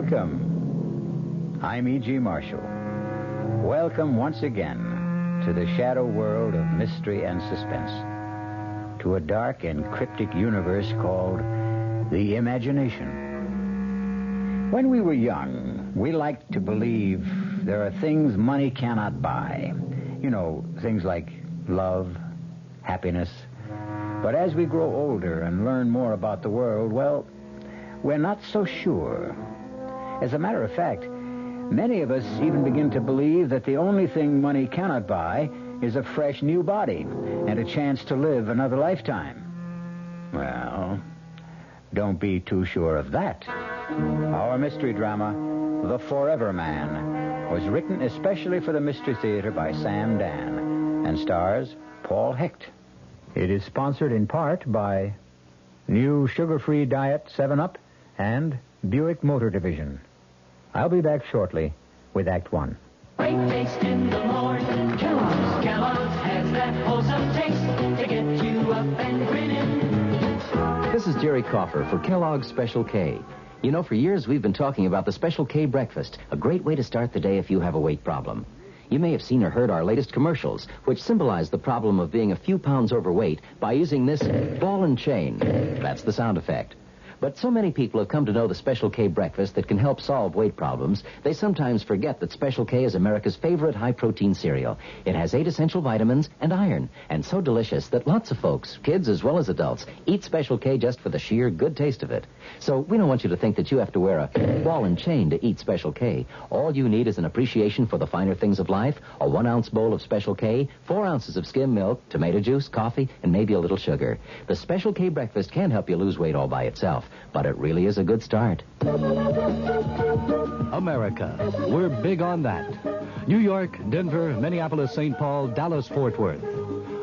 Welcome. I'm E.G. Marshall. Welcome once again to the shadow world of mystery and suspense, to a dark and cryptic universe called the imagination. When we were young, we liked to believe there are things money cannot buy. You know, things like love, happiness. But as we grow older and learn more about the world, well, we're not so sure. As a matter of fact, many of us even begin to believe that the only thing money cannot buy is a fresh new body and a chance to live another lifetime. Well, don't be too sure of that. Our mystery drama, The Forever Man, was written especially for the Mystery Theater by Sam Dan and stars Paul Hecht. It is sponsored in part by New Sugar-Free Diet 7-Up and Buick Motor Division. I'll be back shortly with Act One. Great taste in the morning. Kellogg's has that wholesome taste to get you up and grinning. This is Jerry Coffer for Kellogg's Special K. You know, for years we've been talking about the Special K breakfast, a great way to start the day if you have a weight problem. You may have seen or heard our latest commercials, which symbolize the problem of being a few pounds overweight by using this ball and chain. That's the sound effect. But so many people have come to know the Special K breakfast that can help solve weight problems, they sometimes forget that Special K is America's favorite high-protein cereal. It has 8 essential vitamins and iron, and so delicious that lots of folks, kids as well as adults, eat Special K just for the sheer good taste of it. So we don't want you to think that you have to wear a ball and chain to eat Special K. All you need is an appreciation for the finer things of life, a 1-ounce bowl of Special K, 4 ounces of skim milk, tomato juice, coffee, and maybe a little sugar. The Special K breakfast can help you lose weight all by itself, but it really is a good start. America. We're big on that. New York, Denver, Minneapolis, St. Paul, Dallas, Fort Worth.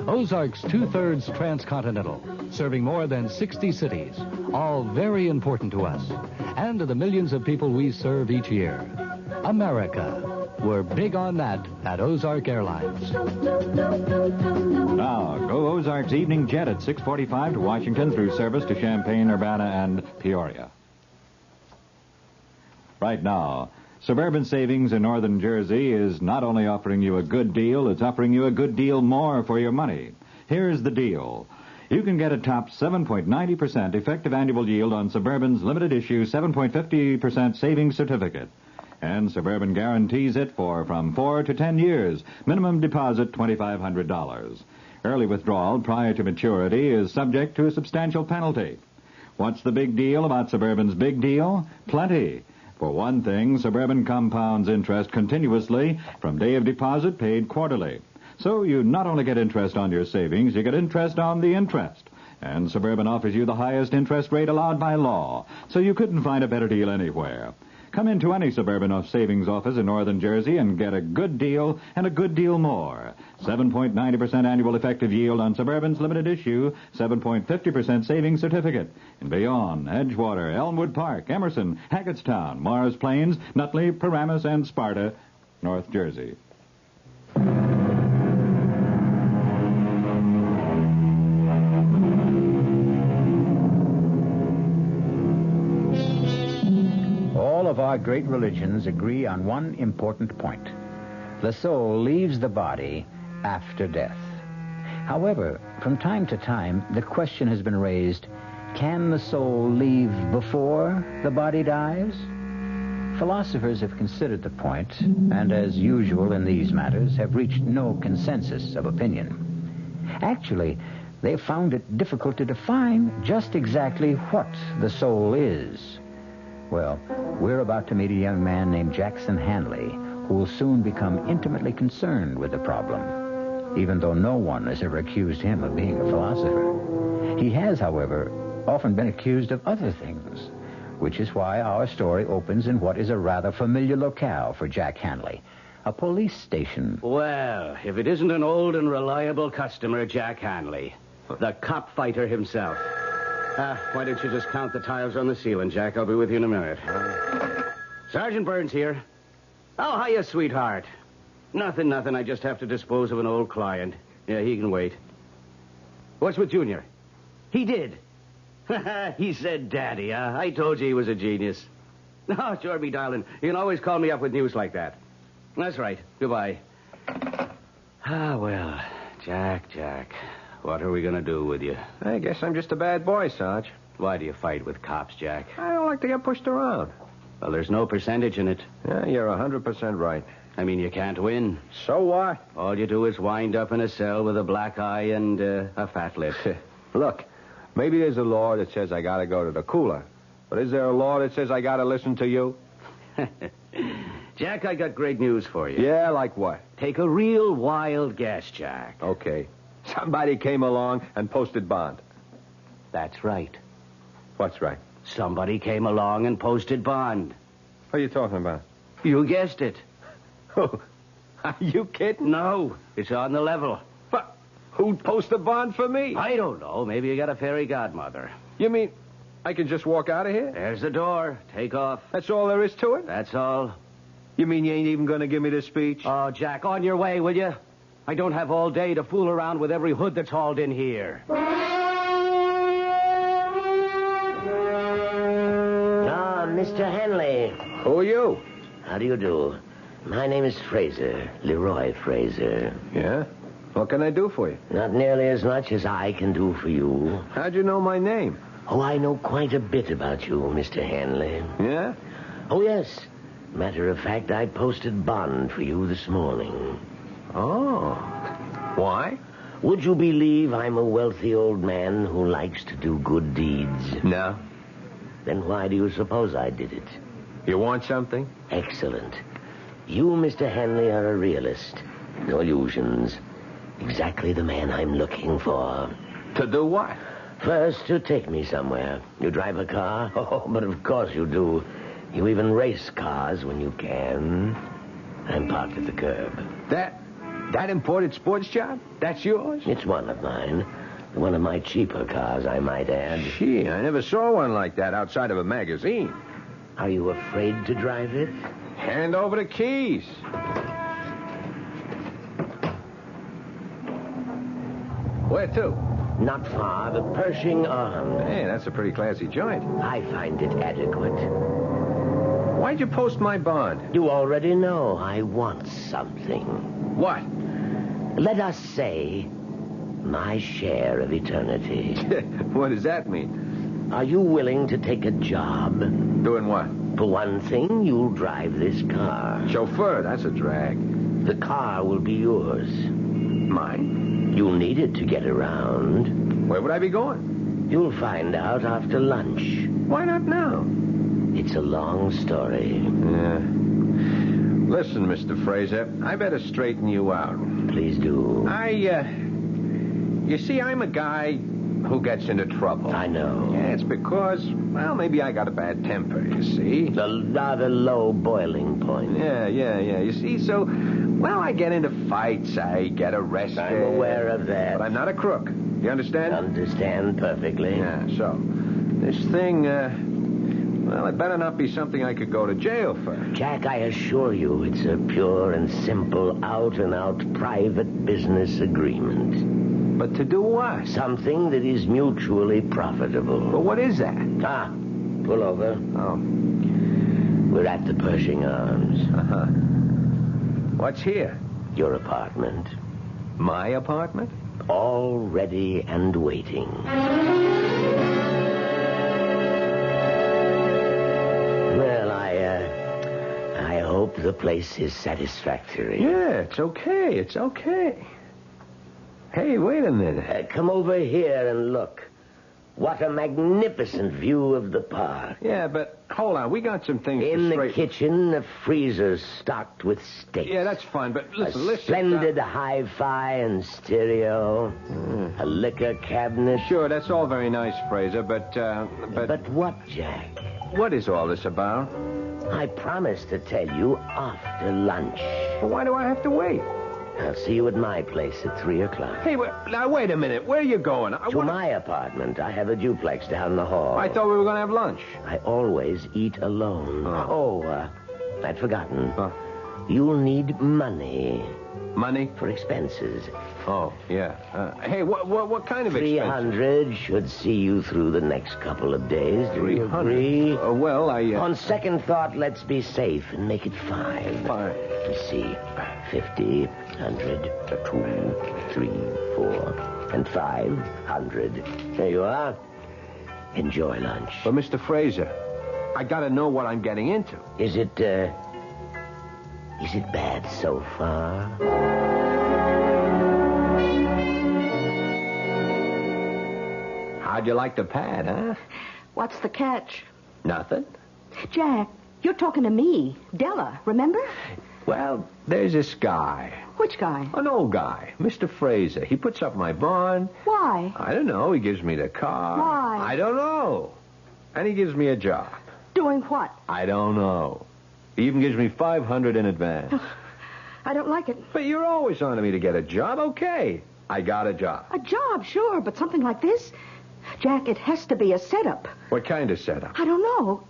Ozarks 2/3 transcontinental, serving more than 60 cities, all very important to us, and to the millions of people we serve each year. America. We're big on that at Ozark Airlines. Now, go Ozark's evening jet at 6:45 to Washington through service to Champaign, Urbana, and Peoria. Right now, Suburban Savings in Northern Jersey is not only offering you a good deal, it's offering you a good deal more for your money. Here's the deal. You can get a top 7.90% effective annual yield on Suburban's limited issue 7.50% savings certificate. And Suburban guarantees it for from 4 to 10 years. Minimum deposit $2,500. Early withdrawal prior to maturity is subject to a substantial penalty. What's the big deal about Suburban's big deal? Plenty. For one thing, Suburban compounds interest continuously from day of deposit paid quarterly. So you not only get interest on your savings, you get interest on the interest. And Suburban offers you the highest interest rate allowed by law. So you couldn't find a better deal anywhere. Come into any Suburban savings office in Northern Jersey and get a good deal and a good deal more. 7.90% annual effective yield on Suburban's limited issue, 7.50% savings certificate. In Bayonne, Edgewater, Elmwood Park, Emerson, Hackettstown, Mars Plains, Nutley, Paramus, and Sparta, North Jersey. All of our great religions agree on one important point. The soul leaves the body after death. However, from time to time, the question has been raised, can the soul leave before the body dies? Philosophers have considered the point, and as usual in these matters, have reached no consensus of opinion. Actually, they've found it difficult to define just exactly what the soul is. Well, we're about to meet a young man named Jackson Hanley, who will soon become intimately concerned with the problem, even though no one has ever accused him of being a philosopher. He has, however, often been accused of other things, which is why our story opens in what is a rather familiar locale for Jack Hanley, a police station. Well, if it isn't an old and reliable customer, Jack Hanley, the cop fighter himself. Why don't you just count the tiles on the ceiling, Jack? I'll be with you in a minute. Sergeant Burns here. Oh, hiya, sweetheart. Nothing. I just have to dispose of an old client. Yeah, he can wait. What's with Junior? He did. He said daddy, I told you he was a genius. No, sure, me darling. You can always call me up with news like that. That's right. Goodbye. Ah, well, Jack, what are we going to do with you? I guess I'm just a bad boy, Sarge. Why do you fight with cops, Jack? I don't like to get pushed around. Well, there's no percentage in it. Yeah, you're 100% right. I mean, you can't win. So what? All you do is wind up in a cell with a black eye and a fat lip. Look, maybe there's a law that says I gotta go to the cooler. But is there a law that says I gotta listen to you? Jack, I got great news for you. Yeah, like what? Take a real wild guess, Jack. Okay. Somebody came along and posted bond. That's right. What's right? Somebody came along and posted bond. What are you talking about? You guessed it. Are you kidding? No, it's on the level. But who'd post a bond for me? I don't know. Maybe you got a fairy godmother. You mean I can just walk out of here? There's the door. Take off. That's all there is to it? That's all. You mean you ain't even going to give me the speech? Oh, Jack, on your way, will you? I don't have all day to fool around with every hood that's hauled in here. Mr. Henley. Who are you? How do you do? My name is Fraser, Leroy Fraser. Yeah? What can I do for you? Not nearly as much as I can do for you. How'd you know my name? Oh, I know quite a bit about you, Mr. Henley. Yeah? Oh, yes. Matter of fact, I posted bond for you this morning. Oh. Why? Would you believe I'm a wealthy old man who likes to do good deeds? No. Then why do you suppose I did it? You want something? Excellent. You, Mr. Henley, are a realist. No illusions. Exactly the man I'm looking for. To do what? First, to take me somewhere. You drive a car? Oh, but of course you do. You even race cars when you can. I'm parked at the curb. That imported sports job? That's yours? It's one of mine. One of my cheaper cars, I might add. Gee, I never saw one like that outside of a magazine. Are you afraid to drive it? Hand over the keys. Where to? Not far. The Pershing Arms. Hey, that's a pretty classy joint. I find it adequate. Why'd you post my bond? You already know I want something. What? Let us say my share of eternity. What does that mean? Are you willing to take a job? Doing what? For one thing, you'll drive this car. Chauffeur, that's a drag. The car will be yours. Mine? You'll need it to get around. Where would I be going? You'll find out after lunch. Why not now? It's a long story. Yeah. Listen, Mr. Fraser, I better straighten you out. Please do. You see, I'm a guy who gets into trouble. I know. Yeah, it's because, well, maybe I got a bad temper, you see. The rather low boiling point. Yeah. You see, so, well, I get into fights. I get arrested. I'm aware of that. But I'm not a crook. You understand? Understand perfectly. Yeah, so, this thing, well, it better not be something I could go to jail for. Jack, I assure you, it's a pure and simple, out-and-out private business agreement. But to do what? Something that is mutually profitable. But what is that? Pull over. Oh. We're at the Pershing Arms. Uh-huh. What's here? Your apartment. My apartment? All ready and waiting. Well, I hope the place is satisfactory. Yeah, it's okay. Hey, wait a minute. Come over here and look. What a magnificent view of the park. Yeah, but hold on. We got some things In to the straighten. kitchen, a freezer stocked with steaks. Yeah, that's fine, but listen. Splendid hi-fi and stereo. A liquor cabinet. Sure, that's all very nice, Fraser, but... But what, Jack? What is all this about? I promised to tell you after lunch. Well, why do I have to wait? I'll see you at my place at 3 o'clock. Hey, now, wait a minite. Where are you going? To my apartment. I have a duplex down the hall. I thought we were going to have lunch. I always eat alone. I'd forgotten. Huh? You'll need money. Money? For expenses. Oh, yeah. Hey, what kind of expenses? 300 should see you through the next couple of days. Do you 300? agree? Well, On second thought, let's be safe and make it 5. Fine. Let me see. 50, 100, 2, 3, 4, and 500. There you are. Enjoy lunch. But, Mr. Fraser, I gotta know what I'm getting into. Is it bad so far? How'd you like the pad, huh? What's the catch? Nothing. Jack, you're talking to me. Della, remember? Well, there's this guy. Which guy? An old guy, Mr. Fraser. He puts up my barn. Why? I don't know. He gives me the car. Why? I don't know. And he gives me a job. Doing what? I don't know. He even gives me $500 in advance. I don't like it. But you're always on to me to get a job. Okay. I got a job. A job, sure, but something like this? Jack, it has to be a setup. What kind of setup? I don't know.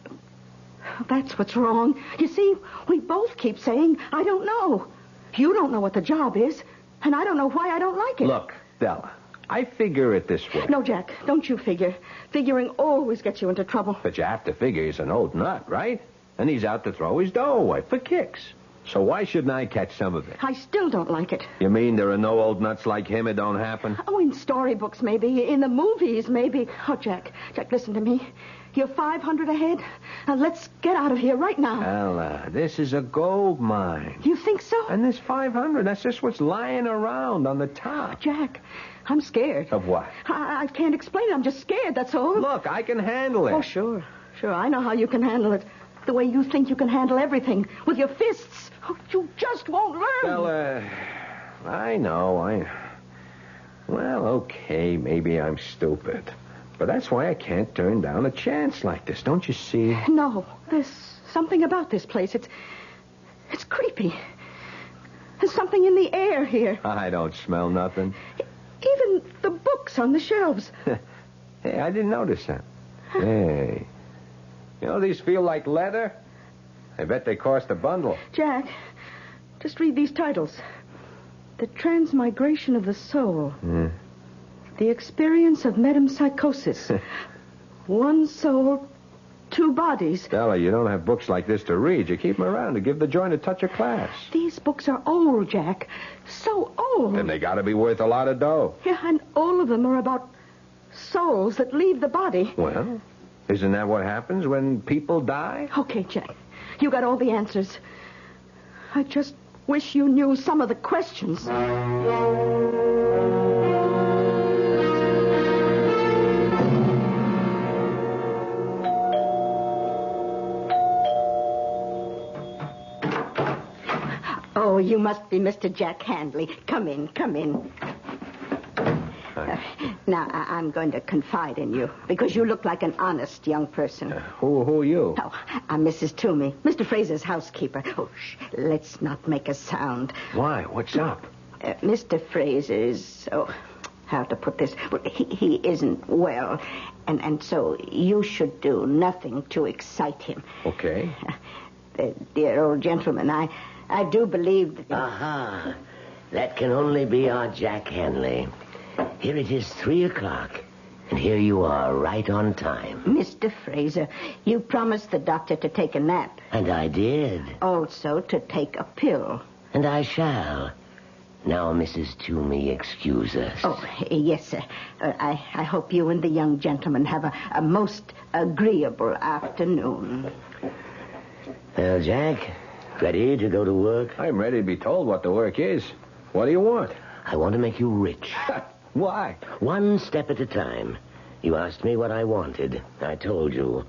That's what's wrong. You see, we both keep saying, I don't know. You don't know what the job is, and I don't know why I don't like it. Look, Della, I figure it this way. No, Jack, don't you figure. Figuring always gets you into trouble. But you have to figure he's an old nut, right? And he's out to throw his dough away for kicks. So why shouldn't I catch some of it? I still don't like it. You mean there are no old nuts like him? It don't happen? Oh, in storybooks, maybe. In the movies, maybe. Oh, Jack, listen to me. You're 500 ahead. Now, let's get out of here right now. Ella, this is a gold mine. You think so? And this 500, that's just what's lying around on the top. Jack, I'm scared. Of what? I can't explain it. I'm just scared, that's all. Look, I can handle it. Oh, sure. Sure, I know how you can handle it. The way you think you can handle everything. With your fists. Oh, you just won't learn. Well, I know. Well, okay, maybe I'm stupid. But that's why I can't turn down a chance like this, don't you see? No, there's something about this place. It's creepy. There's something in the air here. I don't smell nothing. Even the books on the shelves. Hey, I didn't notice that. Hey. You know, these feel like leather. I bet they cost a bundle. Jack, just read these titles. The Transmigration of the Soul. The Experience of Metempsychosis. One soul, 2 bodies. Stella, you don't have books like this to read. You keep them around to give the joint a touch of class. These books are old, Jack. So old. Then they got to be worth a lot of dough. Yeah, and all of them are about souls that leave the body. Well, isn't that what happens when people die? Okay, Jack. You got all the answers. I just wish you knew some of the questions. Oh, you must be Mr. Jack Handley. Come in, come in. Now, I'm going to confide in you, because you look like an honest young person. Who are you? Oh, I'm Mrs. Toomey, Mr. Fraser's housekeeper. Oh, let's not make a sound. Why? What's up? Mr. Fraser is, how to put this? Well, he isn't well, and so you should do nothing to excite him. Okay. Dear old gentleman, I do believe that... Aha. That can only be our Jack Hanley. Here it is 3 o'clock, and here you are, right on time. Mr. Fraser, you promised the doctor to take a nap. And I did. Also to take a pill. And I shall. Now, Mrs. Toomey, excuse us. Oh, yes, sir. I hope you and the young gentleman have a most agreeable afternoon. Well, Jack, ready to go to work? I'm ready to be told what the work is. What do you want? I want to make you rich. Why? One step at a time. You asked me what I wanted. I told you.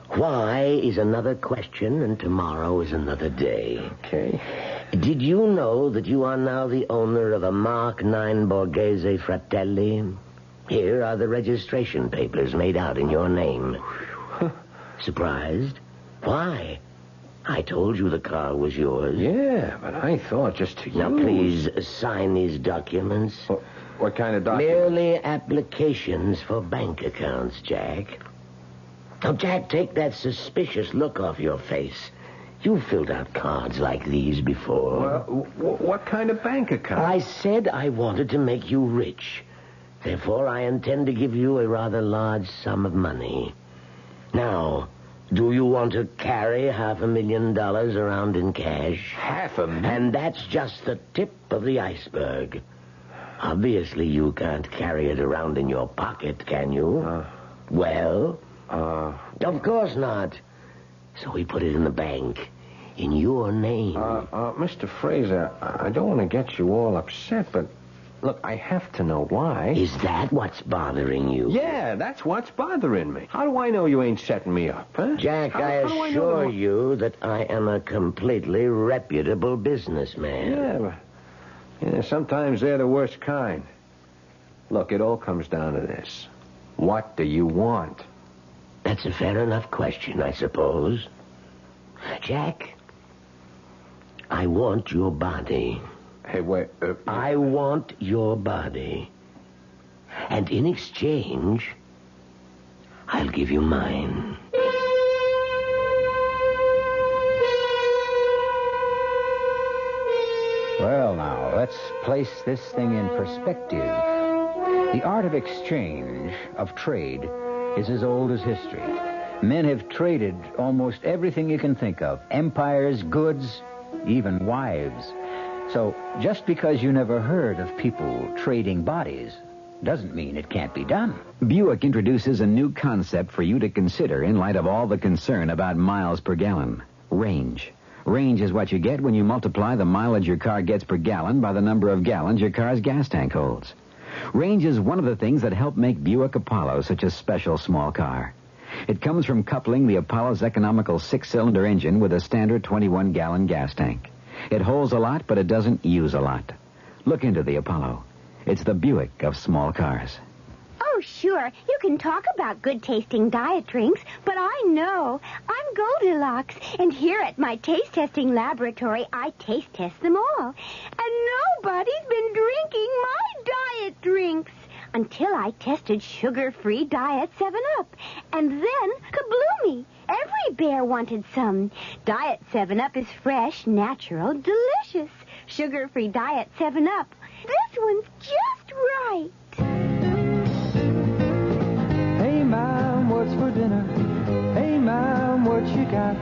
Why is another question, and tomorrow is another day. Okay. Did you know that you are now the owner of a Mark 9 Borghese Fratelli? Here are the registration papers made out in your name. Surprised? Why? I told you the car was yours. Yeah, but I thought just to Now, please sign these documents. What kind of documents? Merely applications for bank accounts, Jack. Now, Jack, take that suspicious look off your face. You've filled out cards like these before. What kind of bank account? I said I wanted to make you rich. Therefore, I intend to give you a rather large sum of money. Now, do you want to carry $500,000 around in cash? $500,000? And that's just the tip of the iceberg. Obviously, you can't carry it around in your pocket, can you? Of course not. So we put it in the bank, in your name. Mr. Fraser, I don't want to get you all upset, but look, I have to know why. Is that what's bothering you? Yeah, that's what's bothering me. How do I know you ain't setting me up, huh? Jack, I assure you that I am a completely reputable businessman. Yeah, sometimes they're the worst kind. Look, it all comes down to this. What do you want? That's a fair enough question, I suppose. Jack, I want your body. Hey, wait. I want your body. And in exchange, I'll give you mine. Well, now, let's place this thing in perspective. The art of exchange, of trade, is as old as history. Men have traded almost everything you can think of. Empires, goods, even wives. So, just because you never heard of people trading bodies doesn't mean it can't be done. Buick introduces a new concept for you to consider in light of all the concern about miles per gallon. Range. Range is what you get when you multiply the mileage your car gets per gallon by the number of gallons your car's gas tank holds. Range is one of the things that help make Buick Apollo such a special small car. It comes from coupling the Apollo's economical 6-cylinder engine with a standard 21-gallon gas tank. It holds a lot, but it doesn't use a lot. Look into the Apollo. It's the Buick of small cars. Oh, sure. You can talk about good-tasting diet drinks, but I know. I'm Goldilocks, and here at my taste-testing laboratory, I taste-test them all. And nobody's been drinking my diet drinks until I tested sugar-free Diet 7-Up. And then, kabloomy! Every bear wanted some. Diet 7-Up is fresh, natural, delicious. Sugar-free Diet 7-Up. This one's just right. Hey, Mom, what's for dinner? Hey, Mom, what you got?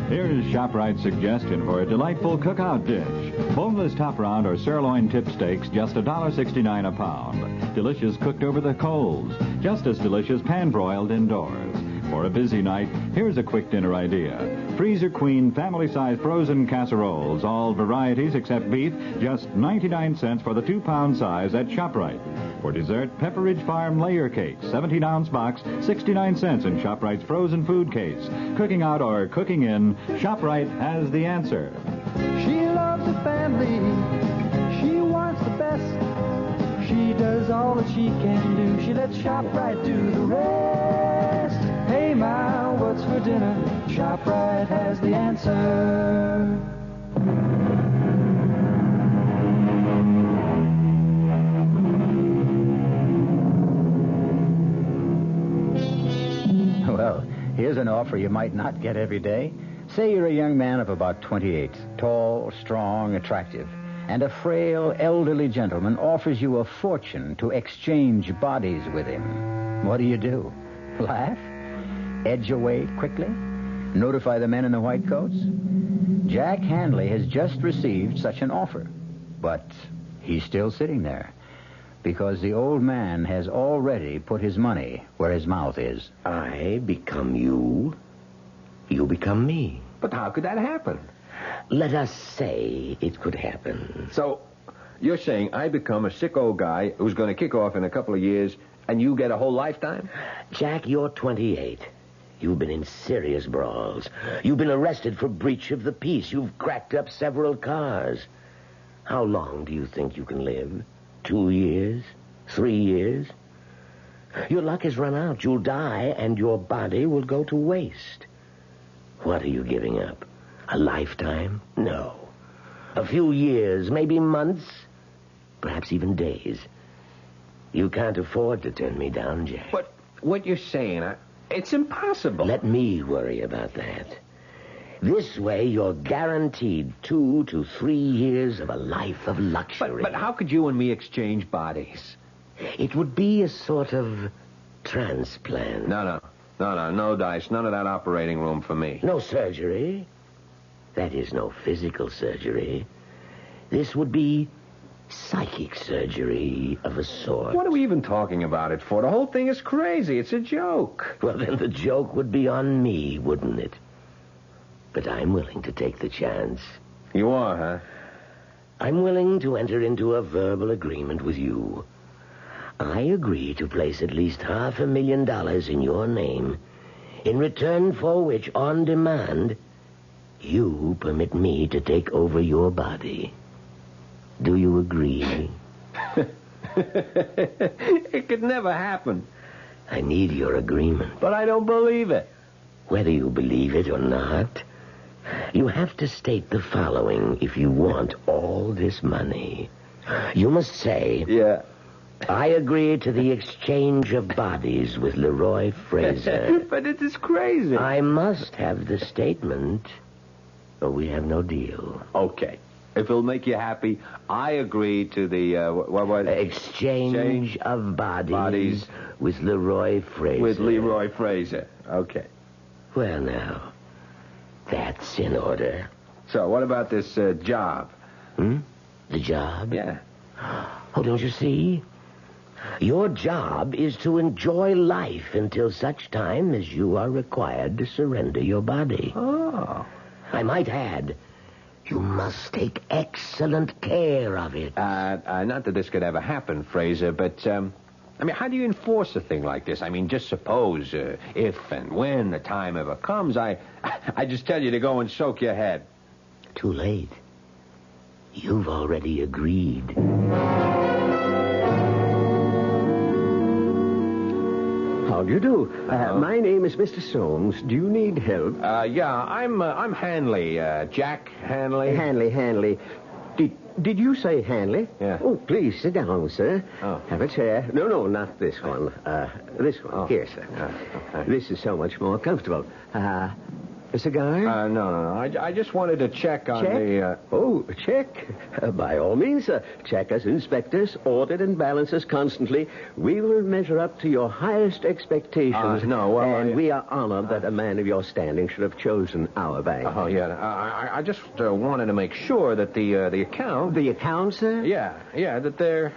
Here's ShopRite's suggestion for a delightful cookout dish. Boneless top round or sirloin tip steaks, just $1.69 a pound. Delicious cooked over the coals. Just as delicious pan-broiled indoors. For a busy night, here's a quick dinner idea. Freezer Queen family-size frozen casseroles, all varieties except beef, just 99 cents for the 2-pound size at ShopRite. For dessert, Pepperidge Farm layer cake, 17-ounce box, 69 cents in ShopRite's frozen food case. Cooking out or cooking in, ShopRite has the answer. She loves the family. She wants the best. She does all that she can do. She lets ShopRite do the rest. Hey, Ma, what's for dinner? ShopRite has the answer. Well, here's an offer you might not get every day. Say you're a young man of about 28, tall, strong, attractive, and a frail, elderly gentleman offers you a fortune to exchange bodies with him. What do? Laugh? Edge away quickly? Notify the men in the white coats? Jack Handley has just received such an offer, but he's still sitting there because the old man has already put his money where his mouth is. I become you. You become me. But how could that happen? Let us say it could happen. So, you're saying I become a sick old guy who's going to kick off in a couple of years, and you get a whole lifetime? Jack, you're 28. You've been in serious brawls. You've been arrested for breach of the peace. You've cracked up several cars. How long do you think you can live? 2 years? 3 years? Your luck has run out. You'll die, and your body will go to waste. What are you giving up? A lifetime? No. A few years, maybe months, perhaps even days. You can't afford to turn me down, Jack. But what you're saying, it's impossible. Let me worry about that. This way, you're guaranteed 2 to 3 years of a life of luxury. But how could you and me exchange bodies? It would be a sort of transplant. No, Dice. None of that operating room for me. No surgery. That is, no physical surgery. This would be psychic surgery of a sort. What are we even talking about it for? The whole thing is crazy. It's a joke. Well, then the joke would be on me, wouldn't it? But I'm willing to take the chance. You are, huh? I'm willing to enter into a verbal agreement with you. I agree to place at least $500,000 in your name, in return for which, on demand, you permit me to take over your body. Do you agree? It could never happen. I need your agreement. But I don't believe it. Whether you believe it or not, you have to state the following if you want all this money. You must say... Yeah. I agree to the exchange of bodies with Leroy Fraser. But it is crazy. I must have the statement, or we have no deal. Okay. If it'll make you happy, I agree to the, what? Exchange of bodies with Leroy Fraser. With Leroy Fraser. Okay. Well, now, that's in order. So, what about this job? The job? Yeah. Oh, don't you see? Your job is to enjoy life until such time as you are required to surrender your body. Oh. I might add, you must take excellent care of it. Not that this could ever happen, Fraser, but, how do you enforce a thing like this? Just suppose, if and when the time ever comes, I just tell you to go and soak your head. Too late. You've already agreed. How do you do? My name is Mr. Soames. Do you need help? Yeah, I'm Hanley, Jack Hanley. Hanley. Did you say Hanley? Yeah. Oh, please, sit down, sir. Oh. Have a chair. No, not this one. This one. Oh. Here, sir. Okay. This is so much more comfortable. A cigar? No. I just wanted to check on Check? the... Check. By all means, sir. Check us, inspect us, audit and balance us constantly. We will measure up to your highest expectations. We are honored that a man of your standing should have chosen our bank. Oh, yeah. I just wanted to make sure that the account... The account, sir? Yeah, that there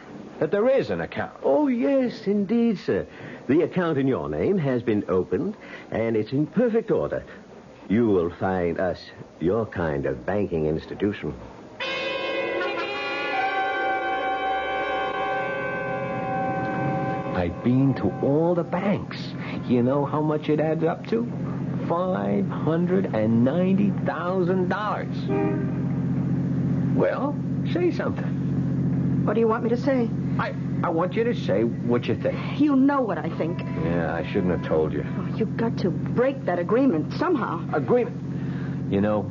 is an account. Oh, yes, indeed, sir. The account in your name has been opened, and it's in perfect order. You will find us your kind of banking institution. I've been to all the banks. You know how much it adds up to? $590,000. Well, say something. What do you want me to say? I want you to say what you think. You know what I think. Yeah, I shouldn't have told you. Oh, you've got to break that agreement somehow. Agreement? You know,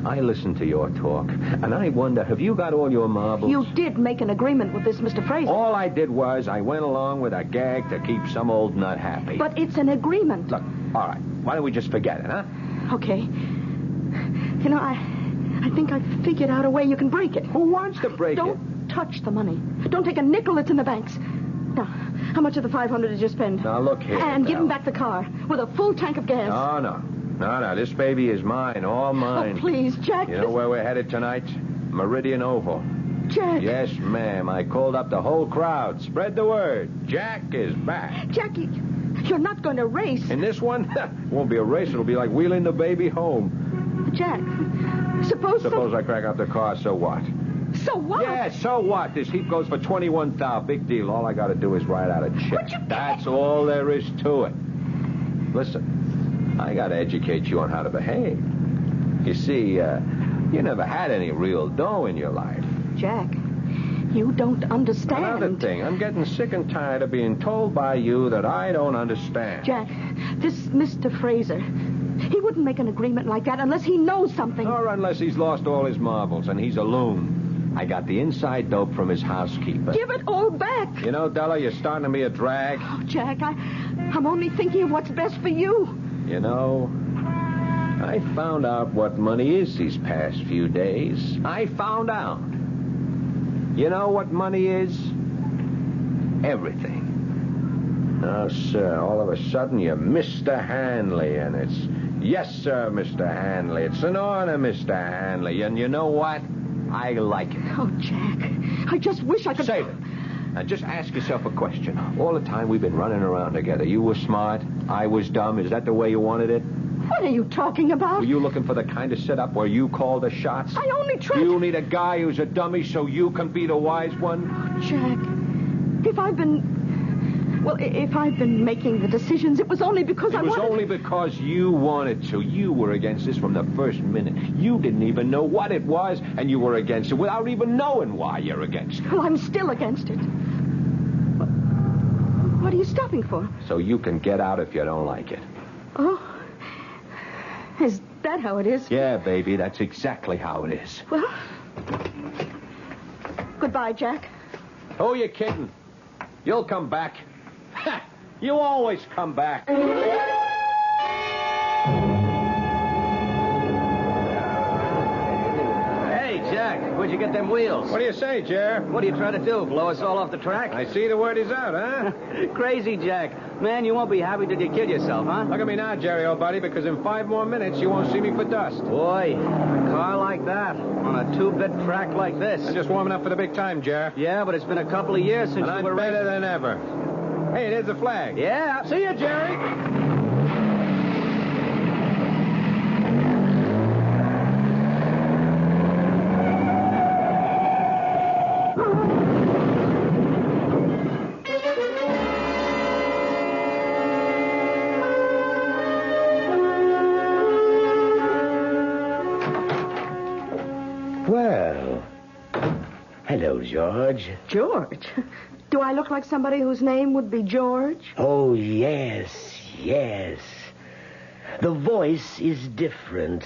I listen to your talk, and I wonder, have you got all your marbles? You did make an agreement with this Mr. Fraser. All I did was I went along with a gag to keep some old nut happy. But it's an agreement. Look, all right, why don't we just forget it, huh? Okay. You know, I think I figured out a way you can break it. Who wants to break it? Don't touch the money. Don't take a nickel that's in the banks. Now, how much of the $500 did you spend? Now, look here. And give him back the car with a full tank of gas. No. This baby is mine, all mine. Oh, please, Jack. You know where we're headed tonight? Meridian Oval. Jack. Yes, ma'am. I called up the whole crowd. Spread the word. Jack is back. Jack, you're not going to race. In this one? It won't be a race. It'll be like wheeling the baby home. Jack, suppose I crack up the car, so what? So what? Yeah, so what? This heap goes for $21,000. Big deal. All I got to do is write out a check. That's all there is to it. Listen, I got to educate you on how to behave. You see, you never had any real dough in your life. Jack, you don't understand. Another thing, I'm getting sick and tired of being told by you that I don't understand. Jack, this Mr. Fraser, he wouldn't make an agreement like that unless he knows something. Or unless he's lost all his marbles and he's a loon. I got the inside dope from his housekeeper. Give it all back. You know, Della, you're starting to be a drag. Oh, Jack, I'm only thinking of what's best for you. You know, I found out what money is these past few days. I found out. You know what money is? Everything. Oh, sir, all of a sudden you're Mr. Hanley, and it's, yes, sir, Mr. Hanley. It's an honor, Mr. Hanley. And you know what? I like it. Oh, Jack, I just wish I could... Save it. Now, just ask yourself a question. All the time we've been running around together, you were smart, I was dumb. Is that the way you wanted it? What are you talking about? Were you looking for the kind of setup where you call the shots? I only tried... You need a guy who's a dummy so you can be the wise one? Oh, Jack, if I've been making the decisions, it was only because I wanted... It was only because you wanted to. You were against this from the first minute. You didn't even know what it was, and you were against it without even knowing why you're against it. Well, I'm still against it. What are you stopping for? So you can get out if you don't like it. Oh, is that how it is? Yeah, baby, that's exactly how it is. Well, goodbye, Jack. Who you kidding? You'll come back. You always come back. Hey, Jack, where'd you get them wheels? What do you say, Jer? What are you trying to do, blow us all off the track? I see the word is out, huh? Crazy, Jack. Man, you won't be happy till you kill yourself, huh? Look at me now, Jerry, old buddy, because in 5 more minutes you won't see me for dust. Boy, a car like that, on a 2-bit track like this. I'm just warming up for the big time, Jer. Yeah, but it's been a couple of years since And you were I'm better than ever. Hey, there's the flag. Yeah. See you, Jerry. Well, hello, George. George? Do I look like somebody whose name would be George? Oh, yes, yes. The voice is different,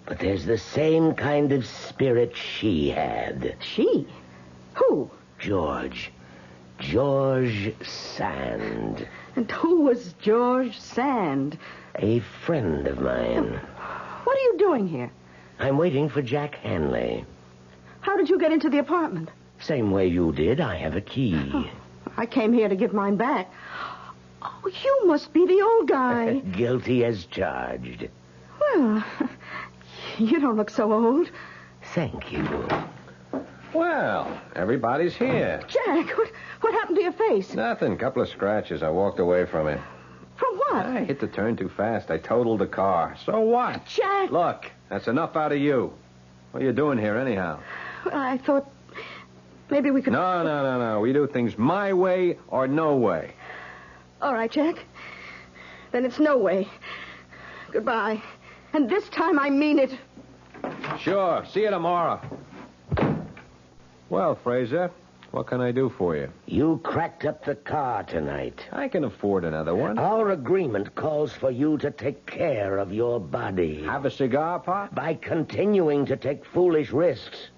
but there's the same kind of spirit she had. She? Who? George. George Sand. And who was George Sand? A friend of mine. What are you doing here? I'm waiting for Jack Hanley. How did you get into the apartment? Same way you did. I have a key. Oh, I came here to give mine back. Oh, you must be the old guy. Guilty as charged. Well, you don't look so old. Thank you. Well, everybody's here. Jack, what happened to your face? Nothing. Couple of scratches. I walked away from it. From what? I hit the turn too fast. I totaled the car. So what? Jack! Look, that's enough out of you. What are you doing here, anyhow? I thought maybe we could... No. We do things my way or no way. All right, Jack. Then it's no way. Goodbye. And this time I mean it. Sure. See you tomorrow. Well, Fraser, what can I do for you? You cracked up the car tonight. I can afford another one. Our agreement calls for you to take care of your body. Have a cigar, Pop? By continuing to take foolish risks,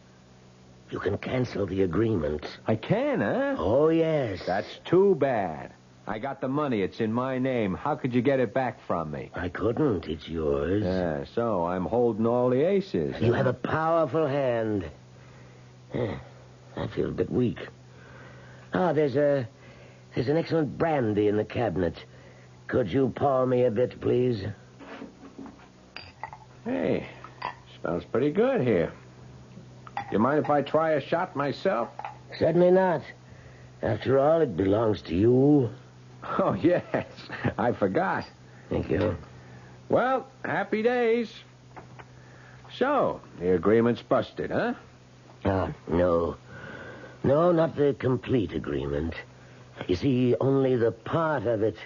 you can cancel the agreement. I can, huh? Oh, yes. That's too bad. I got the money. It's in my name. How could you get it back from me? I couldn't. It's yours. Yeah, so I'm holding all the aces. You have a powerful hand. I feel a bit weak. There's an excellent brandy in the cabinet. Could you pour me a bit, please? Hey, smells pretty good here. You mind if I try a shot myself? Certainly not. After all, it belongs to you. Oh, yes. I forgot. Thank you. Well, happy days. So, the agreement's busted, huh? No. No, not the complete agreement. You see, only the part of it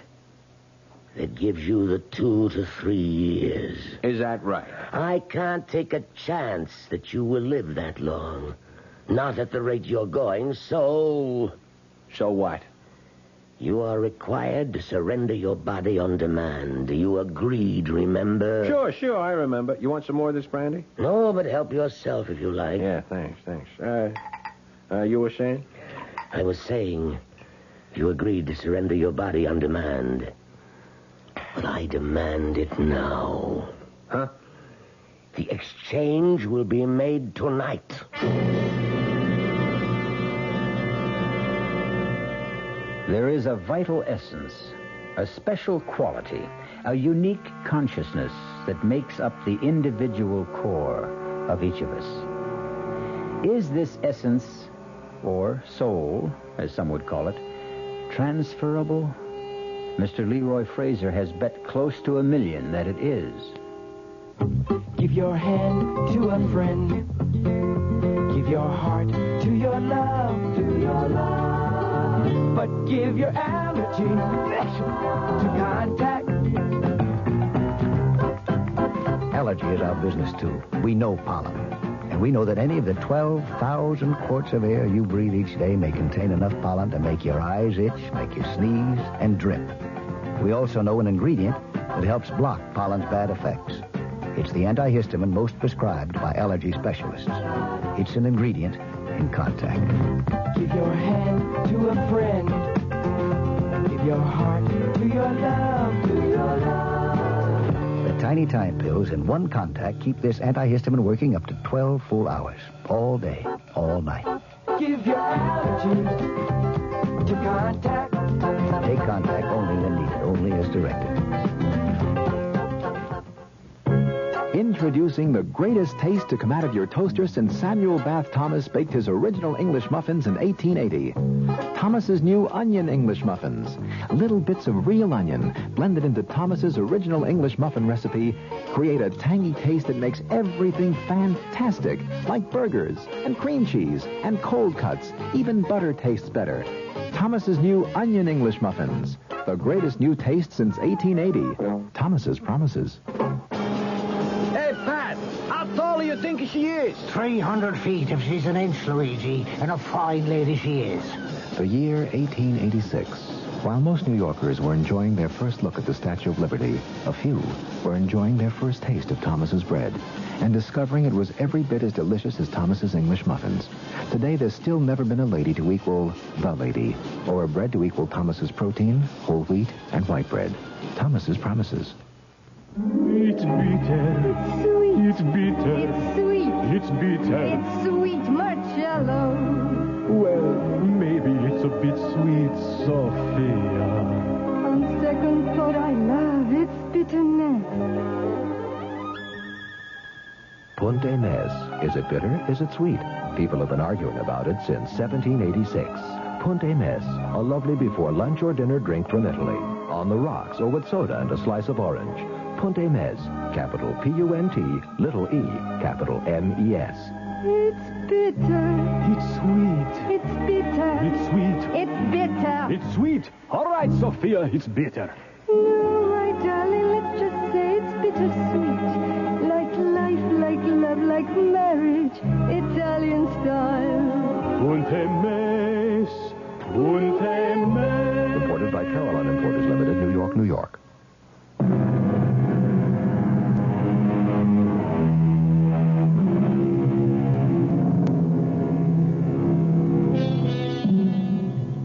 that gives you the 2 to 3 years. Is that right? I can't take a chance that you will live that long. Not at the rate you're going, so... So what? You are required to surrender your body on demand. You agreed, remember? Sure, I remember. You want some more of this brandy? No, but help yourself if you like. Yeah, thanks. You were saying? I was saying you agreed to surrender your body on demand. But I demand it now. Huh? The exchange will be made tonight. There is a vital essence, a special quality, a unique consciousness that makes up the individual core of each of us. Is this essence, or soul, as some would call it, transferable? Mr. Leroy Fraser has bet close to $1 million that it is. Give your hand to a friend. Give your heart to your love, But give your allergy to contact. Allergy is our business, too. We know pollen. And we know that any of the 12,000 quarts of air you breathe each day may contain enough pollen to make your eyes itch, make you sneeze, and drip. We also know an ingredient that helps block pollen's bad effects. It's the antihistamine most prescribed by allergy specialists. It's an ingredient in contact. Give your hand to a friend. Give your heart to your love, The tiny time pills in one contact keep this antihistamine working up to 12 full hours. All day, all night. Give your allergies to contact. Take contact only when needed, only as directed. Introducing the greatest taste to come out of your toaster since Samuel Bath Thomas baked his original English muffins in 1880. Thomas's new onion English muffins. Little bits of real onion blended into Thomas's original English muffin recipe create a tangy taste that makes everything fantastic, like burgers and cream cheese and cold cuts. Even butter tastes better. Thomas's new onion English muffins. The greatest new taste since 1880. Thomas's promises. Hey, Pat, how tall do you think she is? 300 feet if she's an inch, Luigi, and a fine lady she is. The year 1886. While most New Yorkers were enjoying their first look at the Statue of Liberty, a few were enjoying their first taste of Thomas's bread and discovering it was every bit as delicious as Thomas's English muffins. Today, there's still never been a lady to equal the lady, or a bread to equal Thomas's protein, whole wheat, and white bread. Thomas's promises. It's bitter. It's sweet. It's bitter. It's sweet. It's bitter. It's sweet, Marcello. Well, maybe it's a bit sweet, Sophia. On second thought, I love its bitterness. Punte Mes. Is it bitter? Is it sweet? People have been arguing about it since 1786. Punte Mes, a lovely before lunch or dinner drink from Italy. On the rocks or with soda and a slice of orange. Punte Mes, capital P-U-N-T, little e, capital M-E-S. It's bitter. It's sweet. It's bitter. It's sweet. It's bitter. It's sweet. All right, Sophia, it's bitter. No, my darling, let's just say it's bittersweet. Like life, like love, like marriage. Italian style. Punte Mes. Punte Mes. Reported by Caroline Importers Limited, New York, New York.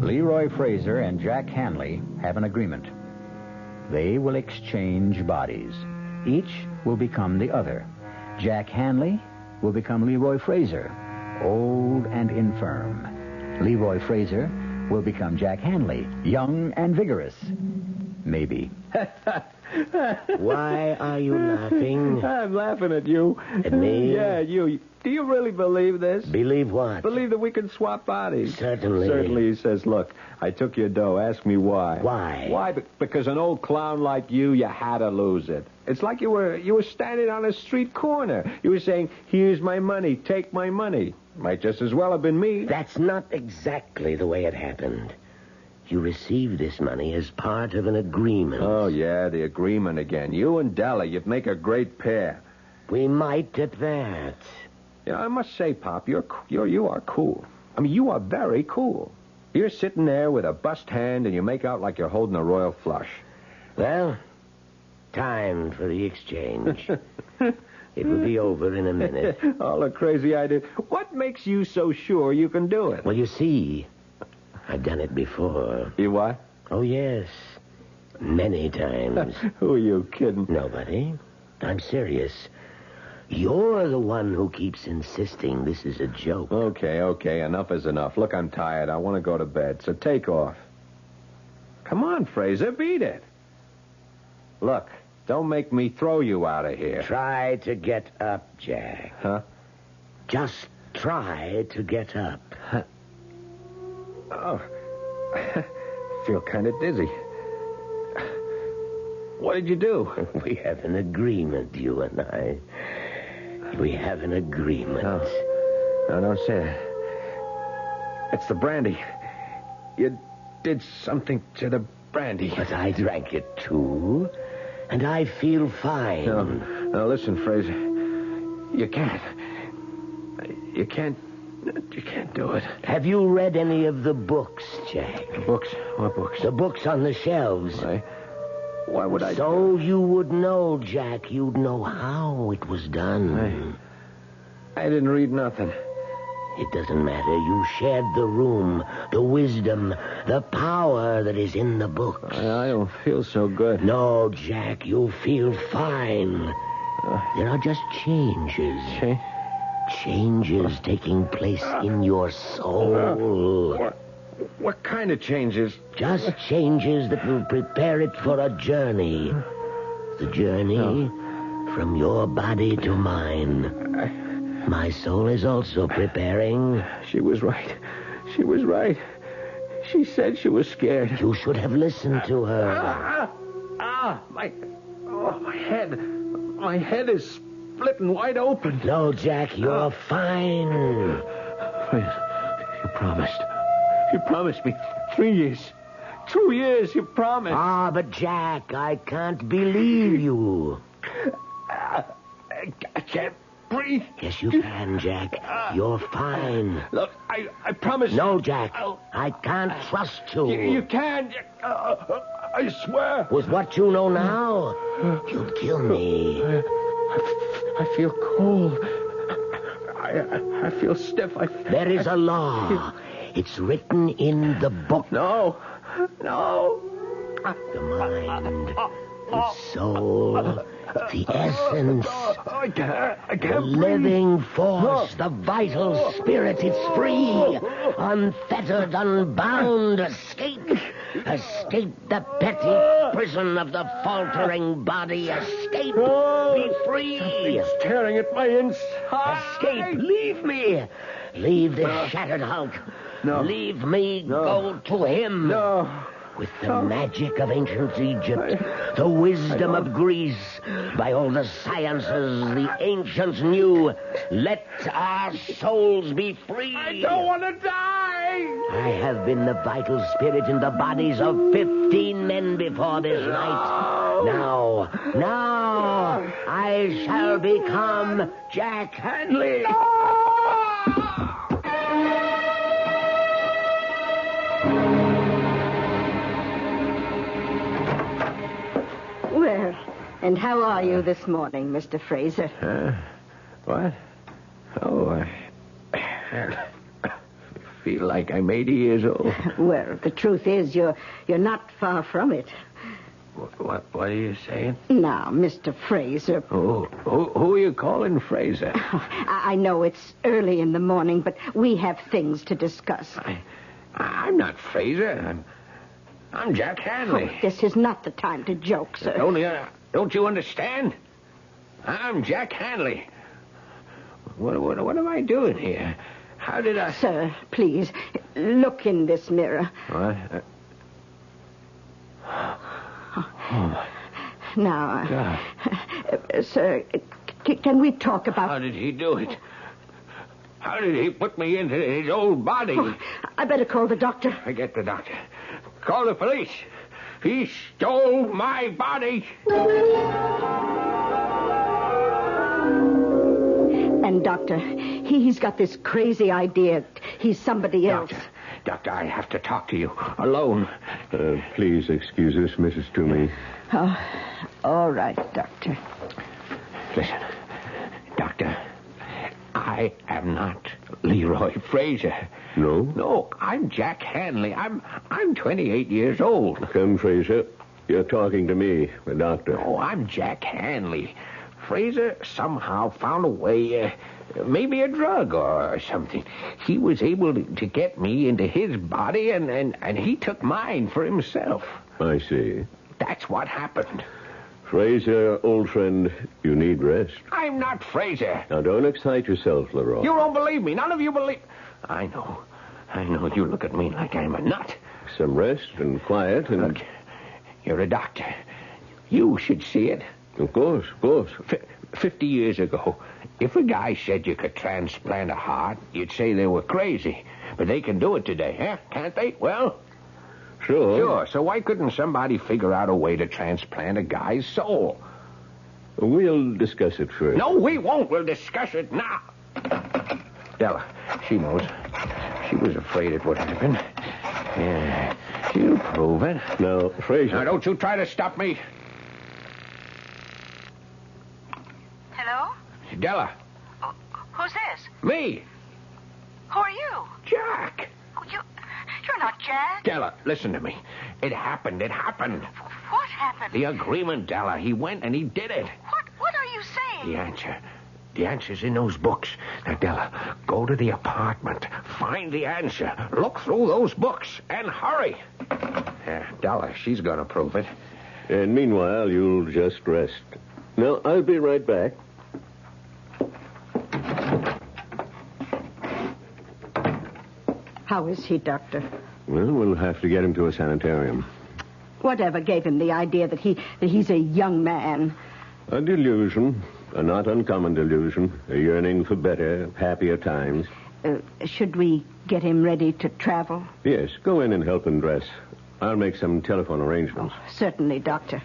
Leroy Fraser and Jack Hanley have an agreement. They will exchange bodies. Each will become the other. Jack Hanley will become Leroy Fraser, old and infirm. Leroy Fraser will become Jack Hanley, young and vigorous. Maybe. Why are you laughing? I'm laughing at you. At me? Yeah, you. Do you really believe this? Believe what? Believe that we can swap bodies. Certainly. Certainly, he says, look, I took your dough. Ask me why. Why? Why? Because an old clown like you had to lose it. It's like you were standing on a street corner. You were saying, here's my money, take my money. Might just as well have been me. That's not exactly the way it happened. You received this money as part of an agreement. Oh, yeah, the agreement again. You and Della, you'd make a great pair. We might at that. You know, I must say, Pop, you are cool. I mean, you are very cool. You're sitting there with a bust hand and you make out like you're holding a royal flush. Well, time for the exchange. It will be over in a minute. All the crazy ideas. What makes you so sure you can do it? Well, you see, I've done it before. You what? Oh, yes. Many times. Who are you kidding? Nobody. I'm serious. You're the one who keeps insisting this is a joke. Okay. Enough is enough. Look, I'm tired. I want to go to bed, so take off. Come on, Fraser, beat it. Look, don't make me throw you out of here. Try to get up, Jack. Huh? Just try to get up. Oh, I feel kind of dizzy. What did you do? We have an agreement, you and I. We have an agreement. No, don't say that. It's the brandy. You did something to the brandy. But I drank it, too. And I feel fine. No, listen, Fraser. You can't. You can't do it. Have you read any of the books, Jack? Books? What books? The books on the shelves. Why would I? So you would know, Jack. You'd know how it was done. I didn't read nothing. It doesn't matter. You shared the room, the wisdom, the power that is in the books. I don't feel so good. No, Jack, you'll feel fine. There are just changes. Changes taking place in your soul. What kind of changes? Just changes that will prepare it for a journey. The journey from your body to mine. My soul is also preparing. She was right. She said she was scared. You should have listened to her. My head. My head is splitting wide open. No, Jack, you're fine. You promised. You promised me 3 years. 2 years, you promised. But Jack, I can't believe you. I can't breathe. Yes, you can, Jack. You're fine. Look, I promise. No, Jack. I can't trust you. You can. I swear. With what you know now, you'd kill me. I feel cold. I feel stiff. There is a law. It's written in the book. No. The mind, the soul, the essence, the living force, the vital spirit. It's free, unfettered, unbound. Escape the petty prison of the faltering body. Escape, be free. Something's tearing at my inside. Escape, leave me. Leave this shattered hulk. No. Leave me go to him. No. With the magic of ancient Egypt, the wisdom of Greece, by all the sciences the ancients knew, let our souls be free. I don't want to die. I have been the vital spirit in the bodies of 15 men before this night. Now, I shall become Jack Hanley. Well, and how are you this morning, Mr. Fraser? What? Oh, I feel like I'm 80 years old. Well, the truth is you're not far from it. What are you saying? Now, Mr. Fraser. Who are you calling Fraser? I know it's early in the morning, but we have things to discuss. I'm not Fraser. I'm Jack Hanley. Oh, this is not the time to joke, sir. Don't you understand? I'm Jack Hanley. What am I doing here? How did I... Sir, please, look in this mirror. What? Oh, now, God. Sir, can we talk about... How did he do it? How did he put me into his old body? Oh, I better call the doctor. Forget the doctor. Call the police. He stole my body. And, Doctor, he's got this crazy idea. He's somebody else. Doctor, I have to talk to you alone. Please excuse us, Mrs. Toomey. Oh, all right, Doctor. Listen, Doctor, I am not Leroy Fraser. No? No, I'm Jack Hanley. I'm 28 years old. Come, Fraser. You're talking to me, the doctor. Oh, I'm Jack Hanley. Fraser somehow found a way, maybe a drug or something. He was able to get me into his body, and he took mine for himself. I see. That's what happened. Fraser, old friend, you need rest. I'm not Fraser. Now, don't excite yourself, Leroy. You don't believe me. None of you believe... I know. You look at me like I'm a nut. Some rest and quiet and... Look, you're a doctor. You should see it. Of course. 50 years ago, if a guy said you could transplant a heart, you'd say they were crazy. But they can do it today, huh? Can't they? Well... Sure. So why couldn't somebody figure out a way to transplant a guy's soul? We'll discuss it first. No, we won't. We'll discuss it now. Della, she knows. She was afraid it would happen. Yeah, she'll prove it. Now, Fraser... Now, don't you try to stop me. Hello? Della. Who's this? Me. Who are you? Jack. You're not Jack. Della, listen to me. It happened. What happened? The agreement, Della. He went and he did it. What are you saying? The answer. The answer's in those books. Now, Della, go to the apartment. Find the answer. Look through those books and hurry. Della, she's going to prove it. And meanwhile, you'll just rest. Now, I'll be right back. How is he, Doctor? Well, we'll have to get him to a sanitarium. Whatever gave him the idea that he's a young man? A delusion. A not uncommon delusion. A yearning for better, happier times. Should we get him ready to travel? Yes, go in and help him dress. I'll make some telephone arrangements. Oh, certainly, Doctor.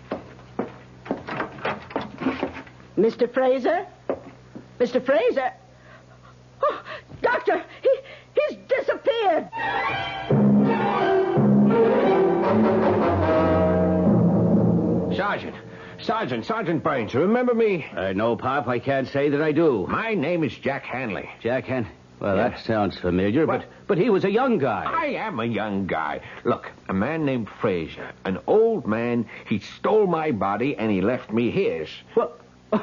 Mr. Fraser? Mr. Fraser? Oh, Doctor, he's disappeared. Sergeant Burns, remember me? No, Pop, I can't say that I do. My name is Jack Hanley. Jack Hanley? Well, Yeah. that sounds familiar, but he was a young guy. I am a young guy. Look, a man named Fraser, an old man, he stole my body and he left me his.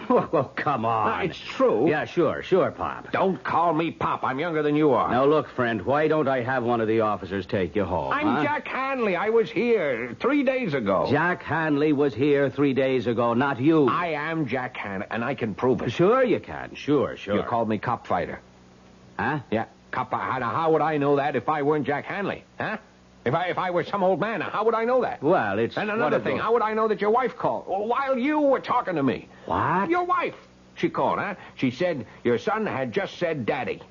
Well, come on. It's true. Yeah, sure, Pop. Don't call me Pop. I'm younger than you are. Now, look, friend, why don't I have one of the officers take you home? I'm Jack Hanley. I was here 3 days ago. Jack Hanley was here 3 days ago, not you. I am Jack Hanley, and I can prove it. Sure you can. Sure. You called me cop fighter. Huh? Yeah, cop. How would I know that if I weren't Jack Hanley? Huh? If I were some old man, how would I know that? Well, it's... And another thing, how would I know that your wife called while you were talking to me? What? Your wife. She called, huh? She said your son had just said daddy.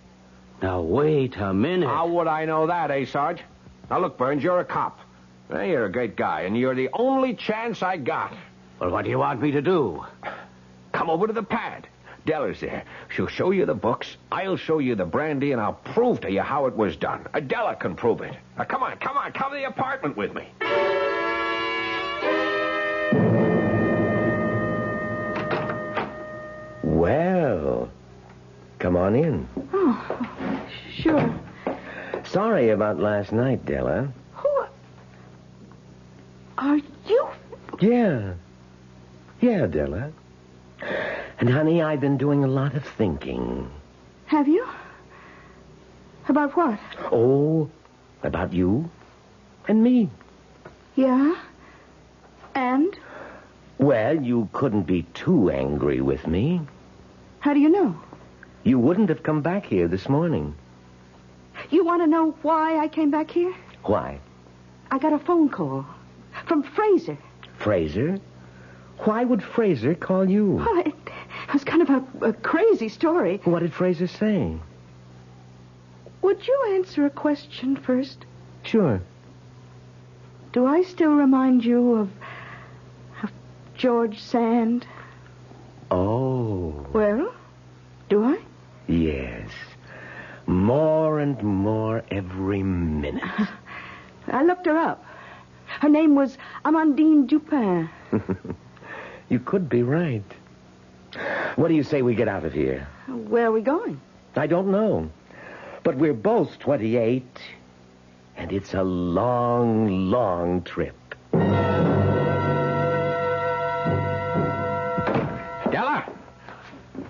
Now, wait a minute. How would I know that, Sarge? Now, look, Burns, you're a cop. Well, you're a great guy, and you're the only chance I got. Well, what do you want me to do? Come over to the pad. Della's there. She'll show you the books. I'll show you the brandy, and I'll prove to you how it was done. Della can prove it. Now, come on. Come to the apartment with me. Well, come on in. Oh, sure. Sorry about last night, Della. Who are you? Yeah, Della. And, honey, I've been doing a lot of thinking. Have you? About what? Oh, about you and me. Yeah? And? Well, you couldn't be too angry with me. How do you know? You wouldn't have come back here this morning. You want to know why I came back here? Why? I got a phone call from Fraser. Fraser? Why would Fraser call you? Well, it was kind of a crazy story. What did Fraser say? Would you answer a question first? Sure. Do I still remind you of George Sand? Oh. Well, do I? Yes. More and more every minute. I looked her up. Her name was Amandine Dupin. You could be right. What do you say we get out of here? Where are we going? I don't know. But we're both 28, and it's a long, long trip. Della!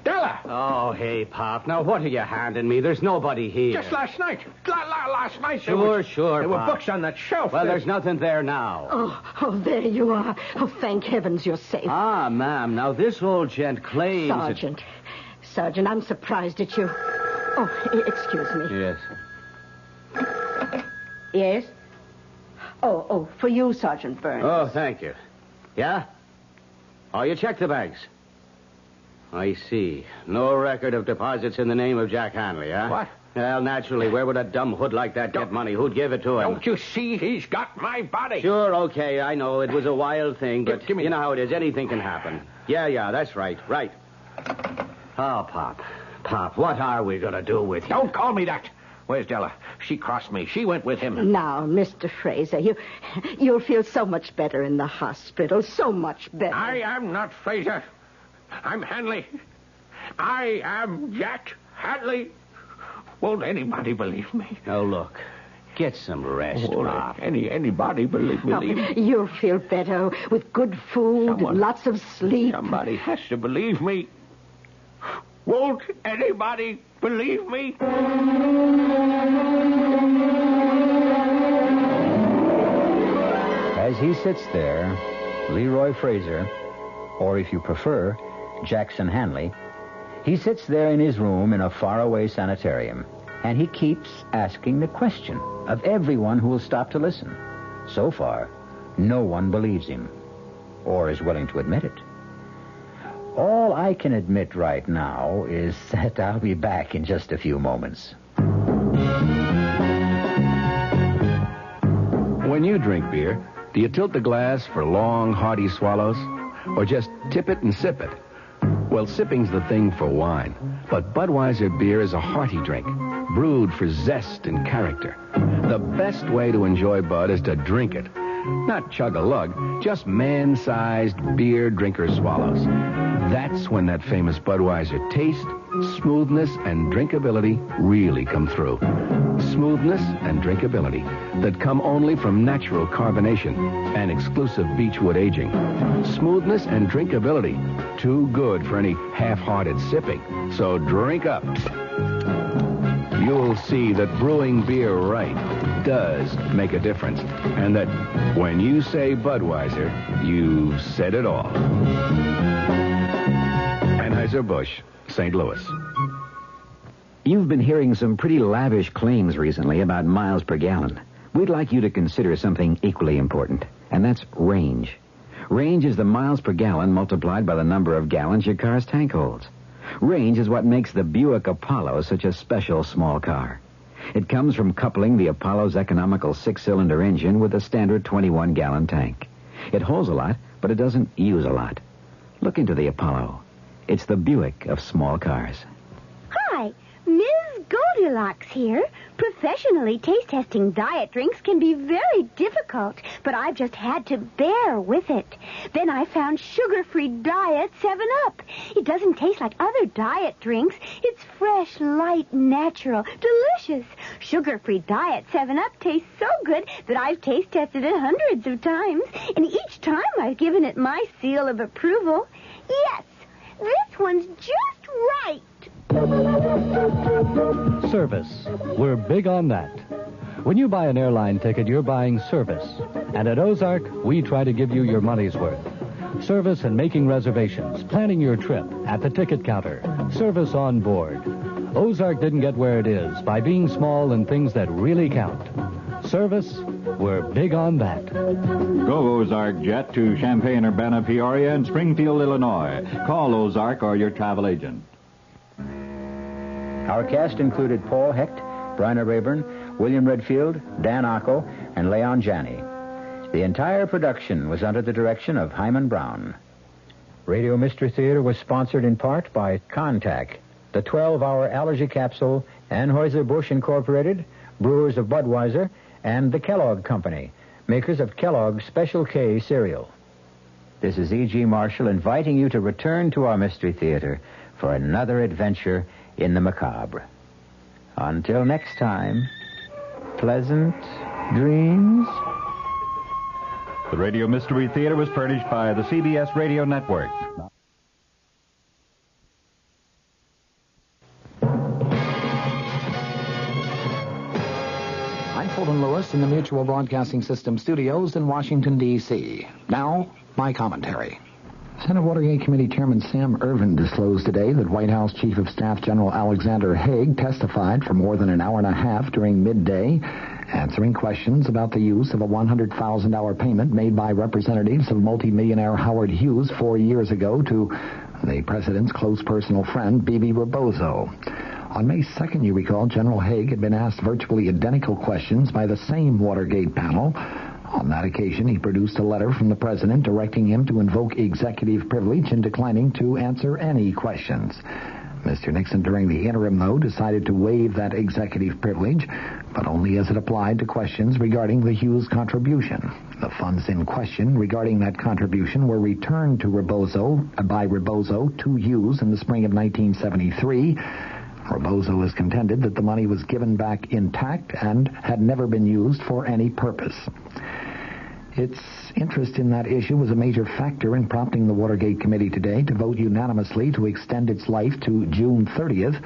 Della! Oh, hey, Pop. Now, what are you handing me? There's nobody here. Just last night. Last night. Sure, There were Pop. books on that shelf. Well, there's nothing there now. Oh, there you are. Oh, thank heavens you're safe. Ah, ma'am. Now, this old gent claims... Sergeant, I'm surprised at you. Oh, excuse me. Yes. Yes? Oh, for you, Sergeant Burns. Oh, thank you. Yeah? Oh, you checked the banks. I see. No record of deposits in the name of Jack Hanley, huh? What? Well, naturally, where would a dumb hood like that get money? Who'd give it to him? Don't you see he's got my body? Sure, okay, I know. It was a wild thing, but you know how it is. Anything can happen. Yeah, that's right. Right. Oh, Pop, what are we going to do with you? Don't call me that. Where's Della? She crossed me. She went with him. Now, Mr. Fraser, you'll feel so much better in the hospital. So much better. I am not Fraser. I'm Hanley. I am Jack Hanley. Won't anybody believe me? Now, look. Get some rest, Pop. Anybody believe me? You'll feel better with good food, lots of sleep. Somebody has to believe me. Won't anybody believe me? As he sits there, Leroy Fraser, or if you prefer, Jackson Hanley, he sits there in his room in a faraway sanitarium, and he keeps asking the question of everyone who will stop to listen. So far, no one believes him, or is willing to admit it. All I can admit right now is that I'll be back in just a few moments. When you drink beer, do you tilt the glass for long, hearty swallows? Or just tip it and sip it? Well, sipping's the thing for wine. But Budweiser beer is a hearty drink, brewed for zest and character. The best way to enjoy Bud is to drink it. Not chug-a-lug, just man-sized beer drinker swallows. That's when that famous Budweiser taste, smoothness, and drinkability really come through. Smoothness and drinkability that come only from natural carbonation and exclusive beechwood aging. Smoothness and drinkability, too good for any half-hearted sipping. So drink up. You'll see that brewing beer right does make a difference. And that when you say Budweiser, you've said it all. Anheuser-Busch, St. Louis. You've been hearing some pretty lavish claims recently about miles per gallon. We'd like you to consider something equally important, and that's range. Range is the miles per gallon multiplied by the number of gallons your car's tank holds. Range is what makes the Buick Apollo such a special small car. It comes from coupling the Apollo's economical 6-cylinder engine with a standard 21-gallon tank. It holds a lot, but it doesn't use a lot. Look into the Apollo. It's the Buick of small cars. Hi, Ms. Goldilocks here. Professionally taste-testing diet drinks can be very difficult, but I've just had to bear with it. Then I found sugar-free Diet 7-Up. It doesn't taste like other diet drinks. It's fresh, light, natural, delicious. Sugar-free Diet 7-Up tastes so good that I've taste-tested it hundreds of times, and each time I've given it my seal of approval. Yes, this one's just right. Service. We're big on that. When you buy an airline ticket, you're buying service. And at Ozark, we try to give you your money's worth. Service in making reservations, planning your trip, at the ticket counter, service on board. Ozark didn't get where it is by being small in things that really count. Service, we're big on that. Go Ozark Jet to Champaign-Urbana, Peoria, and Springfield, Illinois. Call Ozark or your travel agent. Our cast included Paul Hecht, Bryna Rayburn, William Redfield, Dan Ocko, and Leon Janney. The entire production was under the direction of Hyman Brown. Radio Mystery Theater was sponsored in part by Contac, the 12-hour allergy capsule, Anheuser-Busch Incorporated, brewers of Budweiser, and the Kellogg Company, makers of Kellogg's Special K cereal. This is E.G. Marshall inviting you to return to our Mystery Theater for another adventure in the macabre. Until next time, pleasant dreams. The Radio Mystery Theater was furnished by the CBS Radio Network. Fulton Lewis in the Mutual Broadcasting System studios in Washington, D.C. Now, my commentary. Senate Watergate Committee Chairman Sam Ervin disclosed today that White House Chief of Staff General Alexander Haig testified for more than an hour and a half during midday, answering questions about the use of a $100,000 payment made by representatives of multimillionaire Howard Hughes 4 years ago to the president's close personal friend, Bibi Rebozo. On May 2nd, you recall, General Haig had been asked virtually identical questions by the same Watergate panel. On that occasion, he produced a letter from the president directing him to invoke executive privilege and declining to answer any questions. Mr. Nixon, during the interim, though, decided to waive that executive privilege, but only as it applied to questions regarding the Hughes contribution. The funds in question regarding that contribution were returned to by Rebozo to Hughes in the spring of 1973. Rebozo has contended that the money was given back intact and had never been used for any purpose. Its interest in that issue was a major factor in prompting the Watergate Committee today to vote unanimously to extend its life to June 30th.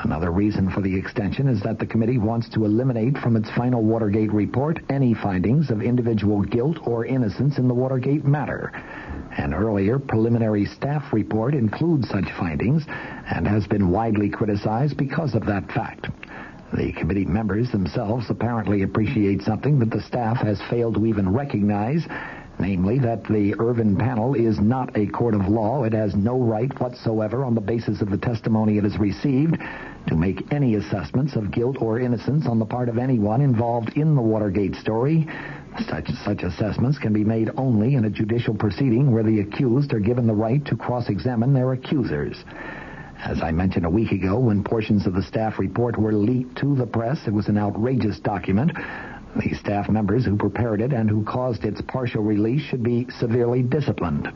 Another reason for the extension is that the committee wants to eliminate from its final Watergate report any findings of individual guilt or innocence in the Watergate matter. An earlier preliminary staff report includes such findings and has been widely criticized because of that fact. The committee members themselves apparently appreciate something that the staff has failed to even recognize, namely that the Ervin panel is not a court of law. It has no right whatsoever, on the basis of the testimony it has received, to make any assessments of guilt or innocence on the part of anyone involved in the Watergate story. Such assessments can be made only in a judicial proceeding where the accused are given the right to cross-examine their accusers. As I mentioned a week ago, when portions of the staff report were leaked to the press, it was an outrageous document. The staff members who prepared it and who caused its partial release should be severely disciplined.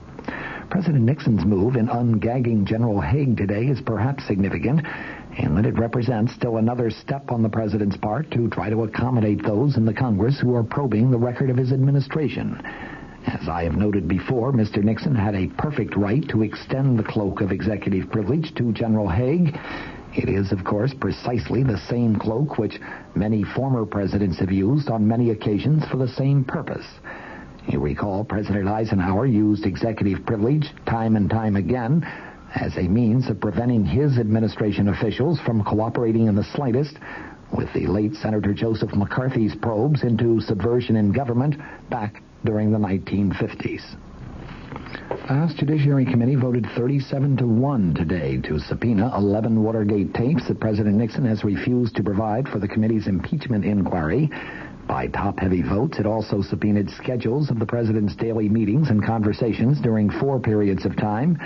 President Nixon's move in ungagging General Haig today is perhaps significant in that it represents still another step on the president's part to try to accommodate those in the Congress who are probing the record of his administration. As I have noted before, Mr. Nixon had a perfect right to extend the cloak of executive privilege to General Haig. It is, of course, precisely the same cloak which many former presidents have used on many occasions for the same purpose. You recall President Eisenhower used executive privilege time and time again as a means of preventing his administration officials from cooperating in the slightest with the late Senator Joseph McCarthy's probes into subversion in government back during the 1950s. The House Judiciary Committee voted 37-1 today to subpoena 11 Watergate tapes that President Nixon has refused to provide for the committee's impeachment inquiry. By top-heavy votes, it also subpoenaed schedules of the president's daily meetings and conversations during 4 periods of time.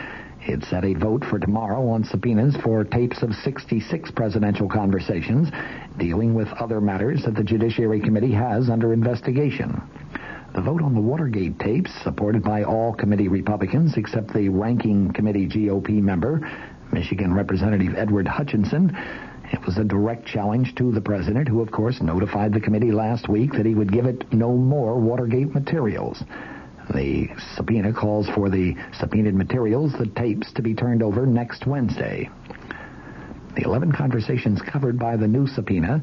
It set a vote for tomorrow on subpoenas for tapes of 66 presidential conversations dealing with other matters that the Judiciary Committee has under investigation. The vote on the Watergate tapes, supported by all committee Republicans except the ranking committee GOP member, Michigan Representative Edward Hutchinson, it was a direct challenge to the president, who, of course, notified the committee last week that he would give it no more Watergate materials. The subpoena calls for the subpoenaed materials, the tapes, to be turned over next Wednesday. The 11 conversations covered by the new subpoena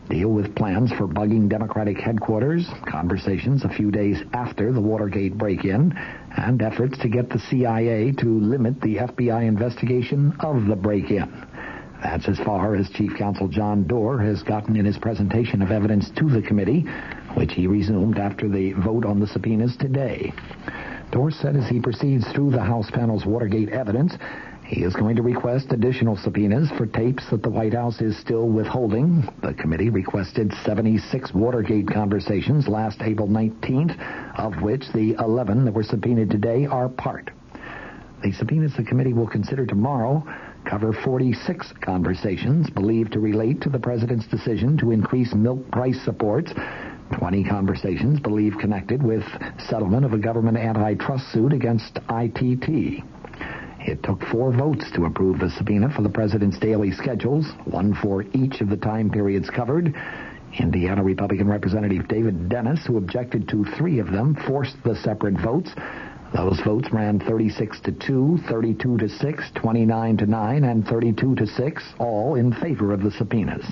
deal with plans for bugging Democratic headquarters, conversations a few days after the Watergate break-in, and efforts to get the CIA to limit the FBI investigation of the break-in. That's as far as Chief Counsel John Doerr has gotten in his presentation of evidence to the committee, which he resumed after the vote on the subpoenas today. Doerr said as he proceeds through the House panel's Watergate evidence, he is going to request additional subpoenas for tapes that the White House is still withholding. The committee requested 76 Watergate conversations last April 19th, of which the 11 that were subpoenaed today are part. The subpoenas the committee will consider tomorrow cover 46 conversations believed to relate to the president's decision to increase milk price supports, 20 conversations believed connected with settlement of a government antitrust suit against ITT. It took 4 votes to approve the subpoena for the president's daily schedules, 1 for each of the time periods covered. Indiana Republican Representative David Dennis, who objected to 3 of them, forced the separate votes. Those votes ran 36-2, 32-6, 29-9, and 32-6, all in favor of the subpoenas.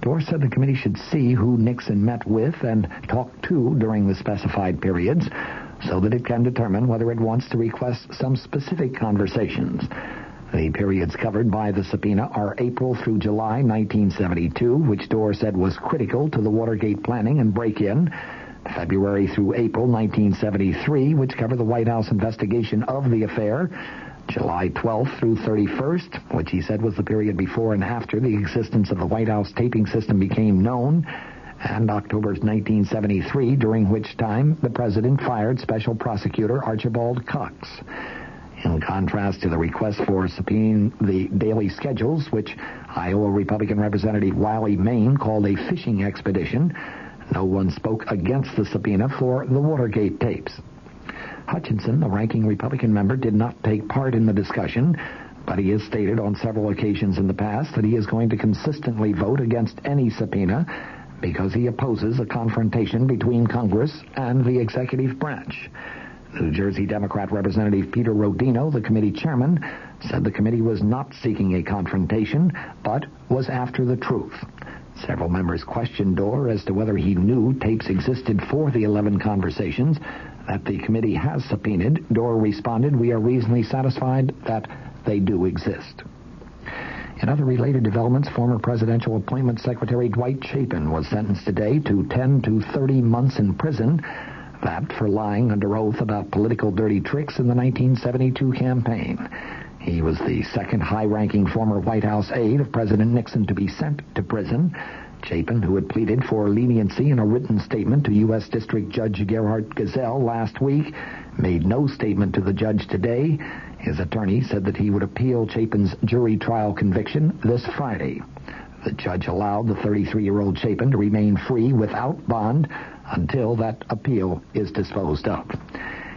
Dorr said the committee should see who Nixon met with and talked to during the specified periods so that it can determine whether it wants to request some specific conversations. The periods covered by the subpoena are April through July 1972, which Dorr said was critical to the Watergate planning and break-in, February through April 1973, which covered the White House investigation of the affair, July 12th through 31st, which he said was the period before and after the existence of the White House taping system became known, and October 1973, during which time the president fired Special Prosecutor Archibald Cox. In contrast to the request for subpoenaing the daily schedules, which Iowa Republican Representative Wiley Main called a fishing expedition, no one spoke against the subpoena for the Watergate tapes. Hutchinson, the ranking Republican member, did not take part in the discussion, but he has stated on several occasions in the past that he is going to consistently vote against any subpoena because he opposes a confrontation between Congress and the executive branch. New Jersey Democrat Representative Peter Rodino, the committee chairman, said the committee was not seeking a confrontation, but was after the truth. Several members questioned Dorr as to whether he knew tapes existed for the 11 conversations that the committee has subpoenaed. Dorr responded, "We are reasonably satisfied that they do exist." In other related developments, former presidential appointment secretary Dwight Chapin was sentenced today to 10 to 30 months in prison, that for lying under oath about political dirty tricks in the 1972 campaign. He was the second high-ranking former White House aide of President Nixon to be sent to prison. Chapin, who had pleaded for leniency in a written statement to U.S. District Judge Gerhard Gesell last week, made no statement to the judge today. His attorney said that he would appeal Chapin's jury trial conviction this Friday. The judge allowed the 33-year-old Chapin to remain free without bond until that appeal is disposed of.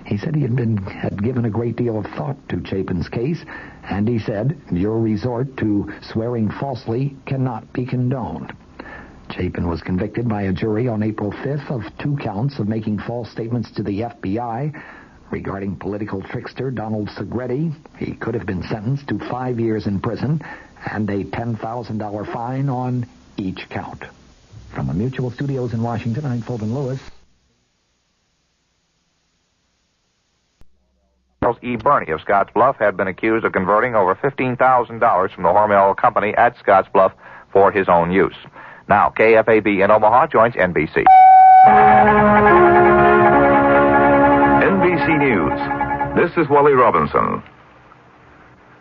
He said he had given a great deal of thought to Chapin's case, and he said, "Your resort to swearing falsely cannot be condoned." Chapin was convicted by a jury on April 5th of 2 counts of making false statements to the FBI regarding political trickster Donald Segretti. He could have been sentenced to 5 years in prison and a $10,000 fine on each count. From the Mutual Studios in Washington, I'm Fulton Lewis. Charles E. Burney of Scottsbluff had been accused of converting over $15,000 from the Hormel Company at Scottsbluff for his own use. Now, KFAB in Omaha joins NBC. NBC News. This is Wally Robinson.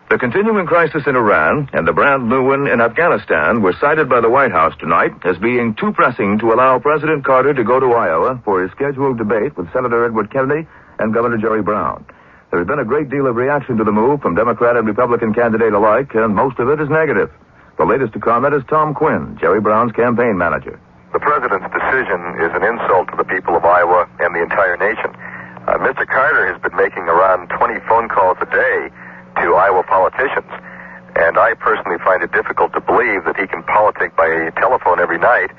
The continuing crisis in Iran and the brand new one in Afghanistan were cited by the White House tonight as being too pressing to allow President Carter to go to Iowa for his scheduled debate with Senator Edward Kennedy and Governor Jerry Brown. There has been a great deal of reaction to the move from Democrat and Republican candidate alike, and most of it is negative. The latest to comment is Tom Quinn, Jerry Brown's campaign manager. The president's decision is an insult to the people of Iowa and the entire nation. Mr. Carter has been making around 20 phone calls a day to Iowa politicians, and I personally find it difficult to believe that he can politic by telephone every night,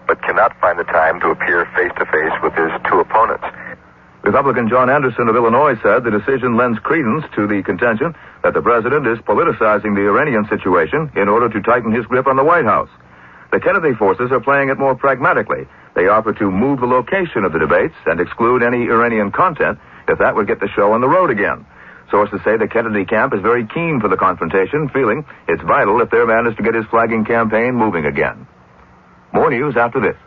but cannot find the time to appear face-to-face with his 2 opponents. Republican John Anderson of Illinois said the decision lends credence to the contention that the president is politicizing the Iranian situation in order to tighten his grip on the White House. The Kennedy forces are playing it more pragmatically. They offer to move the location of the debates and exclude any Iranian content if that would get the show on the road again. Sources say the Kennedy camp is very keen for the confrontation, feeling it's vital if their man is to get his flagging campaign moving again. More news after this.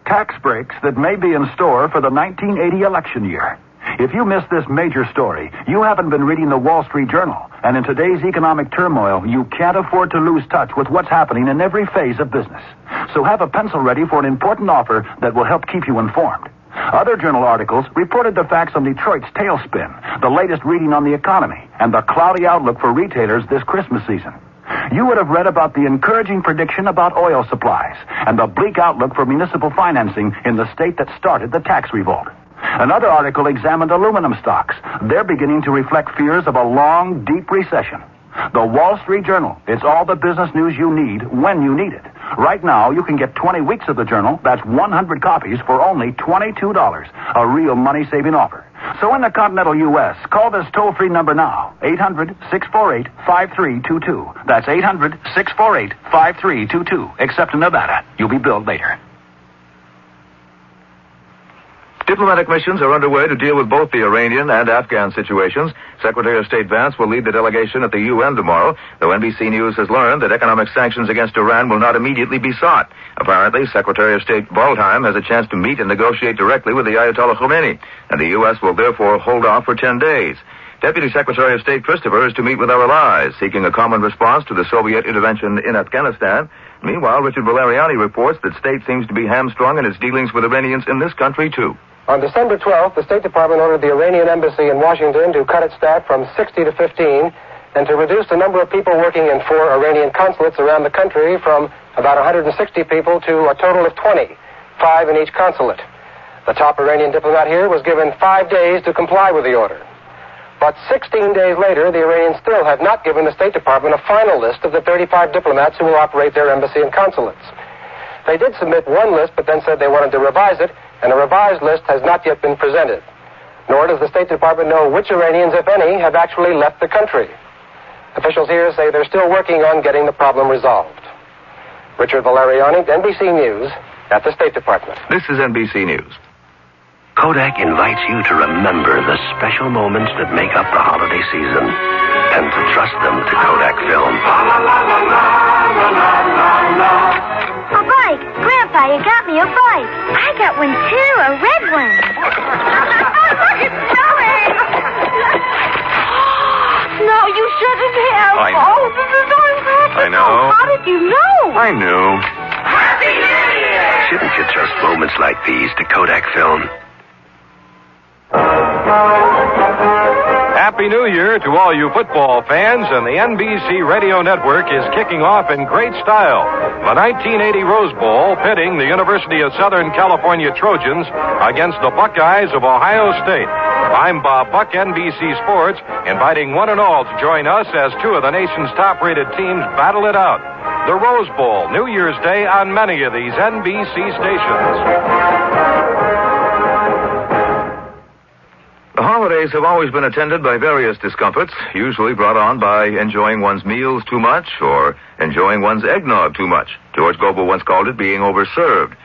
Tax breaks that may be in store for the 1980 election year. If you missed this major story, you haven't been reading the Wall Street Journal. And in today's economic turmoil, you can't afford to lose touch with what's happening in every phase of business. So have a pencil ready for an important offer that will help keep you informed. Other journal articles reported the facts on Detroit's tailspin, the latest reading on the economy, and the cloudy outlook for retailers this Christmas season. You would have read about the encouraging prediction about oil supplies and the bleak outlook for municipal financing in the state that started the tax revolt. Another article examined aluminum stocks. They're beginning to reflect fears of a long, deep recession. The Wall Street Journal. It's all the business news you need when you need it. Right now, you can get 20 weeks of the Journal. That's 100 copies for only $22. A real money-saving offer. So in the continental U.S., call this toll-free number now, 800-648-5322. That's 800-648-5322. Except in Nevada. You'll be billed later. Diplomatic missions are underway to deal with both the Iranian and Afghan situations. Secretary of State Vance will lead the delegation at the UN tomorrow, though NBC News has learned that economic sanctions against Iran will not immediately be sought. Apparently, Secretary of State Waldheim has a chance to meet and negotiate directly with the Ayatollah Khomeini, and the U.S. will therefore hold off for 10 days. Deputy Secretary of State Christopher is to meet with our allies, seeking a common response to the Soviet intervention in Afghanistan. Meanwhile, Richard Valeriani reports that state seems to be hamstrung in its dealings with Iranians in this country, too. On December 12th, the State Department ordered the Iranian embassy in Washington to cut its staff from 60 to 15 and to reduce the number of people working in 4 Iranian consulates around the country from about 160 people to a total of 20, 5 in each consulate. The top Iranian diplomat here was given 5 days to comply with the order. But 16 days later, the Iranians still have not given the State Department a final list of the 35 diplomats who will operate their embassy and consulates. They did submit one list, but then said they wanted to revise it, and a revised list has not yet been presented. Nor does the State Department know which Iranians, if any, have actually left the country. Officials here say they're still working on getting the problem resolved. Richard Valeriani, NBC News, at the State Department. This is NBC News. Kodak invites you to remember the special moments that make up the holiday season and to trust them to Kodak film. A bike! Grandpa, you got me a bike. I got one too, a red one. Look, it's snowing! No, you shouldn't have. I know. Oh, this is so impressive. I know. How did you know? I knew. Happy New Year! Shouldn't you trust moments like these to Kodak film? Happy New Year to all you football fans, and the NBC Radio Network is kicking off in great style. The 1980 Rose Bowl pitting the University of Southern California Trojans against the Buckeyes of Ohio State. I'm Bob Buck, NBC Sports, inviting one and all to join us as 2 of the nation's top-rated teams battle it out. The Rose Bowl, New Year's Day on many of these NBC stations. The holidays have always been attended by various discomforts, usually brought on by enjoying one's meals too much or enjoying one's eggnog too much. George Gobel once called it being overserved.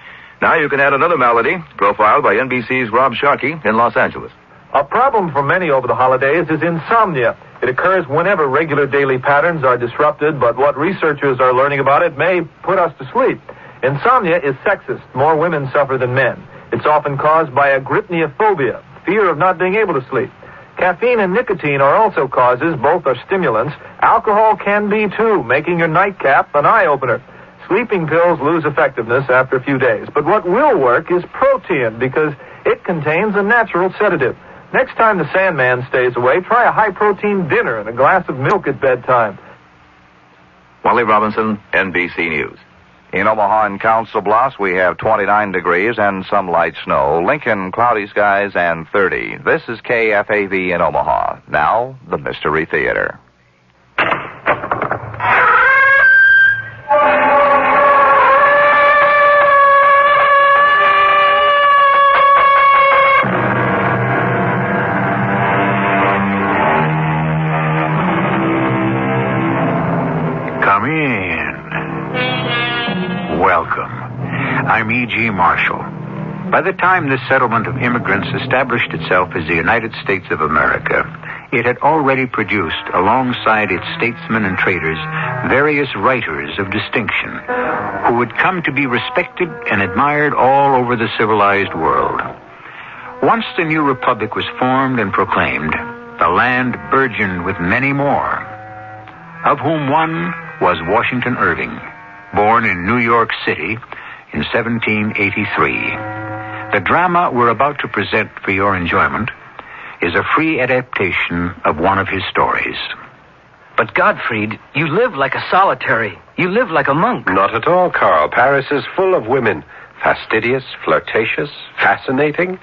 Now you can add another malady, profiled by NBC's Rob Sharkey in Los Angeles. A problem for many over the holidays is insomnia. It occurs whenever regular daily patterns are disrupted, but what researchers are learning about it may put us to sleep. Insomnia is sexist. More women suffer than men. It's often caused by agrypniophobia, fear of not being able to sleep. Caffeine and nicotine are also causes. Both are stimulants. Alcohol can be, too, making your nightcap an eye-opener. Sleeping pills lose effectiveness after a few days. But what will work is protein, because it contains a natural sedative. Next time the Sandman stays away, try a high-protein dinner and a glass of milk at bedtime. Wally Robinson, NBC News. In Omaha and Council Bluffs, we have 29 degrees and some light snow. Lincoln, cloudy skies and 30. This is KFAV in Omaha. Now, the Mystery Theater. Come in. Welcome. I'm E.G. Marshall. By the time this settlement of immigrants established itself as the United States of America, it had already produced, alongside its statesmen and traders, various writers of distinction who would come to be respected and admired all over the civilized world. Once the new republic was formed and proclaimed, the land burgeoned with many more, of whom one was Washington Irving, born in New York City in 1783. The drama we're about to present for your enjoyment is a free adaptation of one of his stories. But Gottfried, you live like a solitary. You live like a monk. Not at all, Carl. Paris is full of women. Fastidious, flirtatious, fascinating.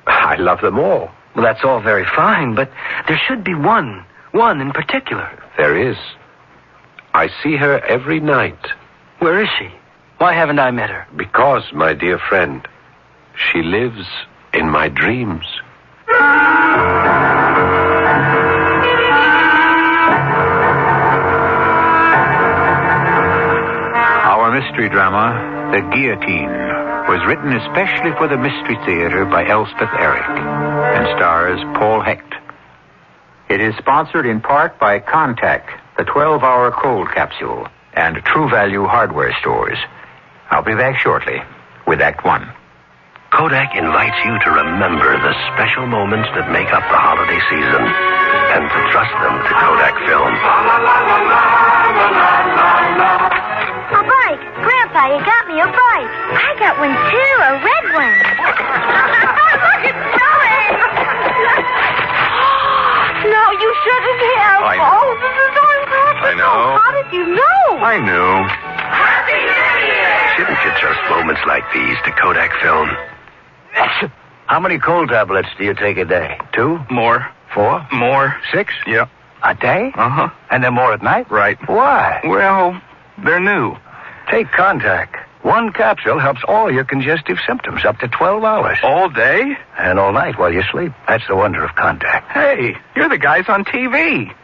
I love them all. Well, that's all very fine, but there should be one in particular. There is. I see her every night. Where is she? Why haven't I met her? Because, my dear friend, she lives in my dreams. Our mystery drama, The Guillotine, was written especially for the Mystery Theater by Elspeth Eric and stars Paul Hecht. It is sponsored in part by Contact, the 12-hour cold capsule, and True Value hardware stores. I'll be back shortly with Act One. Kodak invites you to remember the special moments that make up the holiday season and to trust them to Kodak Film. A bike! Grandpa, you got me a bike. I got one too, a red one. Look, it's snowing! No, you shouldn't have. I know. Oh, this is so impractical. I know. How did you know? I knew. Happy New Year! Shouldn't you trust moments like these to Kodak Film? How many cold tablets do you take a day? 2? More. 4? More. 6? Yeah. A day? Uh-huh. And then more at night? Right. Why? Well, they're new. Take Contact. One capsule helps all your congestive symptoms up to 12 hours. All day? And all night while you sleep. That's the wonder of Contact. Hey, you're the guys on TV.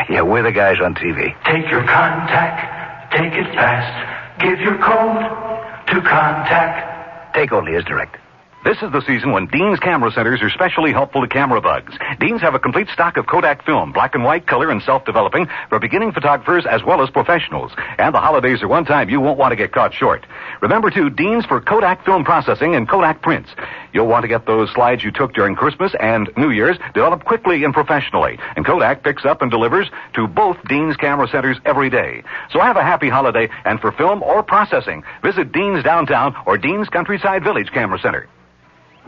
Yeah, we're the guys on TV. Take your Contact. Take it fast. Give your code to Contact. Take only as directed. This is the season when Dean's camera centers are specially helpful to camera bugs. Dean's have a complete stock of Kodak film, black and white, color, and self-developing for beginning photographers as well as professionals. And the holidays are one time you won't want to get caught short. Remember, too, Dean's for Kodak film processing and Kodak prints. You'll want to get those slides you took during Christmas and New Year's developed quickly and professionally. And Kodak picks up and delivers to both Dean's camera centers every day. So have a happy holiday, and for film or processing, visit Dean's Downtown or Dean's Countryside Village Camera Center.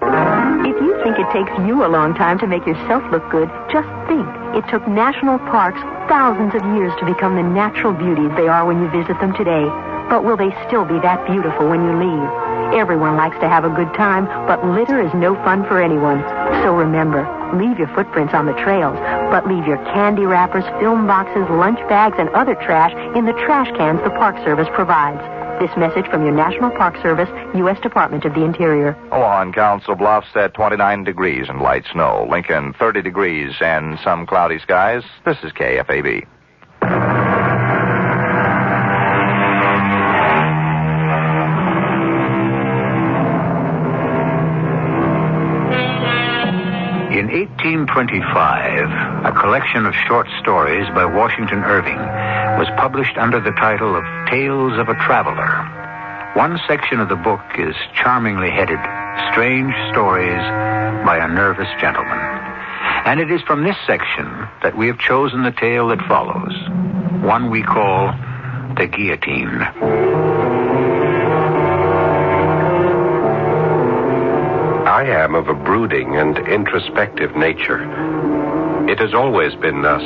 If you think it takes you a long time to make yourself look good, just think. It took national parks thousands of years to become the natural beauties they are when you visit them today. But will they still be that beautiful when you leave? Everyone likes to have a good time, but litter is no fun for anyone. So remember, leave your footprints on the trails, but leave your candy wrappers, film boxes, lunch bags, and other trash in the trash cans the Park Service provides. This message from your National Park Service, U.S. Department of the Interior. On Council Bluffs at 29 degrees and light snow. Lincoln, 30 degrees and some cloudy skies. This is KFAB. In 1825, a collection of short stories by Washington Irving was published under the title of Tales of a Traveler. One section of the book is charmingly headed, Strange Stories by a Nervous Gentleman. And it is from this section that we have chosen the tale that follows, one we call The Guillotine. I am of a brooding and introspective nature. It has always been thus.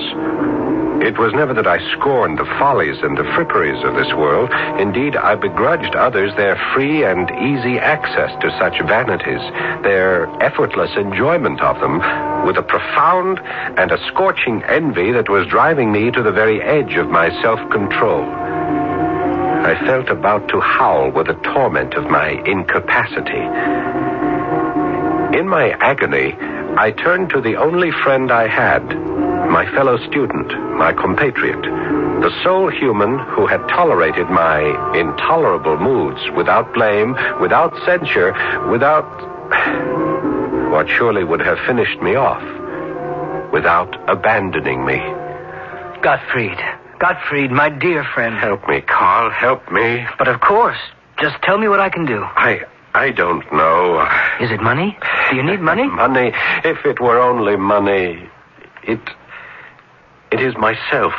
It was never that I scorned the follies and the fripperies of this world. Indeed, I begrudged others their free and easy access to such vanities, their effortless enjoyment of them, with a profound and a scorching envy that was driving me to the very edge of my self-control. I felt about to howl with the torment of my incapacity. In my agony, I turned to the only friend I had, my fellow student, my compatriot, the sole human who had tolerated my intolerable moods without blame, without censure, without what surely would have finished me off, without abandoning me. Gottfried, my dear friend. Help me, Carl, help me. But of course. Just tell me what I can do. I don't know. Is it money? Do you need money? Money. If it were only money. It is myself,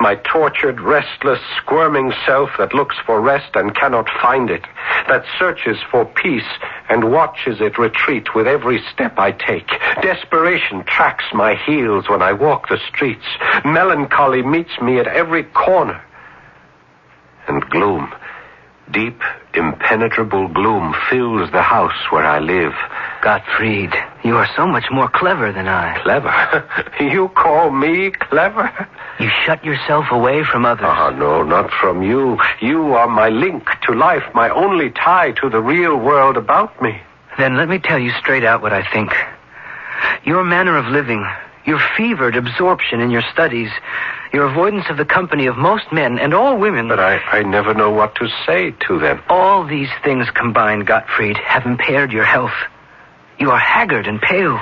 my tortured, restless, squirming self that looks for rest and cannot find it, that searches for peace and watches it retreat with every step I take. Desperation tracks my heels when I walk the streets. Melancholy meets me at every corner. And gloom, deep, impenetrable gloom fills the house where I live. Gottfried, you are so much more clever than I. Clever? You call me clever? You shut yourself away from others. No, not from you. You are my link to life, my only tie to the real world about me. Then let me tell you straight out what I think. Your manner of living, your fevered absorption in your studies, your avoidance of the company of most men and all women... But I never know what to say to them. All these things combined, Gottfried, have impaired your health. You are haggard and pale.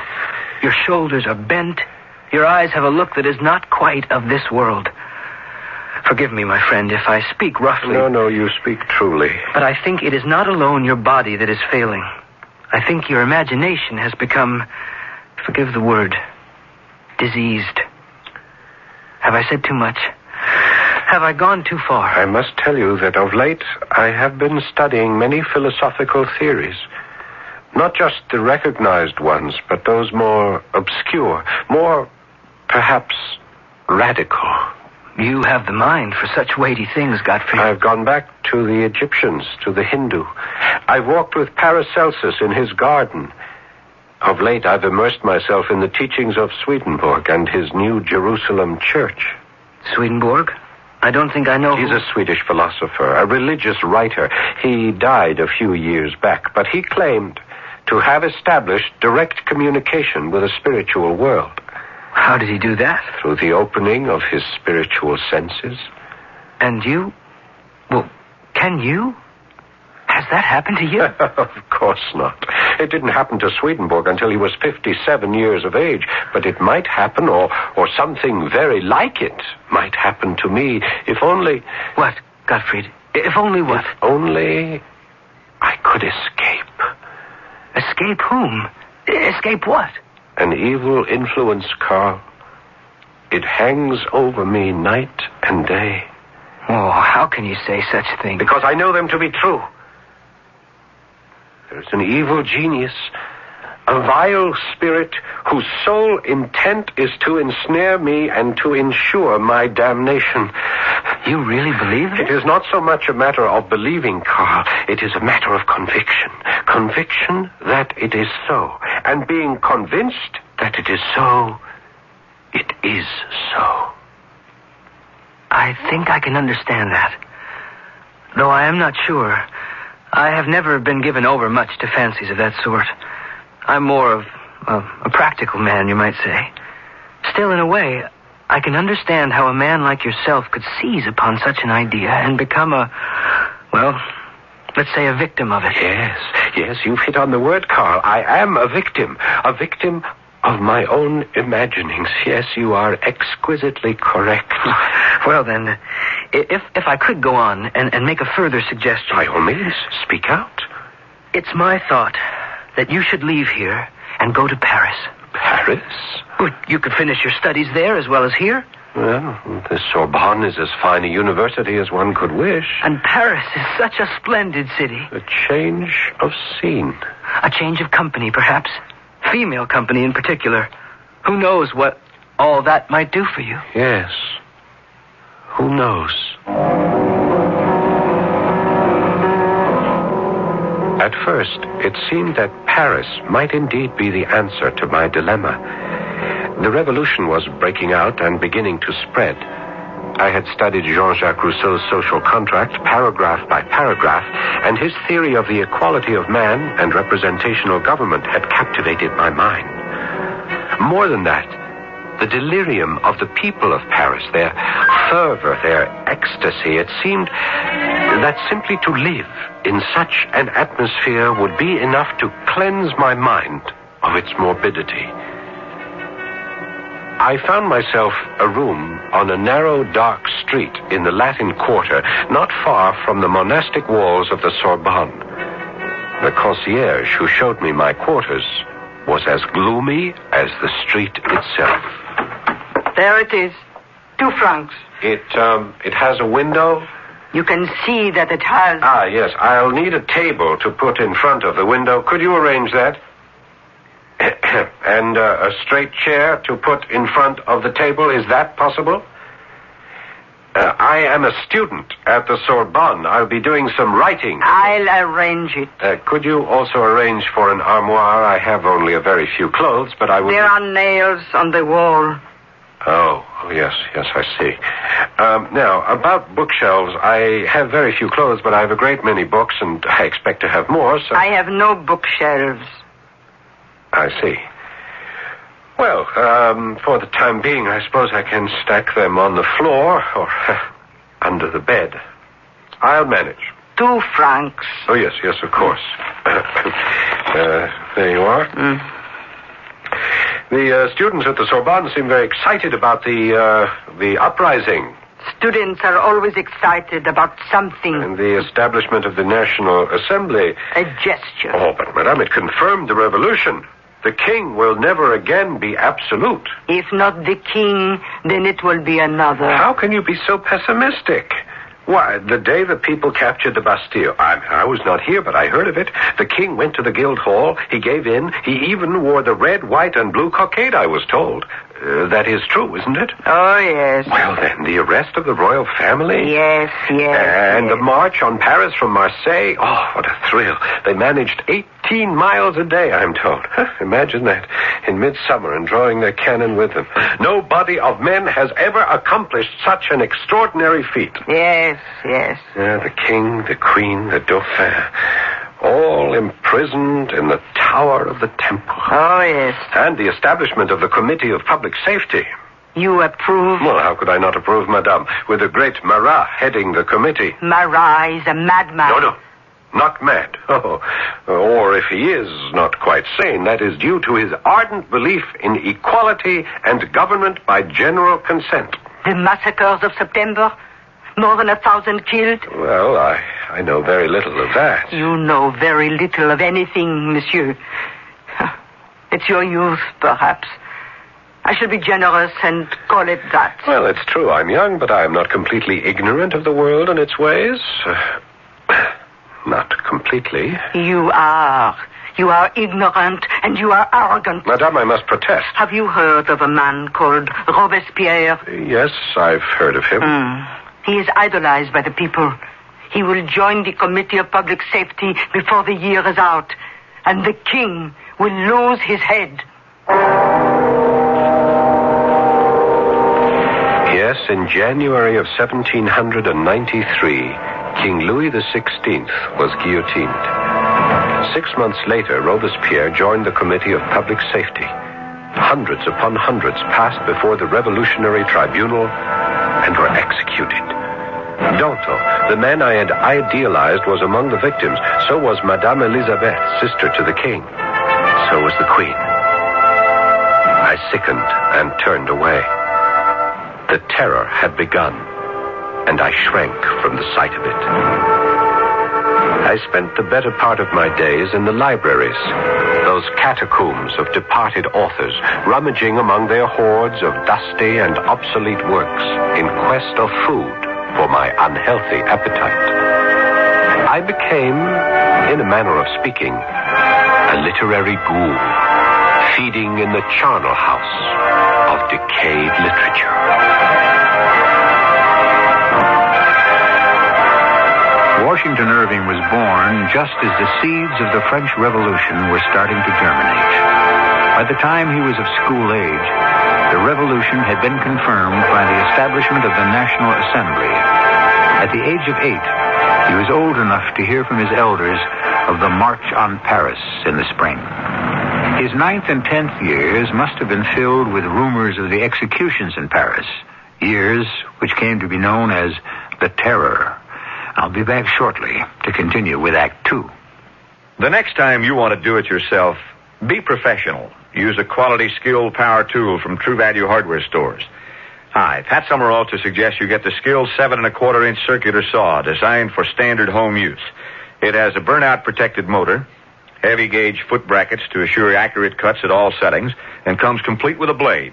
Your shoulders are bent. Your eyes have a look that is not quite of this world. Forgive me, my friend, if I speak roughly. No, you speak truly. But I think it is not alone your body that is failing. I think your imagination has become, forgive the word, diseased. Have I said too much? Have I gone too far? I must tell you that of late I have been studying many philosophical theories. Not just the recognized ones, but those more obscure, more, perhaps, radical. You have the mind for such weighty things, Gottfried. I've gone back to the Egyptians, to the Hindu. I've walked with Paracelsus in his garden. Of late, I've immersed myself in the teachings of Swedenborg and his New Jerusalem church. Swedenborg? I don't think I know. He's a Swedish philosopher, a religious writer. He died a few years back, but he claimed to have established direct communication with a spiritual world. How did he do that? Through the opening of his spiritual senses. And you? Well, can you? Has that happened to you? Of course not. It didn't happen to Swedenborg until he was 57 years of age. But it might happen, or something very like it might happen to me, if only... What, Gottfried? If only what? If only I could escape. Escape whom? Escape what? An evil influence, Carl. It hangs over me night and day. Oh, how can you say such things? Because I know them to be true. There's an evil genius, a vile spirit whose sole intent is to ensnare me and to ensure my damnation. You really believe it? It is not so much a matter of believing, Carl. It is a matter of conviction. Conviction that it is so. And being convinced that it is so, it is so. I think I can understand that. Though I am not sure. I have never been given over much to fancies of that sort. I'm more of a practical man, you might say. Still, in a way, I can understand how a man like yourself could seize upon such an idea and become let's say a victim of it. Yes, you've hit on the word, Carl. I am a victim of my own imaginings. Yes, you are exquisitely correct. Well, then, if I could go on and make a further suggestion... By all means, speak out. It's my thought that you should leave here and go to Paris. Paris? Well, you could finish your studies there as well as here. Well, the Sorbonne is as fine a university as one could wish. And Paris is such a splendid city. A change of scene. A change of company, perhaps. Female company in particular. Who knows what all that might do for you? Yes. Who knows? At first, it seemed that Paris might indeed be the answer to my dilemma. The revolution was breaking out and beginning to spread. I had studied Jean-Jacques Rousseau's social contract, paragraph by paragraph, and his theory of the equality of man and representational government had captivated my mind. More than that, the delirium of the people of Paris, their fervor, their ecstasy, it seemed that simply to live in such an atmosphere would be enough to cleanse my mind of its morbidity. I found myself a room on a narrow, dark street in the Latin Quarter, not far from the monastic walls of the Sorbonne. The concierge who showed me my quarters was as gloomy as the street itself. There it is. 2 francs. It has a window? You can see that it has... Ah, yes. I'll need a table to put in front of the window. Could you arrange that? And a straight chair to put in front of the table. Is that possible? I am a student at the Sorbonne. I'll be doing some writing. I'll arrange it. Could you also arrange for an armoire? I have only a very few clothes, but I would... There are nails on the wall. Oh, yes, I see. Now, about bookshelves, I have very few clothes, but I have a great many books, and I expect to have more, so... I have no bookshelves. I see. Well, for the time being, I suppose I can stack them on the floor or under the bed. I'll manage. 2 francs. Oh, yes, of course. There you are. The students at the Sorbonne seem very excited about the uprising. Students are always excited about something. And the establishment of the National Assembly. A gesture. Oh, but, Madame, it confirmed the revolution. The king will never again be absolute. If not the king, then it will be another. How can you be so pessimistic? Why, the day the people captured the Bastille, I was not here, but I heard of it. The king went to the Guildhall. He gave in. He even wore the red, white, and blue cockade, I was told. That is true, isn't it? Oh, yes. Well, then, the arrest of the royal family? Yes. And the march on Paris from Marseille? Oh, what a thrill. They managed 18 miles a day, I'm told. Imagine that. In midsummer and drawing their cannon with them. No body of men has ever accomplished such an extraordinary feat. Yes. The king, the queen, the dauphin, all imprisoned in the tower of the temple. Oh, yes. And the establishment of the Committee of Public Safety. You approve? Well, how could I not approve, Madame, with the great Marat heading the committee? Marat is a madman. No, not mad. Oh, or if he is not quite sane, that is due to his ardent belief in equality and government by general consent. The massacres of September? More than 1,000 killed? Well, I know very little of that. You know very little of anything, monsieur. It's your youth, perhaps. I should be generous and call it that. Well, it's true. I'm young, but I'm not completely ignorant of the world and its ways. Not completely. You are. You are ignorant and you are arrogant. Madame, I must protest. Have you heard of a man called Robespierre? Yes, I've heard of him. He is idolized by the people. He will join the Committee of Public Safety before the year is out. And the king will lose his head. Yes, in January of 1793, King Louis XVI was guillotined. 6 months later, Robespierre joined the Committee of Public Safety. Hundreds upon hundreds passed before the Revolutionary Tribunal and were executed. Danton, the man I had idealized, was among the victims. So was Madame Elisabeth, sister to the king. So was the queen. I sickened and turned away. The terror had begun, and I shrank from the sight of it. I spent the better part of my days in the libraries, those catacombs of departed authors, rummaging among their hoards of dusty and obsolete works in quest of food for my unhealthy appetite. I became, in a manner of speaking, a literary ghoul, feeding in the charnel house of decayed literature. Washington Irving was born just as the seeds of the French Revolution were starting to germinate. By the time he was of school age, the revolution had been confirmed by the establishment of the National Assembly. At the age of 8, he was old enough to hear from his elders of the March on Paris in the spring. His 9th and 10th years must have been filled with rumors of the executions in Paris, years which came to be known as the Terror. I'll be back shortly to continue with Act 2. The next time you want to do it yourself, be professional. Use a quality, skilled power tool from True Value hardware stores. Hi, Pat Summerall to suggest you get the skilled 7 1/4-inch circular saw designed for standard home use. It has a burnout-protected motor, heavy gauge foot brackets to assure accurate cuts at all settings, and comes complete with a blade.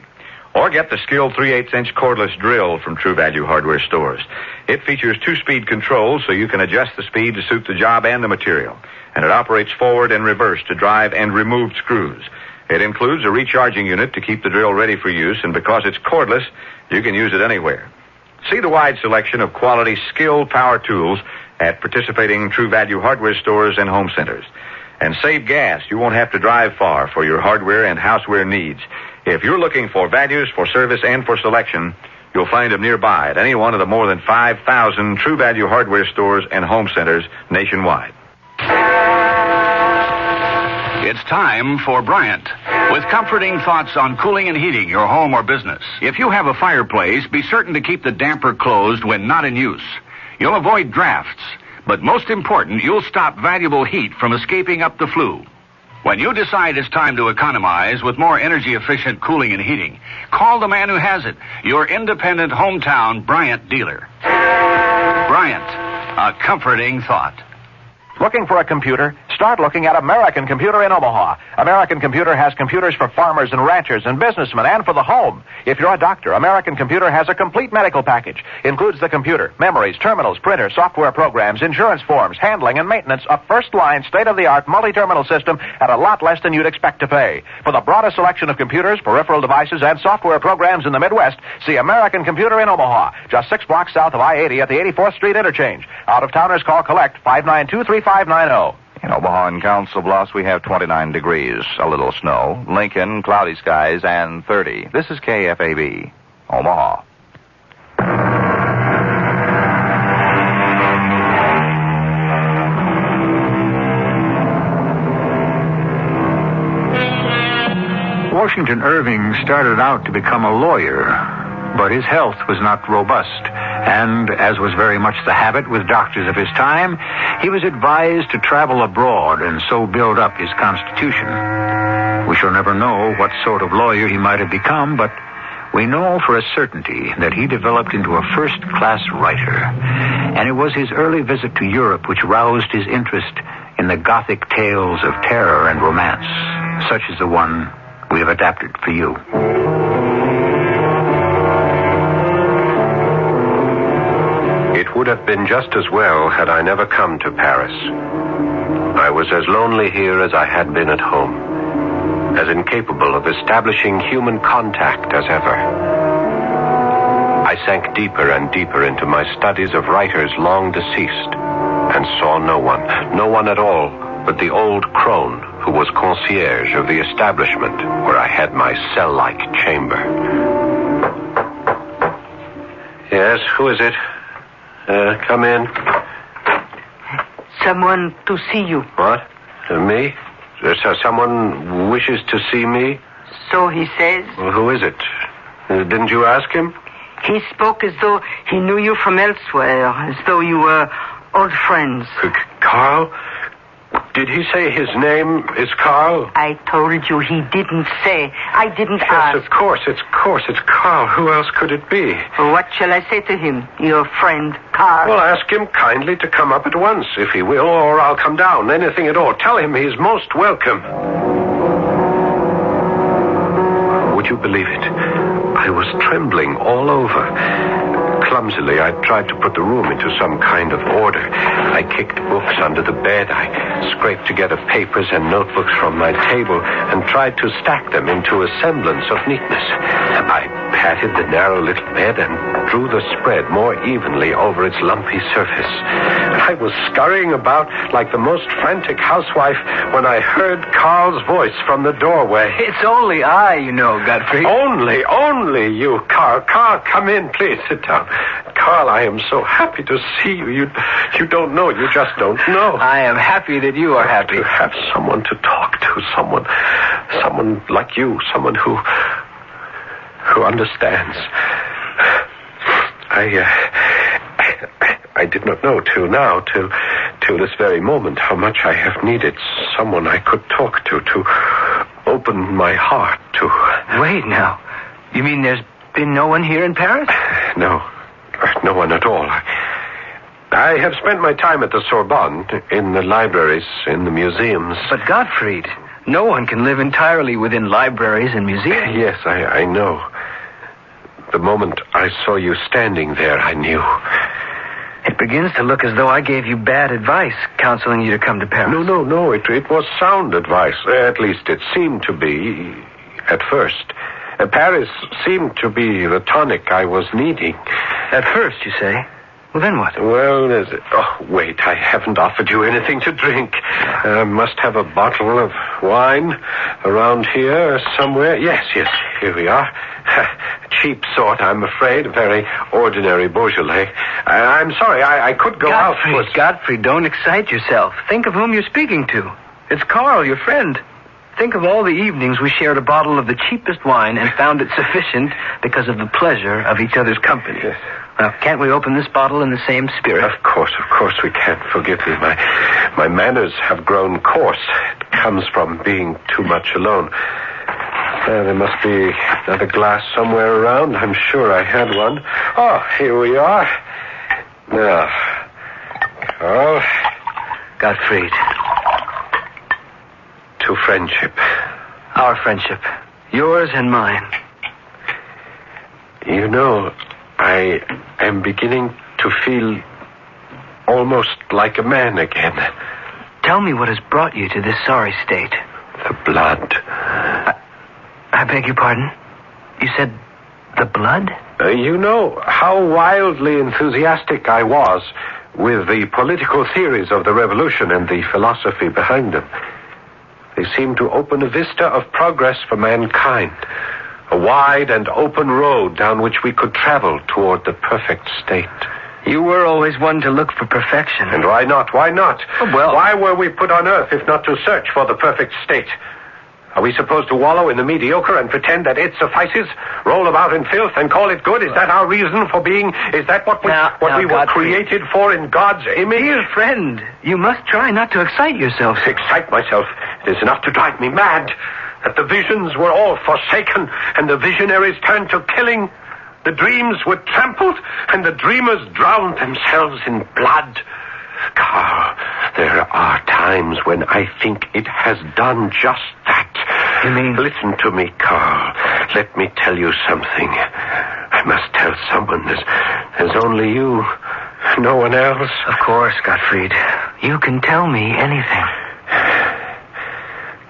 Or get the skilled 3/8-inch cordless drill from True Value hardware stores. It features 2-speed controls so you can adjust the speed to suit the job and the material. And it operates forward and reverse to drive and remove screws. It includes a recharging unit to keep the drill ready for use, and because it's cordless, you can use it anywhere. See the wide selection of quality, skilled power tools at participating True Value hardware stores and home centers. And save gas. You won't have to drive far for your hardware and houseware needs. If you're looking for values, for service, and for selection, you'll find them nearby at any one of the more than 5,000 True Value hardware stores and home centers nationwide. It's time for Bryant, with comforting thoughts on cooling and heating your home or business. If you have a fireplace, be certain to keep the damper closed when not in use. You'll avoid drafts, but most important, you'll stop valuable heat from escaping up the flue. When you decide it's time to economize with more energy-efficient cooling and heating, call the man who has it, your independent hometown Bryant dealer. Bryant, a comforting thought. Looking for a computer? Start looking at American Computer in Omaha. American Computer has computers for farmers and ranchers and businessmen and for the home. If you're a doctor, American Computer has a complete medical package. Includes the computer, memories, terminals, printer, software programs, insurance forms, handling and maintenance, a first-line, state-of-the-art multi-terminal system at a lot less than you'd expect to pay. For the broadest selection of computers, peripheral devices, and software programs in the Midwest, see American Computer in Omaha, just 6 blocks south of I-80 at the 84th Street interchange. Out-of-towners call collect 592-3590. In Omaha and Council Bluffs, we have 29 degrees, a little snow. Lincoln, cloudy skies, and 30. This is KFAB, Omaha. Washington Irving started out to become a lawyer, but his health was not robust. And, as was very much the habit with doctors of his time, he was advised to travel abroad and so build up his constitution. We shall never know what sort of lawyer he might have become, but we know for a certainty that he developed into a first-class writer. And it was his early visit to Europe which roused his interest in the Gothic tales of terror and romance, such as the one we have adapted for you. It would have been just as well had I never come to Paris. I was as lonely here as I had been at home, as incapable of establishing human contact as ever. I sank deeper and deeper into my studies of writers long deceased, and saw no one at all but the old crone who was concierge of the establishment where I had my cell-like chamber. Yes, who is it? Come in. Someone to see you. What? Me? Someone wishes to see me? So he says. Well, who is it? Didn't you ask him? He spoke as though he knew you from elsewhere, as though you were old friends. Carl? Did he say his name is Carl? I told you he didn't say. I didn't ask. Yes, of course, it's Carl. Who else could it be? What shall I say to him, your friend, Carl? Well, ask him kindly to come up at once, if he will, or I'll come down. Anything at all. Tell him he's most welcome. Would you believe it? I was trembling all over. Clumsily, I tried to put the room into some kind of order. I kicked books under the bed. I scraped together papers and notebooks from my table and tried to stack them into a semblance of neatness. I patted the narrow little bed and drew the spread more evenly over its lumpy surface. I was scurrying about like the most frantic housewife when I heard Carl's voice from the doorway. It's only I, you know, Godfrey. Only you, Carl. Carl, come in, please. Sit down. Carl, I am so happy to see you. You don't know. You just don't know. I am happy that you are happy. To have someone to talk to, someone like you, someone who understands. I did not know till this very moment how much I have needed someone I could talk to open my heart to. Wait now. You mean there's been no one here in Paris? No one at all. I have spent my time at the Sorbonne, in the libraries, in the museums. But Gottfried, no one can live entirely within libraries and museums. Yes, I know. The moment I saw you standing there, I knew. It begins to look as though I gave you bad advice, counseling you to come to Paris. No. It was sound advice. At least it seemed to be at first. Paris seemed to be the tonic I was needing. At first, you say? Well, then what? Well, wait, I haven't offered you anything to drink. Must have a bottle of wine around here somewhere. Yes, here we are. Cheap sort, I'm afraid. Very ordinary Beaujolais. I'm sorry, I could go out. Godfrey, don't excite yourself. Think of whom you're speaking to. It's Carl, your friend. Think of all the evenings we shared a bottle of the cheapest wine and found it sufficient because of the pleasure of each other's company. Yes. Now, can't we open this bottle in the same spirit? Of course we can. Forgive me. My manners have grown coarse. It comes from being too much alone. There must be another glass somewhere around. I'm sure I had one. Oh, here we are. Now, Carl. Gottfried. To friendship. Our friendship. Yours and mine. You know, I am beginning to feel almost like a man again. Tell me what has brought you to this sorry state. The blood. I beg your pardon? You said the blood? You know how wildly enthusiastic I was with the political theories of the revolution and the philosophy behind them. They seemed to open a vista of progress for mankind. A wide and open road down which we could travel toward the perfect state. You were always one to look for perfection. And why not? Why not? Oh, well, why were we put on earth if not to search for the perfect state? Are we supposed to wallow in the mediocre and pretend that it suffices? Roll about in filth and call it good? Is that our reason for being? Is that what we were created for in God's image? Dear friend, you must try not to excite yourself. Excite myself? It is enough to drive me mad. That the visions were all forsaken and the visionaries turned to killing. The dreams were trampled and the dreamers drowned themselves in blood. Carl, there are times when I think it has done just that. You mean? Listen to me, Carl. Let me tell you something. I must tell someone. There's only you. No one else. Of course, Gottfried. You can tell me anything.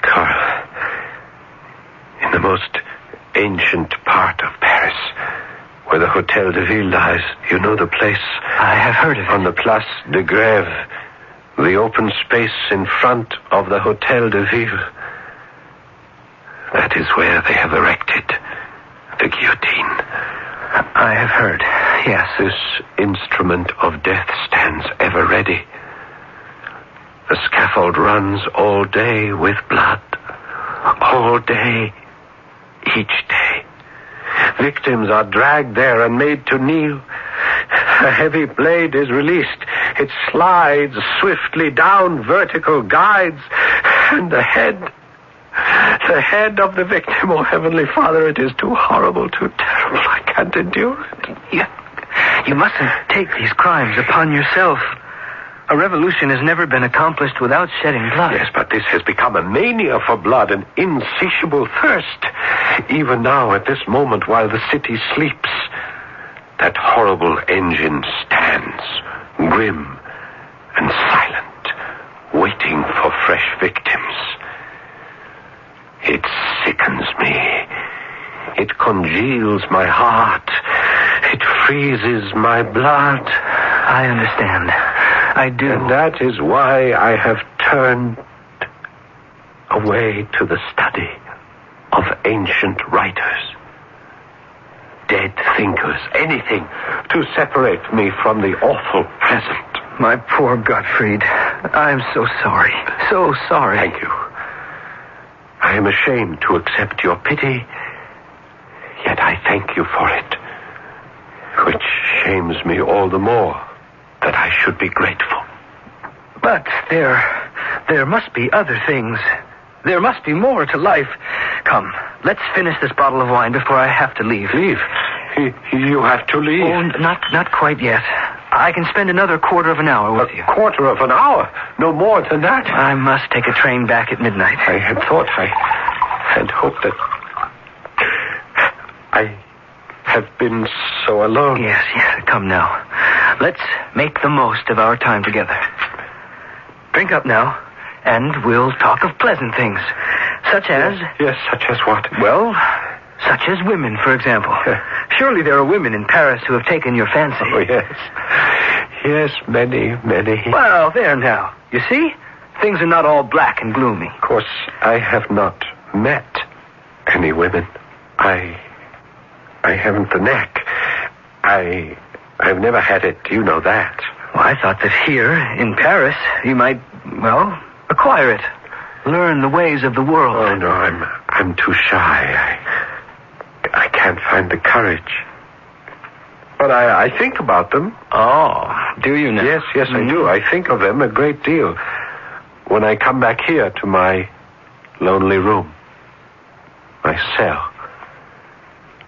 Carl, in the most ancient part of Paris, where the Hotel de Ville lies, you know the place? I have heard of it. On the Place de Grève, the open space in front of the Hotel de Ville. That is where they have erected the guillotine. I have heard, yes. This instrument of death stands ever ready. The scaffold runs all day with blood. All day, each day. Victims are dragged there and made to kneel. A heavy blade is released. It slides swiftly down vertical guides. And the head of the victim, oh Heavenly Father, it is too horrible, too terrible. I can't endure it. You mustn't take these crimes upon yourself. A revolution has never been accomplished without shedding blood. Yes, but this has become a mania for blood, an insatiable thirst. Even now, at this moment, while the city sleeps, that horrible engine stands, grim and silent, waiting for fresh victims. It sickens me. It congeals my heart. It freezes my blood. I understand. I do. And that is why I have turned away to the study of ancient writers, dead thinkers, anything to separate me from the awful present. My poor Gottfried, I am so sorry. So sorry. Thank you. I am ashamed to accept your pity, yet I thank you for it, which shames me all the more that I should be grateful. But there must be other things. There must be more to life. Come, let's finish this bottle of wine before I have to leave. Leave? You have to leave? Oh, not quite yet. I can spend another quarter of an hour with you. A quarter of an hour? No more than that? I must take a train back at midnight. I had hoped that I have been so alone. Yes, come now. Let's make the most of our time together. Drink up now, and we'll talk of pleasant things. Such as... Yes, such as what? Well, such as women, for example. Surely there are women in Paris who have taken your fancy. Oh, yes. Yes, many, many. Well, there now. You see? Things are not all black and gloomy. Of course, I have not met any women. I haven't the knack. I've never had it. You know that. Well, I thought that here, in Paris, you might, acquire it. learn the ways of the world. Oh, no, I'm too shy. I can't find the courage. But I think about them. Oh, do you now? Yes, I do. I think of them a great deal when I come back here to my lonely room, my cell.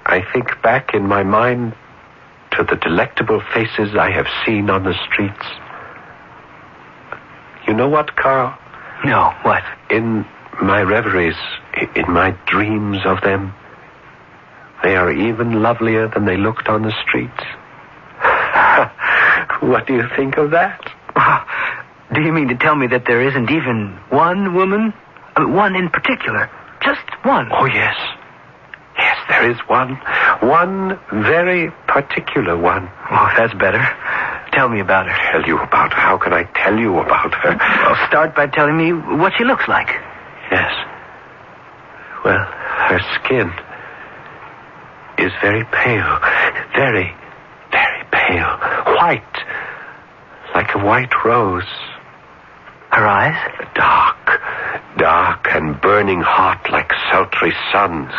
I think back in my mind to the delectable faces I have seen on the streets. You know what, Carl? No, what? In my reveries, in my dreams of them, they are even lovelier than they looked on the streets. What do you think of that? Do you mean to tell me that there isn't even one woman? One in particular? Just one? Oh, yes. Yes, there is one. One very particular one. Oh, that's better. Tell me about her. Tell you about her? How can I tell you about her? Well, start by telling me what she looks like. Yes. Well, her skin is very pale. Very, very pale. White. Like a white rose. Her eyes? Dark and burning hot like sultry suns.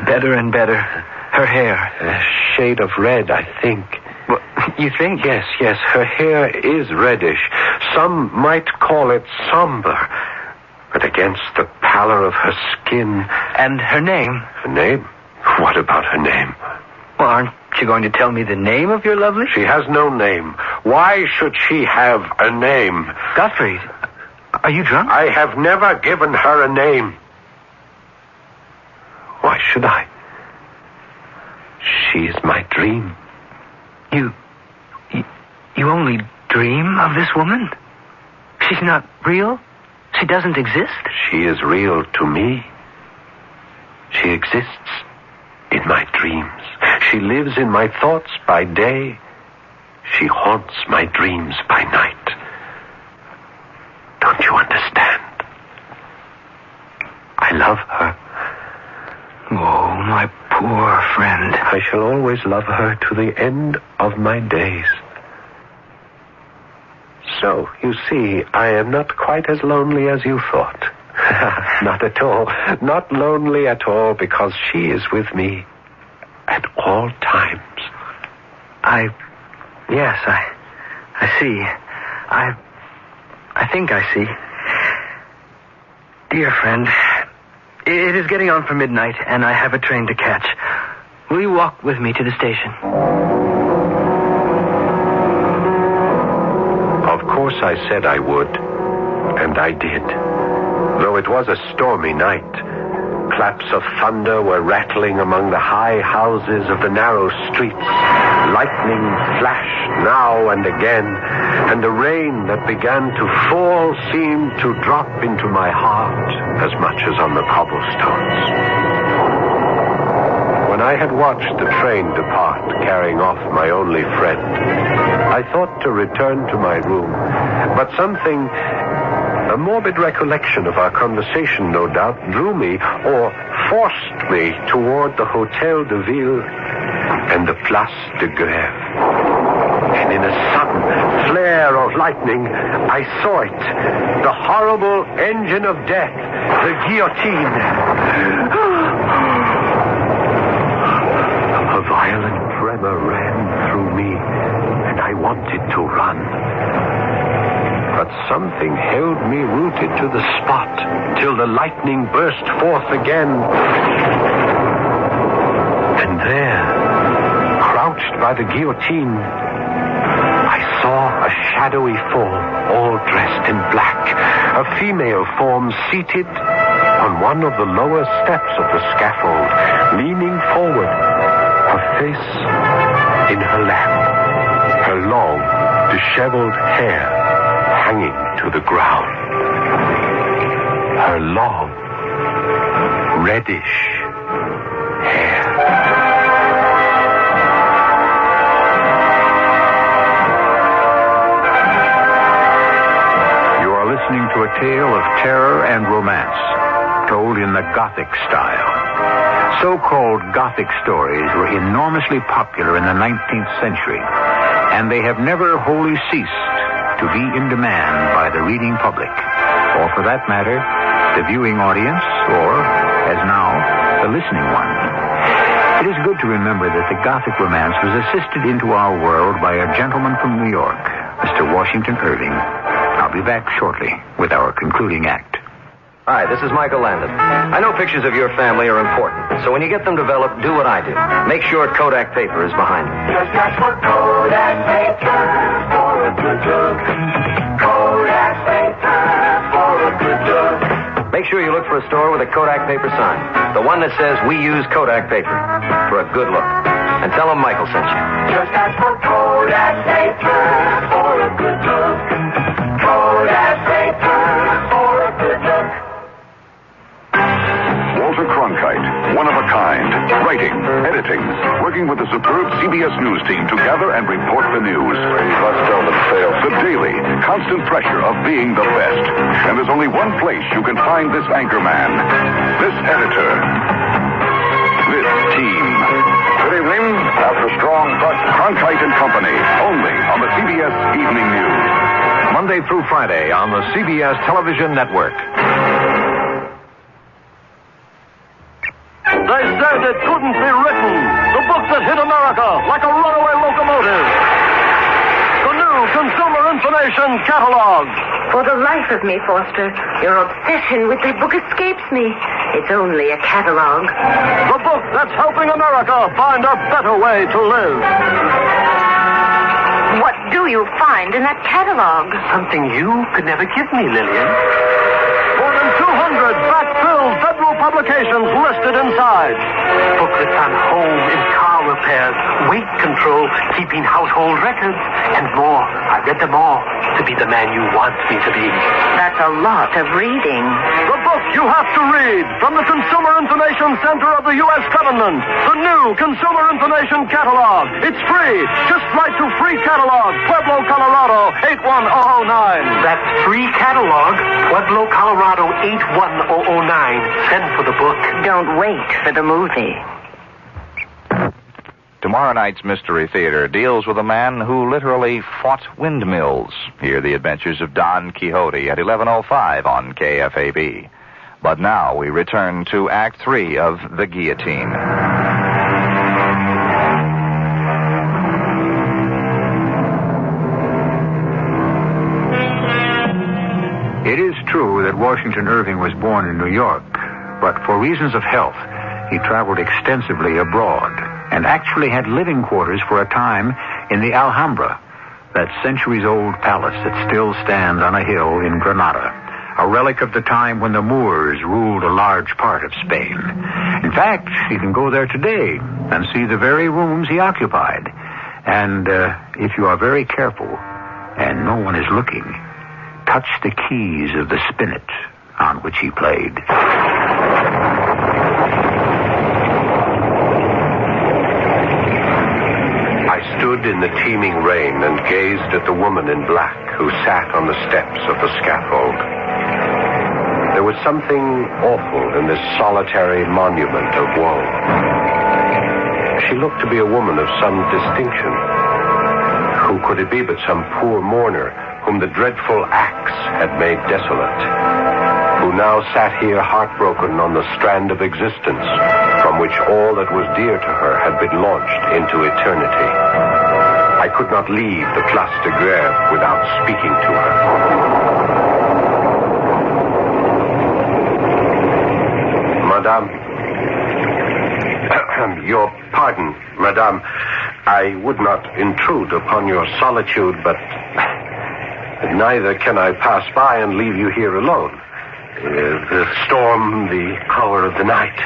Better and better. Her hair? A shade of red, I think. Well, you think? Yes. Her hair is reddish. Some might call it somber. But against the pallor of her skin... And her name? Her name? What about her name? Well, aren't you going to tell me the name of your lovely? She has no name. Why should she have a name? Gottfried, are you drunk? I have never given her a name. Why should I? She is my dream. You only dream of this woman? She's not real? She doesn't exist? She is real to me. She exists in my dreams. She lives in my thoughts by day. She haunts my dreams by night. Don't you understand? I love her. Oh, my poor friend. I shall always love her to the end of my days. So, you see, I am not quite as lonely as you thought. Not at all. Not lonely at all, because she is with me at all times. Yes, I see. I think I see. Dear friend, it is getting on for midnight, and I have a train to catch. Will you walk with me to the station? Of course I said I would, and I did. Though it was a stormy night, claps of thunder were rattling among the high houses of the narrow streets. Lightning flashed now and again, and the rain that began to fall seemed to drop into my heart as much as on the cobblestones. When I had watched the train depart, carrying off my only friend, I thought to return to my room, but something, a morbid recollection of our conversation, no doubt, drew me, or forced me, toward the Hotel de Ville and the Place de Grève. And in a sudden flare of lightning, I saw it, the horrible engine of death, the guillotine. A violent tremor ran through me, and I wanted to run. But something held me rooted to the spot till the lightning burst forth again. And there, crouched by the guillotine, I saw a shadowy form, all dressed in black, a female form seated on one of the lower steps of the scaffold, leaning forward, her face in her lap, her long, disheveled hair hanging to the ground. Her long, reddish hair. You are listening to a tale of terror and romance, told in the Gothic style. So-called Gothic stories were enormously popular in the 19th century, and they have never wholly ceased to be in demand by the reading public, or for that matter, the viewing audience, or, as now, the listening one. It is good to remember that the Gothic romance was assisted into our world by a gentleman from New York, Mr. Washington Irving. I'll be back shortly with our concluding act. Hi, this is Michael Landon. I know pictures of your family are important, so when you get them developed, do what I do. Make sure Kodak paper is behind them. Just ask for Kodak paper for a good look. Kodak paper for a good look. Make sure you look for a store with a Kodak paper sign. The one that says, "We use Kodak paper," for a good look. And tell them Michael sent you. Just ask for Kodak paper for a good look. Kodak paper for a good look. Walter Cronkite, one of a kind, writing, editing, working with the superb CBS News team to gather and report the news. Must tell them fails. The daily, constant pressure of being the best. And there's only one place you can find this anchor man, this editor, this team. Good evening. After strong trust, Cronkite and Company, only on the CBS Evening News. Monday through Friday on the CBS Television Network. They said it couldn't be written. The book that hit America like a runaway locomotive. The new Consumer Information Catalog. For the life of me, Foster, your obsession with that book escapes me. It's only a catalog. The book that's helping America find a better way to live. What do you find in that catalog? Something you could never give me, Lillian. More than 200 fact-filled federal publications listed inside. Booklets on home and car repairs, weight control, keeping household records, and more. I read them all to be the man you want me to be. That's a lot of reading. The book you have to read from the Consumer Information Center of the U.S. Government. The new Consumer Information Catalog. It's free. Just write to Free Catalog, Pueblo, Colorado, 81009. That's Free Catalog, Pueblo, Colorado, 81009. Send for the book. Don't wait for the movie. Tomorrow night's Mystery Theater deals with a man who literally fought windmills. Hear the adventures of Don Quixote at 11:05 on KFAB. But now we return to Act 3 of The Guillotine. It is true that Washington Irving was born in New York, but for reasons of health, he traveled extensively abroad and actually had living quarters for a time in the Alhambra, that centuries-old palace that still stands on a hill in Granada, a relic of the time when the Moors ruled a large part of Spain. In fact, you can go there today and see the very rooms he occupied. And if you are very careful and no one is looking, touch the keys of the spinet on which he played. I stood in the teeming rain and gazed at the woman in black who sat on the steps of the scaffold. There was something awful in this solitary monument of woe. She looked to be a woman of some distinction. Who could it be but some poor mourner whom the dreadful axe had made desolate, who now sat here heartbroken on the strand of existence from which all that was dear to her had been launched into eternity. I could not leave the Place de Grève without speaking to her. Madame, your pardon, Madame. I would not intrude upon your solitude, but neither can I pass by and leave you here alone. The storm, the hour of the night.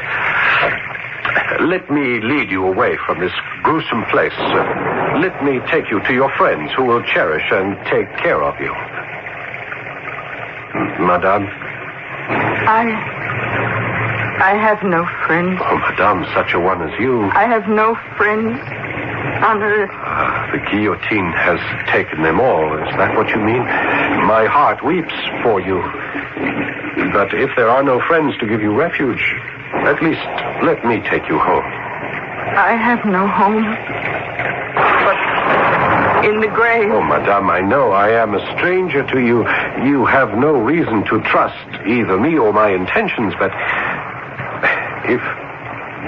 Let me lead you away from this gruesome place. Let me take you to your friends who will cherish and take care of you. Madame? I have no friends. Oh, Madame, such a one as you. I have no friends on earth. The guillotine has taken them all. Is that what you mean? My heart weeps for you. But if there are no friends to give you refuge, at least let me take you home. I have no home. But in the grave. Oh, Madame, I know I am a stranger to you. You have no reason to trust either me or my intentions, but if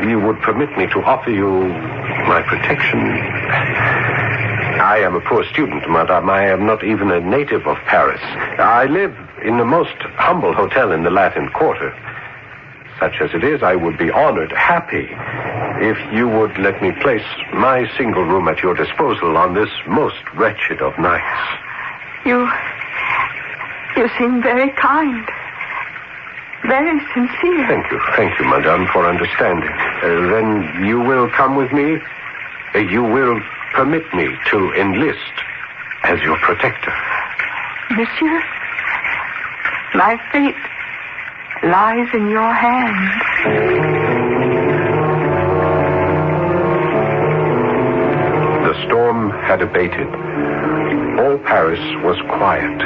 you would permit me to offer you my protection. I am a poor student, Madame. I am not even a native of Paris. I live in the most humble hotel in the Latin Quarter. Such as it is, I would be honored, happy, if you would let me place my single room at your disposal on this most wretched of nights. You seem very kind. Very sincere. Thank you, Madame, for understanding. Then you will come with me? You will permit me to enlist as your protector? Monsieur, my fate lies in your hands. The storm had abated. All Paris was quiet.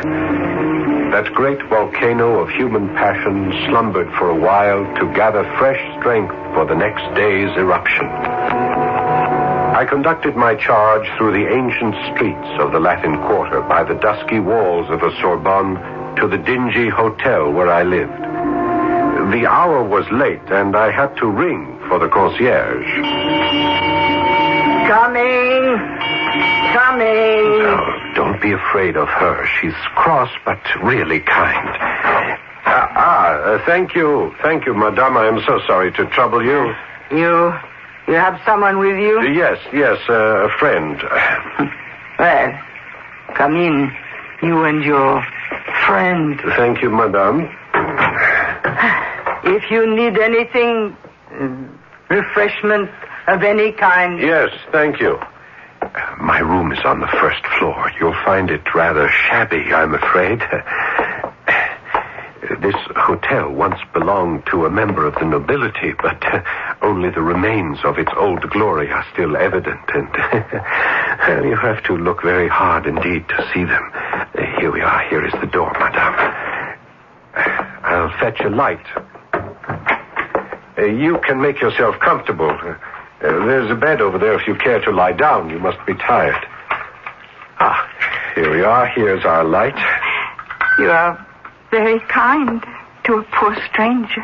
That great volcano of human passion slumbered for a while to gather fresh strength for the next day's eruption. I conducted my charge through the ancient streets of the Latin Quarter, by the dusky walls of the Sorbonne, to the dingy hotel where I lived. The hour was late, and I had to ring for the concierge. Coming. Oh, don't be afraid of her. She's cross, but really kind. Thank you. Thank you, Madame. I am so sorry to trouble you. You have someone with you? Yes, a friend. Well, come in, you and your friend. Thank you, Madame. If you need anything, refreshment of any kind. Yes, thank you. My room is on the first floor. You'll find it rather shabby, I'm afraid. This hotel once belonged to a member of the nobility, but only the remains of its old glory are still evident, and you have to look very hard indeed to see them. Here we are. Here is the door, Madame. I'll fetch a light. You can make yourself comfortable. There's a bed over there if you care to lie down. You must be tired. Here we are. Here's our light. You are very kind to a poor stranger.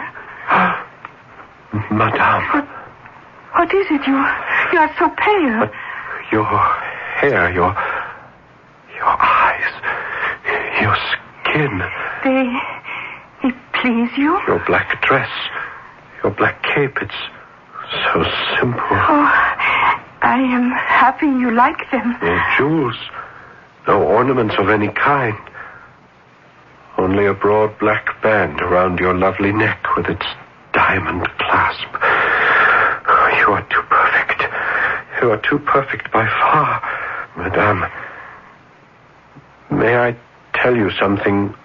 Madame. What is it? You are so pale. But your hair, your eyes, your skin. They please you? Your black dress, your black cape, it's so simple. Oh, I am happy you like them. No jewels, no ornaments of any kind. Only a broad black band around your lovely neck with its diamond clasp. Oh, you are too perfect. You are too perfect by far, Madame. May I tell you something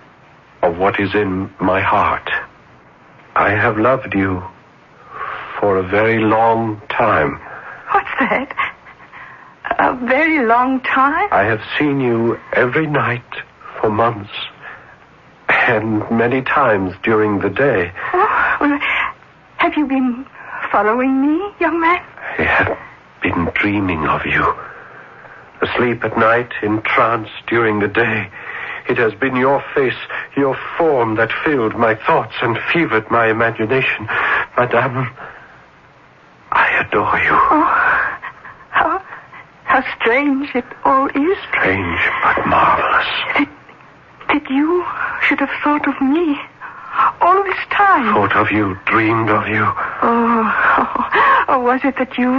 of what is in my heart? I have loved you for a very long time. What's that? A very long time? I have seen you every night for months, and many times during the day. Oh, well, have you been following me, young man? I have been dreaming of you. Asleep at night, in trance during the day. It has been your face, your form that filled my thoughts and fevered my imagination. Madame, I adore you. Oh, how strange it all is. Strange, but marvelous. That you should have thought of me all this time. Thought of you, dreamed of you. Or was it that you,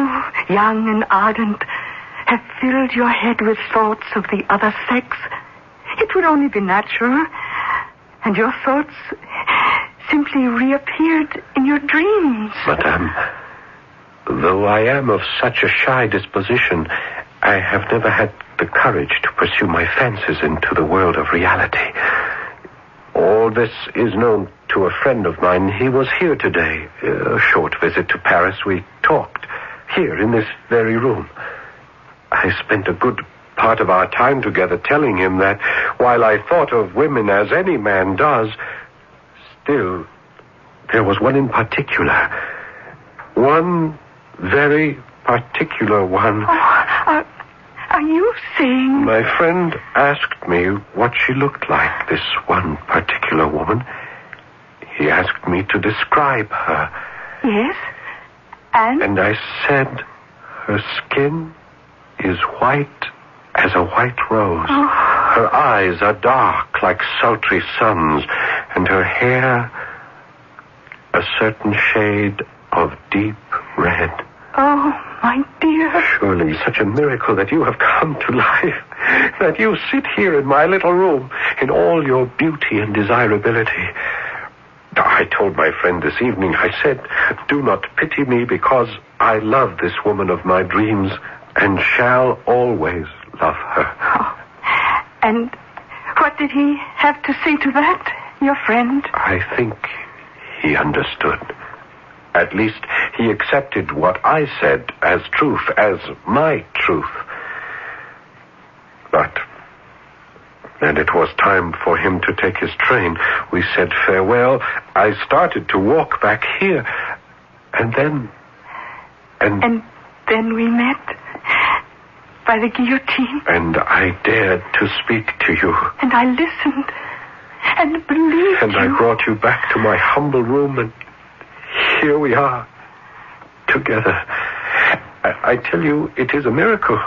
young and ardent, have filled your head with thoughts of the other sex? It would only be natural. And your thoughts simply reappeared in your dreams. Madame, though I am of such a shy disposition, I have never had the courage to pursue my fancies into the world of reality. All this is known to a friend of mine. He was here today. A short visit to Paris. We talked here in this very room. I spent a good part of our time together telling him that while I thought of women as any man does, still, there was one in particular. One very particular one. Oh, are you saying? My friend asked me what she looked like, this one particular woman. He asked me to describe her. Yes? And? And I said her skin is white as a white rose. Oh. Her eyes are dark like sultry suns, and her hair a certain shade of deep red. Oh, my dear. Surely such a miracle that you have come to life, that you sit here in my little room in all your beauty and desirability. I told my friend this evening, I said, do not pity me because I love this woman of my dreams and shall always love her. Oh. And what did he have to say to that, your friend? I think he understood. At least he accepted what I said as truth, as my truth. But then it was time for him to take his train. We said farewell. I started to walk back here. And then we met by the guillotine. And I dared to speak to you. And I listened and believed And I brought you back to my humble room, and here we are, together. I tell you, it is a miracle.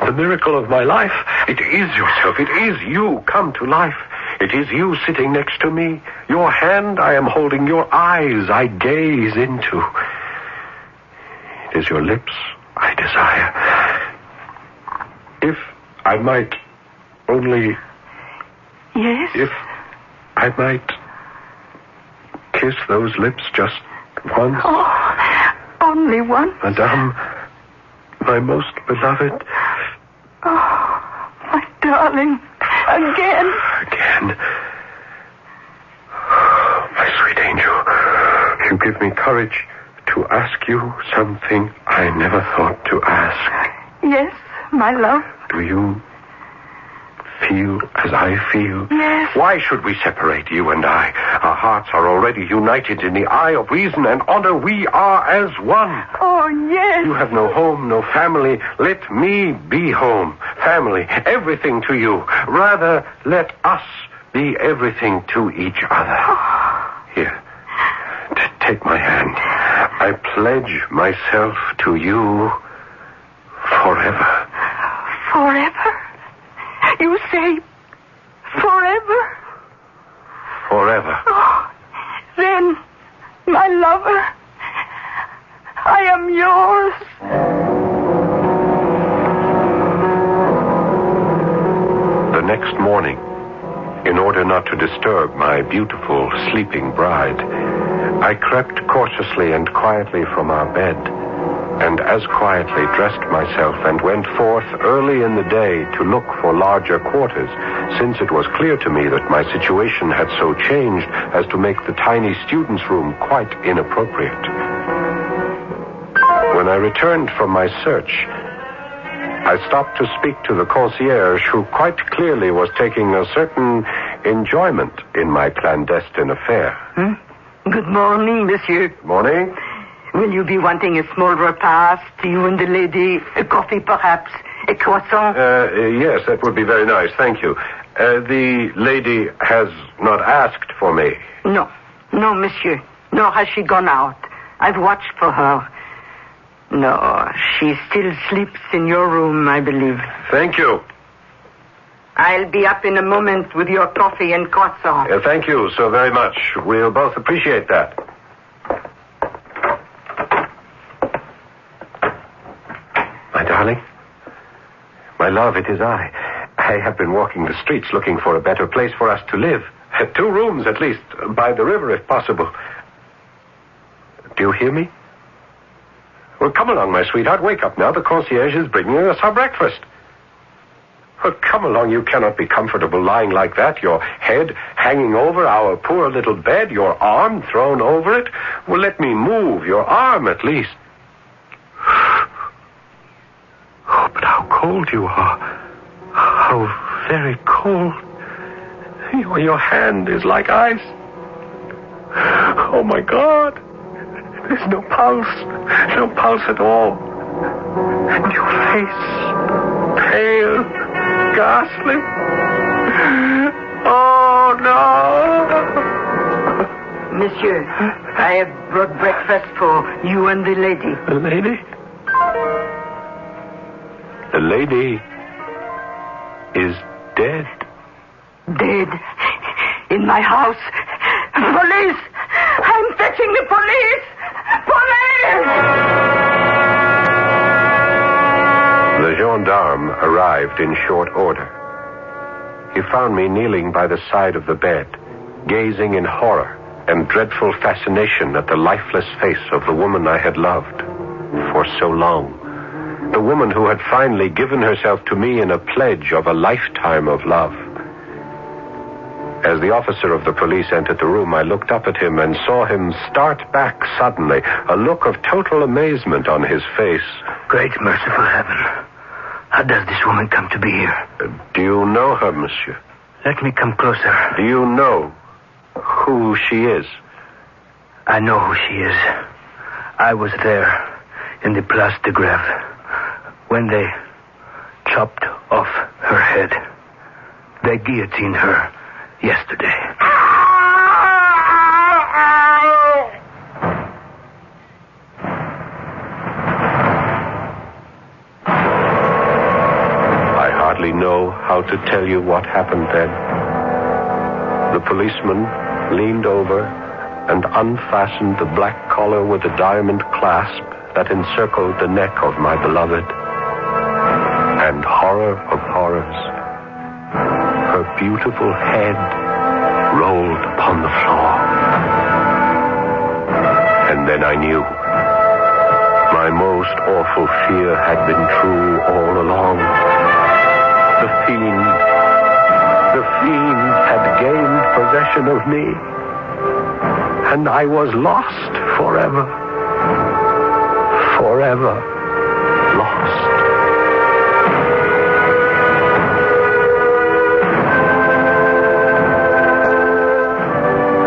The miracle of my life. It is yourself. It is you come to life. It is you sitting next to me. Your hand I am holding. Your eyes I gaze into. It is your lips I desire. If I might only... Yes? If I might kiss those lips just once. Oh, only once? Madame, my most beloved. Oh, my darling. Again. Again. Oh, my sweet angel, you give me courage to ask you something I never thought to ask. Yes, my love. Do you feel as I feel? Yes. Why should we separate, you and I? Our hearts are already united in the eye of reason and honor. We are as one. Oh, yes. You have no home, no family. Let me be home, family, everything to you. Rather, let us be everything to each other. Here, take my hand. I pledge myself to you forever. Forever? You say forever? Forever. Oh, then, my lover, I am yours. The next morning, in order not to disturb my beautiful sleeping bride, I crept cautiously and quietly from our bed, and as quietly dressed myself and went forth early in the day to look for larger quarters, since it was clear to me that my situation had so changed as to make the tiny student's room quite inappropriate. When I returned from my search, I stopped to speak to the concierge, who quite clearly was taking a certain enjoyment in my clandestine affair. Good morning, monsieur. Good morning. Will you be wanting a small repast, you and the lady? A coffee, perhaps? A croissant? Yes, that would be very nice. Thank you. The lady has not asked for me. No, monsieur. Nor has she gone out. I've watched for her. No, she still sleeps in your room, I believe. Thank you. I'll be up in a moment with your coffee and croissant. Thank you so very much. We'll both appreciate that. My darling, my love, it is I. I have been walking the streets looking for a better place for us to live. 2 rooms, at least, by the river, if possible. Do you hear me? Well, come along, my sweetheart. Wake up now. The concierge is bringing us our breakfast. Well, come along. You cannot be comfortable lying like that, your head hanging over our poor little bed, your arm thrown over it. Well, let me move your arm, at least. Oh, but how cold you are. How very cold. Your hand is like ice. Oh, my God. There's no pulse. No pulse at all. And your face. pale, ghastly. Oh, no. Monsieur, I have brought breakfast for you and the lady. The lady? The lady is dead. Dead. In my house. Police! I'm fetching the police! Police! The gendarme arrived in short order. He found me kneeling by the side of the bed, gazing in horror and dreadful fascination at the lifeless face of the woman I had loved for so long. The woman who had finally given herself to me in a pledge of a lifetime of love. As the officer of the police entered the room, I looked up at him and saw him start back suddenly, a look of total amazement on his face. Great merciful heaven. How does this woman come to be here? Do you know her, monsieur? Let me come closer. Do you know who she is? I know who she is. I was there in the Place de Grève when they chopped off her head. They guillotined her yesterday. I hardly know how to tell you what happened then. The policeman leaned over and unfastened the black collar with a diamond clasp that encircled the neck of my beloved. And horror of horrors, her beautiful head rolled upon the floor. And then I knew. My most awful fear had been true all along. The fiend had gained possession of me. And I was lost forever. Forever lost.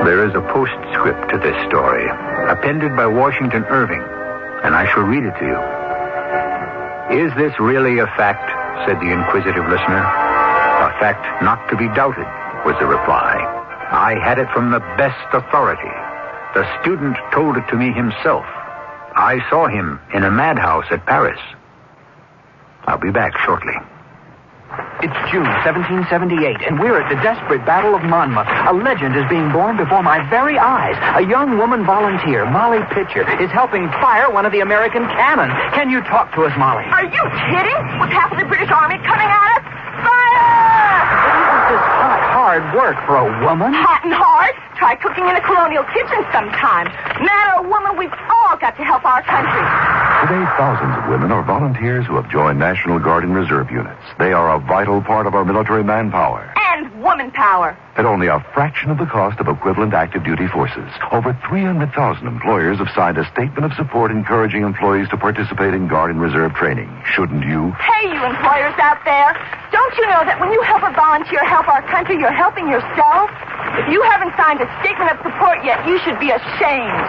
There is a postscript to this story, appended by Washington Irving, and I shall read it to you. Is this really a fact? Said the inquisitive listener. A fact not to be doubted, was the reply. I had it from the best authority. The student told it to me himself. I saw him in a madhouse at Paris. I'll be back shortly. It's June 1778, and we're at the desperate Battle of Monmouth. A legend is being born before my very eyes. A young woman volunteer, Molly Pitcher, is helping fire one of the American cannon. Can you talk to us, Molly? Are you kidding? With half of the British Army coming at us? Fire! Isn't this hard work for a woman? Hot and hard? Try cooking in a colonial kitchen sometime. Man or woman, we've all got to help our country. Today, thousands of women are volunteers who have joined National Guard and Reserve units. They are a vital part of our military manpower. And woman power. At only a fraction of the cost of equivalent active duty forces, over 300,000 employers have signed a statement of support encouraging employees to participate in Guard and Reserve training. Shouldn't you? Hey, you employers out there. Don't you know that when you help a volunteer help our country, you're helping yourself? If you haven't signed a statement of support yet, you should be ashamed.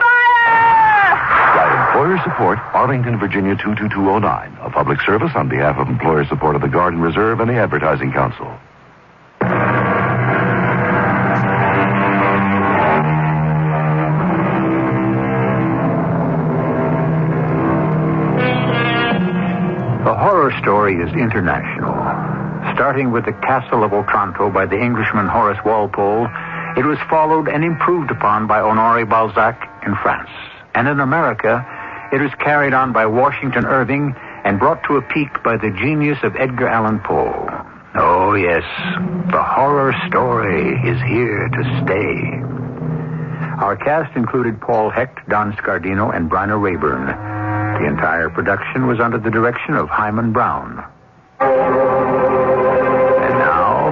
Fire! By employer support, Arlington, Virginia 22209. A public service on behalf of employer support of the Guard and Reserve and the Advertising Council. The horror story is international. Starting with the Castle of Otranto by the Englishman Horace Walpole, it was followed and improved upon by Honoré Balzac in France. And in America, it was carried on by Washington Irving and brought to a peak by the genius of Edgar Allan Poe. Oh, yes, the horror story is here to stay. Our cast included Paul Hecht, Don Scardino, and Bryna Rayburn. The entire production was under the direction of Hyman Brown. And now,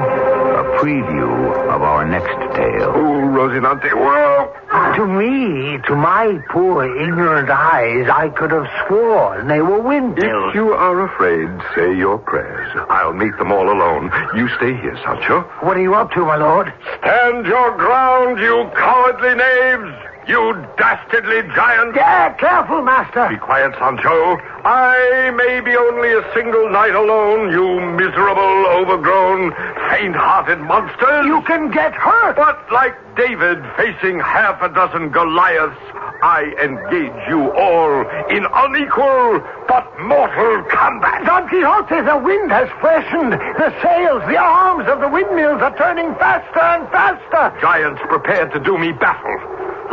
a preview of our next tale. Oh, Rosinante, whoa! To me, to my poor ignorant eyes, I could have sworn they were windmills. If you are afraid, say your prayers. I'll meet them all alone. You stay here, Sancho. What are you up to, my lord? Stand your ground, you cowardly knaves! you dastardly giant! Yeah, careful, Master. Be quiet, Sancho. I may be only a single night alone, you miserable, overgrown, faint-hearted monsters. You can get hurt. But like David facing half a dozen Goliaths, I engage you all in unequal but mortal combat. Don Quixote, the wind has freshened. The sails, the arms of the windmills are turning faster and faster. Giants, prepare to do me battle.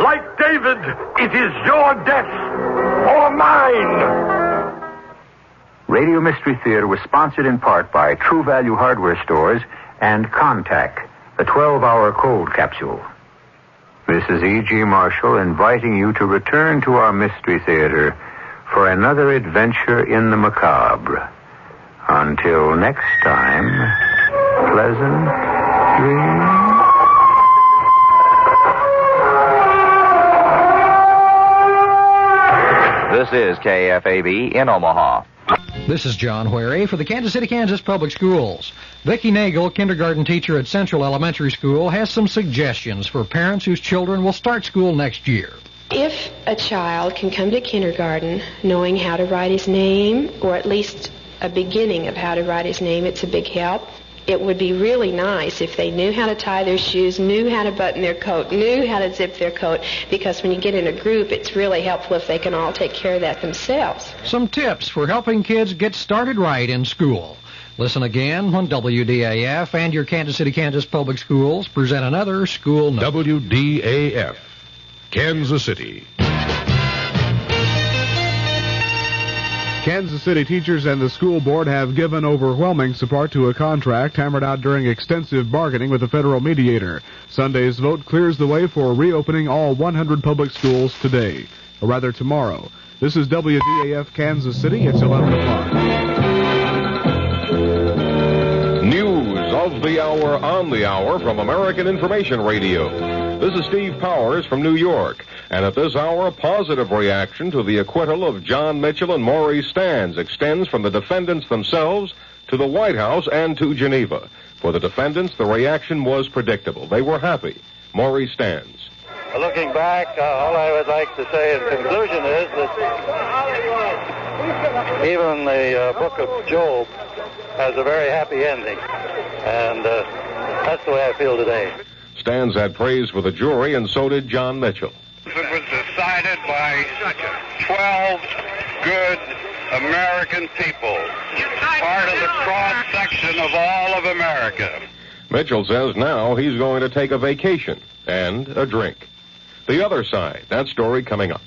Like David, it is your death or mine. Radio Mystery Theater was sponsored in part by True Value Hardware Stores and Contact, the 12-hour cold capsule. This is E.G. Marshall inviting you to return to our Mystery Theater for another adventure in the macabre. Until next time, pleasant dreams. This is KFAB in Omaha. This is John Wherry for the Kansas City, Kansas Public Schools. Vicki Nagel, kindergarten teacher at Central Elementary School, has some suggestions for parents whose children will start school next year. If a child can come to kindergarten knowing how to write his name, or at least a beginning of how to write his name, it's a big help. It would be really nice if they knew how to tie their shoes, knew how to button their coat, knew how to zip their coat, because when you get in a group, it's really helpful if they can all take care of that themselves. Some tips for helping kids get started right in school. Listen again when WDAF and your Kansas City, Kansas Public Schools present another school note. WDAF, Kansas City. Kansas City teachers and the school board have given overwhelming support to a contract hammered out during extensive bargaining with the federal mediator. Sunday's vote clears the way for reopening all 100 public schools today, or rather tomorrow. This is WDAF Kansas City. It's 11 o'clock. News of the hour on the hour from American Information Radio. This is Steve Powers from New York. And at this hour, a positive reaction to the acquittal of John Mitchell and Maurice Stans extends from the defendants themselves to the White House and to Geneva. For the defendants, the reaction was predictable. They were happy. Maurice Stans. Looking back, all I would like to say in conclusion is that even the book of Job has a very happy ending. And that's the way I feel today. Stans had praise for the jury, and so did John Mitchell. It was decided by 12 good American people, part of the cross-section of all of America. Mitchell says now he's going to take a vacation and a drink. The other side, that story coming up.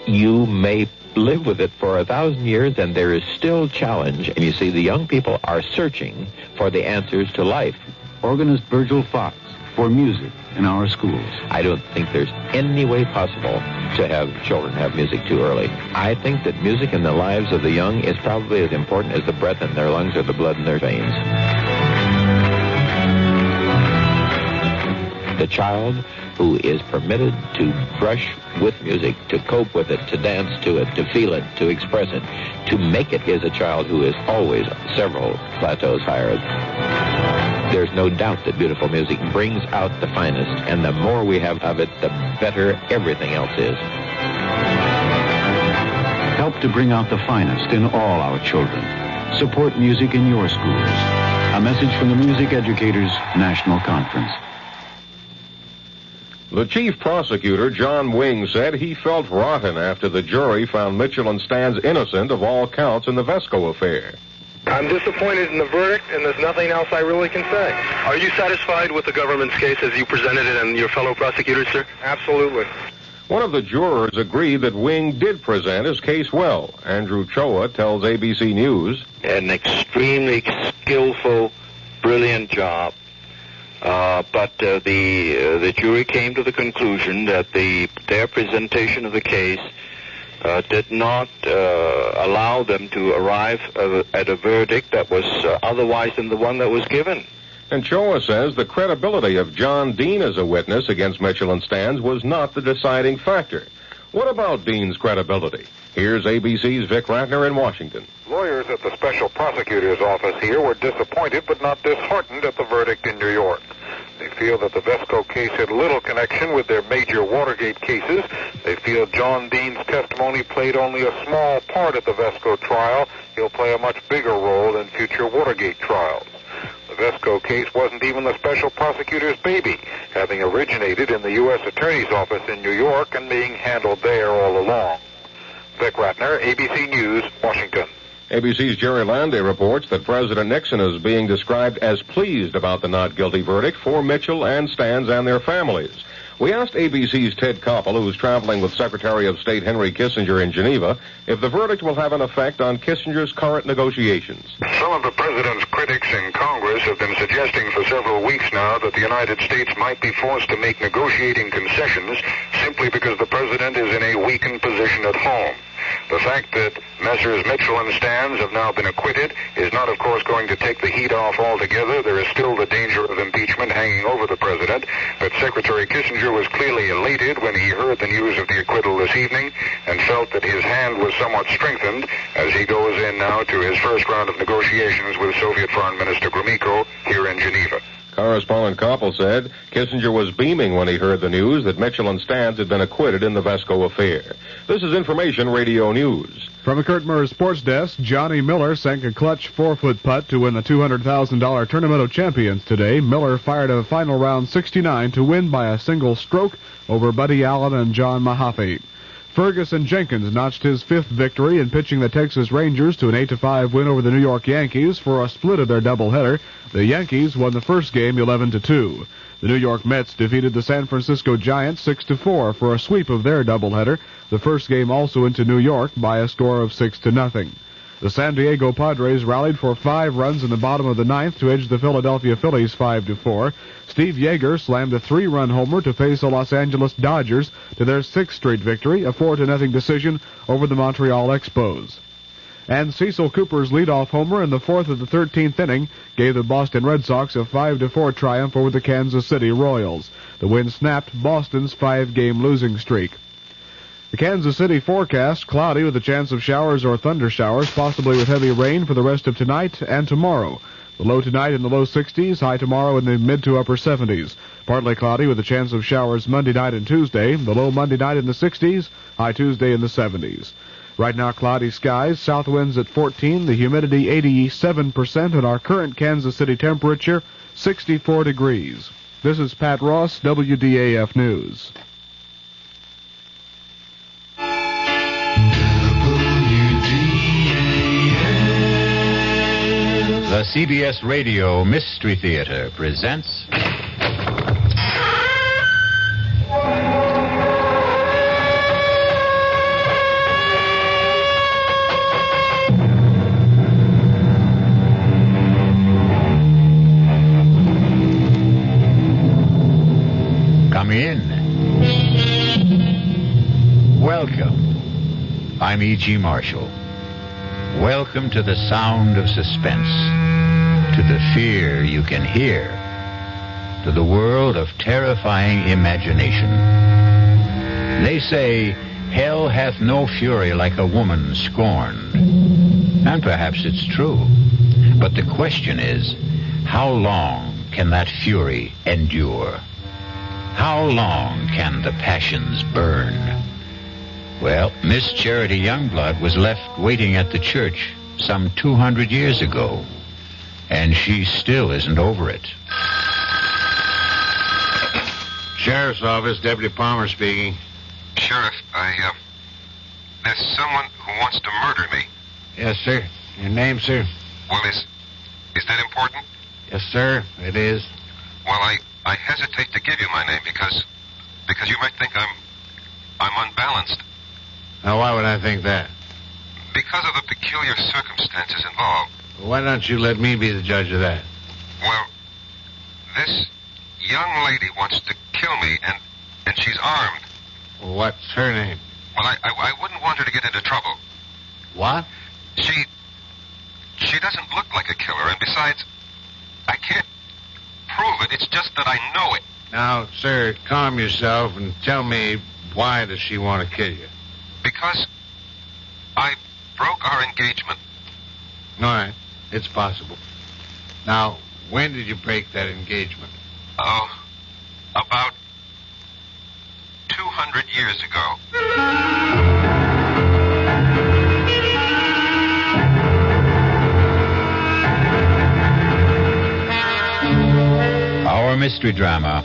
You may live with it for 1,000 years, and there is still challenge. And you see, the young people are searching for the answers to life. Organist Virgil Fox for music in our schools. I don't think there's any way possible to have children have music too early. I think that music in the lives of the young is probably as important as the breath in their lungs or the blood in their veins. The child who is permitted to brush with music, to cope with it, to dance to it, to feel it, to express it, to make it, is a child who is always several plateaus higher. There's no doubt that beautiful music brings out the finest, and the more we have of it, the better everything else is. Help to bring out the finest in all our children. Support music in your schools. A message from the Music Educators National Conference. The chief prosecutor, John Wing, said he felt rotten after the jury found Mitchell and Stans innocent of all counts in the Vesco affair. I'm disappointed in the verdict, and there's nothing else I really can say. Are you satisfied with the government's case as you presented it and your fellow prosecutors, sir? Absolutely. One of the jurors agreed that Wing did present his case well. Andrew Choa tells ABC News. An extremely skillful, brilliant job. But the jury came to the conclusion that their presentation of the case did not allow them to arrive at a verdict that was otherwise than the one that was given. And Choa says the credibility of John Dean as a witness against Mitchell and Stans was not the deciding factor. What about Dean's credibility? Here's ABC's Vic Ratner in Washington. Lawyers at the special prosecutor's office here were disappointed but not disheartened at the verdict in New York. They feel that the Vesco case had little connection with their major Watergate cases. They feel John Dean's testimony played only a small part at the Vesco trial. He'll play a much bigger role in future Watergate trials. The Vesco case wasn't even the special prosecutor's baby, having originated in the U.S. Attorney's Office in New York and being handled there all along. Vic Ratner, ABC News, Washington. ABC's Jerry Landay reports that President Nixon is being described as pleased about the not guilty verdict for Mitchell and Stans and their families. We asked ABC's Ted Koppel, who's traveling with Secretary of State Henry Kissinger in Geneva, if the verdict will have an effect on Kissinger's current negotiations. Some of the president's critics in Congress have been suggesting for several weeks now that the United States might be forced to make negotiating concessions simply because the president is in a weakened position at home. The fact that Messrs. Mitchell and Stans have now been acquitted is not, of course, going to take the heat off altogether. There is still the danger of impeachment hanging over the president, but Secretary Kissinger was clearly elated when he heard the news of the acquittal this evening and felt that his hand was somewhat strengthened as he goes in now to his first round of negotiations with Soviet Foreign Minister Gromyko here in Geneva. Correspondent Koppel said Kissinger was beaming when he heard the news that Mitchell and Stans had been acquitted in the Vesco affair. This is Information Radio News. From the Kurt Murr Sports Desk, Johnny Miller sank a clutch 4-foot putt to win the $200,000 Tournament of Champions today. Miller fired a final round 69 to win by a single stroke over Buddy Allen and John Mahaffey. Ferguson Jenkins notched his fifth victory in pitching the Texas Rangers to an 8-5 win over the New York Yankees for a split of their doubleheader. The Yankees won the first game 11-2. The New York Mets defeated the San Francisco Giants 6-4 for a sweep of their doubleheader. The first game also into New York by a score of 6-0. The San Diego Padres rallied for 5 runs in the bottom of the ninth to edge the Philadelphia Phillies 5-4. Steve Yeager slammed a 3-run homer to face the Los Angeles Dodgers to their 6th straight victory, a 4-0 decision over the Montreal Expos. And Cecil Cooper's leadoff homer in the 4th of the 13th inning gave the Boston Red Sox a 5-4 triumph over the Kansas City Royals. The win snapped Boston's 5-game losing streak. The Kansas City forecast, cloudy with a chance of showers or thunder showers, possibly with heavy rain for the rest of tonight and tomorrow. The low tonight in the low 60s, high tomorrow in the mid to upper 70s. Partly cloudy with a chance of showers Monday night and Tuesday. The low Monday night in the 60s, high Tuesday in the 70s. Right now, cloudy skies, south winds at 14, the humidity 87%, and our current Kansas City temperature, 64 degrees. This is Pat Ross, WDAF News. The CBS Radio Mystery Theater presents... Come in. Welcome. I'm E.G. Marshall. Welcome to the sound of suspense, to the fear you can hear, to the world of terrifying imagination. They say, hell hath no fury like a woman scorned. And perhaps it's true. But the question is, how long can that fury endure? How long can the passions burn? Well, Miss Charity Youngblood was left waiting at the church some 200 years ago, and she still isn't over it. Sheriff's Office, Deputy Palmer speaking. Sheriff, there's someone who wants to murder me. Yes, sir. Your name, sir? Well, is that important? Yes, sir, it is. Well, I hesitate to give you my name because you might think I'm unbalanced. Now, why would I think that? Because of the peculiar circumstances involved. Why don't you let me be the judge of that? Well, this young lady wants to kill me, and she's armed. What's her name? Well, I wouldn't want her to get into trouble. What? She doesn't look like a killer, and besides, I can't prove it. It's just that I know it. Now, sir, calm yourself and tell me, why does she want to kill you? Because I broke our engagement. All right. It's possible. Now, when did you break that engagement? Oh, about 200 years ago. Our mystery drama,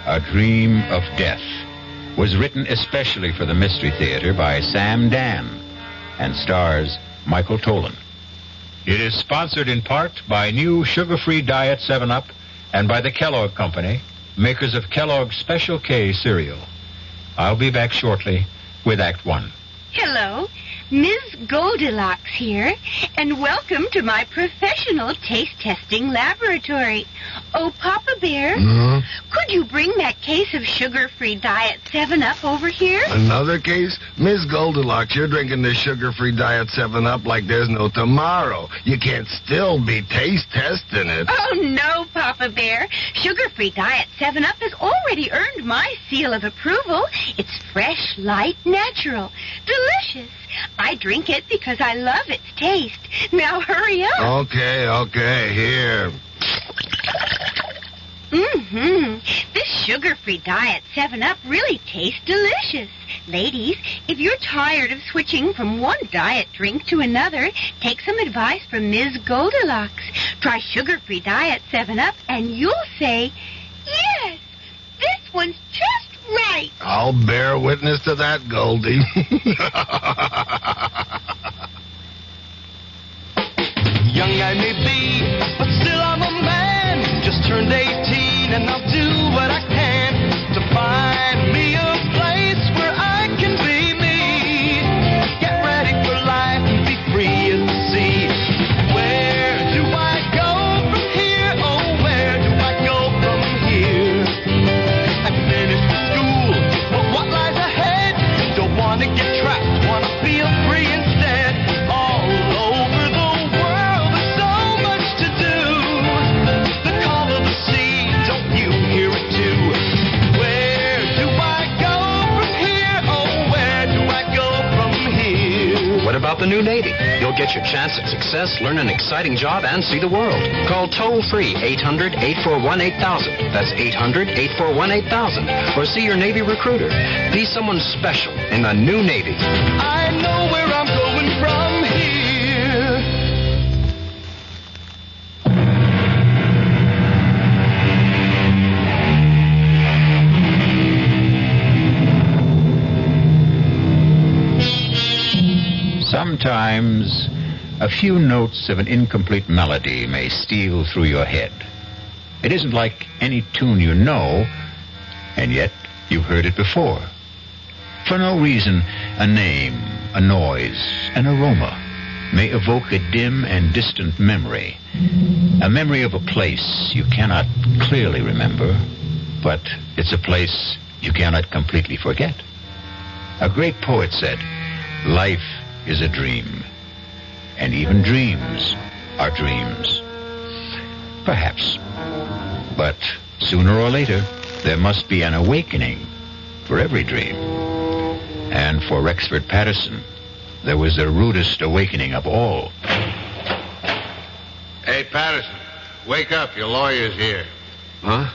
A Dream of Death, was written especially for the Mystery Theater by Sam Dan and stars Michael Tolan. It is sponsored in part by new sugar-free Diet 7-Up and by the Kellogg Company, makers of Kellogg's Special K cereal. I'll be back shortly with Act One. Hello, Ms. Goldilocks here, and welcome to my professional taste testing laboratory. Oh, Papa Bear, could you bring that case of sugar-free Diet 7-Up over here? Another case? Miss Goldilocks, you're drinking this sugar-free Diet 7-Up like there's no tomorrow. You can't still be taste testing it. Oh, no, Papa Bear. Sugar-free Diet 7-Up has already earned my seal of approval. It's fresh, light, natural, delicious. I drink it because I love its taste. Now hurry up. Okay, here. This sugar-free Diet 7-Up really tastes delicious. Ladies, if you're tired of switching from one diet drink to another, take some advice from Ms. Goldilocks. Try sugar-free Diet 7-Up and you'll say, yes, this one's just right. I'll bear witness to that, Goldie. Young I may be, but still I'm a man. Just turned 18 and I'll do what I can to find me a place where I can be me. Get ready for life and be free as the sea. Where do I go from here? Oh, where do I go from here? I finished school, but what lies ahead? Don't want to get trapped, want to feel free instead. All over the world, there's so much to do. The call of the sea, don't you hear it too? Where do I go from here? Oh, where do I go from here? What about the new Navy? You'll get your chance at success, learn an exciting job, and see the world. Call toll-free 800-841-8000. That's 800-841-8000. Or see your Navy recruiter. Be someone special in the new Navy. I know where I'm going from here. Sometimes a few notes of an incomplete melody may steal through your head. It isn't like any tune you know, and yet you've heard it before. For no reason, a name, a noise, an aroma may evoke a dim and distant memory. A memory of a place you cannot clearly remember, but it's a place you cannot completely forget. A great poet said, "Life is a dream, and even dreams are dreams." Perhaps. But sooner or later, there must be an awakening for every dream. And for Rexford Patterson, there was the rudest awakening of all. Hey, Patterson, wake up. Your lawyer's here. Huh?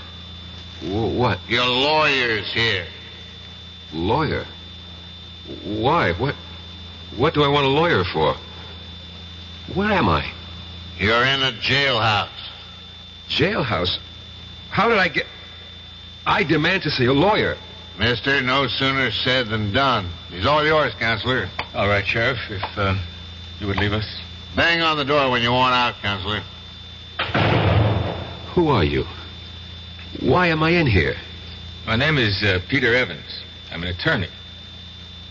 What? Your lawyer's here. Lawyer? Why? What do I want a lawyer for? Where am I? You're in a jailhouse. Jailhouse? How did I get... I demand to see a lawyer. Mister, no sooner said than done. He's all yours, Counselor. All right, Sheriff, if you would leave us. Bang on the door when you want out, Counselor. Who are you? Why am I in here? My name is Peter Evans. I'm an attorney.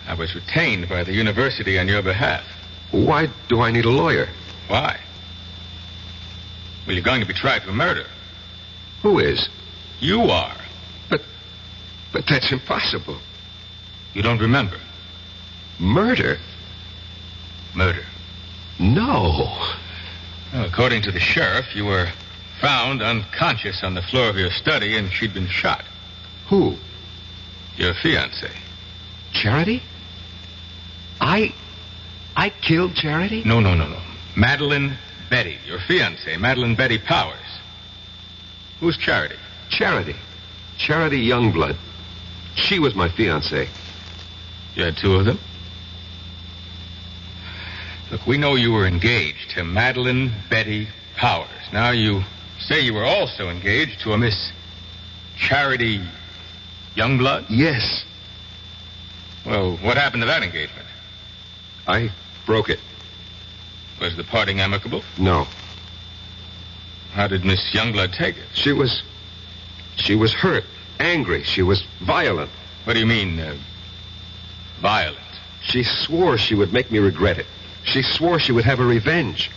I was retained by the university on your behalf. Why do I need a lawyer? Why? Well, you're going to be tried for murder. Who is? You are. But that's impossible. You don't remember? Murder? Murder. No. Well, according to the sheriff, you were found unconscious on the floor of your study and she'd been shot. Who? Your fiancée. Charity? I killed Charity? No. Madeline Betty, your fiancée, Madeline Betty Powers. Who's Charity? Charity Youngblood. She was my fiancée. You had two of them? Look, we know you were engaged to Madeline Betty Powers. Now you say you were also engaged to a Miss Charity Youngblood? Yes. Well, what happened to that engagement? I broke it. Was the parting amicable? No. How did Miss Youngblood take it? She was hurt, angry. She was violent. What do you mean, violent? She swore she would make me regret it. She swore she would have a revenge.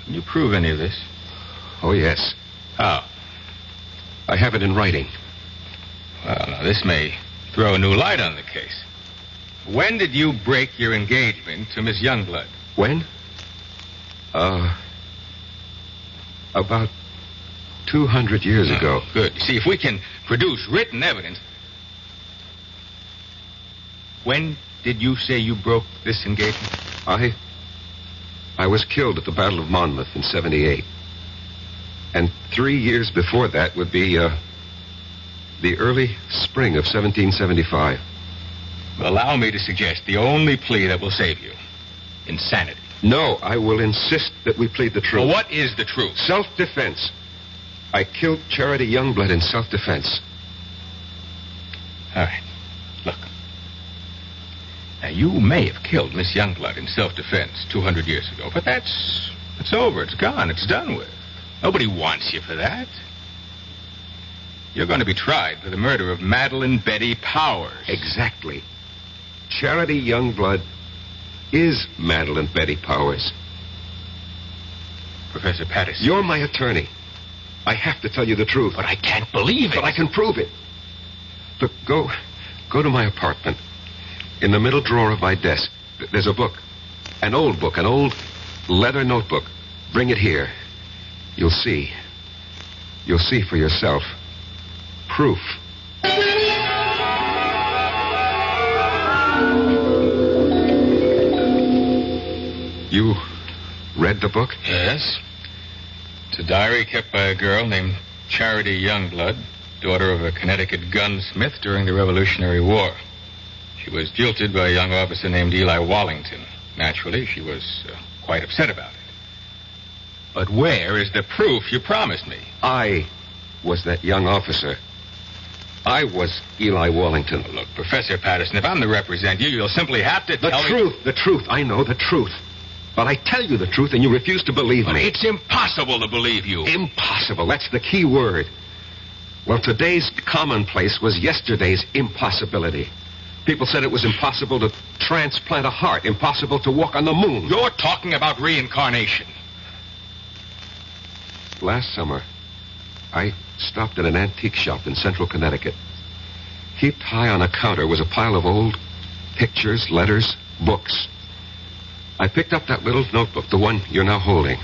Can you prove any of this? Oh, yes. How? I have it in writing. Well, now, this may throw a new light on the case. When did you break your engagement to Miss Youngblood? When? About 200 years ago. Good. You see, if we can produce written evidence... When did you say you broke this engagement? I was killed at the Battle of Monmouth in 78. And 3 years before that would be, the early spring of 1775. Allow me to suggest the only plea that will save you. Insanity. No, I will insist that we plead the truth. Well, what is the truth? Self-defense. I killed Charity Youngblood in self-defense. All right. Look. Now, you may have killed Miss Youngblood in self-defense 200 years ago, but it's over. It's gone. It's done with. Nobody wants you for that. You're going to be tried for the murder of Madeline Betty Powers. Exactly. Charity Youngblood is Madeline Betty Powers. Professor Patterson. You're my attorney. I have to tell you the truth. But I can't believe it. But I can prove it. Look, go to my apartment. In the middle drawer of my desk, there's a book. An old book, an old leather notebook. Bring it here. You'll see. You'll see for yourself. Proof. You read the book? Yes. It's a diary kept by a girl named Charity Youngblood, daughter of a Connecticut gunsmith during the Revolutionary War. She was jilted by a young officer named Eli Wallington. Naturally, she was quite upset about it. But where is the proof you promised me? I was that young officer. I was Eli Wallington. Look, Professor Patterson, if I'm to represent you, you'll simply have to tell me... The truth. I know the truth. But I tell you the truth, and you refuse to believe me. It's impossible to believe you. Impossible. That's the key word. Well, today's commonplace was yesterday's impossibility. People said it was impossible to transplant a heart, impossible to walk on the moon. You're talking about reincarnation. Last summer, I stopped at an antique shop in central Connecticut. Heaped high on a counter was a pile of old pictures, letters, books. I picked up that little notebook, the one you're now holding.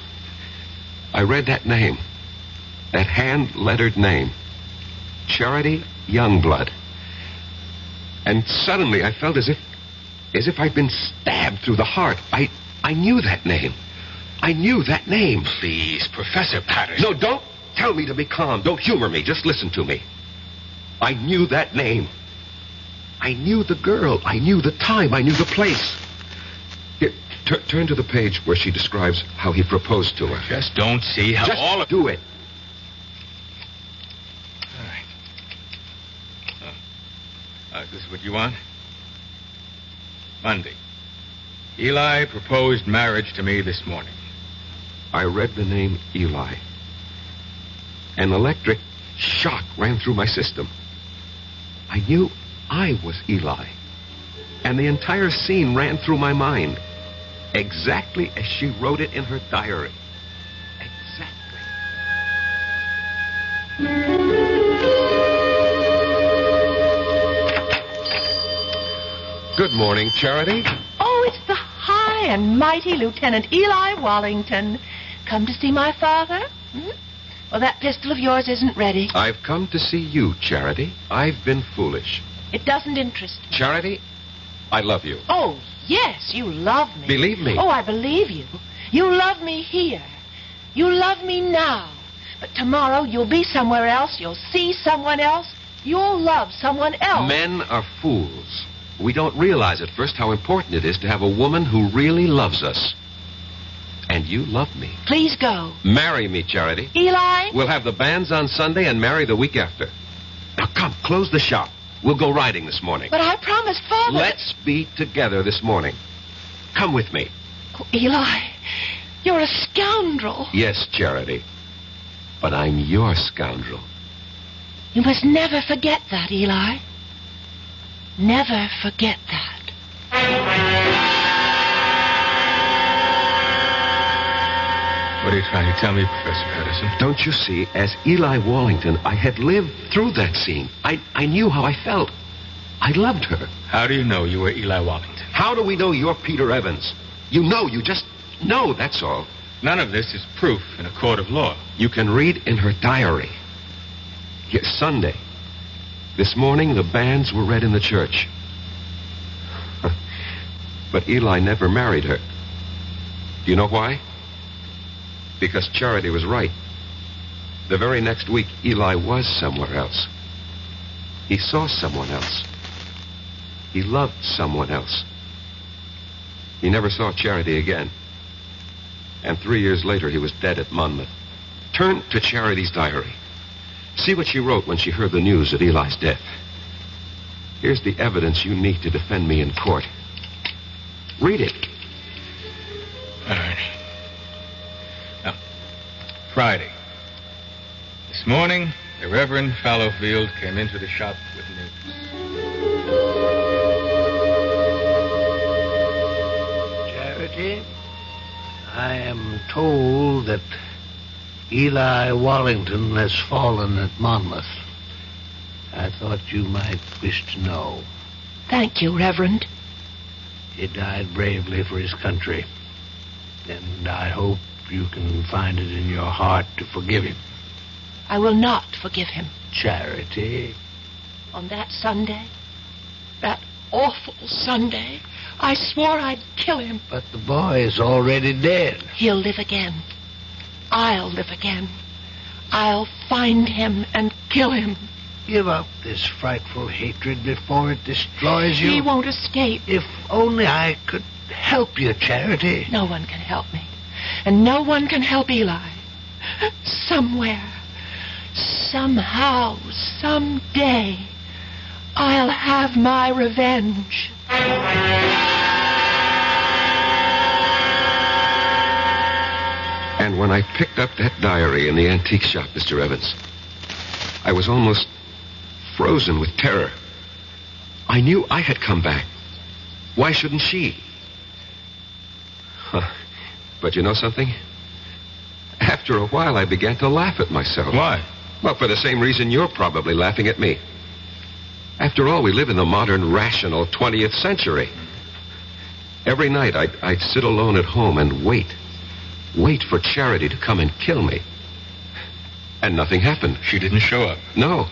I read that name, that hand-lettered name, Charity Youngblood. And suddenly I felt as if I'd been stabbed through the heart. I knew that name. I knew that name. Please, Professor Patterson. No, don't tell me to be calm. Don't humor me. Just listen to me. I knew that name. I knew the girl. I knew the time. I knew the place. Here, turn to the page where she describes how he proposed to her. Just don't see how Just all of... do it. All right. This is what you want? Monday. Eli proposed marriage to me this morning. I read the name Eli. An electric shock ran through my system. I knew I was Eli. And the entire scene ran through my mind. Exactly as she wrote it in her diary. Exactly. Good morning, Charity. Oh, it's the high and mighty Lieutenant Eli Wallington. Come to see my father? Well, that pistol of yours isn't ready. I've come to see you, Charity. I've been foolish. It doesn't interest me. Charity, I love you. Oh, yes, you love me. Believe me. Oh, I believe you. You love me here. You love me now. But tomorrow you'll be somewhere else. You'll see someone else. You'll love someone else. Men are fools. We don't realize at first how important it is to have a woman who really loves us. And you love me. Please go. Marry me, Charity. Eli? We'll have the banns on Sunday and marry the week after. Now, come, close the shop. We'll go riding this morning. But I promised Father... Let's be together this morning. Come with me. Oh, Eli, you're a scoundrel. Yes, Charity. But I'm your scoundrel. You must never forget that, Eli. Never forget that. What are you trying to tell me, Professor Patterson? Don't you see, as Eli Wallington, I had lived through that scene. I knew how I felt. I loved her. How do you know you were Eli Wallington? How do we know you're Peter Evans? You know, you just know, that's all. None of this is proof in a court of law. You can read in her diary. Yes, Sunday. This morning, the banns were read in the church. But Eli never married her. Do you know why? Because Charity was right. The very next week, Eli was somewhere else. He saw someone else. He loved someone else. He never saw Charity again. And 3 years later, he was dead at Monmouth. Turn to Charity's diary. See what she wrote when she heard the news of Eli's death. Here's the evidence you need to defend me in court. Read it. All right. Now, Friday. This morning, the Reverend Fallowfield came into the shop with news. Charity, I am told that Eli Wallington has fallen at Monmouth. I thought you might wish to know. Thank you, Reverend. He died bravely for his country. And I hope you can find it in your heart to forgive him. I will not forgive him. Charity. On that Sunday, that awful Sunday, I swore I'd kill him. But the boy is already dead. He'll live again. I'll live again. I'll find him and kill him. Give up this frightful hatred before it destroys you. He won't escape. If only I could help you, Charity. No one can help me. And no one can help Eli. Somewhere, somehow, someday, I'll have my revenge. And when I picked up that diary in the antique shop, Mr. Evans, I was almost frozen with terror. I knew I had come back. Why shouldn't she? But you know something? After a while, I began to laugh at myself. Why? Well, for the same reason you're probably laughing at me. After all, we live in the modern, rational 20th century. Every night, I'd sit alone at home and wait for Charity to come and kill me. And nothing happened. She didn't show up. No.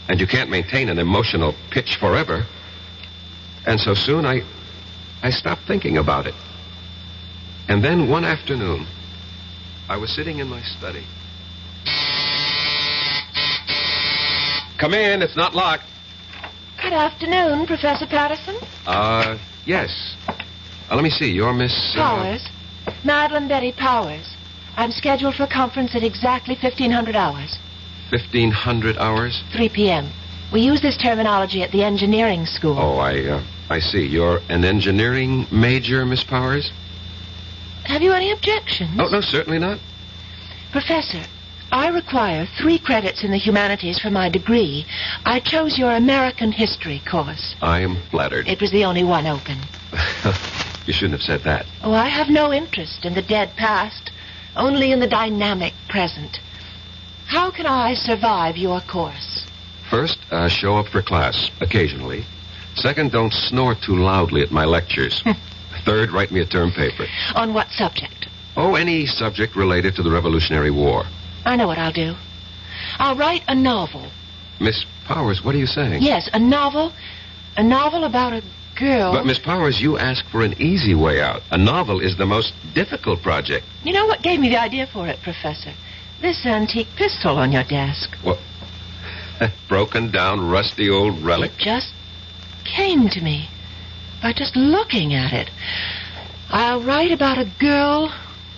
And you can't maintain an emotional pitch forever. And so soon I stopped thinking about it. And then one afternoon, I was sitting in my study. Come in, it's not locked. Good afternoon, Professor Patterson. Yes. Let me see, you're Miss... Powers. Madeline Betty Powers. I'm scheduled for a conference at exactly 1500 hours. 1500 hours? 3 p.m. We use this terminology at the engineering school. Oh, I see. You're an engineering major, Miss Powers? Have you any objections? Oh, no, certainly not. Professor, I require 3 credits in the humanities for my degree. I chose your American history course. I am flattered. It was the only one open. You shouldn't have said that. Oh, I have no interest in the dead past, only in the dynamic present. How can I survive your course? First, show up for class, occasionally. Second, don't snore too loudly at my lectures. Third, write me a term paper. On what subject? Oh, any subject related to the Revolutionary War. I know what I'll do. I'll write a novel. Miss Powers, what are you saying? Yes, a novel. A novel about a girl... But, Miss Powers, you ask for an easy way out. A novel is the most difficult project. You know what gave me the idea for it, Professor? This antique pistol on your desk. What? That broken down, rusty old relic? It just came to me by just looking at it. I'll write about a girl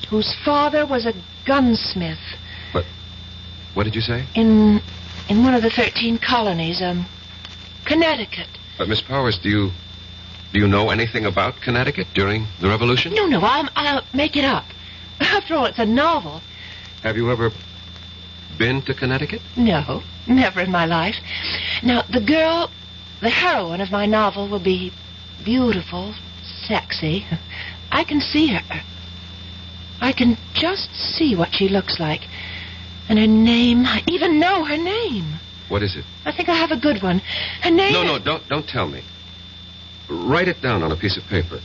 whose father was a gunsmith. What did you say? In one of the 13 colonies, Connecticut. But, Miss Powers, do you know anything about Connecticut during the Revolution? No, I'll make it up. After all, it's a novel. Have you ever been to Connecticut? No, never in my life. Now, the girl, the heroine of my novel, will be beautiful, sexy. I can see her. I can just see what she looks like. And her name, I even know her name. What is it? I think I have a good one. Her name No, don't tell me. Write it down on a piece of paper.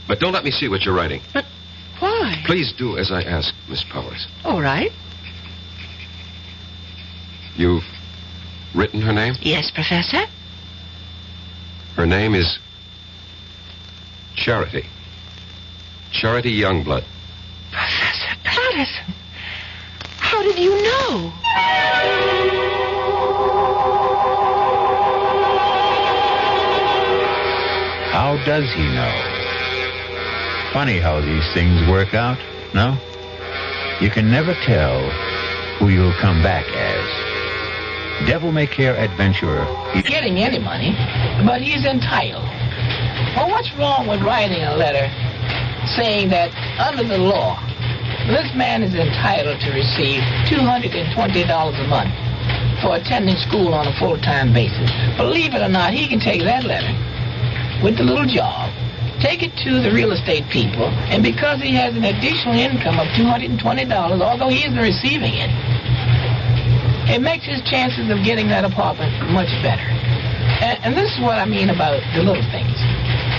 But don't let me see what you're writing. But why? Please do as I ask, Miss Powers. All right. You've written her name? Yes, Professor. Her name is Charity. Charity Youngblood. Professor Patterson. How did you know? How does he know? Funny how these things work out, no? You can never tell who you'll come back as. Devil-may-care adventurer. Getting any money, but he's entitled. Well, what's wrong with writing a letter saying that under the law, this man is entitled to receive $220 a month for attending school on a full-time basis. Believe it or not, he can take that letter with the little job, take it to the real estate people, and because he has an additional income of $220, although he isn't receiving it, it makes his chances of getting that apartment much better. And this is what I mean about the little things.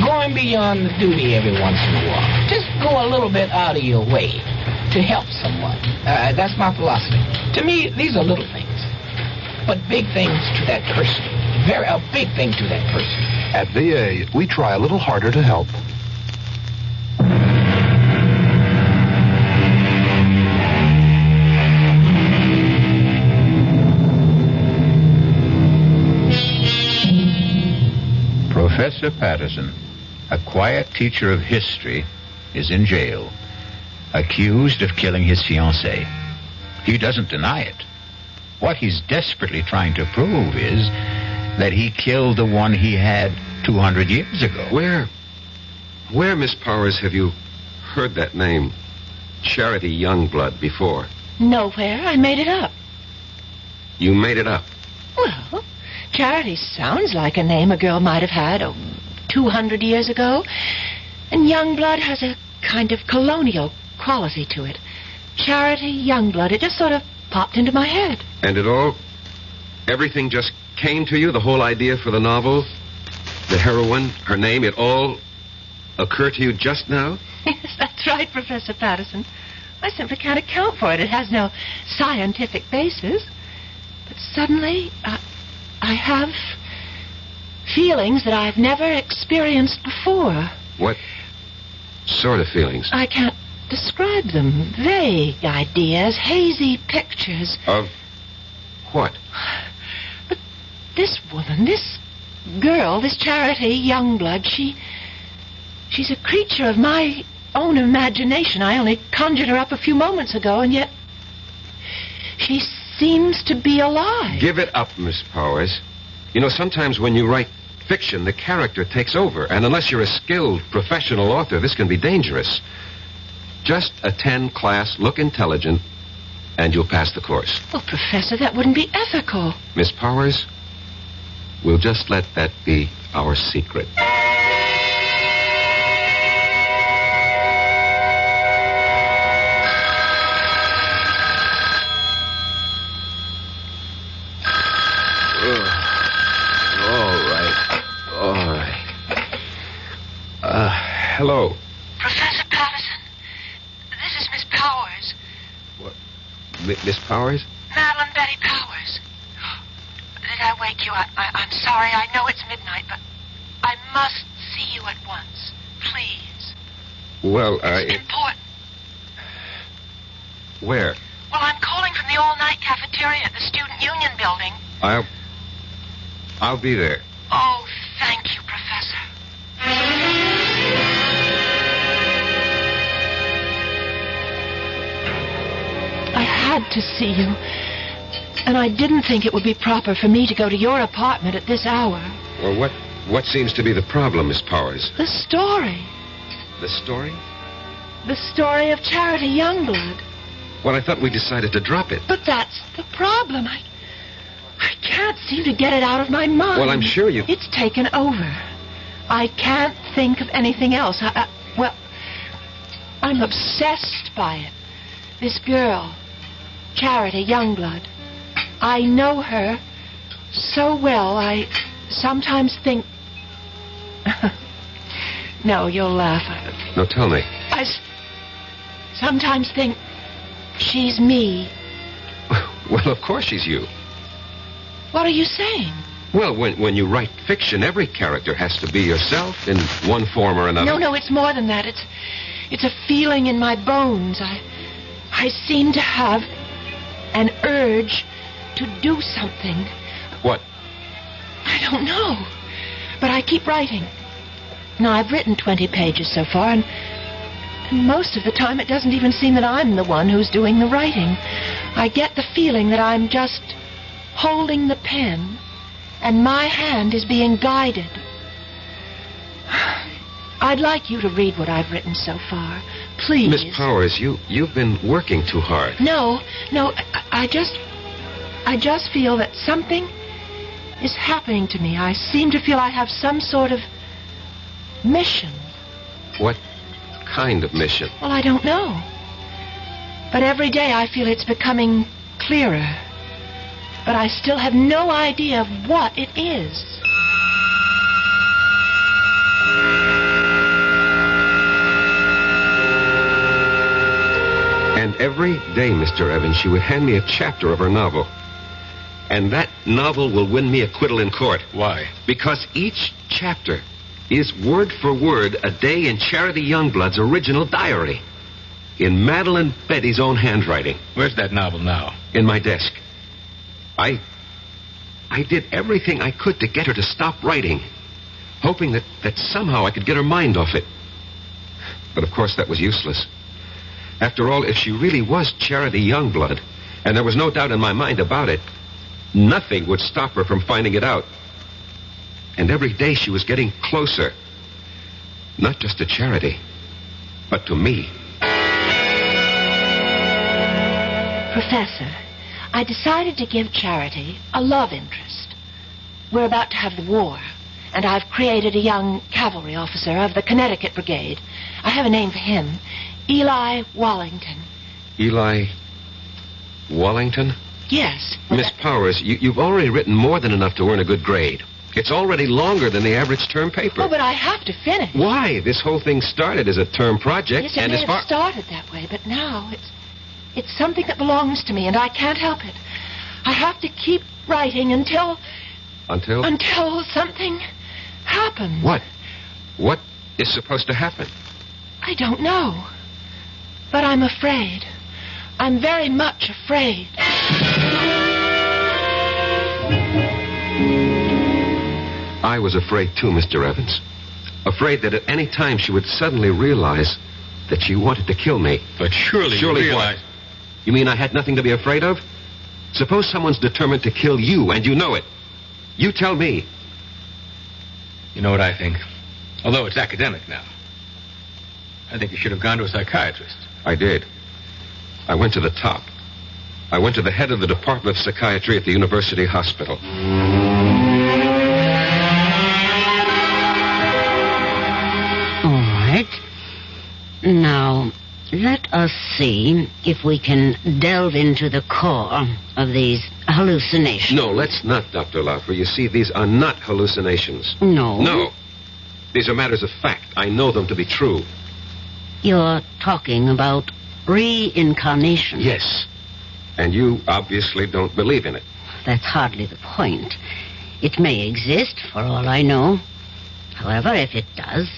Going beyond the duty every once in a while. Just go a little bit out of your way to help someone. That's my philosophy. To me, these are little things, but big things to that person. A big thing to that person. At VA, we try a little harder to help. Professor Patterson, a quiet teacher of history, is in jail, accused of killing his fiancée. He doesn't deny it. What he's desperately trying to prove is that he killed the one he had 200 years ago. Where, Miss Powers, have you heard that name, Charity Youngblood, before? Nowhere. I made it up. You made it up? Well, Charity sounds like a name a girl might have had 200 years ago. And Youngblood has a kind of colonial quality to it. Charity Youngblood. It just sort of popped into my head. And everything just came to you, the whole idea for the novel, the heroine, her name, it all occurred to you just now? Yes, that's right, Professor Patterson. I simply can't account for it. It has no scientific basis. But suddenly, I have feelings that I've never experienced before. What sort of feelings? I can't describe them. Vague ideas, hazy pictures. Of what? But this woman, this girl, this Charity Youngblood, she's a creature of my own imagination. I only conjured her up a few moments ago, and yet she seems to be alive. Give it up, Miss Powers. You know, sometimes when you write fiction, the character takes over, and unless you're a skilled professional author, this can be dangerous. Just attend class, look intelligent, and you'll pass the course. Well, Professor, that wouldn't be ethical. Miss Powers, we'll just let that be our secret. Hello. Professor Patterson, this is Miss Powers. What? Miss Powers? Madeline Betty Powers. Did I wake you? I'm sorry. I know it's midnight, but I must see you at once. Please. Well, It's important. Where? Well, I'm calling from the all-night cafeteria at the Student Union building. I'll be there. Oh, thank you, Professor. I had to see you. And I didn't think it would be proper for me to go to your apartment at this hour. Well, what seems to be the problem, Miss Powers? The story. The story? The story of Charity Youngblood. Well, I thought we decided to drop it. But that's the problem. I can't seem to get it out of my mind. Well, I'm sure you... It's taken over. I can't think of anything else. I'm obsessed by it. This girl, Charity Youngblood. I know her so well, I sometimes think... No, you'll laugh. No, tell me. I sometimes think she's me. Well, of course she's you. What are you saying? Well, when you write fiction, every character has to be yourself in one form or another. No, it's more than that. It's a feeling in my bones. I seem to have an urge to do something. What? I don't know. But I keep writing. Now, I've written 20 pages so far, and most of the time it doesn't even seem that I'm the one who's doing the writing. I get the feeling that I'm just holding the pen, and my hand is being guided. I'd like you to read what I've written so far. Please. Miss Powers, you've been working too hard. No, I just feel that something is happening to me. I seem to feel I have some sort of mission. What kind of mission? Well, I don't know. But every day I feel it's becoming clearer. But I still have no idea of what it is. And every day, Mr. Evans, she would hand me a chapter of her novel. And that novel will win me acquittal in court. Why? Because each chapter is word for word a day in Charity Youngblood's original diary. In Madeline Betty's own handwriting. Where's that novel now? In my desk. I did everything I could to get her to stop writing, hoping that somehow I could get her mind off it. But of course that was useless. After all, if she really was Charity Youngblood, and there was no doubt in my mind about it, nothing would stop her from finding it out. And every day she was getting closer. Not just to Charity, but to me. Professor, I decided to give Charity a love interest. We're about to have the war, and I've created a young cavalry officer of the Connecticut Brigade. I have a name for him. Eli Wallington. Eli Wallington? Yes. Miss Powers, you've already written more than enough to earn a good grade. It's already longer than the average term paper. Oh, but I have to finish. Why? This whole thing started as a term project. Yes, it may have started that way, but now it's something that belongs to me, and I can't help it. I have to keep writing until... Until something happens. What? What is supposed to happen? I don't know. But I'm afraid. I'm very much afraid. I was afraid too, Mr. Evans. Afraid that at any time she would suddenly realize that she wanted to kill me. But surely you realize... What? You mean I had nothing to be afraid of? Suppose someone's determined to kill you, and you know it. You tell me. You know what I think? Although it's academic now. I think you should have gone to a psychiatrist. I did. I went to the top. I went to the head of the Department of Psychiatry at the University Hospital. All right. Now, let us see if we can delve into the core of these hallucinations. No, let's not, Dr. Laufer. You see, these are not hallucinations. No? No. These are matters of fact. I know them to be true. You're talking about reincarnation. Yes. And you obviously don't believe in it. That's hardly the point. It may exist, for all I know. However, if it does,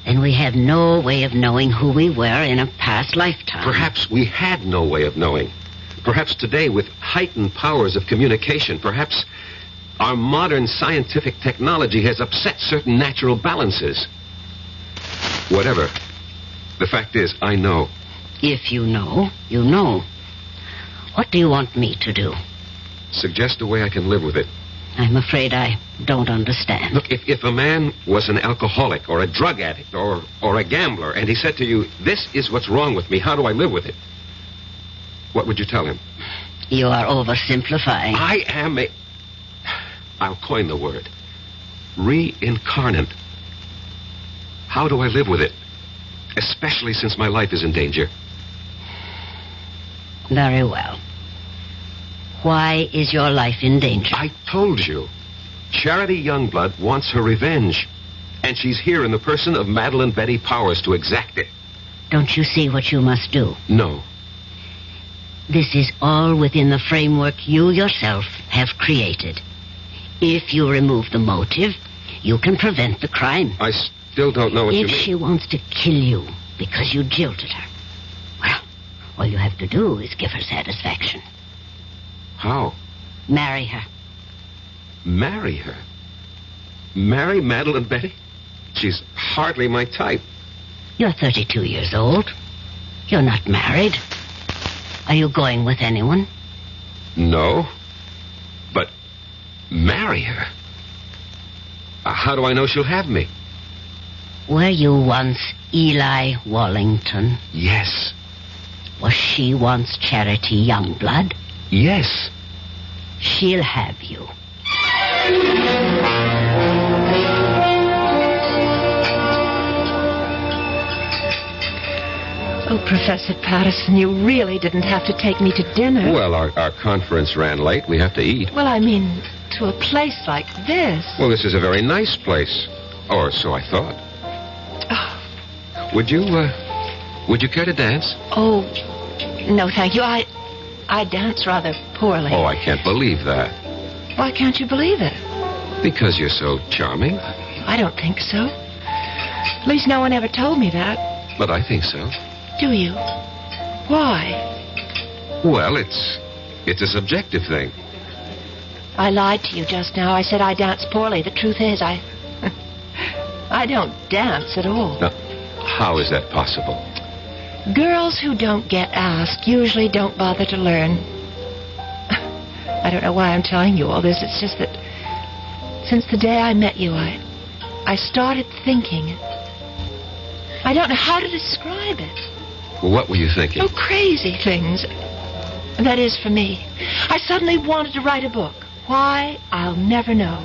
then we have no way of knowing who we were in a past lifetime. Perhaps we had no way of knowing. Perhaps today, with heightened powers of communication, perhaps our modern scientific technology has upset certain natural balances. Whatever. The fact is, I know. If you know, you know. What do you want me to do? Suggest a way I can live with it. I'm afraid I don't understand. Look, if a man was an alcoholic or a drug addict or a gambler, and he said to you, this is what's wrong with me, how do I live with it? What would you tell him? You are oversimplifying. I am I'll coin the word. Reincarnate. How do I live with it? Especially since my life is in danger. Very well. Why is your life in danger? I told you. Charity Youngblood wants her revenge. And she's here in the person of Madeline Betty Powers to exact it. Don't you see what you must do? No. This is all within the framework you yourself have created. If you remove the motive, you can prevent the crime. I still don't know what you mean. If she wants to kill you because you jilted her, well, all you have to do is give her satisfaction. How? Marry her. Marry her? Marry Madeline Betty? She's hardly my type. You're 32 years old. You're not married. Are you going with anyone? No. But marry her? How do I know she'll have me? Were you once Eli Wallington? Yes. Was she once Charity Youngblood? Yes. She'll have you. Oh, Professor Patterson, you really didn't have to take me to dinner. Well, our conference ran late. We have to eat. Well, I mean, to a place like this. Well, this is a very nice place. Or so I thought. Oh. Would you care to dance? Oh, no, thank you. I dance rather poorly. Oh, I can't believe that. Why can't you believe it? Because you're so charming. I don't think so. At least no one ever told me that. But I think so. Do you? Why? Well, it's a subjective thing. I lied to you just now. I said I dance poorly. The truth is, I don't dance at all. Now, how is that possible? Girls who don't get asked usually don't bother to learn. I don't know why I'm telling you all this. It's just that since the day I met you, I started thinking. I don't know how to describe it. Well, what were you thinking? Oh, crazy things. That is, for me. I suddenly wanted to write a book. Why, I'll never know.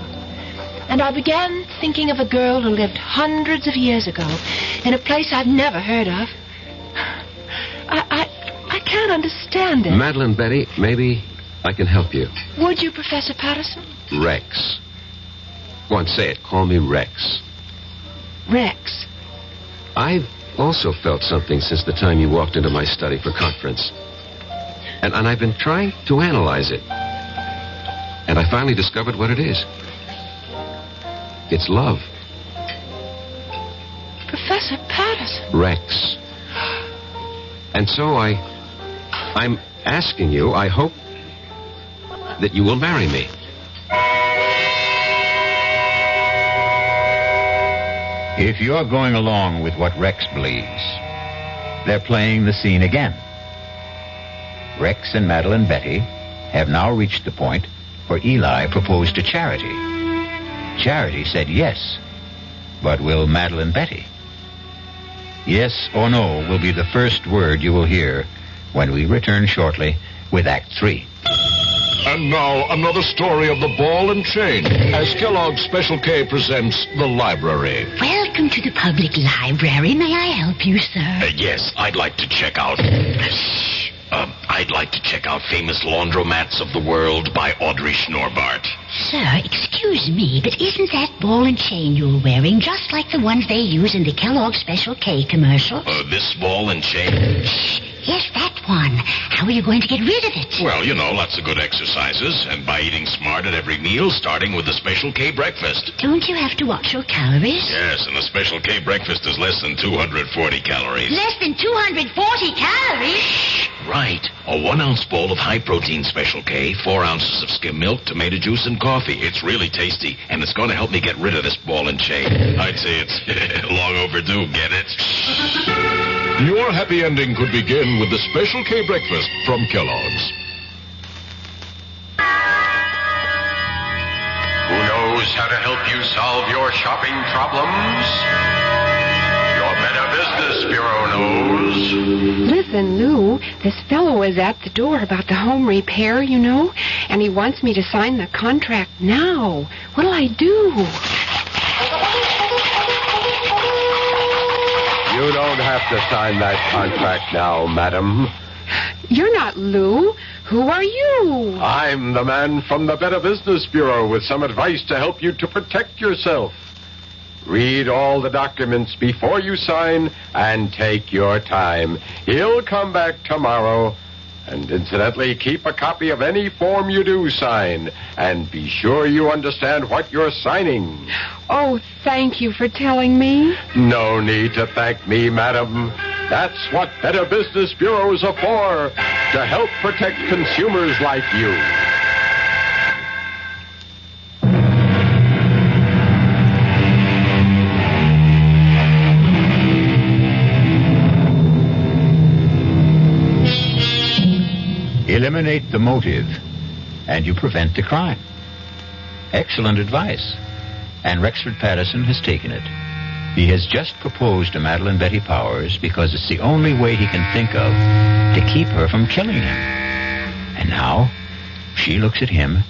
And I began thinking of a girl who lived hundreds of years ago in a place I've never heard of. I can't understand it. Madeline Betty, maybe I can help you. Would you, Professor Patterson? Rex. Go on, say it. Call me Rex. Rex. I've also felt something since the time you walked into my study for conference. And I've been trying to analyze it. And I finally discovered what it is. It's love. Professor Patterson. Rex. And so I'm asking you, I hope that you will marry me. If you're going along with what Rex believes, they're playing the scene again. Rex and Madeline Betty have now reached the point where Eli proposed to Charity. Charity said yes, but will Madeline Betty? Yes or no will be the first word you will hear when we return shortly with Act 3. And now, another story of the ball and chain, as Kellogg's Special K presents The Library. Welcome to the public library. May I help you, sir? Yes, I'd like to check out... I'd like to check out Famous Laundromats of the World by Audrey Schnorbart. Sir, excuse me, but isn't that ball and chain you're wearing just like the ones they use in the Kellogg's Special K commercials? This ball and chain? Yes, that one. How are you going to get rid of it? Well, you know, lots of good exercises, and by eating smart at every meal, starting with the Special K breakfast. Don't you have to watch your calories? Yes, and the Special K breakfast is less than 240 calories. Less than 240 calories? Right. A 1-ounce bowl of high-protein Special K, 4 ounces of skim milk, tomato juice, and coffee. It's really tasty, and it's going to help me get rid of this ball and chain. I'd say it's long overdue, get it? Your happy ending could begin with the Special K breakfast from Kellogg's. Who knows how to help you solve your shopping problems? Your Better Business Bureau knows. Listen, Lou, this fellow is at the door about the home repair, you know, and he wants me to sign the contract now. What'll I do? You don't have to sign that contract now, madam. You're not Lou. Who are you? I'm the man from the Better Business Bureau with some advice to help you to protect yourself. Read all the documents before you sign and take your time. He'll come back tomorrow. And incidentally, keep a copy of any form you do sign. And be sure you understand what you're signing. Oh, thank you for telling me. No need to thank me, madam. That's what Better Business Bureaus are for. To help protect consumers like you. Eliminate the motive, and you prevent the crime. Excellent advice. And Rexford Patterson has taken it. He has just proposed to Madeline Betty Powers because it's the only way he can think of to keep her from killing him. And now, she looks at him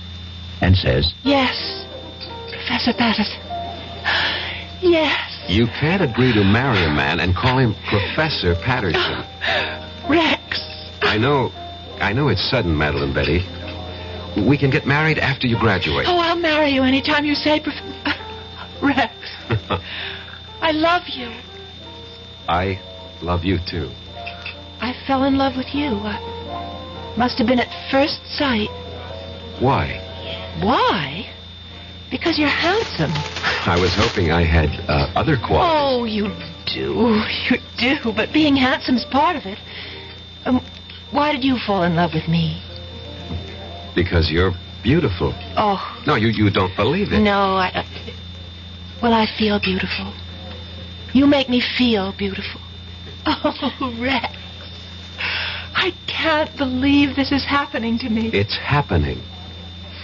and says, Yes, Professor Patterson. Yes. You can't agree to marry a man and call him Professor Patterson. Rex. I know it's sudden, Madeline Betty. We can get married after you graduate. Oh, I'll marry you anytime you say, Rex. I love you. I love you, too. I fell in love with you. Must have been at first sight. Why? Why? Because you're handsome. I was hoping I had other qualities. Oh, you do. You do. But being handsome's part of it. Why did you fall in love with me? Because you're beautiful. Oh. No, you don't believe it. No, well, I feel beautiful. You make me feel beautiful. Oh, Rex. I can't believe this is happening to me. It's happening.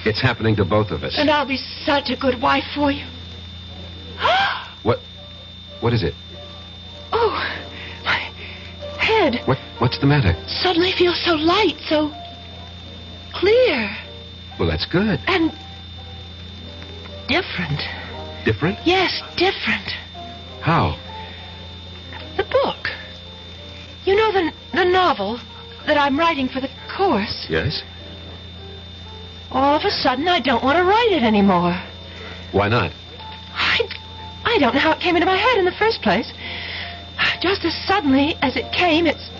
It's happening to both of us. And I'll be such a good wife for you. What is it? Oh, my head. What's the matter? Suddenly feels so light, so clear. Well, that's good. And different. Different? Yes, different. How? The book. You know the novel that I'm writing for the course? Yes. All of a sudden, I don't want to write it anymore. Why not? I don't know how it came into my head in the first place. Just as suddenly as it came, it's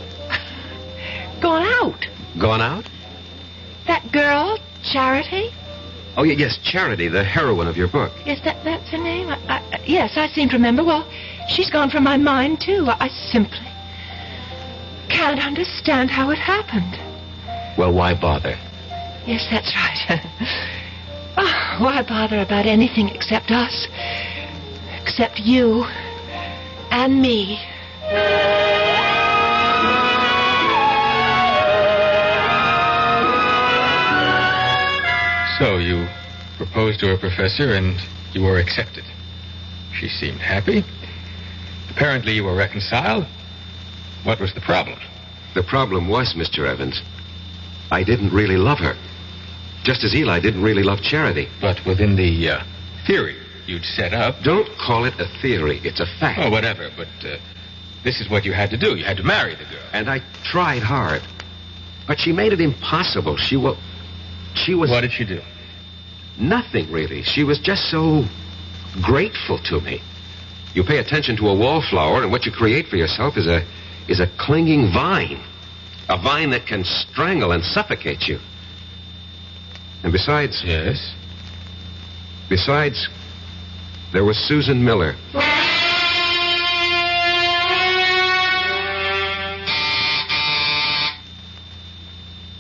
gone out. Gone out? That girl, Charity? Oh, yes, Charity, the heroine of your book. Yes, that's her name? Yes, I seem to remember. Well, she's gone from my mind, too. I simply can't understand how it happened. Well, why bother? Yes, that's right. Oh, why bother about anything except us? Except you and me. So you proposed to her, Professor, and you were accepted. She seemed happy. Apparently you were reconciled. What was the problem? The problem was, Mr. Evans, I didn't really love her. Just as Eli didn't really love Charity. But within the theory you'd set up... Don't call it a theory. It's a fact. Oh, whatever. But this is what you had to do. You had to marry the girl. And I tried hard. But she made it impossible. She was... What did she do? Nothing, really. She was just so grateful to me. You pay attention to a wallflower, and what you create for yourself is a clinging vine. A vine that can strangle and suffocate you. And besides... Yes? Besides, there was Susan Miller.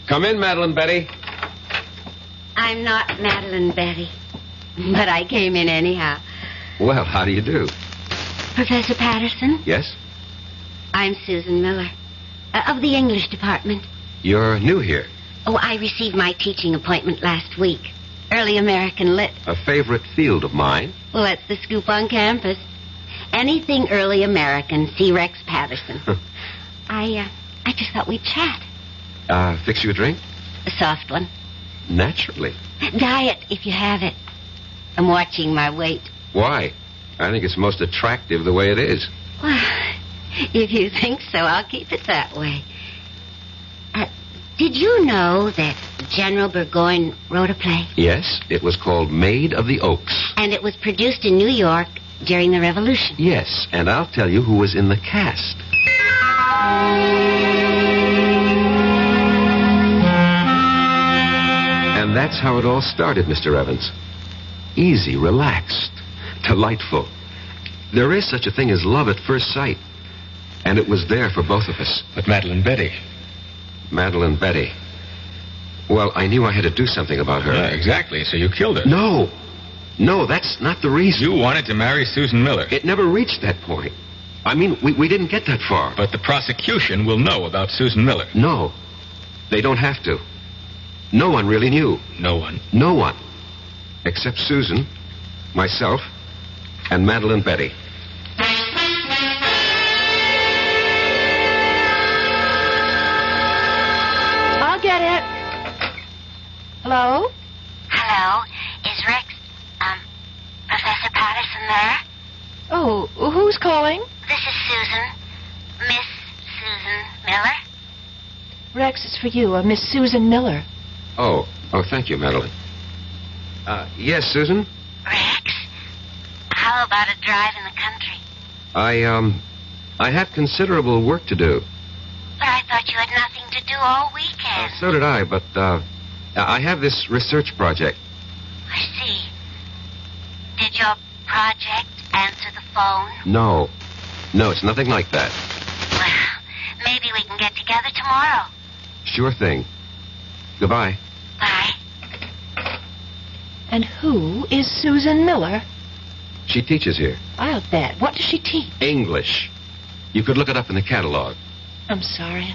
Come in, Madeline Betty. I'm not Madeline Betty, but I came in anyhow. Well, how do you do? Professor Patterson? Yes? I'm Susan Miller, of the English department. You're new here. Oh, I received my teaching appointment last week. Early American Lit. A favorite field of mine. Well, that's the scoop on campus. Anything early American, see Rex Patterson. I just thought we'd chat. Fix you a drink? A soft one. Naturally. Diet, if you have it. I'm watching my weight. Why? I think it's most attractive the way it is. Well, if you think so, I'll keep it that way. Did you know that General Burgoyne wrote a play? Yes, it was called Maid of the Oaks. And it was produced in New York during the Revolution. Yes, and I'll tell you who was in the cast. And that's how it all started, Mr. Evans. Easy, relaxed, delightful. There is such a thing as love at first sight. And it was there for both of us. But Madeline Betty. Madeline Betty. Well, I knew I had to do something about her. Yeah, exactly, so you killed her. No, that's not the reason. You wanted to marry Susan Miller. It never reached that point. I mean, we didn't get that far. But the prosecution will know about Susan Miller. No, they don't have to. No one really knew. No one? No one. Except Susan, myself, and Madeline Betty. I'll get it. Hello? Hello? Is Rex, Professor Patterson there? Oh, who's calling? This is Susan. Miss Susan Miller. Rex, it's for you, Miss Susan Miller. Oh, thank you, Madeline. Yes, Susan? Rex, how about a drive in the country? I have considerable work to do. But I thought you had nothing to do all weekend. So did I, but, I have this research project. I see. Did your project answer the phone? No, it's nothing like that. Well, maybe we can get together tomorrow. Sure thing. Goodbye. Bye. And who is Susan Miller? She teaches here. I'll bet. What does she teach? English. You could look it up in the catalog. I'm sorry.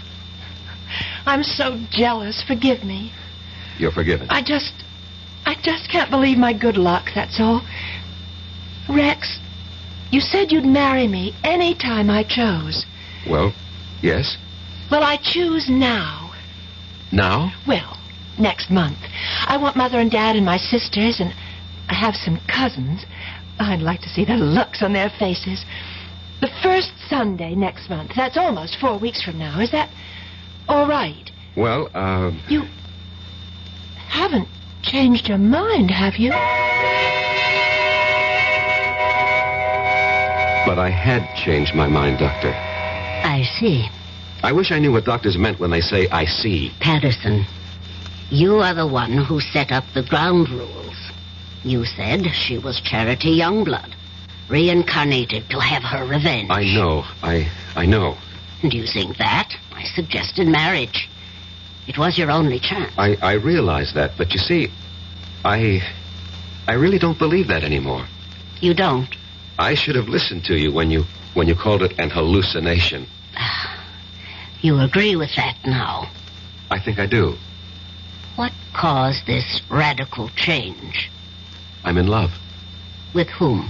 I'm so jealous. Forgive me. You're forgiven. I just can't believe my good luck, that's all. Rex, you said you'd marry me any time I chose. Well, yes. Well, I choose now. Now? Well, next month. I want Mother and Dad and my sisters, and I have some cousins. I'd like to see the looks on their faces. The first Sunday next month. That's almost 4 weeks from now. Is that all right? Well, You haven't changed your mind, have you? But I had changed my mind, Doctor. I see. I wish I knew what doctors meant when they say, I see. Patterson, you are the one who set up the ground rules. You said she was Charity Youngblood, reincarnated to have her revenge. I know. I know. And using that, I suggested marriage. It was your only chance. I realize that, but you see, I really don't believe that anymore. You don't? I should have listened to you when you called it an hallucination. You agree with that now? I think I do. What caused this radical change? I'm in love. With whom?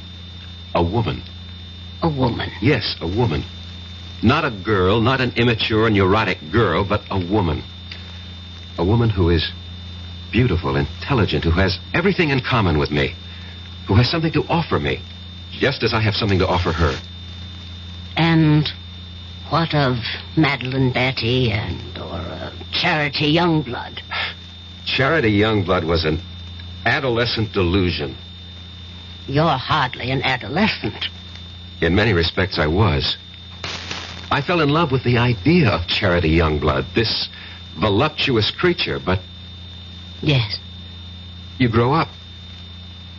A woman. A woman? Yes, a woman. Not a girl, not an immature, neurotic girl, but a woman. A woman who is beautiful, intelligent, who has everything in common with me, who has something to offer me, just as I have something to offer her. And what of Madeline Betty or Charity Youngblood? Charity Youngblood was an adolescent delusion. You're hardly an adolescent. In many respects, I was. I fell in love with the idea of Charity Youngblood, this voluptuous creature, but... Yes. You grow up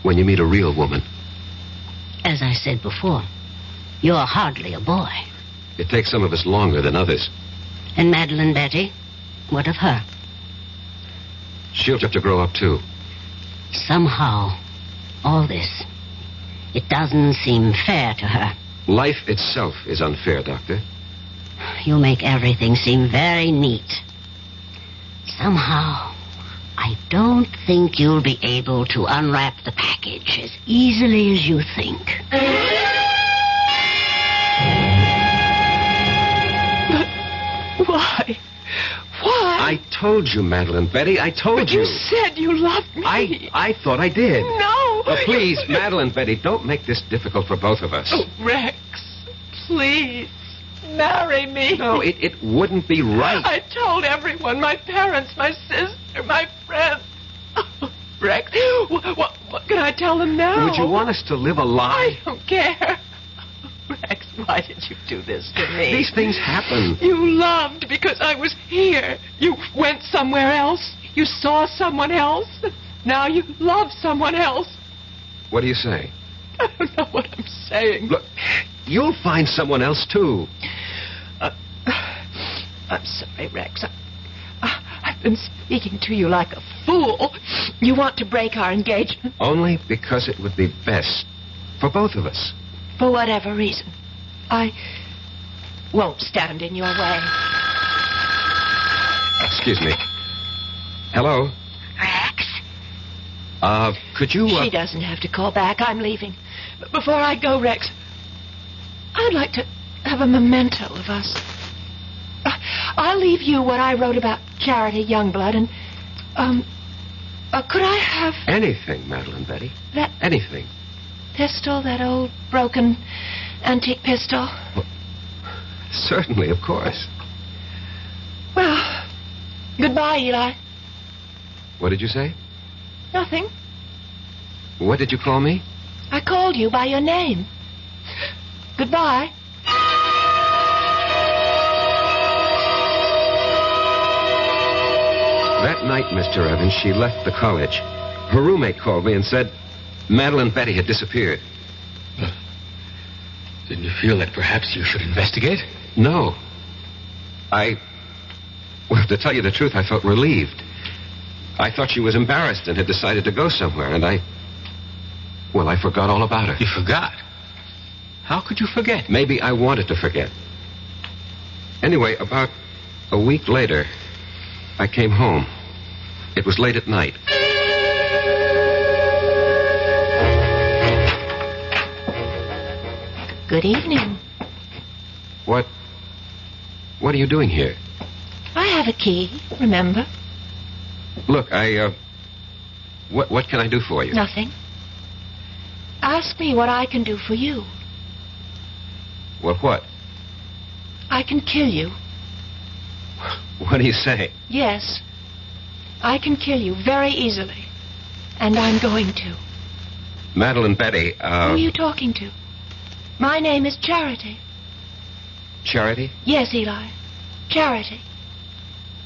when you meet a real woman. As I said before, you're hardly a boy. It takes some of us longer than others. And Madeline Betty, what of her? She'll have to grow up, too. Somehow, all this, it doesn't seem fair to her. Life itself is unfair, Doctor. You make everything seem very neat. Somehow, I don't think you'll be able to unwrap the package as easily as you think. But why? Why? I told you, Madeline Betty. I told you. You said you loved me. I thought I did. No. Oh, please, Madeline Betty, don't make this difficult for both of us. Oh, Rex, please, marry me. No, it wouldn't be right. I told everyone, my parents, my sister, my friends. Oh, Rex, what can I tell them now? Would you want us to live a lie? I don't care. Rex, why did you do this to me? These things happen. You loved because I was here. You went somewhere else. You saw someone else. Now you love someone else. What do you say? I don't know what I'm saying. Look, you'll find someone else, too. I'm sorry, Rex. I've been speaking to you like a fool. You want to break our engagement? Only because it would be best for both of us. For whatever reason. I won't stand in your way. Excuse me. Hello? Rex? Could you... She doesn't have to call back. I'm leaving. But before I go, Rex, I'd like to have a memento of us. I'll leave you what I wrote about Charity Youngblood, and, could I have... Anything, Madeline Betty. That... Anything. Pistol, that old broken antique pistol? Well, certainly, of course. Well, goodbye, Eli. What did you say? Nothing. What did you call me? I called you by your name. Goodbye. That night, Mr. Evans, she left the college. Her roommate called me and said Madeline Betty had disappeared. Didn't you feel that perhaps you should investigate? No. Well, to tell you the truth, I felt relieved. I thought she was embarrassed and had decided to go somewhere, and I forgot all about her. You forgot? How could you forget? Maybe I wanted to forget. Anyway, about a week later, I came home. It was late at night. Good evening. What are you doing here? I have a key, remember? Look, what can I do for you? Nothing. Ask me what I can do for you. What? I can kill you. What do you say? Yes. I can kill you very easily. And I'm going to. Madeline Betty, Who are you talking to? My name is Charity. Charity? Yes, Eli. Charity.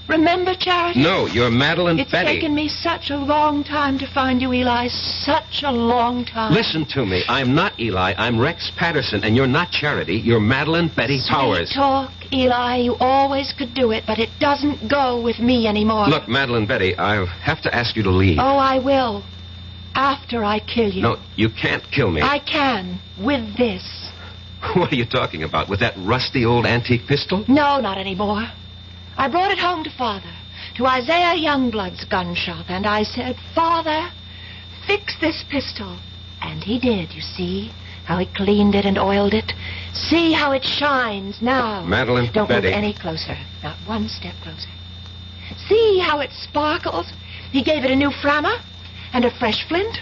Remember Charity? No, you're Madeline It's Betty. taken me such a long time to find you, Eli. Such a long time. Listen to me. I'm not Eli. I'm Rex Patterson, and you're not Charity. You're Madeline Betty Powers. Sweet talk, Eli. You always could do it, but it doesn't go with me anymore. Look, Madeline Betty, I'll have to ask you to leave. Oh, I will. After I kill you. No, you can't kill me. I can. With this. What are you talking about? With that rusty old antique pistol? No, not anymore. I brought it home to Father, to Isaiah Youngblood's gun shop, and I said, Father, fix this pistol. And he did, you see, how he cleaned it and oiled it. See how it shines now. Madeline Don't Betty. move any closer, not one step closer. See how it sparkles. He gave it a new frammer and a fresh flint,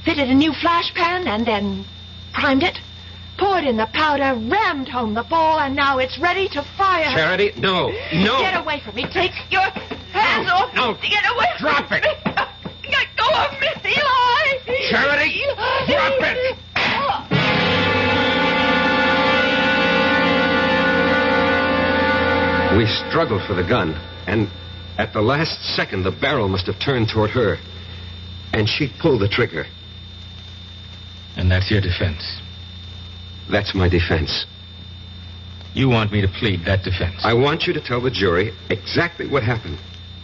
fitted a new flash pan, and then primed it. Poured in the powder, rammed home the ball, and now it's ready to fire. Charity, no. Get away from me. Take your hands off. No. Get away Drop from it. me. Let go of me, Eli. Charity, Eli. drop it. We struggled for the gun, and at the last second, the barrel must have turned toward her. And she pulled the trigger. And that's your defense? That's my defense. You want me to plead that defense? I want you to tell the jury exactly what happened,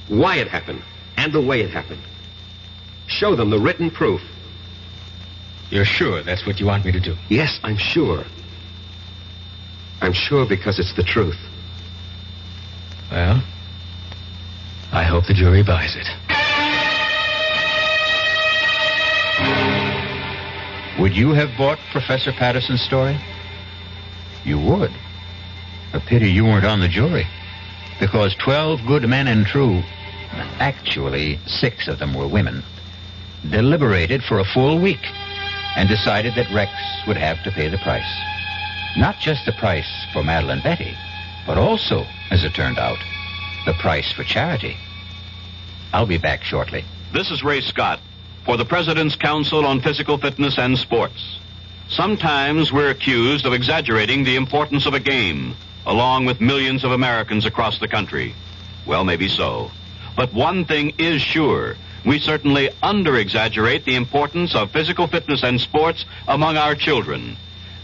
why it happened, and the way it happened. Show them the written proof. You're sure that's what you want me to do? Yes, I'm sure. I'm sure because it's the truth. Well, I hope the jury buys it. Would you have bought Professor Patterson's story? You would. A pity you weren't on the jury. Because 12 good men and true, actually 6 of them were women, deliberated for a full week and decided that Rex would have to pay the price. Not just the price for Madeline Betty, but also, as it turned out, the price for charity. I'll be back shortly. This is Ray Scott for the President's Council on Physical Fitness and Sports. Sometimes we're accused of exaggerating the importance of a game, along with millions of Americans across the country. Well, maybe so. But one thing is sure. We certainly under-exaggerate the importance of physical fitness and sports among our children.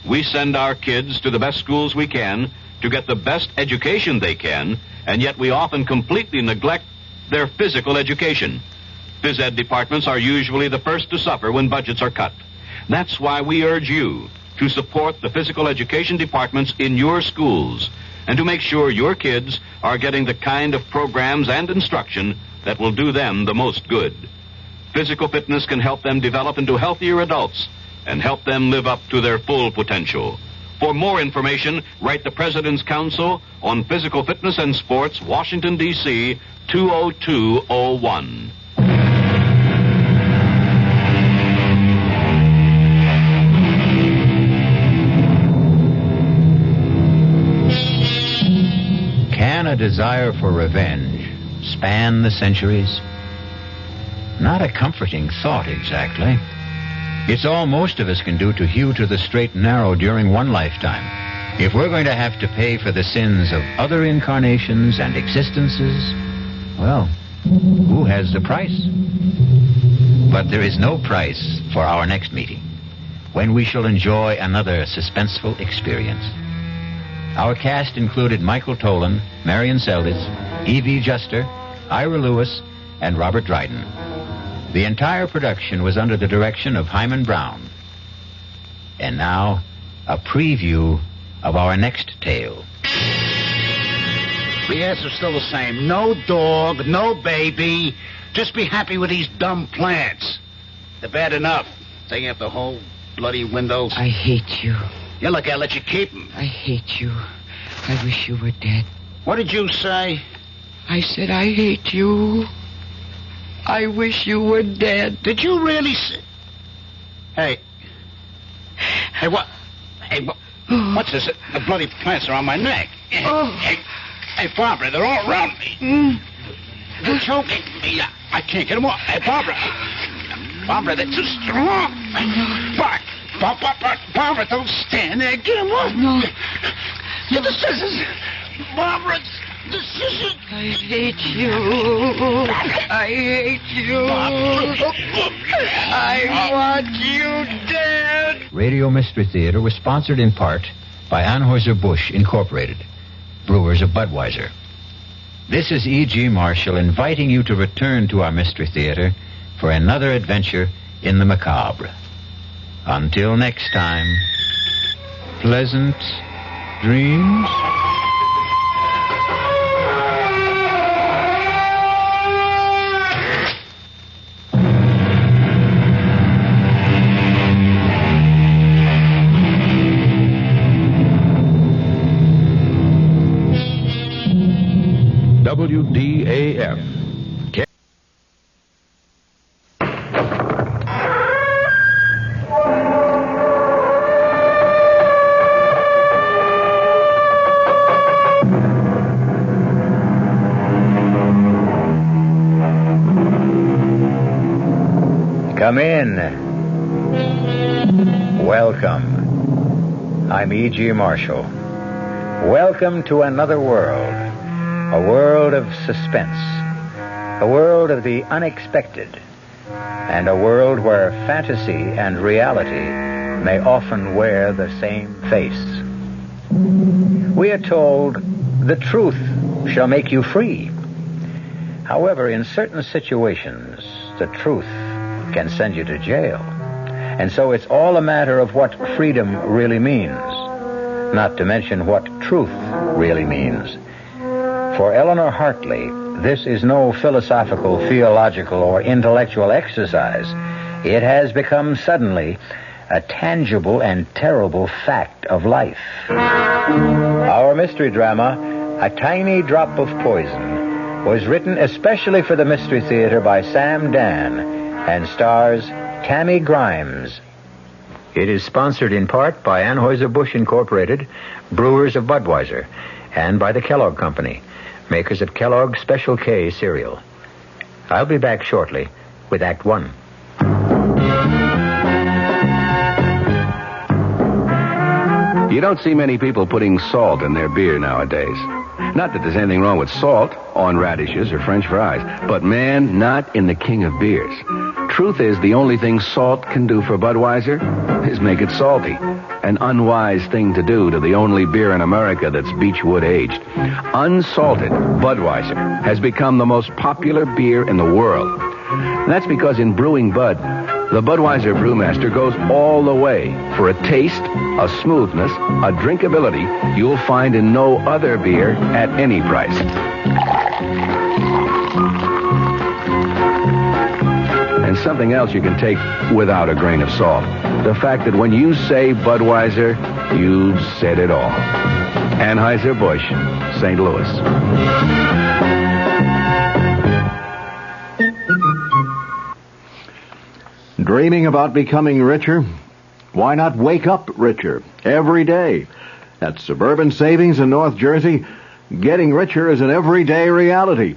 We send our kids to the best schools we can to get the best education they can, and yet we often completely neglect their physical education. Phys ed departments are usually the first to suffer when budgets are cut. That's why we urge you to support the physical education departments in your schools and to make sure your kids are getting the kind of programs and instruction that will do them the most good. Physical fitness can help them develop into healthier adults and help them live up to their full potential. For more information, write the President's Council on Physical Fitness and Sports, Washington, D.C., 20201. Can a desire for revenge span the centuries? Not a comforting thought, exactly. It's all most of us can do to hew to the straight and narrow during one lifetime. If we're going to have to pay for the sins of other incarnations and existences, well, who has the price? But there is no price for our next meeting, when we shall enjoy another suspenseful experience. Our cast included Michael Tolan, Marion Seldes, E.V. Juster, Ira Lewis, and Robert Dryden. The entire production was under the direction of Hyman Brown. And now, a preview of our next tale. The answer's still the same. No dog, no baby. Just be happy with these dumb plants. They're bad enough. Taking up the whole bloody windows. I hate you. Yeah, look, I'll let you keep them. I hate you. I wish you were dead. What did you say? I said I hate you. I wish you were dead. Did you really say... Hey, what? Hey, what's this? The bloody plants are on my neck. Hey, Barbara, they're all around me. They're choking me. I can't get them off. Hey, Barbara, they're too strong. Barbara, don't stand there. Get them off. No. Get the scissors. Barbara, the scissors. I hate you. I hate you. I want you dead. Radio Mystery Theater was sponsored in part by Anheuser-Busch Incorporated, brewers of Budweiser. This is E.G. Marshall inviting you to return to our Mystery Theater for another adventure in the macabre. Until next time, pleasant dreams. WDAF. Come in. Welcome. I'm E.G. Marshall. Welcome to another world A world of suspense. A world of the unexpected. And a world where fantasy and reality may often wear the same face. We are told, the truth shall make you free. However, in certain situations, the truth can send you to jail. And so it's all a matter of what freedom really means, not to mention what truth really means. For Eleanor Hartley, this is no philosophical, theological, or intellectual exercise. It has become suddenly a tangible and terrible fact of life. Our mystery drama, A Tiny Drop of Poison, was written especially for the Mystery Theater by Sam Dan and stars Tammy Grimes. It is sponsored in part by Anheuser-Busch Incorporated, brewers of Budweiser, and by the Kellogg Company, makers of Kellogg's Special K cereal. I'll be back shortly with Act One. You don't see many people putting salt in their beer nowadays. Not that there's anything wrong with salt on radishes or French fries, but man, not in the king of beers. Truth is, the only thing salt can do for Budweiser is make it salty. An unwise thing to do to the only beer in America that's Beechwood aged. Unsalted Budweiser has become the most popular beer in the world. And that's because in brewing Bud, the Budweiser brewmaster goes all the way for a taste, a smoothness, a drinkability you'll find in no other beer at any price. And something else you can take without a grain of salt. The fact that when you say Budweiser, you've said it all. Anheuser-Busch, St. Louis. Dreaming about becoming richer? Why not wake up richer every day? At Suburban Savings in North Jersey, getting richer is an everyday reality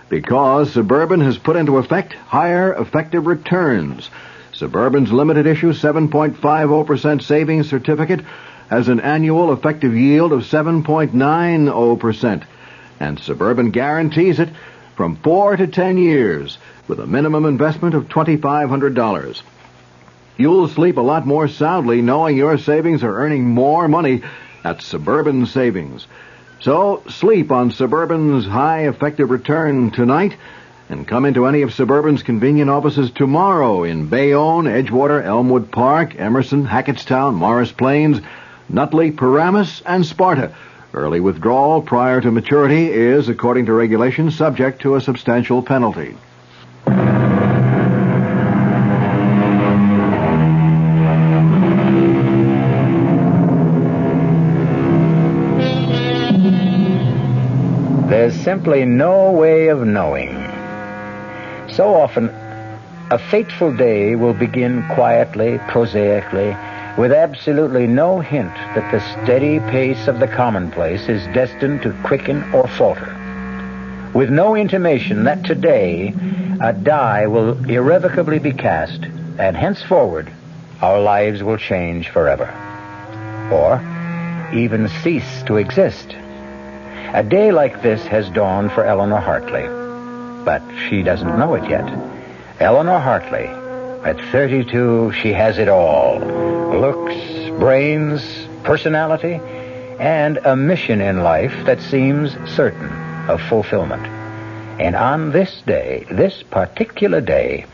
because Suburban has put into effect higher effective returns. Suburban's limited issue 7.50% savings certificate has an annual effective yield of 7.90%, and Suburban guarantees it from 4 to 10 years with a minimum investment of $2,500. You'll sleep a lot more soundly knowing your savings are earning more money at Suburban Savings. So sleep on Suburban's high effective return tonight and come into any of Suburban's convenient offices tomorrow in Bayonne, Edgewater, Elmwood Park, Emerson, Hackettstown, Morris Plains, Nutley, Paramus, and Sparta. Early withdrawal prior to maturity is, according to regulations, subject to a substantial penalty. There's simply no way of knowing. So often, a fateful day will begin quietly, prosaically, with absolutely no hint that the steady pace of the commonplace is destined to quicken or falter. With no intimation that today a die will irrevocably be cast, and henceforward our lives will change forever. Or even cease to exist. A day like this has dawned for Eleanor Hartley, but she doesn't know it yet. Eleanor Hartley, at 32, she has it all. Looks, brains, personality, and a mission in life that seems certain of fulfillment. And on this day, this particular day,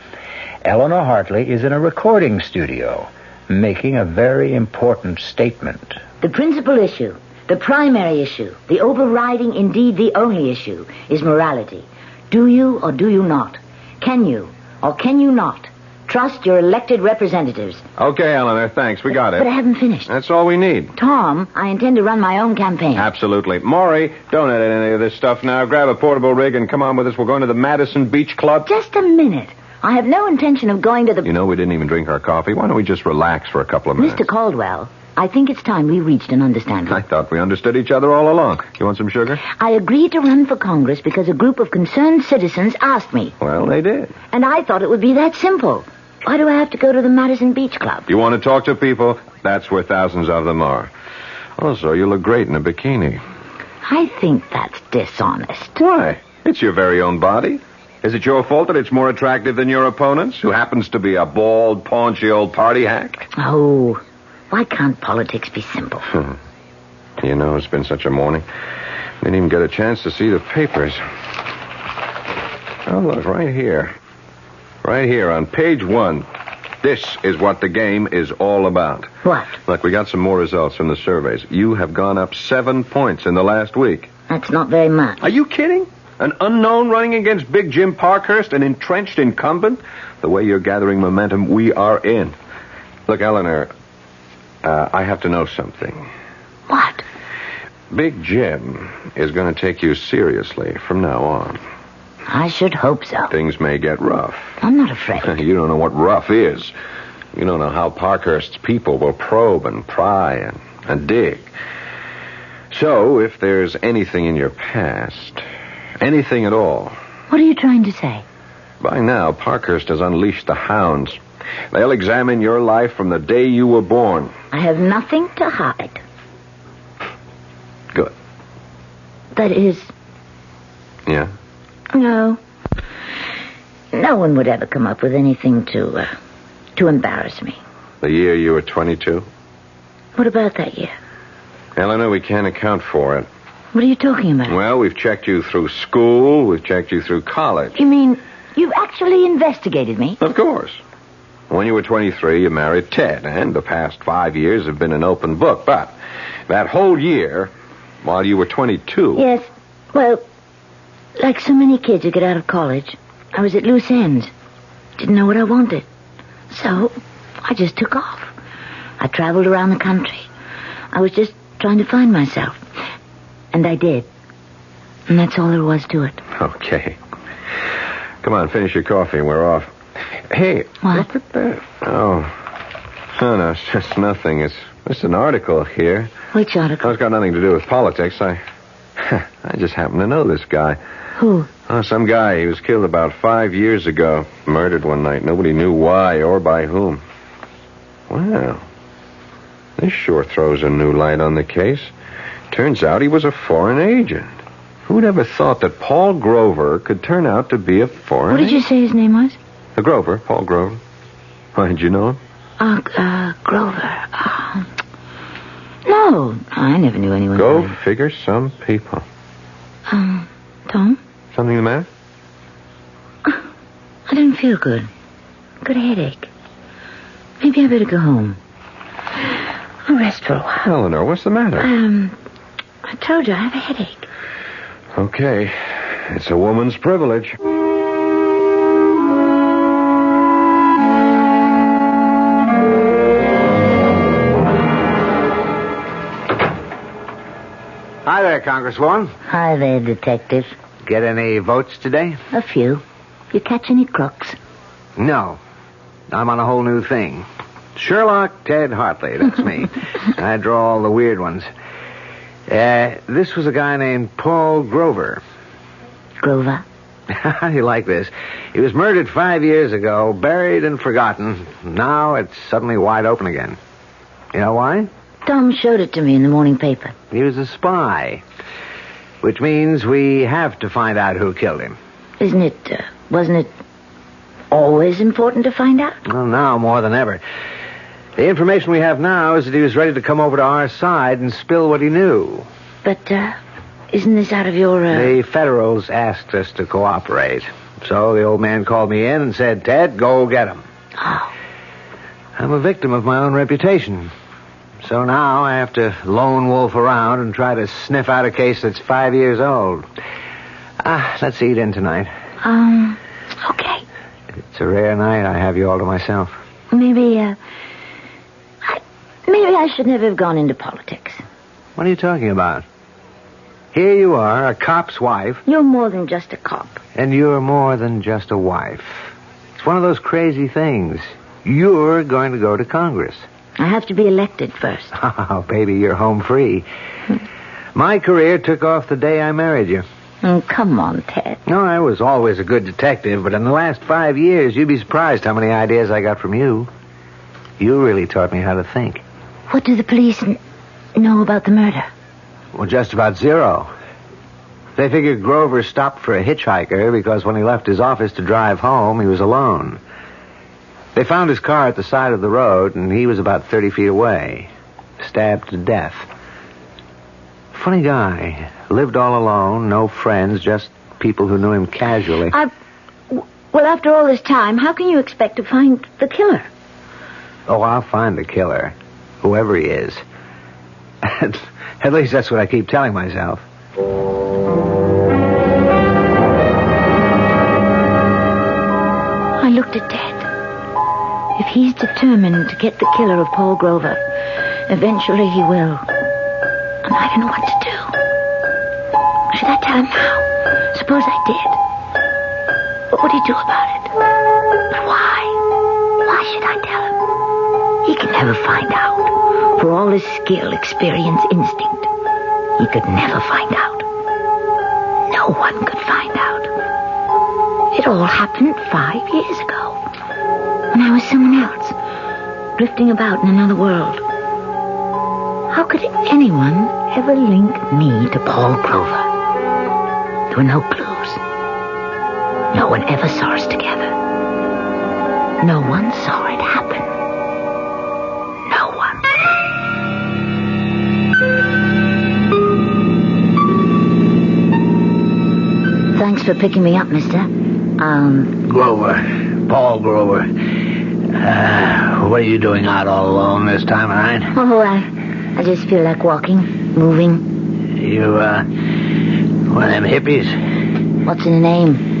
Eleanor Hartley is in a recording studio making a very important statement. The principal issue, the primary issue, the overriding, indeed the only issue, is morality. Do you or do you not? Can you or can you not trust your elected representatives? Okay, Eleanor, thanks. We got it. But I haven't finished. That's all we need. Tom, I intend to run my own campaign. Absolutely. Maury, don't edit any of this stuff now. Grab a portable rig and come on with us. We're going to the Madison Beach Club. Just a minute. I have no intention of going to the... You know, we didn't even drink our coffee. Why don't we just relax for a couple of minutes? Mr. Caldwell, I think it's time we reached an understanding. I thought we understood each other all along. You want some sugar? I agreed to run for Congress because a group of concerned citizens asked me. Well, they did. And I thought it would be that simple. Why do I have to go to the Madison Beach Club? You want to talk to people? That's where thousands of them are. Also, you look great in a bikini. I think that's dishonest. Why? It's your very own body. Is it your fault that it's more attractive than your opponent's, who happens to be a bald, paunchy old party hack? Oh, why can't politics be simple? You know, it's been such a morning. Didn't even get a chance to see the papers. Oh, look, right here. Right here on page 1. This is what the game is all about. What? Look, we got some more results from the surveys. You have gone up 7 points in the last week. That's not very much. Are you kidding? An unknown running against Big Jim Parkhurst, an entrenched incumbent? The way you're gathering momentum, we are in. Look, Eleanor, I have to know something. What? Big Jim is going to take you seriously from now on. I should hope so. Things may get rough. I'm not afraid. You don't know what rough is. You don't know how Parkhurst's people will probe and pry and dig. So, if there's anything in your past, anything at all... What are you trying to say? By now, Parkhurst has unleashed the hounds. They'll examine your life from the day you were born. I have nothing to hide. Good. That is... Yeah? No. No one would ever come up with anything to embarrass me. The year you were 22? What about that year? Eleanor, we can't account for it. What are you talking about? Well, we've checked you through school. We've checked you through college. You mean you've actually investigated me? Of course. When you were 23, you married Ted, and the past 5 years have been an open book. But that whole year, while you were 22... Yes, well, like so many kids who get out of college, I was at loose ends. Didn't know what I wanted. So, I just took off. I traveled around the country. I was just trying to find myself. And I did. And that's all there was to it. Okay. Come on, finish your coffee and we're off. Hey, what? Look at that. Oh, no, it's just nothing. It's just an article here. Which article? It's got nothing to do with politics. I just happen to know this guy. Who? Oh, some guy. He was killed about 5 years ago. Murdered one night. Nobody knew why or by whom. Wow. This sure throws a new light on the case. Turns out he was a foreign agent. Who'd ever thought that Paul Grover could turn out to be a foreign agent? What did you say his name was? Grover, Paul Grover. Why, did you know him? Grover. No, I never knew anyone. Go figure some people. Tom? Something the matter? I didn't feel good. Got a headache. Maybe I better go home. I'll rest for a while. Eleanor, what's the matter? I told you I have a headache. Okay. It's a woman's privilege. Hi there, Congresswoman. Hi there, Detective. Get any votes today? A few. You catch any crooks? No. I'm on a whole new thing. Sherlock Ted Hartley, that's me. I draw all the weird ones. This was a guy named Paul Grover. Grover? How do you like this? He was murdered 5 years ago, buried and forgotten. Now it's suddenly wide open again. You know why? Tom showed it to me in the morning paper. He was a spy. Which means we have to find out who killed him. Wasn't it always important to find out? Well, now more than ever. The information we have now is that he was ready to come over to our side and spill what he knew. But, isn't this out of your, The Federals asked us to cooperate. So the old man called me in and said, Ted, go get him. Oh. I'm a victim of my own reputation. So now I have to lone wolf around and try to sniff out a case that's 5 years old. Let's eat in tonight. Okay. It's a rare night I have you all to myself. Maybe I should never have gone into politics. What are you talking about? Here you are, a cop's wife. You're more than just a cop. And you're more than just a wife. It's one of those crazy things. You're going to go to Congress. I have to be elected first. Oh, baby, you're home free. My career took off the day I married you. Come on, Ted. No, I was always a good detective, but in the last 5 years, you'd be surprised how many ideas I got from you. You really taught me how to think. What do the police know about the murder? Well, just about zero. They figured Grover stopped for a hitchhiker because when he left his office to drive home, he was alone. They found his car at the side of the road, and he was about 30 feet away, stabbed to death. Funny guy. Lived all alone, no friends, just people who knew him casually. Well, after all this time, how can you expect to find the killer? Oh, I'll find the killer, whoever he is. At least that's what I keep telling myself. I looked at Dad. If he's determined to get the killer of Paul Grover, eventually he will. And I don't know what to do. Should I tell him now? Suppose I did. What would he do about it? But why? Why should I tell him? He can never find out. For all his skill, experience, instinct, he could never find out. No one could find out. It all happened 5 years ago. When I was someone else, drifting about in another world. How could anyone ever link me to Paul Grover? There were no clues. No one ever saw us together. No one saw it happen. No one. Thanks for picking me up, mister. Grover. Paul Grover. What are you doing out all alone this time of night? Oh, I just feel like walking, moving. You, one of them hippies? What's in a name?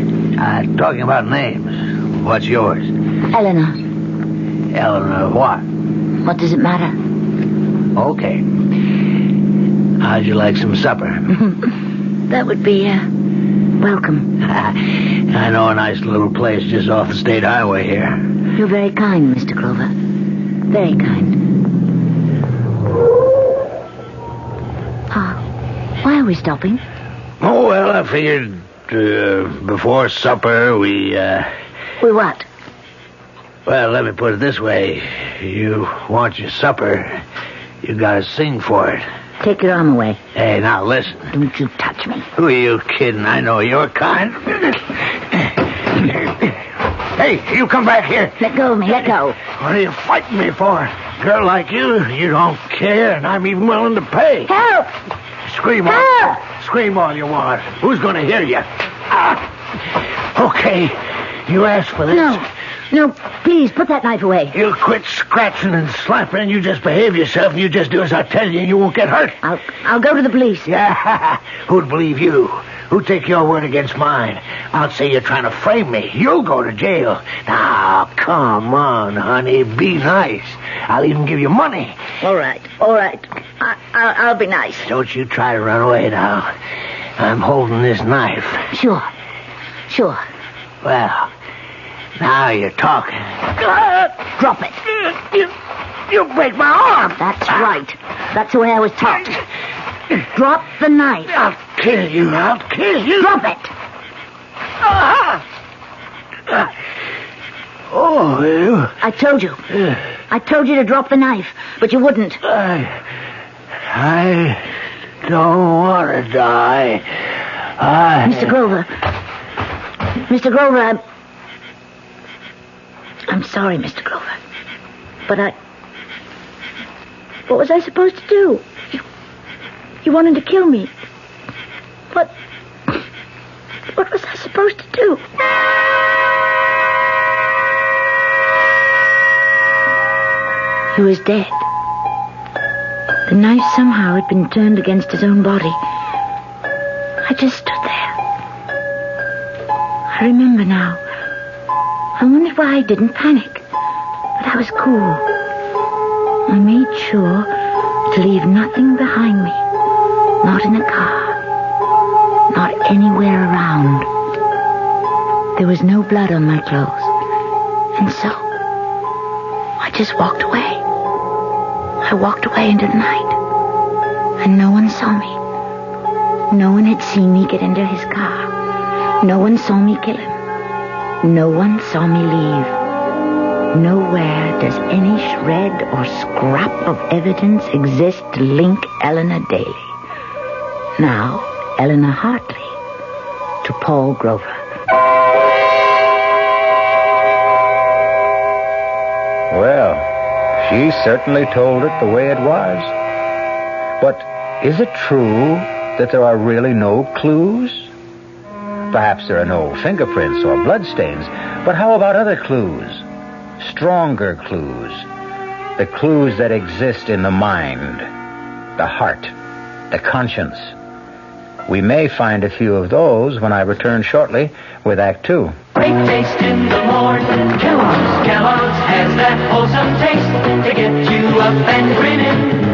Talking about names. What's yours? Eleanor. Eleanor what? What does it matter? Okay. How'd you like some supper? That would be, welcome. I know a nice little place just off the state highway here. You're very kind, Mr. Grover. Very kind. Why are we stopping? Oh, well, I figured before supper we... We what? Well, let me put it this way. You want your supper, you gotta sing for it. Take your arm away. Hey, now listen. Don't you touch me. Who are you kidding? I know your kind. Hey, you come back here. Let go of me, let go. What are you fighting me for? Girl like you don't care, and I'm even willing to pay. Help! Scream all. Help! Scream all you want. Who's going to hear you? Okay, you asked for this. No, please, put that knife away. You quit scratching and slapping, and you just behave yourself, and you just do as I tell you, and you won't get hurt. I'll go to the police. Yeah, who'd believe you? Who'd take your word against mine? I'll say you're trying to frame me. You'll go to jail. Now, come on, honey, be nice. I'll even give you money. All right. I'll be nice. Don't you try to run away now. I'm holding this knife. Sure. Well, now you're talking. Drop it. You break my arm. That's right. That's the way I was taught. Drop the knife. I'll kill you. Drop it. Oh, I told you. I told you to drop the knife, but you wouldn't. I don't want to die. Mr. Grover. I'm sorry, Mr. Grover. But what was I supposed to do? You wanted to kill me. What was I supposed to do? He was dead. The knife somehow had been turned against his own body. I just stood there. I remember now. I wondered why I didn't panic. But I was cool. I made sure to leave nothing behind me. Not in the car. Not anywhere around. There was no blood on my clothes. And so, I just walked away. I walked away into the night. And no one saw me. No one had seen me get into his car. No one saw me kill him. No one saw me leave. Nowhere does any shred or scrap of evidence exist to link Eleanor Daly. Now, Eleanor Hartley to Paul Grover. Well, she certainly told it the way it was. But is it true that there are really no clues? Perhaps there are no fingerprints or bloodstains, but how about other clues? Stronger clues. The clues that exist in the mind, the heart, the conscience. We may find a few of those when I return shortly with Act Two. Great taste in the morning. Kellogg's has that wholesome taste to get you up and grinning.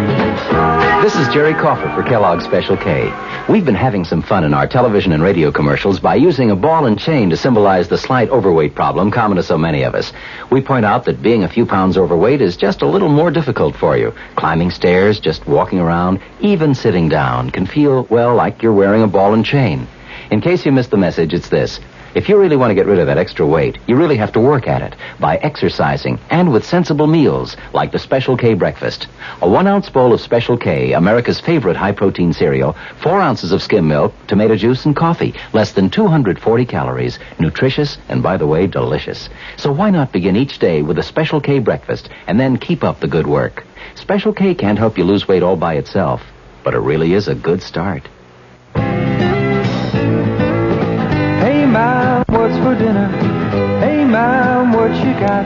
This is Jerry Coffer for Kellogg's Special K. We've been having some fun in our television and radio commercials by using a ball and chain to symbolize the slight overweight problem common to so many of us. We point out that being a few pounds overweight is just a little more difficult for you. Climbing stairs, just walking around, even sitting down can feel, well, like you're wearing a ball and chain. In case you missed the message, it's this. If you really want to get rid of that extra weight, you really have to work at it by exercising and with sensible meals like the Special K breakfast. A 1-ounce bowl of Special K, America's favorite high-protein cereal, 4 ounces of skim milk, tomato juice, and coffee. Less than 240 calories. Nutritious and, by the way, delicious. So why not begin each day with a Special K breakfast and then keep up the good work? Special K can't help you lose weight all by itself, but it really is a good start. Hey, Mom, what's for dinner? Hey, Mom, what you got?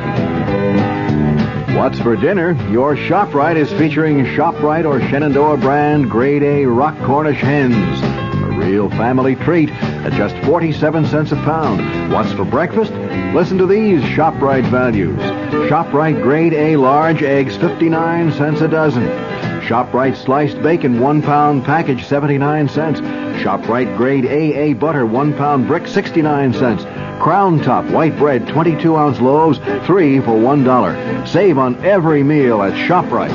What's for dinner? Your ShopRite is featuring ShopRite or Shenandoah brand Grade A Rock Cornish hens. A real family treat at just 47 cents a pound. What's for breakfast? Listen to these ShopRite values. ShopRite Grade A large eggs, 59 cents a dozen. ShopRite sliced bacon, 1 pound package, 79 cents. ShopRite Grade AA butter, 1 pound brick, 69 cents. Crown Top white bread, 22-ounce loaves, 3 for $1. Save on every meal at ShopRite.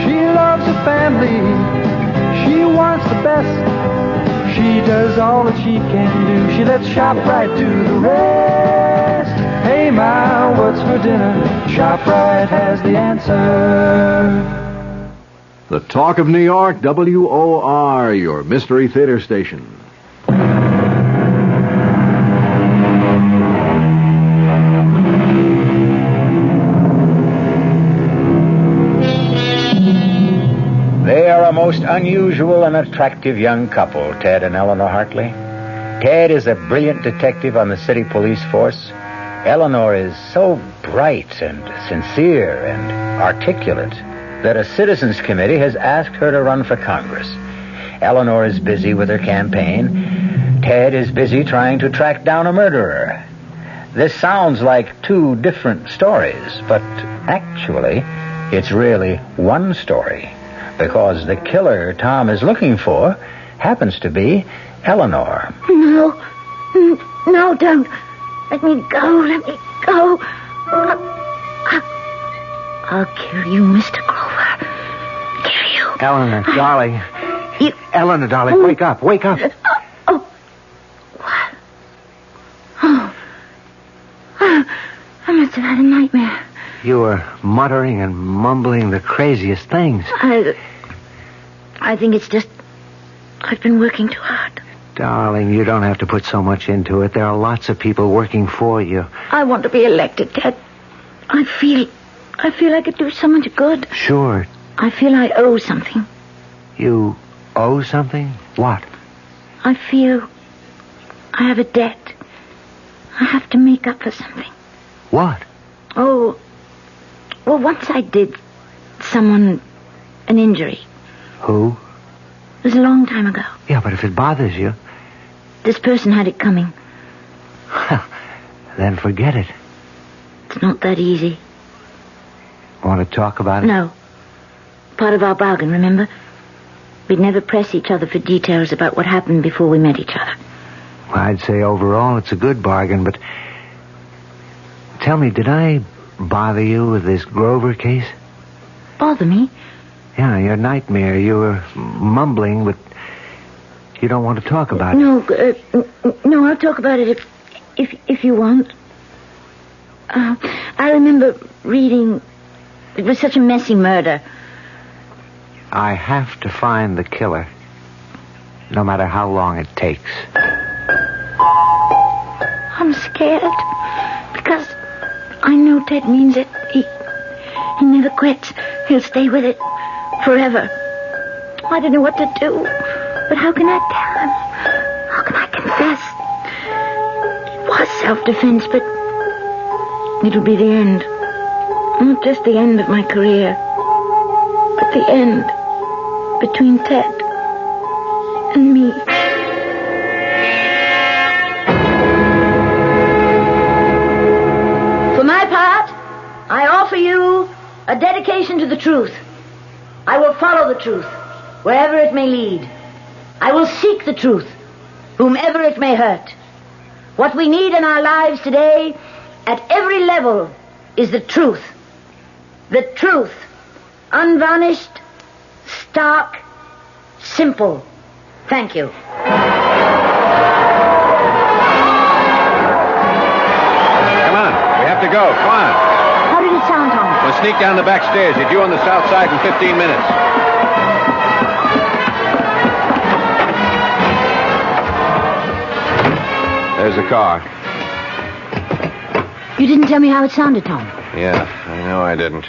She loves her family. She wants the best. She does all that she can do. She lets ShopRite do the rest. Hey, Ma, what's for dinner? ShopRite has the answer. The Talk of New York, WOR, your Mystery Theater station. They are a most unusual and attractive young couple, Ted and Eleanor Hartley. Ted is a brilliant detective on the city police force. Eleanor is so bright and sincere and articulate that a citizens committee has asked her to run for Congress. Eleanor is busy with her campaign. Ted is busy trying to track down a murderer. This sounds like two different stories, but actually, it's really one story, because the killer Tom is looking for happens to be Eleanor. No, don't. Let me go, let me go. I'll kill you, Mr. Grover. Kill you. Eleanor, darling. Eleanor, darling, wake up, wake up. What? Oh. I must have had a nightmare. You were muttering and mumbling the craziest things. I think it's just I've been working too hard. Darling, you don't have to put so much into it. There are lots of people working for you. I want to be elected, Ted. I feel I could do so much good. Sure. I feel I owe something. You owe something? What? I feel I have a debt. I have to make up for something. What? Oh, well, once I did someone an injury. Who? It was a long time ago. Yeah, but if it bothers you... This person had it coming. Then forget it. It's not that easy. Want to talk about it? No. Part of our bargain, remember? We'd never press each other for details about what happened before we met each other. Well, I'd say overall it's a good bargain, but... Tell me, did I bother you with this Grover case? Bother me? Yeah, your nightmare. You were mumbling, but you don't want to talk about it. No, I'll talk about it if you want. I remember reading... It was such a messy murder. I have to find the killer, no matter how long it takes. I'm scared. Because I know Ted means it. He never quits. He'll stay with it forever. I don't know what to do. But how can I tell him? How can I confess? It was self-defense, but it'll be the end. Not just the end of my career, but the end between Ted and me. For my part, I offer you a dedication to the truth. I will follow the truth, wherever it may lead. I will seek the truth, whomever it may hurt. What we need in our lives today, at every level, is the truth. The truth. Unvarnished, stark, simple. Thank you. Come on. We have to go. Come on. How did it sound, Tom? We'll sneak down the back stairs. You're due on the south side in 15 minutes. There's the car. You didn't tell me how it sounded, Tom. Yeah, I know I didn't.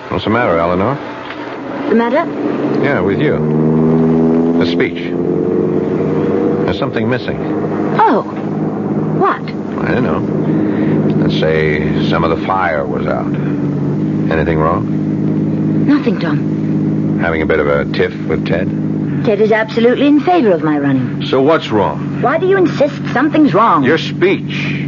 What's the matter, Eleanor? The matter? Yeah, with you. The speech. There's something missing. Oh. What? I don't know. Let's say some of the fire was out. Anything wrong? Nothing, Tom. Having a bit of a tiff with Ted? Ted is absolutely in favor of my running. So what's wrong? Why do you insist something's wrong? Your speech.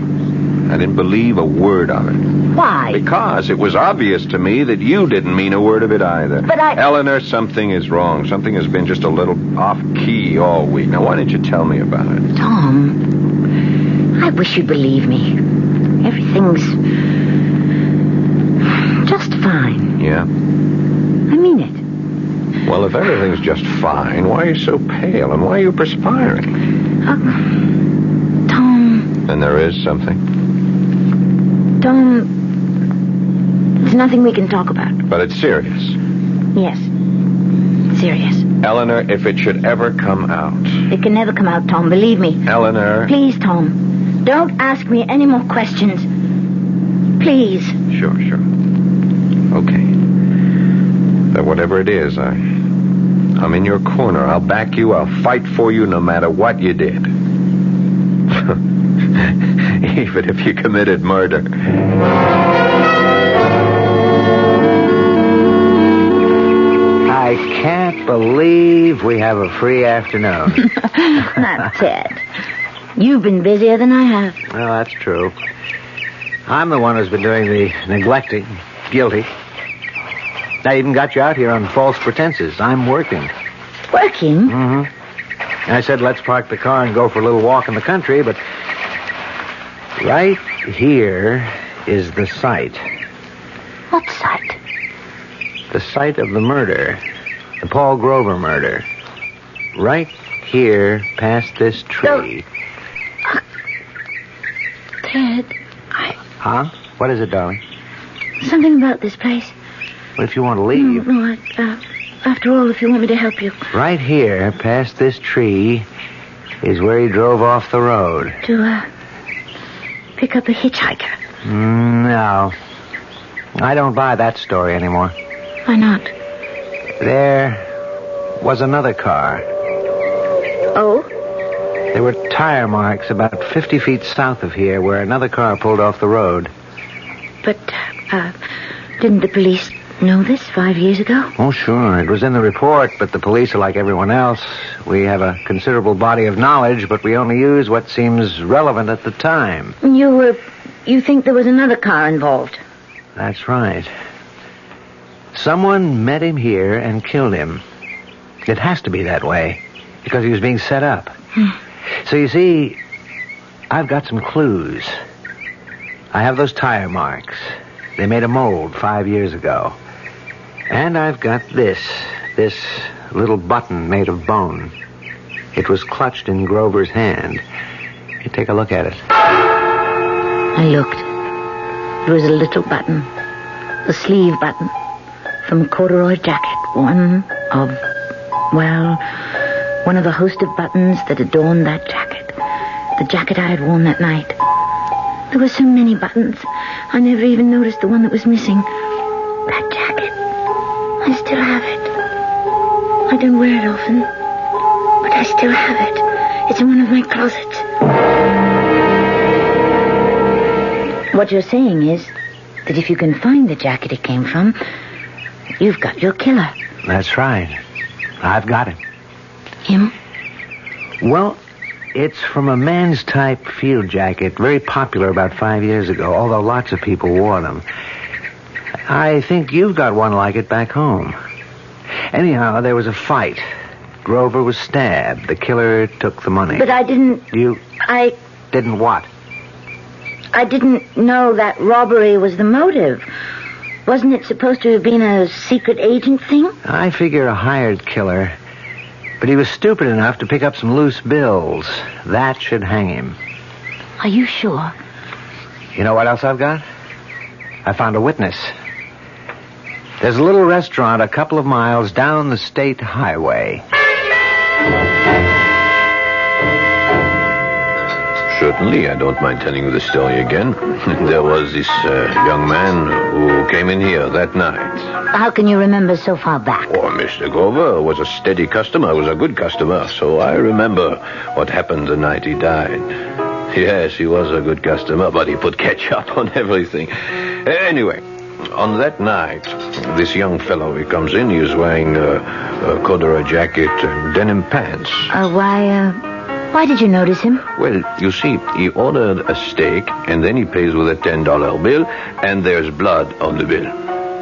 I didn't believe a word of it. Why? Because it was obvious to me that you didn't mean a word of it either. But Eleanor, something is wrong. Something has been just a little off-key all week. Now, why didn't you tell me about it? Tom, I wish you'd believe me. Everything's just fine. Yeah? I mean it. Well, if everything's just fine, why are you so pale and why are you perspiring? Tom. Then there is something. Tom, there's nothing we can talk about. But it's serious. Yes. Serious. Eleanor, if it should ever come out. It can never come out, Tom, believe me. Eleanor. Please, Tom, don't ask me any more questions. Please. Sure. Okay. But whatever it is, I'm in your corner. I'll back you. I'll fight for you no matter what you did. Even if you committed murder. I can't believe we have a free afternoon. Not Ted. You've been busier than I have. Well, that's true. I'm the one who's been doing the neglecting. Guilty. I even got you out here on false pretenses. I'm working. Working? Mm-hmm. I said, let's park the car and go for a little walk in the country, but right here is the site. What site? The site of the murder. The Paul Grover murder. Right here, past this tree. Ted, Huh? What is it, darling? something about this place. What if you want to leave? No, after all, if you want me to help you. Right here, past this tree, is where he drove off the road. To, pick up a hitchhiker. No. I don't buy that story anymore. Why not? There was another car. Oh? There were tire marks about 50 feet south of here where another car pulled off the road. But, didn't the police know this 5 years ago? Oh, sure. It was in the report, but the police are like everyone else. We have a considerable body of knowledge, but we only use what seems relevant at the time. You think there was another car involved? That's right. Someone met him here and killed him. It has to be that way, because he was being set up. So you see, I've got some clues. I have those tire marks. They made a mold 5 years ago. And I've got this little button made of bone. It was clutched in Grover's hand. You take a look at it. I looked. It was a little button. A sleeve button. From a corduroy jacket. One of the host of buttons that adorned that jacket. The jacket I had worn that night. There were so many buttons. I never even noticed the one that was missing. That jacket. I still have it. I don't wear it often, but I still have it. It's in one of my closets. What you're saying is that if you can find the jacket it came from, you've got your killer. That's right. I've got him. Him? Well, it's from a man's type field jacket, very popular about 5 years ago, although lots of people wore them. I think you've got one like it back home. Anyhow, there was a fight. Grover was stabbed. The killer took the money. But I didn't... I didn't what? I didn't know that robbery was the motive. Wasn't it supposed to have been a secret agent thing? I figure a hired killer. But he was stupid enough to pick up some loose bills. That should hang him. Are you sure? You know what else I've got? I found a witness. There's a little restaurant a couple of miles down the state highway. Certainly, I don't mind telling you the story again. There was this young man who came in here that night. How can you remember so far back? Oh, Mr. Grover was a steady customer, was a good customer, so I remember what happened the night he died. Yes, he was a good customer, but he put ketchup on everything. Anyway, on that night, this young fellow, he comes in, he is wearing a corduroy jacket and denim pants. Why did you notice him? Well, you see, he ordered a steak, and then he pays with a $10 bill, and there's blood on the bill.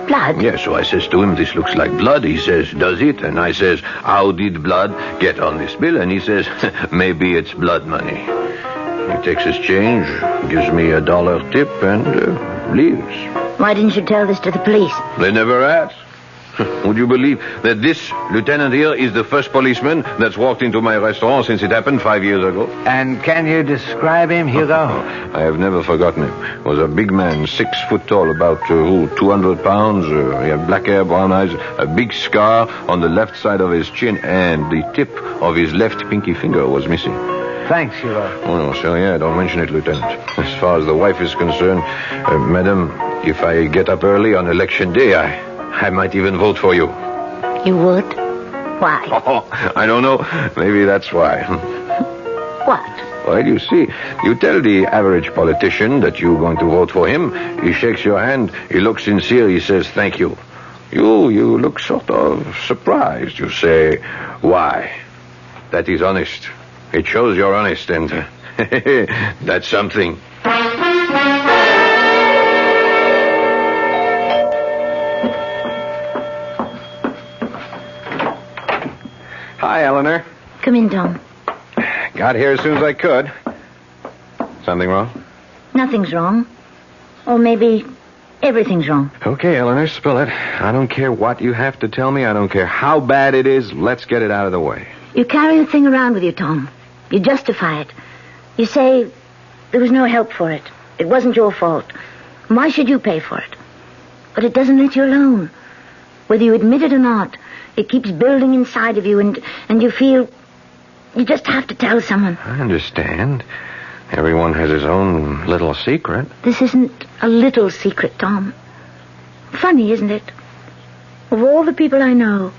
Blood? Yeah, so I says to him, this looks like blood. He says, does it? And I says, how did blood get on this bill? And he says, maybe it's blood money. He takes his change, gives me $1 tip, and leaves. Why didn't you tell this to the police? They never asked. Would you believe that this lieutenant here is the first policeman that's walked into my restaurant since it happened 5 years ago? And can you describe him, Hugo? I have never forgotten him. He was a big man, 6 foot tall, about 200 pounds. He had black hair, brown eyes, a big scar on the left side of his chin, and the tip of his left pinky finger was missing. Thanks, Hugo. Oh, no, sir, yeah, don't mention it, Lieutenant. As far as the wife is concerned, madam, if I get up early on election day, I might even vote for you. You would? Why? Oh, I don't know. Maybe that's why. What? Well, you see, you tell the average politician that you're going to vote for him. He shakes your hand. He looks sincere. He says, thank you. You look sort of surprised. You say, why? That is honest. It shows you're honest, and that's something. Hi, Eleanor. Come in, Tom. Got here as soon as I could. Something wrong? Nothing's wrong. Or maybe everything's wrong. Okay, Eleanor, spill it. I don't care what you have to tell me. I don't care how bad it is. Let's get it out of the way. You carry the thing around with you, Tom. You justify it. You say there was no help for it. It wasn't your fault. Why should you pay for it? But it doesn't let you alone. Whether you admit it or not, it keeps building inside of you, and you feel you just have to tell someone. I understand. Everyone has his own little secret. This isn't a little secret, Tom. Funny, isn't it? Of all the people I know,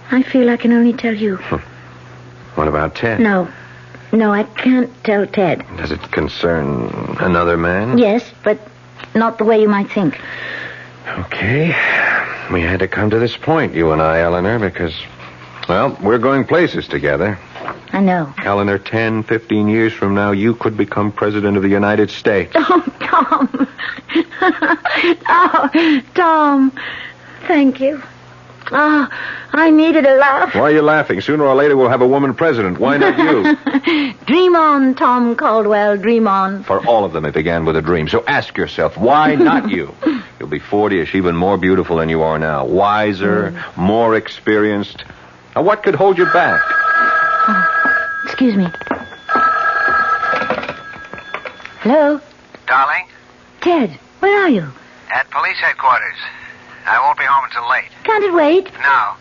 I feel I can only tell you. What about Ted? No, I can't tell Ted. Does it concern another man? Yes, but not the way you might think. Okay. We had to come to this point, you and I, Eleanor, because, well, we're going places together. I know. Eleanor, 10, 15 years from now, you could become president of the United States. Oh, Tom. Oh, Tom. Thank you. Oh, I needed a laugh. Why are you laughing? Sooner or later, we'll have a woman president. Why not you? Dream on, Tom Caldwell. Dream on. For all of them, it began with a dream. So ask yourself, why not you? You'll be 40ish, even more beautiful than you are now. Wiser, more experienced. Now, what could hold you back? Oh, excuse me. Hello? Darling? Ted, where are you? At police headquarters. I won't be home until late. Can't it wait? No.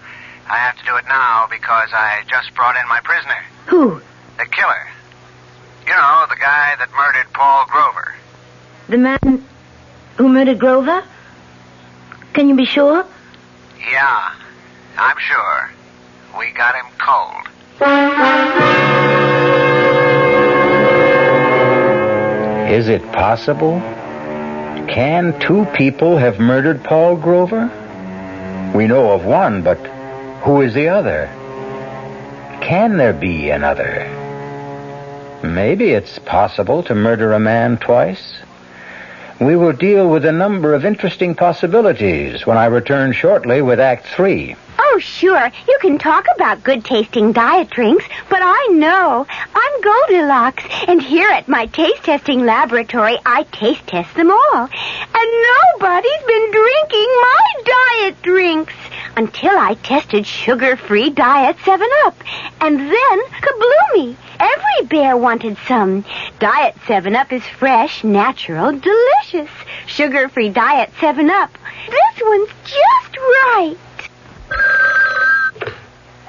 I have to do it now because I just brought in my prisoner. Who? The killer. You know, the guy that murdered Paul Grover. The man who murdered Grover? Can you be sure? Yeah, I'm sure. We got him cold. Is it possible? Can two people have murdered Paul Grover? We know of one, but who is the other? Can there be another? Maybe it's possible to murder a man twice. We will deal with a number of interesting possibilities when I return shortly with Act 3. Oh, sure. You can talk about good-tasting diet drinks, but I know. I'm Goldilocks, and here at my taste-testing laboratory, I taste-test them all. And nobody's been drinking my diet drinks until I tested sugar-free Diet 7-Up. And then, kabloomy! Every bear wanted some. Diet 7-Up is fresh, natural, delicious. Sugar-free Diet 7-Up. This one's just right.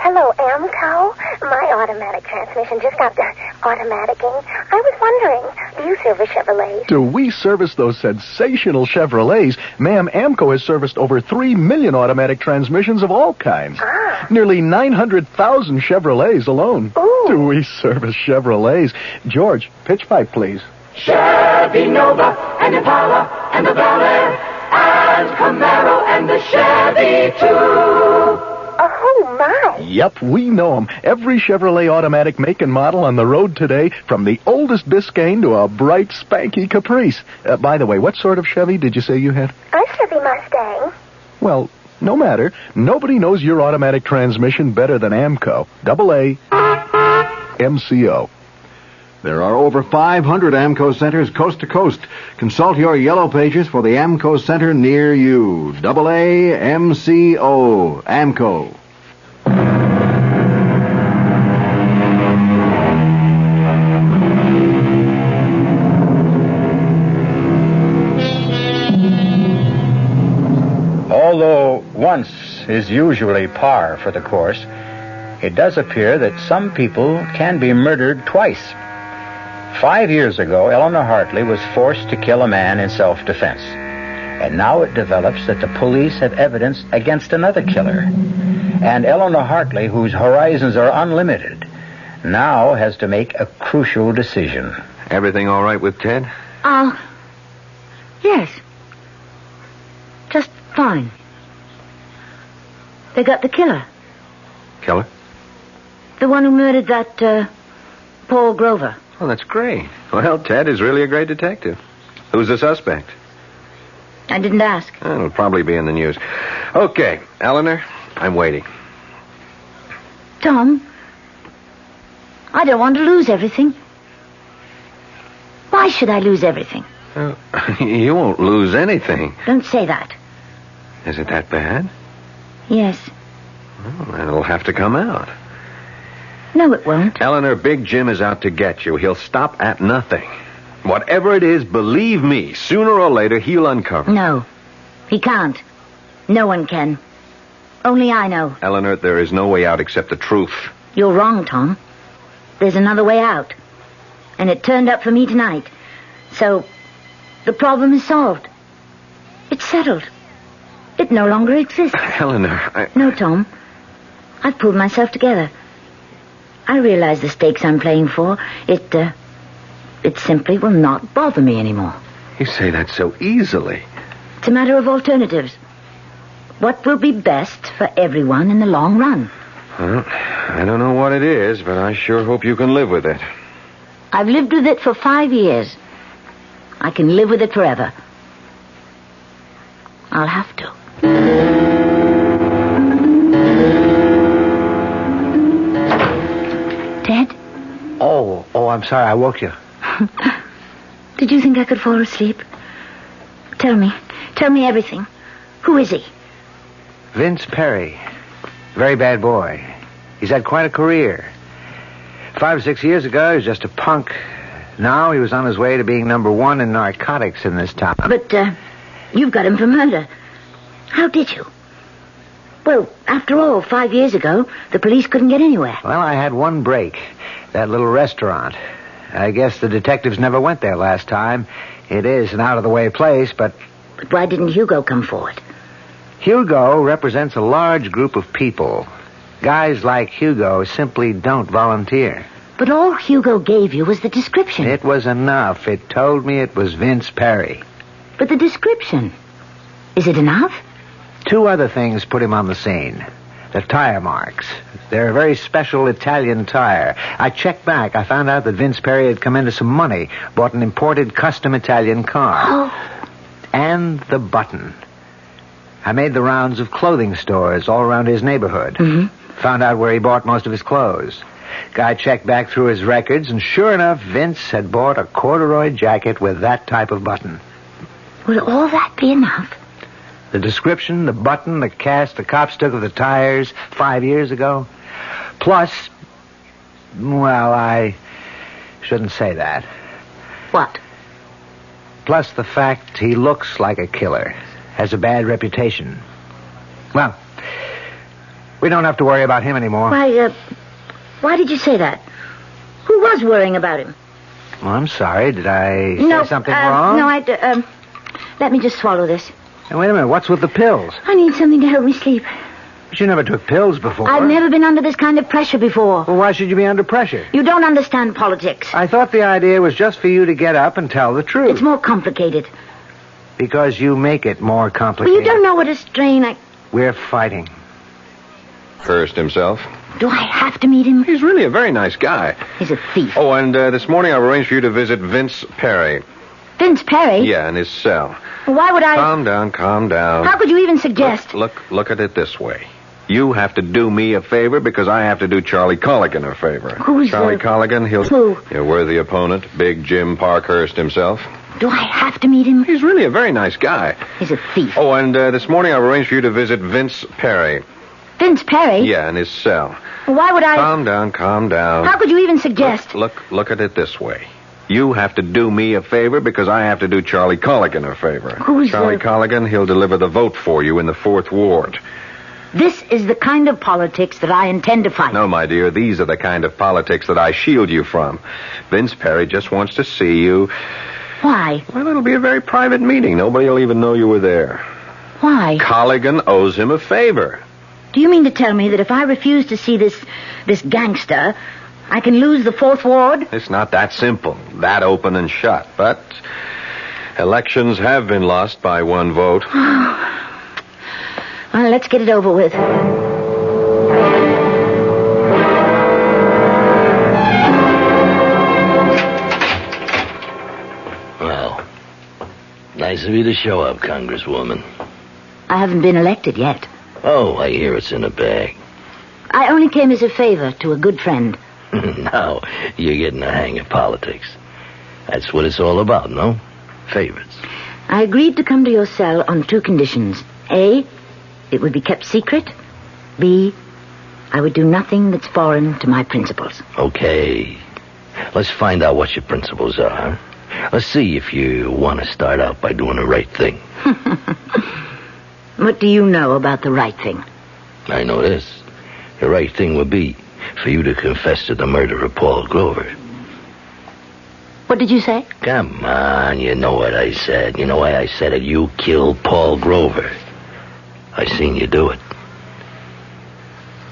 Hello, Amco. My automatic transmission just got automaticing. I was wondering, do you service Chevrolets? Do we service those sensational Chevrolets? Ma'am, Amco has serviced over 3 million automatic transmissions of all kinds. Nearly 900,000 Chevrolets alone. Ooh. Do we service Chevrolets? George, pitch pipe, please. Chevy Nova and Impala and the Bel Air and Camaro and the Chevy too. Oh, my. Yep, we know 'em. Every Chevrolet automatic make and model on the road today, from the oldest Biscayne to a bright, spanky Caprice. By the way, what sort of Chevy did you say you had? A Chevy Mustang. Well, no matter. Nobody knows your automatic transmission better than Amco. AA MCO. There are over 500 AMCO centers coast to coast. Consult your yellow pages for the AMCO center near you. AA MCO. AMCO. Although once is usually par for the course, it does appear that some people can be murdered twice. 5 years ago, Eleanor Hartley was forced to kill a man in self-defense. And now it develops that the police have evidence against another killer. And Eleanor Hartley, whose horizons are unlimited, now has to make a crucial decision. Everything all right with Ted? Yes. Just fine. They got the killer. Killer? The one who murdered that, Paul Grover. Oh, that's great. Well, Ted is really a great detective. Who's the suspect? I didn't ask. It'll probably be in the news. Okay, Eleanor, I'm waiting. Tom, I don't want to lose everything. Why should I lose everything? You won't lose anything. Don't say that. Is it that bad? Yes. Well, it'll have to come out. No, it won't. Eleanor, Big Jim is out to get you. He'll stop at nothing. Whatever it is, believe me, sooner or later he'll uncover. No, he can't. No one can. Only I know. Eleanor, there is no way out except the truth. You're wrong, Tom. There's another way out. And it turned up for me tonight. So, the problem is solved. It's settled. It no longer exists. Eleanor, No, Tom. I've pulled myself together. I realize the stakes I'm playing for. It simply will not bother me anymore. You say that so easily. It's a matter of alternatives. What will be best for everyone in the long run? Well, I don't know what it is, but I sure hope you can live with it. I've lived with it for 5 years. I can live with it forever. I'll have to. Ted? Oh, I'm sorry. I woke you. Did you think I could fall asleep? Tell me everything. Who is he? Vince Perry. Very bad boy. He's had quite a career. 5 or 6 years ago, he was just a punk. Now he was on his way to being number one in narcotics in this town. But, you've got him for murder. How did you? Well, after all, 5 years ago, the police couldn't get anywhere. Well, I had one break. That little restaurant. I guess the detectives never went there last time. It is an out-of-the-way place, but... But why didn't Hugo come forward? Hugo represents a large group of people. Guys like Hugo simply don't volunteer. But all Hugo gave you was the description. It was enough. It told me it was Vince Perry. But the description, is it enough? 2 other things put him on the scene. The tire marks. They're a very special Italian tire. I checked back. I found out that Vince Perry had come into some money, bought an imported custom Italian car. Oh. And the button. I made the rounds of clothing stores all around his neighborhood. Mm-hmm. Found out where he bought most of his clothes. Guy checked back through his records, and sure enough, Vince had bought a corduroy jacket with that type of button. Would all that be enough? The description, the button, the cast the cops took of the tires 5 years ago. Plus, well, I shouldn't say that. What? Plus the fact he looks like a killer, has a bad reputation. Well, we don't have to worry about him anymore. Why did you say that? Who was worrying about him? Well, I'm sorry. Did I say something wrong? No, let me just swallow this. Now, wait a minute. What's with the pills? I need something to help me sleep. But you never took pills before. I've never been under this kind of pressure before. Well, why should you be under pressure? You don't understand politics. I thought the idea was just for you to get up and tell the truth. It's more complicated. Because you make it more complicated. Well, you don't know what a strain We're fighting. Hurst himself. Do I have to meet him? He's really a very nice guy. He's a thief. Oh, and this morning I've arranged for you to visit Vince Perry. Vince Perry? Yeah, in his cell. Why would I... Calm down. How could you even suggest... Look at it this way. You have to do me a favor because I have to do Charlie Colligan a favor. Who's Charlie Colligan? Who? Your worthy opponent, Big Jim Parkhurst himself. Do I have to meet him? He's really a very nice guy. He's a thief. Oh, and this morning I've arranged for you to visit Vince Perry. Vince Perry? Yeah, in his cell. Why would I... Calm down. How could you even suggest... Look at it this way. You have to do me a favor because I have to do Charlie Colligan a favor. Who's Charlie Colligan? He'll deliver the vote for you in the 4th Ward. This is the kind of politics that I intend to fight. No, my dear, these are the kind of politics that I shield you from. Vince Perry just wants to see you. Why? Well, it'll be a very private meeting. Nobody will even know you were there. Why? Colligan owes him a favor. Do you mean to tell me that if I refuse to see this gangster, I can lose the 4th Ward? It's not that simple, that open and shut. But elections have been lost by 1 vote. Well, let's get it over with. Well, nice of you to show up, Congresswoman. I haven't been elected yet. Oh, I hear it's in a bag. I only came as a favor to a good friend. Now, you're getting the hang of politics. That's what it's all about, no? Favors. I agreed to come to your cell on 2 conditions. A, it would be kept secret. B, I would do nothing that's foreign to my principles. Okay. Let's find out what your principles are. Let's see if you want to start out by doing the right thing. What do you know about the right thing? I know this. The right thing would be for you to confess to the murder of Paul Grover. What did you say? Come on, you know what I said. You know why I said it. You killed Paul Grover. I seen you do it.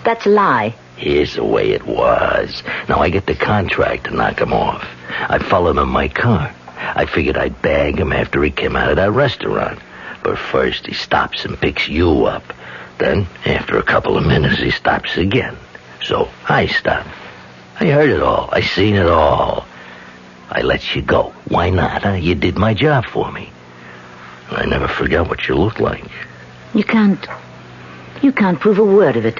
That's a lie. Here's the way it was. Now I get the contract to knock him off. I followed him in my car. I figured I'd bag him after he came out of that restaurant. But first he stops and picks you up. Then, after a couple of minutes, he stops again. So I stopped. I heard it all. I seen it all. I let you go. Why not, huh? You did my job for me. I never forgot what you looked like. You can't prove a word of it.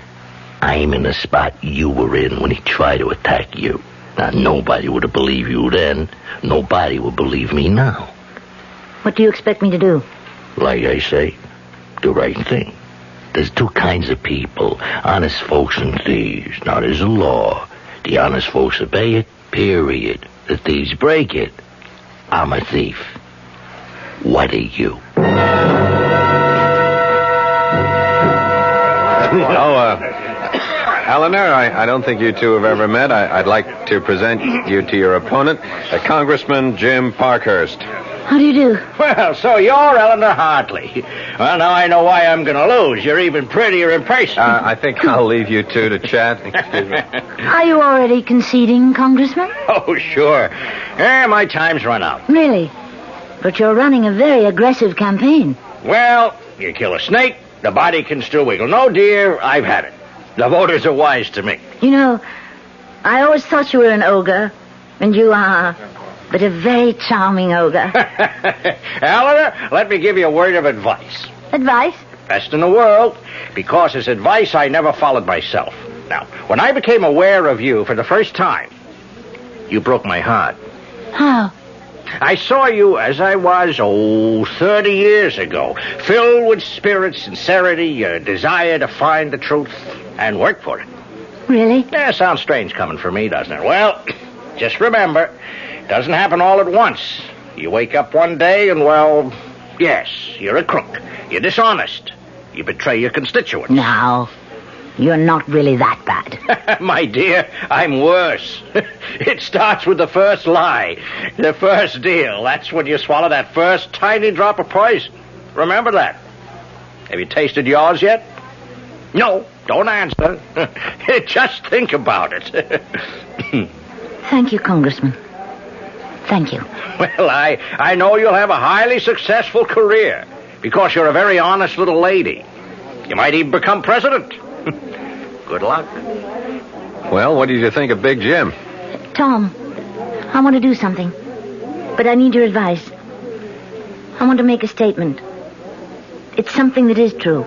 I'm in the spot you were in when he tried to attack you. Now, nobody would have believed you then. Nobody would believe me now. What do you expect me to do? Like I say, the right thing. There's 2 kinds of people, honest folks and thieves. Now, there's a law. The honest folks obey it, period. The thieves break it. I'm a thief. What are you? Eleanor, I don't think you two have ever met. I'd like to present you to your opponent, Congressman Jim Parkhurst. How do you do? Well, so you're Eleanor Hartley. Well, now I know why I'm going to lose. You're even prettier in person. I think I'll leave you two to chat. Excuse me. Are you already conceding, Congressman? Oh, sure. My time's run out. Really? But you're running a very aggressive campaign. Well, you kill a snake, the body can still wiggle. No, dear, I've had it. The voters are wise to me. You know, I always thought you were an ogre, and you are, but a very charming ogre. Eleanor, let me give you a word of advice. Advice? Best in the world, because it's advice I never followed myself. Now, when I became aware of you for the first time, you broke my heart. How? I saw you as I was, 30 years ago, filled with spirit, sincerity, a desire to find the truth and work for it. Really? Yeah, sounds strange coming from me, doesn't it? Well, just remember, it doesn't happen all at once. You wake up one day and, well, yes, you're a crook. You're dishonest. You betray your constituents. Now, you're not really that bad. My dear, I'm worse. It starts with the first lie, the first deal. That's when you swallow that first tiny drop of poison. Remember that. Have you tasted yours yet? No, don't answer. Just think about it. Thank you, Congressman. Thank you. Well, I know you'll have a highly successful career because you're a very honest little lady. You might even become president. Good luck. Well, what did you think of Big Jim? Tom, I want to do something, but I need your advice. I want to make a statement. It's something that is true,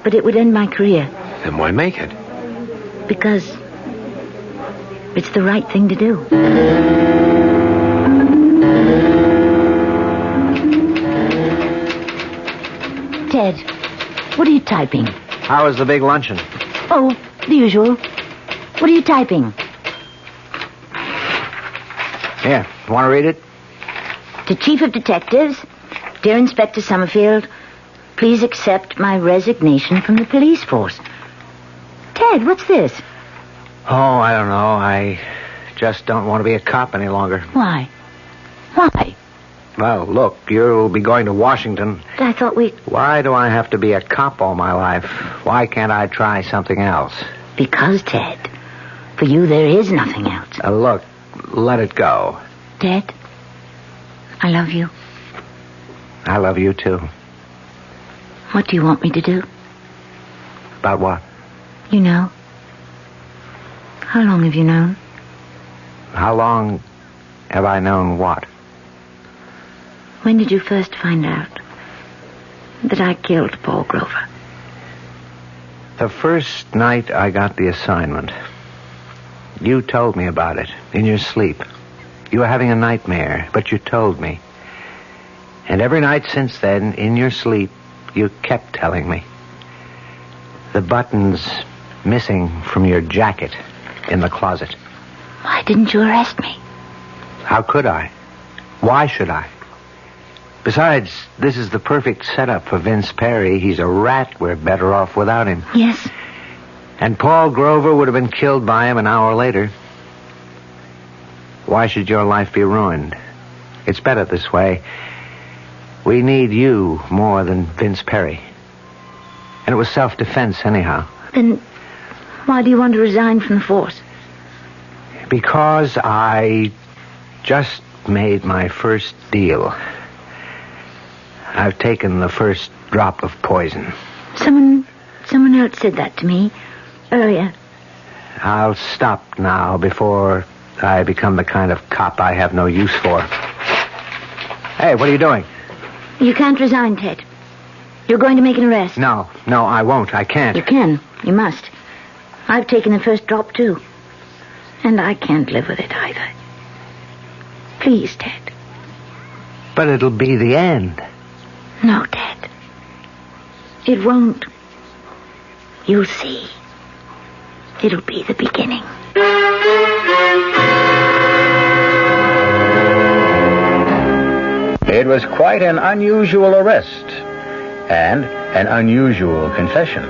but it would end my career. Then why make it? Because it's the right thing to do. Ted, what are you typing? How was the big luncheon? Oh, the usual. What are you typing? Here, want to read it? To Chief of Detectives, dear Inspector Summerfield, please accept my resignation from the police force. Ted, what's this? Oh, I don't know. I just don't want to be a cop any longer. Why? Why? Well, look, you'll be going to Washington. I thought we... Why do I have to be a cop all my life? Why can't I try something else? Because, Ted, for you there is nothing else. Look, let it go. Ted, I love you. I love you, too. What do you want me to do? About what? You know. How long have you known? How long have I known what? When did you first find out that I killed Paul Grover? The first night I got the assignment. You told me about it in your sleep. You were having a nightmare, but you told me. And every night since then, in your sleep, you kept telling me. The button's missing from your jacket in the closet. Why didn't you arrest me? How could I? Why should I? Besides, this is the perfect setup for Vince Perry. He's a rat. We're better off without him. Yes. And Paul Grover would have been killed by him an hour later. Why should your life be ruined? It's better this way. We need you more than Vince Perry. And it was self-defense anyhow. Then why do you want to resign from the force? Because I just made my first deal. I've taken the first drop of poison. Someone else said that to me earlier. I'll stop now before I become the kind of cop I have no use for. Hey, what are you doing? You can't resign, Ted. You're going to make an arrest. No, I won't. I can't. You can. You must. I've taken the first drop, too. And I can't live with it either. Please, Ted. But it'll be the end. No, Ted. It won't. You'll see. It'll be the beginning. It was quite an unusual arrest and an unusual confession.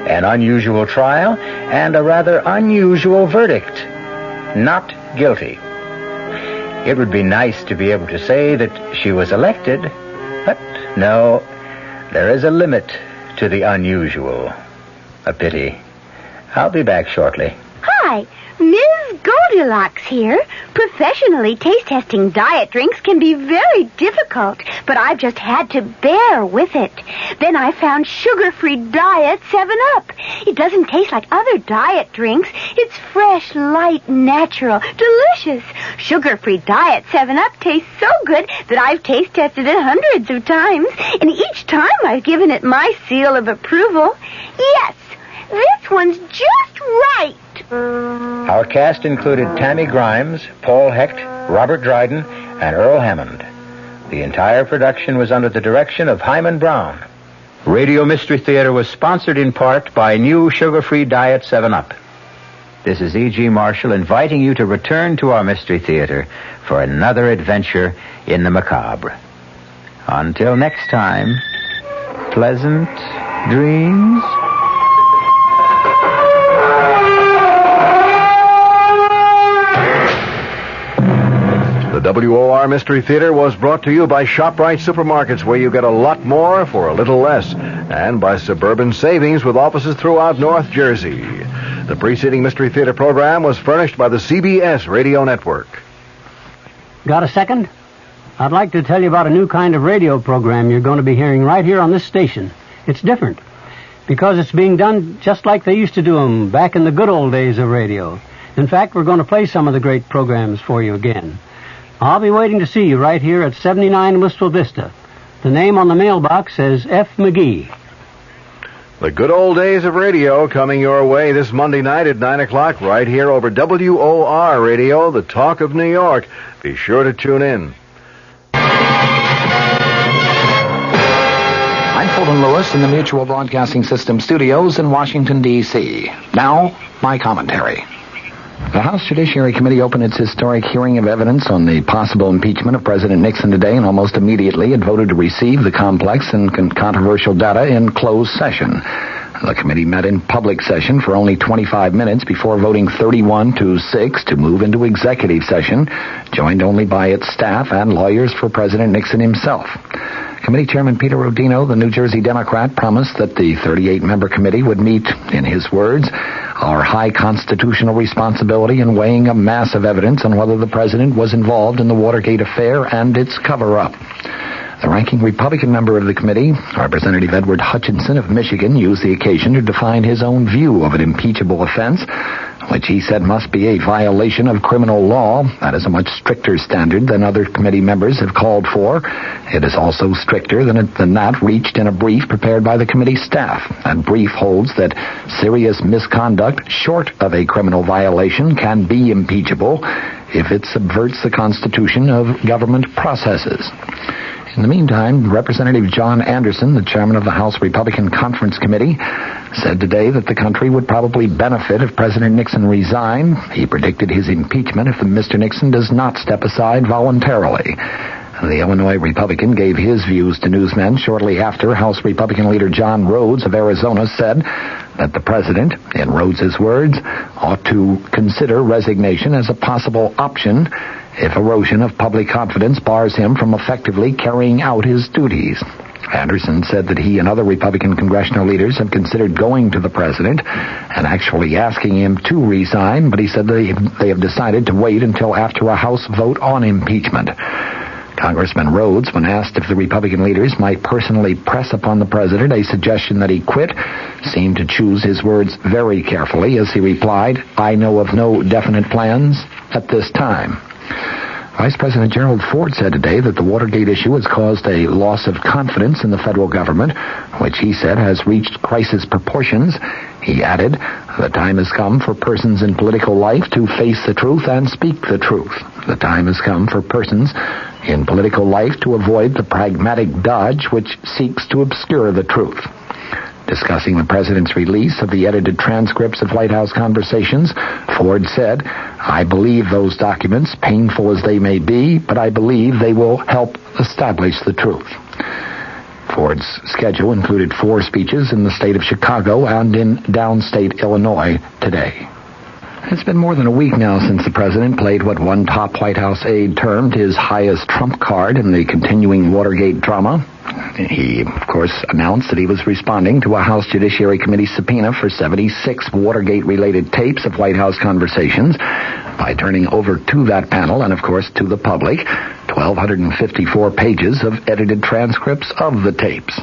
an unusual trial, and a rather unusual verdict. Not guilty. It would be nice to be able to say that she was elected, but no, there is a limit to the unusual. A pity. I'll be back shortly. Hi, Ms. Goldilocks here. Professionally taste-testing diet drinks can be very difficult, but I've just had to bear with it. Then I found sugar-free Diet 7-Up. It doesn't taste like other diet drinks. It's fresh, light, natural, delicious. Sugar-free Diet 7-Up tastes so good that I've taste-tested it hundreds of times, and each time I've given it my seal of approval. Yes, this one's just right. Our cast included Tammy Grimes, Paul Hecht, Robert Dryden, and Earl Hammond. The entire production was under the direction of Hyman Brown. Radio Mystery Theater was sponsored in part by new sugar-free Diet 7-Up. This is E.G. Marshall inviting you to return to our Mystery Theater for another adventure in the macabre. Until next time, pleasant dreams. The WOR Mystery Theater was brought to you by ShopRite Supermarkets, where you get a lot more for a little less, and by Suburban Savings with offices throughout North Jersey. The preceding Mystery Theater program was furnished by the CBS Radio Network. Got a second? I'd like to tell you about a new kind of radio program you're going to be hearing right here on this station. It's different, because it's being done just like they used to do them back in the good old days of radio. In fact, we're going to play some of the great programs for you again. I'll be waiting to see you right here at 79 Wistful Vista. The name on the mailbox says F. McGee. The good old days of radio coming your way this Monday night at 9 o'clock right here over WOR Radio, the talk of New York. Be sure to tune in. I'm Fulton Lewis in the Mutual Broadcasting System studios in Washington, D.C. Now, my commentary. The House Judiciary Committee opened its historic hearing of evidence on the possible impeachment of President Nixon today, and almost immediately it voted to receive the complex and controversial data in closed session. The committee met in public session for only 25 minutes before voting 31-6 to move into executive session, joined only by its staff and lawyers for President Nixon himself. Committee Chairman Peter Rodino, the New Jersey Democrat, promised that the 38-member committee would meet, in his words, our high constitutional responsibility in weighing a mass of evidence on whether the president was involved in the Watergate affair and its cover-up. The ranking Republican member of the committee, Representative Edward Hutchinson of Michigan, used the occasion to define his own view of an impeachable offense, which he said must be a violation of criminal law. That is a much stricter standard than other committee members have called for. It is also stricter than that reached in a brief prepared by the committee staff. That brief holds that serious misconduct short of a criminal violation can be impeachable if it subverts the constitution of government processes. In the meantime, Representative John Anderson, the chairman of the House Republican Conference Committee, said today that the country would probably benefit if President Nixon resigned. He predicted his impeachment if Mr. Nixon does not step aside voluntarily. The Illinois Republican gave his views to newsmen shortly after House Republican leader John Rhodes of Arizona said that the president, in Rhodes's words, ought to consider resignation as a possible option if erosion of public confidence bars him from effectively carrying out his duties. Anderson said that he and other Republican congressional leaders have considered going to the president and actually asking him to resign, but he said they have decided to wait until after a House vote on impeachment. Congressman Rhodes, when asked if the Republican leaders might personally press upon the president a suggestion that he quit, seemed to choose his words very carefully as he replied, "I know of no definite plans at this time." Vice President Gerald Ford said today that the Watergate issue has caused a loss of confidence in the federal government, which he said has reached crisis proportions. He added, "The time has come for persons in political life to face the truth and speak the truth. The time has come for persons in political life to avoid the pragmatic dodge which seeks to obscure the truth." Discussing the president's release of the edited transcripts of White House conversations, Ford said, "I believe those documents, painful as they may be, but I believe they will help establish the truth." Ford's schedule included 4 speeches in the state of Chicago and in downstate Illinois today. It's been more than a week now since the president played what one top White House aide termed his highest trump card in the continuing Watergate drama. He, of course, announced that he was responding to a House Judiciary Committee subpoena for 76 Watergate-related tapes of White House conversations by turning over to that panel and, of course, to the public 1,254 pages of edited transcripts of the tapes.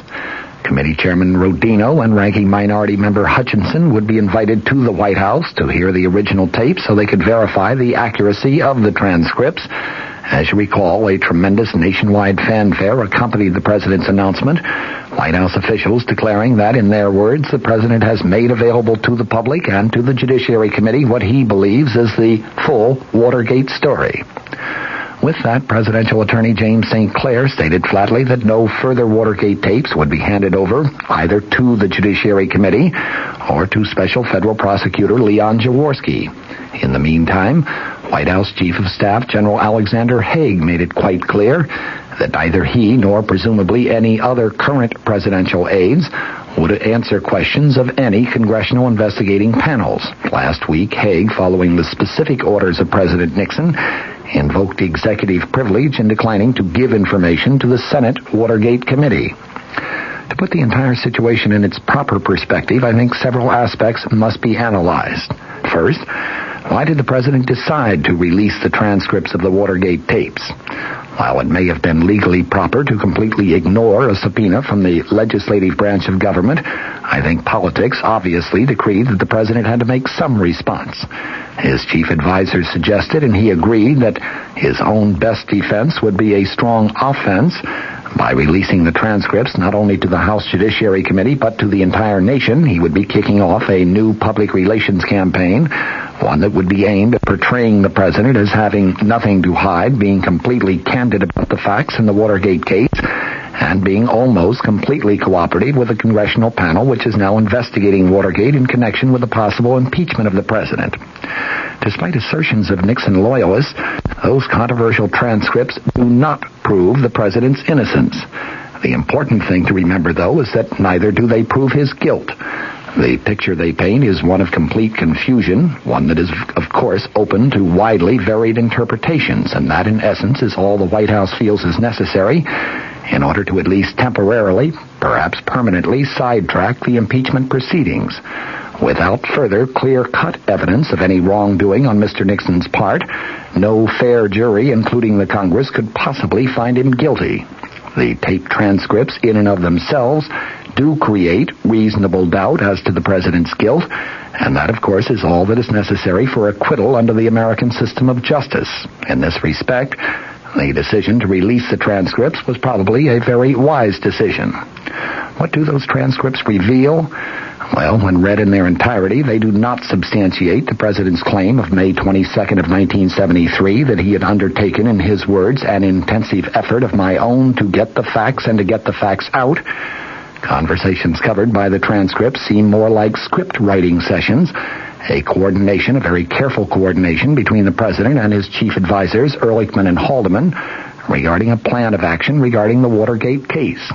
Committee Chairman Rodino and Ranking Minority Member Hutchinson would be invited to the White House to hear the original tapes so they could verify the accuracy of the transcripts. As you recall, a tremendous nationwide fanfare accompanied the president's announcement, White House officials declaring that, in their words, the president has made available to the public and to the Judiciary Committee what he believes is the full Watergate story. With that, presidential attorney James St. Clair stated flatly that no further Watergate tapes would be handed over either to the Judiciary Committee or to Special Federal Prosecutor Leon Jaworski. In the meantime, White House Chief of Staff General Alexander Haig made it quite clear that neither he nor presumably any other current presidential aides would answer questions of any congressional investigating panels. Last week, Haig, following the specific orders of President Nixon, invoked executive privilege in declining to give information to the Senate Watergate Committee. To put the entire situation in its proper perspective, I think several aspects must be analyzed. First, why did the president decide to release the transcripts of the Watergate tapes? While it may have been legally proper to completely ignore a subpoena from the legislative branch of government, I think politics obviously decreed that the president had to make some response. His chief advisor suggested, and he agreed, that his own best defense would be a strong offense by releasing the transcripts not only to the House Judiciary Committee but to the entire nation. He would be kicking off a new public relations campaign, one that would be aimed at portraying the president as having nothing to hide, being completely candid about the facts in the Watergate case, and being almost completely cooperative with the congressional panel which is now investigating Watergate in connection with the possible impeachment of the president. Despite assertions of Nixon loyalists, those controversial transcripts do not prove the president's innocence. The important thing to remember, though, is that neither do they prove his guilt. The picture they paint is one of complete confusion, one that is, of course, open to widely varied interpretations, and that, in essence, is all the White House feels is necessary in order to at least temporarily, perhaps permanently, sidetrack the impeachment proceedings. Without further clear-cut evidence of any wrongdoing on Mr. Nixon's part, no fair jury, including the Congress, could possibly find him guilty. The tape transcripts, in and of themselves, do create reasonable doubt as to the president's guilt, and that, of course, is all that is necessary for acquittal under the American system of justice. In this respect, the decision to release the transcripts was probably a very wise decision. What do those transcripts reveal? Well, when read in their entirety, they do not substantiate the president's claim of May 22nd of 1973 that he had undertaken, in his words, an intensive effort of my own to get the facts and to get the facts out. Conversations covered by the transcripts seem more like script writing sessions, a very careful coordination between the president and his chief advisors, Ehrlichman and Haldeman, regarding a plan of action regarding the Watergate case.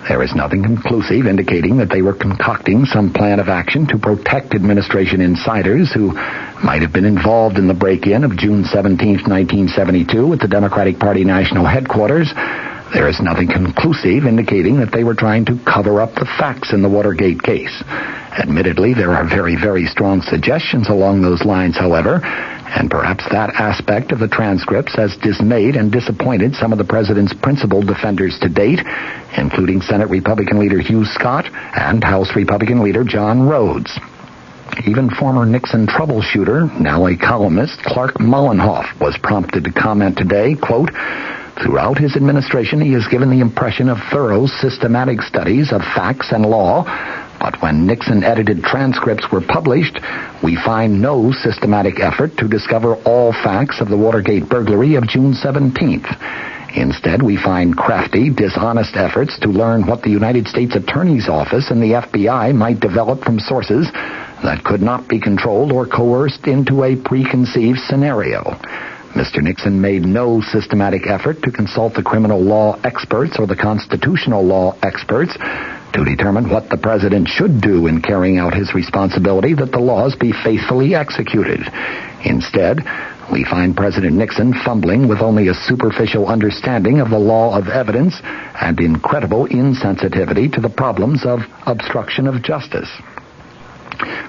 There is nothing conclusive indicating that they were concocting some plan of action to protect administration insiders who might have been involved in the break-in of June 17, 1972 at the Democratic Party national headquarters. There is nothing conclusive indicating that they were trying to cover up the facts in the Watergate case. Admittedly, there are very, very strong suggestions along those lines, however, and perhaps that aspect of the transcripts has dismayed and disappointed some of the president's principal defenders to date, including Senate Republican leader Hugh Scott and House Republican leader John Rhodes. Even former Nixon troubleshooter, now a columnist, Clark Mullenhoff, was prompted to comment today, quote, "Throughout his administration, he has given the impression of thorough, systematic studies of facts and law, but when Nixon-edited transcripts were published, we find no systematic effort to discover all facts of the Watergate burglary of June 17th. Instead, we find crafty, dishonest efforts to learn what the United States Attorney's Office and the FBI might develop from sources that could not be controlled or coerced into a preconceived scenario. Mr. Nixon made no systematic effort to consult the criminal law experts or the constitutional law experts to determine what the president should do in carrying out his responsibility that the laws be faithfully executed. Instead, we find President Nixon fumbling with only a superficial understanding of the law of evidence and incredible insensitivity to the problems of obstruction of justice.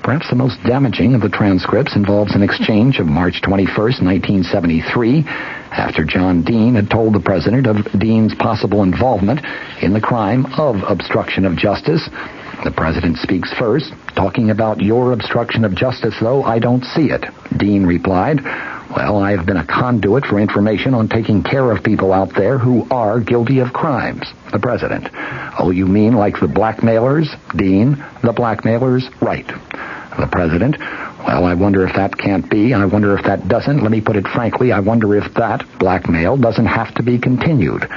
Perhaps the most damaging of the transcripts involves an exchange of March 21st, 1973, after John Dean had told the president of Dean's possible involvement in the crime of obstruction of justice. The president speaks first, talking about your obstruction of justice, though I don't see it. Dean replied, well, I have been a conduit for information on taking care of people out there who are guilty of crimes. The president, oh, you mean like the blackmailers? Dean, the blackmailers, right. The president, well, I wonder if that can't be. I wonder if that doesn't. Let me put it frankly, I wonder if that blackmail doesn't have to be continued.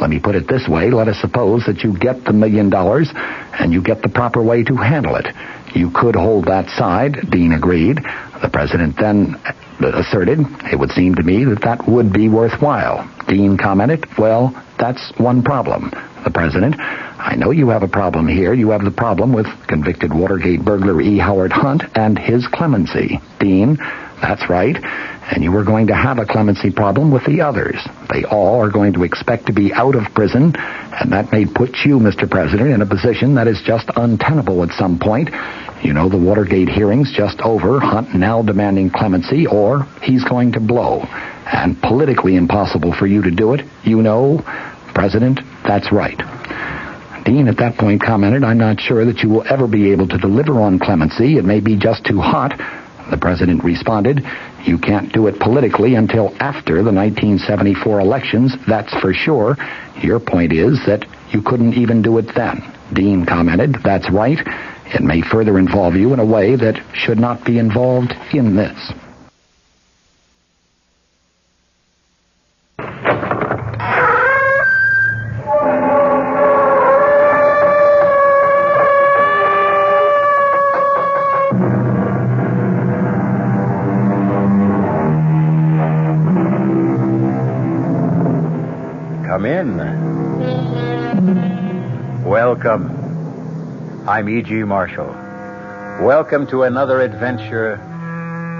Let me put it this way. Let us suppose that you get the $1 million and you get the proper way to handle it. You could hold that side. Dean agreed. The president then asserted, it would seem to me that would be worthwhile. Dean commented, well, that's one problem. The president, I know you have a problem here. You have the problem with convicted Watergate burglar E. Howard Hunt and his clemency. Dean, that's right. And you are going to have a clemency problem with the others. They all are going to expect to be out of prison, and that may put you, Mr. President, in a position that is just untenable at some point. You know, the Watergate hearing's just over, Hunt now demanding clemency, or he's going to blow. And politically impossible for you to do it. You know, President, that's right. Dean at that point commented, I'm not sure that you will ever be able to deliver on clemency. It may be just too hot. The president responded, you can't do it politically until after the 1974 elections, that's for sure. Your point is that you couldn't even do it then. Dean commented, that's right. It may further involve you in a way that should not be involved in this. Come in. Welcome. I'm E.G. Marshall. Welcome to another adventure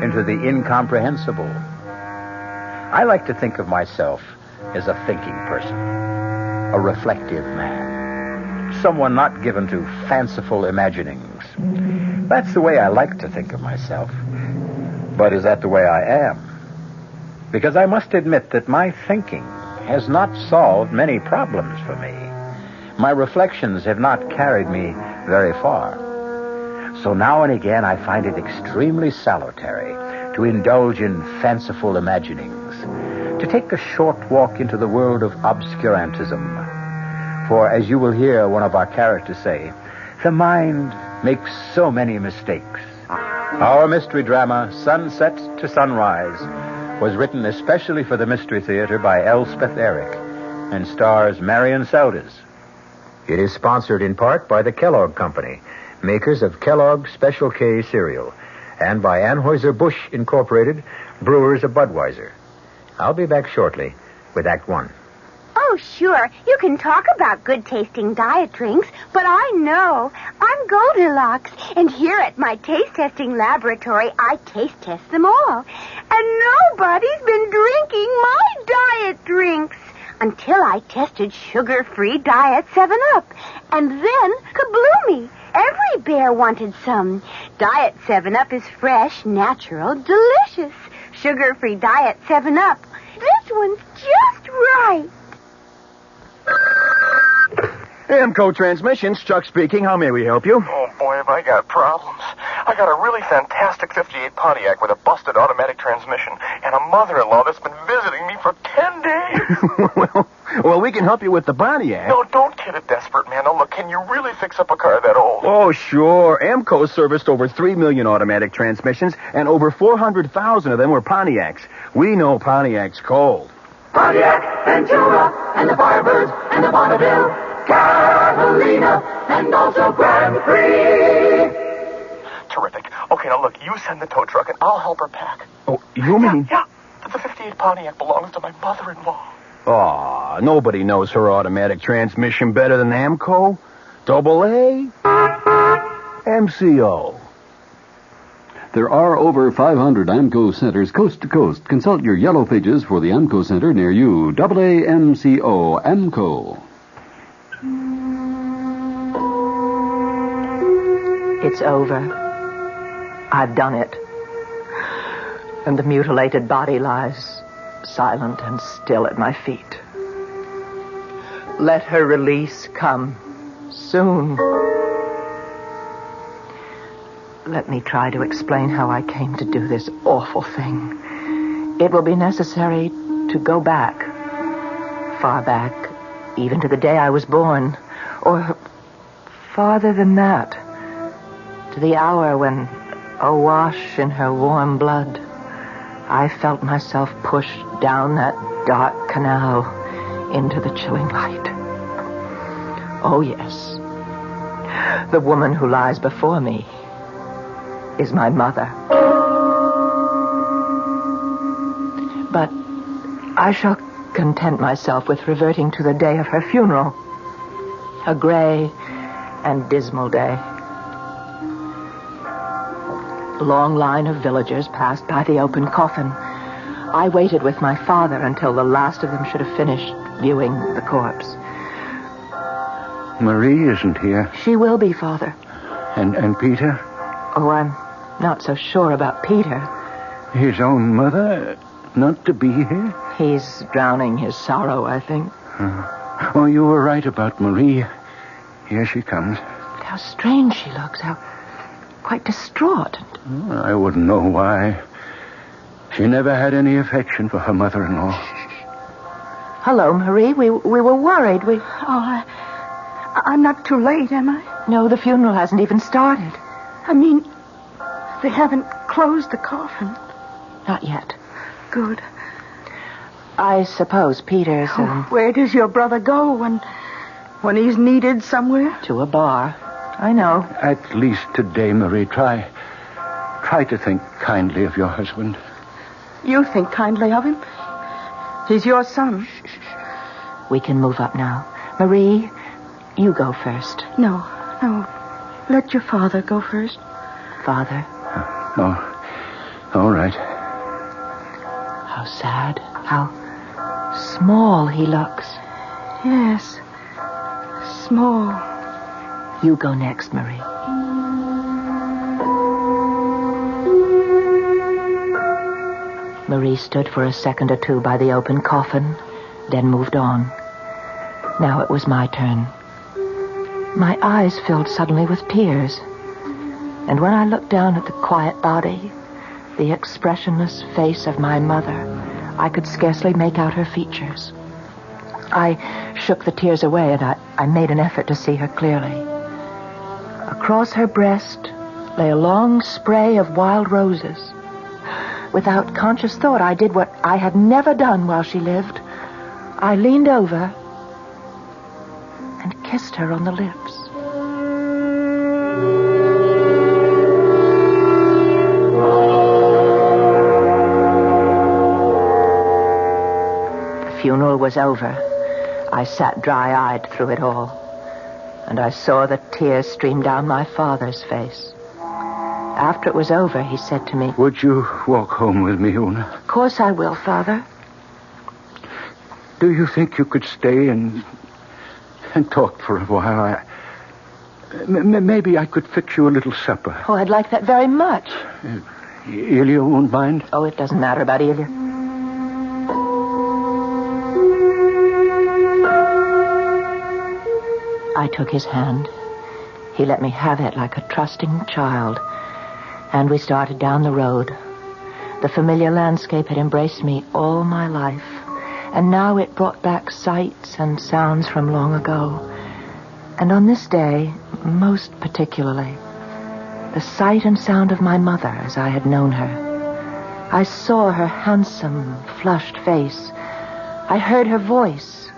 into the incomprehensible. I like to think of myself as a thinking person, a reflective man, someone not given to fanciful imaginings. That's the way I like to think of myself. But is that the way I am? Because I must admit that my thinking has not solved many problems for me. My reflections have not carried me very far. So now and again I find it extremely salutary to indulge in fanciful imaginings, to take a short walk into the world of obscurantism. For as you will hear one of our characters say, the mind makes so many mistakes. Our mystery drama, Sunset to Sunrise, was written especially for the Mystery Theater by Elspeth Eric and stars Marion Seldes. It is sponsored in part by the Kellogg Company, makers of Kellogg's Special K cereal, and by Anheuser-Busch Incorporated, brewers of Budweiser. I'll be back shortly with Act One. Oh, sure. You can talk about good-tasting diet drinks, but I know. I'm Goldilocks, and here at my taste-testing laboratory, I taste-test them all. And nobody's been drinking my diet drinks until I tested sugar-free Diet 7-Up. And then, kabloomy, every bear wanted some. Diet 7-Up is fresh, natural, delicious. Sugar-free Diet 7-Up. This one's just right. Amco Transmissions, Chuck speaking. How may we help you? Oh, boy, have I got problems. I got a really fantastic 58 Pontiac with a busted automatic transmission and a mother-in-law that's been visiting me for 10 days. well, we can help you with the Pontiac. No, don't get it desperate, man. Now, look, can you really fix up a car that old? Oh, sure. Amco serviced over 3 million automatic transmissions, and over 400,000 of them were Pontiacs. We know Pontiac's cold. Pontiac, Ventura, and the Firebirds, and the Bonneville, Catalina, and also Grand Prix. Terrific. Okay, now look, you send the tow truck, and I'll help her pack. Oh, you mean? Yeah. The 58 Pontiac belongs to my mother-in-law. Aw, nobody knows her automatic transmission better than AMCO. Double A, MCO. There are over 500 AMCO centers coast to coast. Consult your yellow pages for the AMCO center near you. AA MCO, AMCO. It's over. I've done it. And the mutilated body lies silent and still at my feet. Let her release come soon. Let me try to explain how I came to do this awful thing. It will be necessary to go back, far back, even to the day I was born, or farther than that, to the hour when, awash in her warm blood, I felt myself pushed down that dark canal into the chilling light. Oh, yes. The woman who lies before me is my mother. But I shall content myself with reverting to the day of her funeral. A gray and dismal day. A long line of villagers passed by the open coffin. I waited with my father until the last of them should have finished viewing the corpse. Marie isn't here. She will be, Father. And Peter? Oh, I'm not so sure about Peter. His own mother not to be here? He's drowning his sorrow, I think. Oh, you were right about Marie. Here she comes. But how strange she looks. How quite distraught. I wouldn't know why. She never had any affection for her mother-in-law. Hello, Marie. We were worried. Oh, I'm not too late, am I? No, the funeral hasn't even started. I mean, they haven't closed the coffin. Not yet. Good. I suppose Peter's... Where does your brother go when he's needed somewhere? To a bar. I know. At least today, Marie, try to think kindly of your husband. You think kindly of him? He's your son. We can move up now. Marie, you go first. No. Let your father go first. Father? Oh, all right. How sad. How small he looks. Yes. Small. You go next, Marie. Marie stood for a second or two by the open coffin, then moved on. Now it was my turn. My eyes filled suddenly with tears. And when I looked down at the quiet body, the expressionless face of my mother, I could scarcely make out her features. I shook the tears away, and I made an effort to see her clearly. Across her breast lay a long spray of wild roses. Without conscious thought, I did what I had never done while she lived. I leaned over and kissed her on the lips. The funeral was over. I sat dry-eyed through it all, and I saw the tears stream down my father's face. After it was over, he said to me, "Would you walk home with me, Una?" "Of course I will, Father." "Do you think you could stay and talk for a while? Maybe I could fix you a little supper." "Oh, I'd like that very much." "Ilya won't mind?" "Oh, it doesn't matter about Ilya." I took his hand. He let me have it like a trusting child. And we started down the road. The familiar landscape had embraced me all my life. And now it brought back sights and sounds from long ago. And on this day, most particularly, the sight and sound of my mother as I had known her. I saw her handsome, flushed face. I heard her voice.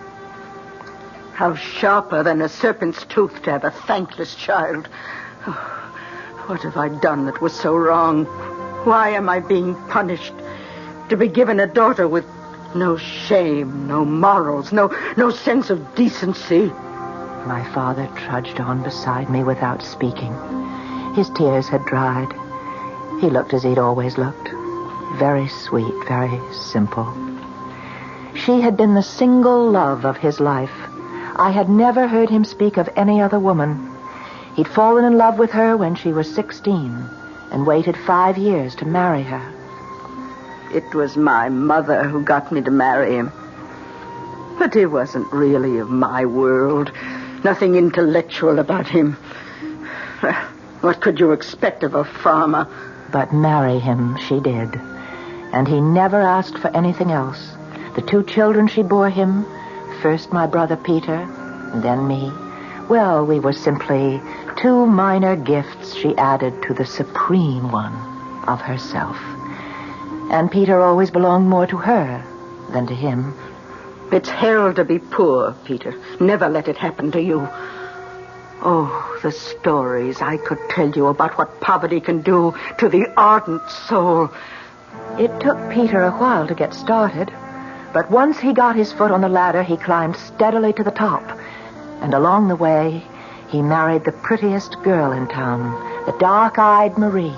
How sharper than a serpent's tooth to have a thankless child. Oh, what have I done that was so wrong? Why am I being punished? To be given a daughter with no shame, no morals, no sense of decency. My father trudged on beside me without speaking. His tears had dried. He looked as he'd always looked. Very sweet, very simple. She had been the single love of his life. I had never heard him speak of any other woman. He'd fallen in love with her when she was 16 and waited 5 years to marry her. It was my mother who got me to marry him. But he wasn't really of my world. Nothing intellectual about him. What could you expect of a farmer? But marry him she did. And he never asked for anything else. The 2 children she bore him, first my brother Peter, and then me, well, we were simply 2 minor gifts she added to the supreme one of herself. And Peter always belonged more to her than to him. It's hell to be poor, Peter. Never let it happen to you. Oh, the stories I could tell you about what poverty can do to the ardent soul. It took Peter a while to get started, but once he got his foot on the ladder, he climbed steadily to the top. And along the way, he married the prettiest girl in town, the dark-eyed Marie.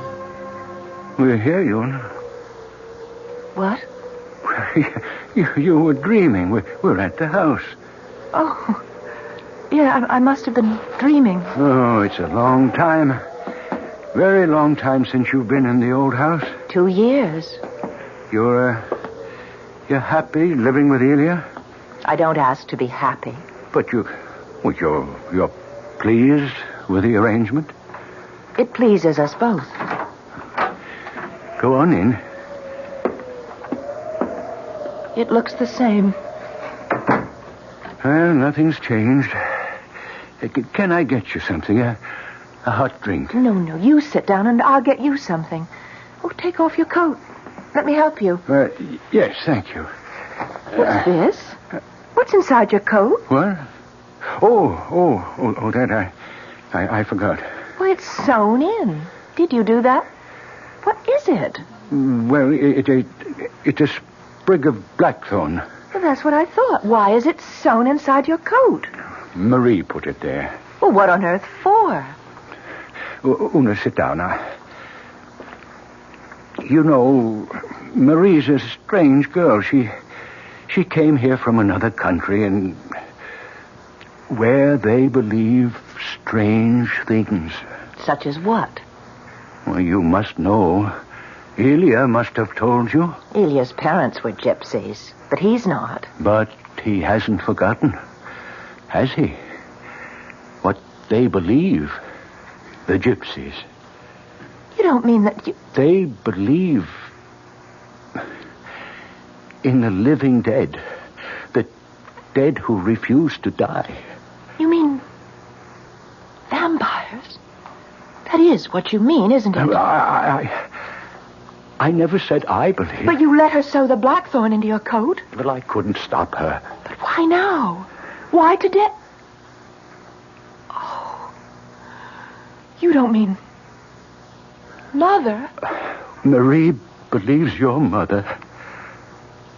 We're here, Una. What? You were dreaming. We're at the house. Oh, yeah, I must have been dreaming. Oh, it's a long time. Very long time since you've been in the old house. 2 years. You're happy living with Elia? I don't ask to be happy. But you're pleased with the arrangement? It pleases us both. Go on in. It looks the same. Well, nothing's changed. Can I get you something? A hot drink? No, you sit down and I'll get you something. Oh, take off your coat. Let me help you. Yes, thank you. What's this? What's inside your coat? What? Oh, that I forgot. Why, it's sewn in. Did you do that? What is it? Well, it's a sprig of blackthorn. Well, that's what I thought. Why is it sewn inside your coat? Marie put it there. Well, what on earth for? Una, sit down now. You know, Marie's a strange girl. She came here from another country and where they believe strange things. Such as what? Well, you must know. Elia must have told you. Elia's parents were gypsies, but he's not. But he hasn't forgotten, has he? What they believe, the gypsies. You don't mean that you... They believe in the living dead, the dead who refuse to die. You mean vampires? That is what you mean, isn't it? I never said I believe. But you let her sew the blackthorn into your coat? Well, I couldn't stop her. But why now? Why today? Oh. You don't mean... Mother? Marie believes your mother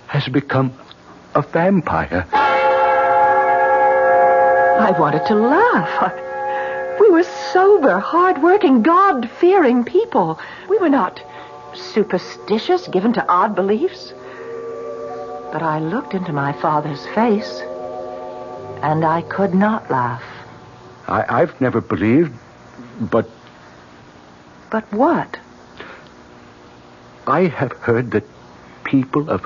has become a vampire. I wanted to laugh. We were sober, hard-working, God-fearing people. We were not superstitious, given to odd beliefs. But I looked into my father's face, and I could not laugh. I've never believed, but... But what? I have heard that people of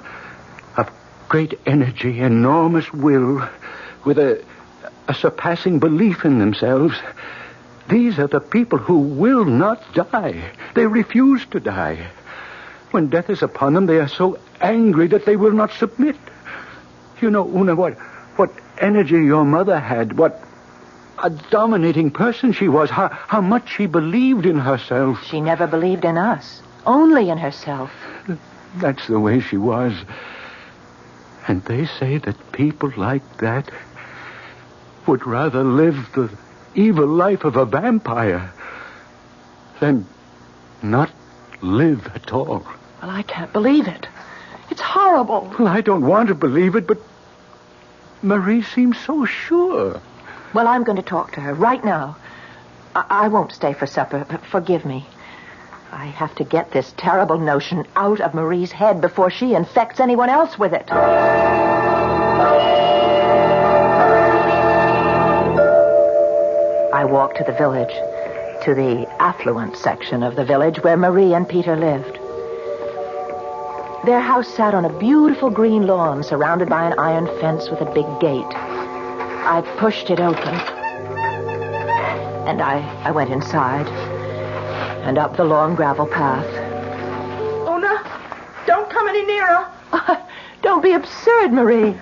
great energy, enormous will, with a surpassing belief in themselves, these are the people who will not die. They refuse to die. When death is upon them, they are so angry that they will not submit. You know, Una, what energy your mother had, what a dominating person she was, how much she believed in herself. She never believed in us, only in herself. That's the way she was. And they say that people like that would rather live the evil life of a vampire than not live at all. Well, I can't believe it. It's horrible. Well, I don't want to believe it, but Marie seems so sure. Well, I'm going to talk to her right now. I won't stay for supper. Forgive me. I have to get this terrible notion out of Marie's head before she infects anyone else with it. I walked to the village, to the affluent section of the village where Marie and Peter lived. Their house sat on a beautiful green lawn surrounded by an iron fence with a big gate. I pushed it open, and I went inside and up the long gravel path. Una, don't come any nearer. Don't be absurd, Marie.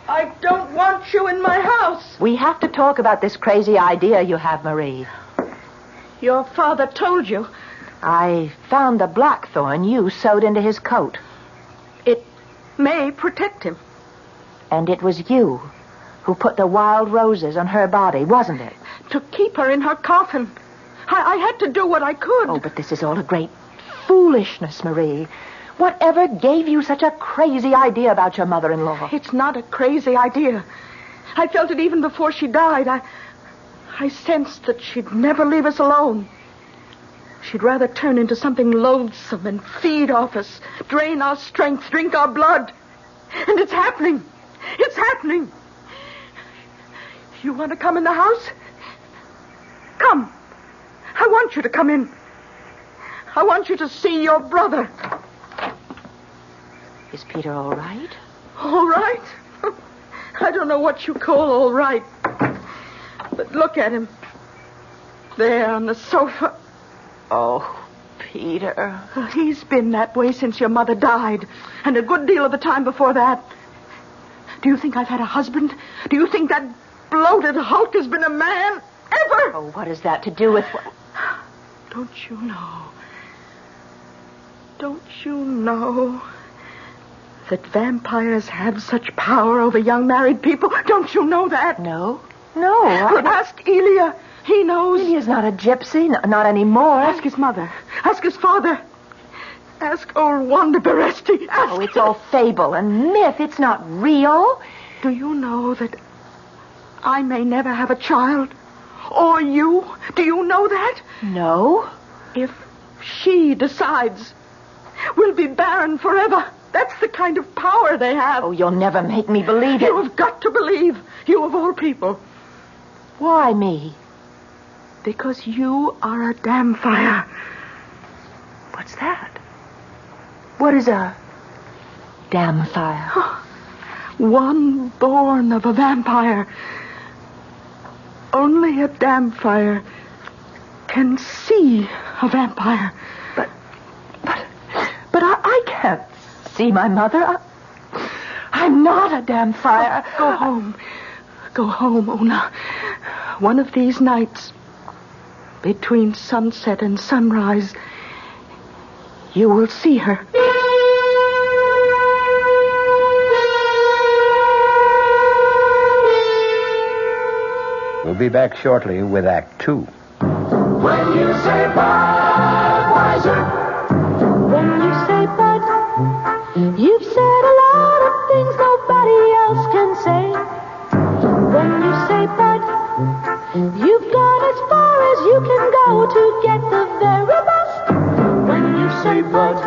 I don't want you in my house. We have to talk about this crazy idea you have, Marie. Your father told you. I found the blackthorn you sewed into his coat. It may protect him. And it was you who put the wild roses on her body, wasn't it? To keep her in her coffin. I had to do what I could. Oh, but this is all a great foolishness, Marie. Whatever gave you such a crazy idea about your mother-in-law? It's not a crazy idea. I felt it even before she died. I sensed that she'd never leave us alone. She'd rather turn into something loathsome and feed off us, drain our strength, drink our blood. And it's happening. It's happening. You want to come in the house? Come. I want you to come in. I want you to see your brother. Is Peter all right? All right? I don't know what you call all right. But look at him. There on the sofa. Oh, Peter. He's been that way since your mother died, and a good deal of the time before that. Do you think I've had a husband? Do you think that bloated hulk has been a man? Ever? Oh, what has that to do with... Don't you know? Don't you know that vampires have such power over young married people? Don't you know that? No. Well, ask Elia. He knows. Elia's not a gypsy, not anymore. Ask his mother. Ask his father. Ask old Wanda Beresti. Oh, it's all fable and myth. It's not real. Do you know that I may never have a child? Or you? Do you know that? No. If she decides, we'll be barren forever. That's the kind of power they have. Oh, you'll never make me believe it. You have got to believe. You of all people. Why me? Because you are a damn fire. What's that? What is a damn fire? One born of a vampire. Only a damn fire can see a vampire. But I can't see my mother. I'm not a damn fire. Go home. Go home, Una. One of these nights, between sunset and sunrise, you will see her. We'll be back shortly with Act 2. When you say Budweiser, when you say Bud, you've said a lot of things nobody else can say. When you say Bud, you've gone as far as you can go to get the very best. When you say Bud,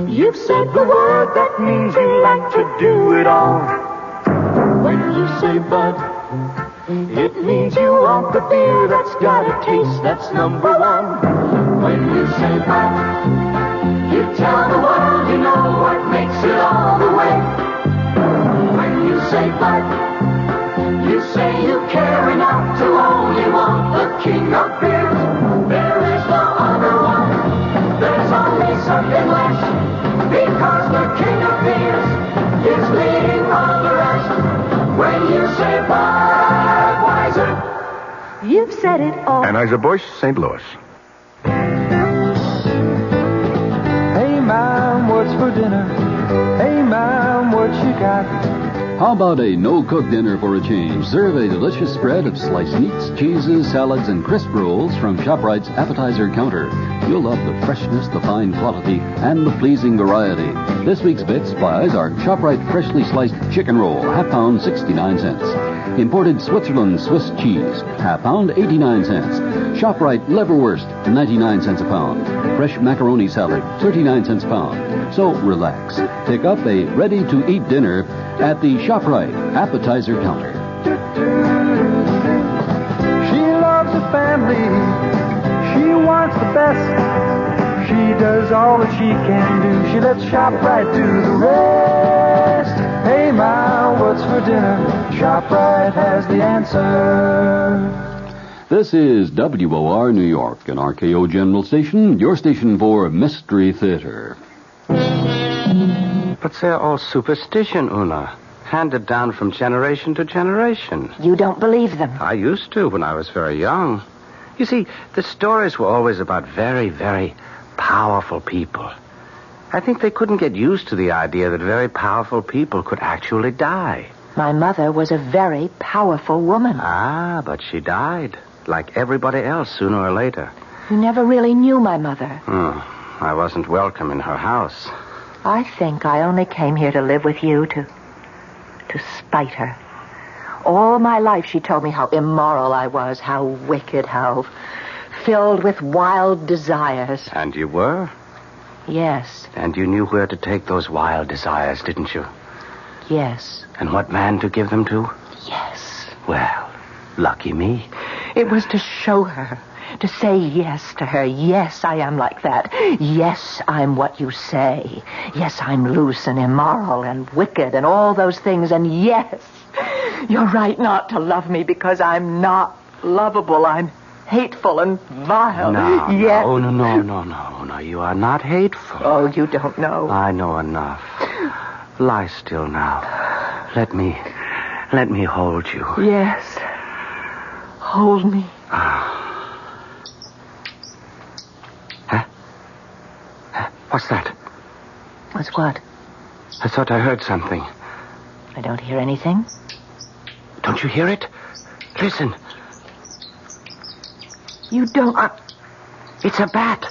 you've said the word that means you like to do it all. When you say Bud, it means you want the beer that's got a taste that's number one. When you say Bud, you tell the world you know what makes it all the way. When you say Bud, you say you care enough to only want the king of beers. There is no other one. There's only something less. Because the king of beers is leading all the rest. When you say Budweiser, you've said it all. Anheuser-Busch, St. Louis. Hey, Mom, what's for dinner? Hey, Mom, what you got? How about a no-cook dinner for a change? Serve a delicious spread of sliced meats, cheeses, salads, and crisp rolls from ShopRite's appetizer counter. You'll love the freshness, the fine quality, and the pleasing variety. This week's bit supplies are ShopRite freshly sliced chicken roll, half pound, 69 cents. Imported Switzerland Swiss cheese, half pound, 89 cents. ShopRite liverwurst, 99 cents a pound. Fresh macaroni salad, 39 cents a pound. So relax. Pick up a ready-to-eat dinner at the ShopRite appetizer counter. She loves the family. She wants the best. She does all that she can do. She lets ShopRite do the rest. Hey, Ma, what's for dinner? ShopRite has the answer. This is WOR New York, an RKO General Station, your station for Mystery Theater. But they're all superstition, Una. Handed down from generation to generation. You don't believe them? I used to when I was very young. You see, the stories were always about very, very powerful people. I think they couldn't get used to the idea that very powerful people could actually die. My mother was a very powerful woman. Ah, but she died. Like everybody else, sooner or later. You never really knew my mother. I wasn't welcome in her house. I think I only came here to live with you to spite her. All my life she told me how immoral I was, how wicked, how filled with wild desires. And you were? Yes. And you knew where to take those wild desires, didn't you? Yes. And what man to give them to? Yes. Well, lucky me. It was to show her, to say yes to her. Yes, I am like that. Yes, I'm what you say. Yes, I'm loose and immoral and wicked and all those things. And yes, you're right not to love me because I'm not lovable. I'm hateful and vile. No, yes. No. You are not hateful. Oh, you don't know. I know enough. Lie still now. Let me hold you. Yes. Hold me. What's that? What's what? I thought I heard something. I don't hear anything. Don't you hear it? Listen. You don't... It's a bat.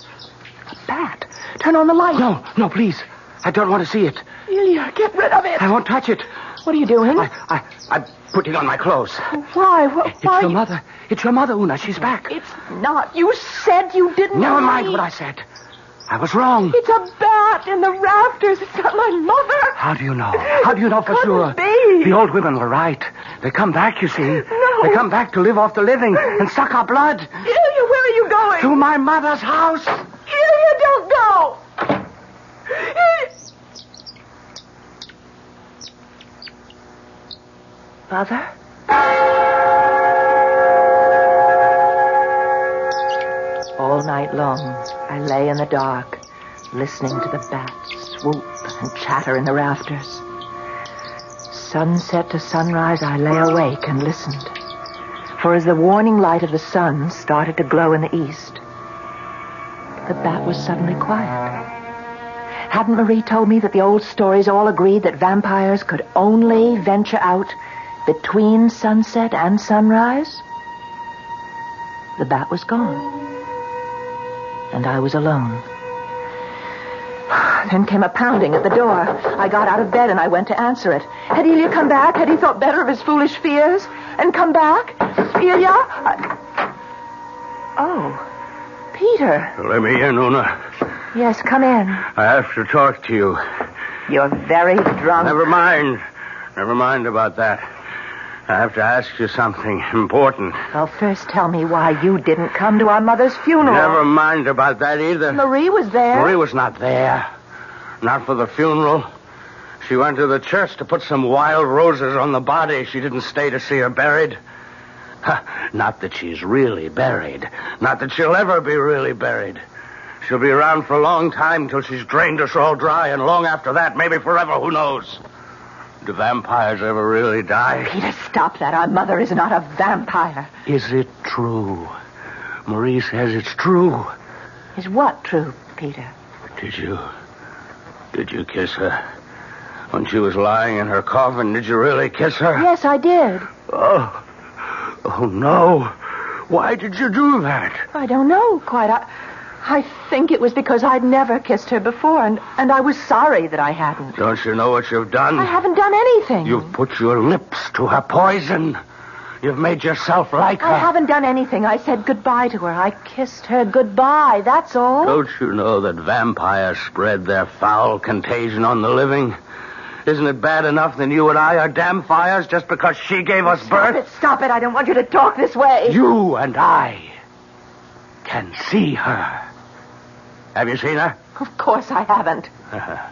A bat? Turn on the light. No, please. I don't want to see it. Ilya, get rid of it. I won't touch it. What are you doing? I'm putting on my clothes. Why? It's your mother. It's your mother, Una. She's back. It's not. You said you didn't. Never mind what I said. I was wrong. It's a bat in the rafters. It's not my mother. How do you know? How do you know for sure? Be. The old women were right. They come back, you see. No. They come back to live off the living and suck our blood. Ilya, where are you going? To my mother's house. Ilya, don't go. Ilya. Mother? All night long, I lay in the dark, listening to the bats swoop and chatter in the rafters. Sunset to sunrise, I lay awake and listened. For as the warning light of the sun started to glow in the east, the bat was suddenly quiet. Hadn't Marie told me that the old stories all agreed that vampires could only venture out between sunset and sunrise? The bat was gone. And I was alone. Then came a pounding at the door. I got out of bed and I went to answer it. Had Ilya come back? Had he thought better of his foolish fears? And come back? Ilya? Oh, Peter. Let me in, Una. Yes, come in. I have to talk to you. You're very drunk. Never mind. Never mind about that. I have to ask you something important. Well, first tell me why you didn't come to our mother's funeral. Never mind about that either. Marie was there. Marie was not there. Not for the funeral. She went to the church to put some wild roses on the body. She didn't stay to see her buried. Not that she's really buried. Not that she'll ever be really buried. She'll be around for a long time till she's drained us all dry, and long after that, maybe forever, who knows? Do vampires ever really die? Peter, stop that. Our mother is not a vampire. Is it true? Marie says it's true. Is what true, Peter? Did you kiss her When she was lying in her coffin, did you really kiss her? Yes, I did. Oh, no. Why did you do that? I don't know quite. I think it was because I'd never kissed her before, and I was sorry that I hadn't. Don't you know what you've done? I haven't done anything. You've put your lips to her poison. You've made yourself like her. I haven't done anything. I said goodbye to her. I kissed her goodbye, that's all. Don't you know that vampires spread their foul contagion on the living? Isn't it bad enough that you and I are damn fires just because she gave us birth? Stop it. I don't want you to talk this way. You and I can see her. Have you seen her? Of course I haven't. I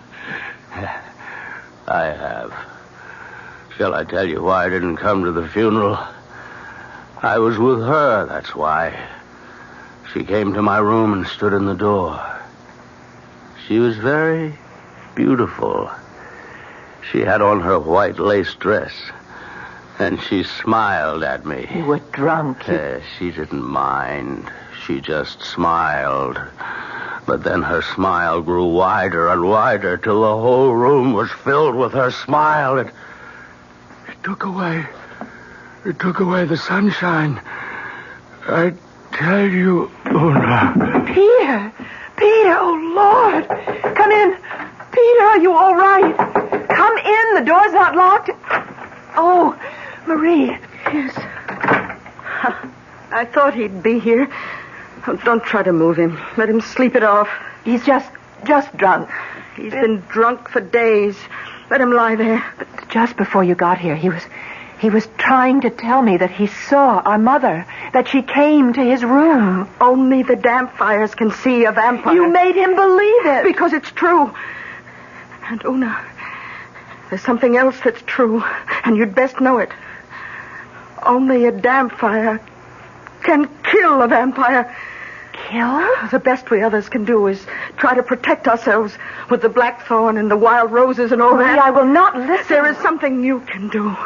have. Shall I tell you why I didn't come to the funeral? I was with her, that's why. She came to my room and stood in the door. She was very beautiful. She had on her white lace dress, and she smiled at me. You were drunk. She didn't mind. She just smiled. But then her smile grew wider and wider till the whole room was filled with her smile. It took away the sunshine. I tell you, Una. Peter, oh Lord, come in. Peter, are you all right? Come in. The door's not locked. Oh, Marie. Yes. I thought he'd be here. Oh, don't try to move him. Let him sleep it off. He's just drunk. He's been drunk for days. Let him lie there. But just before you got here, he was trying to tell me that he saw our mother, that she came to his room. Only the damp fires can see a vampire. You made him believe it. Because it's true. And Una, there's something else that's true, and you'd best know it. Only a damp fire can kill a vampire. Kill? The best we others can do is try to protect ourselves with the blackthorn and the wild roses and all that. I will not listen. There is something you can do.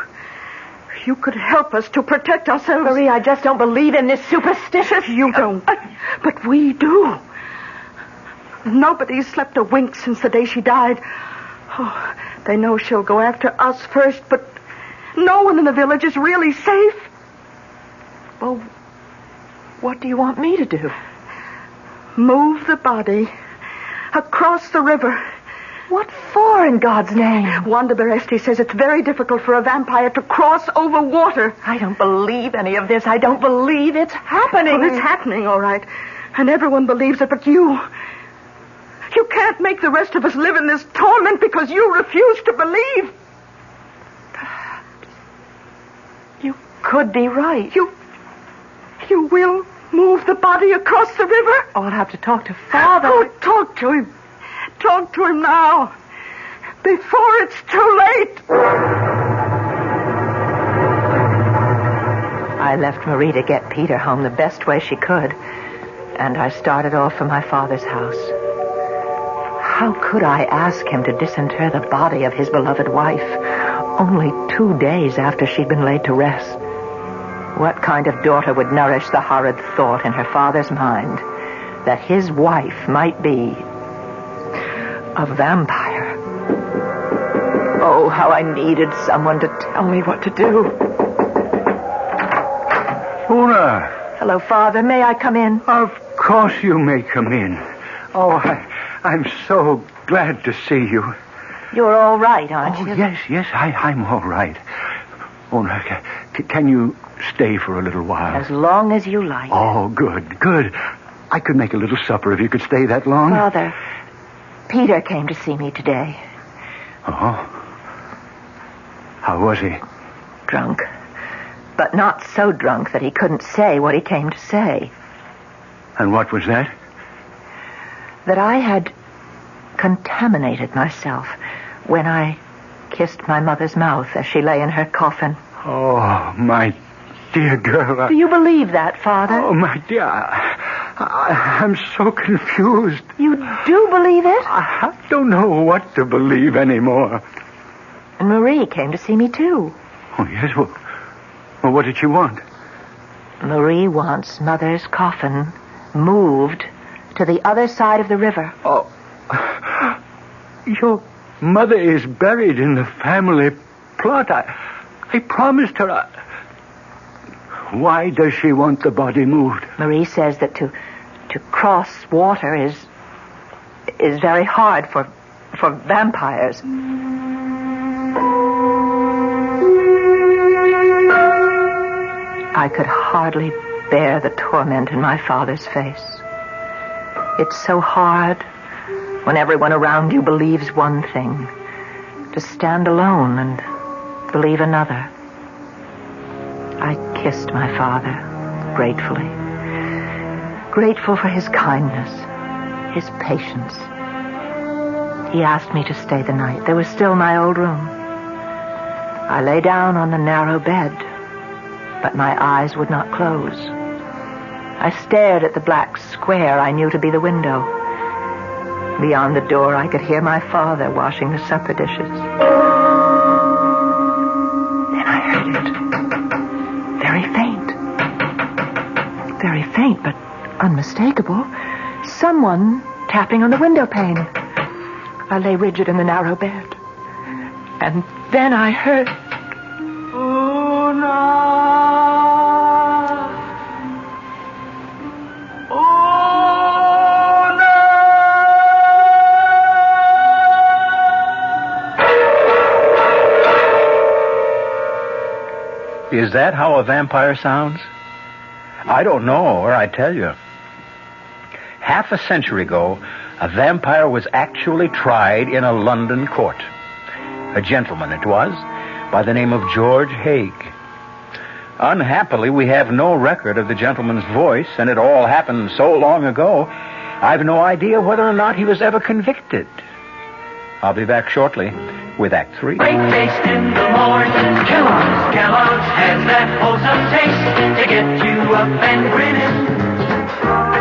You could help us to protect ourselves. Marie, I just don't believe in this superstitious... You don't. But we do. Nobody's slept a wink since the day she died. Oh, they know she'll go after us first, but no one in the village is really safe. Well, what do you want me to do? Move the body across the river. What for, in God's name? Wanda Beresti says it's very difficult for a vampire to cross over water. I don't believe any of this. I don't believe it's happening. Well, it's happening, all right. And everyone believes it, but you... You can't make the rest of us live in this torment because you refuse to believe. You could be right. You will move the body across the river? Oh, I'll have to talk to Father. Oh, talk to him. Talk to him now. Before it's too late. I left Marie to get Peter home the best way she could. And I started off for my father's house. How could I ask him to disinter the body of his beloved wife only 2 days after she'd been laid to rest? What kind of daughter would nourish the horrid thought in her father's mind that his wife might be a vampire? Oh, how I needed someone to tell me what to do. Una. Hello, Father. May I come in? Of course you may come in. Oh, I'm so glad to see you. You're all right, aren't you? Yes, I'm all right. Una, can you stay for a little while? As long as you like. Oh, good. I could make a little supper if you could stay that long. Father, Peter came to see me today. Oh? How was he? Drunk. But not so drunk that he couldn't say what he came to say. And what was that? That I had contaminated myself when I kissed my mother's mouth as she lay in her coffin. Oh, my dear girl. Do you believe that, Father? Oh, my dear, I'm so confused. You do believe it? I don't know what to believe anymore. And Marie came to see me, too. Oh, yes? Well, what did she want? Marie wants Mother's coffin moved to the other side of the river. Oh, your Mother is buried in the family plot. I promised her. Why does she want the body moved? Marie says that to cross water is very hard for vampires. I could hardly bear the torment in my father's face. It's so hard when everyone around you believes one thing, to stand alone and believe another. I kissed my father gratefully. Grateful for his kindness, his patience. He asked me to stay the night. There was still my old room. I lay down on the narrow bed, but my eyes would not close. I stared at the black square I knew to be the window. Beyond the door, I could hear my father washing the supper dishes. Then I heard it. Very faint, but unmistakable. Someone tapping on the window pane. I lay rigid in the narrow bed. And then I heard... Is that how a vampire sounds? I don't know, or I'd tell you. Half a century ago, a vampire was actually tried in a London court. A gentleman it was, by the name of George Haig. Unhappily, we have no record of the gentleman's voice, and it all happened so long ago, I've no idea whether or not he was ever convicted. I'll be back shortly with Act 3. Breakfast in the morning. Kellogg's has that wholesome taste to get you up and grinning.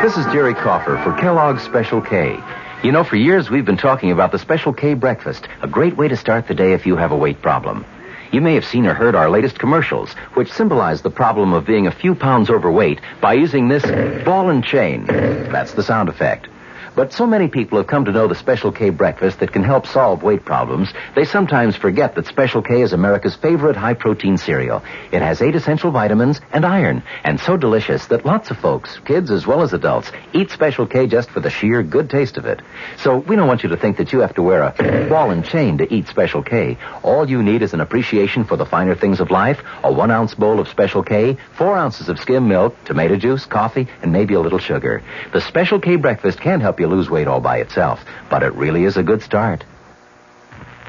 This is Jerry Coffer for Kellogg's Special K. You know, for years we've been talking about the Special K breakfast, a great way to start the day if you have a weight problem. You may have seen or heard our latest commercials, which symbolize the problem of being a few pounds overweight by using this ball and chain. That's the sound effect. But so many people have come to know the Special K breakfast that can help solve weight problems, they sometimes forget that Special K is America's favorite high-protein cereal. It has 8 essential vitamins and iron, and so delicious that lots of folks, kids as well as adults, eat Special K just for the sheer good taste of it. So we don't want you to think that you have to wear a ball and chain to eat Special K. All you need is an appreciation for the finer things of life, a 1-ounce bowl of Special K, 4 ounces of skim milk, tomato juice, coffee, and maybe a little sugar. The Special K breakfast can help you lose weight all by itself, but it really is a good start.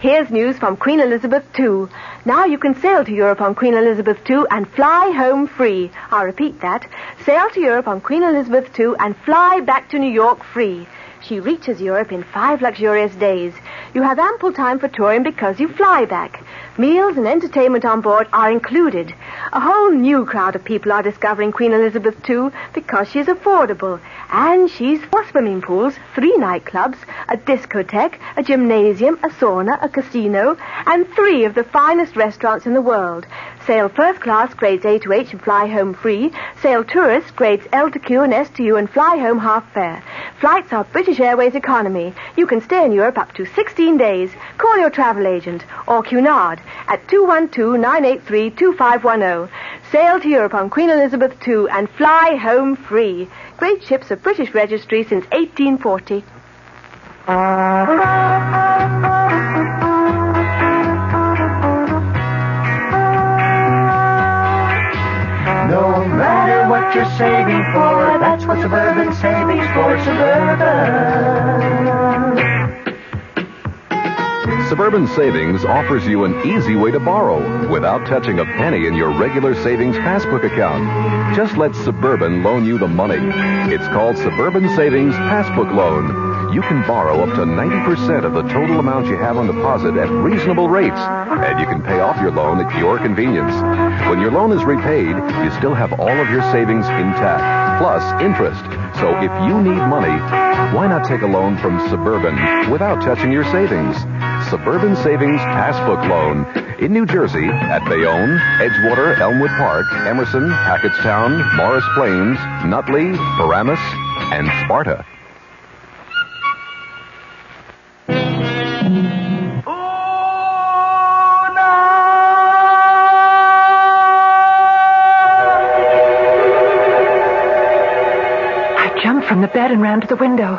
Here's news from Queen Elizabeth II. Now you can sail to Europe on Queen Elizabeth II and fly home free. I'll repeat that. Sail to Europe on Queen Elizabeth II and fly back to New York free. She reaches Europe in 5 luxurious days. You have ample time for touring because you fly back. Meals and entertainment on board are included. A whole new crowd of people are discovering Queen Elizabeth II because she's affordable. And she's 4 swimming pools, 3 nightclubs, a discotheque, a gymnasium, a sauna, a casino, and 3 of the finest restaurants in the world. Sail first class grades A to H and fly home free. Sail tourist grades L to Q and S to U and fly home half fare. Flights are British Airways economy. You can stay in Europe up to 16 days. Call your travel agent or Cunard at 212-983-2510. Sail to Europe on Queen Elizabeth II and fly home free. Great ships of British registry since 1840. No matter what you're saving for, that's what Suburban Savings for Suburban. Suburban Savings offers you an easy way to borrow without touching a penny in your regular savings passbook account. Just let Suburban loan you the money. It's called Suburban Savings Passbook Loan. You can borrow up to 90% of the total amount you have on deposit at reasonable rates, and you can pay off your loan at your convenience. When your loan is repaid, you still have all of your savings intact, plus interest. So if you need money, why not take a loan from Suburban without touching your savings? Suburban Savings Passbook Loan in New Jersey at Bayonne, Edgewater, Elmwood Park, Emerson, Hackettstown, Morris Plains, Nutley, Paramus, and Sparta. Ooh, jumped from the bed and ran to the window.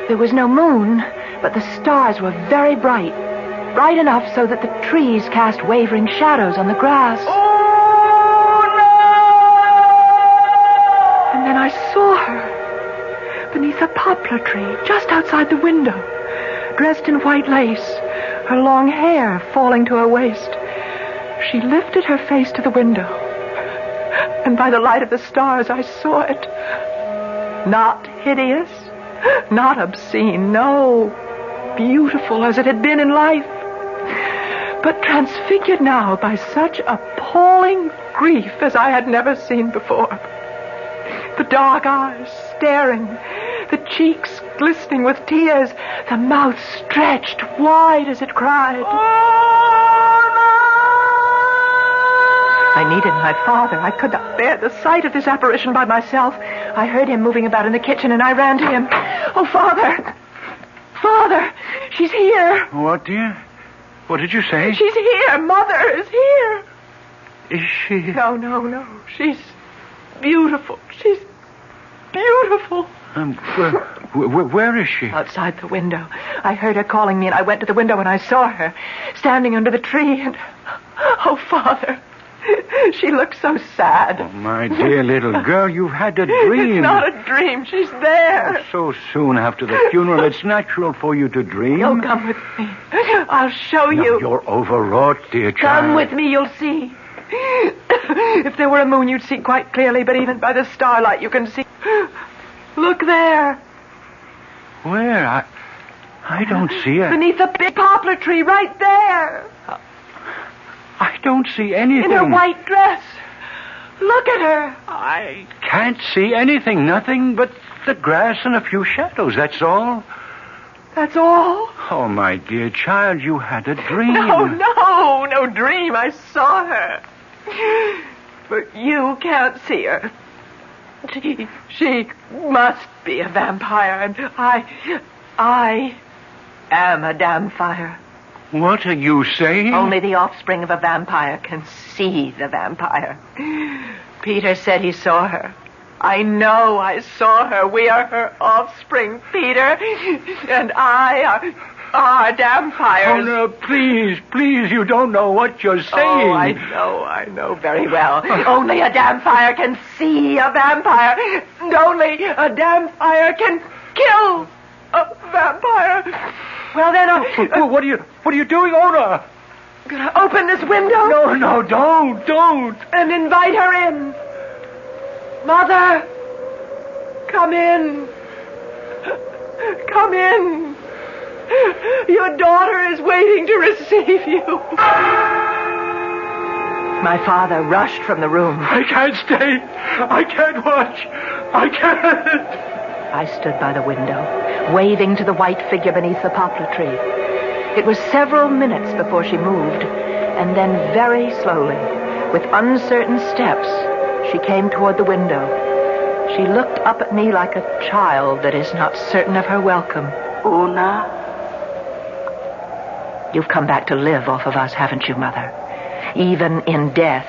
There was no moon, but the stars were very bright. Bright enough so that the trees cast wavering shadows on the grass. And then I saw her beneath a poplar tree just outside the window, dressed in white lace, her long hair falling to her waist. She lifted her face to the window, and by the light of the stars I saw it. Not hideous, not obscene, no, beautiful as it had been in life, but transfigured now by such appalling grief as I had never seen before. The dark eyes staring, the cheeks glistening with tears, the mouth stretched wide as it cried. I needed my father. I could not bear the sight of this apparition by myself. I heard him moving about in the kitchen, and I ran to him. Oh, Father! Father! She's here! What, dear? What did you say? She's here! Mother is here! Is she? No. She's beautiful. She's beautiful. Where is she? Outside the window. I heard her calling me, and I went to the window, and I saw her standing under the tree, and... Oh, Father... She looks so sad. Oh, my dear little girl, you've had a dream. It's not a dream. She's there. So soon after the funeral, it's natural for you to dream. You'll come with me. I'll show you. No, you're overwrought, dear child. Come with me, you'll see. If there were a moon, you'd see quite clearly, but even by the starlight, you can see. Look there. Where? I don't see it. Beneath the big poplar tree, right there. I don't see anything. In her white dress. Look at her. I can't see anything. Nothing but the grass and a few shadows. That's all. That's all? Oh, my dear child, you had a dream. No dream. I saw her. But you can't see her. She must be a vampire, and I am a damn fire. What are you saying? Only the offspring of a vampire can see the vampire. Peter said he saw her. I know I saw her. We are her offspring, Peter. And I are vampires. Oh, no, please, you don't know what you're saying. Oh, I know very well. Only a vampire can see a vampire. And only a vampire can kill a vampire. Well, then, What are you doing, Ona? I'm going to open this window. No, don't. And invite her in. Mother, come in. Come in. Your daughter is waiting to receive you. My father rushed from the room. I can't stay. I can't watch. I can't. I stood by the window, waving to the white figure beneath the poplar tree. It was several minutes before she moved, and then very slowly, with uncertain steps, she came toward the window. She looked up at me like a child that is not certain of her welcome. Una? You've come back to live off of us, haven't you, Mother? Even in death,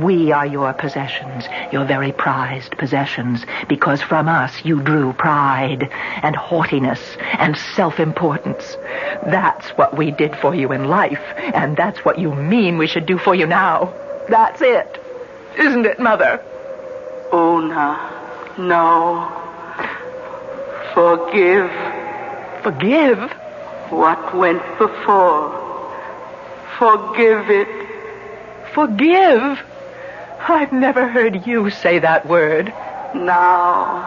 we are your possessions, your very prized possessions, because from us you drew pride and haughtiness and self-importance. That's what we did for you in life, and that's what you mean we should do for you now. That's it. Isn't it, Mother? Una, no. Forgive. Forgive? What went before. Forgive it. Forgive? I've never heard you say that word. Now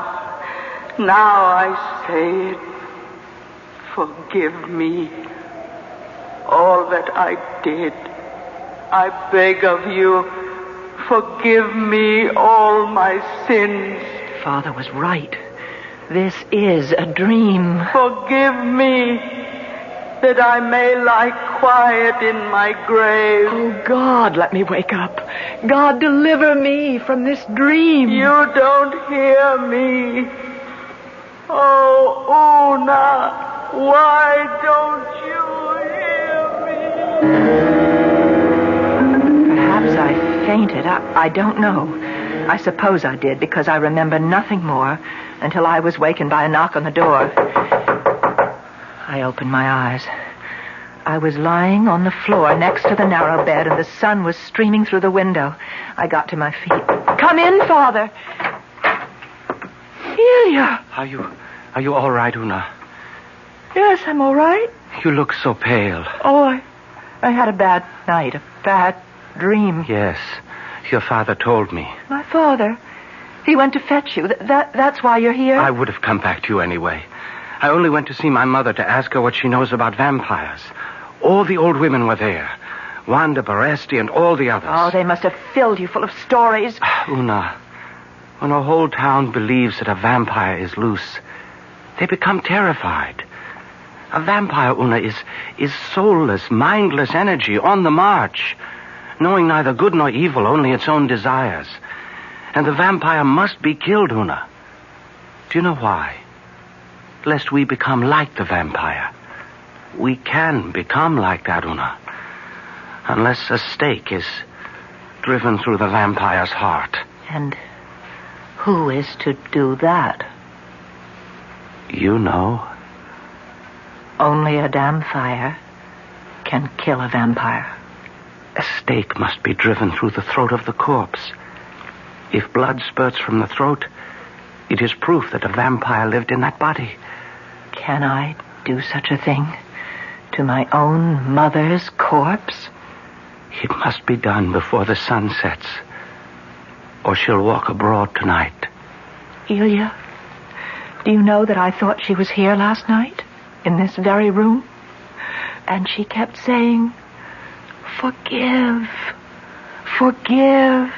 I say it. Forgive me. All that I did. I beg of you, forgive me all my sins. Father was right. This is a dream. Forgive me, that I may lie quiet in my grave. Oh, God, let me wake up. God, deliver me from this dream. You don't hear me. Oh, Una, why don't you hear me? Perhaps I fainted. I don't know. I suppose I did, because I remember nothing more until I was wakened by a knock on the door. I opened my eyes. I was lying on the floor next to the narrow bed, and the sun was streaming through the window. I got to my feet. Come in, Father. Ilya. Are you all right, Una? Yes, I'm all right. You look so pale. Oh, I had a bad night, a bad dream. Yes, your father told me. My father? He went to fetch you. That's why you're here? I would have come back to you anyway. I only went to see my mother to ask her what she knows about vampires. All the old women were there. Wanda Baresti and all the others. Oh, they must have filled you full of stories. Una, when a whole town believes that a vampire is loose, they become terrified. A vampire, Una, is soulless, mindless energy on the march, knowing neither good nor evil, only its own desires. And the vampire must be killed, Una. Do you know why? Lest we become like the vampire. We can become like that, Una, unless a stake is driven through the vampire's heart. And who is to do that? You know. Only a damn fire can kill a vampire. A stake must be driven through the throat of the corpse. If blood spurts from the throat, it is proof that a vampire lived in that body. Can I do such a thing to my own mother's corpse? It must be done before the sun sets, or she'll walk abroad tonight. Ilya, do you know that I thought she was here last night, in this very room? And she kept saying, "Forgive, forgive."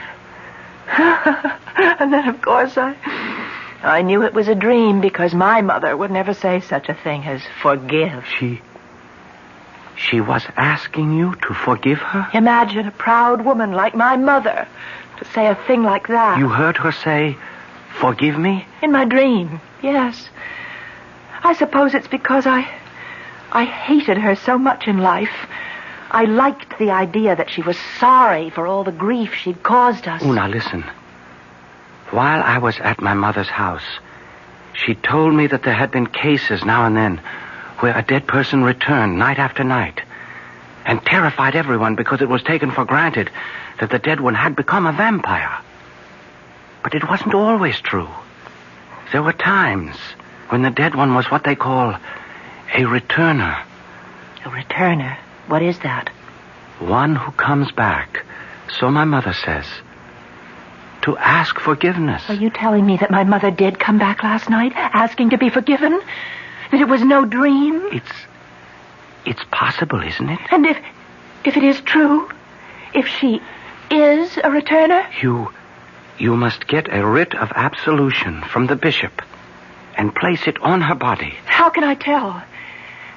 And then, of course, I knew it was a dream, because my mother would never say such a thing as forgive. She was asking you to forgive her? Imagine a proud woman like my mother to say a thing like that. You heard her say, "Forgive me"? In my dream, yes. I suppose it's because I hated her so much in life. I liked the idea that she was sorry for all the grief she'd caused us. Una, listen. While I was at my mother's house, she told me that there had been cases now and then where a dead person returned night after night and terrified everyone because it was taken for granted that the dead one had become a vampire. But it wasn't always true. There were times when the dead one was what they call a returner. A returner? What is that? One who comes back, so my mother says, to ask forgiveness. Are you telling me that my mother did come back last night, asking to be forgiven? That it was no dream? It's possible, isn't it? And if it is true, if she is a returner? You must get a writ of absolution from the bishop and place it on her body. How can I tell?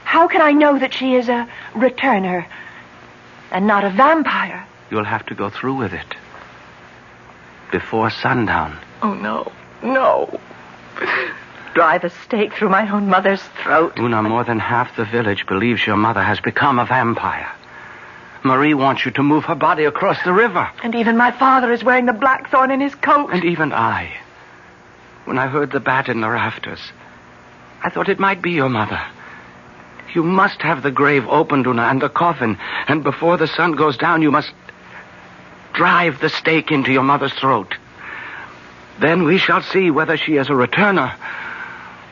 How can I know that she is a returner and not a vampire? You'll have to go through with it before sundown. Oh, no. No. Drive a stake through my own mother's throat. Una, more than half the village believes your mother has become a vampire. Marie wants you to move her body across the river. And even my father is wearing the blackthorn in his coat. And even I. When I heard the bat in the rafters, I thought it might be your mother. You must have the grave opened, Una, and the coffin. And before the sun goes down, you must drive the stake into your mother's throat. Then we shall see whether she is a returner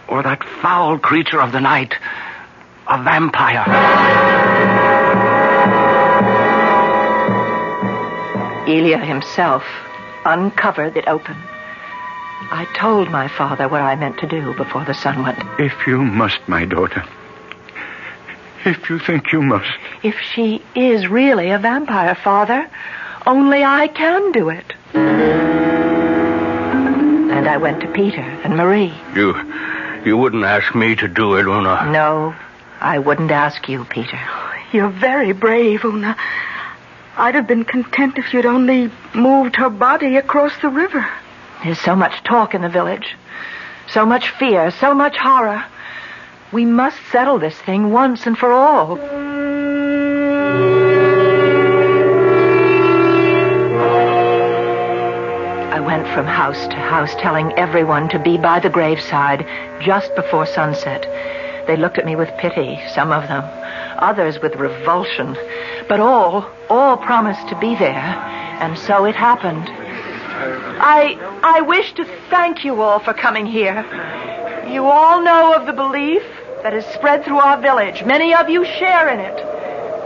or that foul creature of the night, a vampire. Ilya himself uncovered it open. I told my father what I meant to do before the sun went. If you must, my daughter. If you think you must. If she is really a vampire, Father, only I can do it. And I went to Peter and Marie. You wouldn't ask me to do it, Una? No, I wouldn't ask you, Peter. You're very brave, Una. I'd have been content if you'd only moved her body across the river. There's so much talk in the village. So much fear, so much horror. We must settle this thing once and for all. I went from house to house telling everyone to be by the graveside just before sunset. They looked at me with pity, some of them, others with revulsion. But all promised to be there, and so it happened. I wish to thank you all for coming here. You all know of the belief that is spread through our village. Many of you share in it.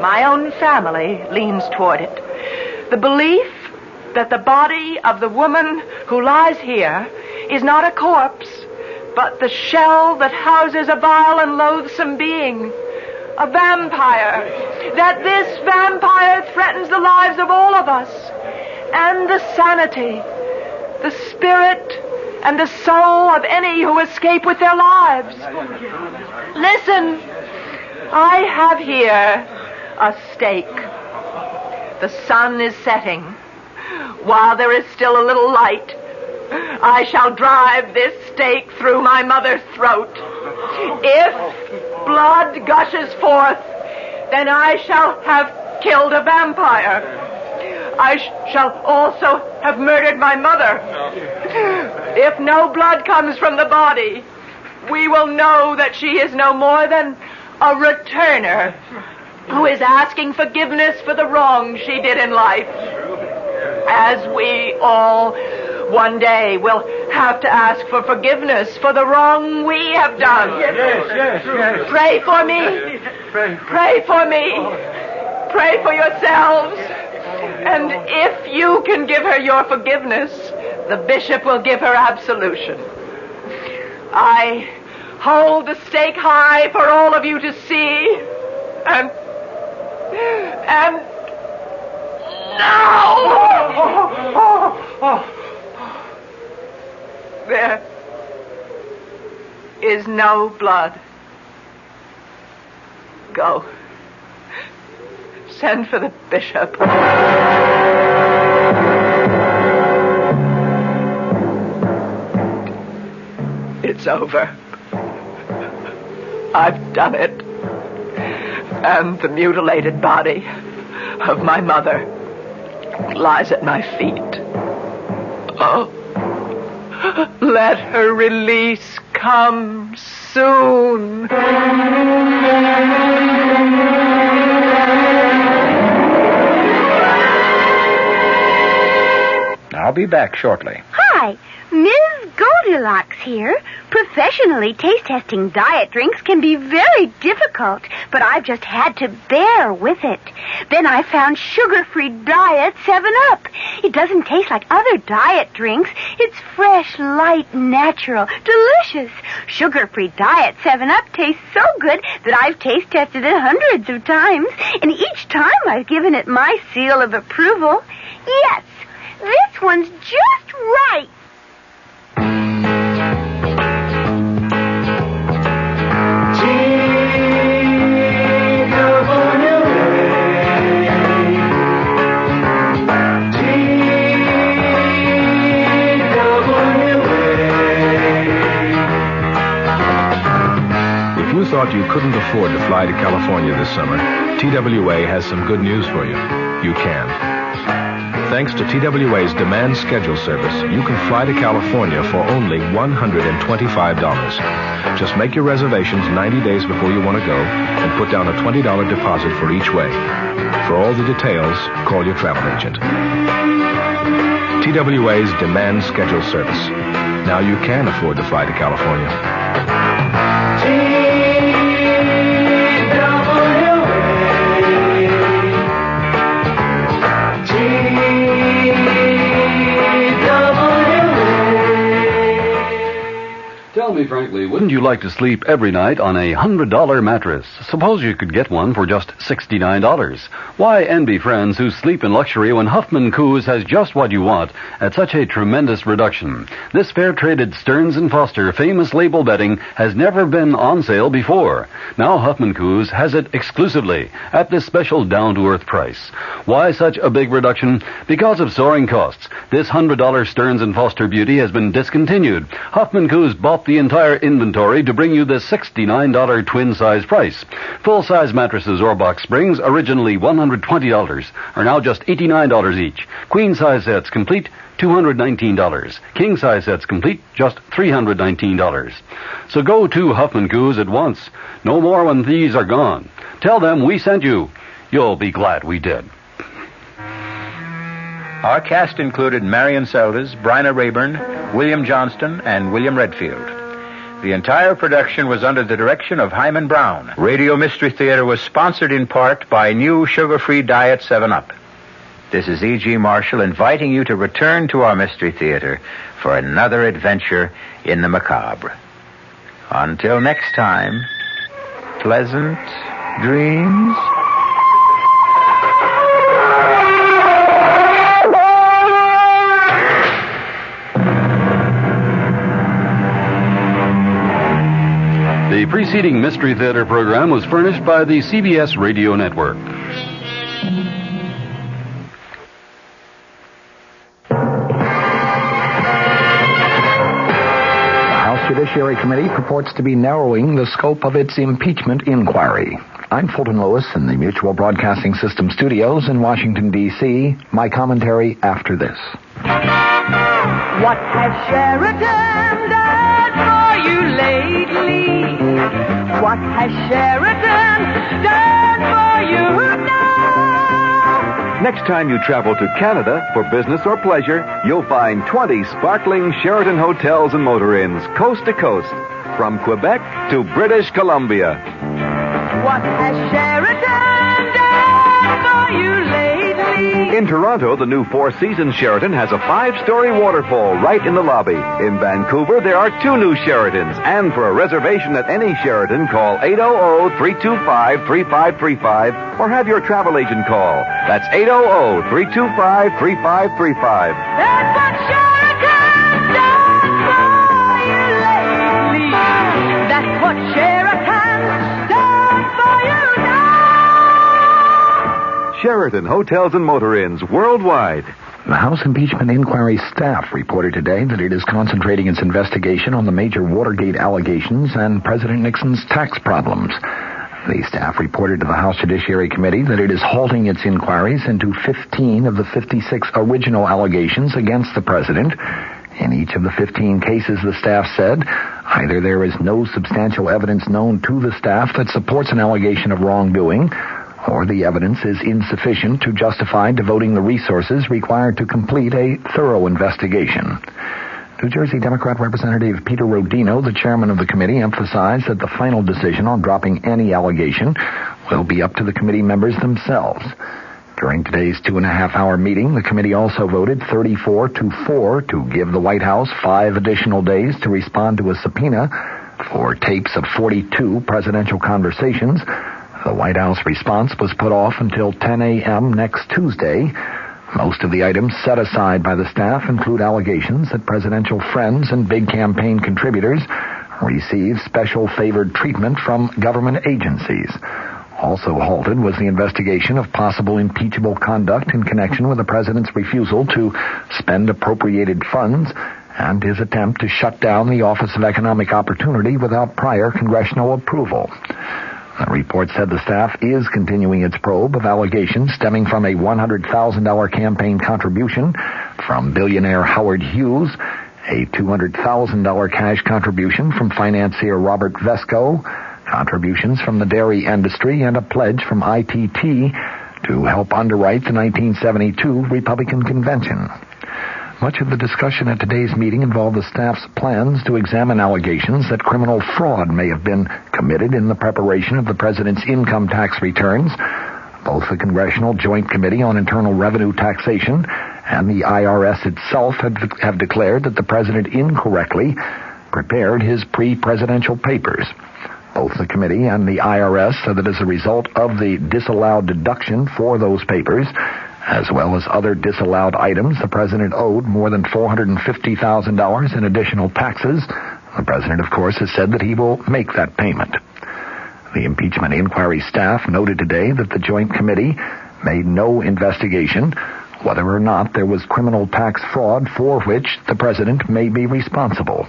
My own family leans toward it. The belief that the body of the woman who lies here is not a corpse, but the shell that houses a vile and loathsome being, a vampire. That this vampire threatens the lives of all of us, and the sanity, the spirit, and the soul of any who escape with their lives. Listen, I have here a stake. The sun is setting. While there is still a little light, I shall drive this stake through my mother's throat. If blood gushes forth, then I shall have killed a vampire. I shall also have murdered my mother. If no blood comes from the body, we will know that she is no more than a returner who is asking forgiveness for the wrong she did in life. As we all one day will have to ask for forgiveness for the wrong we have done. Yes. Pray for me. Pray for me. Pray for yourselves. And if you can give her your forgiveness, the bishop will give her absolution. I hold the stake high for all of you to see. And now! There is no blood. Go. Send for the bishop. It's over. I've done it. And the mutilated body of my mother lies at my feet. Oh, let her release come soon. I'll be back shortly. Hi, Ms. Goldilocks here. Professionally taste-testing diet drinks can be very difficult, but I've just had to bear with it. Then I found sugar-free Diet 7-Up. It doesn't taste like other diet drinks. It's fresh, light, natural, delicious. Sugar-free Diet 7-Up tastes so good that I've taste-tested it hundreds of times, and each time I've given it my seal of approval. Yes, this one's just right. Thought you couldn't afford to fly to California this summer, TWA has some good news for you. You can. Thanks to TWA's demand schedule service, you can fly to California for only $125. Just make your reservations 90 days before you want to go and put down a $20 deposit for each way. For all the details, call your travel agent. TWA's demand schedule service. Now you can afford to fly to California. Tell me frankly, wouldn't you like to sleep every night on a $100 mattress? Suppose you could get one for just $69. Why envy friends who sleep in luxury when Huffman Coos has just what you want at such a tremendous reduction? This fair-traded Stearns & Foster famous label bedding has never been on sale before. Now Huffman Coos has it exclusively at this special down-to-earth price. Why such a big reduction? Because of soaring costs. This $100 Stearns & Foster beauty has been discontinued. Huffman Coos bought the the entire inventory to bring you the $69 twin-size price. Full-size mattresses or box springs, originally $120, are now just $89 each. Queen-size sets complete, $219. King-size sets complete, just $319. So go to Huffman Coos at once. No more when these are gone. Tell them we sent you. You'll be glad we did. Our cast included Marion Seldes, Bryna Rayburn, William Johnston, and William Redfield. The entire production was under the direction of Hyman Brown. Radio Mystery Theater was sponsored in part by new sugar-free diet 7-Up. This is E.G. Marshall inviting you to return to our Mystery Theater for another adventure in the macabre. Until next time, pleasant dreams. The preceding Mystery Theater program was furnished by the CBS Radio Network. Judiciary Committee purports to be narrowing the scope of its impeachment inquiry. I'm Fulton Lewis in the Mutual Broadcasting System studios in Washington, D.C. My commentary after this. What has Sheridan done for you lately? What has Sheridan done for you now? Next time you travel to Canada for business or pleasure, you'll find 20 sparkling Sheraton hotels and motor inns, coast to coast, from Quebec to British Columbia. What has Sheridan done for you lately? In Toronto, the new Four Seasons Sheraton has a 5-story waterfall right in the lobby. In Vancouver, there are 2 new Sheratons. And for a reservation at any Sheraton, call 800-325-3535 or have your travel agent call. That's 800-325-3535. That's what Sheridan done for you lately. That's what Sheridan done for you now. Sheraton Hotels and Motor Inns worldwide. The House Impeachment Inquiry staff reported today that it is concentrating its investigation on the major Watergate allegations and President Nixon's tax problems. The staff reported to the House Judiciary Committee that it is halting its inquiries into 15 of the 56 original allegations against the president. In each of the 15 cases, the staff said, either there is no substantial evidence known to the staff that supports an allegation of wrongdoing, or the evidence is insufficient to justify devoting the resources required to complete a thorough investigation. New Jersey Democrat Representative Peter Rodino, the chairman of the committee, emphasized that the final decision on dropping any allegation will be up to the committee members themselves. During today's 2.5-hour meeting, the committee also voted 34-4 to give the White House 5 additional days to respond to a subpoena for tapes of 42 presidential conversations. The White House response was put off until 10 a.m. next Tuesday. Most of the items set aside by the staff include allegations that presidential friends and big campaign contributors receive special favored treatment from government agencies. Also halted was the investigation of possible impeachable conduct in connection with the president's refusal to spend appropriated funds and his attempt to shut down the Office of Economic Opportunity without prior congressional approval. The report said the staff is continuing its probe of allegations stemming from a $100,000 campaign contribution from billionaire Howard Hughes, a $200,000 cash contribution from financier Robert Vesco, contributions from the dairy industry, and a pledge from ITT to help underwrite the 1972 Republican Convention. Much of the discussion at today's meeting involved the staff's plans to examine allegations that criminal fraud may have been committed in the preparation of the president's income tax returns. Both the Congressional Joint Committee on Internal Revenue Taxation and the IRS itself have declared that the president incorrectly prepared his pre-presidential papers. Both the committee and the IRS said that as a result of the disallowed deduction for those papers, as well as other disallowed items, the president owed more than $450,000 in additional taxes. The president, of course, has said that he will make that payment. The impeachment inquiry staff noted today that the Joint Committee made no investigation whether or not there was criminal tax fraud for which the president may be responsible.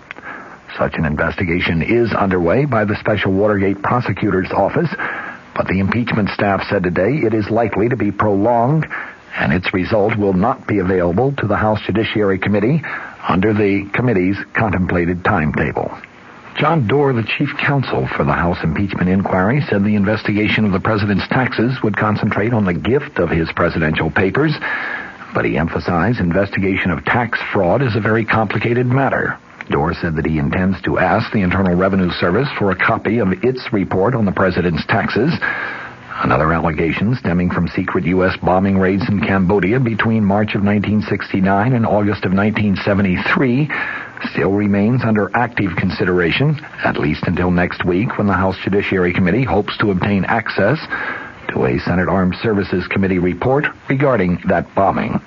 Such an investigation is underway by the Special Watergate Prosecutor's Office, but the impeachment staff said today it is likely to be prolonged, and its result will not be available to the House Judiciary Committee under the committee's contemplated timetable. John Doerr, the chief counsel for the House impeachment inquiry, said the investigation of the president's taxes would concentrate on the gift of his presidential papers, but he emphasized investigation of tax fraud is a very complicated matter. Doerr said that he intends to ask the Internal Revenue Service for a copy of its report on the president's taxes. Another allegation stemming from secret U.S. bombing raids in Cambodia between March of 1969 and August of 1973 still remains under active consideration, at least until next week when the House Judiciary Committee hopes to obtain access to a Senate Armed Services Committee report regarding that bombing.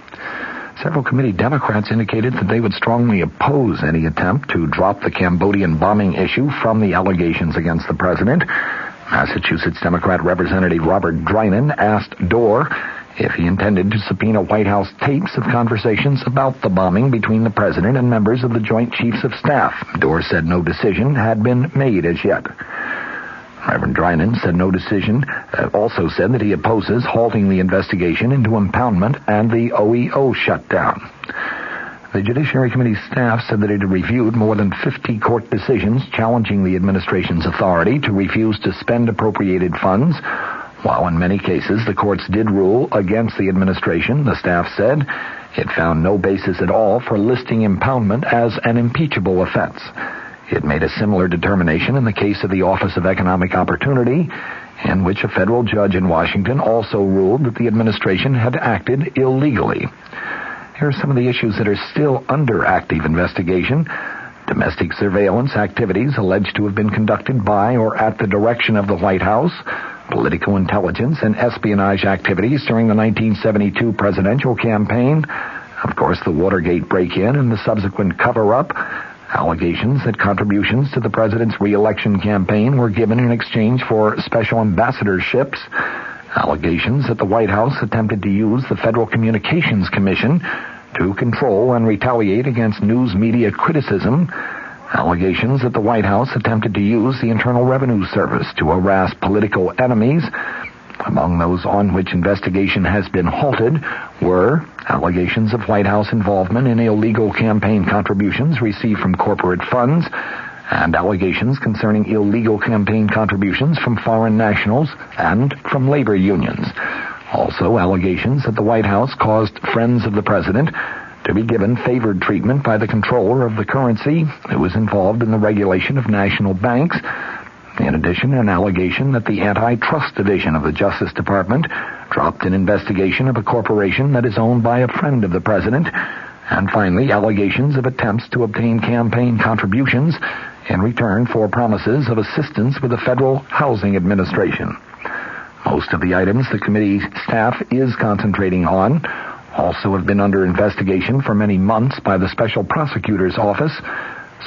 Several committee Democrats indicated that they would strongly oppose any attempt to drop the Cambodian bombing issue from the allegations against the president. Massachusetts Democrat Representative Robert Drinan asked Doerr if he intended to subpoena White House tapes of conversations about the bombing between the president and members of the Joint Chiefs of Staff. Doerr said no decision had been made as yet. Reverend Drinan said no decision, also said that he opposes halting the investigation into impoundment and the OEO shutdown. The Judiciary Committee staff said that it had reviewed more than 50 court decisions challenging the administration's authority to refuse to spend appropriated funds. While in many cases the courts did rule against the administration, the staff said it found no basis at all for listing impoundment as an impeachable offense. It made a similar determination in the case of the Office of Economic Opportunity, in which a federal judge in Washington also ruled that the administration had acted illegally. Here are some of the issues that are still under active investigation. Domestic surveillance activities alleged to have been conducted by or at the direction of the White House, political intelligence and espionage activities during the 1972 presidential campaign, of course the Watergate break-in and the subsequent cover-up, allegations that contributions to the president's re-election campaign were given in exchange for special ambassadorships, allegations that the White House attempted to use the Federal Communications Commission to control and retaliate against news media criticism, allegations that the White House attempted to use the Internal Revenue Service to harass political enemies. Among those on which investigation has been halted were allegations of White House involvement in illegal campaign contributions received from corporate funds and allegations concerning illegal campaign contributions from foreign nationals and from labor unions. Also, allegations that the White House caused friends of the president to be given favored treatment by the controller of the currency who was involved in the regulation of national banks. In addition, an allegation that the Antitrust Division of the Justice Department dropped an investigation of a corporation that is owned by a friend of the president. And finally, allegations of attempts to obtain campaign contributions in return for promises of assistance with the Federal Housing Administration. Most of the items the committee staff is concentrating on also have been under investigation for many months by the Special Prosecutor's Office.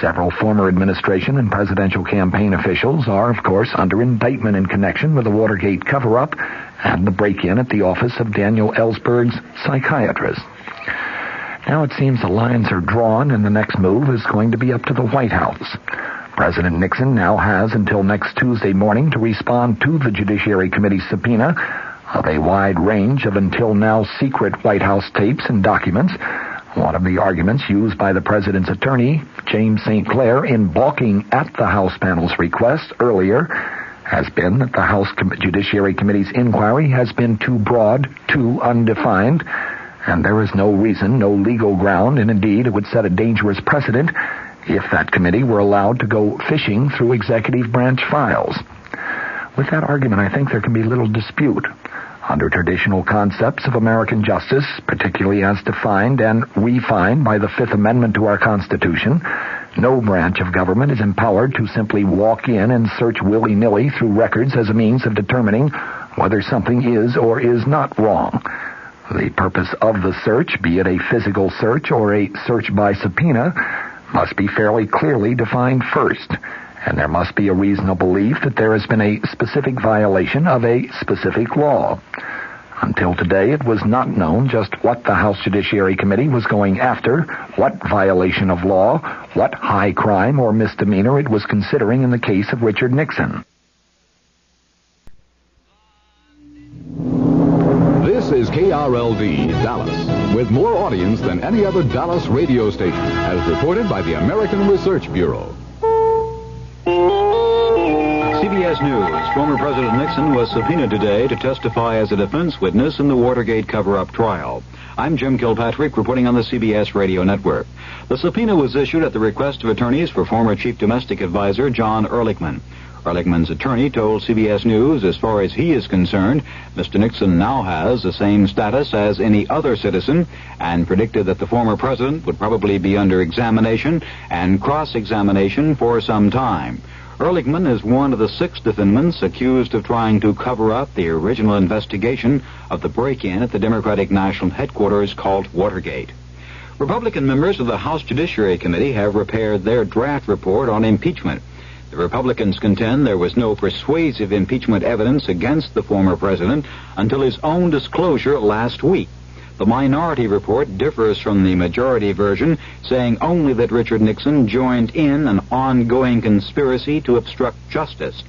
Several former administration and presidential campaign officials are, of course, under indictment in connection with the Watergate cover-up and the break-in at the office of Daniel Ellsberg's psychiatrist. Now it seems the lines are drawn and the next move is going to be up to the White House. President Nixon now has until next Tuesday morning to respond to the Judiciary Committee's subpoena of a wide range of until now secret White House tapes and documents. One of the arguments used by the president's attorney, James St. Clair, in balking at the House panel's request earlier has been that the House Judiciary Committee's inquiry has been too broad, too undefined, and there is no reason, no legal ground, and indeed it would set a dangerous precedent if that committee were allowed to go fishing through executive branch files. With that argument, I think there can be little dispute. Under traditional concepts of American justice, particularly as defined and refined by the Fifth Amendment to our Constitution, no branch of government is empowered to simply walk in and search willy-nilly through records as a means of determining whether something is or is not wrong. The purpose of the search, be it a physical search or a search by subpoena, must be fairly clearly defined first, and there must be a reasonable belief that there has been a specific violation of a specific law. Until today, it was not known just what the House Judiciary Committee was going after, what violation of law, what high crime or misdemeanor it was considering in the case of Richard Nixon. This is KRLD, Dallas, with more audience than any other Dallas radio station, as reported by the American Research Bureau. CBS News. Former President Nixon was subpoenaed today to testify as a defense witness in the Watergate cover-up trial. I'm Jim Kilpatrick, reporting on the CBS Radio Network. The subpoena was issued at the request of attorneys for former Chief Domestic Advisor John Ehrlichman. Ehrlichman's attorney told CBS News, as far as he is concerned, Mr. Nixon now has the same status as any other citizen, and predicted that the former president would probably be under examination and cross-examination for some time. Ehrlichman is one of the 6 defendants accused of trying to cover up the original investigation of the break-in at the Democratic National Headquarters called Watergate. Republican members of the House Judiciary Committee have prepared their draft report on impeachment. The Republicans contend there was no persuasive impeachment evidence against the former president until his own disclosure last week. The minority report differs from the majority version, saying only that Richard Nixon joined in an ongoing conspiracy to obstruct justice.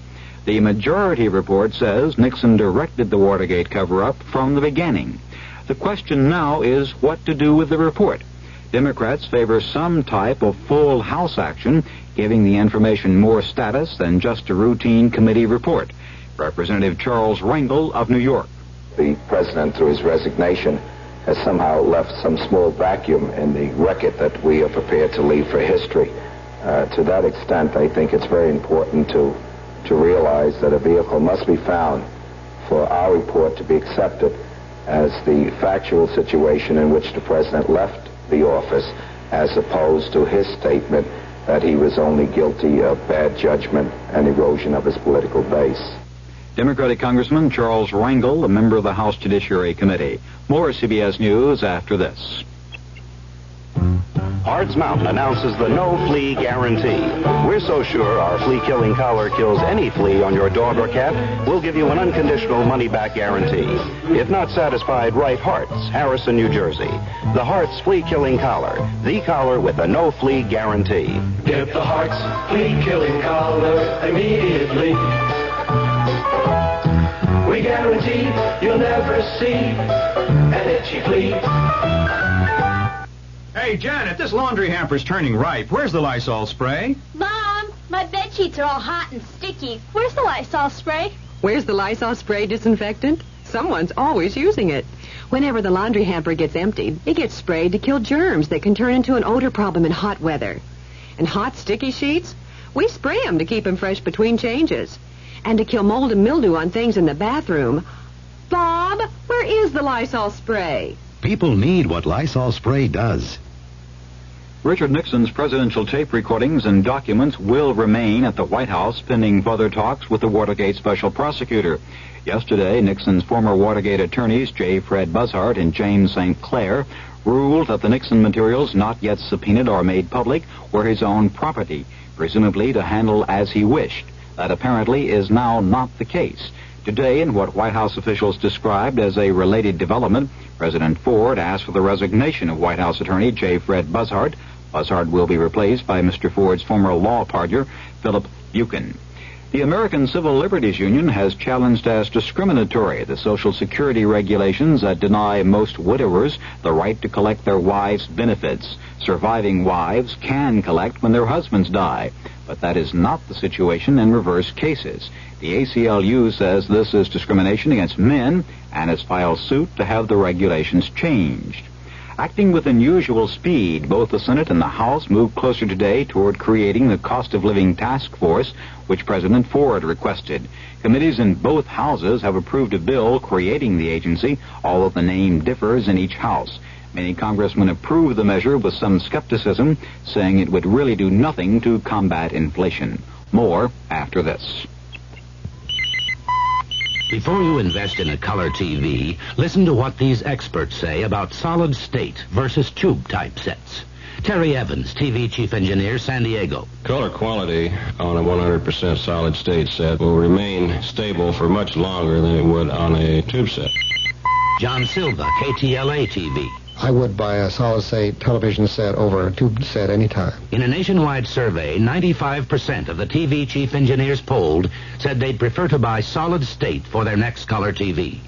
The majority report says Nixon directed the Watergate cover-up from the beginning. The question now is what to do with the report. Democrats favor some type of full House action, giving the information more status than just a routine committee report. Representative Charles Rangel of New York. The president, through his resignation, has somehow left some small vacuum in the record that we are prepared to leave for history. To that extent, I think it's very important to realize that a vehicle must be found for our report to be accepted as the factual situation in which the president left the office, as opposed to his statement that he was only guilty of bad judgment and erosion of his political base. Democratic Congressman Charles Rangel, a member of the House Judiciary Committee. More CBS News after this. Hards Mountain announces the no-flea guarantee. We're so sure our flea-killing collar kills any flea on your dog or cat, we'll give you an unconditional money-back guarantee. If not satisfied, write Harts, Harrison, New Jersey. The Harts flea-killing collar, the collar with a no-flea guarantee. Get the Harts flea-killing collar immediately. We guarantee you'll never see an itchy flea. Hey, Janet, this laundry hamper's turning ripe. Where's the Lysol spray? Mom, my bed sheets are all hot and sticky. Where's the Lysol spray? Where's the Lysol spray disinfectant? Someone's always using it. Whenever the laundry hamper gets emptied, it gets sprayed to kill germs that can turn into an odor problem in hot weather. And hot, sticky sheets? We spray them to keep them fresh between changes. And to kill mold and mildew on things in the bathroom. Bob, where is the Lysol spray? People need what Lysol spray does. Richard Nixon's presidential tape recordings and documents will remain at the White House pending further talks with the Watergate special prosecutor. Yesterday, Nixon's former Watergate attorneys, J. Fred Buzzard and James St. Clair, ruled that the Nixon materials not yet subpoenaed or made public were his own property, presumably to handle as he wished. That apparently is now not the case. Today, in what White House officials described as a related development, President Ford asked for the resignation of White House attorney J. Fred Buzzard. Buzzard will be replaced by Mr. Ford's former law partner, Philip Buchan. The American Civil Liberties Union has challenged as discriminatory the Social Security regulations that deny most widowers the right to collect their wives' benefits. Surviving wives can collect when their husbands die, but that is not the situation in reverse cases. The ACLU says this is discrimination against men and has filed suit to have the regulations changed. Acting with unusual speed, both the Senate and the House moved closer today toward creating the cost of living task force, which President Ford requested. Committees in both houses have approved a bill creating the agency, although the name differs in each house. Many congressmen approved the measure with some skepticism, saying it would really do nothing to combat inflation. More after this. Before you invest in a color TV, listen to what these experts say about solid state versus tube type sets. Terry Evans, TV Chief Engineer, San Diego. Color quality on a 100% solid state set will remain stable for much longer than it would on a tube set. John Silva, KTLA TV. I would buy a solid-state television set over a tube set anytime. In a nationwide survey, 95% of the TV chief engineers polled said they'd prefer to buy solid state for their next color TV.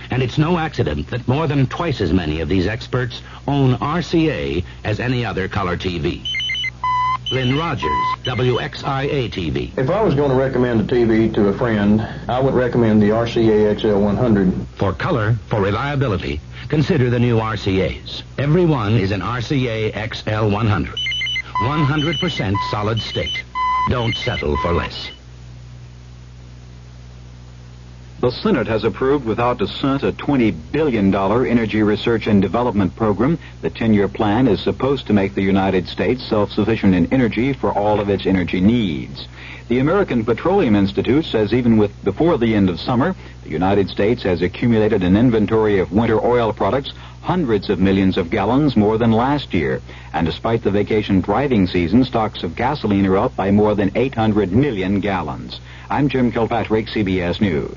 And it's no accident that more than twice as many of these experts own RCA as any other color TV. Lynn Rogers, WXIA TV. If I was going to recommend a TV to a friend, I would recommend the RCA XL100. For color, for reliability, consider the new RCAs. Every one is an RCA XL100. 100% solid state. Don't settle for less. The Senate has approved without dissent a $20 billion energy research and development program. The 10-year plan is supposed to make the United States self-sufficient in energy for all of its energy needs. The American Petroleum Institute says even before the end of summer, the United States has accumulated an inventory of winter oil products hundreds of millions of gallons more than last year. And despite the vacation driving season, stocks of gasoline are up by more than 800 million gallons. I'm Jim Kilpatrick, CBS News.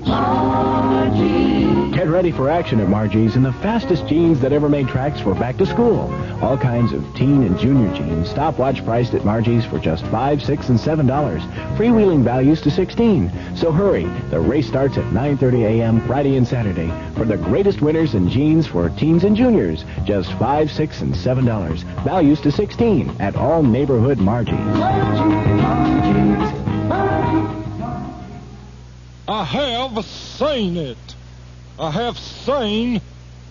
Get ready for action at Margie's in the fastest jeans that ever made tracks for back to school. All kinds of teen and junior jeans, stopwatch priced at Margie's for just $5, $6, and $7. Freewheeling values to $16. So hurry, the race starts at 9:30 a.m. Friday and Saturday for the greatest winners in jeans for teens and juniors. Just $5, $6, and $7. Values to $16 at all neighborhood Margie's. I have seen it. I have seen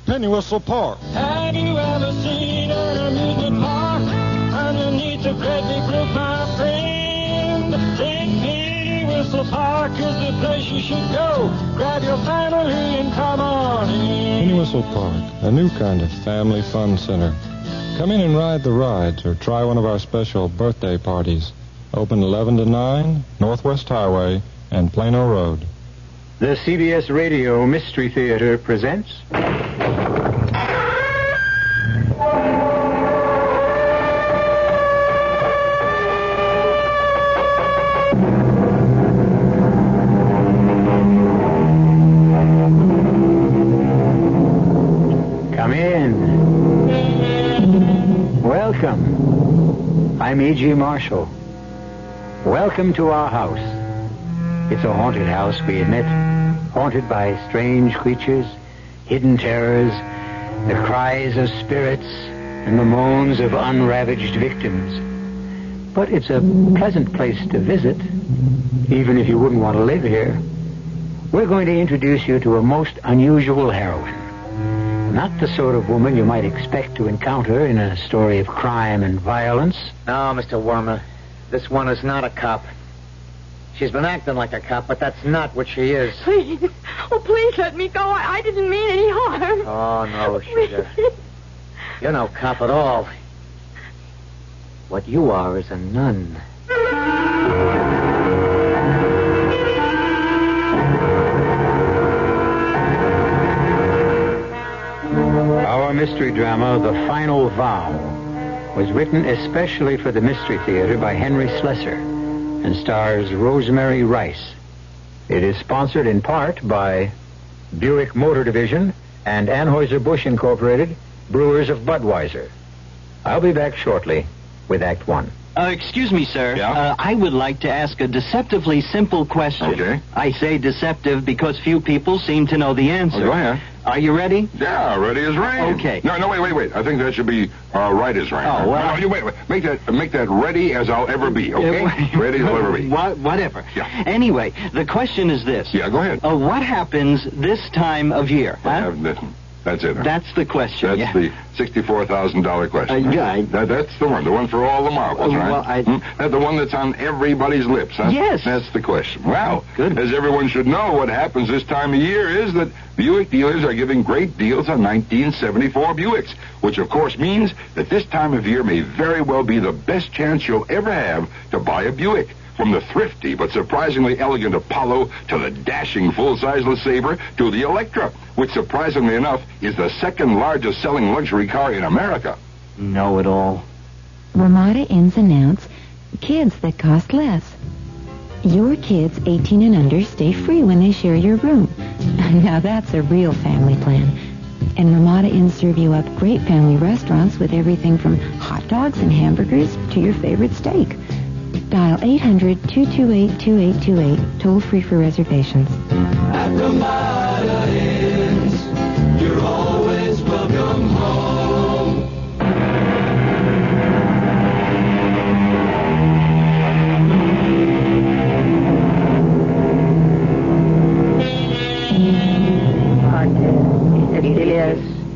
Penny Whistle Park. Have you ever seen an amusement park underneath the great big roof, my friend? Think Penny Whistle Park is the place you should go. Grab your family and come on in. Penny Whistle Park, a new kind of family fun center. Come in and ride the rides or try one of our special birthday parties. Open 11 to 9, Northwest Highway and Plano Road. The CBS Radio Mystery Theater presents... Come in. Welcome. I'm E.G. Marshall. Welcome to our house. It's a haunted house, we admit. Haunted by strange creatures, hidden terrors, the cries of spirits, and the moans of unravaged victims. But it's a pleasant place to visit, even if you wouldn't want to live here. We're going to introduce you to a most unusual heroine. Not the sort of woman you might expect to encounter in a story of crime and violence. No, Mr. Wormer, this one is not a cop. She's been acting like a cop, but that's not what she is. Please. Oh, please let me go. I didn't mean any harm. Oh, no, sugar. You're no cop at all. What you are is a nun. Our mystery drama, The Final Vow, was written especially for the Mystery Theater by Henry Slesser and stars Rosemary Rice. It is sponsored in part by Buick Motor Division and Anheuser-Busch Incorporated, brewers of Budweiser. I'll be back shortly with Act One. Excuse me, sir. Yeah? I would like to ask a deceptively simple question. Okay. I say deceptive because few people seem to know the answer. Oh, go ahead. Are you ready? Yeah, ready as rain. Okay. No, wait. I think that should be right as rain. Oh, well. No, you wait. Make that ready as I'll ever be, okay? Ready as I'll ever be. Whatever. Yeah. Anyway, the question is this. Yeah, go ahead. What happens this time of year? That's it. That's the question. That's the $64,000 question. That's the one for all the marbles, right? That's the one that's on everybody's lips, huh? Yes. That's the question. Well, good. As everyone should know, what happens this time of year is that Buick dealers are giving great deals on 1974 Buicks, which of course means that this time of year may very well be the best chance you'll ever have to buy a Buick. From the thrifty but surprisingly elegant Apollo to the dashing full-size LeSabre to the Electra, which surprisingly enough is the second largest selling luxury car in America. Know-it-all. Ramada Inns announce kids that cost less. Your kids 18 and under stay free when they share your room. Now that's a real family plan. And Ramada Inns serve you up great family restaurants with everything from hot dogs and hamburgers to your favorite steak. Dial 800-228-2828, toll free for reservations. At Ramada Inns, you're always welcome home.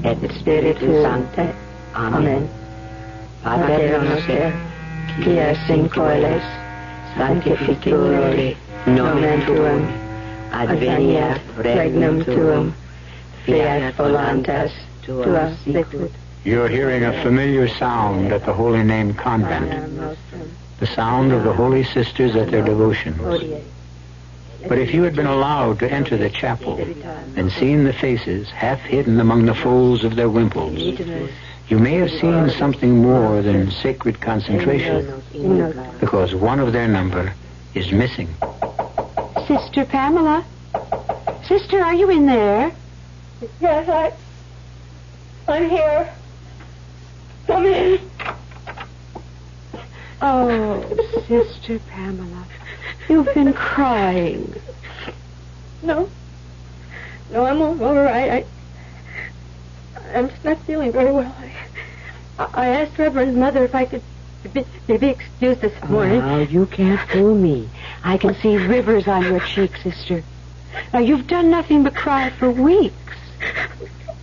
Et Spiritus Sancte. Amen. Pater noster, qui es in coeles, sanctificetur nomen tuum, adveniat regnum tuum, fiat voluntas tua sicut. You're hearing a familiar sound at the Holy Name Convent, the sound of the Holy Sisters at their devotions. But if you had been allowed to enter the chapel and seen the faces half hidden among the folds of their wimples, you may have seen something more than sacred concentration, because one of their number is missing. Sister Pamela? Sister, are you in there? Yes, I'm here. Come in. Oh, Sister Pamela, you've been crying. No, I'm all right. I'm just not feeling very well. I asked Reverend Mother if I could be excused this morning. Oh, you can't fool me. I can see rivers on your cheeks, Sister. Now, you've done nothing but cry for weeks.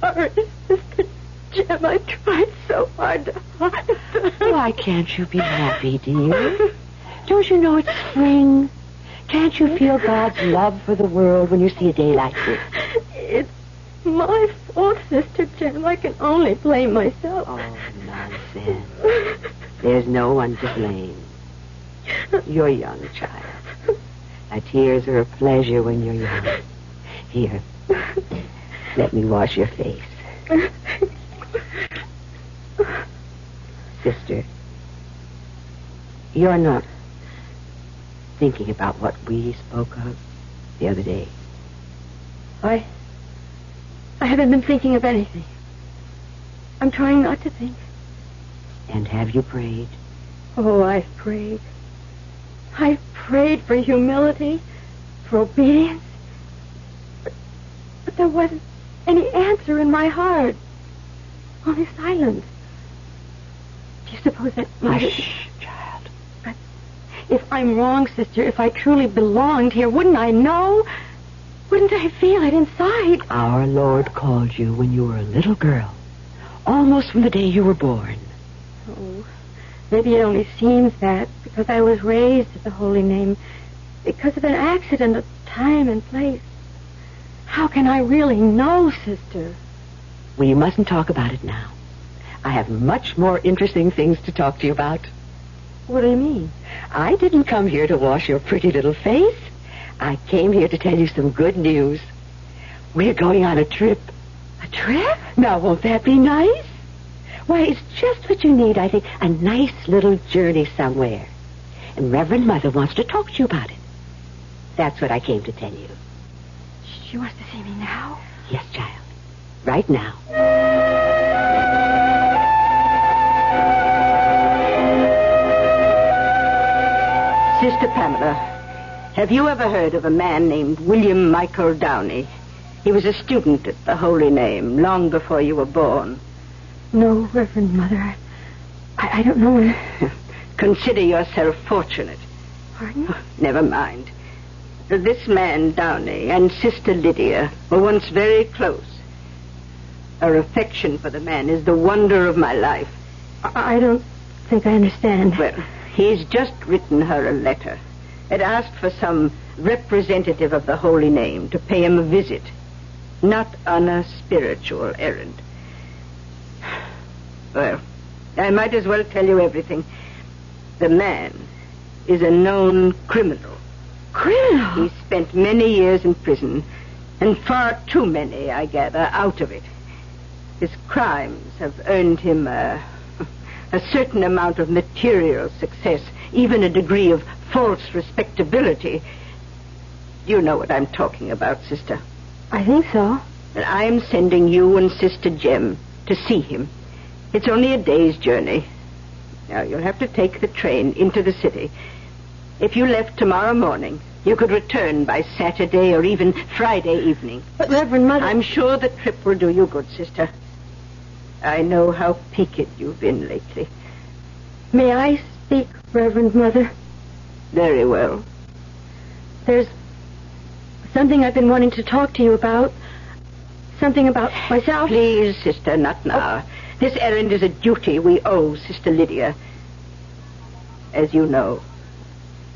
Sorry, Sister Jim, I tried so hard to hide it. Why can't you be happy, dear? Don't you know it's spring? Can't you feel God's love for the world when you see a day like this? It's my fault, Sister Jim. I can only blame myself. Oh, nonsense. There's no one to blame. You're young, child. Now, tears are a pleasure when you're young. Here, let me wash your face. Sister, you're not thinking about what we spoke of the other day. I haven't been thinking of anything. I'm trying not to think. And have you prayed? Oh, I've prayed. I've prayed for humility, for obedience. But there wasn't any answer in my heart. Only silence. Do you suppose that... Hush, child. But if I'm wrong, Sister, if I truly belonged here, wouldn't I know? Wouldn't I feel it inside? Our Lord called you when you were a little girl, almost from the day you were born. Oh, maybe it only seems that because I was raised at the Holy Name, because of an accident of time and place. How can I really know, Sister? Well, you mustn't talk about it now. I have much more interesting things to talk to you about. What do you mean? I didn't come here to wash your pretty little face. I came here to tell you some good news. We're going on a trip. A trip? Now, won't that be nice? Why, it's just what you need, I think. A nice little journey somewhere. And Reverend Mother wants to talk to you about it. That's what I came to tell you. She wants to see me now? Yes, child. Right now. Sister Pamela, have you ever heard of a man named William Michael Downey? He was a student at the Holy Name long before you were born. No, Reverend Mother. I don't know. Consider yourself fortunate. Pardon? Never mind. This man, Downey, and Sister Lydia were once very close. Her affection for the man is the wonder of my life. I don't think I understand. Well, he's just written her a letter. It asked for some representative of the Holy Name to pay him a visit, not on a spiritual errand. Well, I might as well tell you everything. The man is a known criminal. Criminal? He spent many years in prison, and far too many, I gather, out of it. His crimes have earned him a certain amount of material success, even a degree of false respectability. You know what I'm talking about, Sister. I think so. And I'm sending you and Sister Jem to see him. It's only a day's journey. Now, you'll have to take the train into the city. If you left tomorrow morning, you could return by Saturday or even Friday evening. But, Reverend Mother... I'm sure the trip will do you good, sister. I know how peaked you've been lately. May I speak, Reverend Mother? Very well. There's something I've been wanting to talk to you about. Something about myself. Please, sister, not now. This errand is a duty we owe Sister Lydia. As you know,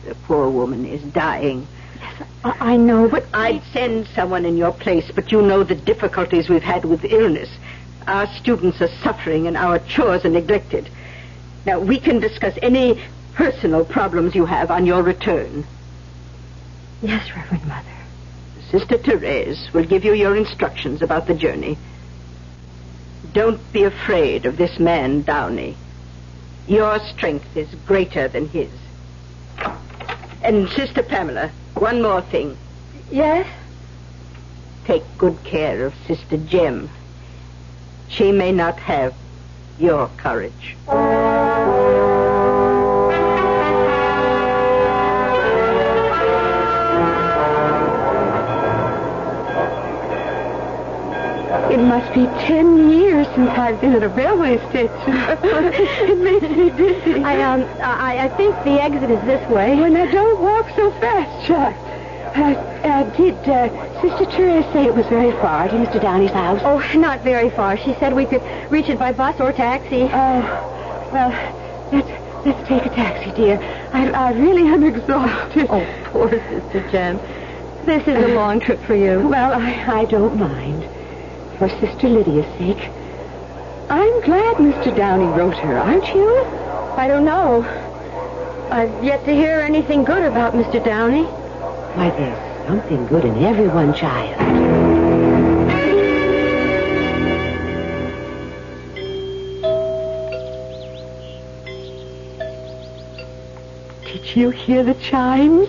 the poor woman is dying. Yes, I know, but... I'd send someone in your place, but you know the difficulties we've had with illness. Our students are suffering and our chores are neglected. Now, we can discuss any personal problems you have on your return. Yes, Reverend Mother. Sister Therese will give you your instructions about the journey. Don't be afraid of this man, Downey. Your strength is greater than his. And Sister Pamela, one more thing. Yes? Take good care of Sister Jem. She may not have your courage. It must be 10 years since I've been at a railway station. It makes me dizzy. I think the exit is this way. Well, now, don't walk so fast, Chuck. Did Sister Therese say it was very far to Mr. Downey's house? Oh, not very far. She said we could reach it by bus or taxi. Well, let's take a taxi, dear. I really am exhausted. Oh, poor Sister Jem. This is a long trip for you. Well, I don't mind. For Sister Lydia's sake. I'm glad Mr. Downey wrote her, aren't you? I don't know. I've yet to hear anything good about Mr. Downey. Why, there's something good in everyone, child. Did you hear the chimes?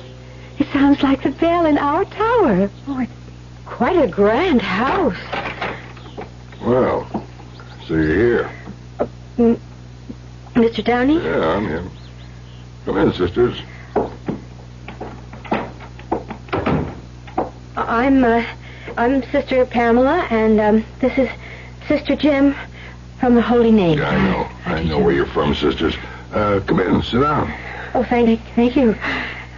It sounds like the bell in our tower. Oh, it's quite a grand house. Well, so you're here. Mr. Downey? Yeah, I'm here. Come in, sisters. I'm Sister Pamela, and this is Sister Jem from the Holy Name. Yeah, I know where you're from, sisters. Come in, sit down. Oh, thank you.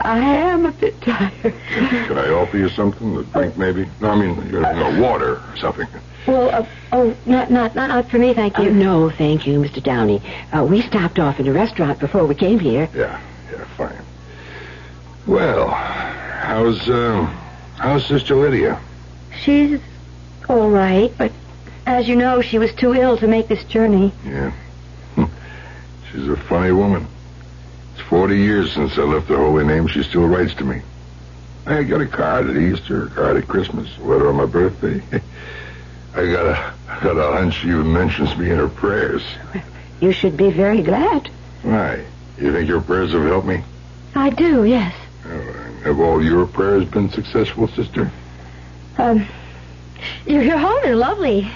I am a bit tired. Can I offer you something to drink, maybe? No, I mean, water or something. Well, not for me, thank you. No, thank you, Mr. Downey. We stopped off in a restaurant before we came here. Yeah, fine. Well, how's Sister Lydia? She's all right, but as you know, she was too ill to make this journey. Yeah. She's a funny woman. It's 40 years since I left the Holy Name. She still writes to me. I got a card at Easter, a card at Christmas, a letter on my birthday. I got a hunch she even mentions me in her prayers. You should be very glad. Why? You think your prayers have helped me? I do, yes. Have all your prayers been successful, sister? Your home is lovely.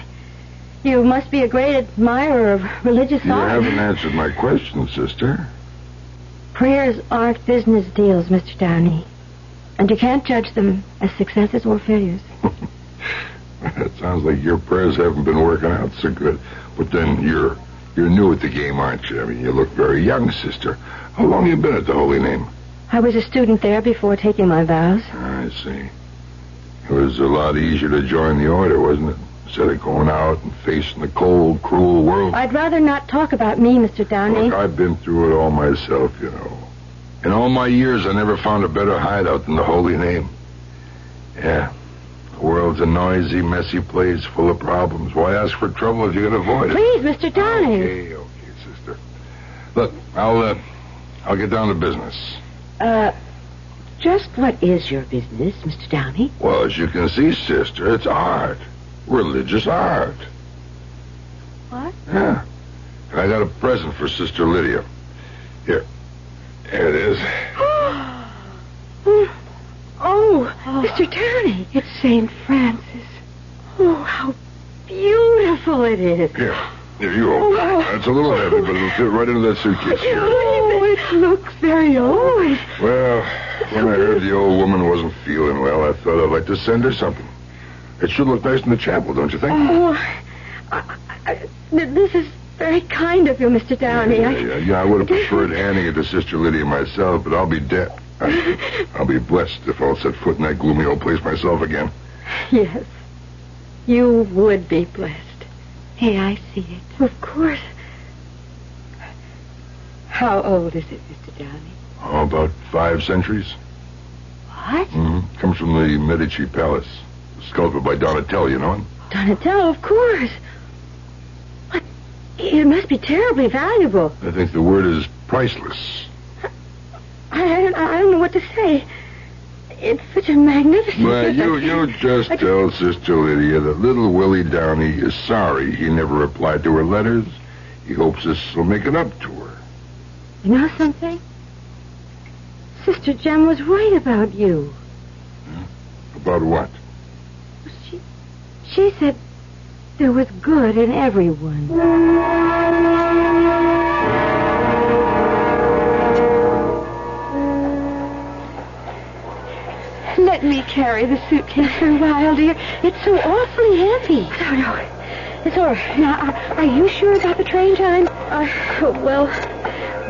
You must be a great admirer of religious art. You haven't answered my question, sister. Prayers aren't business deals, Mr. Downey. And you can't judge them as successes or failures. It sounds like your prayers haven't been working out so good. But then you're new at the game, aren't you? I mean, you look very young, sister. How long have you been at the Holy Name? I was a student there before taking my vows. I see. It was a lot easier to join the order, wasn't it? Instead of going out and facing the cold, cruel world. I'd rather not talk about me, Mr. Downey. Look, I've been through it all myself, you know. In all my years, I never found a better hideout than the Holy Name. Yeah. The world's a noisy, messy place full of problems. Why ask for trouble if you can avoid it? Please, Mr. Downey. Okay, sister. Look, I'll get down to business. Just what is your business, Mr. Downey? Well, as you can see, sister, it's art. Religious art. What? Yeah. And I got a present for Sister Lydia. Here it is. Oh, Mr. Downey. It's St. Francis. Oh, how beautiful it is. Here, you hold. It's a little heavy, but it'll fit right into that suitcase. Oh, it looks very old. Well, when I heard the old woman wasn't feeling well, I thought I'd like to send her something. It should look nice in the chapel, don't you think? This is very kind of you, Mr. Downey. I would have preferred handing it to Sister Lydia myself, but I'll be dead. I'll be blessed if I'll set foot in that gloomy old place myself again. Yes, you would be blessed. Hey, I see it. Of course. How old is it, Mr. Downey? Oh, about 5 centuries. What? Comes from the Medici Palace. Sculpted by Donatello, you know him? Donatello, of course. What? It must be terribly valuable. I think the word is priceless. I don't know what to say. It's such a magnificent... Well, you just tell Sister Lydia that little Willie Downey is sorry he never replied to her letters. He hopes this will make it up to her. You know something? Sister Jem was right about you. About what? She said there was good in everyone. Let me carry the suitcase for a while, dear. It's so awfully heavy. No, it's all right. Now, are you sure about the train time? Well,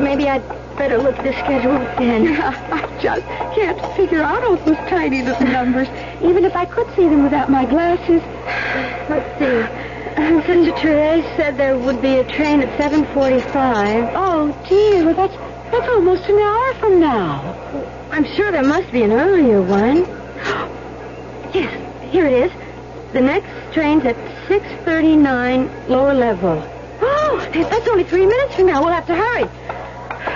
maybe I'd better look at the schedule again. I just can't figure out all those tiny little numbers, even if I could see them without my glasses. Let's see. Sister Therese said there would be a train at 7:45. Oh, dear, well, that's almost an hour from now. I'm sure there must be an earlier one. Yes, here it is. The next train's at 6:39, lower level. Oh, that's only 3 minutes from now. We'll have to hurry.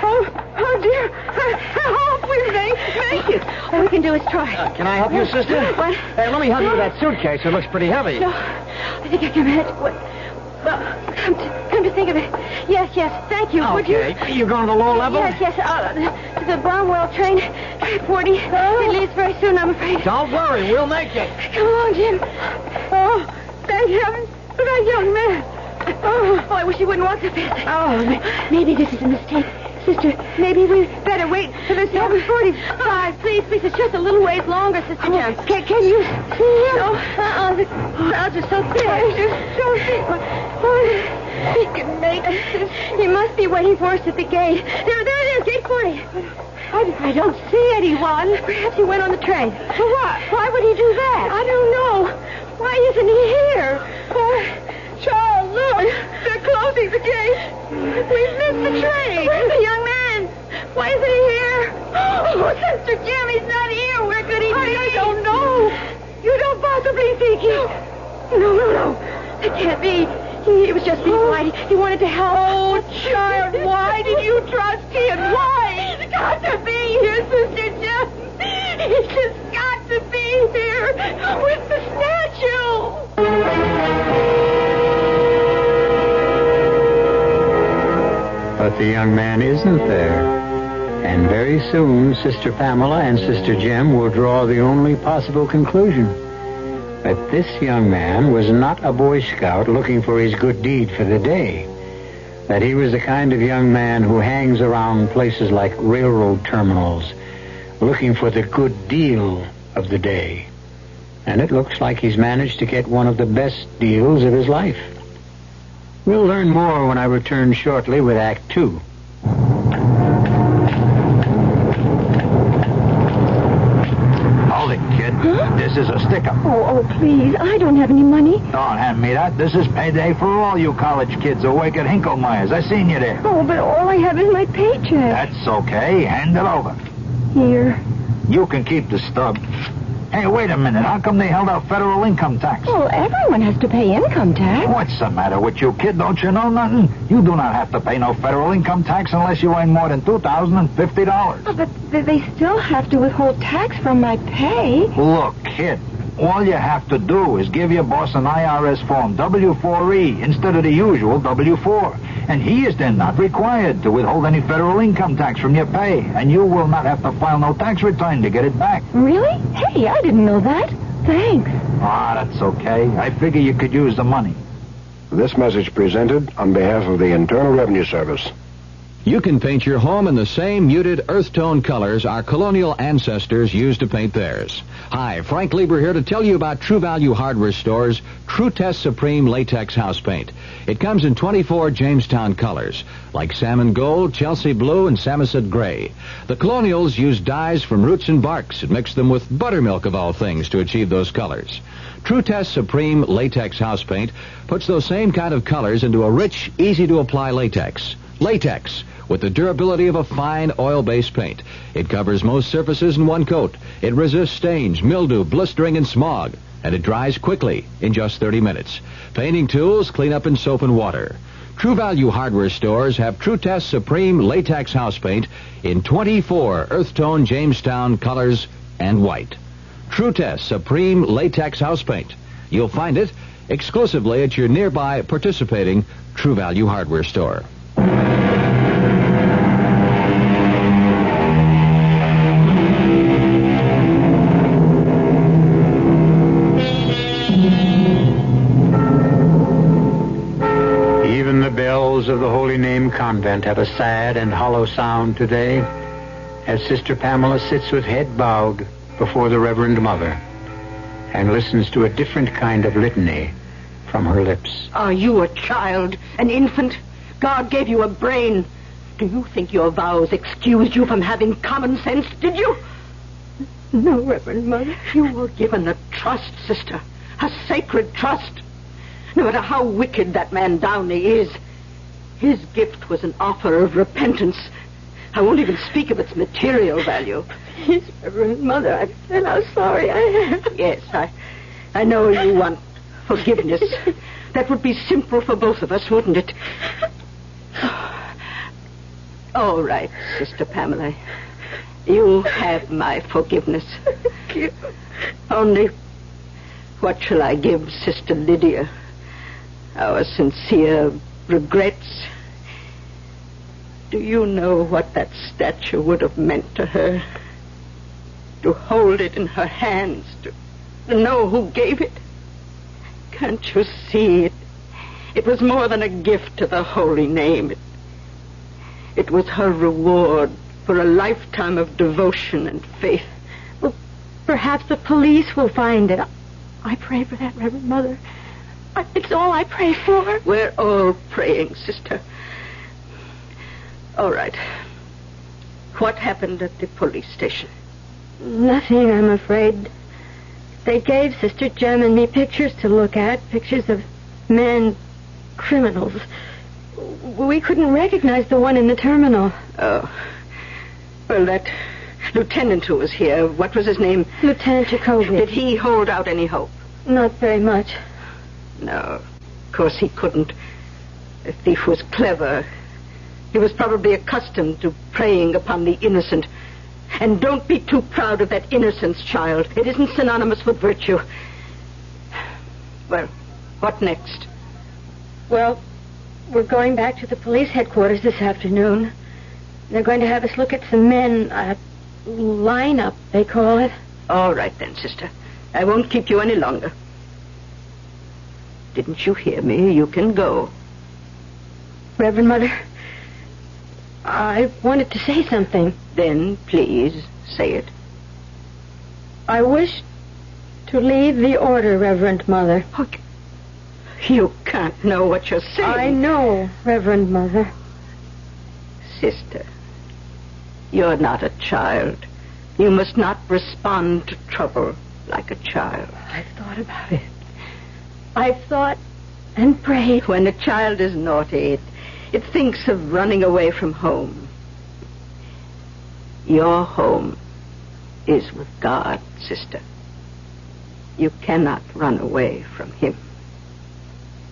Oh, dear. Help, we make it. All we can do is try. Can I help you, sister? What? Hey, let me help you with that suitcase. It looks pretty heavy. No, I think I can manage. Well, come to think of it. Yes, thank you. Okay. Would you? You going to the lower level? Yes. The Bromwell train, 40. It leaves very soon, I'm afraid. Don't worry, we'll make it. Come on, Jim. Oh, thank heaven for that young man. Oh, I wish he wouldn't walk so fast. Oh, maybe this is a mistake. Sister, maybe we better wait for the 7:45. Please, it's just a little ways longer, Sister Jem. Can you see him? No, the crowds are so thick. They're so thick. He can make it. He must be waiting for us at the gate. There it is, gate 40. I don't see anyone. Perhaps he went on the train. For what? Why would he do that? I don't know. Why isn't he here? Charles, look. They're closing the gate. We've missed the train. Where's the young man? Why isn't he here? Oh, Sister Jem, he's not here. Where could he be? I don't know. You don't possibly think he... No. It can't be. He was just being polite. He wanted to help. Oh, child, why did you trust him? Why? He's got to be here, Sister Jem. He's just got to be here with the statue. But the young man isn't there. And very soon, Sister Pamela and Sister Jem will draw the only possible conclusion. That this young man was not a Boy Scout looking for his good deed for the day. That he was the kind of young man who hangs around places like railroad terminals, looking for the good deal of the day. And it looks like he's managed to get one of the best deals of his life. We'll learn more when I return shortly with Act 2. Hold it, kid. Huh? This is a stick-up. Oh, please. I don't have any money. Don't hand me that. This is payday for all you college kids awake at Hinklemeyer's. I seen you there. Oh, but all I have is my paycheck. That's okay. Hand it over. Here. You can keep the stub. Hey, wait a minute. How come they held out federal income tax? Well, everyone has to pay income tax. What's the matter with you, kid? Don't you know nothing? You do not have to pay no federal income tax unless you earn more than $2,050. Oh, but they still have to withhold tax from my pay. Look, kid, all you have to do is give your boss an IRS form, W-4E, instead of the usual W-4. And he is then not required to withhold any federal income tax from your pay. And you will not have to file no tax return to get it back. Really? Hey, I didn't know that. Thanks. Ah, that's okay. I figure you could use the money. This message presented on behalf of the Internal Revenue Service. You can paint your home in the same muted earth tone colors our colonial ancestors used to paint theirs. Hi, Frank Lieber here to tell you about True Value Hardware Store's True Test Supreme Latex House Paint. It comes in 24 Jamestown colors, like salmon gold, Chelsea blue, and Samoset gray. The colonials used dyes from roots and barks and mixed them with buttermilk of all things to achieve those colors. True Test Supreme Latex House Paint puts those same kind of colors into a rich, easy-to-apply latex. Latex, with the durability of a fine oil-based paint. It covers most surfaces in one coat. It resists stains, mildew, blistering, and smog. And it dries quickly, in just 30 minutes. Painting tools clean up in soap and water. True Value Hardware Stores have True Test Supreme Latex House Paint in 24 earth tone Jamestown colors and white. True Test Supreme Latex House Paint. You'll find it exclusively at your nearby participating True Value Hardware Store. Even the bells of the Holy Name Convent have a sad and hollow sound today as Sister Pamela sits with head bowed before the Reverend Mother and listens to a different kind of litany from her lips. Are you a child, an infant? God gave you a brain. Do you think your vows excused you from having common sense, did you? No, Reverend Mother. You were given a trust, sister. A sacred trust. No matter how wicked that man Downey is, his gift was an offer of repentance. I won't even speak of its material value. Please, Reverend Mother, I feel how sorry I am. Yes, I know you want forgiveness. That would be simple for both of us, wouldn't it? All right, Sister Pamela. You have my forgiveness. Thank you. Only, what shall I give Sister Lydia? Our sincere regrets. Do you know what that statue would have meant to her? To hold it in her hands, to know who gave it? Can't you see it? It was more than a gift to the holy name. It was her reward for a lifetime of devotion and faith. Well, perhaps the police will find it. I pray for that, Reverend Mother. It's all I pray for. We're all praying, sister. All right. What happened at the police station? Nothing, I'm afraid. They gave Sister Jem and me pictures to look at, pictures of men, criminals. We couldn't recognize the one in the terminal. Oh. Well, that lieutenant who was here, what was his name? Lieutenant Jacoby. Did he hold out any hope? Not very much. No, of course he couldn't. The thief was clever. He was probably accustomed to preying upon the innocent. And don't be too proud of that innocence, child. It isn't synonymous with virtue. Well, what next? Well, we're going back to the police headquarters this afternoon. They're going to have us look at some men, lineup, they call it. All right then, sister. I won't keep you any longer. Didn't you hear me? You can go. Reverend Mother, I wanted to say something. Then, please, say it. I wish to leave the order, Reverend Mother. Oh, you can't know what you're saying. I know, Reverend Mother. Sister, you're not a child. You must not respond to trouble like a child. I've thought about it. I've thought and prayed. When a child is naughty, it thinks of running away from home. Your home is with God, sister. You cannot run away from him.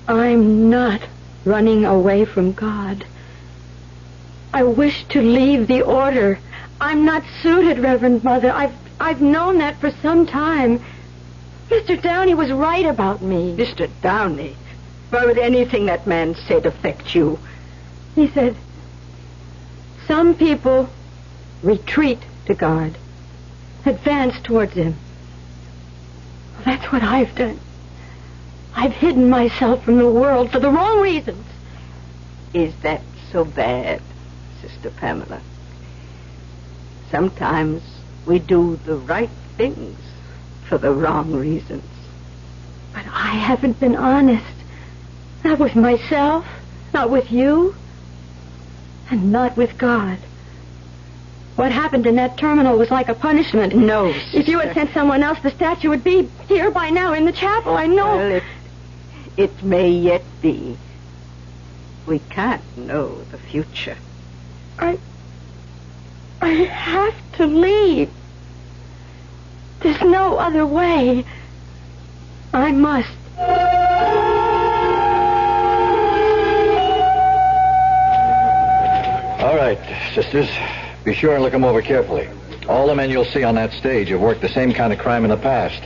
I'm not running away from God. I wish to leave the order. I'm not suited, Reverend Mother. I've known that for some time. Mr. Downey was right about me. Mr. Downey? Why would anything that man said affect you? He said, some people retreat to God, advance towards him. That's what I've done. I've hidden myself from the world for the wrong reasons. Is that so bad, Sister Pamela? Sometimes we do the right things for the wrong reasons. But I haven't been honest. Not with myself, not with you, and not with God. What happened in that terminal was like a punishment. No, If you had sent someone else, the statue would be here by now in the chapel, I know. Well, it may yet be. We can't know the future. I have to leave. There's no other way. I must. All right, sisters. Be sure and look them over carefully. All the men you'll see on that stage have worked the same kind of crime in the past.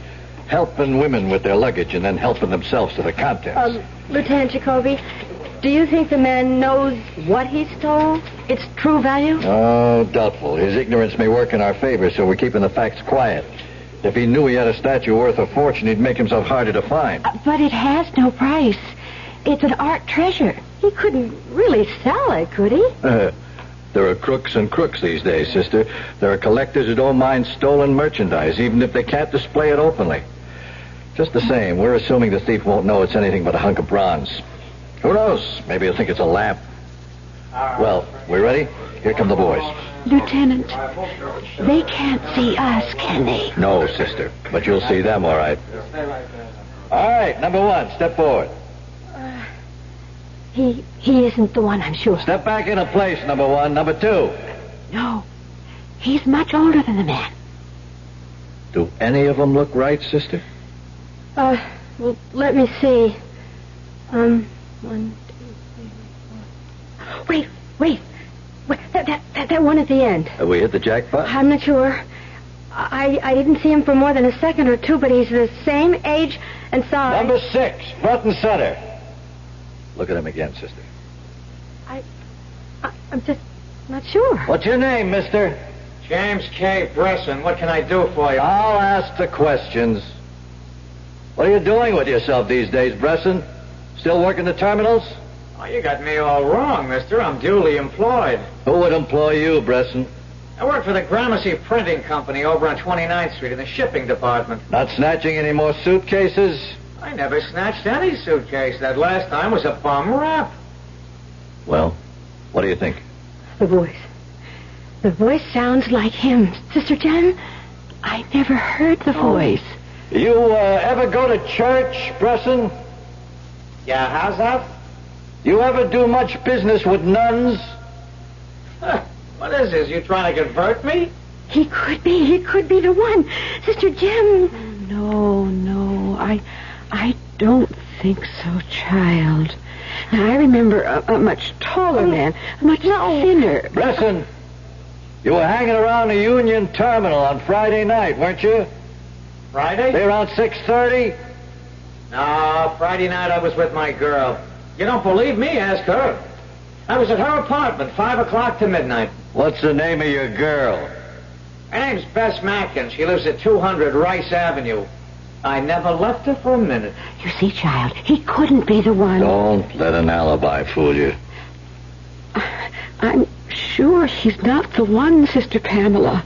Helping women with their luggage and then helping themselves to the contents. Lieutenant Jacoby, do you think the man knows what he stole? Its true value? Oh, doubtful. His ignorance may work in our favor, so we're keeping the facts quiet. If he knew he had a statue worth a fortune, he'd make himself harder to find. But it has no price. It's an art treasure. He couldn't really sell it, could he? There are crooks and crooks these days, sister. There are collectors who don't mind stolen merchandise, even if they can't display it openly. Just the same, we're assuming the thief won't know it's anything but a hunk of bronze. Who knows? Maybe he'll think it's a lamp. Well, we ready? Here come the boys. Lieutenant, they can't see us, can they? No, sister, but you'll see them, all right. All right, number one, step forward. He isn't the one, I'm sure. Step back into place, number one. Number two. No, he's much older than the man. Do any of them look right, sister? Well, let me see. 1, 2, 3, 4. Wait. That one at the end. Have we hit the jackpot? I'm not sure. I didn't see him for more than a second or two, but he's the same age and size. Number 6, front and center. Look at him again, sister. I'm just not sure. What's your name, mister? James K. Bresson. What can I do for you? I'll ask the questions. What are you doing with yourself these days, Bresson? Still working the terminals? Oh, you got me all wrong, mister. I'm duly employed. Who would employ you, Bresson? I work for the Gramercy Printing Company over on 29th Street in the shipping department. Not snatching any more suitcases? I never snatched any suitcase. That last time was a bum rap. Well, what do you think? The voice. The voice sounds like him. Sister Jen, I never heard the voice. You ever go to church, Bresson? Yeah, how's that? You ever do much business with nuns? What is this? You trying to convert me? He could be the one. Sister Jim. No, I don't think so, child. Now, I remember a much taller man, much thinner. Bresson, you were hanging around the Union Terminal on Friday night, weren't you? Friday? Say around 6:30? No, Friday night I was with my girl. You don't believe me? Ask her. I was at her apartment, 5 o'clock to midnight. What's the name of your girl? Her name's Bess Mackin. She lives at 200 Rice Avenue. I never left her for a minute. You see, child, he couldn't be the one. Don't let an alibi fool you. I'm sure he's not the one, Sister Pamela.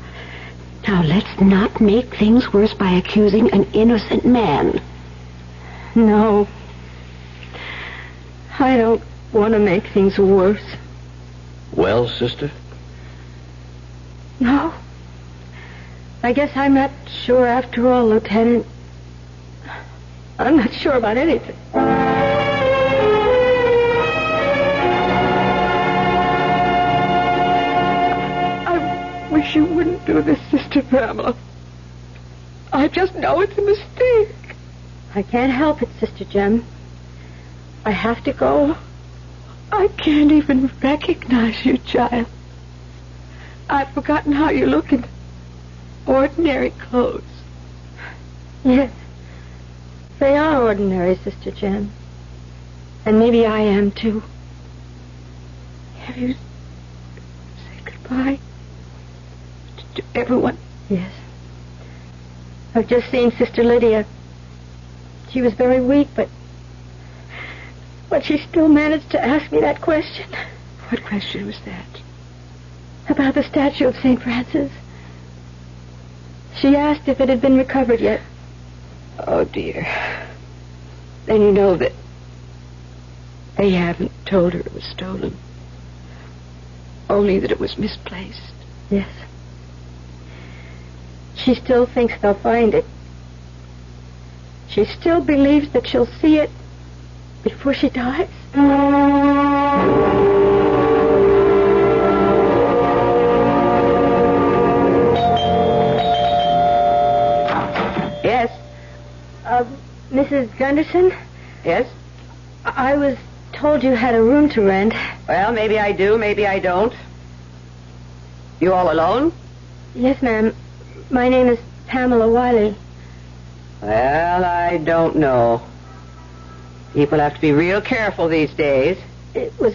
Now, let's not make things worse by accusing an innocent man. No. I don't want to make things worse. Well, sister? No. I guess I'm not sure after all, Lieutenant. I'm not sure about anything. I wish you wouldn't do this, Sister Pamela. I just know it's a mistake. I can't help it, Sister Jem. I have to go. I can't even recognize you, child. I've forgotten how you look in ordinary clothes. Yes. They are ordinary, Sister Jen. And maybe I am, too. Have you said goodbye to everyone? Yes. I've just seen Sister Lydia. She was very weak, but she still managed to ask me that question. What question was that? About the statue of St. Francis. She asked if it had been recovered yet. Oh, dear. Then you know that they haven't told her it was stolen. Only that it was misplaced. Yes. She still thinks they'll find it. She still believes that she'll see it before she dies. Yes? Mrs. Gunderson? Yes? I was told you had a room to rent. Well, maybe I do, maybe I don't. You all alone? Yes, ma'am. My name is Pamela Wiley. Well, I don't know. People have to be real careful these days. It was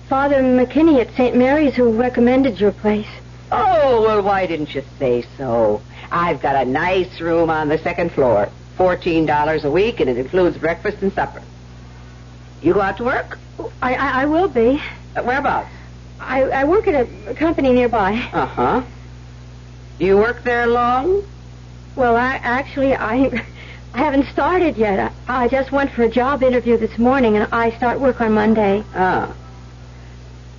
Father McKinney at St. Mary's who recommended your place. Oh, well, why didn't you say so? I've got a nice room on the second floor. $14 a week, and it includes breakfast and supper. You go out to work? I will be. Whereabouts? I work at a company nearby. Uh-huh. Do you work there long? Well, I haven't started yet. I just went for a job interview this morning, and I start work on Monday. Ah.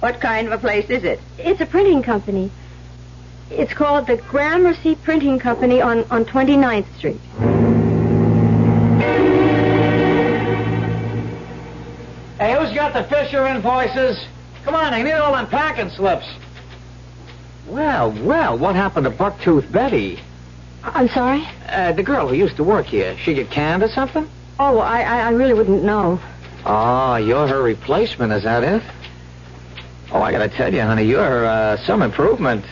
What kind of a place is it? It's a printing company. It's called the Gramercy Printing Company on 29th Street. Hey, who's got the Fisher invoices? Come on, I need all them packing slips. Well, what happened to Bucktooth Betty? I'm sorry? The girl who used to work here. She get canned or something? Oh, I really wouldn't know. Oh, you're her replacement, is that it? Oh, I gotta tell you, honey, you're some improvement.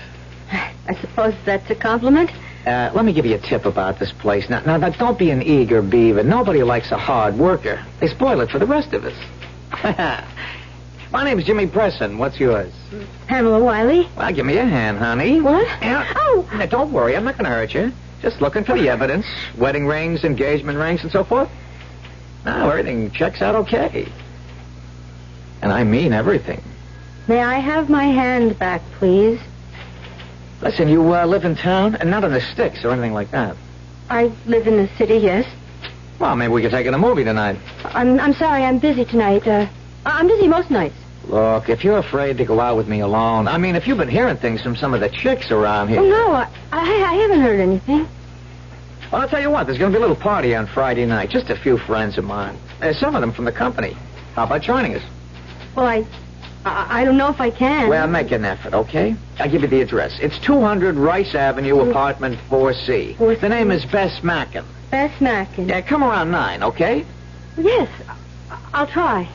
I suppose that's a compliment? Let me give you a tip about this place. Now, don't be an eager beaver. Nobody likes a hard worker. They spoil it for the rest of us. My name's Jimmy Presson. What's yours? Pamela Wiley. Well, give me a hand, honey. What? Oh! Now, don't worry. I'm not going to hurt you. Just looking for the evidence. Wedding rings, engagement rings, and so forth. Now, everything checks out okay. And I mean everything. May I have my hand back, please? Listen, you live in town? And not in the sticks or anything like that. I live in the city, yes. Well, maybe we could take in a movie tonight. I'm sorry, I'm busy tonight. I'm busy most nights. Look, if you're afraid to go out with me alone, I mean, if you've been hearing things from some of the chicks around here... Oh, no, I haven't heard anything. Well, I'll tell you what, there's going to be a little party on Friday night. Just a few friends of mine. Some of them from the company. How about joining us? Well, I don't know if I can. Well, make an effort, okay? I'll give you the address. It's 200 Rice Avenue, apartment 4C. The name is Bess Mackin. Bess Mackin. Yeah, come around 9, okay? Yes, I'll try.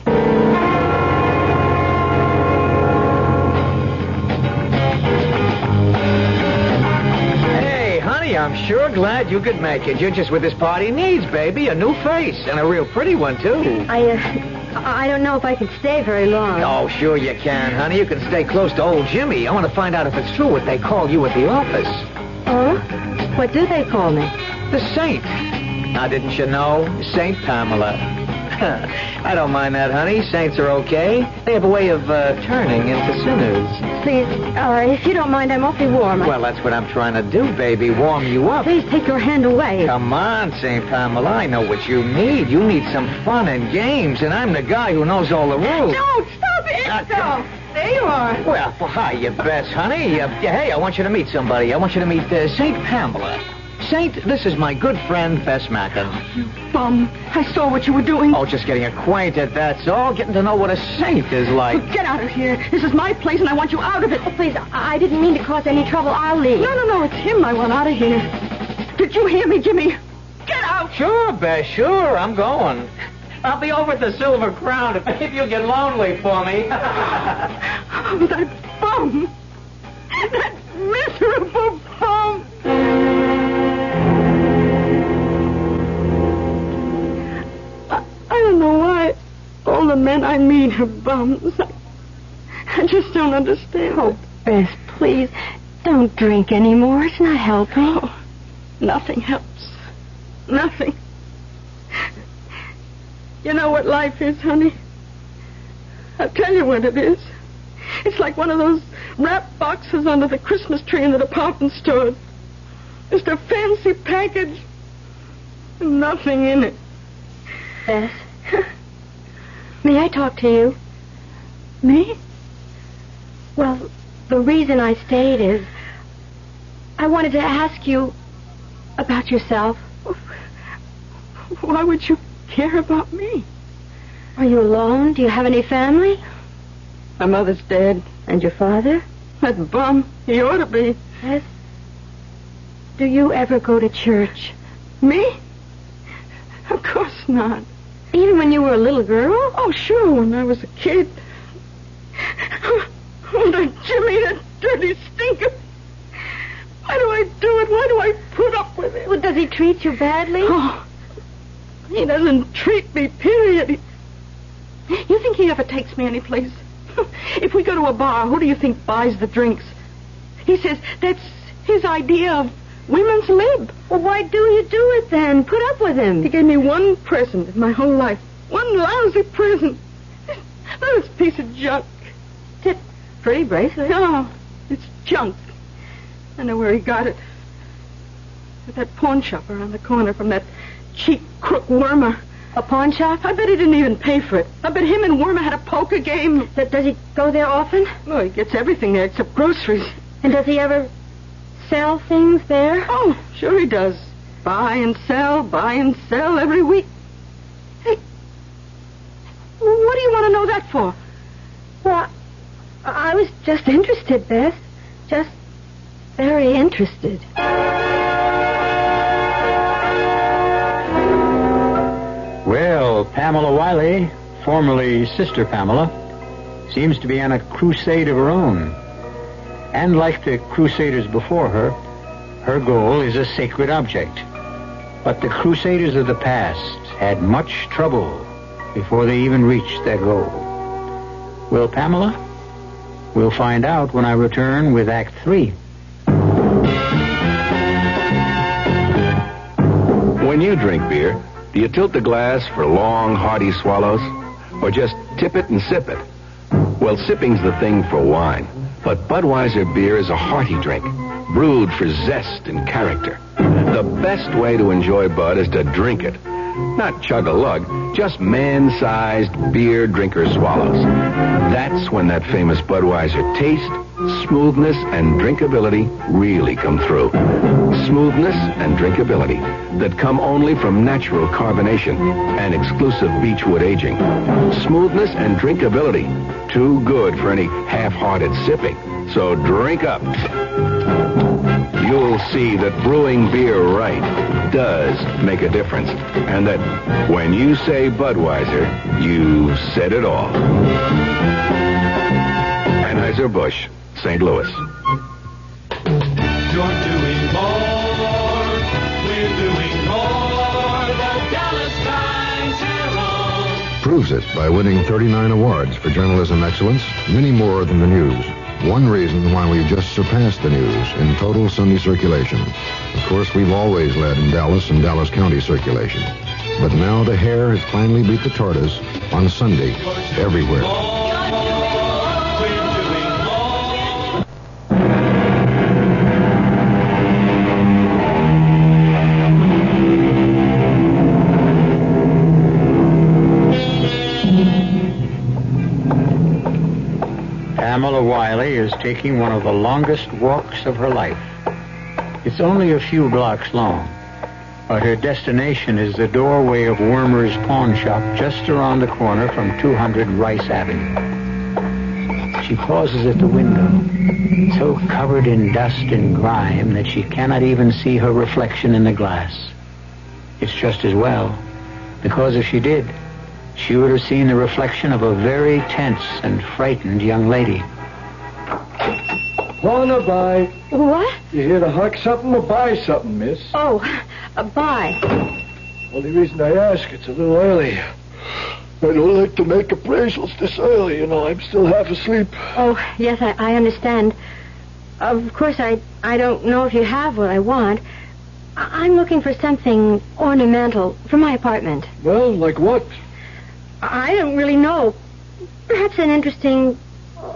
Hey, honey, I'm sure glad you could make it. You're just what this party needs, baby. A new face, and a real pretty one, too. I don't know if I can stay very long. Oh, sure you can, honey. You can stay close to old Jimmy. I want to find out if it's true what they call you at the office. Oh? What do they call me? The Saint. Now, didn't you know? Saint Pamela. I don't mind that, honey. Saints are okay. They have a way of turning into sinners. Please, if you don't mind, I'm awfully warm. Well, that's what I'm trying to do, baby. Warm you up. Please take your hand away. Come on, Saint Pamela. I know what you need. You need some fun and games, and I'm the guy who knows all the rules. Don't stop it! Stop. There you are. Well, hi, you best, honey. Hey, I want you to meet somebody. I want you to meet Saint Pamela. Saint, this is my good friend, Bess Mackin. You bum. I saw what you were doing. Oh, just getting acquainted, that's all. Getting to know what a saint is like. Get out of here. This is my place, and I want you out of it. Oh, please, I didn't mean to cause any trouble. I'll leave. No, it's him I want out of here. Did you hear me, Jimmy? Get out! Sure, Bess, sure. I'm going. I'll be over at the Silver Crown if you get lonely for me. Oh, that bum. That miserable bum. I don't know why all the men I meet are bums. I just don't understand. Oh, Bess, please, don't drink anymore. It's not helping. Oh, nothing helps. Nothing. You know what life is, honey? I'll tell you what it is. It's like one of those wrapped boxes under the Christmas tree in the department store. Just a fancy package. Nothing in it. Beth, may I talk to you? Me? Well, the reason I stayed is I wanted to ask you about yourself. Why would you care about me? Are you alone? Do you have any family? My mother's dead. And your father? That bum. He ought to be. Yes. Do you ever go to church? Me? Of course not. Even when you were a little girl? Oh, sure, when I was a kid. Oh, that Jimmy, that dirty stinker. Why do I do it? Why do I put up with it? Well, does he treat you badly? Oh, he doesn't treat me, period. You think he ever takes me anyplace? If we go to a bar, who do you think buys the drinks? He says that's his idea of women's lib. Well, why do you do it then? Put up with him. He gave me one present in my whole life. One lousy present. This piece of junk. It's a pretty bracelet. No, it's junk. I know where he got it. At that pawn shop around the corner from that cheap crook Wormer. A pawn shop? I bet he didn't even pay for it. I bet him and Wormer had a poker game. Does he go there often? Oh, he gets everything there except groceries. And does he ever sell things there? Oh, sure he does. Buy and sell every week. Hey, what do you want to know that for? Well, I was just interested, Beth. Just very interested. Well, Pamela Wiley, formerly Sister Pamela, seems to be on a crusade of her own. And like the crusaders before her, her goal is a sacred object. But the crusaders of the past had much trouble before they even reached their goal. Will Pamela? We'll find out when I return with Act 3. When you drink beer, do you tilt the glass for long, hearty swallows? Or just tip it and sip it? Well, sipping's the thing for wine. But Budweiser beer is a hearty drink, brewed for zest and character. The best way to enjoy Bud is to drink it. Not chug-a-lug, just man-sized beer drinker swallows. That's when that famous Budweiser taste, smoothness, and drinkability really come through. Smoothness and drinkability that come only from natural carbonation and exclusive beechwood aging. Smoothness and drinkability, too good for any half-hearted sipping. So drink up. You'll see that brewing beer right does make a difference. And that when you say Budweiser, you said it all. Anheuser-Busch, St. Louis. You're doing more. We're doing more. The Dallas Times Herald proves it by winning 39 awards for journalism excellence, many more than the news. One reason why we've just surpassed the news in total Sunday circulation. Of course, we've always led in Dallas and Dallas County circulation. But now the hare has finally beat the tortoise on Sunday everywhere. Pamela Wiley is taking one of the longest walks of her life. It's only a few blocks long, but her destination is the doorway of Wormer's pawn shop just around the corner from 200 Rice Avenue. She pauses at the window, so covered in dust and grime that she cannot even see her reflection in the glass. It's just as well, because if she did, she would have seen the reflection of a very tense and frightened young lady. Wanna buy? What? You here to huck something or buy something, miss? Oh, buy. Only reason I ask, it's a little early. I don't like to make appraisals this early, you know. I'm still half asleep. Oh, yes, I understand. Of course, I don't know if you have what I want. I'm looking for something ornamental for my apartment. Well, like what? I don't really know. Perhaps an interesting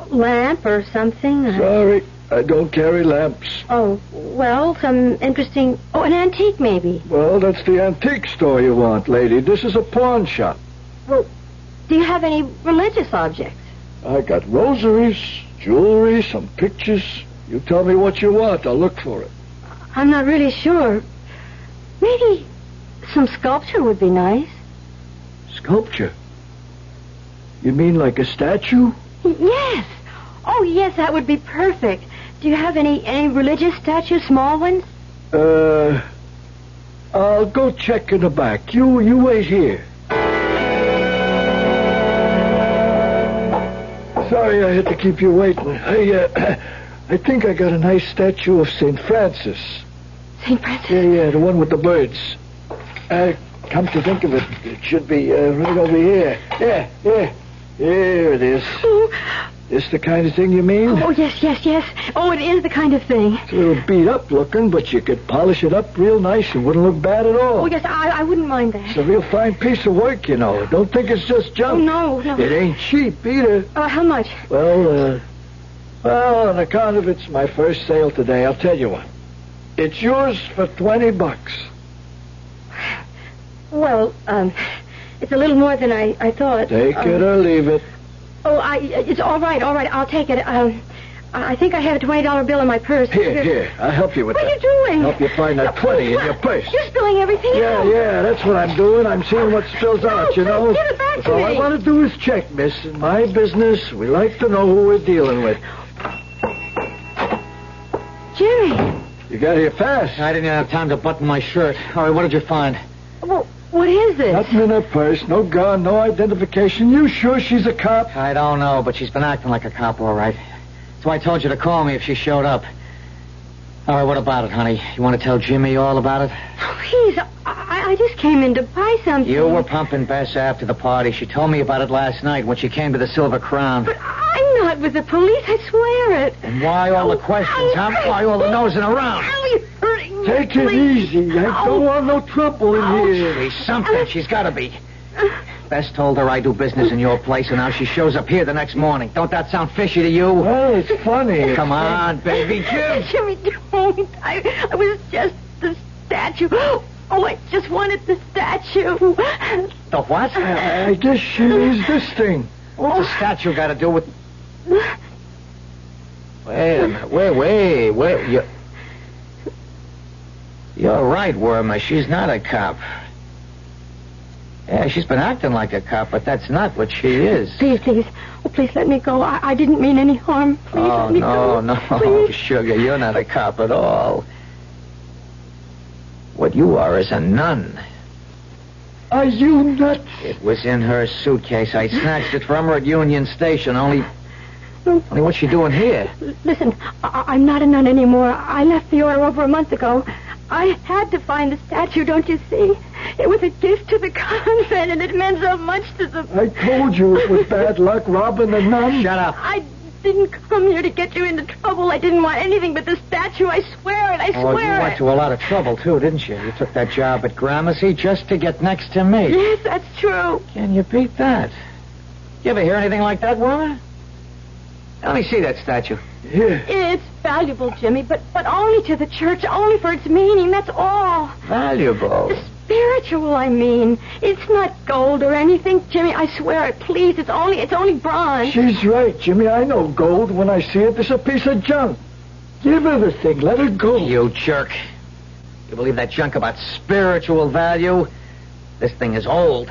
lamp or something. Sorry, I don't carry lamps. Oh, well, some interesting... Oh, an antique, maybe. Well, that's the antique store you want, lady. This is a pawn shop. Well, do you have any religious objects? I got rosaries, jewelry, some pictures. You tell me what you want. I'll look for it. I'm not really sure. Maybe some sculpture would be nice. Sculpture? You mean like a statue? Yes. Oh, yes, that would be perfect. Do you have any religious statues, small ones? I'll go check in the back. You wait here. Sorry I had to keep you waiting. I think I got a nice statue of St. Francis. St. Francis? Yeah, the one with the birds. Come to think of it, it should be right over here. Yeah. Here it is. Oh. This the kind of thing you mean? Oh, yes. Oh, it is the kind of thing. It's a little beat up looking, but you could polish it up real nice. It wouldn't look bad at all. Oh, yes, I wouldldn't mind that. It's a real fine piece of work, you know. Don't think it's just junk. Oh, no. It ain't cheap either. How much? Well, on account of it's my first sale today, I'll tell you what. It's yours for $20. Well, it's a little more than I thought. Take it or leave it. Oh, it's all right. I'll take it. I think I had a $20 bill in my purse. Here. I'll help you with that. What are you doing? Help you find that 20 in your purse. You're spilling everything out. Yeah, that's what I'm doing. I'm seeing what spills out, you know. Give it back to me. All I want to do is check, miss. In my business, we like to know who we're dealing with. Jimmy. You got here fast. I didn't have time to button my shirt. All right, what did you find? Well, what is this? Nothing in her purse, no gun, no identification. You sure she's a cop? I don't know, but she's been acting like a cop, all right. So I told you to call me if she showed up. All right, what about it, honey? You want to tell Jimmy all about it? Please, I just came in to buy something. You were pumping Bess after the party. She told me about it last night when she came to the Silver Crown. But I'm not with the police, I swear it. And why all the questions, huh? Why all the nosing around? Ow, you're hurting me. Take it easy. I don't want no trouble in here. She's something. She's got to be. Bess told her I do business in your place, and now she shows up here the next morning. Don't that sound fishy to you? Well, it's funny. Come on, baby. Jimmy, don't. I was just the statue. Oh, I just wanted the statue. The what? I guess she needs this thing. What's the statue got to do with... Wait a minute. Wait. You're right, Wormer. She's not a cop. Yeah, she's been acting like a cop, but that's not what she is. Please. Oh, please let me go. I didn't mean any harm. Please let me go. No, Please. Sugar, you're not a cop at all. What you are is a nun. Are you nuts? It was in her suitcase. I snatched it from her at Union Station. Only what's she doing here? Listen, I'm not a nun anymore. I left the order over a month ago. I had to find the statue, don't you see? It was a gift to the convent, and it meant so much to the... I told you it was bad luck robbing the nun. Shut up. I didn't come here to get you into trouble. I didn't want anything but the statue. I swear it. I swear you went to a lot of trouble, too, didn't you? You took that job at Gramercy just to get next to me. Yes, that's true. Can you beat that? You ever hear anything like that, woman? Let me see that statue. Yeah. It's valuable, Jimmy, but only to the church, only for its meaning, that's all. Valuable? Spiritual, I mean. It's not gold or anything, Jimmy. I swear it. Please, it's only bronze. She's right, Jimmy. I know gold when I see it. It's a piece of junk. Give her the thing. Let her go. You jerk. You believe that junk about spiritual value? This thing is old.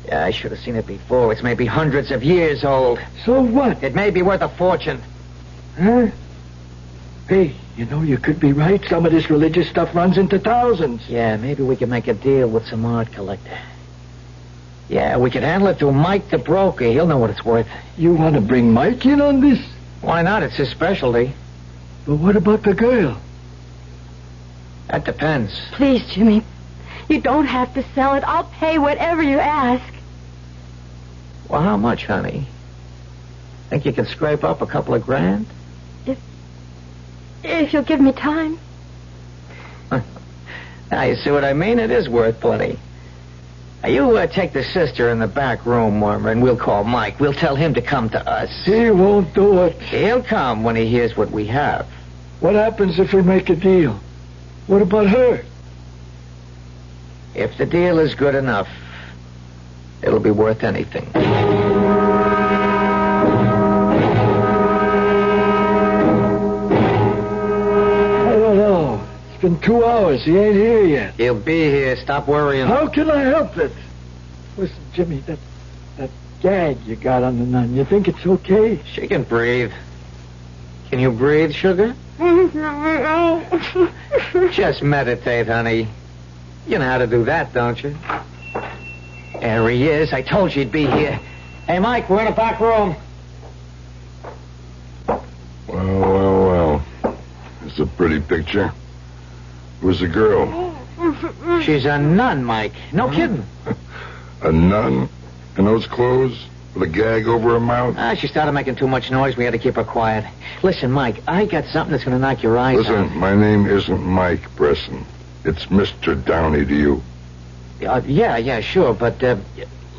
Yeah, I should have seen it before. It's maybe hundreds of years old. So what? It may be worth a fortune. Huh? Hey, you know, you could be right. Some of this religious stuff runs into thousands. Yeah, maybe we could make a deal with some art collector. Yeah, we could handle it through Mike the broker. He'll know what it's worth. You want to bring Mike in on this? Why not? It's his specialty. But what about the girl? That depends. Please, Jimmy. You don't have to sell it. I'll pay whatever you ask. Well, how much, honey? Think you can scrape up a couple of grand? If you'll give me time. Now, you see what I mean? It is worth plenty. You take the sister in the back room, and we'll call Mike. We'll tell him to come to us. He won't do it. He'll come when he hears what we have. What happens if we make a deal? What about her? If the deal is good enough, it'll be worth anything. I don't know. It's been 2 hours. He ain't here yet. He'll be here. Stop worrying. How can I help it? Listen, Jimmy, that gag you got on the nun, you think it's okay? She can breathe. Can you breathe, sugar? Just meditate, honey. You know how to do that, don't you? There he is. I told you he'd be here. Hey, Mike, we're in the back room. Well. It's a pretty picture. Who's the girl? She's a nun, Mike. No kidding. A nun? In those clothes? With a gag over her mouth? She started making too much noise. We had to keep her quiet. Listen, Mike, I got something that's going to knock your eyes out. Listen, my name isn't Mike Bresson. It's Mr. Downey to you. Yeah, sure, but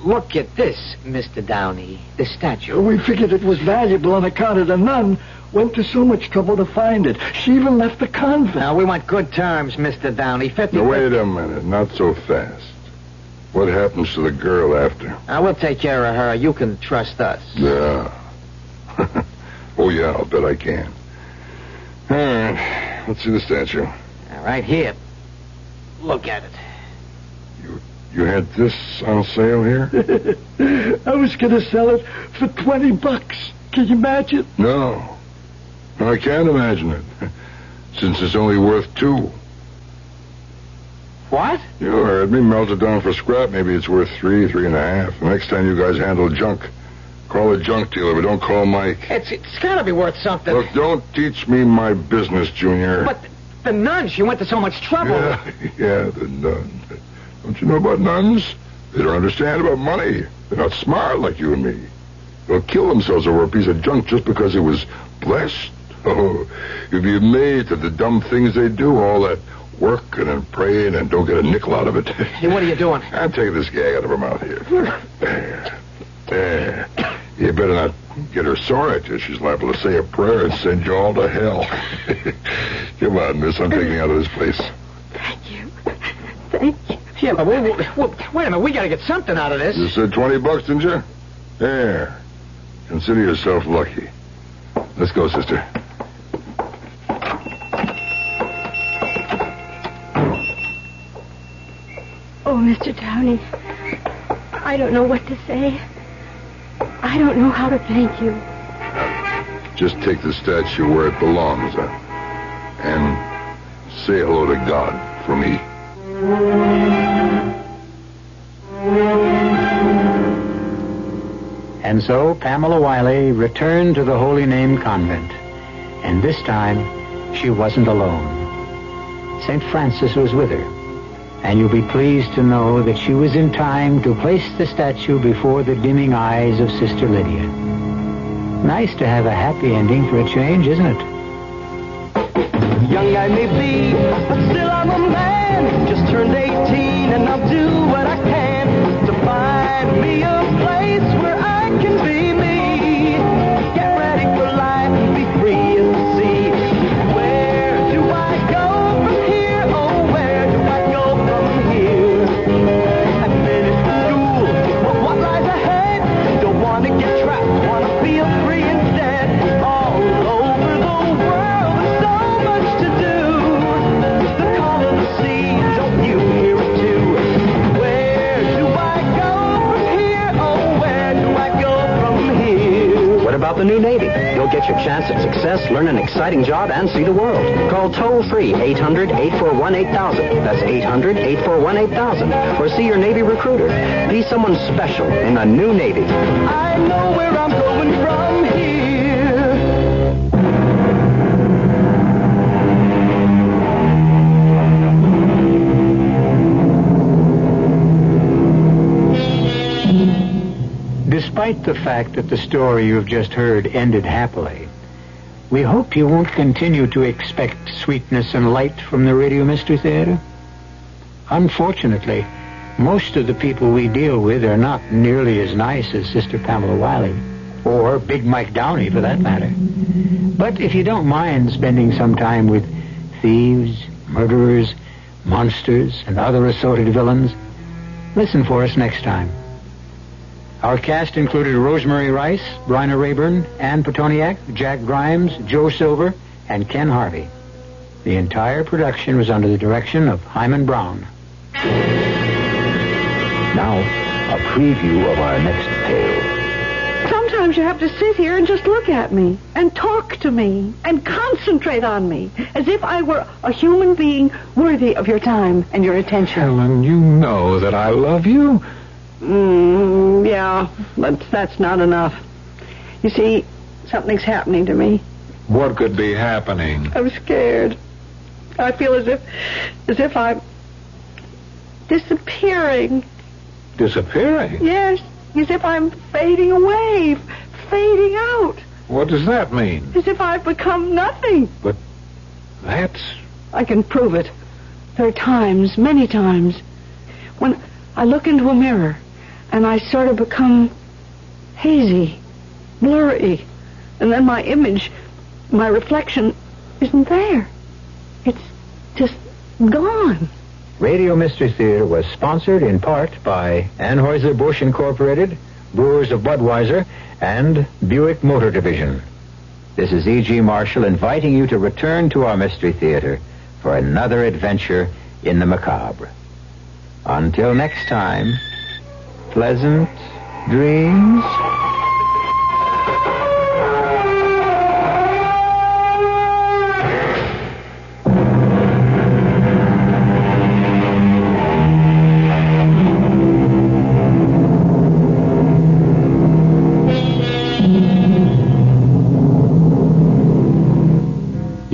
look at this, Mr. Downey, the statue. We figured it was valuable on account of the nun. Went to so much trouble to find it. She even left the convent. Now, we want good terms, Mr. Downey. 50. Now, wait a minute. Not so fast. What happens to the girl after? We'll take care of her. You can trust us. Yeah. Oh, yeah, I'll bet I can. All right. Let's see the statue. All right, here. Look at it. You had this on sale here? I was going to sell it for $20. Can you imagine? No, I can't imagine it. Since it's only worth $2. What? You heard me. Melt it down for scrap. Maybe it's worth $3.5. The next time you guys handle junk, call a junk dealer, but don't call Mike. It's got to be worth something. Look, don't teach me my business, Junior. But the nun, she went to so much trouble. Yeah, the nun. Don't you know about nuns? They don't understand about money. They're not smart like you and me. They'll kill themselves over a piece of junk just because it was blessed. Oh, you'd be amazed at the dumb things they do, all that working and praying and don't get a nickel out of it. Hey, what are you doing? I'm taking this gag out of her mouth here. There. You better not get her sore at you. She's liable to say a prayer and send you all to hell. Come on, miss. I'm taking you out of this place. Thank you. Thank you. Yeah, but wait a minute. We got to get something out of this. You said $20, didn't you? There. Consider yourself lucky. Let's go, sister. Oh, Mr. Downey, I don't know what to say. I don't know how to thank you. Just take the statue where it belongs, and say hello to God for me. And so Pamela Wiley returned to the Holy Name Convent. And this time, she wasn't alone. St. Francis was with her. And you'll be pleased to know that she was in time to place the statue before the dimming eyes of Sister Lydia. Nice to have a happy ending for a change, isn't it? Young I may be, but still I'm a man. Just turned 18 and I'll do what I can to find me a place where I can be me. Get ready for life and be free as the sea. Where do I go from here? Oh, where do I go from here? And then it's school, but what lies ahead? Don't want to get trapped, want to feel free instead. All over the world, there's so much to do. The call of the sea, don't you hear it too? Where do I go from here? Oh, where do I go from here? What about the new Navy? You'll get your chance at success, learn an exciting job, and see the world. Call toll-free 800-841-8000. That's 800-841-8000. Or see your Navy recruiter. Be someone special in the new Navy. I know where I'm going from here. Despite the fact that the story you've just heard ended happily, we hope you won't continue to expect sweetness and light from the Radio Mystery Theater. Unfortunately, Most of the people we deal with are not nearly as nice as Sister Pamela Wiley, or Big Mike Downey, for that matter. But if you don't mind spending some time with thieves, murderers, monsters, and other assorted villains, listen for us next time. Our cast included Rosemary Rice, Bryna Rayburn, Ann Petoniak, Jack Grimes, Joe Silver, and Ken Harvey. The entire production was under the direction of Hyman Brown. Now, a preview of our next tale. Sometimes you have to sit here and just look at me and talk to me and concentrate on me as if I were a human being worthy of your time and your attention. Helen, you know that I love you. Yeah, but that's not enough. You see, something's happening to me. What could be happening? I'm scared. I feel as if I'm disappearing. Disappearing? Yes, as if I'm fading away, fading out. What does that mean? As if I've become nothing. But that's... I can prove it. There are times, many times, when I look into a mirror and I sort of become hazy, blurry, and then my image, my reflection, isn't there. It's just gone. Radio Mystery Theater was sponsored in part by Anheuser-Busch Incorporated, Brewers of Budweiser, and Buick Motor Division. This is E.G. Marshall inviting you to return to our Mystery Theater for another adventure in the macabre. Until next time, pleasant dreams.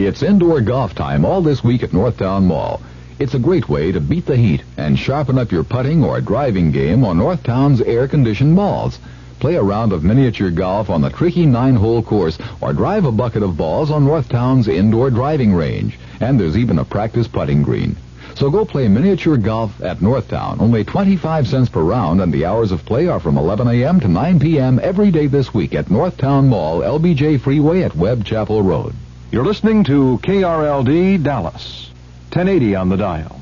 It's indoor golf time all this week at Northtown Mall. It's a great way to beat the heat and sharpen up your putting or driving game on Northtown's air-conditioned balls. Play a round of miniature golf on the tricky 9-hole course or drive a bucket of balls on Northtown's indoor driving range. And there's even a practice putting green. So go play miniature golf at Northtown. Only 25 cents per round, and the hours of play are from 11 a.m. to 9 p.m. every day this week at Northtown Mall, LBJ Freeway at Webb Chapel Road. You're listening to KRLD Dallas, 1080 on the dial.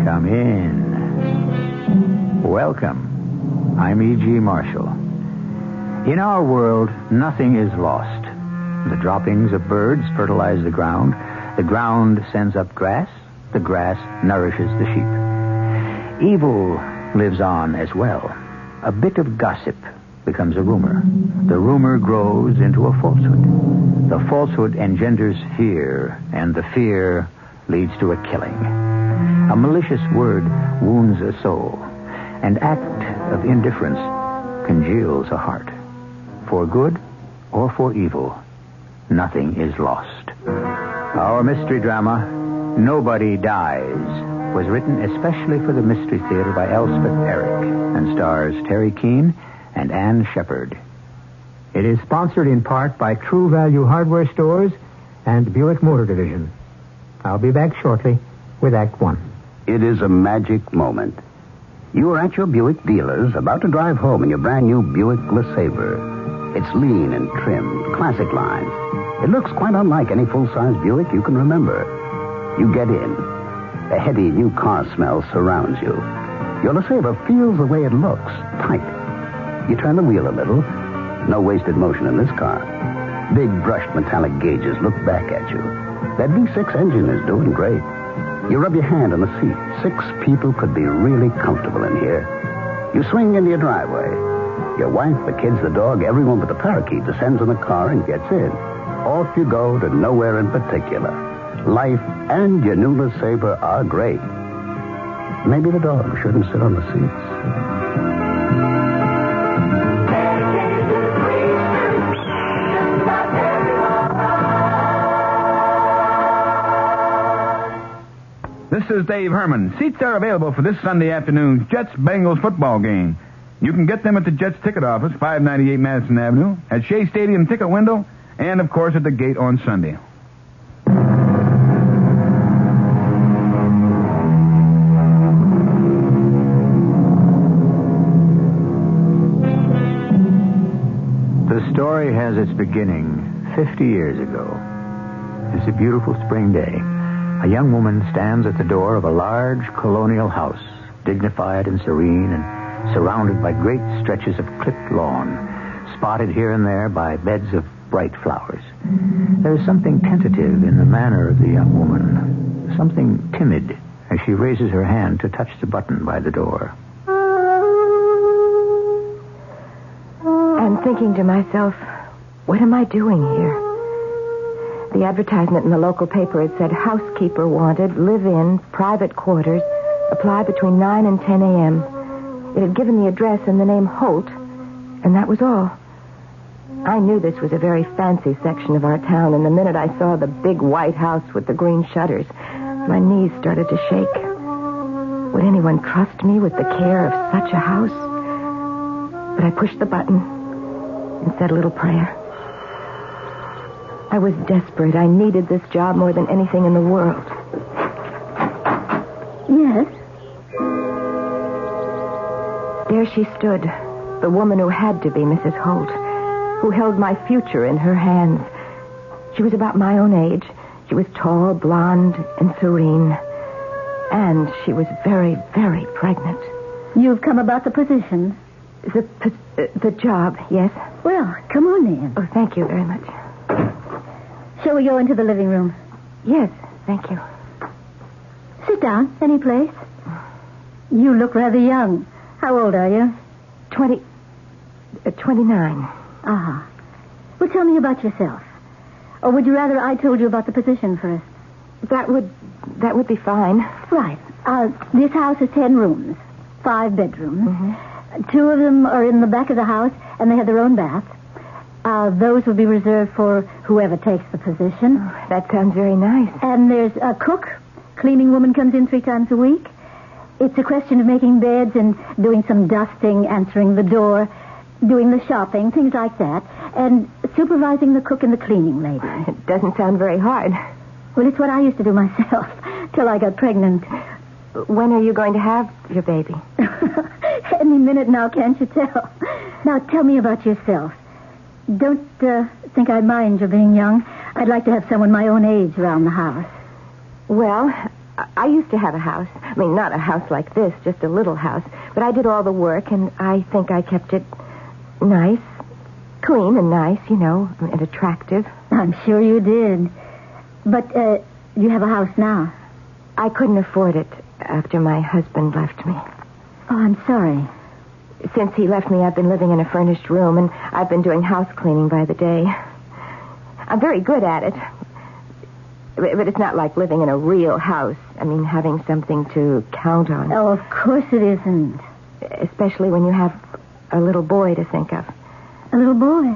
Come in. Welcome. I'm E.G. Marshall. In our world, nothing is lost. The droppings of birds fertilize the ground sends up grass, the grass nourishes the sheep. Evil lives on as well. A bit of gossip becomes a rumor. The rumor grows into a falsehood. The falsehood engenders fear, and the fear leads to a killing. A malicious word wounds a soul. An act of indifference congeals a heart. For good or for evil, nothing is lost. Our mystery drama, Nobody Dies, was written especially for the Mystery Theater by Elspeth Eric and stars Terry Keane and Ann Shepard. It is sponsored in part by True Value Hardware Stores and Buick Motor Division. I'll be back shortly with Act One. It is a magic moment. You are at your Buick dealers, about to drive home in your brand new Buick LeSabre. It's lean and trimmed, classic line. It looks quite unlike any full-size Buick you can remember. You get in. A heady new car smell surrounds you. Your LeSabre feels the way it looks, tight. You turn the wheel a little. No wasted motion in this car. Big brushed metallic gauges look back at you. That V6 engine is doing great. You rub your hand on the seat. 6 people could be really comfortable in here. You swing into your driveway. Your wife, the kids, the dog, everyone but the parakeet descends in the car and gets in. Off you go to nowhere in particular. Life and your new LeSabre are great. Maybe the dog shouldn't sit on the seats. This This is Dave Herman. Seats are available for this Sunday afternoon's Jets-Bengals football game. You can get them at the Jets ticket office, 598 Madison Avenue, at Shea Stadium ticket window, and, of course, at the gate on Sunday. The story has its beginning 50 years ago. It's a beautiful spring day. A young woman stands at the door of a large colonial house, dignified and serene and surrounded by great stretches of clipped lawn, spotted here and there by beds of bright flowers. There is something tentative in the manner of the young woman, something timid as she raises her hand to touch the button by the door. I'm thinking to myself, what am I doing here? The advertisement in the local paper had said, housekeeper wanted, live-in, private quarters, apply between 9 and 10 a.m. It had given the address and the name Holt, and that was all. I knew this was a very fancy section of our town, and the minute I saw the big white house with the green shutters, my knees started to shake. Would anyone trust me with the care of such a house? But I pushed the button and said a little prayer. I was desperate. I needed this job more than anything in the world. Yes? There she stood, the woman who had to be Mrs. Holt, who held my future in her hands. She was about my own age. She was tall, blonde, and serene. And she was very, very pregnant. You've come about the position? The job, yes. Well, come on in. Oh, thank you very much. Shall we go into the living room? Yes, thank you. Sit down, any place. You look rather young. How old are you? 29. Ah. Well, tell me about yourself. Or would you rather I told you about the position first? That would be fine. Right. This house has 10 rooms, 5 bedrooms. Mm-hmm. 2 of them are in the back of the house, and they have their own bath. Those will be reserved for whoever takes the position. Oh, that sounds very nice. And there's a cook. Cleaning woman comes in 3 times a week. It's a question of making beds and doing some dusting, answering the door, doing the shopping, things like that, and supervising the cook and the cleaning lady. It doesn't sound very hard. Well, it's what I used to do myself till I got pregnant. When are you going to have your baby? Any minute now, can't you tell? Now, tell me about yourself. Don't think I mind your being young. I'd like to have someone my own age around the house. Well, I used to have a house. I mean, not a house like this, just a little house. But I did all the work, and I think I kept it nice, clean and nice, you know, and attractive. I'm sure you did. But you have a house now. I couldn't afford it after my husband left me. Oh, I'm sorry. Since he left me, I've been living in a furnished room, and I've been doing house cleaning by the day. I'm very good at it. But it's not like living in a real house. I mean, having something to count on. Oh, of course it isn't. Especially when you have a little boy to think of. A little boy?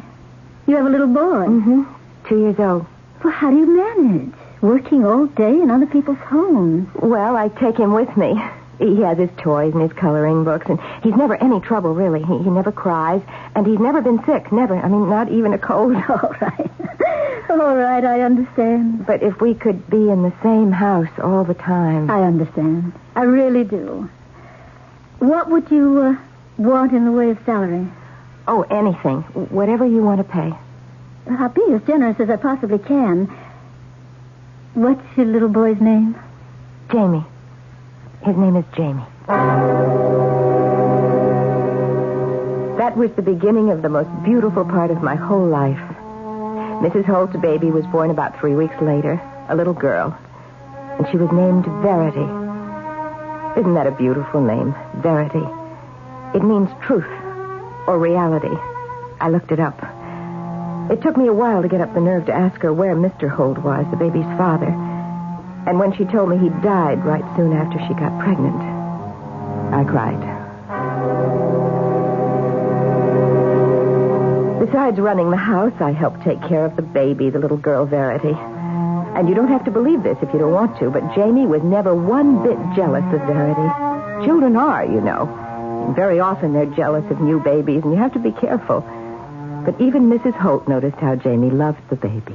You have a little boy? Mm-hmm. 2 years old. Well, how do you manage? Working all day in other people's homes? Well, I take him with me. He has his toys and his coloring books, and he's never any trouble, really. He never cries, and he's never been sick, never. I mean, not even a cold. All right. All right, I understand. But if we could be in the same house all the time... I understand. I really do. What would you want in the way of salary? Oh, anything. Whatever you want to pay. I'll be as generous as I possibly can. What's your little boy's name? Jamie. His name is Jamie. That was the beginning of the most beautiful part of my whole life. Mrs. Holt's baby was born about 3 weeks later, a little girl, and she was named Verity. Isn't that a beautiful name, Verity? It means truth or reality. I looked it up. It took me a while to get up the nerve to ask her where Mr. Holt was, the baby's father. And when she told me he died right soon after she got pregnant, I cried. Besides running the house, I helped take care of the baby, the little girl Verity. And you don't have to believe this if you don't want to, but Jamie was never one bit jealous of Verity. Children are, you know. And very often they're jealous of new babies, and you have to be careful. But even Mrs. Holt noticed how Jamie loved the baby.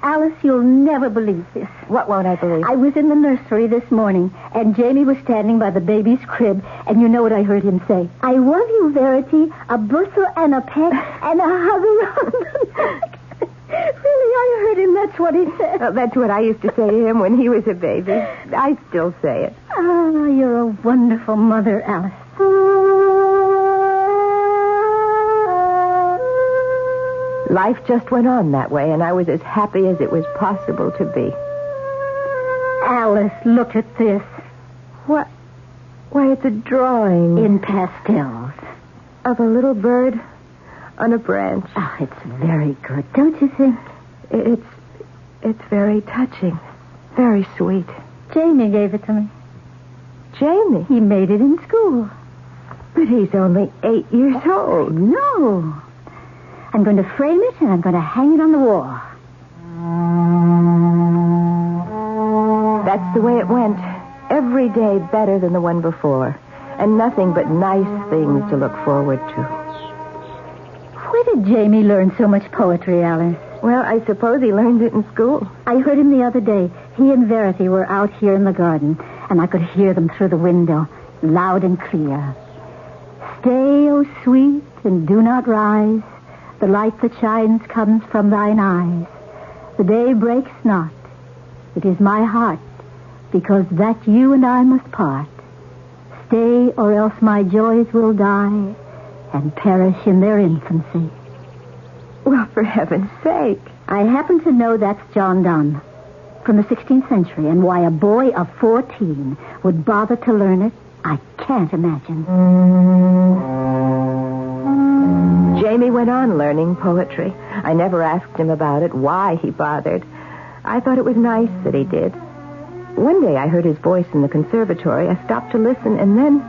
Alice, you'll never believe this. What won't I believe? I was in the nursery this morning, and Jamie was standing by the baby's crib, and you know what I heard him say? I love you, Verity, a bushel and a peck, and a hug around the neck. Really, I heard him. That's what he said. Well, that's what I used to say to him when he was a baby. I still say it. Ah, you're a wonderful mother, Alice. Life just went on that way, and I was as happy as it was possible to be. Alice, look at this. What? Why, it's a drawing. In pastels. Of a little bird on a branch. Oh, it's very good, don't you think? It's very touching. Very sweet. Jamie gave it to me. Jamie? He made it in school. But he's only 8 years old. No. I'm going to frame it, and I'm going to hang it on the wall. That's the way it went. Every day better than the one before. And nothing but nice things to look forward to. Where did Jamie learn so much poetry, Alice? Well, I suppose he learned it in school. I heard him the other day. He and Verity were out here in the garden, and I could hear them through the window, loud and clear. Stay, O sweet, and do not rise. The light that shines comes from thine eyes. The day breaks not. It is my heart, because that you and I must part. Stay, or else my joys will die and perish in their infancy. Well, for heaven's sake. I happen to know that's John Donne from the 16th century, and why a boy of 14 would bother to learn it, I can't imagine. Jamie went on learning poetry. I never asked him about it, why he bothered. I thought it was nice that he did. One day I heard his voice in the conservatory. I stopped to listen, and then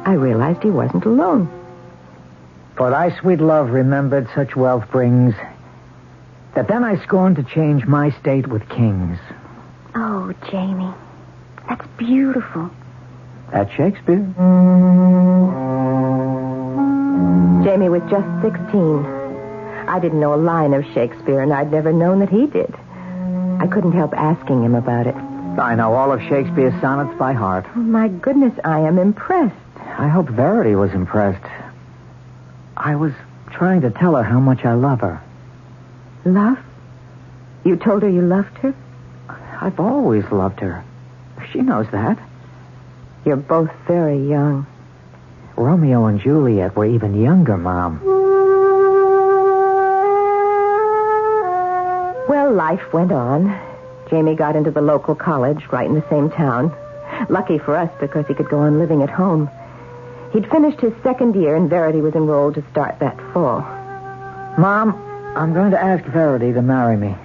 I realized he wasn't alone. For thy sweet love remembered such wealth brings, that then I scorned to change my state with kings. Oh, Jamie, that's beautiful. That's Shakespeare. Jamie was just 16. I didn't know a line of Shakespeare, and I'd never known that he did. I couldn't help asking him about it. I know all of Shakespeare's sonnets by heart. Oh, my goodness, I am impressed. I hope Verity was impressed. I was trying to tell her how much I love her. Love? You told her you loved her? I've always loved her. She knows that. You're both very young. Romeo and Juliet were even younger, Mom. Well, life went on. Jamie got into the local college right in the same town. Lucky for us, because he could go on living at home. He'd finished his second year, and Verity was enrolled to start that fall. Mom, I'm going to ask Verity to marry me.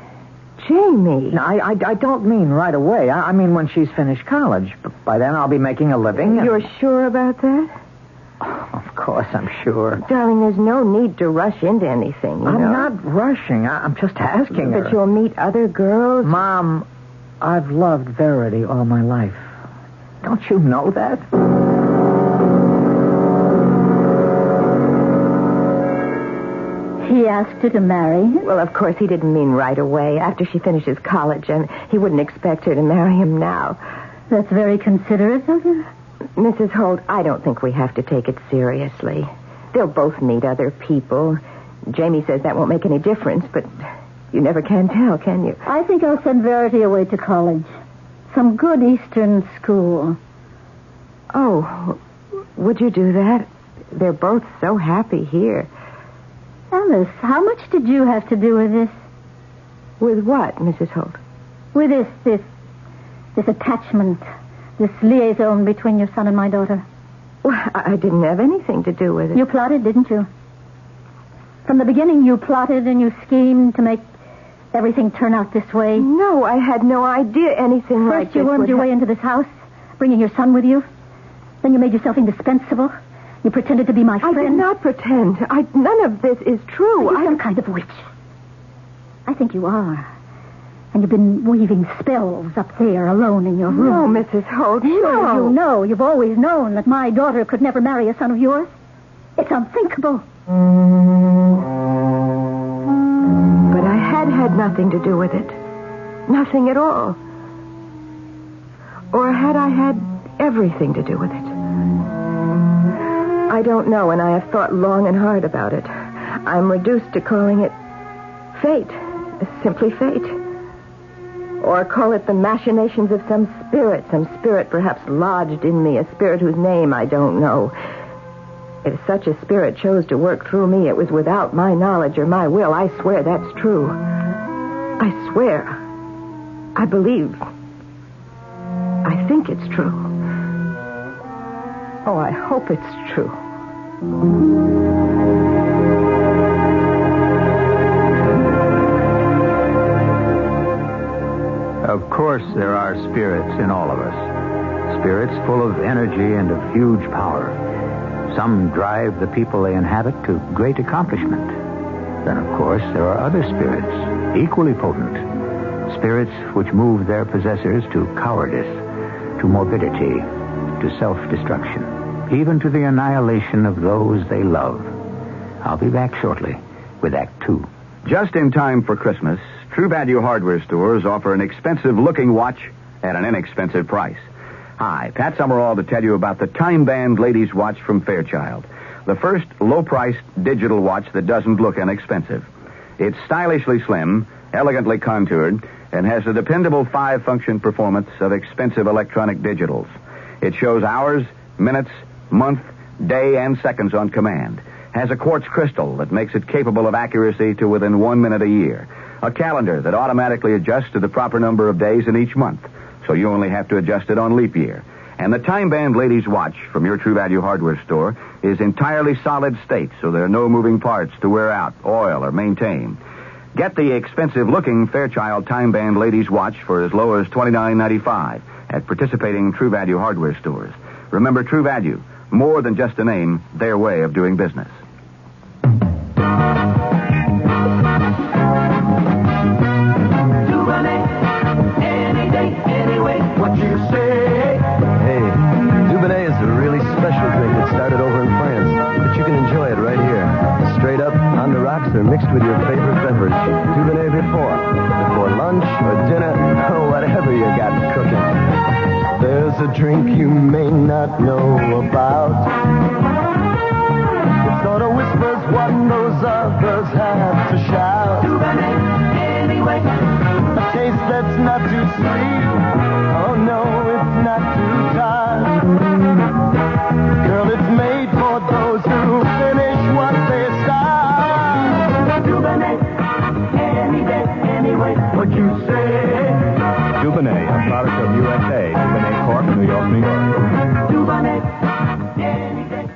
Jamie. No, I don't mean right away. I mean when she's finished college. By then I'll be making a living. You're sure about that? Oh, of course I'm sure. Darling, there's no need to rush into anything, you know. I'm not rushing. I'm just asking her. But you'll meet other girls. Mom, I've loved Verity all my life. Don't you know that? He asked her to marry him? Well, of course, he didn't mean right away, after she finishes college, and he wouldn't expect her to marry him now. That's very considerate of him. Mrs. Holt, I don't think we have to take it seriously. They'll both meet other people. Jamie says that won't make any difference, but you never can tell, can you? I think I'll send Verity away to college. Some good Eastern school. Oh, would you do that? They're both so happy here. Alice, how much did you have to do with this? With what, Mrs. Holt? With this attachment, this liaison between your son and my daughter. Well, I didn't have anything to do with it. You plotted, didn't you? From the beginning, you plotted and you schemed to make everything turn out this way. No, I had no idea anything like this. First, you wormed your way into this house, bringing your son with you. Then you made yourself indispensable. You pretended to be my friend. I did not pretend. None of this is true. Are you some kind of witch? I think you are. And you've been weaving spells up there alone in your room. No, Mrs. Holt, No, you know. You've always known that my daughter could never marry a son of yours. It's unthinkable. But I had nothing to do with it. Nothing at all. Or had I had everything to do with it? I don't know, and I have thought long and hard about it. I'm reduced to calling it fate. Simply fate. Or call it the machinations of some spirit perhaps lodged in me, a spirit whose name I don't know. If such a spirit chose to work through me, it was without my knowledge or my will. I swear that's true. I swear. I believe. I think it's true. Oh, I hope it's true. Of course, there are spirits in all of us. Spirits full of energy and of huge power. Some drive the people they inhabit to great accomplishment. Then, of course, there are other spirits, equally potent. Spirits which move their possessors to cowardice, to morbidity, to self-destruction, even to the annihilation of those they love. I'll be back shortly with Act 2. Just in time for Christmas, True Value hardware stores offer an expensive-looking watch at an inexpensive price. Hi, Pat Summerall to tell you about the Time Band Ladies Watch from Fairchild, the first low-priced digital watch that doesn't look inexpensive. It's stylishly slim, elegantly contoured, and has the dependable 5-function performance of expensive electronic digitals. It shows hours, minutes, month, day, and seconds on command. Has a quartz crystal that makes it capable of accuracy to within 1 minute a year. A calendar that automatically adjusts to the proper number of days in each month, so you only have to adjust it on leap year. And the Time Band Ladies Watch from your True Value hardware store is entirely solid state, so there are no moving parts to wear out, oil, or maintain. Get the expensive-looking Fairchild Time Band Ladies Watch for as low as $29.95 at participating True Value hardware stores. Remember, True Value, more than just a name, their way of doing business. Or mixed with your favorite beverage. Dubonnet before lunch or dinner, or whatever you got cooking. There's a drink you may not know about. It sort of whispers what those others have to shout. Dubonnet, anyway. A taste that's not too sweet. Oh no, it's not too tart. Girl, it's made for those who finish what they start. Dubonnet, any day, anyway, what you say. Dubonnet, a product of USA, Dubonnet Corp., New York, New York. Dubonnet, any day.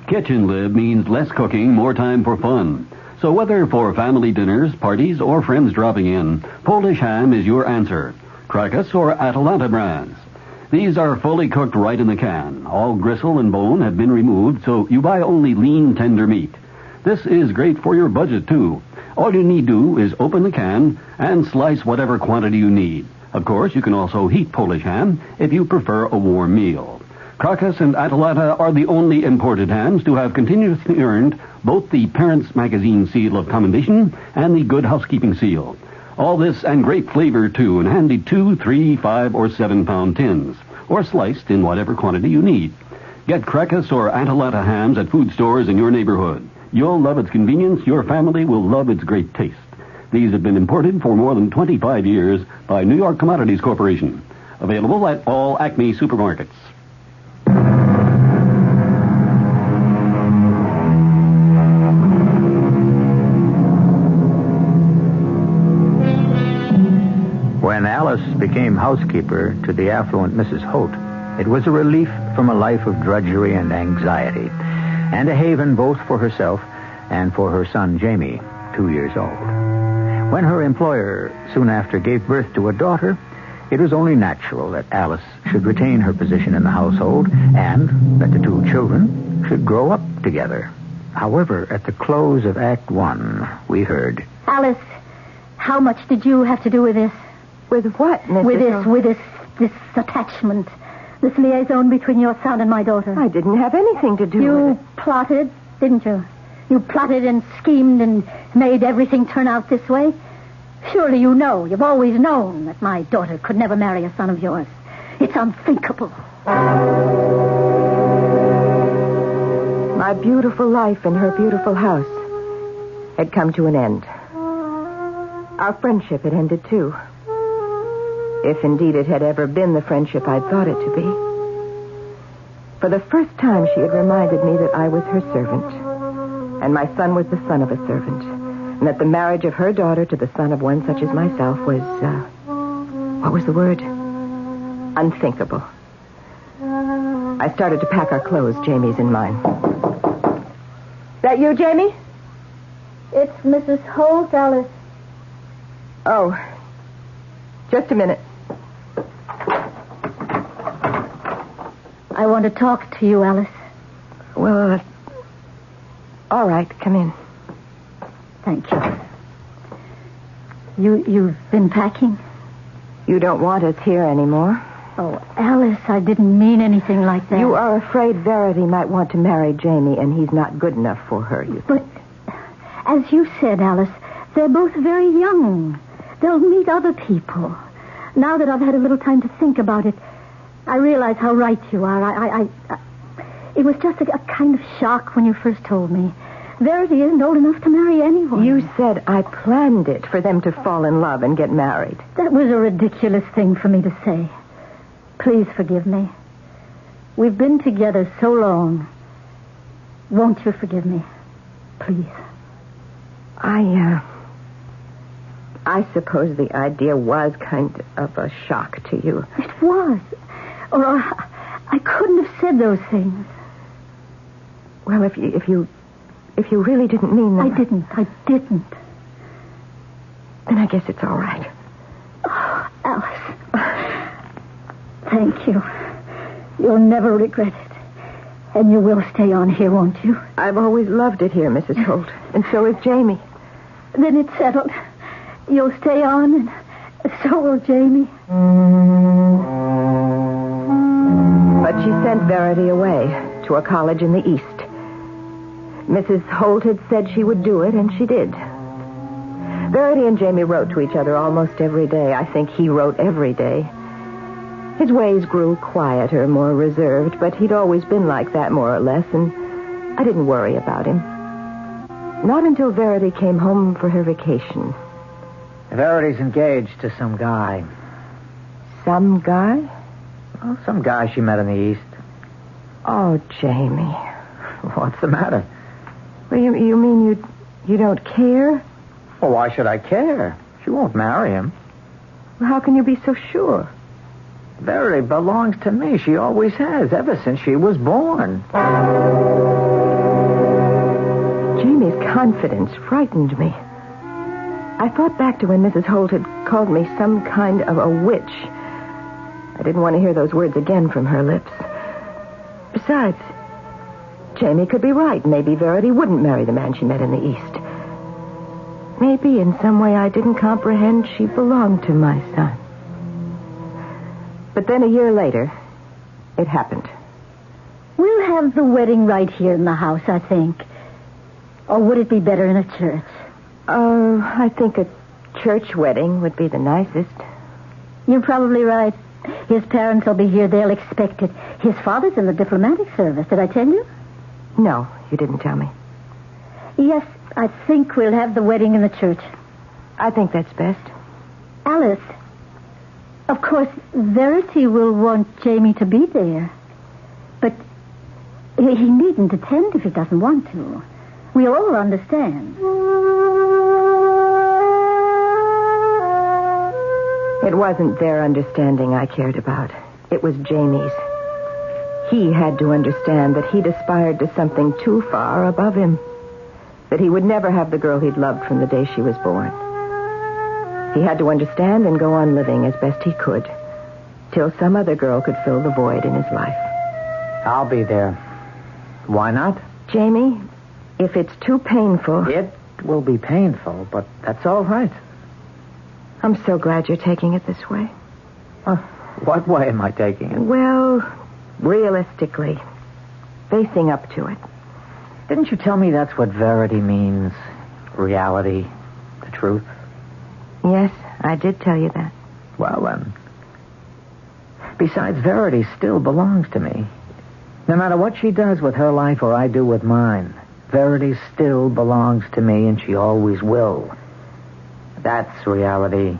Kitchen Lib means less cooking, more time for fun. So whether for family dinners, parties, or friends dropping in, Polish ham is your answer. Krakus or Atalanta brands. These are fully cooked right in the can. All gristle and bone have been removed, so you buy only lean, tender meat. This is great for your budget, too. All you need do is open the can and slice whatever quantity you need. Of course, you can also heat Polish ham if you prefer a warm meal. Krakus and Atalanta are the only imported hams to have continuously earned both the Parents Magazine seal of commendation and the Good Housekeeping seal. All this and great flavor, too, in handy 2, 3, 5, or 7-pound tins, or sliced in whatever quantity you need. Get Krakus or Atalanta hams at food stores in your neighborhood. You'll love its convenience. Your family will love its great taste. These have been imported for more than 25 years by New York Commodities Corporation. Available at all Acme supermarkets. When Alice became housekeeper to the affluent Mrs. Holt, it was a relief from a life of drudgery and anxiety, and a haven both for herself and for her son Jamie, 2 years old. When her employer soon after gave birth to a daughter, it was only natural that Alice should retain her position in the household and that the two children should grow up together. However, at the close of Act 1, we heard... Alice, how much did you have to do with this? With what, Mrs. With this attachment. This liaison between your son and my daughter. I didn't have anything to do with it. You plotted, didn't you? You plotted and schemed and made everything turn out this way. Surely you know, you've always known that my daughter could never marry a son of yours. It's unthinkable. My beautiful life in her beautiful house had come to an end. Our friendship had ended, too. If indeed it had ever been the friendship I'd thought it to be. For the first time, she had reminded me that I was her servant, and my son was the son of a servant, and that the marriage of her daughter to the son of one such as myself was, what was the word? Unthinkable. I started to pack our clothes, Jamie's in mine. That you, Jamie? It's Mrs. Holt, Alice. Oh, just a minute. I want to talk to you, Alice. Well, all right, come in. Thank you. You've been packing? You don't want us here anymore. Oh, Alice, I didn't mean anything like that. You are afraid Verity might want to marry Jamie, and he's not good enough for her, you think. But, as you said, Alice, they're both very young. They'll meet other people. Now that I've had a little time to think about it, I realize how right you are. It was just a kind of shock when you first told me. Verity isn't old enough to marry anyone. You said I planned it for them to fall in love and get married. That was a ridiculous thing for me to say. Please forgive me. We've been together so long. Won't you forgive me? Please. I suppose the idea was kind of a shock to you. It was. Or I couldn't have said those things. Well, if you really didn't mean that. I didn't. Then I guess it's all right. Oh, Alice. Thank you. You'll never regret it. And you will stay on here, won't you? I've always loved it here, Mrs. Holt. And so has Jamie. Then it's settled. You'll stay on, and so will Jamie. But she sent Verity away to a college in the East. Mrs. Holt had said she would do it, and she did. Verity and Jamie wrote to each other almost every day. I think he wrote every day. His ways grew quieter, more reserved, but he'd always been like that, more or less, and I didn't worry about him. Not until Verity came home for her vacation. Verity's engaged to some guy. Some guy? Oh, some guy she met in the East. Oh, Jamie. What's the matter? Well, you mean you don't care? Well, why should I care? She won't marry him. Well, how can you be so sure? Verity belongs to me. She always has, ever since she was born. Jamie's confidence frightened me. I thought back to when Mrs. Holt had called me some kind of a witch. I didn't want to hear those words again from her lips. Besides, Jamie could be right. Maybe Verity wouldn't marry the man she met in the East. Maybe in some way I didn't comprehend she belonged to my son. But then a year later, it happened. We'll have the wedding right here in the house, I think. Or would it be better in a church? I think a church wedding would be the nicest. You're probably right. His parents will be here. They'll expect it. His father's in the diplomatic service. Did I tell you? No, you didn't tell me. Yes, I think we'll have the wedding in the church. I think that's best. Alice, of course, Verity will want Jamie to be there. But he needn't attend if he doesn't want to. We'll all understand. It wasn't their understanding I cared about. It was Jamie's. He had to understand that he'd aspired to something too far above him. That he would never have the girl he'd loved from the day she was born. He had to understand and go on living as best he could, till some other girl could fill the void in his life. I'll be there. Why not? Jamie, if it's too painful... It will be painful, but that's all right. I'm so glad you're taking it this way. What way am I taking it? Well, realistically, facing up to it. Didn't you tell me that's what verity means? Reality, the truth? Yes, I did tell you that. Well, then. Besides, Verity still belongs to me. No matter what she does with her life or I do with mine, Verity still belongs to me, and she always will. That's reality,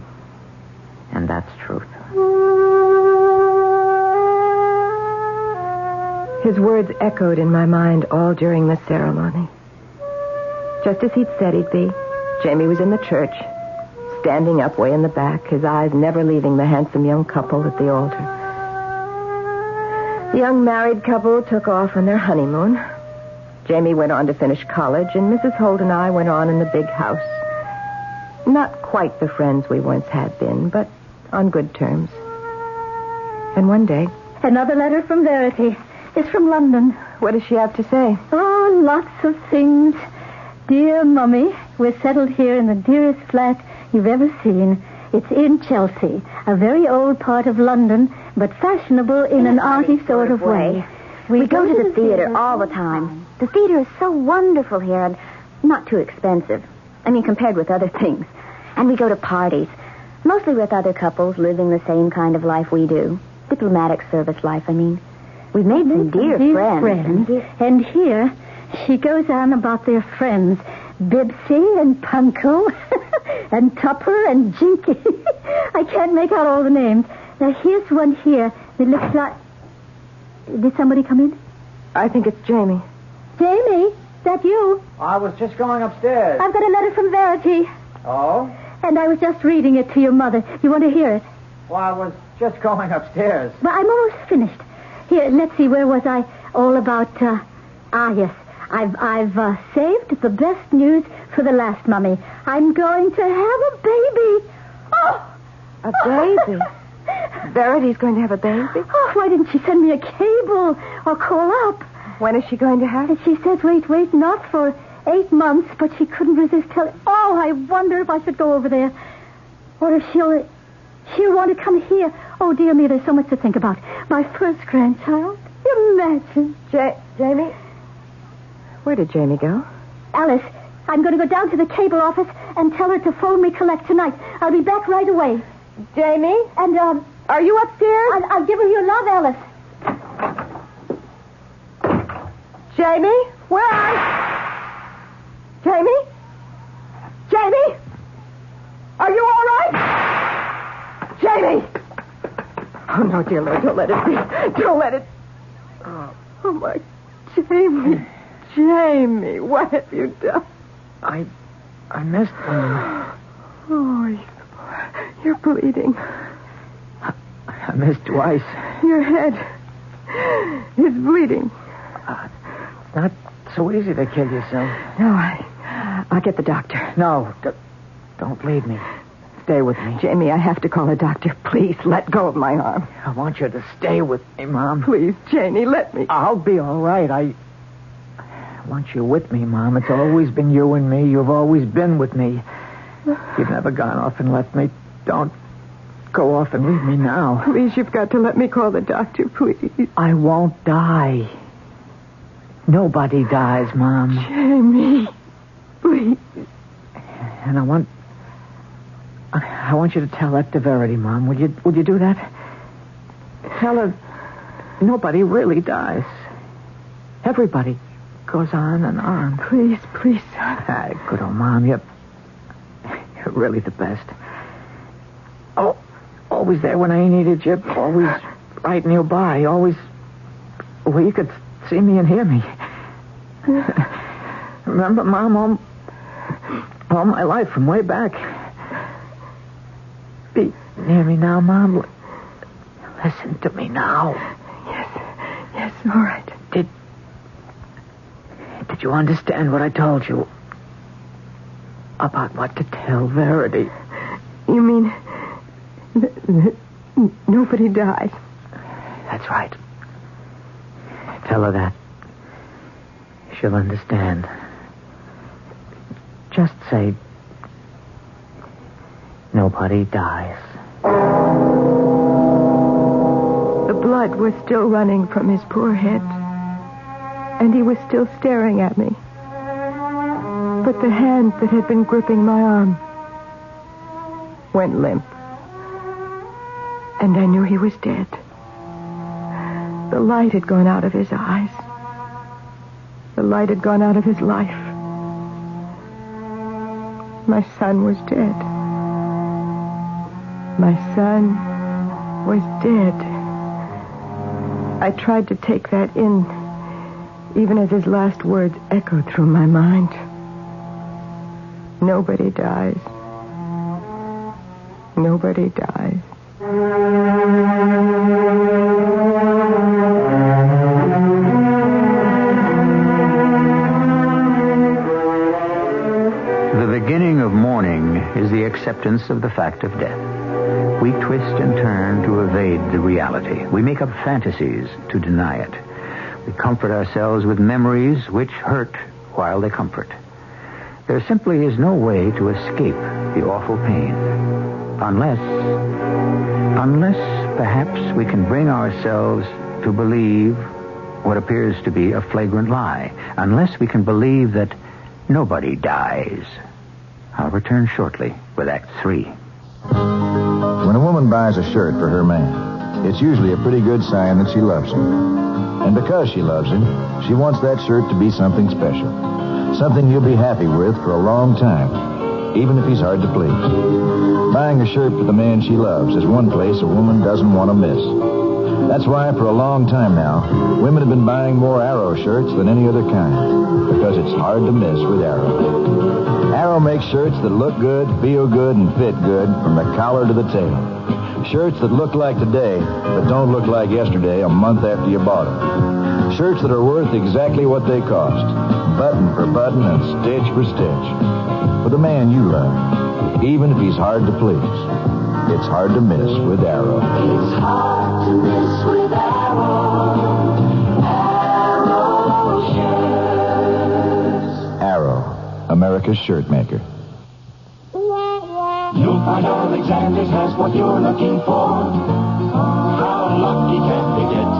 and that's truth. His words echoed in my mind all during the ceremony. Just as he'd said he'd be, Jamie was in the church, standing up way in the back, his eyes never leaving the handsome young couple at the altar. The young married couple took off on their honeymoon. Jamie went on to finish college, and Mrs. Holt and I went on in the big house. Not quite the friends we once had been, but on good terms. And one day... Another letter from Verity. It's from London. What does she have to say? Oh, lots of things. Dear Mummy, we're settled here in the dearest flat you've ever seen. It's in Chelsea, a very old part of London, but fashionable in an arty sort of way. We go to the theater all the time. The theater is so wonderful here and not too expensive. I mean, compared with other things. And we go to parties, mostly with other couples living the same kind of life we do. Diplomatic service life, I mean. We've made some dear friends. And here, she goes on about their friends. Bibsy and Punko and Tupper and Jinky. I can't make out all the names. Now, here's one here that looks like... Did somebody come in? I think it's Jamie. Jamie, that you? I was just going upstairs. I've got a letter from Verity. Oh? And I was just reading it to your mother. You want to hear it? Well, I was just going upstairs. Well, I'm almost finished. Here, let's see, where was I? All about, yes. I've saved the best news for the last, Mummy. I'm going to have a baby. Oh! A baby? Verity's going to have a baby? Oh, why didn't she send me a cable or call up? When is she going to have it? She says, wait, not for 8 months, but she couldn't resist telling... Oh, I wonder if I should go over there. Or if she'll want to come here. Oh, dear me, there's so much to think about. My first grandchild. Imagine. Jamie? Where did Jamie go? Alice, I'm going to go down to the cable office and tell her to phone me collect tonight. I'll be back right away. Jamie? And, are you upstairs? I'll give her your love, Alice. Jamie? Where are you? Jamie? Jamie? Are you all right? Jamie! Oh, no, dear Lord, don't let it be. Don't let it... Oh, my... Jamie, what have you done? I missed them. Oh, you're bleeding. I missed twice. Your head is bleeding. It's not so easy to kill yourself. No, I'll get the doctor. No, don't leave me. Stay with me. Jamie, I have to call a doctor. Please, let go of my arm. I want you to stay with me, Mom. Please, Janie, let me. I'll be all right. I want you with me, Mom. It's always been you and me. You've always been with me. You've never gone off and left me. Don't go off and leave me now. Please, you've got to let me call the doctor, please. I won't die. Nobody dies, Mom. Jamie, please. And I want you to tell that to Verity, Mom. Would you do that? Tell her nobody really dies. Everybody goes on and on. Please, please. Good old Mom, you're really the best. Oh, always there when I needed you. Always right nearby. Always where you could see me and hear me. Remember, Mom, all my life from way back. Be near me now, Mom. Listen to me now. Yes, all right. Did you understand what I told you? About what to tell Verity? You mean nobody dies? That's right. Tell her that. She'll understand. Just say, Nobody dies. The blood was still running from his poor head, and he was still staring at me. But the hand that had been gripping my arm went limp, and I knew he was dead. The light had gone out of his eyes. The light had gone out of his life. My son was dead. My son was dead. I tried to take that in, even as his last words echoed through my mind. Nobody dies. Nobody dies. The beginning of mourning is the acceptance of the fact of death. We twist and turn to evade the reality. We make up fantasies to deny it. We comfort ourselves with memories which hurt while they comfort. There simply is no way to escape the awful pain. Unless perhaps we can bring ourselves to believe what appears to be a flagrant lie. Unless we can believe that nobody dies. I'll return shortly with Act 3. When a woman buys a shirt for her man, it's usually a pretty good sign that she loves him. And because she loves him, she wants that shirt to be something special. Something you'll be happy with for a long time, even if he's hard to please. Buying a shirt for the man she loves is one place a woman doesn't want to miss. That's why for a long time now, women have been buying more Arrow shirts than any other kind, because it's hard to miss with Arrow. Arrow makes shirts that look good, feel good, and fit good from the collar to the tail. Shirts that look like today, but don't look like yesterday a month after you bought them. Shirts that are worth exactly what they cost, button for button and stitch for stitch. For the man you love, even if he's hard to please. It's hard to miss with Arrow. It's hard to miss with Arrow. Arrow shirts. Arrow, America's shirt maker. You'll find Alexander's has what you're looking for. How lucky can you get?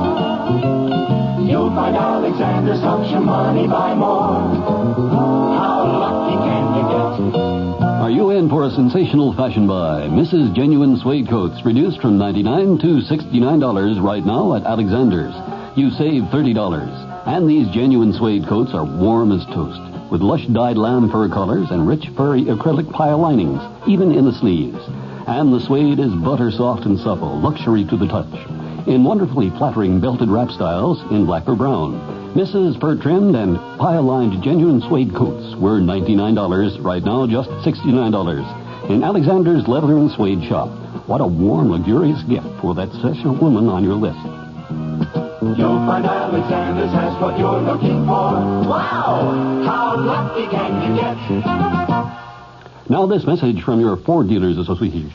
You'll find Alexander's helps your money buy more. How lucky can you get? Are you in for a sensational fashion buy? Mrs. Genuine Suede Coats, reduced from $99 to $69 right now at Alexander's. You save $30. And these genuine suede coats are warm as toast, with lush dyed lamb fur collars and rich furry acrylic pile linings, even in the sleeves. And the suede is butter soft and supple, luxury to the touch. In wonderfully flattering belted wrap styles in black or brown. Mrs. fur-trimmed and pile-lined genuine suede coats were $99, right now just $69. In Alexander's Leather and Suede shop. What a warm, luxurious gift for that special woman on your list. You'll find Alexander's has what you're looking for. Wow! How lucky can you get? Now this message from your Ford Dealers Association.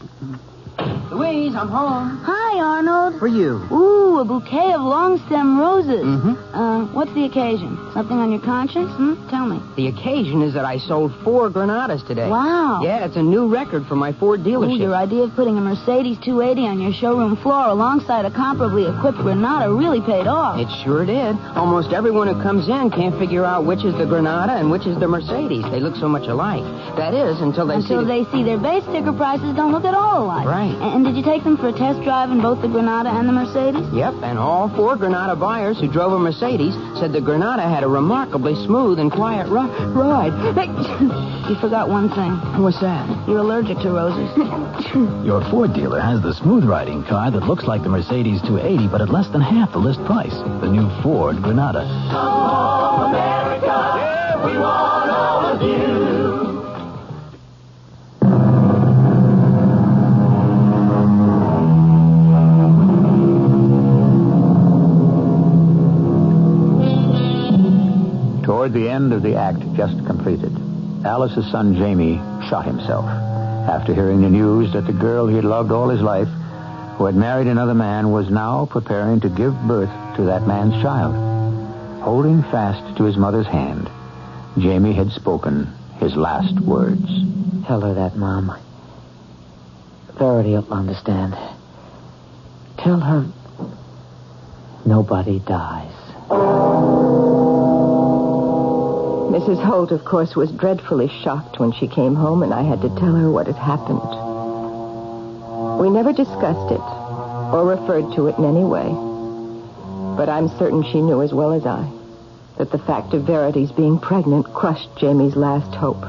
Louise, I'm home. Hi, Arnold. For you. Ooh, a bouquet of long-stem roses. Mm-hmm. What's the occasion? Something on your conscience? Tell me. The occasion is that I sold 4 Granadas today. Wow. Yeah, it's a new record for my Ford dealership. Ooh, your idea of putting a Mercedes 280 on your showroom floor alongside a comparably equipped Granada really paid off. It sure did. Almost everyone who comes in can't figure out which is the Granada and which is the Mercedes. They look so much alike. That is, until they see their base sticker prices don't look at all alike. Right. And did you take them for a test drive in both the Granada and the Mercedes? Yep, and all 4 Granada buyers who drove a Mercedes said the Granada had a remarkably smooth and quiet ride. Hey, you forgot one thing. What's that? You're allergic to roses. Your Ford dealer has the smooth-riding car that looks like the Mercedes 280, but at less than half the list price. The new Ford Granada. Come home, America. Yeah, we want all of you. Toward the end of the act just completed, Alice's son Jamie shot himself after hearing the news that the girl he had loved all his life, who had married another man, was now preparing to give birth to that man's child. Holding fast to his mother's hand, Jamie had spoken his last words. Tell her that, Mom. Verity will understand. Tell her nobody dies. Mrs. Holt, of course, was dreadfully shocked when she came home, and I had to tell her what had happened. We never discussed it or referred to it in any way. But I'm certain she knew as well as I that the fact of Verity's being pregnant crushed Jamie's last hope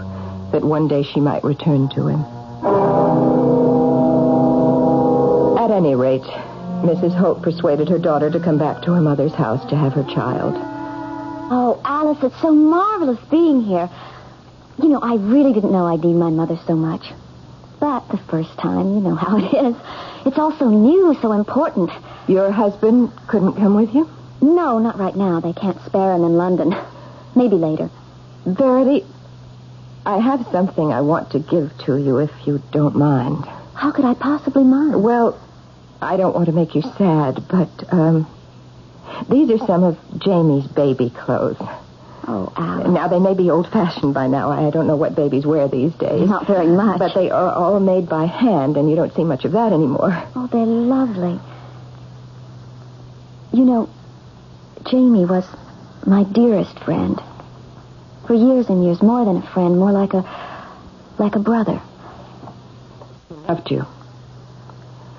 that one day she might return to him. At any rate, Mrs. Holt persuaded her daughter to come back to her mother's house to have her child. Oh, Alice, it's so marvelous being here. You know, I really didn't know I'd need my mother so much. But the first time, you know how it is. It's all so new, so important. Your husband couldn't come with you? No, not right now. They can't spare him in London. Maybe later. Verity, I have something I want to give to you, if you don't mind. How could I possibly mind? Well, I don't want to make you sad, but, these are some of Jamie's baby clothes. Oh, Alice. Now, they may be old-fashioned by now. I don't know what babies wear these days. Not very much. But they are all made by hand, and you don't see much of that anymore. Oh, they're lovely. You know, Jamie was my dearest friend. For years and years, more than a friend, more like a brother. Loved you.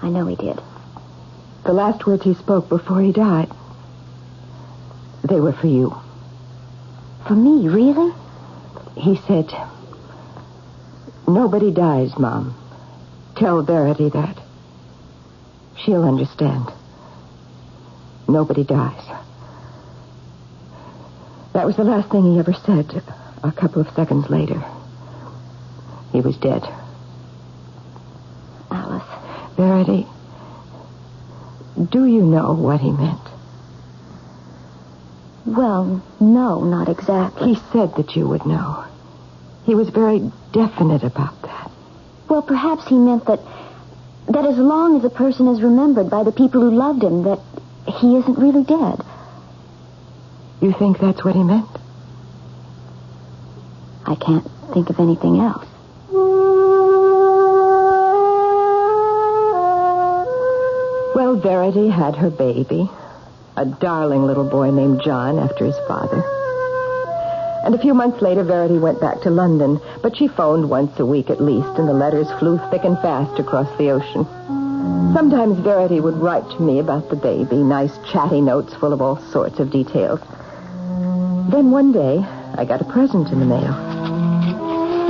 I know he did. The last words he spoke before he died, they were for you. For me, really? He said, "Nobody dies, Mom. Tell Verity that. She'll understand. Nobody dies." That was the last thing he ever said. A couple of seconds later, he was dead. Alice. Verity, do you know what he meant? Well, no, not exactly. He said that you would know. He was very definite about that. Well, perhaps he meant that as long as a person is remembered by the people who loved him, that he isn't really dead. You think that's what he meant? I can't think of anything else. Well, Verity had her baby, a darling little boy named John after his father. And a few months later, Verity went back to London, but she phoned once a week at least, and the letters flew thick and fast across the ocean. Sometimes Verity would write to me about the baby, nice chatty notes full of all sorts of details. Then one day, I got a present in the mail.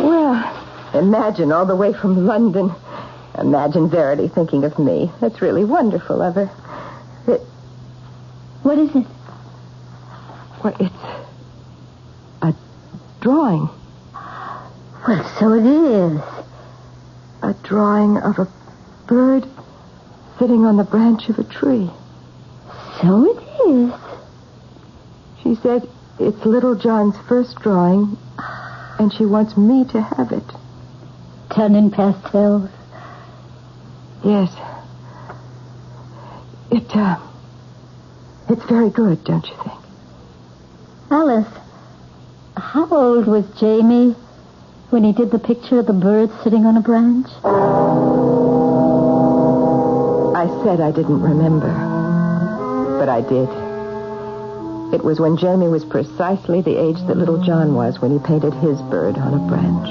Well, imagine all the way from London. Imagine Verity thinking of me. That's really wonderful of her. What is it? Well, it's a drawing. Well, so it is. A drawing of a bird sitting on the branch of a tree. So it is. She said it's little John's first drawing, and she wants me to have it. Done in pastels? Yes. It's very good, don't you think? Alice, how old was Jamie when he did the picture of the bird sitting on a branch? I said I didn't remember, but I did. It was when Jamie was precisely the age that little John was when he painted his bird on a branch.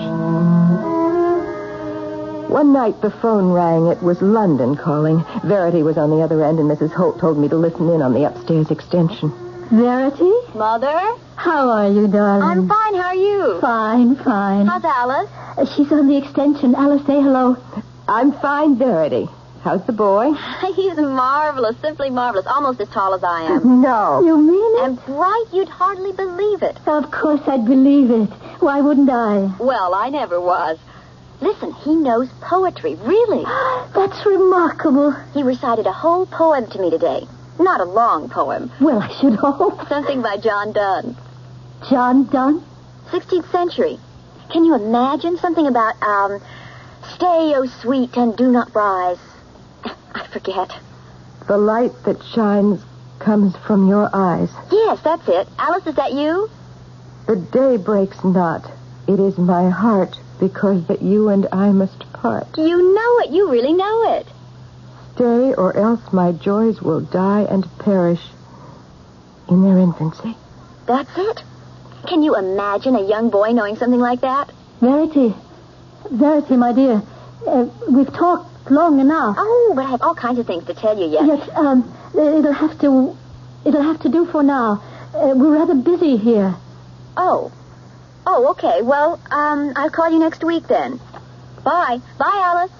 One night the phone rang. It was London calling. Verity was on the other end, and Mrs. Holt told me to listen in on the upstairs extension. Verity? Mother? How are you, darling? I'm fine. How are you? Fine, fine. How's Alice? She's on the extension. Alice, say hello. I'm fine, Verity. How's the boy? He's marvelous, simply marvelous, almost as tall as I am. No. You mean it? And bright, you'd hardly believe it. Of course I'd believe it. Why wouldn't I? Well, I never was. Listen, he knows poetry, really. That's remarkable. He recited a whole poem to me today. Not a long poem. Well, I should hope. Something by John Donne. John Donne? 16th century. Can you imagine something about, stay, O sweet, and do not rise? I forget. The light that shines comes from your eyes. Yes, that's it. Alice, is that you? The day breaks not. It is my heart, because that you and I must apart. You know it. You really know it. Stay, or else my joys will die and perish in their infancy. That's it? Can you imagine a young boy knowing something like that? Verity, my dear, we've talked long enough. Oh, but I have all kinds of things to tell you yet. Yes, it'll have to do for now. We're rather busy here. Oh, okay. Well, I'll call you next week then. Bye. Bye, Alice.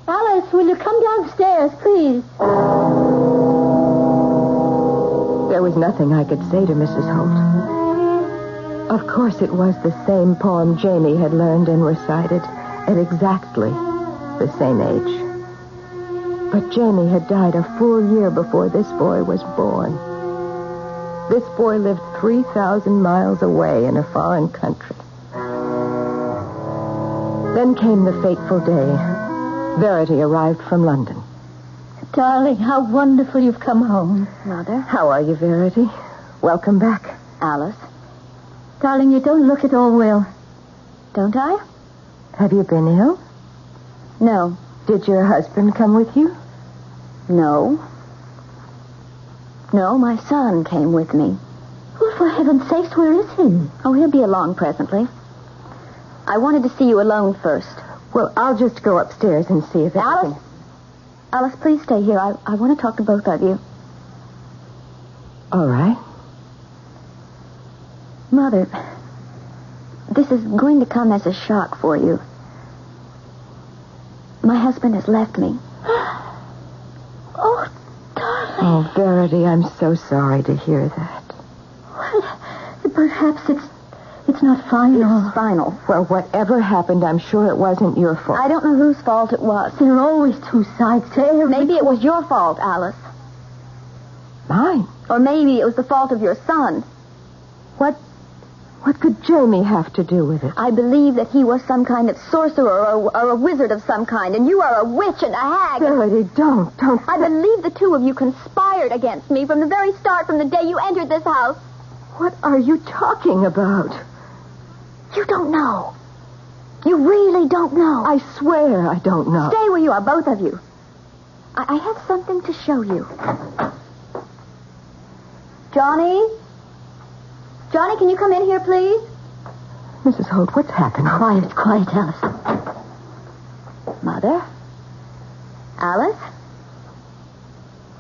Alice, will you come downstairs, please? There was nothing I could say to Mrs. Holt. Of course, it was the same poem Jamie had learned and recited at exactly the same age. But Jamie had died a full year before this boy was born. This boy lived 3,000 miles away in a foreign country. Then came the fateful day. Verity arrived from London. Darling, how wonderful you've come home. Mother. How are you, Verity? Welcome back. Alice. Darling, you don't look at all well. Don't I? Have you been ill? No. Did your husband come with you? No. No, my son came with me. Well, for heaven's sakes, where is he? Oh, he'll be along presently. I wanted to see you alone first. Well, I'll just go upstairs and see if Alice? Alice, please stay here. I want to talk to both of you. All right. Mother, this is going to come as a shock for you. My husband has left me. Oh, darling. Oh, Verity, I'm so sorry to hear that. Well, perhaps it's not final. It's final. Well, whatever happened, I'm sure it wasn't your fault. I don't know whose fault it was. There are always two sides to every... Maybe it was your fault, Alice. Mine? Or maybe it was the fault of your son. What could Jamie have to do with it? I believe that he was some kind of sorcerer or a wizard of some kind, and you are a witch and a hag. Verity, don't. I believe the two of you conspired against me from the very start, from the day you entered this house. What are you talking about? You don't know. You really don't know. I swear I don't know. Stay where you are, both of you. I have something to show you. Johnny? Johnny, can you come in here, please? Mrs. Holt, what's happened? Quiet, Alice. Mother? Alice?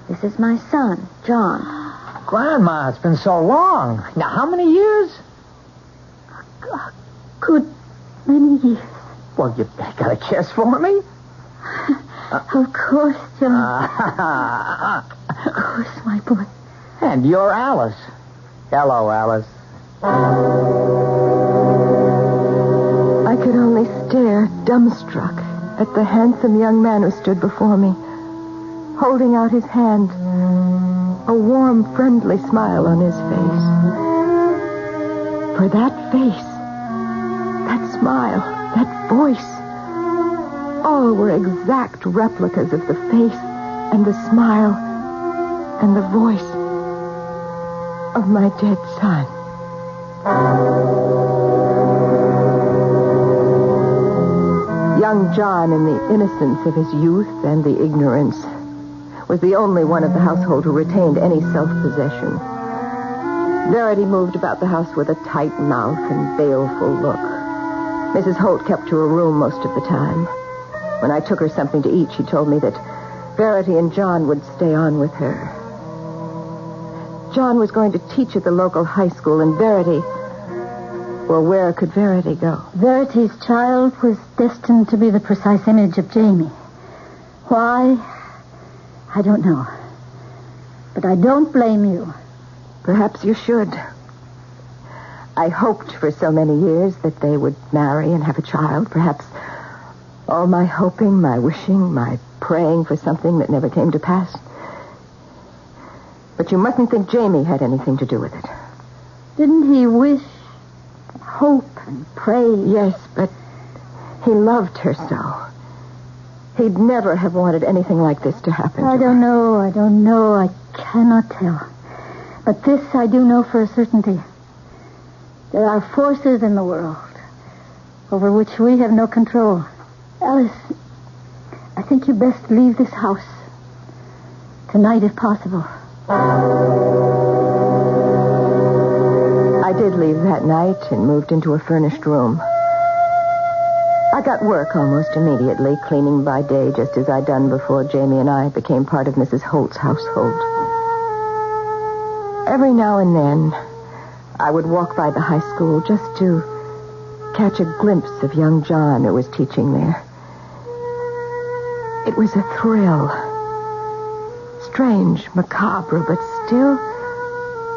This is my son, John. Grandma, it's been so long. Now, how many years? A good many years. Well, you got a kiss for me? Of course, John. Of course, my boy. And you're Alice. Hello, Alice. I could only stare, dumbstruck, at the handsome young man who stood before me, holding out his hand, a warm, friendly smile on his face. For that face, that smile, that voice, all were exact replicas of the face and the smile and the voice of my dead son. Young John, in the innocence of his youth and the ignorance, was the only one of the household who retained any self-possession. Verity moved about the house with a tight mouth and baleful look. Mrs. Holt kept to her room most of the time. When I took her something to eat, she told me that Verity and John would stay on with her. John was going to teach at the local high school, and Verity... Well, where could Verity go? Verity's child was destined to be the precise image of Jamie. Why? I don't know. But I don't blame you. Perhaps you should. I hoped for so many years that they would marry and have a child. Perhaps all my hoping, my wishing, my praying for something that never came to pass. But you mustn't think Jamie had anything to do with it. Didn't he wish, hope, and pray? Yes, but he loved her so. He'd never have wanted anything like this to happen to her. I don't know. I cannot tell. But this I do know for a certainty. There are forces in the world, over which we have no control. Alice, I think you best leave this house. Tonight, if possible. I did leave that night and moved into a furnished room. I got work almost immediately, cleaning by day, just as I'd done before Jamie and I became part of Mrs. Holt's household. Every now and then, I would walk by the high school just to catch a glimpse of young John, who was teaching there. It was a thrill. Strange, macabre, but still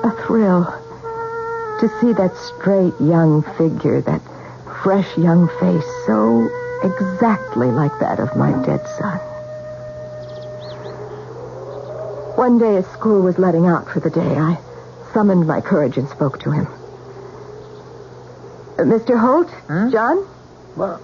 a thrill to see that straight young figure, that fresh young face, so exactly like that of my dead son. One day as school was letting out for the day, I summoned my courage and spoke to him. Mr. Holt? John? Well,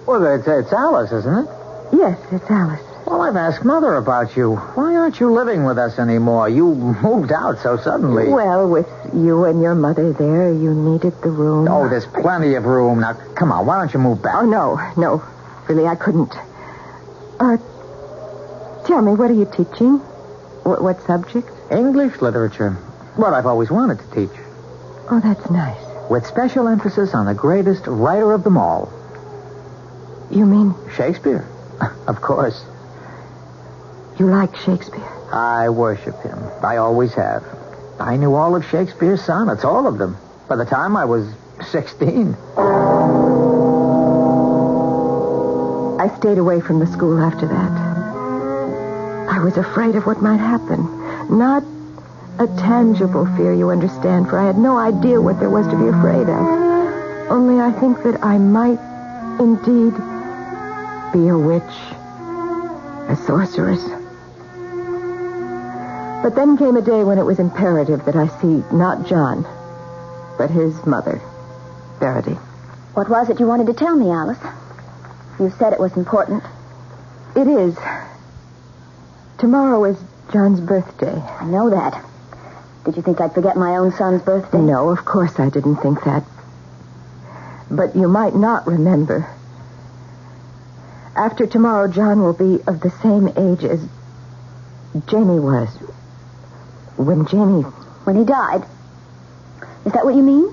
it's Alice, isn't it? Yes, it's Alice. Well, I've asked Mother about you. Why aren't you living with us anymore? You moved out so suddenly. Well, with you and your mother there, you needed the room. Oh, there's plenty of room. Now, come on, why don't you move back? Oh, no. Really, I couldn't. Tell me, what are you teaching? What subject? English literature. What I've always wanted to teach. Oh, that's nice. With special emphasis on the greatest writer of them all. You mean? Shakespeare. Of course. You like Shakespeare? I worship him. I always have. I knew all of Shakespeare's sonnets, all of them, by the time I was 16. I stayed away from the school after that. I was afraid of what might happen. Not a tangible fear, you understand, for I had no idea what there was to be afraid of. Only I think that I might indeed be a witch, a sorceress. But then came a day when it was imperative that I see not John, but his mother, Verity. What was it you wanted to tell me, Alice? You said it was important. It is. Tomorrow is John's birthday. I know that. Did you think I'd forget my own son's birthday? No, of course I didn't think that. But you might not remember. After tomorrow, John will be of the same age as Jamie was. When he died? Is that what you mean?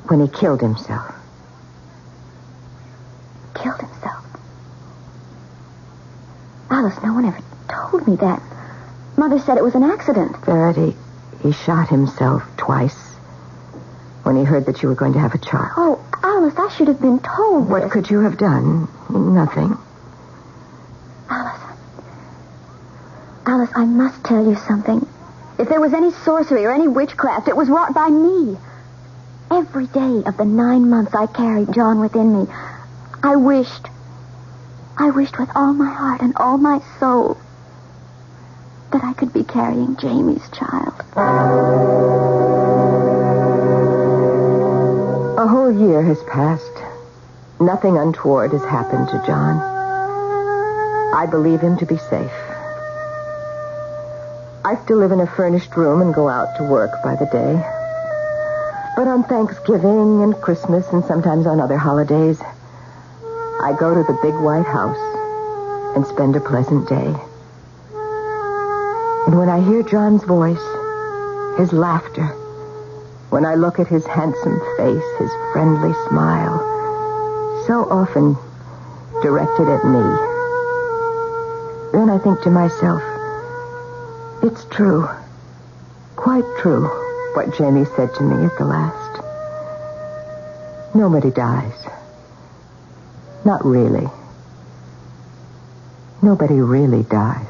When he killed himself. Killed himself? Alice, no one ever told me that. Mother said it was an accident. Verity, he shot himself twice when he heard that you were going to have a child. Oh, Alice, I should have been told What could you have done? Nothing. Alice, I must tell you something. If there was any sorcery or any witchcraft, it was wrought by me. Every day of the 9 months I carried John within me, I wished with all my heart and all my soul that I could be carrying Jamie's child. A whole year has passed. Nothing untoward has happened to John. I believe him to be safe. I still live in a furnished room and go out to work by the day. But on Thanksgiving and Christmas and sometimes on other holidays, I go to the big white house and spend a pleasant day. And when I hear John's voice, his laughter, when I look at his handsome face, his friendly smile, so often directed at me, then I think to myself, it's true, quite true, what Jamie said to me at the last. Nobody dies. Not really. Nobody really dies.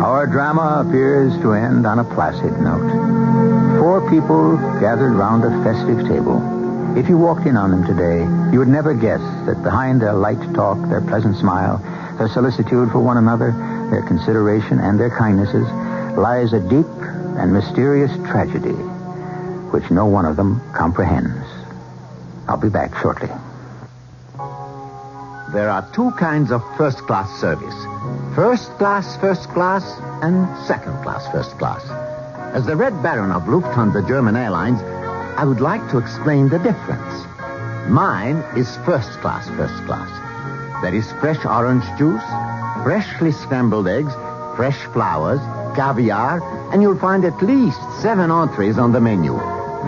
Our drama appears to end on a placid note. 4 people gathered round a festive table. If you walked in on them today, you would never guess that behind their light talk, their pleasant smile, their solicitude for one another, their consideration and their kindnesses, lies a deep and mysterious tragedy which no one of them comprehends. I'll be back shortly. there are two kinds of first-class service. First class, and second class, first class. As the Red Baron of Lufthansa German Airlines, I would like to explain the difference. Mine is first class. There is fresh orange juice, freshly scrambled eggs, fresh flowers, caviar, and you'll find at least 7 entrees on the menu.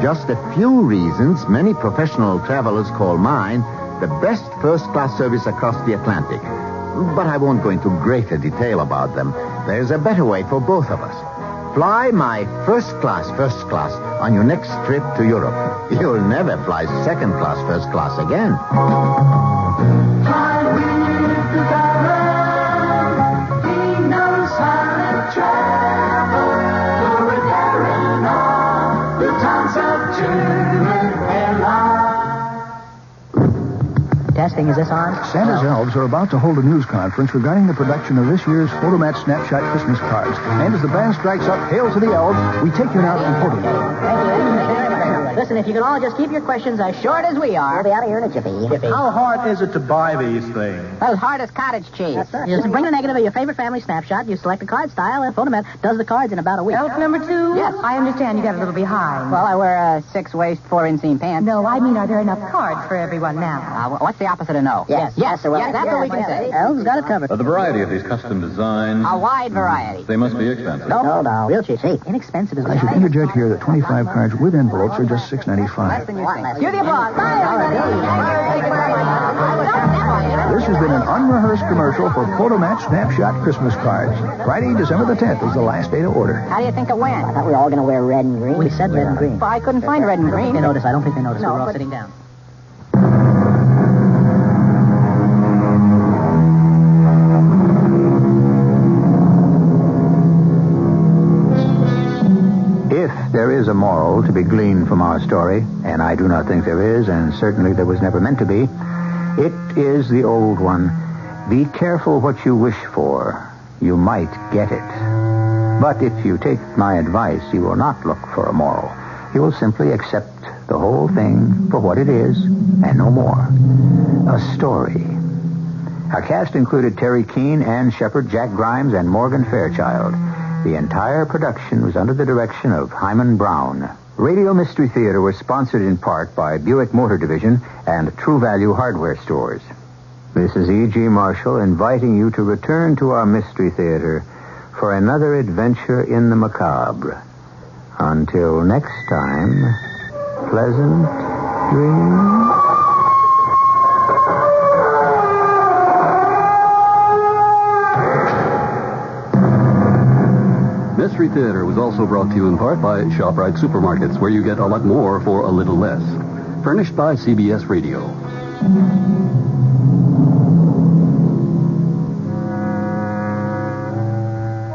Just a few reasons many professional travelers call mine the best first-class service across the Atlantic. But I won't go into greater detail about them. There's a better way for both of us. Fly my first class on your next trip to Europe. You'll never fly second class, first class again. Fly with the Baron. He knows how to travel. For a Baron on the towns of German Airlines. Testing, is this on? Santa's elves are about to hold a news conference regarding the production of this year's Photomat Snapshot Christmas cards. And as the band strikes up Hail to the Elves, we take you now to Photomat. Listen, if you can all just keep your questions as short as we are. We'll be out of here in a jiffy. How hard is it to buy these things? Well, as hard as cottage cheese. That's right. You just bring a negative of your favorite family snapshot, you select a card style, and Photomat does the cards in about a week. Elf number 2? Yes. I understand you got a little behind. Well, I wear 6-waist, 4-inseam pants. No, I mean, are there enough cards for everyone now? What's the opposite of no? Yes, that's what we can say. Elves got it covered. The variety of these custom designs. A wide variety. They must be expensive. No. Real cheap. Inexpensive as well. I should interject here that 25 cards with envelopes are just $6.95. Cue the applause. This has been an unrehearsed commercial for Photomat Snapshot Christmas cards. Friday, December the 10th is the last day to order. How do you think it went? I thought we were all going to wear red and green. We said red and green. But I couldn't find red and green. I don't think they noticed. No, we were all sitting down. If there is a moral to be gleaned from our story, and I do not think there is, and certainly there was never meant to be, it is the old one. Be careful what you wish for. You might get it. But if you take my advice, you will not look for a moral. You will simply accept the whole thing for what it is, and no more. A story. Our cast included Terry Keane, Ann Shepard, Jack Grimes, and Morgan Fairchild. The entire production was under the direction of Hyman Brown. Radio Mystery Theater was sponsored in part by Buick Motor Division and True Value Hardware Stores. This is E.G. Marshall inviting you to return to our Mystery Theater for another adventure in the macabre. Until next time, pleasant dreams. Mystery Theater was also brought to you in part by ShopRite Supermarkets, where you get a lot more for a little less. Furnished by CBS Radio.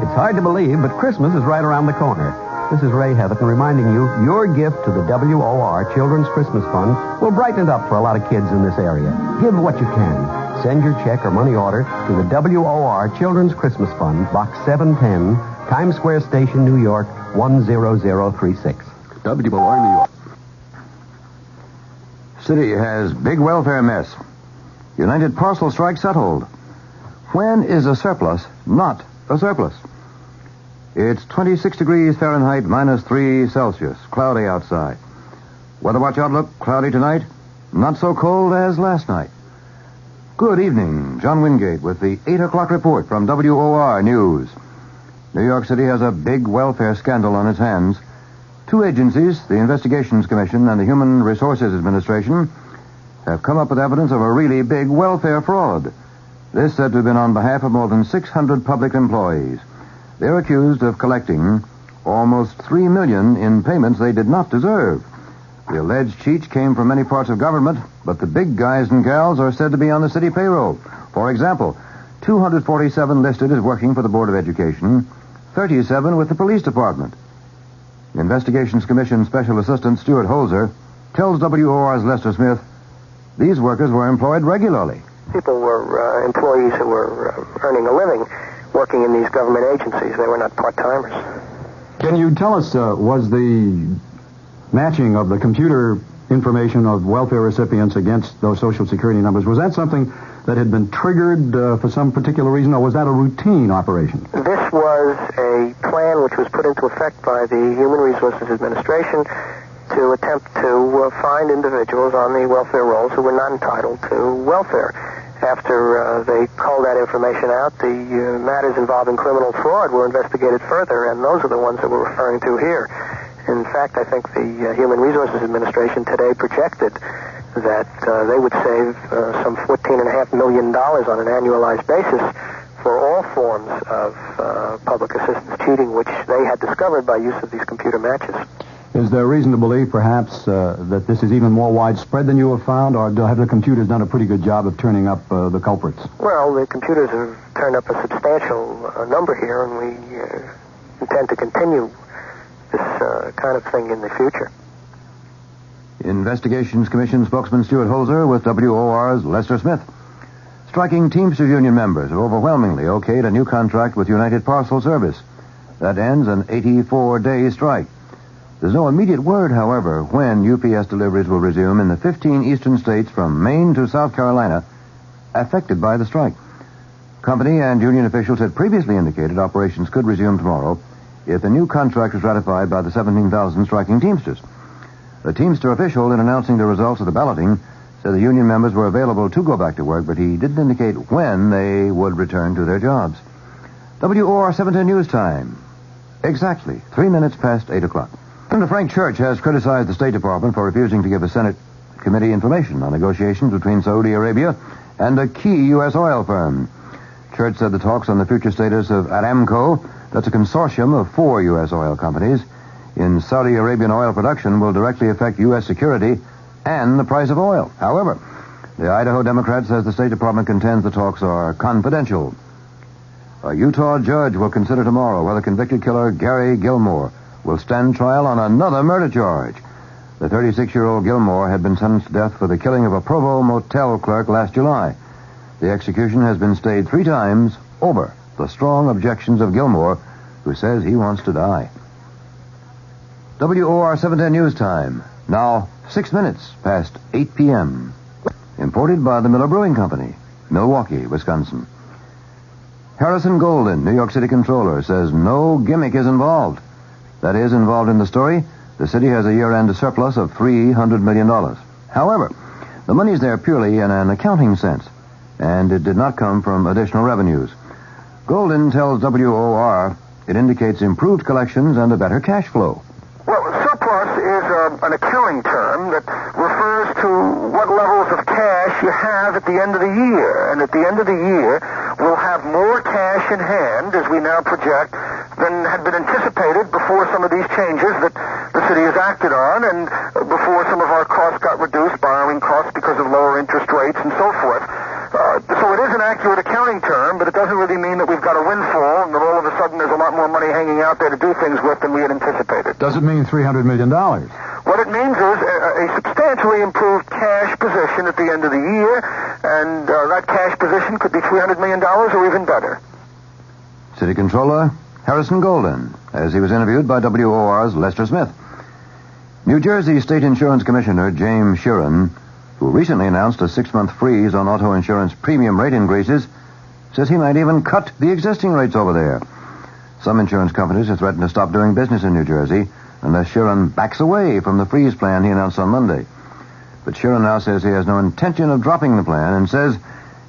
It's hard to believe, but Christmas is right around the corner. This is Ray Heatherton reminding you your gift to the WOR Children's Christmas Fund will brighten it up for a lot of kids in this area. Give what you can. Send your check or money order to the WOR Children's Christmas Fund, Box 710, Times Square Station, New York, 10036. WOR, New York. City has big welfare mess. United Parcel strike settled. When is a surplus not a surplus? It's 26 degrees Fahrenheit, -3 Celsius. Cloudy outside. Weather watch outlook, cloudy tonight. Not so cold as last night. Good evening. John Wingate with the 8 o'clock report from WOR News. New York City has a big welfare scandal on its hands. Two agencies, the Investigations Commission and the Human Resources Administration, have come up with evidence of a really big welfare fraud. This said to have been on behalf of more than 600 public employees. They're accused of collecting almost $3 million in payments they did not deserve. The alleged cheats came from many parts of government, but the big guys and gals are said to be on the city payroll. For example, 247 listed as working for the Board of Education, 37 with the police department. The Investigations Commission Special Assistant Stuart Holzer tells WOR's Lester Smith these workers were employed regularly. People were employees who were earning a living working in these government agencies. They were not part-timers. Can you tell us, was the matching of the computer information of welfare recipients against those Social Security numbers. Was that something that had been triggered for some particular reason, or was that a routine operation? This was a plan which was put into effect by the Human Resources Administration to attempt to find individuals on the welfare rolls who were not entitled to welfare. After they culled that information out, the matters involving criminal fraud were investigated further, and those are the ones that we're referring to here. In fact, I think the Human Resources Administration today projected that they would save some $14.5 million on an annualized basis for all forms of public assistance cheating, which they had discovered by use of these computer matches. Is there reason to believe, perhaps, that this is even more widespread than you have found, or have the computers done a pretty good job of turning up the culprits? Well, the computers have turned up a substantial number here, and we intend to continue this kind of thing in the future. Investigations Commission spokesman Stuart Holzer with WOR's Lester Smith. Striking Teamsters Union members have overwhelmingly okayed a new contract with United Parcel Service. That ends an 84-day strike. There's no immediate word, however, when UPS deliveries will resume in the 15 eastern states from Maine to South Carolina affected by the strike. Company and union officials had previously indicated operations could resume tomorrow if the new contract was ratified by the 17,000 striking Teamsters. The Teamster official, in announcing the results of the balloting, said the union members were available to go back to work, but he didn't indicate when they would return to their jobs. WOR 710 News Time. Exactly 3 minutes past 8 o'clock. Senator Frank Church has criticized the State Department for refusing to give a Senate committee information on negotiations between Saudi Arabia and a key U.S. oil firm. Church said the talks on the future status of Aramco, that's a consortium of 4 U.S. oil companies, in Saudi Arabian oil production will directly affect U.S. security and the price of oil. However, the Idaho Democrat says the State Department contends the talks are confidential. A Utah judge will consider tomorrow whether convicted killer Gary Gilmore will stand trial on another murder charge. The 36-year-old Gilmore had been sentenced to death for the killing of a Provo motel clerk last July. The execution has been stayed 3 times over the strong objections of Gilmore, who says he wants to die. WOR 710 News Time. Now 6 minutes past 8 p.m. Imported by the Miller Brewing Company, Milwaukee, Wisconsin. Harrison Golden, New York City Controller, says no gimmick is involved. That is, involved in the story, the city has a year-end surplus of $300 million. However, the money is there purely in an accounting sense, and it did not come from additional revenues. Golden tells WOR it indicates improved collections and a better cash flow. Well, surplus is an accounting term that refers to what levels of cash you have at the end of the year. And at the end of the year, we'll have more cash in hand, as we now project, than had been anticipated before some of these changes that the city has acted on and before some of our costs got reduced, borrowing costs because of lower interest rates and so forth. So it is an accurate accounting term, but it doesn't really mean that we've got a windfall and that all of a sudden there's a lot more money hanging out there to do things with than we had anticipated. Does it mean $300 million? What it means is a substantially improved cash position at the end of the year, and that cash position could be $300 million or even better. City Controller Harrison Golden, as he was interviewed by WOR's Lester Smith. New Jersey State Insurance Commissioner James Sheeran, who recently announced a 6-month freeze on auto insurance premium rate increases, says he might even cut the existing rates over there. Some insurance companies have threatened to stop doing business in New Jersey unless Sheeran backs away from the freeze plan he announced on Monday. But Sheeran now says he has no intention of dropping the plan and says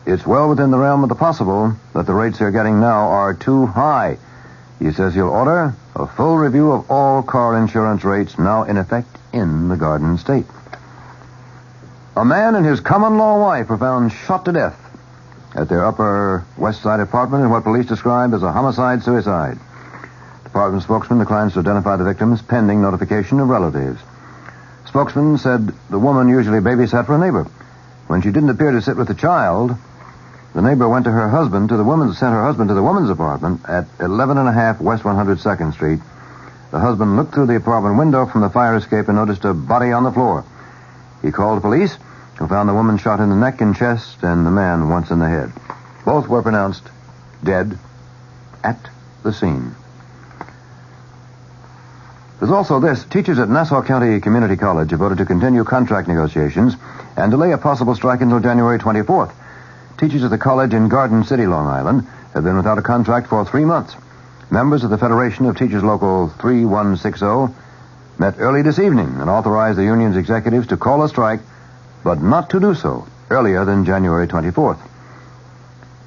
it's well within the realm of the possible that the rates they're getting now are too high. He says he'll order a full review of all car insurance rates now in effect in the Garden State. A man and his common-law wife were found shot to death at their Upper West Side apartment in what police described as a homicide-suicide. Department spokesman declines to identify the victims pending notification of relatives. Spokesman said the woman usually babysat for a neighbor. When she didn't appear to sit with the child, the neighbor sent her husband to the woman's apartment at 11.5 West 102nd Street. The husband looked through the apartment window from the fire escape and noticed a body on the floor. He called police, who found the woman shot in the neck and chest and the man once in the head. Both were pronounced dead at the scene. There's also this. Teachers at Nassau County Community College have voted to continue contract negotiations and delay a possible strike until January 24th. Teachers at the college in Garden City, Long Island, have been without a contract for 3 months. Members of the Federation of Teachers Local 3160 met early this evening and authorized the union's executives to call a strike, but not to do so earlier than January 24th.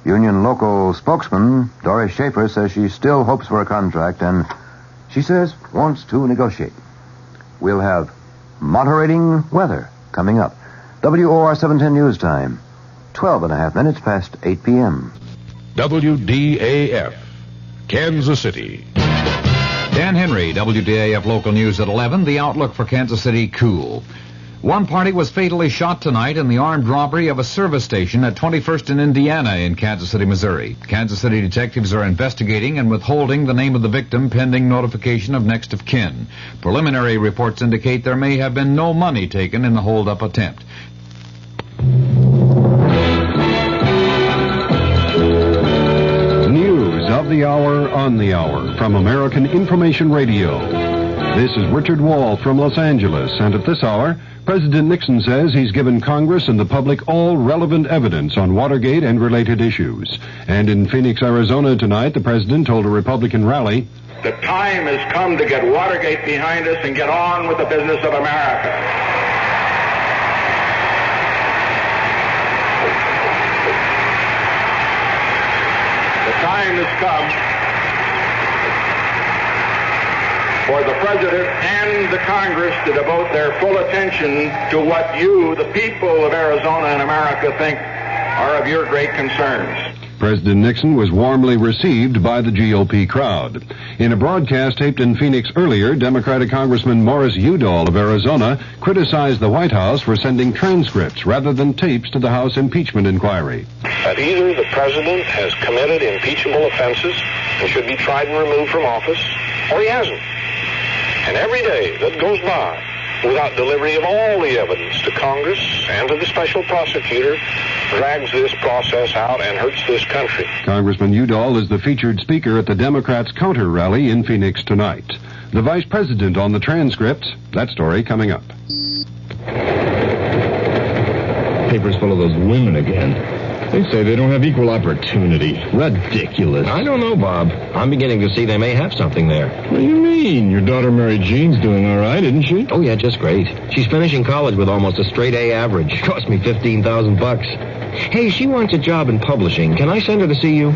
Union local spokesman Doris Schaefer says she still hopes for a contract and, she says, wants to negotiate. We'll have moderating weather coming up. WOR 710 News Time, 12 and a half minutes past 8 p.m. WDAF, Kansas City. Dan Henry, WDAF Local News at 11. The outlook for Kansas City, cool. One party was fatally shot tonight in the armed robbery of a service station at 21st and Indiana in Kansas City, Missouri. Kansas City detectives are investigating and withholding the name of the victim pending notification of next of kin. Preliminary reports indicate there may have been no money taken in the hold-up attempt. News of the hour on the hour from American Information Radio. This is Richard Wall from Los Angeles, and at this hour, President Nixon says he's given Congress and the public all relevant evidence on Watergate and related issues. And in Phoenix, Arizona tonight, the president told a Republican rally, "The time has come to get Watergate behind us and get on with the business of America." The time has come for the President and the Congress to devote their full attention to what you, the people of Arizona and America, think are of your great concerns. President Nixon was warmly received by the GOP crowd. In a broadcast taped in Phoenix earlier, Democratic Congressman Morris Udall of Arizona criticized the White House for sending transcripts rather than tapes to the House impeachment inquiry. That either the President has committed impeachable offenses and should be tried and removed from office, or he hasn't. And every day that goes by without delivery of all the evidence to Congress and to the special prosecutor drags this process out and hurts this country. Congressman Udall is the featured speaker at the Democrats' counter rally in Phoenix tonight. The vice president on the transcripts, that story coming up. Paper's full of those women again. They say they don't have equal opportunity. Ridiculous. I don't know, Bob. I'm beginning to see they may have something there. What do you mean? Your daughter Mary Jean's doing all right, isn't she? Oh, yeah, just great. She's finishing college with almost a straight A average. Cost me $15,000. Hey, she wants a job in publishing. Can I send her to see you?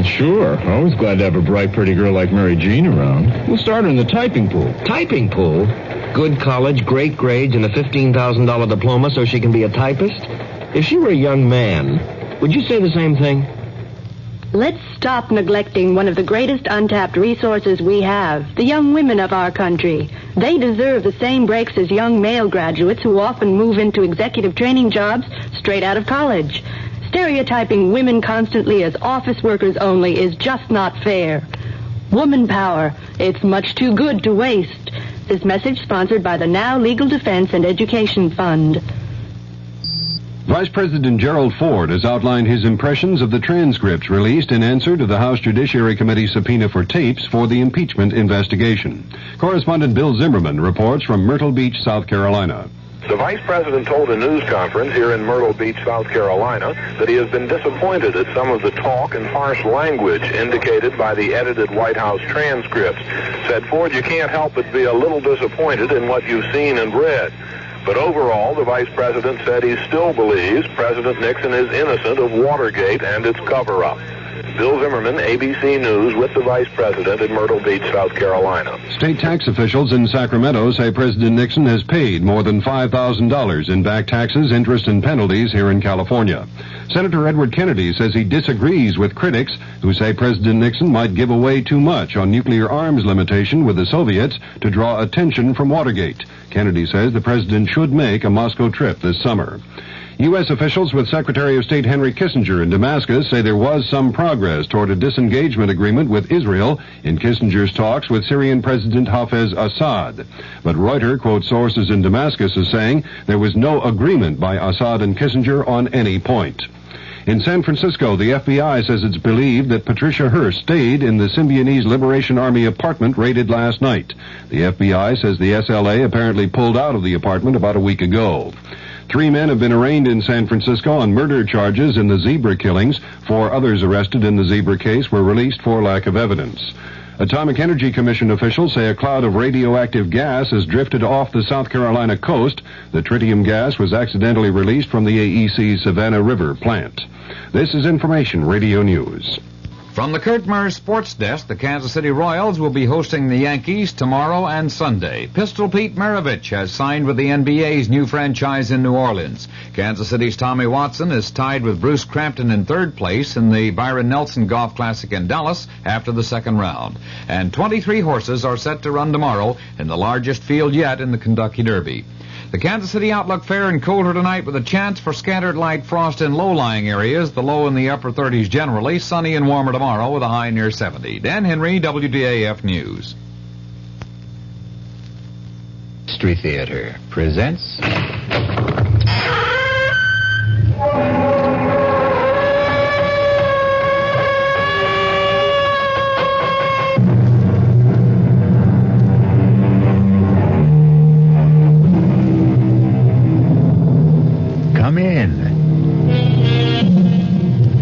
Sure. Always glad to have a bright, pretty girl like Mary Jean around. We'll start her in the typing pool. Typing pool? Good college, great grades, and a $15,000 diploma so she can be a typist? If she were a young man, would you say the same thing? Let's stop neglecting one of the greatest untapped resources we have, the young women of our country. They deserve the same breaks as young male graduates who often move into executive training jobs straight out of college. Stereotyping women constantly as office workers only is just not fair. Woman power, it's much too good to waste. This message sponsored by the Now Legal Defense and Education Fund. Vice President Gerald Ford has outlined his impressions of the transcripts released in answer to the House Judiciary Committee subpoena for tapes for the impeachment investigation. Correspondent Bill Zimmerman reports from Myrtle Beach, South Carolina. The Vice President told a news conference here in Myrtle Beach, South Carolina, that he has been disappointed at some of the talk and harsh language indicated by the edited White House transcripts. Said Ford, you can't help but be a little disappointed in what you've seen and read. But overall, the Vice President said he still believes President Nixon is innocent of Watergate and its cover-up. Bill Zimmerman, ABC News, with the Vice President in Myrtle Beach, South Carolina. State tax officials in Sacramento say President Nixon has paid more than $5,000 in back taxes, interest, and penalties here in California. Senator Edward Kennedy says he disagrees with critics who say President Nixon might give away too much on nuclear arms limitation with the Soviets to draw attention from Watergate. Kennedy says the president should make a Moscow trip this summer. U.S. officials with Secretary of State Henry Kissinger in Damascus say there was some progress toward a disengagement agreement with Israel in Kissinger's talks with Syrian President Hafez Assad. But Reuters quotes sources in Damascus as saying there was no agreement by Assad and Kissinger on any point. In San Francisco, the FBI says it's believed that Patricia Hearst stayed in the Symbionese Liberation Army apartment raided last night. The FBI says the SLA apparently pulled out of the apartment about a week ago. 3 men have been arraigned in San Francisco on murder charges in the zebra killings. 4 others arrested in the zebra case were released for lack of evidence. Atomic Energy Commission officials say a cloud of radioactive gas has drifted off the South Carolina coast. The tritium gas was accidentally released from the AEC Savannah River plant. This is Information Radio News. From the Kurt Murr Sports Desk, the Kansas City Royals will be hosting the Yankees tomorrow and Sunday. Pistol Pete Maravich has signed with the NBA's new franchise in New Orleans. Kansas City's Tommy Watson is tied with Bruce Crampton in third place in the Byron Nelson Golf Classic in Dallas after the second round. And 23 horses are set to run tomorrow in the largest field yet in the Kentucky Derby. The Kansas City outlook fair and colder tonight with a chance for scattered light frost in low-lying areas, the low in the upper 30s generally, sunny and warmer tomorrow with a high near 70. Dan Henry, WDAF News. Mystery Theater presents... Come in.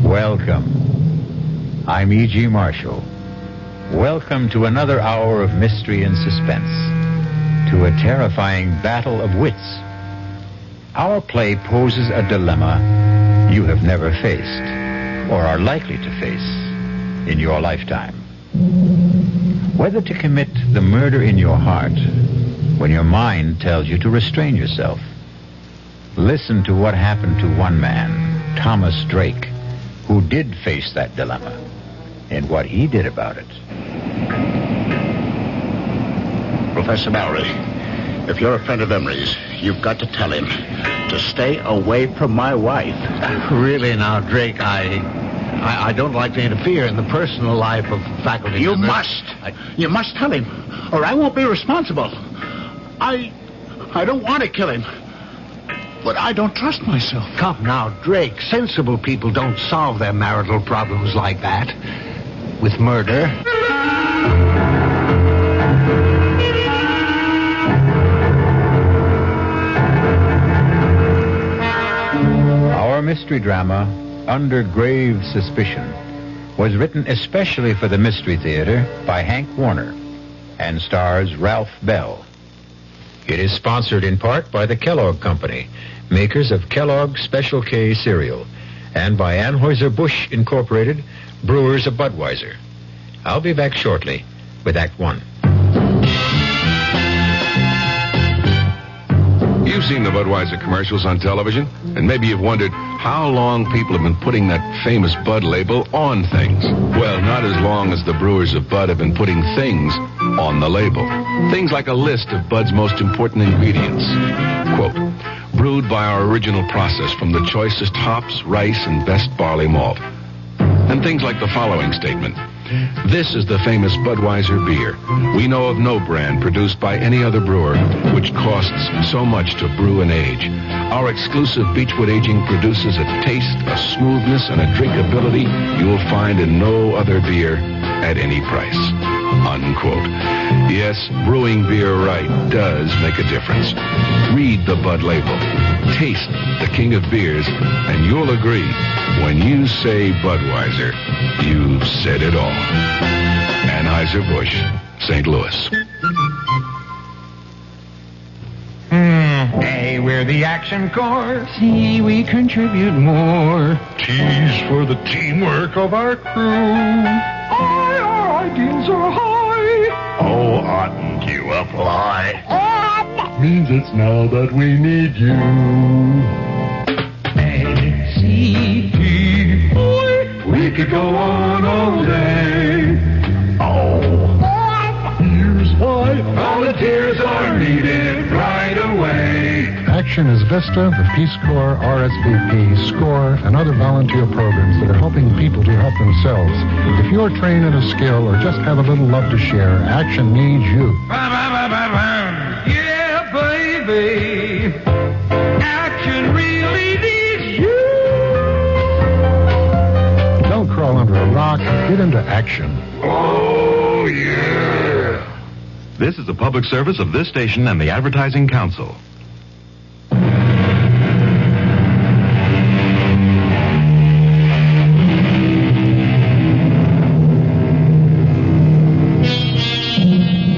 Welcome. I'm E.G. Marshall. Welcome to another hour of mystery and suspense, to a terrifying battle of wits. Our play poses a dilemma you have never faced, or are likely to face in your lifetime. Whether to commit the murder in your heart when your mind tells you to restrain yourself. Listen to what happened to one man, Thomas Drake, who did face that dilemma, and what he did about it. Professor Mallory, if you're a friend of Emery's, you've got to tell him to stay away from my wife. Really now, Drake, I don't like to interfere in the personal life of faculty You members. must. You must tell him, or I won't be responsible. I don't want to kill him. But I don't trust myself. Come now, Drake. Sensible people don't solve their marital problems like that. With murder. Our mystery drama, Under Grave Suspicion, was written especially for the Mystery Theater by Hank Warner and stars Ralph Bell. It is sponsored in part by the Kellogg Company, makers of Kellogg's Special K cereal, and by Anheuser-Busch Incorporated, brewers of Budweiser. I'll be back shortly with Act One. You've seen the Budweiser commercials on television, and maybe you've wondered how long people have been putting that famous Bud label on things. Well, not as long as the brewers of Bud have been putting things on the label. Things like a list of Bud's most important ingredients. Quote, brewed by our original process from the choicest hops, rice, and best barley malt. And things like the following statement. This is the famous Budweiser beer. We know of no brand produced by any other brewer which costs so much to brew and age. Our exclusive Beechwood aging produces a taste, a smoothness, and a drinkability you'll find in no other beer at any price. Unquote. Yes, brewing beer right does make a difference. Read the Bud label. Taste the king of beers, and you'll agree, when you say Budweiser, you've said it all. Anheuser-Busch, St. Louis. A, we're the action corps. C, we contribute more. T's for the teamwork of our crew. I, our ideals are high. Oh, oughtn't you apply? Means it's now that we need you. A, C, D, boy. We could go on all day. Oh. Here's why volunteers are needed right away. Action is Vista, the Peace Corps, RSVP, SCORE, and other volunteer programs that are helping people to help themselves. If you're trained in a skill or just have a little love to share, Action needs you. Yeah, baby. Action really needs you. get into action. Oh, yeah. This is a public service of this station and the Advertising Council.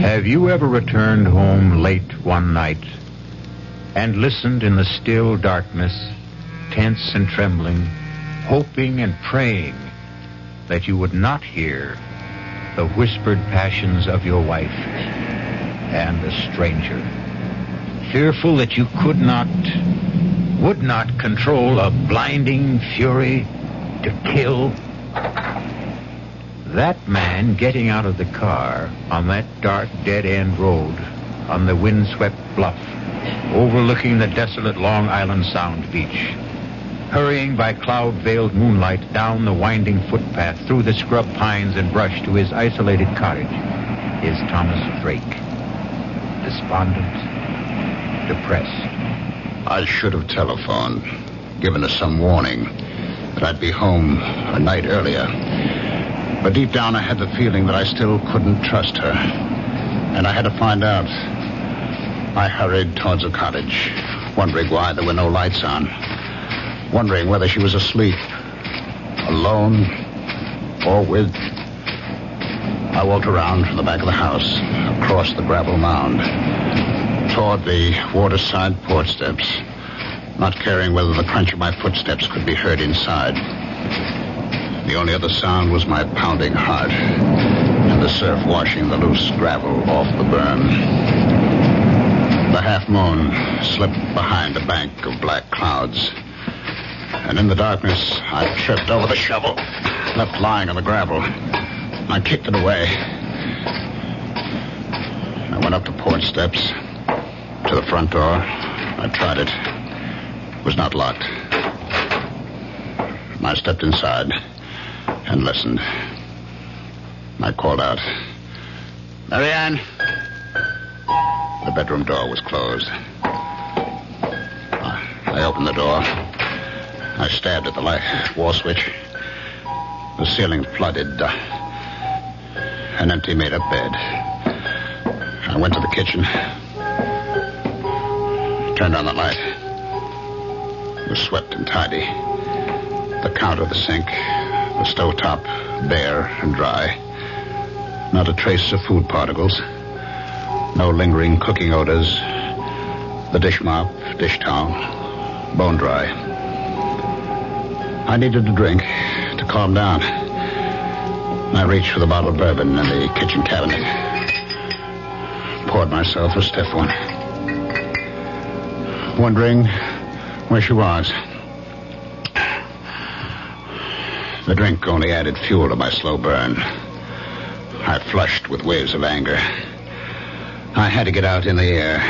Have you ever returned home late one night and listened in the still darkness, tense and trembling, hoping and praying that you would not hear the whispered passions of your wife and a stranger, fearful that you would not control a blinding fury to kill? That man getting out of the car on that dark, dead-end road on the windswept bluff overlooking the desolate Long Island Sound beach, hurrying by cloud-veiled moonlight down the winding footpath through the scrub pines and brush to his isolated cottage, is Thomas Drake. Despondent, depressed. I should have telephoned, given us some warning that I'd be home a night earlier. But deep down I had the feeling that I still couldn't trust her. And I had to find out. I hurried towards the cottage, wondering why there were no lights on. Wondering whether she was asleep, alone, or with... I walked around from the back of the house, across the gravel mound, toward the waterside porch steps, not caring whether the crunch of my footsteps could be heard inside. The only other sound was my pounding heart and the surf washing the loose gravel off the berm. The half-moon slipped behind a bank of black clouds. And in the darkness, I tripped over the shovel, left lying on the gravel. I kicked it away. I went up the porch steps to the front door. I tried it. It was not locked. I stepped inside and listened. I called out, "Marianne!" The bedroom door was closed. I opened the door. I stabbed at the light wall switch. The ceiling flooded. An empty made-up bed. I went to the kitchen. Turned on the light. It was swept and tidy. The counter, the sink, the stovetop, bare and dry. Not a trace of food particles. No lingering cooking odors. The dish mop, dish towel, bone dry. I needed a drink to calm down. I reached for the bottle of bourbon in the kitchen cabinet. Poured myself a stiff one. Wondering where she was. The drink only added fuel to my slow burn. I flushed with waves of anger. I had to get out in the air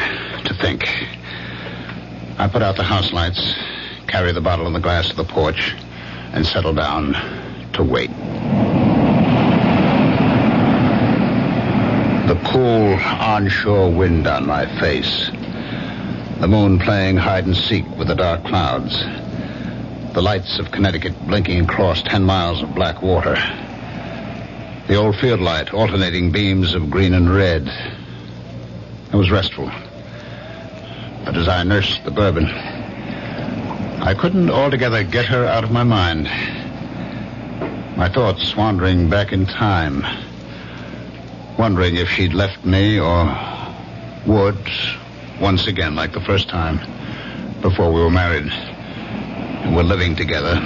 to think. I put out the house lights, carried the bottle and the glass to the porch, and settled down to wait. The cool onshore wind on my face. The moon playing hide and seek with the dark clouds. The lights of Connecticut blinking across 10 miles of black water. The old field light alternating beams of green and red. It was restful. But as I nursed the bourbon, I couldn't altogether get her out of my mind. My thoughts wandering back in time, wondering if she'd left me or would, once again like the first time, before we were married. And we're living together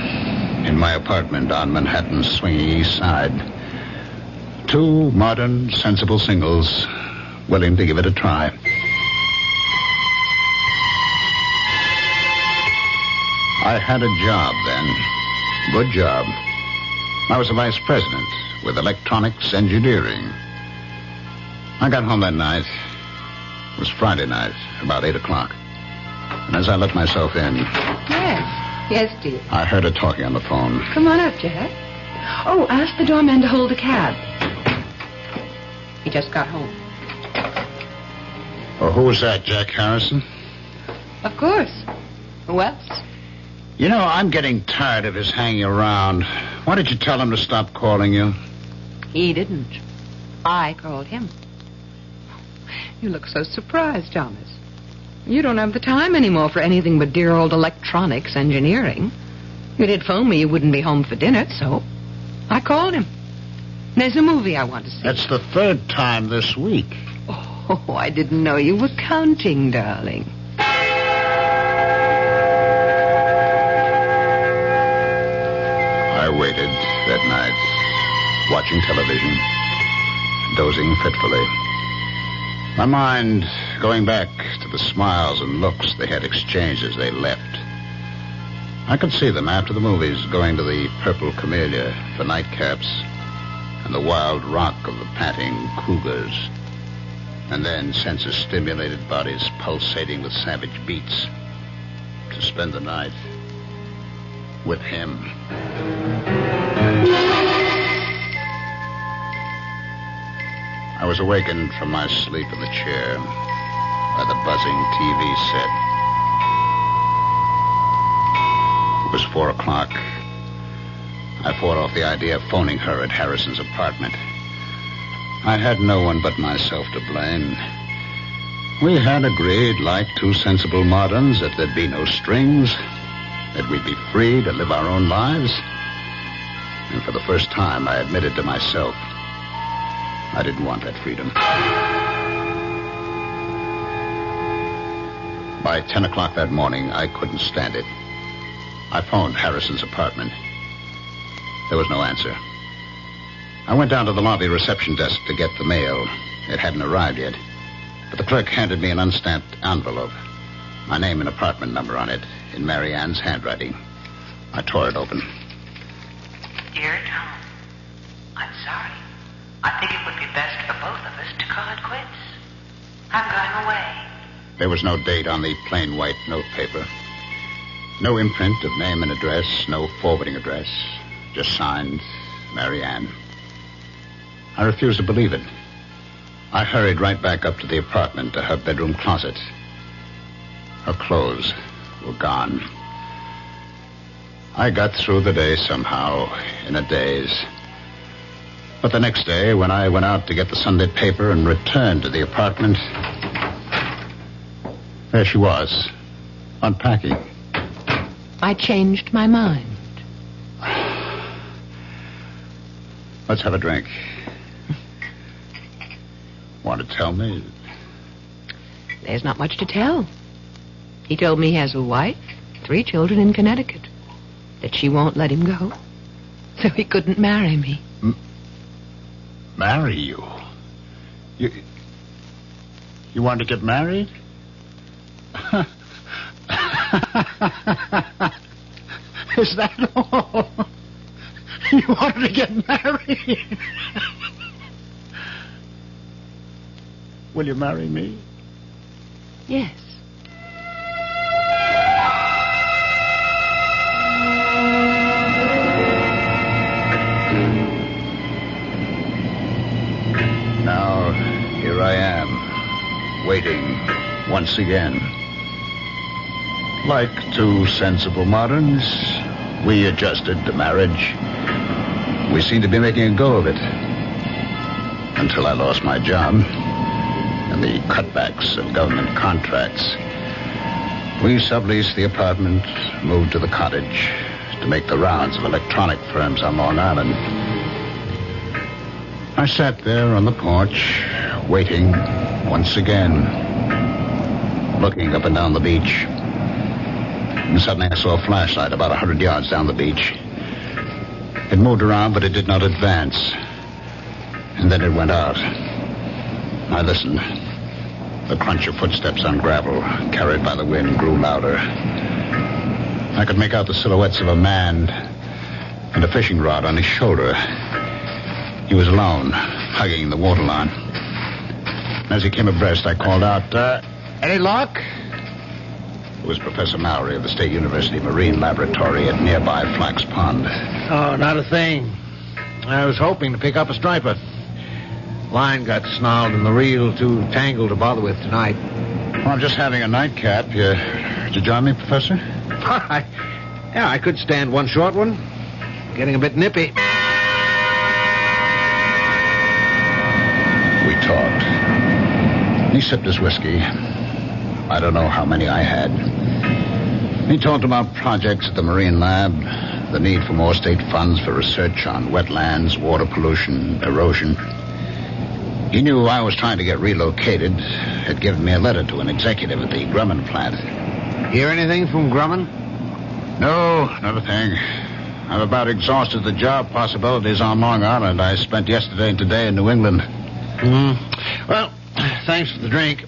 in my apartment on Manhattan's swinging east side. Two modern, sensible singles willing to give it a try. I had a job then. Good job. I was a vice president with electronics engineering. I got home that night. It was Friday night, about 8 o'clock. And as I let myself in... Yes, dear. I heard her talking on the phone. Come on up, Jack. Oh, ask the doorman to hold a cab. He just got home. Oh, who was that, Jack Harrison? Of course. Who else? You know, I'm getting tired of his hanging around. Why did you tell him to stop calling you? He didn't. I called him. You look so surprised, Thomas. You don't have the time anymore for anything but dear old electronics engineering. You did phone me you wouldn't be home for dinner, so I called him. There's a movie I want to see. That's the third time this week. Oh, I didn't know you were counting, darling. I waited that night, watching television, dozing fitfully. My mind going back to the smiles and looks they had exchanged as they left. I could see them after the movies going to the Purple Camellia for nightcaps and the wild rock of the panting cougars, and then senses-stimulated bodies pulsating with savage beats to spend the night with him. I was awakened from my sleep in the chair by the buzzing TV set. It was 4 o'clock. I fought off the idea of phoning her at Harrison's apartment. I had no one but myself to blame. We had agreed, like two sensible moderns, that there'd be no strings, that we'd be free to live our own lives. And for the first time, I admitted to myself I didn't want that freedom. By 10 o'clock that morning, I couldn't stand it. I phoned Harrison's apartment. There was no answer. I went down to the lobby reception desk to get the mail. It hadn't arrived yet. But the clerk handed me an unstamped envelope. My name and apartment number on it, in Mary Ann's handwriting. I tore it open. Dear Tom, I'm sorry. I think it would be best for both of us to call it quits. I'm going away. There was no date on the plain white notepaper. No imprint of name and address, no forwarding address. Just signed, Mary Ann. I refused to believe it. I hurried right back up to the apartment, to her bedroom closet. Her clothes were gone. I got through the day somehow, in a daze. But the next day, when I went out to get the Sunday paper and returned to the apartment, there she was, unpacking. I changed my mind. Let's have a drink. Want to tell me? There's not much to tell. He told me he has a wife, 3 children in Connecticut, that she won't let him go, so he couldn't marry me. Marry you? You want to get married? Is that all? You wanted to get married? Will you marry me? Yes. Now, here I am, waiting once again. Like two sensible moderns, we adjusted to marriage. We seemed to be making a go of it. Until I lost my job and the cutbacks of government contracts. We subleased the apartment, moved to the cottage to make the rounds of electronic firms on Long Island. I sat there on the porch, waiting once again, looking up and down the beach. And suddenly I saw a flashlight about 100 yards down the beach. It moved around, but it did not advance. And then it went out. I listened. The crunch of footsteps on gravel, carried by the wind, grew louder. I could make out the silhouettes of a man and a fishing rod on his shoulder. He was alone, hugging the waterline. As he came abreast, I called out, any luck? It was Professor Mallory of the State University Marine Laboratory at nearby Flax Pond. Oh, not a thing. I was hoping to pick up a striper. Line got snarled and the reel too tangled to bother with tonight. Well, I'm just having a nightcap. You join me, Professor? I could stand one short one. Getting a bit nippy. talked. He sipped his whiskey. I don't know how many I had. He talked about projects at the Marine Lab, the need for more state funds for research on wetlands, water pollution, erosion. He knew I was trying to get relocated. Had given me a letter to an executive at the Grumman plant. Hear anything from Grumman? No, not a thing. I've about exhausted the job possibilities on Long Island. I spent yesterday and today in New England. Well, thanks for the drink.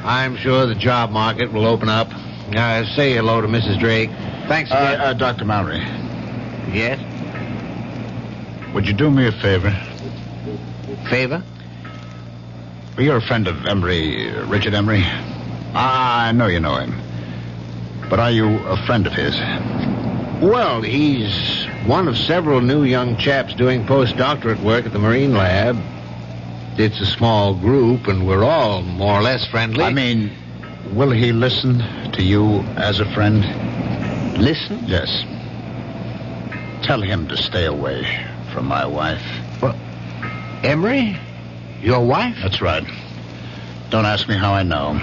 I'm sure the job market will open up. Say hello to Mrs. Drake. Thanks again. Dr. Mallory. Yes? Would you do me a favor? Favor? Well, you're a friend of Emery, Richard Emery. I know you know him. But are you a friend of his? Well, he's one of several new young chaps doing postdoctorate work at the Marine Lab. It's a small group, and we're all more or less friendly. I mean, will he listen to you as a friend? Listen? Yes. Tell him to stay away from my wife. Well, Emery? Your wife? That's right. Don't ask me how I know.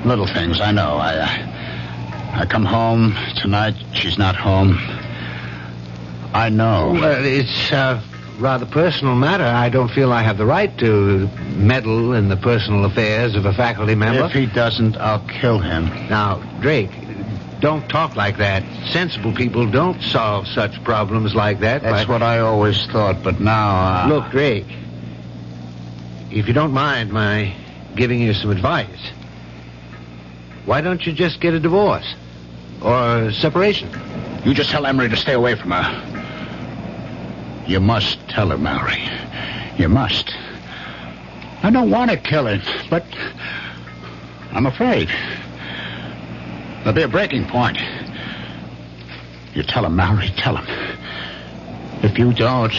Little things, I know. I come home tonight. She's not home. I know. Well, it's a rather personal matter. I don't feel I have the right to meddle in the personal affairs of a faculty member. If he doesn't, I'll kill him. Now, Drake, don't talk like that. Sensible people don't solve such problems like that. That's what I always thought, but now... Look, Drake, if you don't mind my giving you some advice, why don't you just get a divorce? Or a separation? You just tell Emery to stay away from her. You must tell her, Mallory. You must. I don't want to kill her, but I'm afraid. There'll be a breaking point. You tell him, Mallory, tell him. If you don't,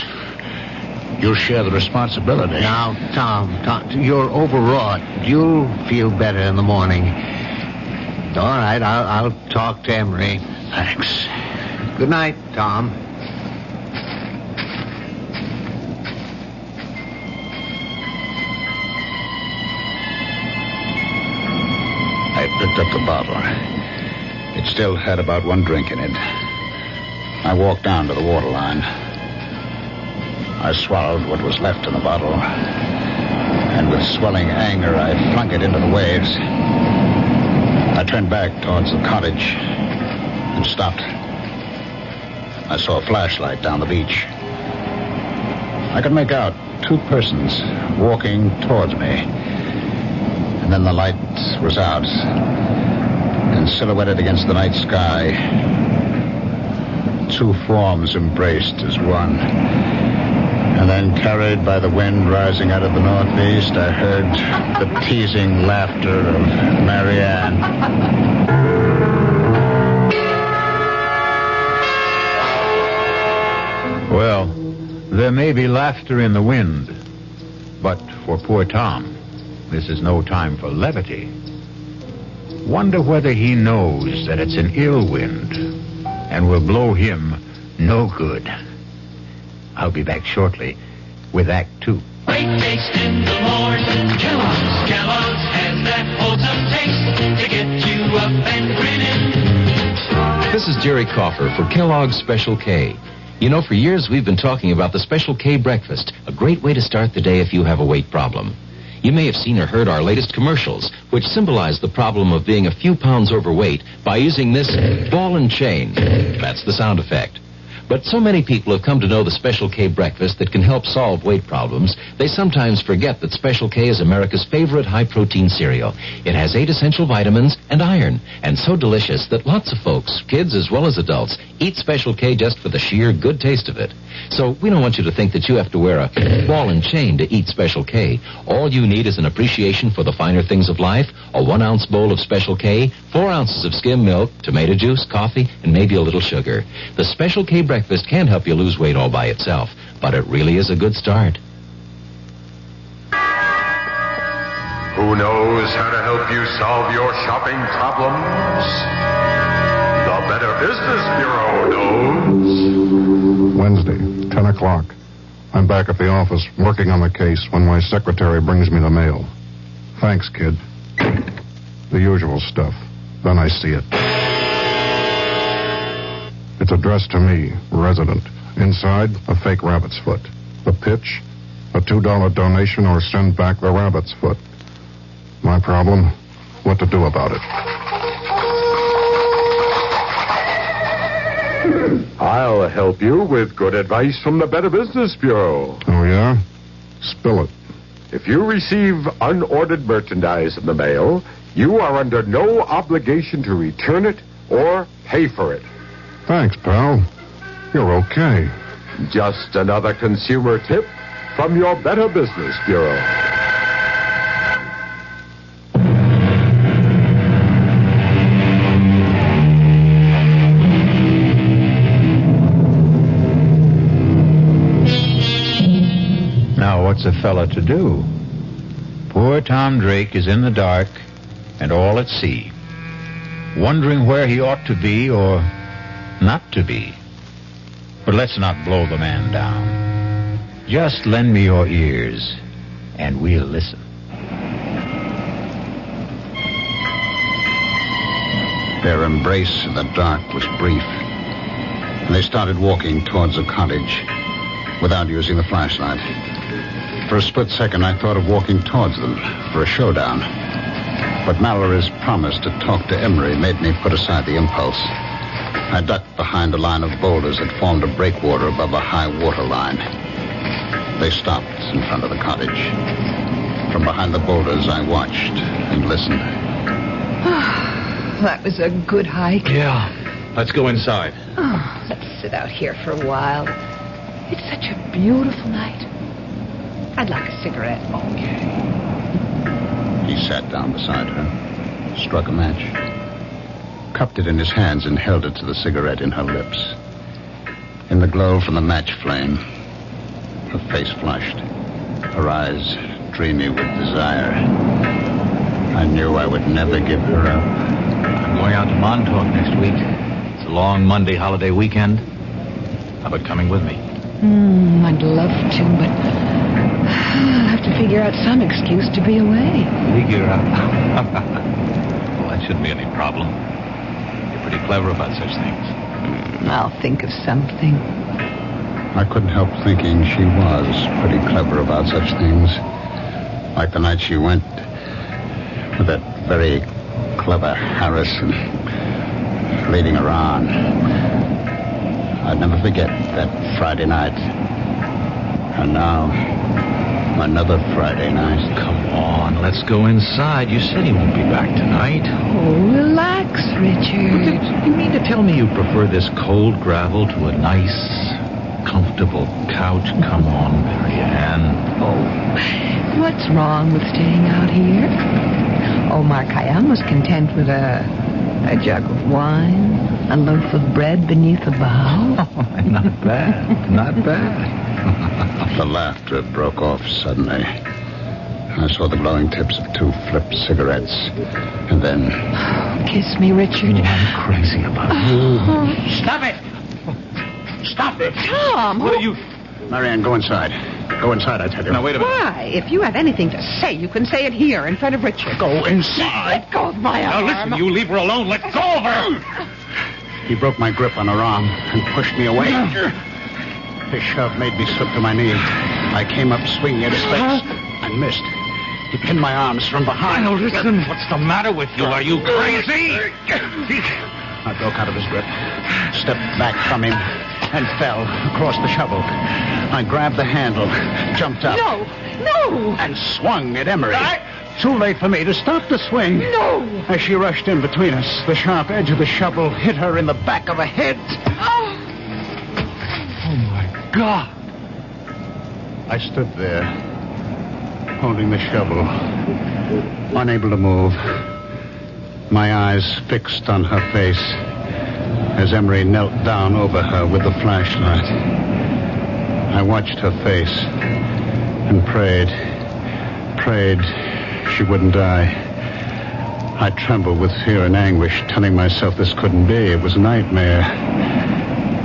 you'll share the responsibility. Now, Tom, you're overwrought. You'll feel better in the morning. All right, I'll talk to Emery. Thanks. Good night, Tom. I picked up the bottle. It still had about one drink in it. I walked down to the waterline. I swallowed what was left in the bottle, and with swelling anger, I flung it into the waves. I turned back towards the cottage and stopped. I saw a flashlight down the beach. I could make out two persons walking towards me. And then the light was out, and silhouetted against the night sky, two forms embraced as one. And then, carried by the wind rising out of the northeast, I heard the teasing laughter of Marianne. Well, there may be laughter in the wind, but for poor Tom, this is no time for levity. Wonder whether he knows that it's an ill wind and will blow him no good. I'll be back shortly with Act 2. Great taste in the morning. Kellogg's has that wholesome taste to get you up and grinning. This is Jerry Coffer for Kellogg's Special K. You know, for years we've been talking about the Special K breakfast, a great way to start the day if you have a weight problem. You may have seen or heard our latest commercials, which symbolize the problem of being a few pounds overweight by using this ball and chain. That's the sound effect. But so many people have come to know the Special K breakfast that can help solve weight problems, they sometimes forget that Special K is America's favorite high-protein cereal. It has 8 essential vitamins and iron, and so delicious that lots of folks, kids as well as adults, eat Special K just for the sheer good taste of it. So we don't want you to think that you have to wear a ball and chain to eat Special K. All you need is an appreciation for the finer things of life, a 1-ounce bowl of Special K, 4 ounces of skim milk, tomato juice, coffee, and maybe a little sugar. The Special K breakfast can help you lose weight all by itself, but it really is a good start. Who knows how to help you solve your shopping problems? The Better Business Bureau knows. Wednesday, 10 o'clock. I'm back at the office, working on the case, when my secretary brings me the mail. Thanks, kid. The usual stuff. Then I see it. It's addressed to me, resident. Inside, a fake rabbit's foot. The pitch, a $2 donation or send back the rabbit's foot. My problem, what to do about it. I'll help you with good advice from the Better Business Bureau. Oh, yeah? Spill it. If you receive unordered merchandise in the mail, you are under no obligation to return it or pay for it. Thanks, pal. You're okay. Just another consumer tip from your Better Business Bureau. Now, what's a fella to do? Poor Tom Drake is in the dark and all at sea, wondering where he ought to be or not to be. But let's not blow the man down. Just lend me your ears, and we'll listen. Their embrace in the dark was brief, and they started walking towards the cottage without using the flashlight. For a split second, I thought of walking towards them for a showdown. But Mallory's promise to talk to Emery made me put aside the impulse. I ducked behind a line of boulders that formed a breakwater above a high water line. They stopped in front of the cottage. From behind the boulders, I watched and listened. That was a good hike. Yeah. Let's go inside. Oh, let's sit out here for a while. It's such a beautiful night. I'd like a cigarette. Okay. He sat down beside her, struck a match, cupped it in his hands and held it to the cigarette in her lips. In the glow from the match flame, her face flushed, her eyes dreamy with desire. I knew I would never give her up. I'm going out to Montauk next week. It's a long Monday holiday weekend. How about coming with me? I'd love to, but I'll have to figure out some excuse to be away. Figure out? Well, that shouldn't be any problem. You're pretty clever about such things. I'll think of something. I couldn't help thinking she was pretty clever about such things. Like the night she went with that very clever Harrison leading her on. I'd never forget that Friday night. And now, another Friday night. Come on, let's go inside. You said he won't be back tonight. Oh, relax, Richard. You mean to tell me you prefer this cold gravel to a nice, comfortable couch? Come on, Marianne. Oh, what's wrong with staying out here? Omar Khayyam was content with a jug of wine, a loaf of bread beneath a bough. Oh, not bad, not bad. The laughter broke off suddenly. I saw the glowing tips of two flipped cigarettes, and then... Kiss me, Richard. Oh, I'm crazy about you. Stop it! Stop it! Tom! What are you... Marianne, go inside. Go inside, I tell you. Now, wait a minute. Why? If you have anything to say, you can say it here in front of Richard. Go inside. Let go of my arm. Now, listen, you leave her alone. Let go of her. He broke my grip on her arm and pushed me away. His shove made me slip to my knee. I came up swinging at his face and missed. He pinned my arms from behind. Now, listen. What's the matter with you? Are you crazy? I broke out of his grip, stepped back from him, and fell across the shovel. I grabbed the handle, jumped up. No! And swung at Emery. Too late for me to stop the swing. No! As she rushed in between us, the sharp edge of the shovel hit her in the back of the head. Oh my God! I stood there, holding the shovel, unable to move, my eyes fixed on her face as Emery knelt down over her with the flashlight. I watched her face and prayed she wouldn't die. I trembled with fear and anguish, telling myself this couldn't be. It was a nightmare.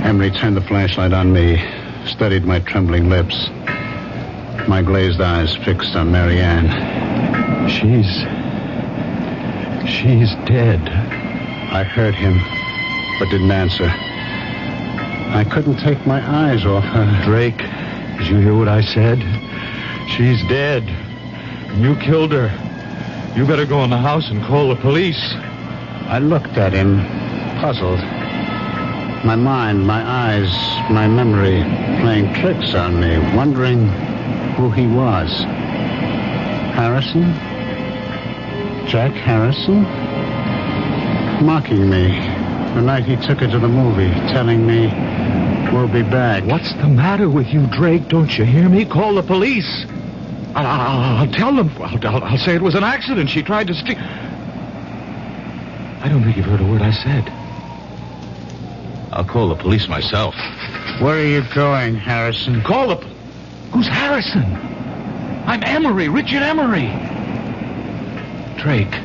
Emery turned the flashlight on me, studied my trembling lips, my glazed eyes fixed on Marianne. She's dead. I heard him, but didn't answer. I couldn't take my eyes off her. Drake, did you hear what I said? She's dead. You killed her. You better go in the house and call the police. I looked at him, puzzled. My mind, my eyes, my memory playing tricks on me, wondering who he was. Harrison? Jack Harrison? Mocking me the night he took her to the movie, telling me we'll be back. What's the matter with you, Drake? Don't you hear me? Call the police. I'll tell them. I'll say it was an accident. She tried to steal. I don't think you've heard a word I said. I'll call the police myself. Where are you going, Harrison? Call the... Who's Harrison? I'm Emery, Richard Emery. Drake.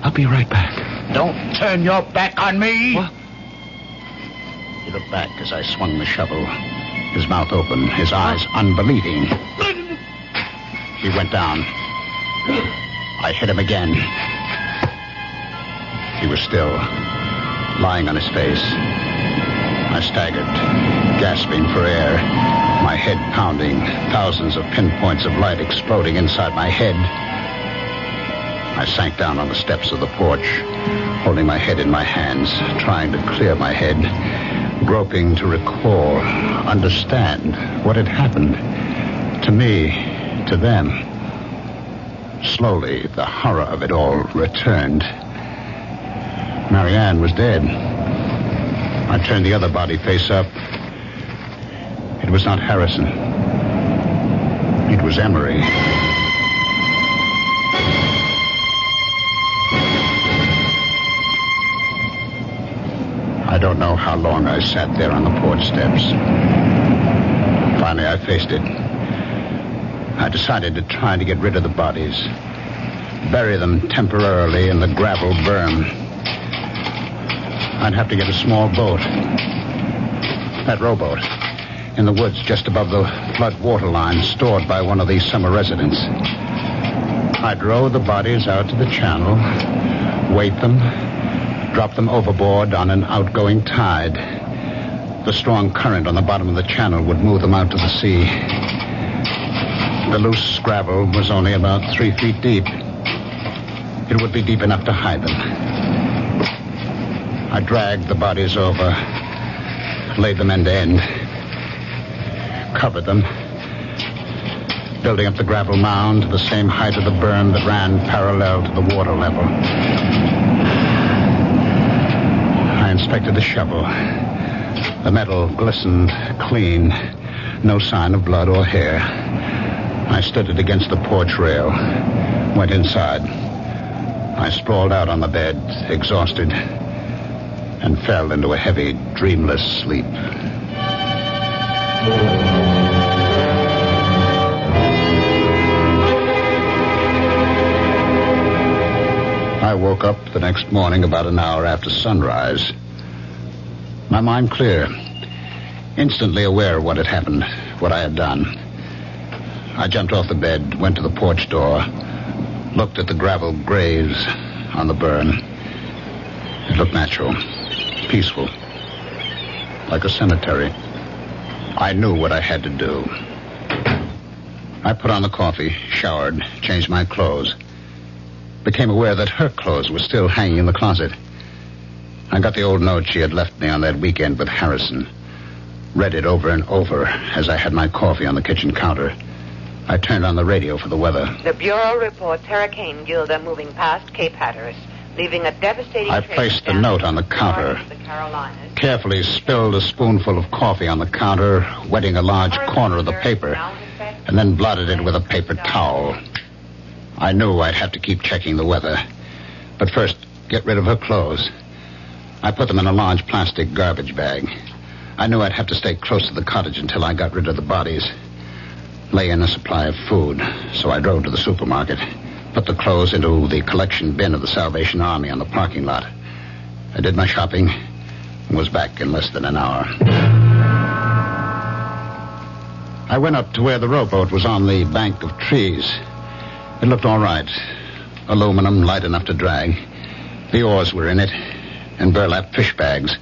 I'll be right back. Don't turn your back on me. What? He looked back as I swung the shovel, his mouth open, his eyes unbelieving. He went down. I hit him again. He was still, lying on his face. I staggered, gasping for air, my head pounding, thousands of pinpoints of light exploding inside my head. I sank down on the steps of the porch, holding my head in my hands, trying to clear my head, groping to recall, understand what had happened to me, to them. Slowly, the horror of it all returned. Marianne was dead. I turned the other body face up. It was not Harrison. It was Emery. I don't know how long I sat there on the porch steps. Finally, I faced it. I decided to try to get rid of the bodies, bury them temporarily in the gravel berm. I'd have to get a small boat, that rowboat, in the woods just above the flood water line stored by one of these summer residents. I'd row the bodies out to the channel, weight them, drop them overboard on an outgoing tide. The strong current on the bottom of the channel would move them out to the sea. The loose gravel was only about 3 feet deep. It would be deep enough to hide them. I dragged the bodies over, laid them end to end, covered them, building up the gravel mound to the same height of the berm that ran parallel to the water level. I inspected the shovel. The metal glistened clean, no sign of blood or hair. I stood it against the porch rail, went inside. I sprawled out on the bed, exhausted, and fell into a heavy, dreamless sleep. I woke up the next morning about an hour after sunrise. My mind clear, instantly aware of what had happened, what I had done. I jumped off the bed, went to the porch door, looked at the gravel graves on the burn. It looked natural, peaceful, like a cemetery. I knew what I had to do. I put on the coffee, showered, changed my clothes. Became aware that her clothes were still hanging in the closet. I got the old note she had left me on that weekend with Harrison. Read it over and over as I had my coffee on the kitchen counter. I turned on the radio for the weather. The Bureau reports Hurricane Gilda moving past Cape Hatteras, leaving a devastating... I placed the note on the counter, carefully spilled a spoonful of coffee on the counter, wetting a large corner of the paper, and then blotted it with a paper towel. I knew I'd have to keep checking the weather. But first, get rid of her clothes. I put them in a large plastic garbage bag. I knew I'd have to stay close to the cottage until I got rid of the bodies. Lay in a supply of food, so I drove to the supermarket, put the clothes into the collection bin of the Salvation Army on the parking lot. I did my shopping and was back in less than an hour. I went up to where the rowboat was on the bank of trees. It looked all right. Aluminum, light enough to drag. The oars were in it, and burlap fish bags,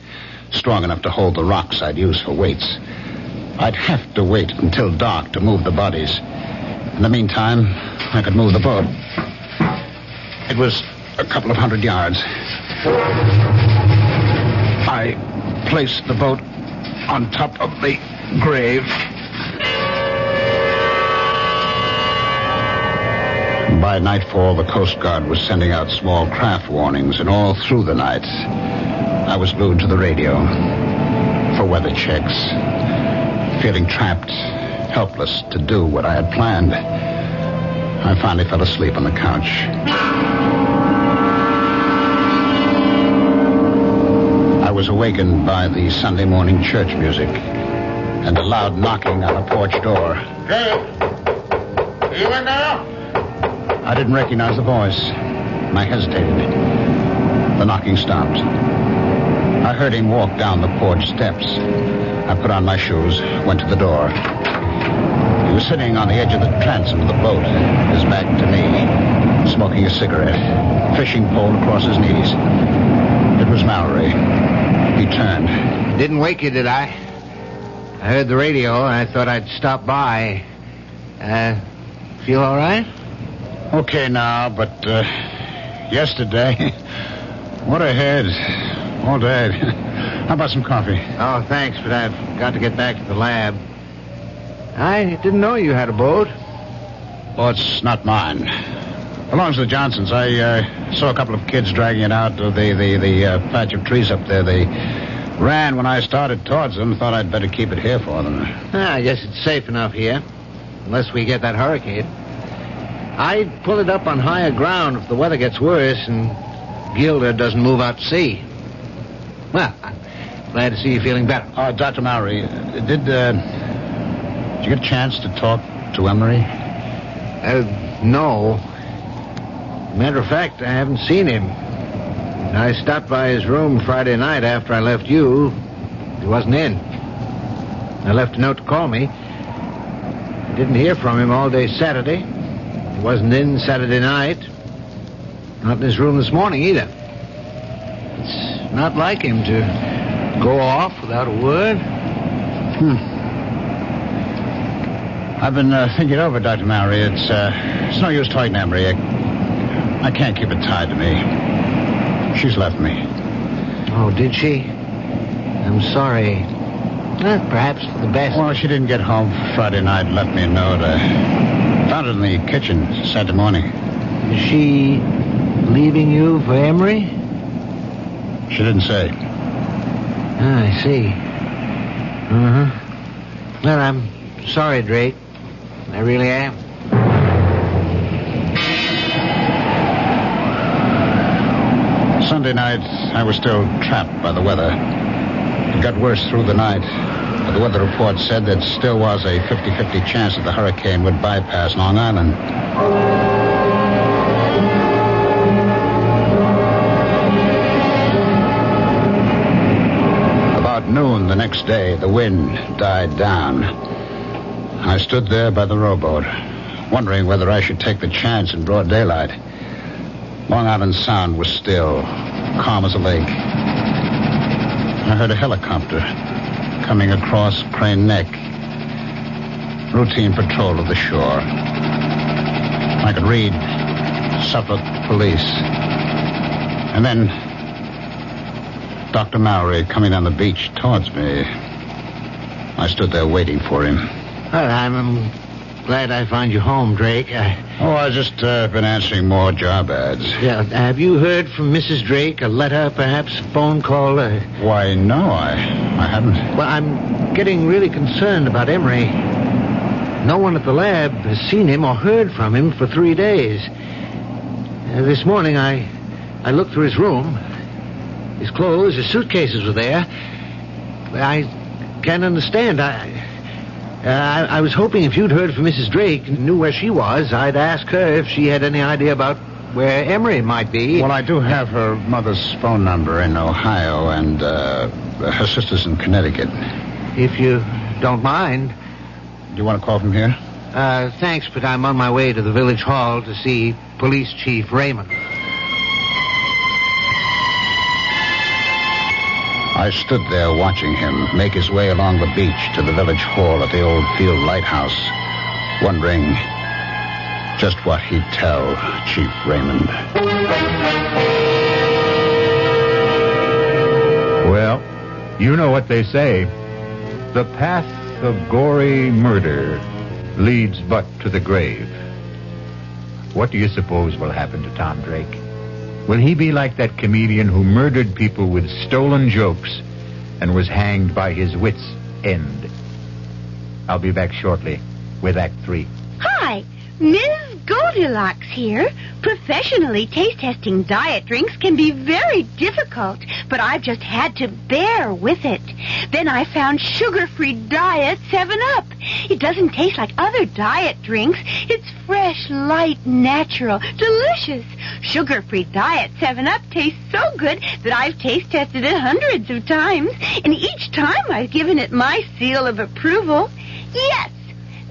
strong enough to hold the rocks I'd use for weights. I'd have to wait until dark to move the bodies. In the meantime, I could move the boat. It was a couple of 100 yards. I placed the boat on top of the grave. By nightfall, the Coast Guard was sending out small craft warnings, and all through the night, I was glued to the radio for weather checks, feeling trapped, helpless to do what I had planned. I finally fell asleep on the couch. I was awakened by the Sunday morning church music and a loud knocking on a porch door. Hey, you in there? I didn't recognize the voice. I hesitated. The knocking stopped. I heard him walk down the porch steps. I put on my shoes, went to the door. He was sitting on the edge of the transom of the boat, his back to me, smoking a cigarette, fishing pole across his knees. It was Mallory. He turned. Didn't wake you, did I? I heard the radio, and I thought I'd stop by. Feel all right? Okay now, but yesterday, what a head. All day. How about some coffee? Oh, thanks, but I've got to get back to the lab. I didn't know you had a boat. Well, it's not mine. Belongs to the Johnsons. I saw a couple of kids dragging it out of the patch of trees up there. They ran when I started towards them. Thought I'd better keep it here for them. I guess it's safe enough here, unless we get that hurricane. I'd pull it up on higher ground if the weather gets worse and Gilda doesn't move out to sea. Well, I'm glad to see you feeling better. Dr. Mallory, did you get a chance to talk to Emery? No. Matter of fact, I haven't seen him. I stopped by his room Friday night after I left you. He wasn't in. I left a note to call me. I didn't hear from him all day Saturday. He wasn't in Saturday night. Not in his room this morning either. It's not like him to go off without a word. I've been thinking over, Dr. Mallory. It's no use talking to Emery. I can't keep it tied to me. She's left me. Oh, did she? I'm sorry. Perhaps for the best. Well, she didn't get home Friday night and left me a note. I found it in the kitchen Saturday morning. Is she leaving you for Emery? She didn't say. I see. Well, I'm sorry, Drake. I really am. Sunday night, I was still trapped by the weather. It got worse through the night. But the weather report said there still was a 50-50 chance that the hurricane would bypass Long Island. About noon the next day, the wind died down. I stood there by the rowboat, wondering whether I should take the chance in broad daylight. Long Island Sound was still, calm as a lake. I heard a helicopter coming across Crane Neck. Routine patrol of the shore. I could read Suffolk Police. And then Dr. Mallory coming down the beach towards me. I stood there waiting for him. Well, I'm glad I found you home, Drake. I just been answering more job ads. Yeah, have you heard from Mrs. Drake? A letter, perhaps? A phone call? Why, no, I haven't. Well, I'm getting really concerned about Emery. No one at the lab has seen him or heard from him for 3 days. This morning, I looked through his room. His clothes, his suitcases were there. I can't understand. I was hoping if you'd heard from Mrs. Drake and knew where she was, I'd ask her if she had any idea about where Emery might be. Well, I do have her mother's phone number in Ohio and her sister's in Connecticut. If you don't mind. you want to call from here? Thanks, but I'm on my way to the village hall to see Police Chief Raymond. I stood there watching him make his way along the beach to the village hall at the old field lighthouse, wondering just what he'd tell Chief Raymond. Well, you know what they say. The path of gory murder leads but to the grave. What do you suppose will happen to Tom Drake? Will he be like that comedian who murdered people with stolen jokes and was hanged by his wits' end? I'll be back shortly with Act 3. Hi, Ms. Goldilocks here. Professionally taste-testing diet drinks can be very difficult, but I've just had to bear with it. Then I found sugar-free Diet 7-Up. It doesn't taste like other diet drinks. It's fresh, light, natural, delicious. Sugar-free Diet 7-Up tastes so good that I've taste-tested it hundreds of times, and each time I've given it my seal of approval. Yes,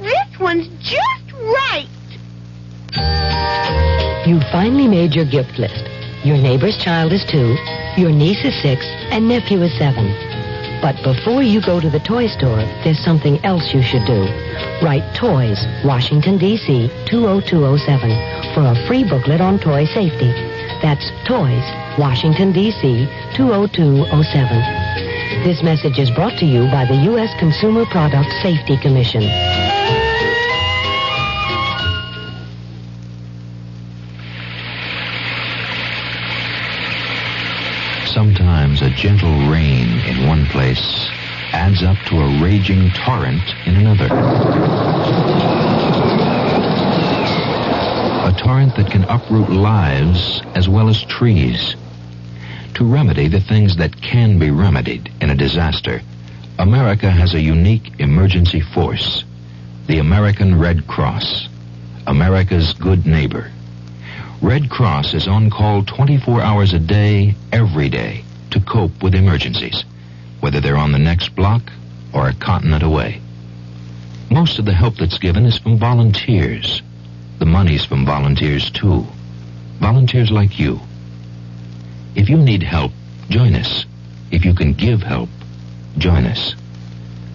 this one's just right. You've finally made your gift list. Your neighbor's child is 2, your niece is 6, and nephew is 7. But before you go to the toy store, there's something else you should do. Write Toys, Washington, D.C., 20207 for a free booklet on toy safety. That's Toys, Washington, D.C., 20207. This message is brought to you by the U.S. Consumer Product Safety Commission. Sometimes a gentle rain in one place adds up to a raging torrent in another. A torrent that can uproot lives as well as trees. To remedy the things that can be remedied in a disaster, America has a unique emergency force, the American Red Cross, America's good neighbor. Red Cross is on call 24 hours a day, every day, to cope with emergencies, whether they're on the next block or a continent away. Most of the help that's given is from volunteers. The money's from volunteers, too. Volunteers like you. If you need help, join us. If you can give help, join us.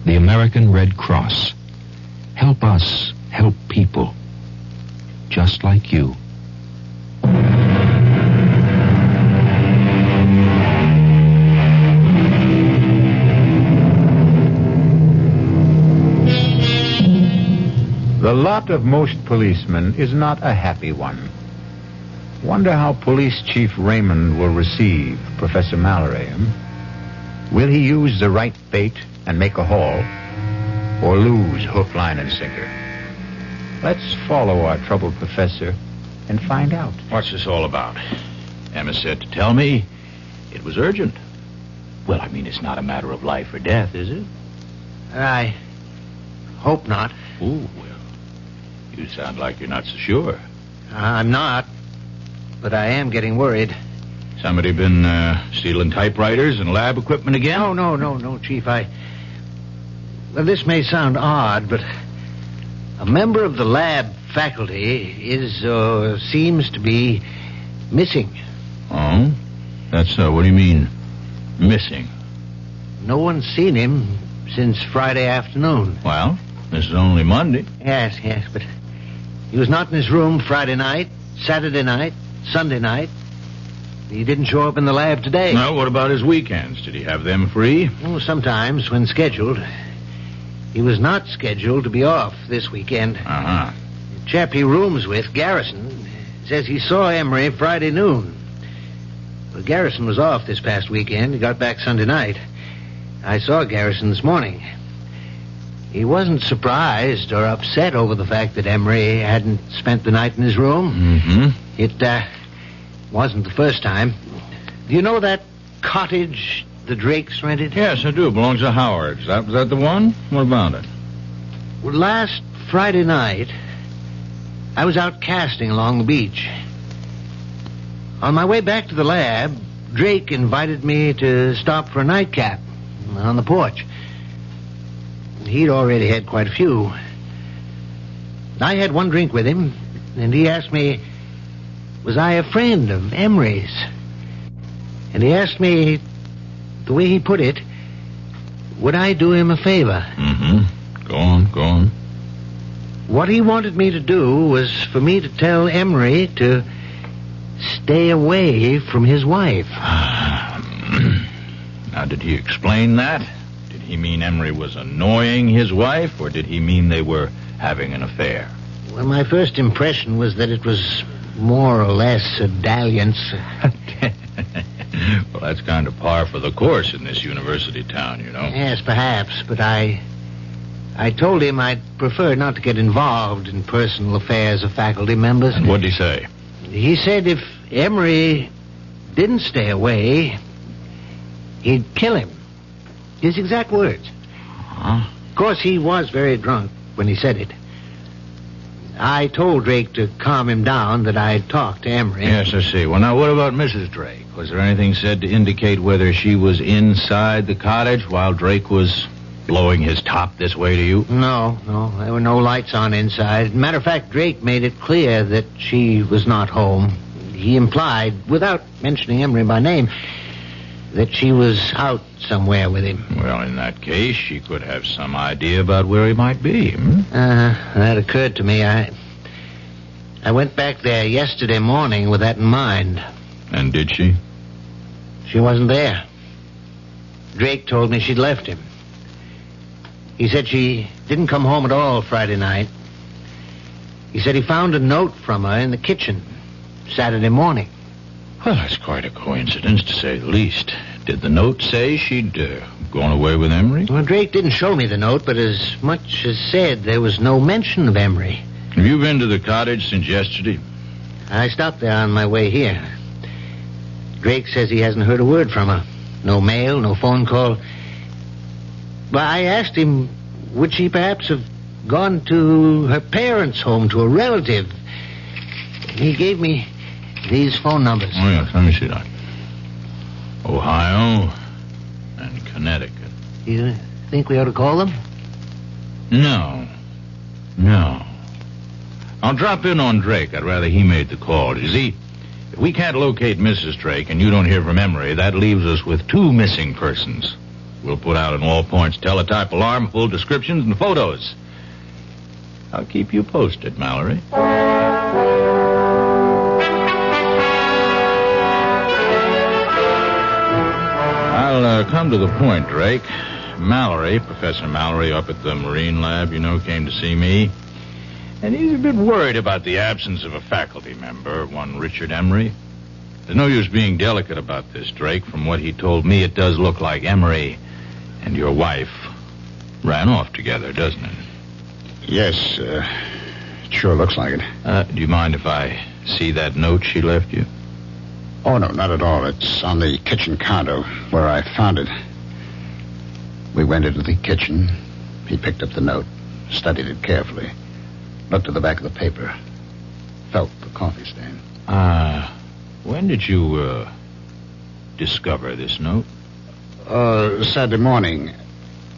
The American Red Cross. Help us help people just like you. The lot of most policemen is not a happy one. Wonder how Police Chief Raymond will receive Professor Mallory. Will he use the right bait and make a haul, or lose hook, line, and sinker? Let's follow our troubled professor and find out. What's this all about? Emma said to tell me it was urgent. Well, I mean, it's not a matter of life or death, is it? I hope not. Ooh, well, you sound like you're not so sure. I'm not, but I am getting worried. Somebody been stealing typewriters and lab equipment again? No, Chief. Well, this may sound odd, but a member of the lab faculty seems to be missing. Oh? That's what do you mean, missing? No one's seen him since Friday afternoon. Well, this is only Monday. Yes, but he was not in his room Friday night, Saturday night, Sunday night. He didn't show up in the lab today. Well, what about his weekends? Did he have them free? Oh, sometimes, when scheduled. He was not scheduled to be off this weekend. Uh-huh. The chap he rooms with, Garrison, says he saw Emery Friday noon. Well, Garrison was off this past weekend. He got back Sunday night. I saw Garrison this morning. He wasn't surprised or upset over the fact that Emery hadn't spent the night in his room. Mm-hmm. It wasn't the first time. Do you know that cottage the Drakes rented? Yes, I do. It belongs to Howard. Was that the one? What about it? Well, last Friday night, I was out casting along the beach. On my way back to the lab, Drake invited me to stop for a nightcap on the porch. He'd already had quite a few. I had one drink with him, and he asked me, was I a friend of Emery's? And he asked me, the way he put it, would I do him a favor? Mm-hmm. Go on. What he wanted me to do was for me to tell Emery to stay away from his wife. Now, did he explain that? Did he mean Emery was annoying his wife, or did he mean they were having an affair? Well, my first impression was that it was more or less a dalliance. Well, that's kind of par for the course in this university town, you know. Yes, perhaps, but I told him I'd prefer not to get involved in personal affairs of faculty members. And what'd he say? He said if Emery didn't stay away, he'd kill him. His exact words. Huh? Of course, he was very drunk when he said it. I told Drake to calm him down, that I'd talked to Emery. Yes, I see. Well, now, what about Mrs. Drake? Was there anything said to indicate whether she was inside the cottage while Drake was blowing his top this way to you? No. There were no lights on inside. Matter of fact, Drake made it clear that she was not home. He implied, without mentioning Emery by name, that she was out somewhere with him. Well, in that case, she could have some idea about where he might be. That occurred to me. I went back there yesterday morning with that in mind. And did she? She wasn't there. Drake told me she'd left him. He said she didn't come home at all Friday night. He said he found a note from her in the kitchen Saturday morning. Well, that's quite a coincidence, to say the least. Did the note say she'd gone away with Emery? Well, Drake didn't show me the note, but as much as said there was no mention of Emery. Have you been to the cottage since yesterday? I stopped there on my way here. Drake says he hasn't heard a word from her. No mail, no phone call. But I asked him, would she perhaps have gone to her parents' home, to a relative? He gave me these phone numbers. Oh, yes, let me see that. Ohio and Connecticut. You think we ought to call them? No. I'll drop in on Drake. I'd rather he made the call. You see, if we can't locate Mrs. Drake and you don't hear from Emery, that leaves us with 2 missing persons. We'll put out an all-points teletype alarm, full descriptions and photos. I'll keep you posted, Mallory. I'll come to the point, Drake. Mallory, Professor Mallory up at the Marine Lab, came to see me. And he's a bit worried about the absence of a faculty member, one Richard Emery. There's no use being delicate about this, Drake. From what he told me, it does look like Emery and your wife ran off together, doesn't it? Yes, it sure looks like it. Do you mind if I see that note she left you? Oh, no, not at all. It's on the kitchen counter where I found it. We went into the kitchen. He picked up the note, studied it carefully, looked at the back of the paper, felt the coffee stain. When did you, discover this note? Saturday morning.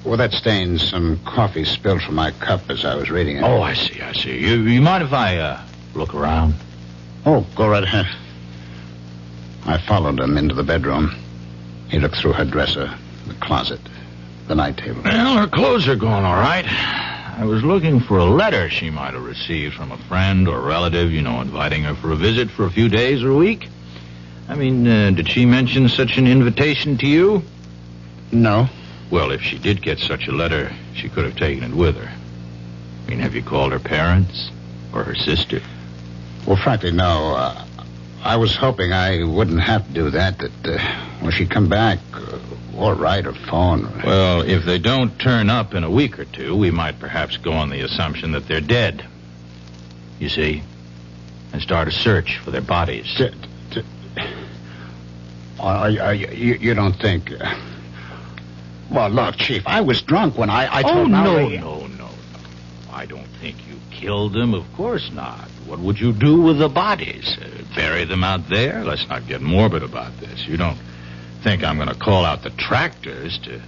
Well, that stain's some coffee spilled from my cup as I was reading it. Oh, I see. You mind if I, look around? Oh, go right ahead. I followed him into the bedroom. He looked through her dresser, the closet, the night table. Well, her clothes are gone, all right. I was looking for a letter she might have received from a friend or relative, inviting her for a visit for a few days or a week. I mean, did she mention such an invitation to you? No. Well, if she did get such a letter, she could have taken it with her. I mean, have you called her parents or her sister? Well, frankly, no. I was hoping I wouldn't have to do that, when she'd come back, or write or phone. Well, if they don't turn up in a week or two, we might perhaps go on the assumption that they're dead. You see? And start a search for their bodies. You don't think... Well, look, Chief, I was drunk when I told Mallory... No. I don't think you killed them. Of course not. What would you do with the bodies? Bury them out there? Let's not get morbid about this. You don't think I'm going to call out the tractors to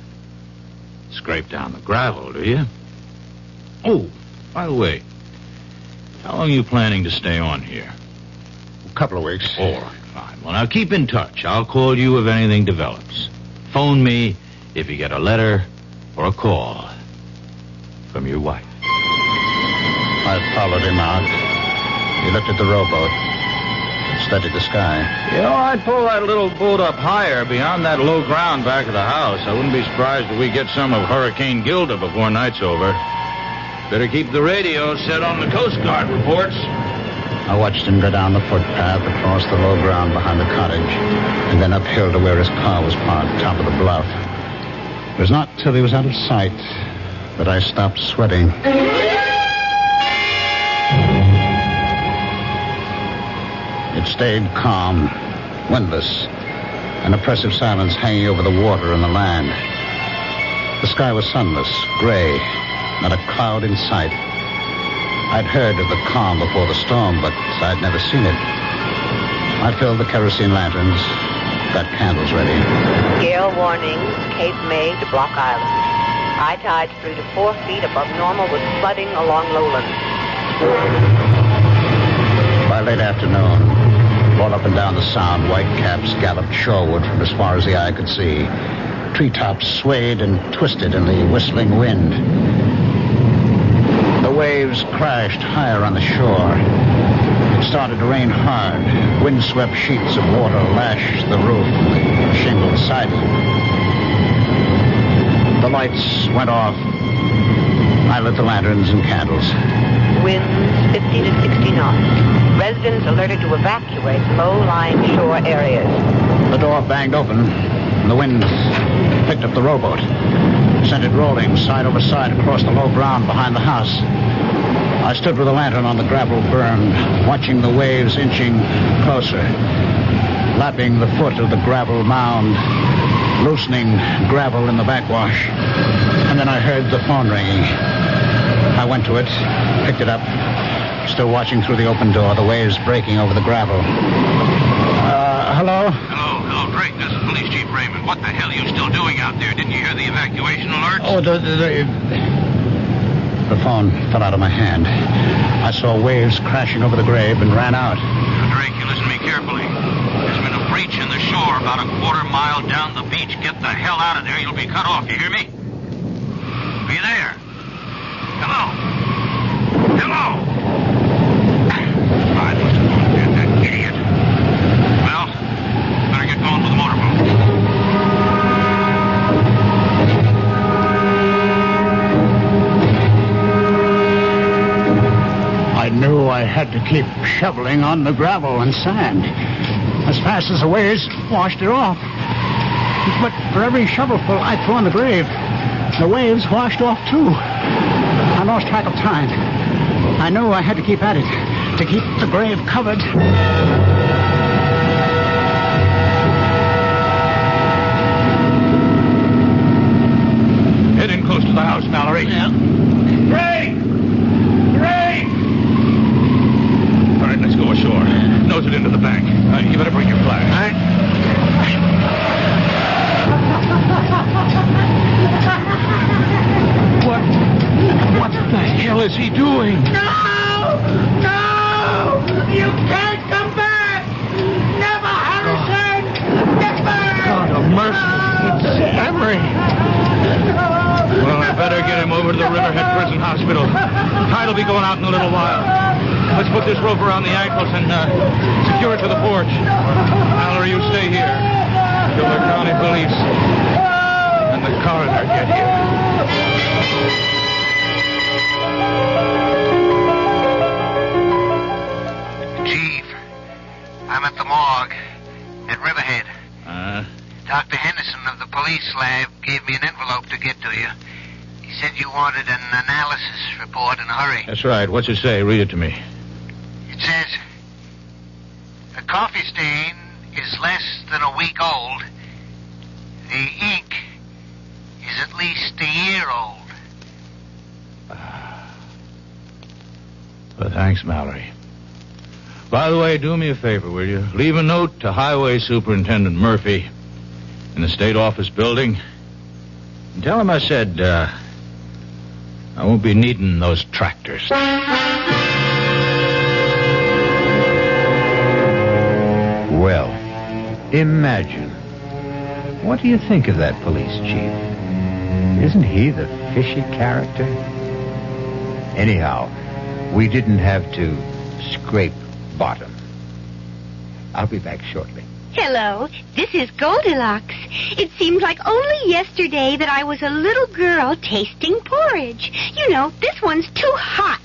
scrape down the gravel, do you? Oh, by the way, How long are you planning to stay on here? A couple of weeks. All right, fine. Well, now keep in touch. I'll call you if anything develops. Phone me if you get a letter or a call from your wife. I followed him out. He looked at the rowboat, studied the sky. You know, I'd pull that little boat up higher beyond that low ground back of the house. I wouldn't be surprised if we get some of Hurricane Gilda before night's over. Better keep the radio set on the Coast Guard reports. I watched him go down the footpath across the low ground behind the cottage and then uphill to where his car was parked, top of the bluff. It was not till he was out of sight that I stopped sweating. It stayed calm, windless, an oppressive silence hanging over the water and the land. The sky was sunless, gray, not a cloud in sight. I'd heard of the calm before the storm, but I'd never seen it. I filled the kerosene lanterns, got candles ready. Gale warning, Cape May to Block Island. High tides 3 to 4 feet above normal with flooding along lowlands. By late afternoon, all up and down the sound, white caps galloped shoreward from as far as the eye could see. Treetops swayed and twisted in the whistling wind. The waves crashed higher on the shore. It started to rain hard. Windswept sheets of water lashed the roof and the shingled siding. The lights went off. I lit the lanterns and candles. Winds 50 to 60 knots. Residents alerted to evacuate low-lying shore areas. The door banged open, and the wind picked up the rowboat, sent it rolling side over side across the low ground behind the house. I stood with a lantern on the gravel berm, watching the waves inching closer, lapping the foot of the gravel mound, loosening gravel in the backwash. And then I heard the phone ringing. I went to it, picked it up, still watching through the open door, the waves breaking over the gravel. Hello? Hello, Drake. This is Police Chief Raymond. What the hell are you still doing out there? Didn't you hear the evacuation alerts? Oh, the phone fell out of my hand. I saw waves crashing over the grave and ran out. Now, Drake, you listen to me carefully. There's been a breach in the shore about a quarter mile down the beach. Get the hell out of there. You'll be cut off. You hear me? Are you there? Hello? Hello? I must have gone there, that idiot. Well, better get going with the motorboat. I knew I had to keep shoveling on the gravel and sand as fast as the waves washed it off. But for every shovelful I threw on the grave, the waves washed off too. I lost track of time. I knew I had to keep at it to keep the grave covered. Head in close to the house, Mallory. Yeah. Drake! All right, let's go ashore. Nose it into the bank. You better bring your flag. All right. What the hell is he doing? No! You can't come back! Never, Harrison! Never! God of mercy. It's Emery. Well, I better get him over to the Riverhead Prison Hospital. Tide'll be going out in a little while. Let's put this rope around the ankles and secure it to the porch. Mallory, you stay here till the county police and the coroner get here. Chief, I'm at the morgue at Riverhead. Dr. Henderson of the police lab gave me an envelope to get to you. He said you wanted an analysis report in a hurry. That's right. What's it say? Read it to me. It says, the coffee stain is less than a week old. The ink is at least a year old. Well, thanks, Mallory. By the way, do me a favor, will you? Leave a note to Highway Superintendent Murphy in the State Office building. And tell him I said, I won't be needing those tractors. Imagine. What do you think of that police chief? Isn't he the fishy character? Anyhow, we didn't have to scrape bottom. I'll be back shortly. Hello, this is Goldilocks. It seems like only yesterday that I was a little girl tasting porridge. You know, this one's too hot.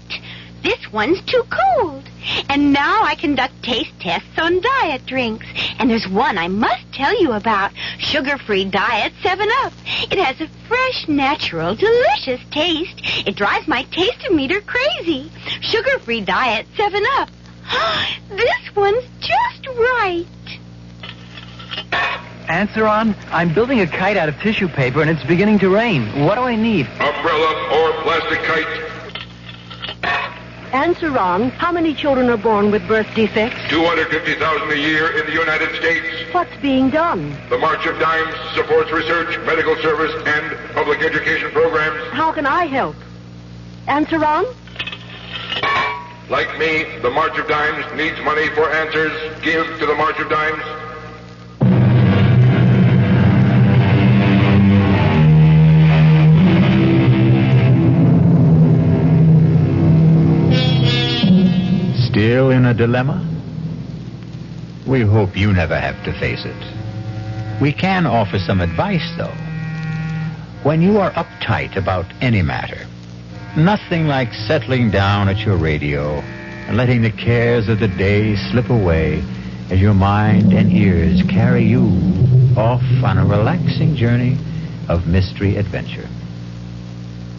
This one's too cold. And now I conduct taste tests on diet drinks. And there's one I must tell you about. Sugar-free Diet 7-Up. It has a fresh, natural, delicious taste. It drives my taste-o-meter crazy. Sugar-free Diet 7-Up. This one's just right. Answer on. I'm building a kite out of tissue paper, and it's beginning to rain. What do I need? Umbrella or plastic kite. Answer on. How many children are born with birth defects? 250,000 a year in the United States. What's being done? The March of Dimes supports research, medical service, and public education programs. How can I help? Answer on. Like me, the March of Dimes needs money for answers. Give to the March of Dimes. Still in a dilemma? We hope you never have to face it. We can offer some advice, though. When you are uptight about any matter, nothing like settling down at your radio and letting the cares of the day slip away as your mind and ears carry you off on a relaxing journey of mystery adventure.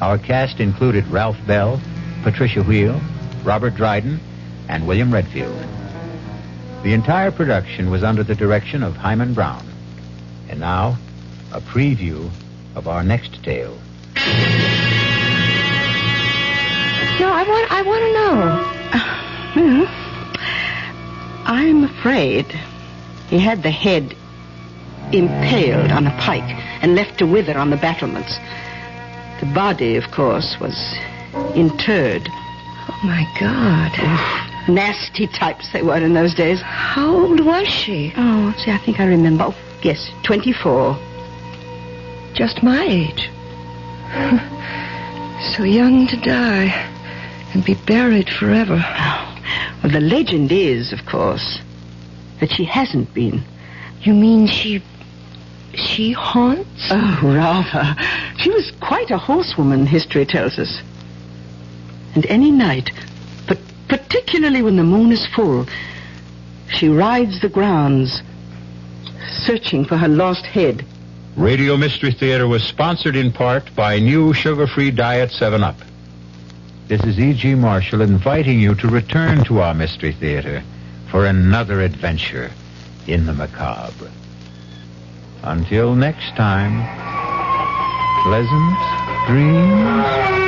Our cast included Ralph Bell, Patricia Wheel, Robert Dryden, and William Redfield. The entire production was under the direction of Hyman Brown. And now, a preview of our next tale. No, I want to know. Well, I'm afraid he had the head impaled on a pike and left to wither on the battlements. The body, of course, was interred. Oh, my God. Oof. Nasty types they were in those days. How old was she? Oh, see, I think I remember. Oh, yes, 24. Just my age. So young to die and be buried forever. Oh, well, the legend is, of course, that she hasn't been. You mean she haunts? Oh, rather. She was quite a horsewoman, history tells us. And any night, but particularly when the moon is full, she rides the grounds, searching for her lost head. Radio Mystery Theater was sponsored in part by new sugar-free Diet 7-Up. This is E.G. Marshall inviting you to return to our Mystery Theater for another adventure in the macabre. Until next time, pleasant dreams.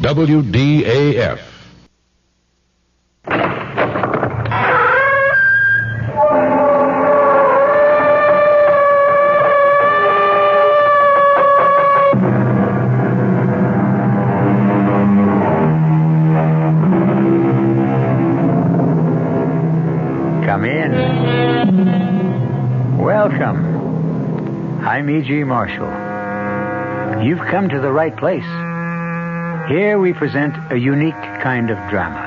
WDAF. Come in. Welcome. I'm E.G. Marshall. You've come to the right place. Here we present a unique kind of drama.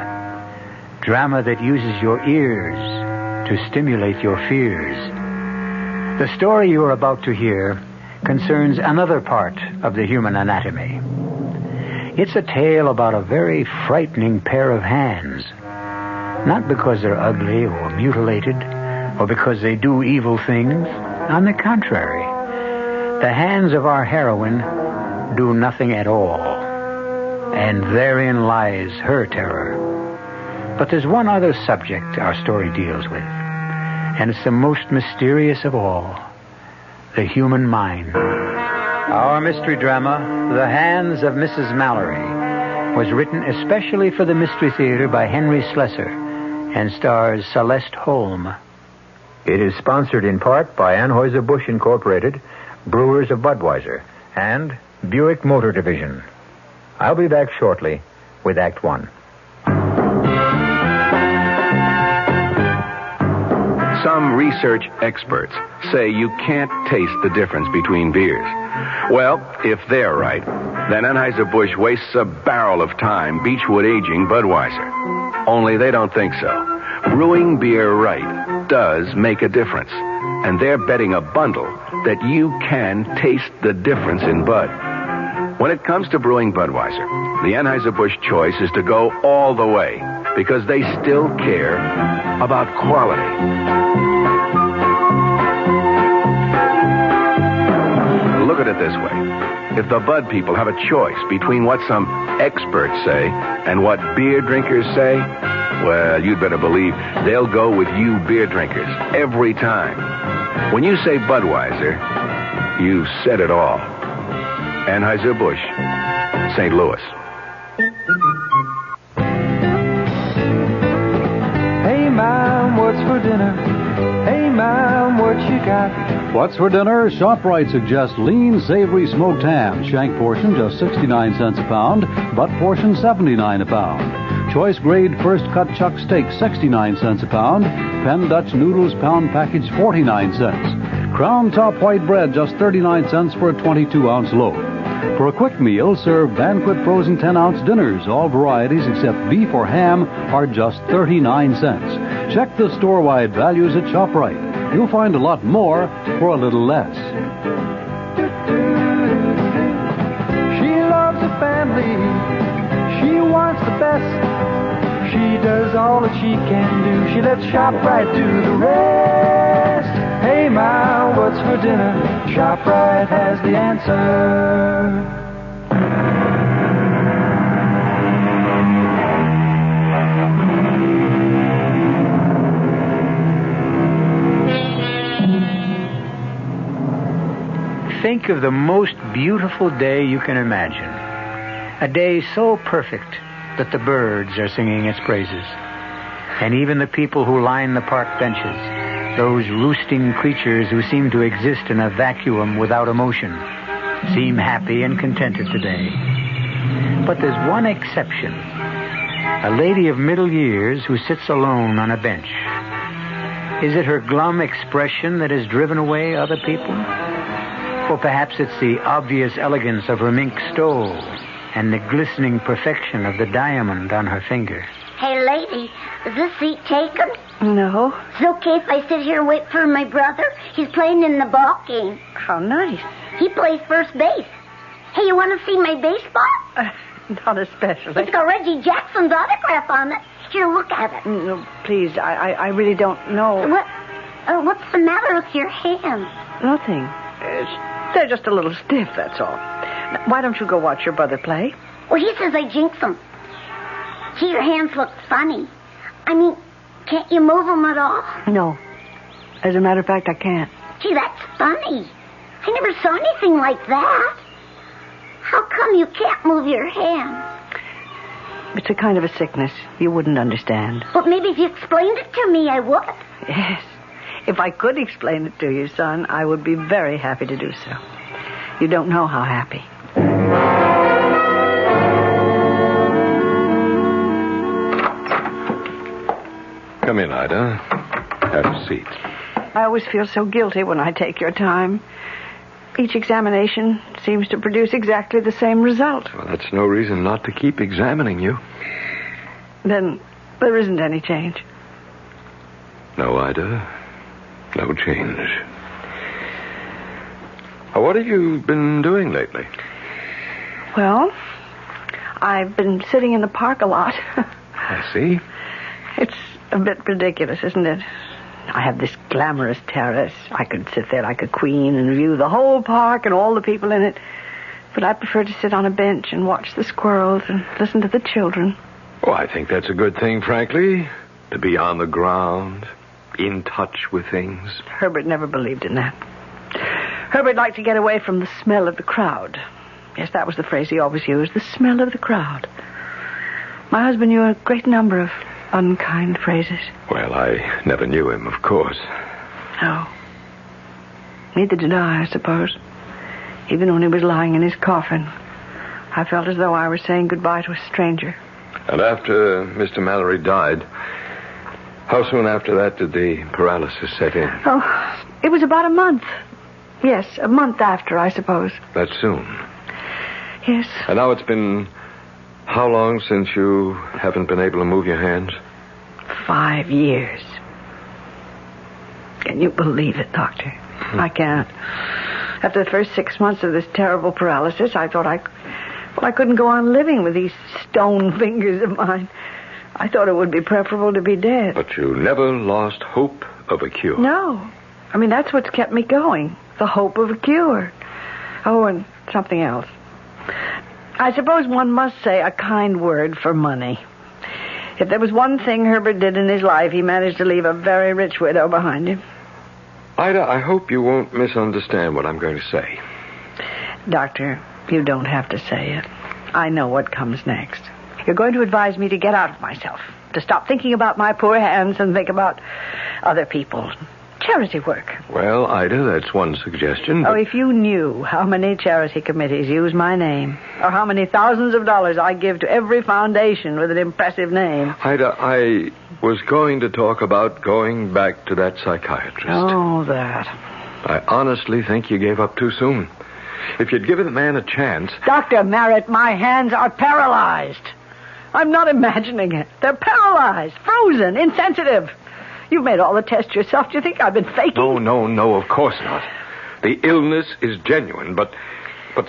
Drama that uses your ears to stimulate your fears. The story you are about to hear concerns another part of the human anatomy. It's a tale about a very frightening pair of hands. Not because they're ugly or mutilated, or because they do evil things. On the contrary, the hands of our heroine do nothing at all. and therein lies her terror. But there's one other subject our story deals with, and it's the most mysterious of all, the human mind. Our mystery drama, The Hands of Mrs. Mallory, was written especially for the Mystery Theater by Henry Slessor and stars Celeste Holm. It is sponsored in part by Anheuser-Busch Incorporated, Brewers of Budweiser, and Buick Motor Division. I'll be back shortly with Act One. Some research experts say you can't taste the difference between beers. Well, if they're right, then Anheuser-Busch wastes a barrel of time Beechwood aging Budweiser. Only they don't think so. Brewing beer right does make a difference. And they're betting a bundle that you can taste the difference in Bud. When it comes to brewing Budweiser, the Anheuser-Busch choice is to go all the way because they still care about quality. Look at it this way. If the Bud people have a choice between what some experts say and what beer drinkers say, well, you'd better believe they'll go with you beer drinkers every time. When you say Budweiser, you've said it all. Anheuser-Busch, St. Louis. Hey, Mom, what's for dinner? Hey, Mom, what you got? What's for dinner? ShopRite suggests lean, savory smoked ham. Shank portion just 69 cents a pound. Butt portion 79 a pound. Choice grade first cut chuck steak 69 cents a pound. Penn Dutch noodles pound package 49 cents. Crown top white bread just 39 cents for a 22-ounce loaf. For a quick meal, serve Banquet frozen 10-ounce dinners. All varieties except beef or ham are just 39 cents. Check the store-wide values at ShopRite. You'll find a lot more for a little less. She loves the family. She wants the best. She does all that she can do. She lets ShopRite do the rest. Hey, Ma, what's for dinner? ShopRite has the answer. Think of the most beautiful day you can imagine. A day so perfect that the birds are singing its praises. And even the people who line the park benches, those roosting creatures who seem to exist in a vacuum without emotion, seem happy and contented today. But there's one exception. A lady of middle years who sits alone on a bench. Is it her glum expression that has driven away other people? Or perhaps it's the obvious elegance of her mink stole and the glistening perfection of the diamond on her finger. Hey, lady, is this seat taken? No. Is it okay if I sit here and wait for my brother? He's playing in the ball game. How nice. He plays first base. Hey, you want to see my baseball? Not especially. It's got Reggie Jackson's autograph on it. Here, look at it. No, please, I really don't know. What's the matter with your hands? Nothing. They're just a little stiff, that's all. Now, why don't you go watch your brother play? Well, he says I jinx him. Gee, your hands look funny. I mean, can't you move them at all? No. As a matter of fact, I can't. Gee, that's funny. I never saw anything like that. How come you can't move your hands? It's a kind of a sickness. You wouldn't understand. But maybe if you explained it to me, I would. Yes. If I could explain it to you, son, I would be very happy to do so. You don't know how happy. Come in, Ida. Have a seat. I always feel so guilty when I take your time. Each examination seems to produce exactly the same result. Well, that's no reason not to keep examining you. Then there isn't any change. No, Ida. No change. What have you been doing lately? Well, I've been sitting in the park a lot. I see. It's a bit ridiculous, isn't it? I have this glamorous terrace. I could sit there like a queen and view the whole park and all the people in it. But I prefer to sit on a bench and watch the squirrels and listen to the children. Oh, I think that's a good thing, frankly. To be on the ground, in touch with things. Herbert never believed in that. Herbert liked to get away from the smell of the crowd. Yes, that was the phrase he always used, the smell of the crowd. My husband knew a great number of unkind phrases. Well, I never knew him, of course. No. Neither did I suppose. Even when he was lying in his coffin, I felt as though I were saying goodbye to a stranger. And after Mr. Mallory died, how soon after that did the paralysis set in? Oh, it was about a month. Yes, a month after, I suppose. That soon? Yes. And now it's been how long since you haven't been able to move your hands? 5 years. Can you believe it, Doctor? I can't. After the first 6 months of this terrible paralysis, I thought I couldn't go on living with these stone fingers of mine. I thought it would be preferable to be dead. But you never lost hope of a cure. No. I mean, that's what's kept me going. The hope of a cure. Oh, and something else. I suppose one must say a kind word for money. If there was one thing Herbert did in his life, he managed to leave a very rich widow behind him. Ida, I hope you won't misunderstand what I'm going to say. Doctor, you don't have to say it. I know what comes next. You're going to advise me to get out of myself, to stop thinking about my poor hands and think about other people. Charity work. Well, Ida, that's one suggestion. Oh, if you knew how many charity committees use my name, or how many thousands of dollars I give to every foundation with an impressive name. Ida, I was going to talk about going back to that psychiatrist. Oh, that. I honestly think you gave up too soon. If you'd given the man a chance... Dr. Merritt, my hands are paralyzed. I'm not imagining it. They're paralyzed, frozen, insensitive. You've made all the tests yourself. Do you think I've been faking? No, of course not. The illness is genuine, but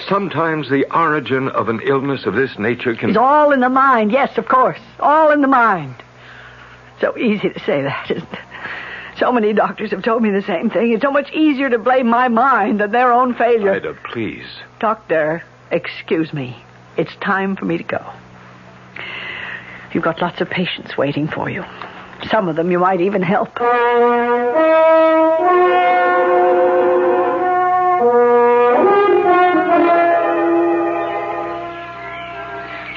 sometimes the origin of an illness of this nature can... It's all in the mind. Yes, of course. All in the mind. So easy to say that, isn't it? So many doctors have told me the same thing. It's so much easier to blame my mind than their own failure. Ida, please. Doctor, excuse me. It's time for me to go. You've got lots of patients waiting for you. Some of them you might even help.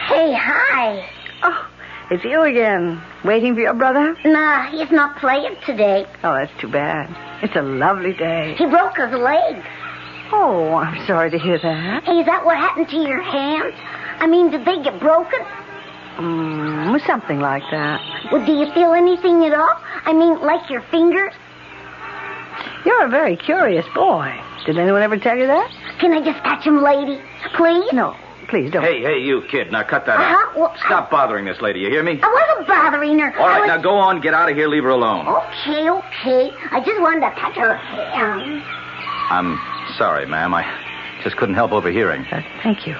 Hey, hi. Oh, it's you again. Waiting for your brother? Nah, he's not playing today. Oh, that's too bad. It's a lovely day. He broke his leg. Oh, I'm sorry to hear that. Hey, is that what happened to your hands? I mean, did they get broken? Something like that. Well, do you feel anything at all? I mean, like your fingers? You're a very curious boy. Did anyone ever tell you that? Can I just touch him, lady? Please? No, please don't. Hey, you kid. Now cut that out. Well, Stop bothering this lady, you hear me? I wasn't bothering her. All right, now go on, get out of here, leave her alone. Okay. I just wanted to touch her hand. I'm sorry, ma'am. I just couldn't help overhearing. Thank you.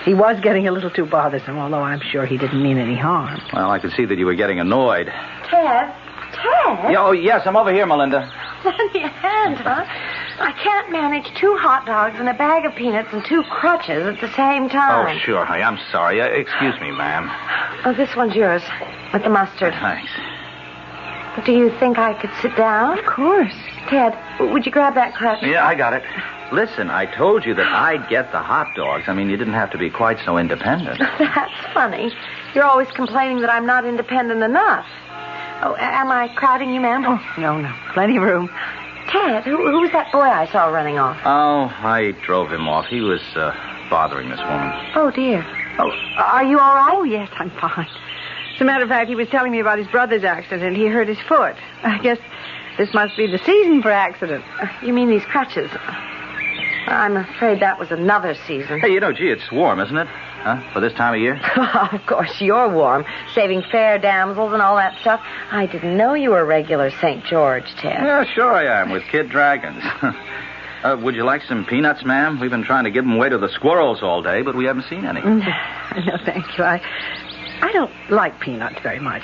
He was getting a little too bothersome, although I'm sure he didn't mean any harm. Well, I could see that you were getting annoyed. Ted? Oh, yes, I'm over here, Melinda. On your hand, huh? I can't manage 2 hot dogs and a bag of peanuts and 2 crutches at the same time. Oh, sure. I'm sorry. Excuse me, ma'am. Oh, this one's yours, with the mustard. Thanks. Do you think I could sit down? Of course. Ted, would you grab that crutch? Yeah, I got it. Listen, I told you that I'd get the hot dogs. I mean, you didn't have to be quite so independent. That's funny. You're always complaining that I'm not independent enough. Oh, am I crowding you, ma'am? Oh, no. Plenty of room. Ted, who was that boy I saw running off? Oh, I drove him off. He was bothering this woman. Oh, dear. Oh, are you all right? Oh, yes, I'm fine. As a matter of fact, he was telling me about his brother's accident. He hurt his foot. I guess this must be the season for accidents. You mean these crutches? I'm afraid that was another season. Hey, gee, it's warm, isn't it? Huh? For this time of year? Of course, you're warm. Saving fair damsels and all that stuff. I didn't know you were a regular St. George, Ted. Yeah, sure I am, with kid dragons. Would you like some peanuts, ma'am? We've been trying to give them away to the squirrels all day, but we haven't seen any. No, thank you. I don't like peanuts very much.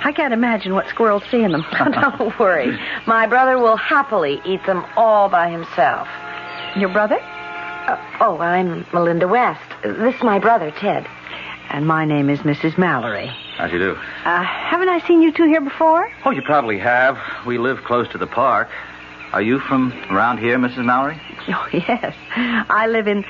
I can't imagine what squirrels see in them. Don't worry. My brother will happily eat them all by himself. Your brother? I'm Melinda West. This is my brother, Ted. And my name is Mrs. Mallory. How'd you do? Haven't I seen you two here before? Oh, you probably have. We live close to the park. Are you from around here, Mrs. Mallory? Oh, yes. I live in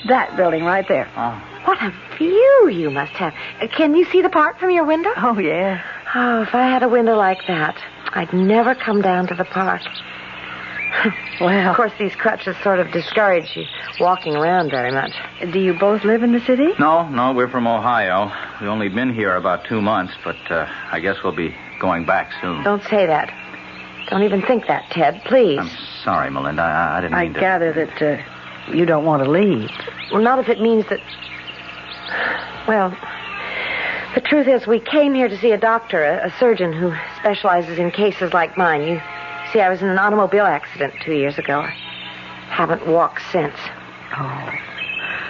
that building right there. Oh. What a view you must have. Can you see the park from your window? Oh, yeah. Oh, if I had a window like that, I'd never come down to the park. Well, of course, these crutches sort of discourage you walking around very much. Do you both live in the city? No, we're from Ohio. We've only been here about 2 months, but I guess we'll be going back soon. Don't say that. Don't even think that, Ted, please. I'm sorry, Melinda. I didn't mean to... I gather that you don't want to leave. Well, not if it means that... Well, the truth is we came here to see a doctor, a surgeon who specializes in cases like mine. You see, I was in an automobile accident 2 years ago. I haven't walked since.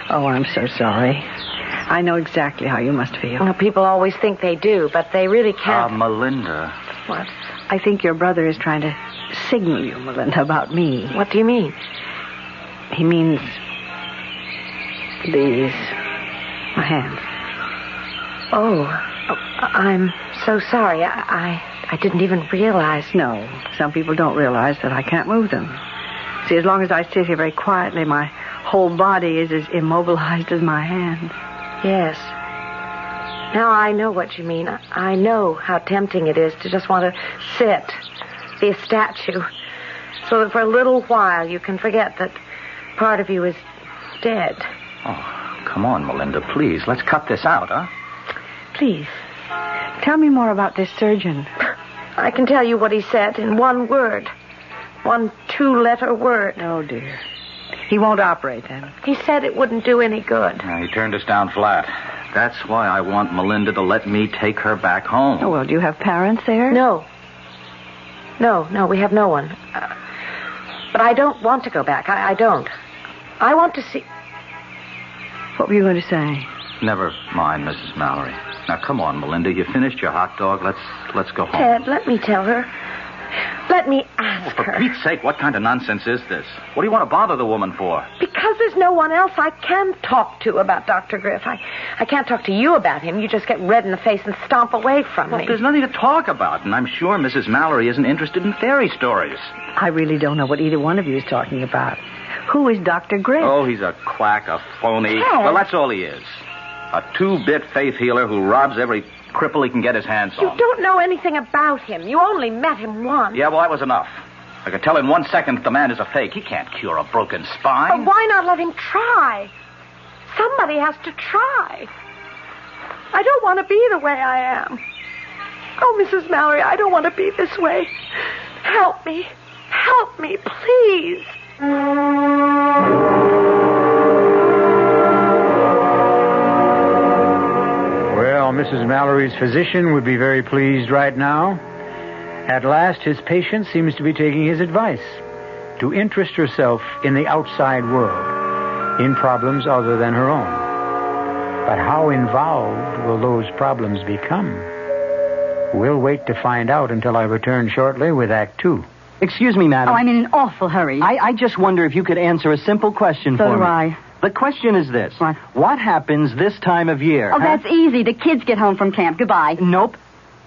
Oh, I'm so sorry. I know exactly how you must feel. Well, people always think they do, but they really can't. Melinda. What? I think your brother is trying to signal you, Melinda, about me. What do you mean? He means these. My hands. Oh, I'm so sorry. I didn't even realize. No, some people don't realize that I can't move them. See, as long as I sit here very quietly, my whole body is as immobilized as my hands. Yes. Now I know what you mean. I know how tempting it is to just want to sit, be a statue, so that for a little while you can forget that part of you is dead. Oh, come on, Melinda, please. Let's cut this out, huh? Please, tell me more about this surgeon. I can tell you what he said in one word. 1 2-letter word. Oh, dear. He won't operate, then? He said it wouldn't do any good. He turned us down flat. That's why I want Melinda to let me take her back home. Oh, well, do you have parents there? No, we have no one. But I don't want to go back. I don't. I want to see... What were you going to say? Never mind, Mrs. Mallory. Now, come on, Melinda. You finished your hot dog. Let's go home. Ted, let me tell her. Let me ask her. For Pete's sake, what kind of nonsense is this? What do you want to bother the woman for? Because there's no one else I can talk to about Dr. Griff. I can't talk to you about him. You just get red in the face and stomp away from me. There's nothing to talk about, and I'm sure Mrs. Mallory isn't interested in fairy stories. I really don't know what either one of you is talking about. Who is Dr. Griff? Oh, he's a quack, a phony. Ted. Well, that's all he is. A 2-bit faith healer who robs every cripple he can get his hands on. You don't know anything about him. You only met him once. Yeah, well, that was enough. I could tell in 1 second that the man is a fake. He can't cure a broken spine. But why not let him try? Somebody has to try. I don't want to be the way I am. Oh, Mrs. Mallory, I don't want to be this way. Help me. Help me, please. Well, Mrs. Mallory's physician would be very pleased right now. At last, his patient seems to be taking his advice to interest herself in the outside world, in problems other than her own. But how involved will those problems become? We'll wait to find out until I return shortly with Act 2. Excuse me, madam. Oh, I'm in an awful hurry. I just wonder if you could answer a simple question for me. So do I. The question is this. What happens this time of year? Oh, that's easy. The kids get home from camp. Goodbye. Nope.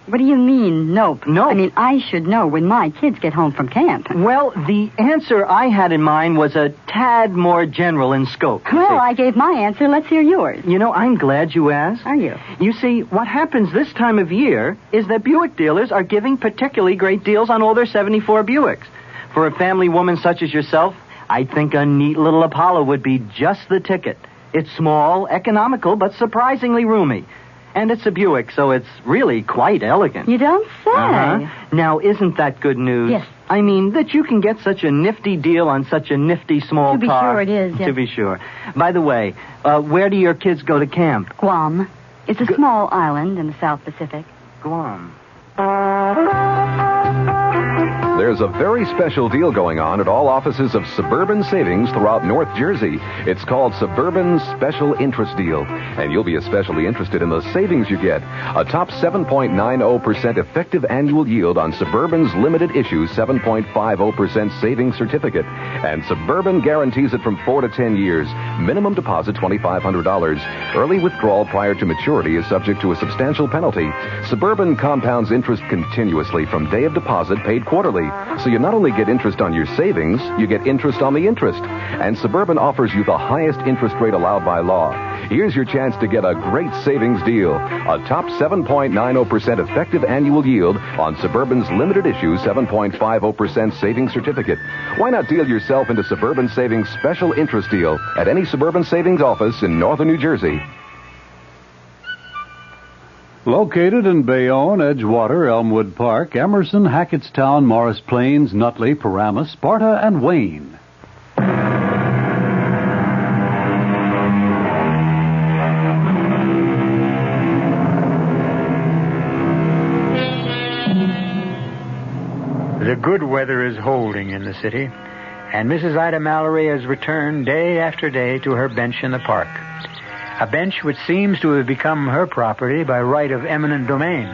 What do you mean, nope? Nope. I mean, I should know when my kids get home from camp. Well, the answer I had in mind was a tad more general in scope. Well, I gave my answer. Let's hear yours. You know, I'm glad you asked. Are you? You see, what happens this time of year is that Buick dealers are giving particularly great deals on all their 74 Buicks. For a family woman such as yourself, I think a neat little Apollo would be just the ticket. It's small, economical, but surprisingly roomy. And it's a Buick, so it's really quite elegant. You don't say. Uh-huh. Now, isn't that good news? Yes. I mean, that you can get such a nifty deal on such a nifty small car. To be sure it is, yes. To be sure. By the way, where do your kids go to camp? Guam. It's a small island in the South Pacific. Guam. there's a very special deal going on at all offices of Suburban Savings throughout North Jersey. It's called Suburban Special Interest Deal, and you'll be especially interested in the savings you get. A top 7.90% effective annual yield on Suburban's limited issue 7.50% savings certificate. And Suburban guarantees it from 4 to 10 years. Minimum deposit $2,500. Early withdrawal prior to maturity is subject to a substantial penalty. Suburban compounds interest continuously from day of deposit paid quarterly. So you not only get interest on your savings, you get interest on the interest. And Suburban offers you the highest interest rate allowed by law. Here's your chance to get a great savings deal. A top 7.90% effective annual yield on Suburban's limited issue 7.50% savings certificate. Why not deal yourself into Suburban Savings Special Interest Deal at any Suburban Savings office in northern New Jersey? Located in Bayonne, Edgewater, Elmwood Park, Emerson, Hackettstown, Morris Plains, Nutley, Paramus, Sparta, and Wayne. The good weather is holding in the city, and Mrs. Ida Mallory has returned day after day to her bench in the park. A bench which seems to have become her property by right of eminent domain.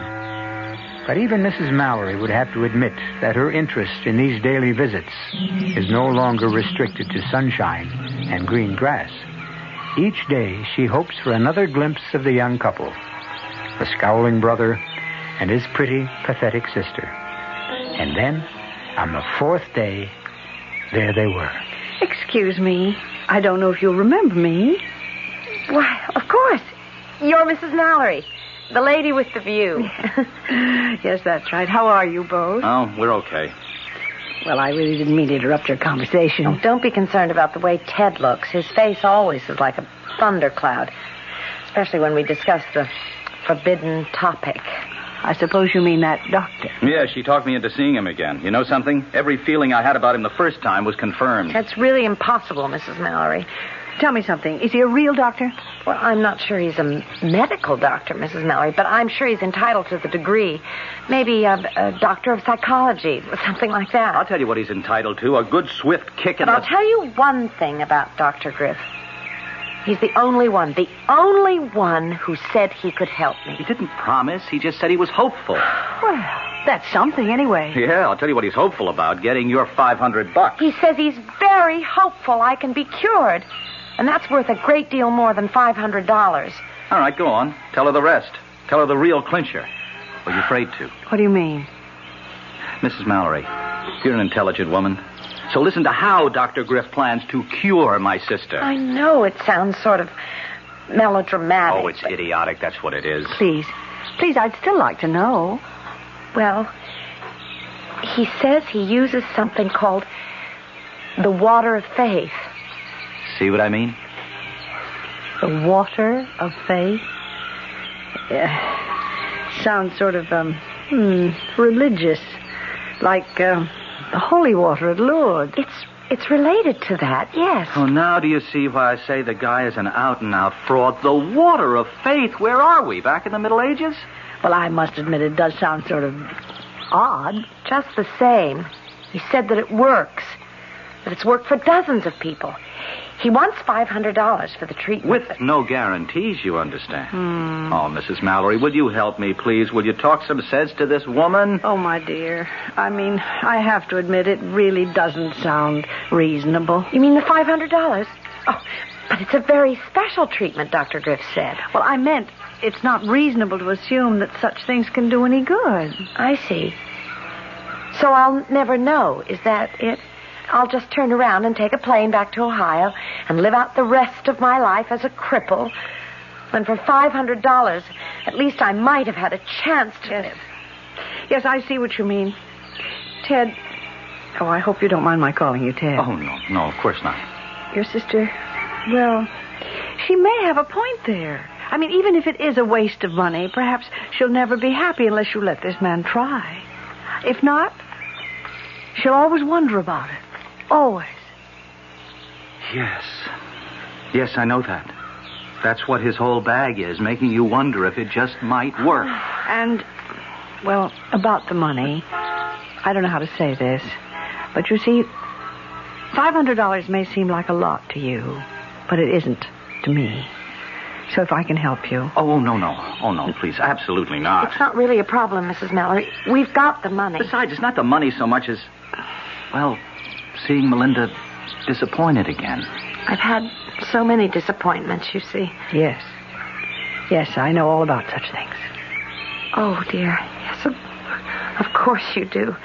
But even Mrs. Mallory would have to admit that her interest in these daily visits is no longer restricted to sunshine and green grass. Each day she hopes for another glimpse of the young couple, the scowling brother and his pretty, pathetic sister. And then, on the fourth day, there they were. Excuse me. I don't know if you'll remember me. Why, of course. You're Mrs. Mallory, the lady with the view. Yes, that's right. How are you both? Oh, we're okay. Well, I really didn't mean to interrupt your conversation. Oh, don't be concerned about the way Ted looks. His face always is like a thundercloud, especially when we discuss the forbidden topic. I suppose you mean that doctor. Yeah, she talked me into seeing him again. You know something? Every feeling I had about him the first time was confirmed. That's really impossible, Mrs. Mallory. Tell me something. Is he a real doctor? Well, I'm not sure he's a medical doctor, Mrs. Mallory, but I'm sure he's entitled to the degree. Maybe a doctor of psychology, or something like that. I'll tell you what he's entitled to. A good swift kick in But the... I'll tell you one thing about Dr. Griff. He's the only one who said he could help me. He didn't promise. He just said he was hopeful. Well, that's something anyway. Yeah, I'll tell you what he's hopeful about, getting your $500. He says he's very hopeful I can be cured. And that's worth a great deal more than $500. All right, go on. Tell her the rest. Tell her the real clincher. Or you're afraid to. What do you mean? Mrs. Mallory, you're an intelligent woman. So listen to how Dr. Griff plans to cure my sister. I know it sounds sort of melodramatic. Oh, it's idiotic. That's what it is. Please, I'd still like to know. Well, he says he uses something called the water of faith. See what I mean? The water of faith? Sounds sort of, religious. Like, the holy water at Lourdes. It's related to that, yes. Oh, now do you see why I say the guy is an out-and-out fraud? The water of faith. Where are we? Back in the Middle Ages? Well, I must admit it does sound sort of odd. Just the same. He said that it works. That it's worked for dozens of people. He wants $500 for the treatment. With no guarantees, you understand. Oh, Mrs. Mallory, will you help me, please? Will you talk some sense to this woman? Oh, my dear. I mean, I have to admit it really doesn't sound reasonable. You mean the $500? Oh, but it's a very special treatment, Dr. Griff said. Well, I meant it's not reasonable to assume that such things can do any good. I see. So I'll never know. Is that it? I'll just turn around and take a plane back to Ohio and live out the rest of my life as a cripple. When for $500, at least I might have had a chance to live. Yes, I see what you mean. Ted. Oh, I hope you don't mind my calling you Ted. Oh, no, of course not. Your sister, well, she may have a point there. I mean, even if it is a waste of money, perhaps she'll never be happy unless you let this man try. If not, she'll always wonder about it. Always. Yes, I know that. That's what his whole bag is, making you wonder if it just might work. And, well, about the money, I don't know how to say this, but you see, $500 may seem like a lot to you, but it isn't to me. So if I can help you. Oh, no. Oh, no, please. Absolutely not. It's not really a problem, Mrs. Mallory. We've got the money. Besides, it's not the money so much as, well, seeing Melinda disappointed again. I've had so many disappointments, you see. Yes. Yes, I know all about such things. Oh, dear. Yes, of course you do.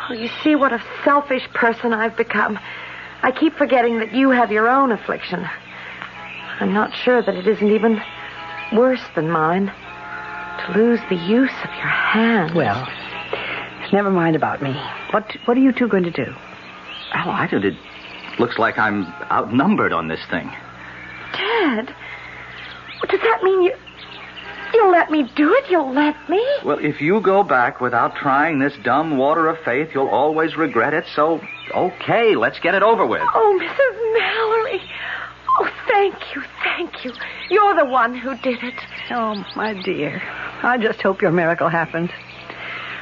Oh, you see what a selfish person I've become. I keep forgetting that you have your own affliction. I'm not sure that it isn't even worse than mine. To lose the use of your hands. Well, never mind about me. What are you two going to do? Oh, I did. It looks like I'm outnumbered on this thing. Ted, does that mean you'll let me do it? You'll let me? Well, if you go back without trying this dumb water of faith, you'll always regret it. So, okay, let's get it over with. Oh, Mrs. Mallory. Oh, thank you. You're the one who did it. Oh, my dear. I just hope your miracle happens.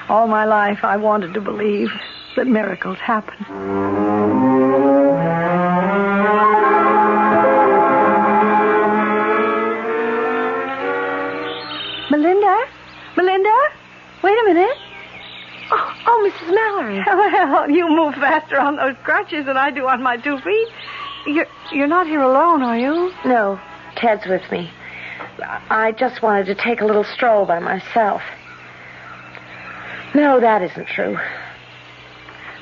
All my life, I wanted to believe that miracles happen. Melinda? Wait a minute. Oh, Mrs. Mallory. Well, you move faster on those crutches than I do on my 2 feet. You're not here alone, are you? No, Ted's with me. I just wanted to take a little stroll by myself. No, that isn't true.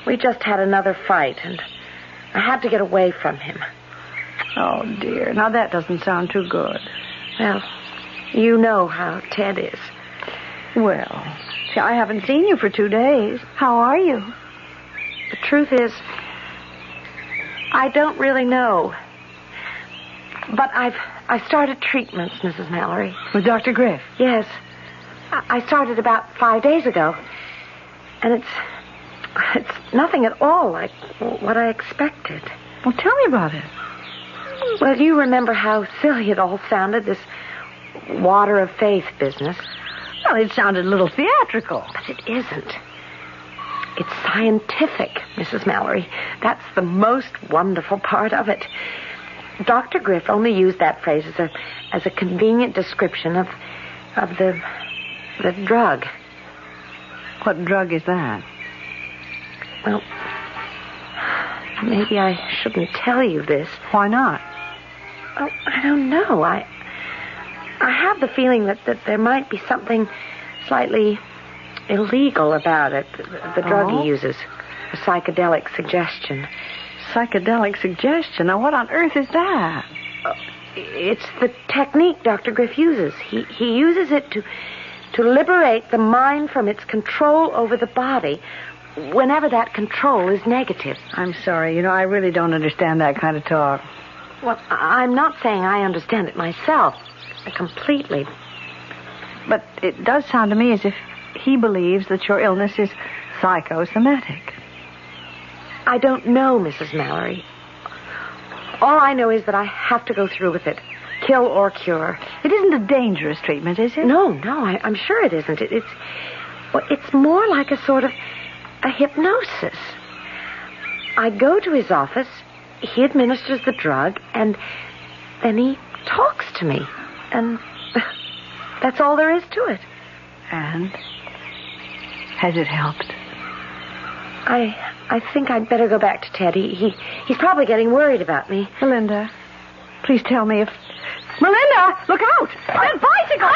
We just had another fight, and I had to get away from him. Oh, dear. Now, that doesn't sound too good. Well, you know how Ted is. Well, see, I haven't seen you for 2 days. How are you? The truth is, I don't really know. But I've started treatments, Mrs. Mallory. With Dr. Griff? Yes. I started about 5 days ago. And it's nothing at all like what I expected. Well, tell me about it. Well, you remember how silly it all sounded, this water of faith business. Well, it sounded a little theatrical. But it isn't. It's scientific, Mrs. Mallory. That's the most wonderful part of it. Dr. Griff only used that phrase as a convenient description of the drug. What drug is that? Well, maybe I shouldn't tell you this. Why not? Oh, I don't know. I have the feeling that there might be something slightly illegal about it. The drug he uses. A psychedelic suggestion. Psychedelic suggestion? Now, what on earth is that? It's the technique Dr. Griff uses. He uses it to liberate the mind from its control over the body whenever that control is negative. I'm sorry. I really don't understand that kind of talk. Well, I'm not saying I understand it myself completely. But it does sound to me as if he believes that your illness is psychosomatic. I don't know, Mrs. Mallory. All I know is that I have to go through with it. Kill or cure. It isn't a dangerous treatment, is it? No, I'm sure it isn't. It's more like a sort of a hypnosis. I go to his office, he administers the drug, and then he talks to me. And that's all there is to it. And? Has it helped? I think I'd better go back to Ted. He's probably getting worried about me. Melinda, please tell me if... Melinda, look out! That bicycle!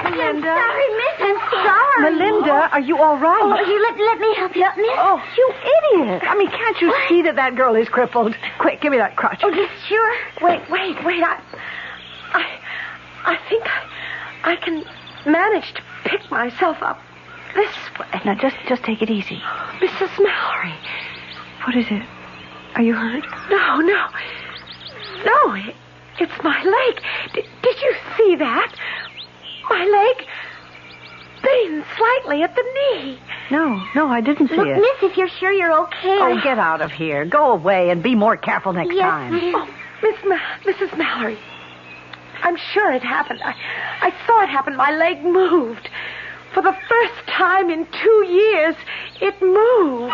I'm sorry, miss. I'm sorry. Melinda, are you all right? Oh, you let me help you up, miss. Oh, you idiot. Can't you see that girl is crippled? Quick, give me that crutch. Oh, you sure? Wait. I think I can manage to pick myself up this way. Now, just take it easy. Mrs. Mallory. What is it? Are you hurt? No, it's my leg. Did you see that? My leg bends slightly at the knee. No, I didn't see it. Look, miss, if you're sure you're okay. Oh, get out of here. Go away and be more careful next time. Yes, Mrs. Mallory. I'm sure it happened. I saw it happen. My leg moved. For the first time in 2 years, it moved.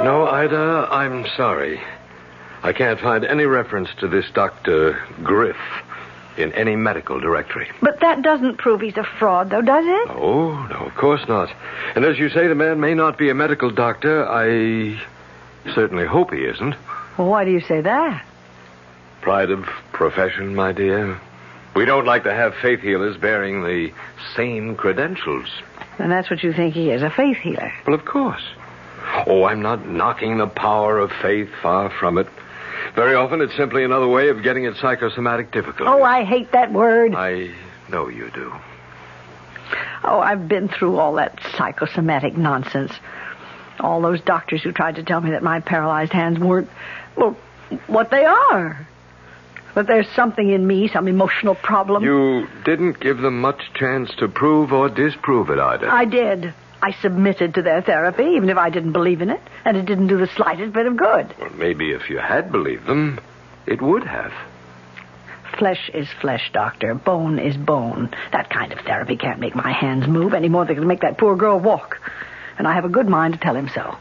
No, Ida, I'm sorry. I can't find any reference to this Dr. Griff in any medical directory. But that doesn't prove he's a fraud, though, does it? Oh, no, of course not. And as you say, the man may not be a medical doctor. I certainly hope he isn't. Well, why do you say that? Pride of profession, my dear. We don't like to have faith healers bearing the same credentials. And that's what you think he is, a faith healer. Well, of course. Oh, I'm not knocking the power of faith, far from it. Very often it's simply another way of getting at psychosomatic difficulties. Oh, I hate that word. I know you do. Oh, I've been through all that psychosomatic nonsense. All those doctors who tried to tell me that my paralyzed hands weren't, well, what they are. That there's something in me, some emotional problem. You didn't give them much chance to prove or disprove it, Ida. I did. I submitted to their therapy, even if I didn't believe in it, and it didn't do the slightest bit of good. Well, maybe if you had believed them, it would have. Flesh is flesh, Doctor. Bone is bone. That kind of therapy can't make my hands move any more than it can make that poor girl walk. And I have a good mind to tell him so.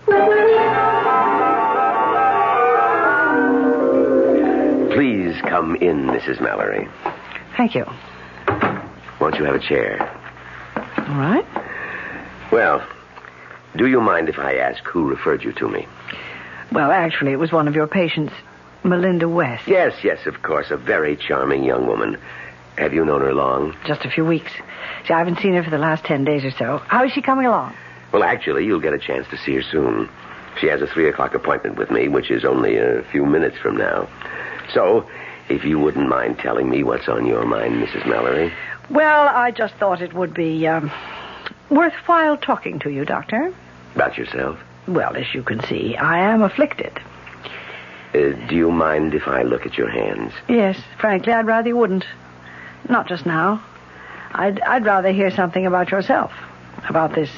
Please come in, Mrs. Mallory. Thank you. Won't you have a chair? All right. Well, do you mind if I ask who referred you to me? Well, actually, it was one of your patients, Melinda West. Yes, of course. A very charming young woman. Have you known her long? Just a few weeks. See, I haven't seen her for the last 10 days or so. How is she coming along? Well, actually, you'll get a chance to see her soon. She has a 3:00 appointment with me, which is only a few minutes from now. So, if you wouldn't mind telling me what's on your mind, Mrs. Mallory. Well, I just thought it would be worthwhile talking to you, Doctor. About yourself? Well, as you can see, I am afflicted. Do you mind if I look at your hands? Yes, frankly, I'd rather you wouldn't. Not just now. I'd rather hear something about yourself, about this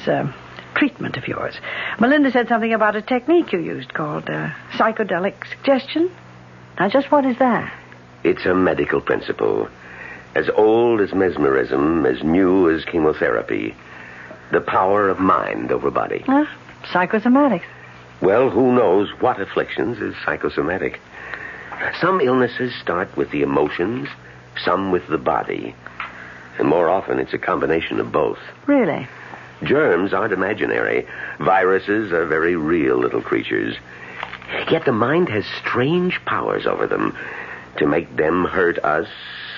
treatment of yours. Melinda said something about a technique you used called psychedelic suggestion. Now, just what is that? It's a medical principle. As old as mesmerism, as new as chemotherapy. The power of mind over body. Psychosomatics. Well, who knows what afflictions is psychosomatic? Some illnesses start with the emotions, some with the body. And more often, it's a combination of both. Really? Germs aren't imaginary. Viruses are very real little creatures. Yet the mind has strange powers over them to make them hurt us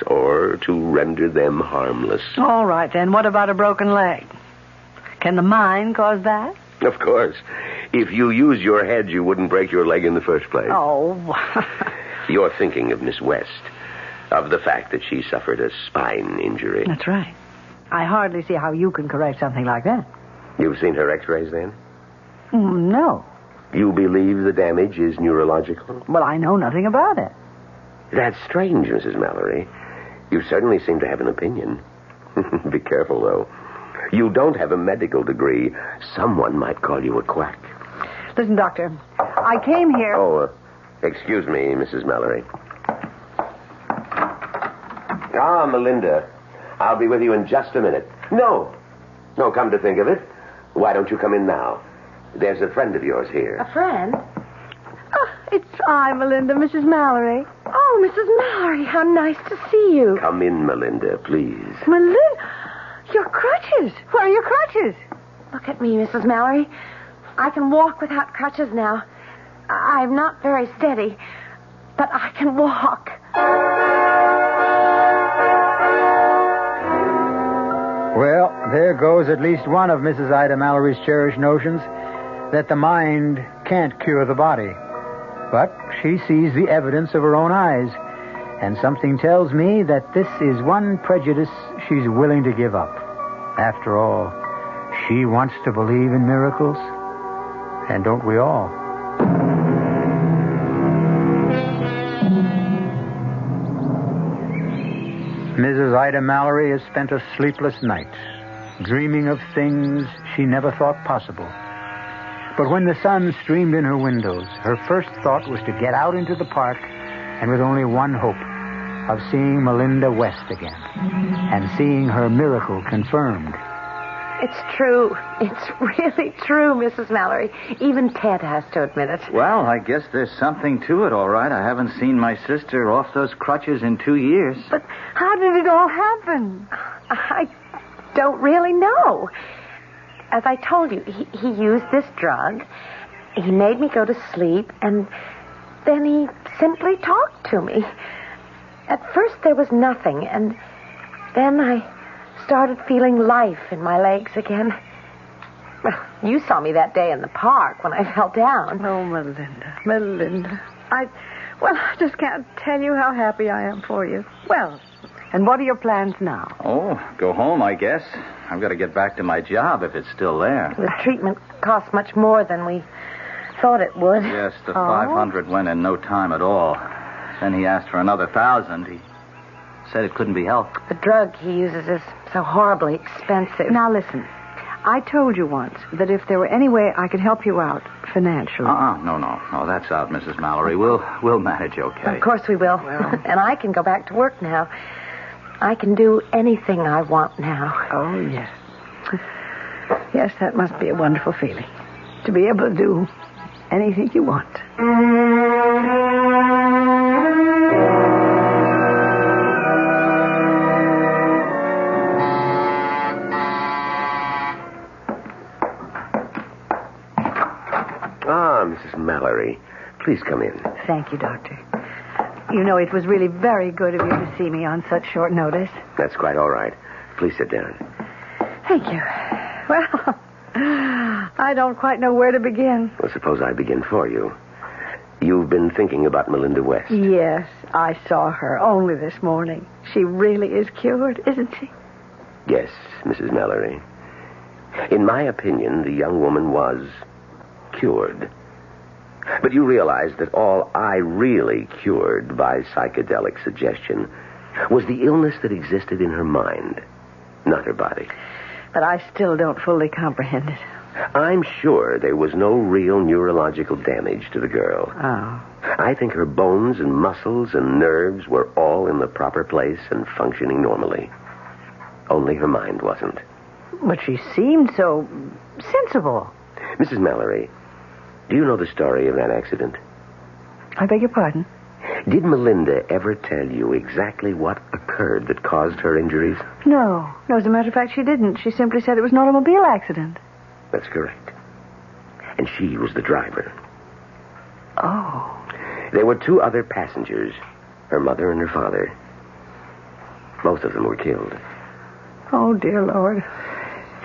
or to render them harmless. All right, then. What about a broken leg? Can the mind cause that? Of course. If you use your head, you wouldn't break your leg in the first place. Oh. You're thinking of Miss West, of the fact that she suffered a spine injury. That's right. I hardly see how you can correct something like that. You've seen her x-rays, then? No. You believe the damage is neurological? Well, I know nothing about it. That's strange, Mrs. Mallory. You certainly seem to have an opinion. Be careful, though. You don't have a medical degree. Someone might call you a quack. Listen, Doctor, I came here... Oh, excuse me, Mrs. Mallory. Melinda. I'll be with you in just a minute. No, come to think of it. Why don't you come in now? There's a friend of yours here. A friend? Oh, it's I, Melinda, Mrs. Mallory. Oh, Mrs. Mallory, how nice to see you. Come in, Melinda, please. Melinda? Your crutches. Where are your crutches? Look at me, Mrs. Mallory. I can walk without crutches now. I'm not very steady, but I can walk. Well, there goes at least one of Mrs. Ida Mallory's cherished notions, that the mind can't cure the body. But she sees the evidence of her own eyes, and something tells me that this is one prejudice she's willing to give up. After all, she wants to believe in miracles, and don't we all? Mrs. Ida Mallory has spent a sleepless night, dreaming of things she never thought possible. But when the sun streamed in her windows, her first thought was to get out into the park and with only one hope, of seeing Melinda West again, and seeing her miracle confirmed. It's true. It's really true, Mrs. Mallory. Even Ted has to admit it. Well, I guess there's something to it, all right. I haven't seen my sister off those crutches in 2 years. But how did it all happen? I don't really know. As I told you, he used this drug. He made me go to sleep, and then he simply talked to me. At first there was nothing, and then I started feeling life in my legs again. Well, you saw me that day in the park when I fell down. Oh, Melinda. I just can't tell you how happy I am for you. Well, and what are your plans now? Oh, go home, I guess. I've got to get back to my job if it's still there. The treatment cost much more than we thought it would. Yes, the 500 went in no time at all. Then he asked for another 1,000. He said it couldn't be helped. The drug he uses is so horribly expensive. Now, listen. I told you once that if there were any way I could help you out financially... No, that's out, Mrs. Mallory. We'll manage okay. Of course we will. And I can go back to work now. I can do anything I want now. Oh, yes. Yes, that must be a wonderful feeling. To be able to do anything you want. Mrs. Mallory, please come in. Thank you, Doctor. You know, it was really very good of you to see me on such short notice. That's quite all right. Please sit down. Thank you. Well, I don't quite know where to begin. Well, suppose I begin for you. You've been thinking about Melinda West. Yes, I saw her only this morning. She really is cured, isn't she? Yes, Mrs. Mallory. In my opinion, the young woman was cured. But you realize that all I really cured by psychedelic suggestion was the illness that existed in her mind, not her body. But I still don't fully comprehend it. I'm sure there was no real neurological damage to the girl. Oh. I think her bones and muscles and nerves were all in the proper place and functioning normally. Only her mind wasn't. But she seemed so sensible. Mrs. Mallory, do you know the story of that accident? I beg your pardon? Did Melinda ever tell you exactly what occurred that caused her injuries? No, as a matter of fact, she didn't. She simply said it was an automobile accident. That's correct. And she was the driver. Oh. There were 2 other passengers, her mother and her father. Both of them were killed. Oh, dear Lord.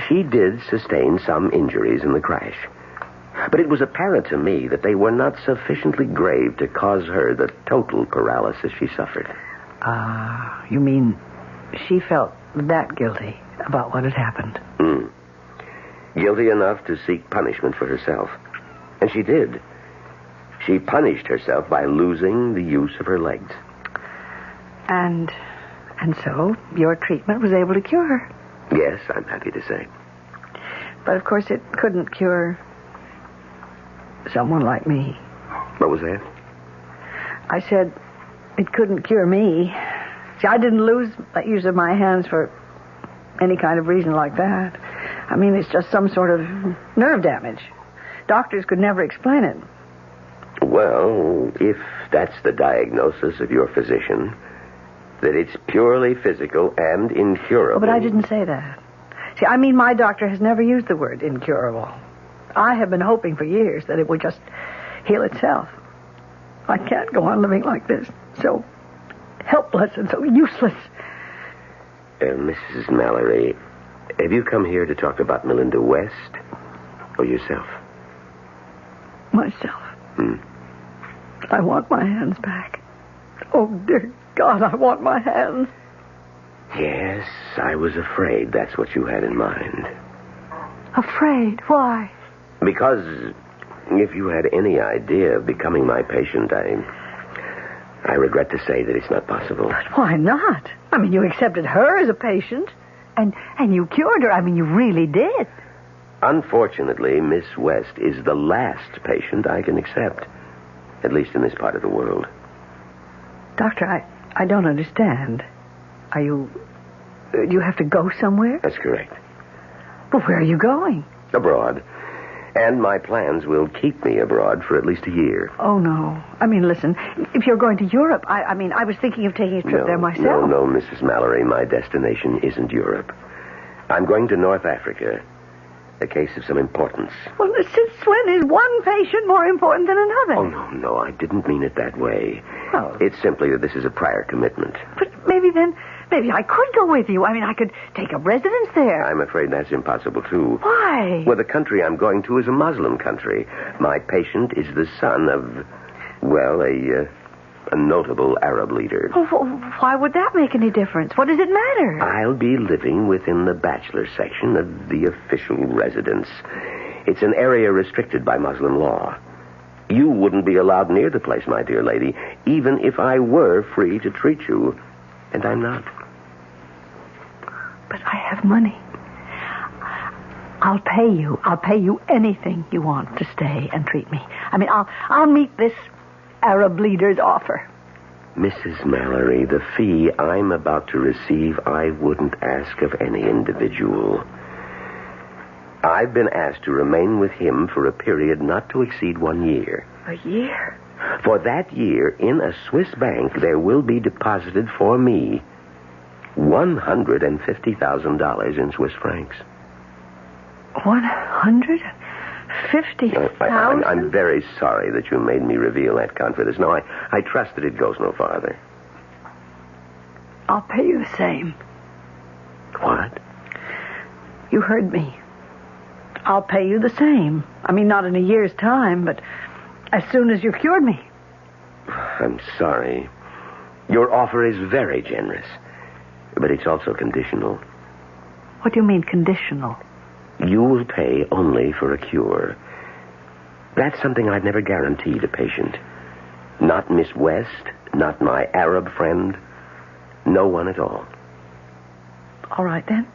She did sustain some injuries in the crash. But it was apparent to me that they were not sufficiently grave to cause her the total paralysis she suffered. You mean she felt that guilty about what had happened? Guilty enough to seek punishment for herself. And she did. She punished herself by losing the use of her legs. And so your treatment was able to cure her? Yes, I'm happy to say. But of course it couldn't cure someone like me. What was that? I said it couldn't cure me. See, I didn't lose the use of my hands for any kind of reason like that. I mean, it's just some sort of nerve damage. Doctors could never explain it. Well, if that's the diagnosis of your physician, that it's purely physical and incurable... Oh, but I didn't say that. See, I mean, my doctor has never used the word incurable. I have been hoping for years that it would just heal itself. I can't go on living like this, so helpless and so useless. Mrs. Mallory, have you come here to talk about Melinda West or yourself? Myself. I want my hands back. Oh, dear God, I want my hands. Yes, I was afraid that's what you had in mind. Afraid? Why? Because if you had any idea of becoming my patient, I regret to say that it's not possible. But why not? I mean, you accepted her as a patient, and you cured her. I mean, you really did. Unfortunately, Miss West is the last patient I can accept, at least in this part of the world. Doctor, I don't understand. Are you... you have to go somewhere? That's correct. But where are you going? Abroad. And my plans will keep me abroad for at least a year. Oh, no. I mean, listen, if you're going to Europe, I was thinking of taking a trip there myself. No, Mrs. Mallory, my destination isn't Europe. I'm going to North Africa. A case of some importance. Well, since when is one patient more important than another? Oh, no, I didn't mean it that way. Oh. It's simply that this is a prior commitment. But maybe I could go with you. I mean, I could take up residence there. I'm afraid that's impossible, too. Why? Well, the country I'm going to is a Muslim country. My patient is the son of, well, a notable Arab leader. Oh, why would that make any difference? What does it matter? I'll be living within the bachelor section of the official residence. It's an area restricted by Muslim law. You wouldn't be allowed near the place, my dear lady, even if I were free to treat you. And I'm not. But I have money. I'll pay you. I'll pay you anything you want to stay and treat me. I mean, I'll meet this Arab leader's offer. Mrs. Mallory, the fee I'm about to receive, I wouldn't ask of any individual. I've been asked to remain with him for a period not to exceed 1 year. A year? For that year, in a Swiss bank, there will be deposited for me $150,000 in Swiss francs. 150,000? I'm very sorry that you made me reveal that confidence. No, I trust that it goes no farther. I'll pay you the same. What? You heard me. I'll pay you the same. I mean, not in a year's time, but as soon as you've cured me. I'm sorry. Your offer is very generous, but it's also conditional. What do you mean, conditional? You will pay only for a cure. That's something I'd never guaranteed a patient. Not Miss West, not my Arab friend, no one at all. All right, then.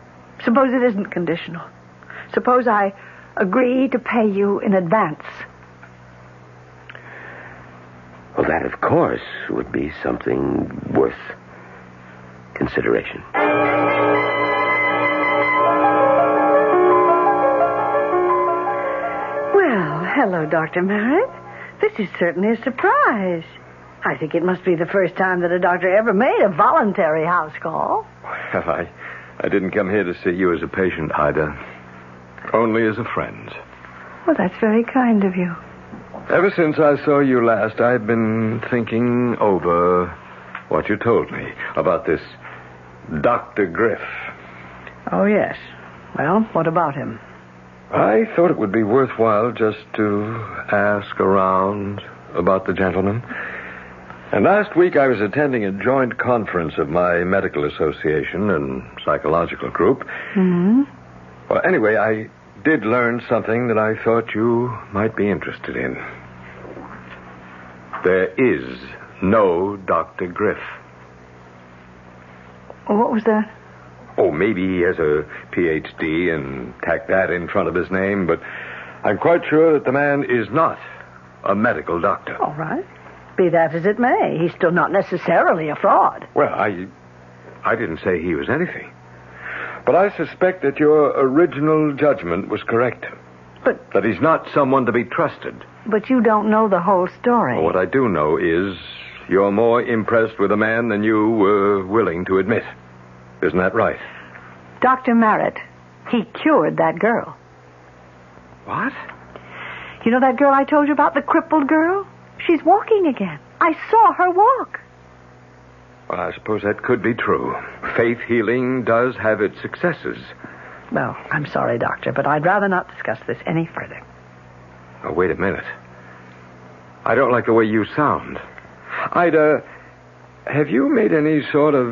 Suppose it isn't conditional. Suppose I agree to pay you in advance. Well, that, of course, would be something worth consideration. Well, hello, Dr. Merritt. This is certainly a surprise. I think it must be the first time that a doctor ever made a voluntary house call. Well, I didn't come here to see you as a patient, Ida. Only as a friend. Well, that's very kind of you. Ever since I saw you last, I've been thinking over what you told me about this Dr. Griff. Oh, yes. Well, what about him? I thought it would be worthwhile just to ask around about the gentleman. And last week I was attending a joint conference of my medical association and psychological group. Mm-hmm. Well, anyway, I did learn something that I thought you might be interested in. There is no Dr. Griff. What was that? Oh, maybe he has a Ph.D. and tacked that in front of his name, but I'm quite sure that the man is not a medical doctor. All right. Be that as it may, he's still not necessarily a fraud. Well, I didn't say he was anything. But I suspect that your original judgment was correct. But... that he's not someone to be trusted. But you don't know the whole story. Well, what I do know is you're more impressed with a man than you were willing to admit. Isn't that right? Dr. Merritt, he cured that girl. What? You know that girl I told you about, the crippled girl? She's walking again. I saw her walk. Well, I suppose that could be true. Faith healing does have its successes. Well, I'm sorry, Doctor, but I'd rather not discuss this any further. Oh, wait a minute. I don't like the way you sound. Ida, have you made any sort of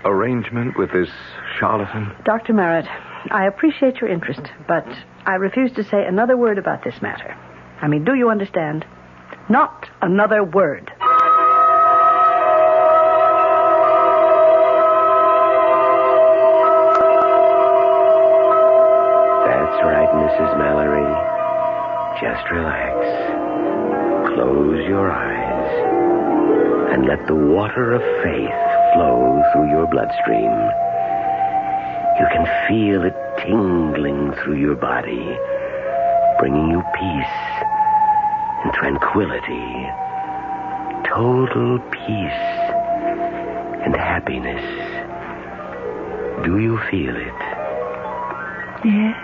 arrangement with this charlatan? Dr. Merritt, I appreciate your interest, but I refuse to say another word about this matter. I mean, do you understand? Not another word. That's right, Mrs. Mallory. Just relax. Close your eyes. and let the water of faith flow through your bloodstream. You can feel it tingling through your body, bringing you peace and tranquility, total peace and happiness. Do you feel it? Yes.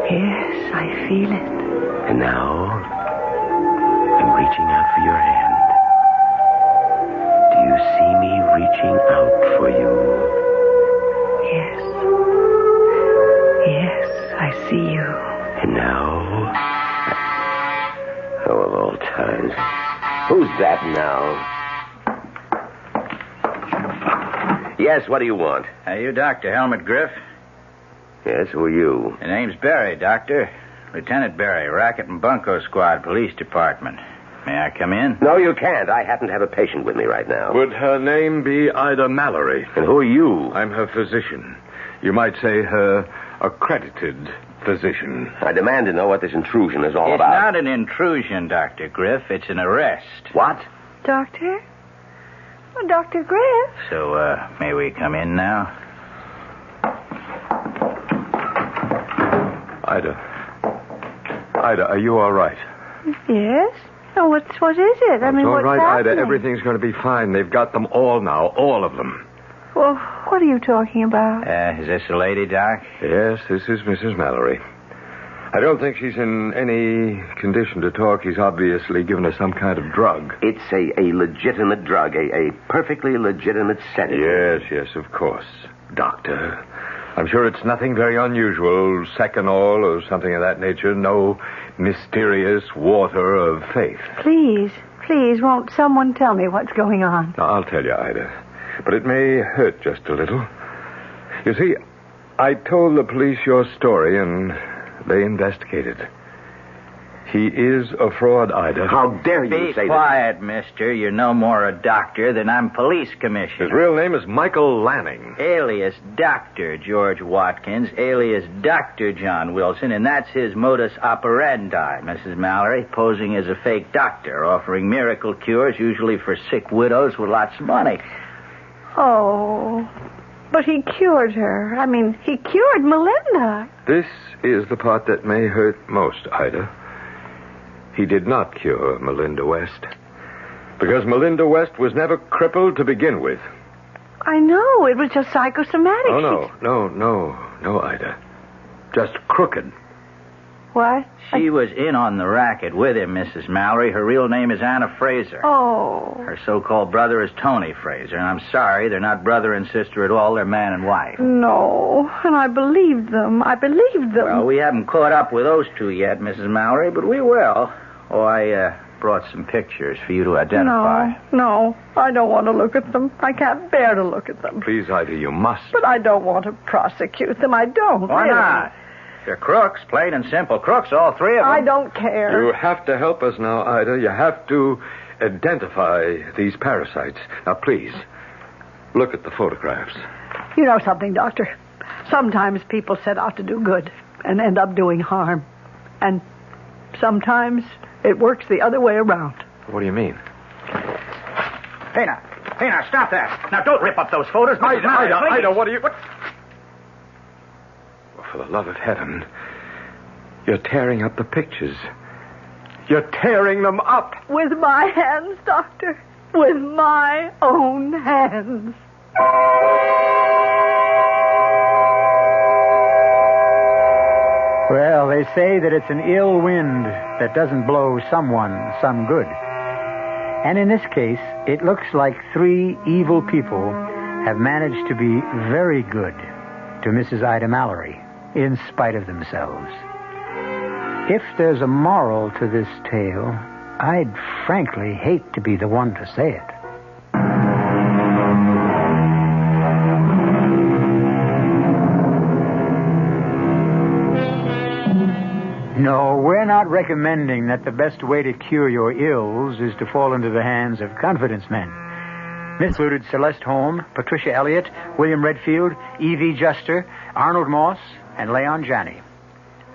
Yes, I feel it. And now, I'm reaching out for your hand. Do you see me reaching out for you? Yes. Yes, I see you. And now... Oh, of all times. Who's that now? Yes, what do you want? Are you Dr. Helmut Griff? Yes, who are you? The name's Barry, Doctor. Lieutenant Barry, Racket and Bunko Squad, Police Department. May I come in? No, you can't. I happen to have a patient with me right now. Would her name be Ida Mallory? And who are you? I'm her physician. You might say her accredited physician. I demand to know what this intrusion is all It's about. not an intrusion, Dr. Griff. It's an arrest. What? Doctor? Oh, Dr. Griff? So, may we come in now? Ida, are you all right? Yes. Oh, what is it? I mean, all what's right, happening? Ida. Everything's going to be fine. They've got them all now, all of them. Well, what are you talking about? Is this a lady, Doc? Yes, this is Mrs. Mallory. I don't think she's in any condition to talk. He's obviously given her some kind of drug. It's a legitimate drug, a perfectly legitimate sedative. Yes, of course, Doctor. I'm sure it's nothing very unusual, Seconal or something of that nature. No mysterious water of faith. Please, won't someone tell me what's going on? Now, I'll tell you, Ida. But it may hurt just a little. You see, I told the police your story, and they investigated. He is a fraud, Ida. How dare you Be say quiet, mister. You're no more a doctor than I'm police commissioner. His real name is Michael Lanning. Alias Dr. George Watkins, alias Dr. John Wilson, and that's his modus operandi, Mrs. Mallory, posing as a fake doctor, offering miracle cures, usually for sick widows with lots of money. Oh, but he cured her. I mean, he cured Melinda. This is the part that may hurt most, Ida. He did not cure Melinda West. Because Melinda West was never crippled to begin with. I know. It was just psychosomatic. Oh, no, Ida. Just crooked. What? She was in on the racket with him, Mrs. Mallory. Her real name is Anna Fraser. Oh. Her so-called brother is Tony Fraser. And I'm sorry, they're not brother and sister at all. They're man and wife. No, and I believed them. Well, we haven't caught up with those two yet, Mrs. Mallory, but we will. Oh, I brought some pictures for you to identify. No, I don't want to look at them. I can't bear to look at them. Please, Ida, you must. But I don't want to prosecute them. I don't. Why really. not? They're crooks, plain and simple crooks, all three of them. I don't care. You have to help us now, Ida. You have to identify these parasites. Now, please, look at the photographs. You know something, Doctor? Sometimes people set out to do good and end up doing harm. And sometimes it works the other way around. What do you mean? Hey, now, stop that. Now, don't rip up those photos. Mrs. Mallory, please. Ida, what are you... What? Well, for the love of heaven, you're tearing up the pictures. You're tearing them up. With my hands, Doctor. With my own hands. Well, they say that it's an ill wind that doesn't blow someone some good. And in this case, it looks like three evil people have managed to be very good to Mrs. Ida Mallory, in spite of themselves. If there's a moral to this tale, I'd frankly hate to be the one to say it. No, we're not recommending that the best way to cure your ills is to fall into the hands of confidence men. This included Celeste Holm, Patricia Elliott, William Redfield, E.V. Juster, Arnold Moss, and Leon Janney.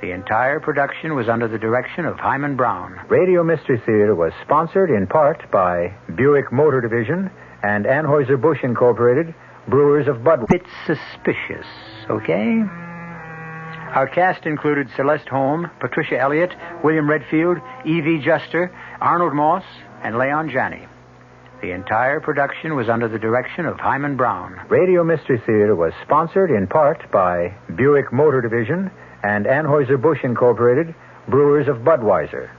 The entire production was under the direction of Hyman Brown. Radio Mystery Theater was sponsored in part by Buick Motor Division and Anheuser-Busch Incorporated, brewers of Bud. Bit suspicious, okay? Our cast included Celeste Holm, Patricia Elliott, William Redfield, Evie Juster, Arnold Moss, and Leon Janney. The entire production was under the direction of Hyman Brown. Radio Mystery Theater was sponsored in part by Buick Motor Division and Anheuser-Busch Incorporated, brewers of Budweiser.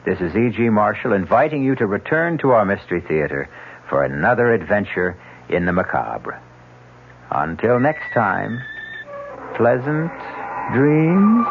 This is E.G. Marshall inviting you to return to our Mystery Theater for another adventure in the macabre. Until next time, pleasant dreams.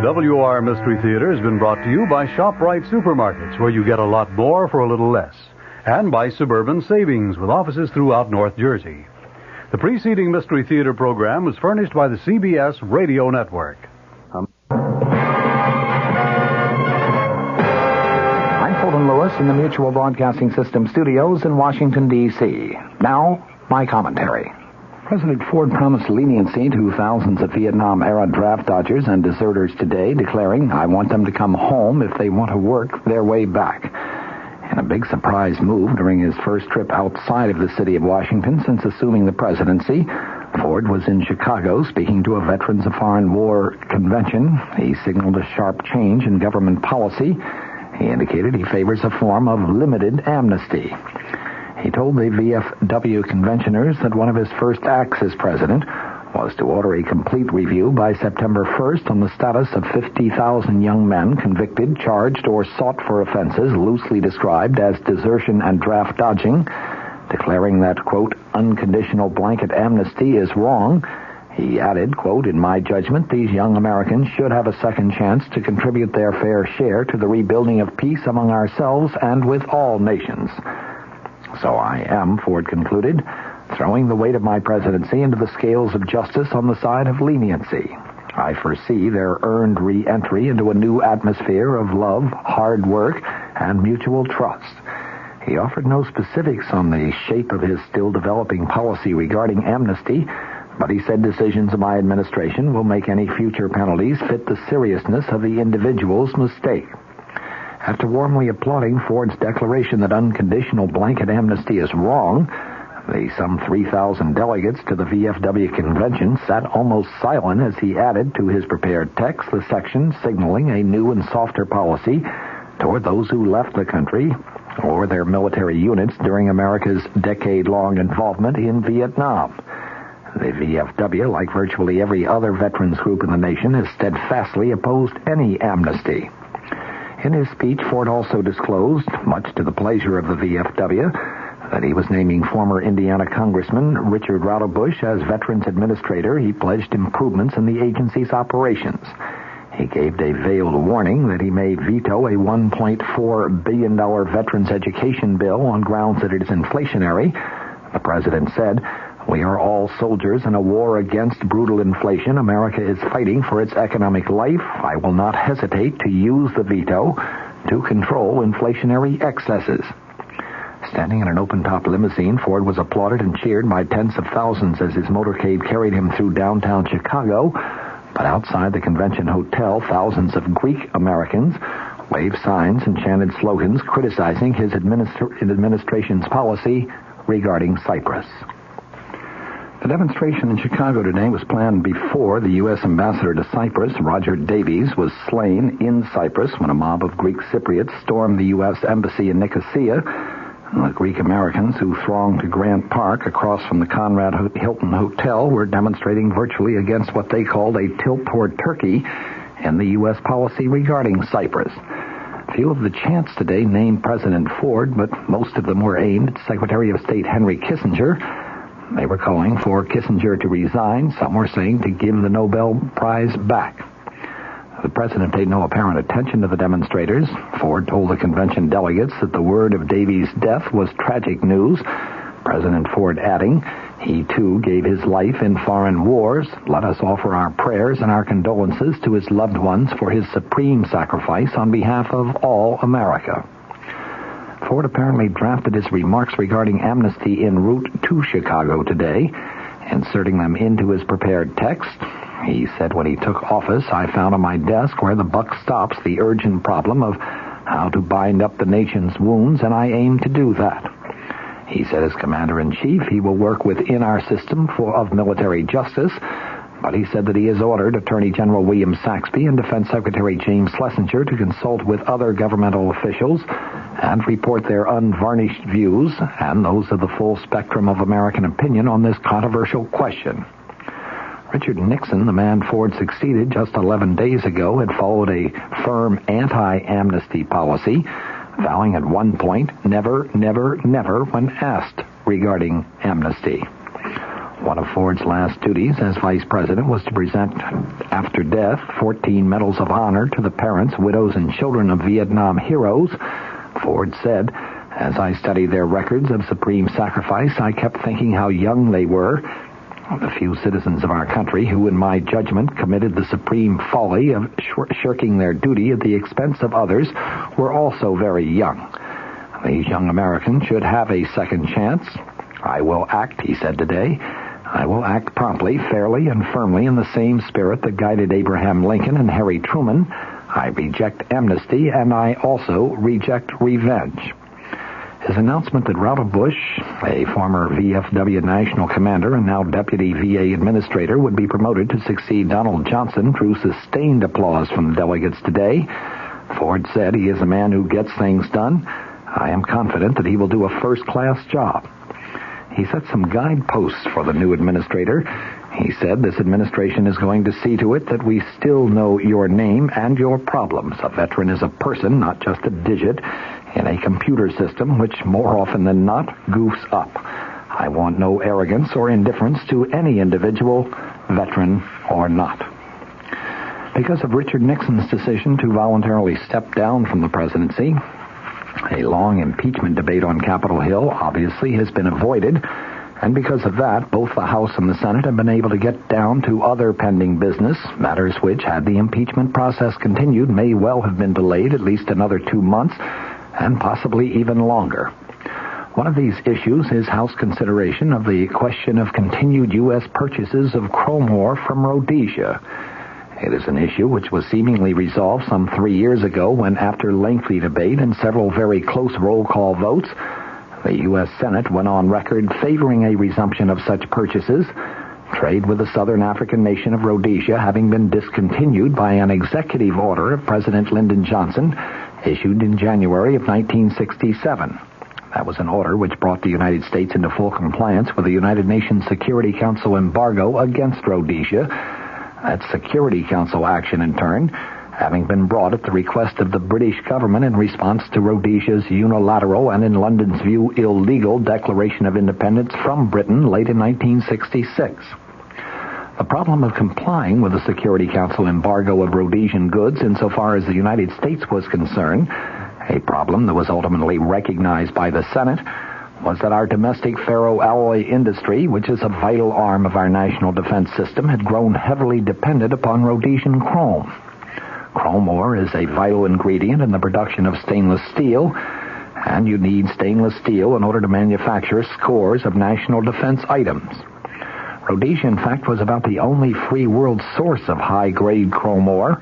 WR Mystery Theater has been brought to you by ShopRite Supermarkets, where you get a lot more for a little less, and by Suburban Savings, with offices throughout North Jersey. The preceding Mystery Theater program was furnished by the CBS Radio Network. I'm Fulton Lewis in the Mutual Broadcasting System studios in Washington, D.C. Now, my commentary. President Ford promised leniency to thousands of Vietnam-era draft dodgers and deserters today, declaring, "I want them to come home if they want to work their way back." In a big surprise move during his first trip outside of the city of Washington since assuming the presidency, Ford was in Chicago speaking to a Veterans of Foreign War convention. He signaled a sharp change in government policy. He indicated he favors a form of limited amnesty. He told the VFW conventioners that one of his first acts as president was to order a complete review by September 1st on the status of 50,000 young men convicted, charged, or sought for offenses loosely described as desertion and draft dodging, declaring that, quote, unconditional blanket amnesty is wrong. He added, quote, in my judgment, these young Americans should have a second chance to contribute their fair share to the rebuilding of peace among ourselves and with all nations. So I am, Ford concluded, throwing the weight of my presidency into the scales of justice on the side of leniency. I foresee their earned re-entry into a new atmosphere of love, hard work, and mutual trust. He offered no specifics on the shape of his still developing policy regarding amnesty, but he said decisions of my administration will make any future penalties fit the seriousness of the individual's mistake. After warmly applauding Ford's declaration that unconditional blanket amnesty is wrong, the some 3,000 delegates to the VFW convention sat almost silent as he added to his prepared text the section signaling a new and softer policy toward those who left the country or their military units during America's decade-long involvement in Vietnam. The VFW, like virtually every other veterans group in the nation, has steadfastly opposed any amnesty. In his speech, Ford also disclosed, much to the pleasure of the VFW, that he was naming former Indiana Congressman Richard Rauterbush as Veterans Administrator. He pledged improvements in the agency's operations. He gave a veiled warning that he may veto a $1.4 billion veterans education bill on grounds that it is inflationary. The president said, we are all soldiers in a war against brutal inflation. America is fighting for its economic life. I will not hesitate to use the veto to control inflationary excesses. Standing in an open-top limousine, Ford was applauded and cheered by tens of thousands as his motorcade carried him through downtown Chicago. But outside the convention hotel, thousands of Greek Americans waved signs and chanted slogans criticizing his administration's policy regarding Cyprus. The demonstration in Chicago today was planned before the U.S. ambassador to Cyprus, Roger Davies, was slain in Cyprus when a mob of Greek Cypriots stormed the U.S. embassy in Nicosia. The Greek Americans who thronged to Grant Park across from the Conrad Hilton Hotel were demonstrating virtually against what they called a tilt toward Turkey and the U.S. policy regarding Cyprus. Few of the chants today named President Ford, but most of them were aimed at Secretary of State Henry Kissinger. They were calling for Kissinger to resign. Some were saying to give the Nobel Prize back. The president paid no apparent attention to the demonstrators. Ford told the convention delegates that the word of Davy's death was tragic news. President Ford adding, he too gave his life in foreign wars. Let us offer our prayers and our condolences to his loved ones for his supreme sacrifice on behalf of all America. Ford apparently drafted his remarks regarding amnesty en route to Chicago today, inserting them into his prepared text. He said when he took office, I found on my desk where the buck stops the urgent problem of how to bind up the nation's wounds, and I aim to do that. He said as Commander-in-Chief, he will work within our system of military justice, but he said that he has ordered Attorney General William Saxby and Defense Secretary James Schlesinger to consult with other governmental officials and report their unvarnished views and those of the full spectrum of American opinion on this controversial question. Richard Nixon, the man Ford succeeded just 11 days ago, had followed a firm anti-amnesty policy, vowing at one point, never, never, never when asked regarding amnesty. One of Ford's last duties as vice president was to present, after death, 14 medals of honor to the parents, widows, and children of Vietnam heroes. Ford said, as I studied their records of supreme sacrifice, I kept thinking how young they were. The few citizens of our country who, in my judgment, committed the supreme folly of shirking their duty at the expense of others were also very young. These young Americans should have a second chance. I will act, he said today. I will act promptly, fairly, and firmly in the same spirit that guided Abraham Lincoln and Harry Truman. I reject amnesty, and I also reject revenge. His announcement that Rauta Bush, a former VFW national commander and now deputy VA administrator, would be promoted to succeed Donald Johnson drew sustained applause from the delegates today. Ford said he is a man who gets things done. I am confident that he will do a first-class job. He set some guideposts for the new administrator. He said this administration is going to see to it that we still know your name and your problems. A veteran is a person, not just a digit, in a computer system which more often than not goofs up. I want no arrogance or indifference to any individual, veteran or not. Because of Richard Nixon's decision to voluntarily step down from the presidency, a long impeachment debate on Capitol Hill obviously has been avoided, and because of that, both the House and the Senate have been able to get down to other pending business, matters which, had the impeachment process continued, may well have been delayed at least another 2 months, and possibly even longer. One of these issues is House consideration of the question of continued U.S. purchases of chrome ore from Rhodesia. It is an issue which was seemingly resolved some 3 years ago when, after lengthy debate and several very close roll call votes, the U.S. Senate went on record favoring a resumption of such purchases, trade with the southern African nation of Rhodesia having been discontinued by an executive order of President Lyndon Johnson issued in January of 1967. That was an order which brought the United States into full compliance with the United Nations Security Council embargo against Rhodesia. That Security Council action, in turn, having been brought at the request of the British government in response to Rhodesia's unilateral and, in London's view, illegal declaration of independence from Britain late in 1966. The problem of complying with the Security Council embargo of Rhodesian goods insofar as the United States was concerned, a problem that was ultimately recognized by the Senate, was that our domestic ferroalloy industry, which is a vital arm of our national defense system, had grown heavily dependent upon Rhodesian chrome. Chrome ore is a vital ingredient in the production of stainless steel, and you need stainless steel in order to manufacture scores of national defense items. Rhodesia, in fact, was about the only free world source of high-grade chrome ore.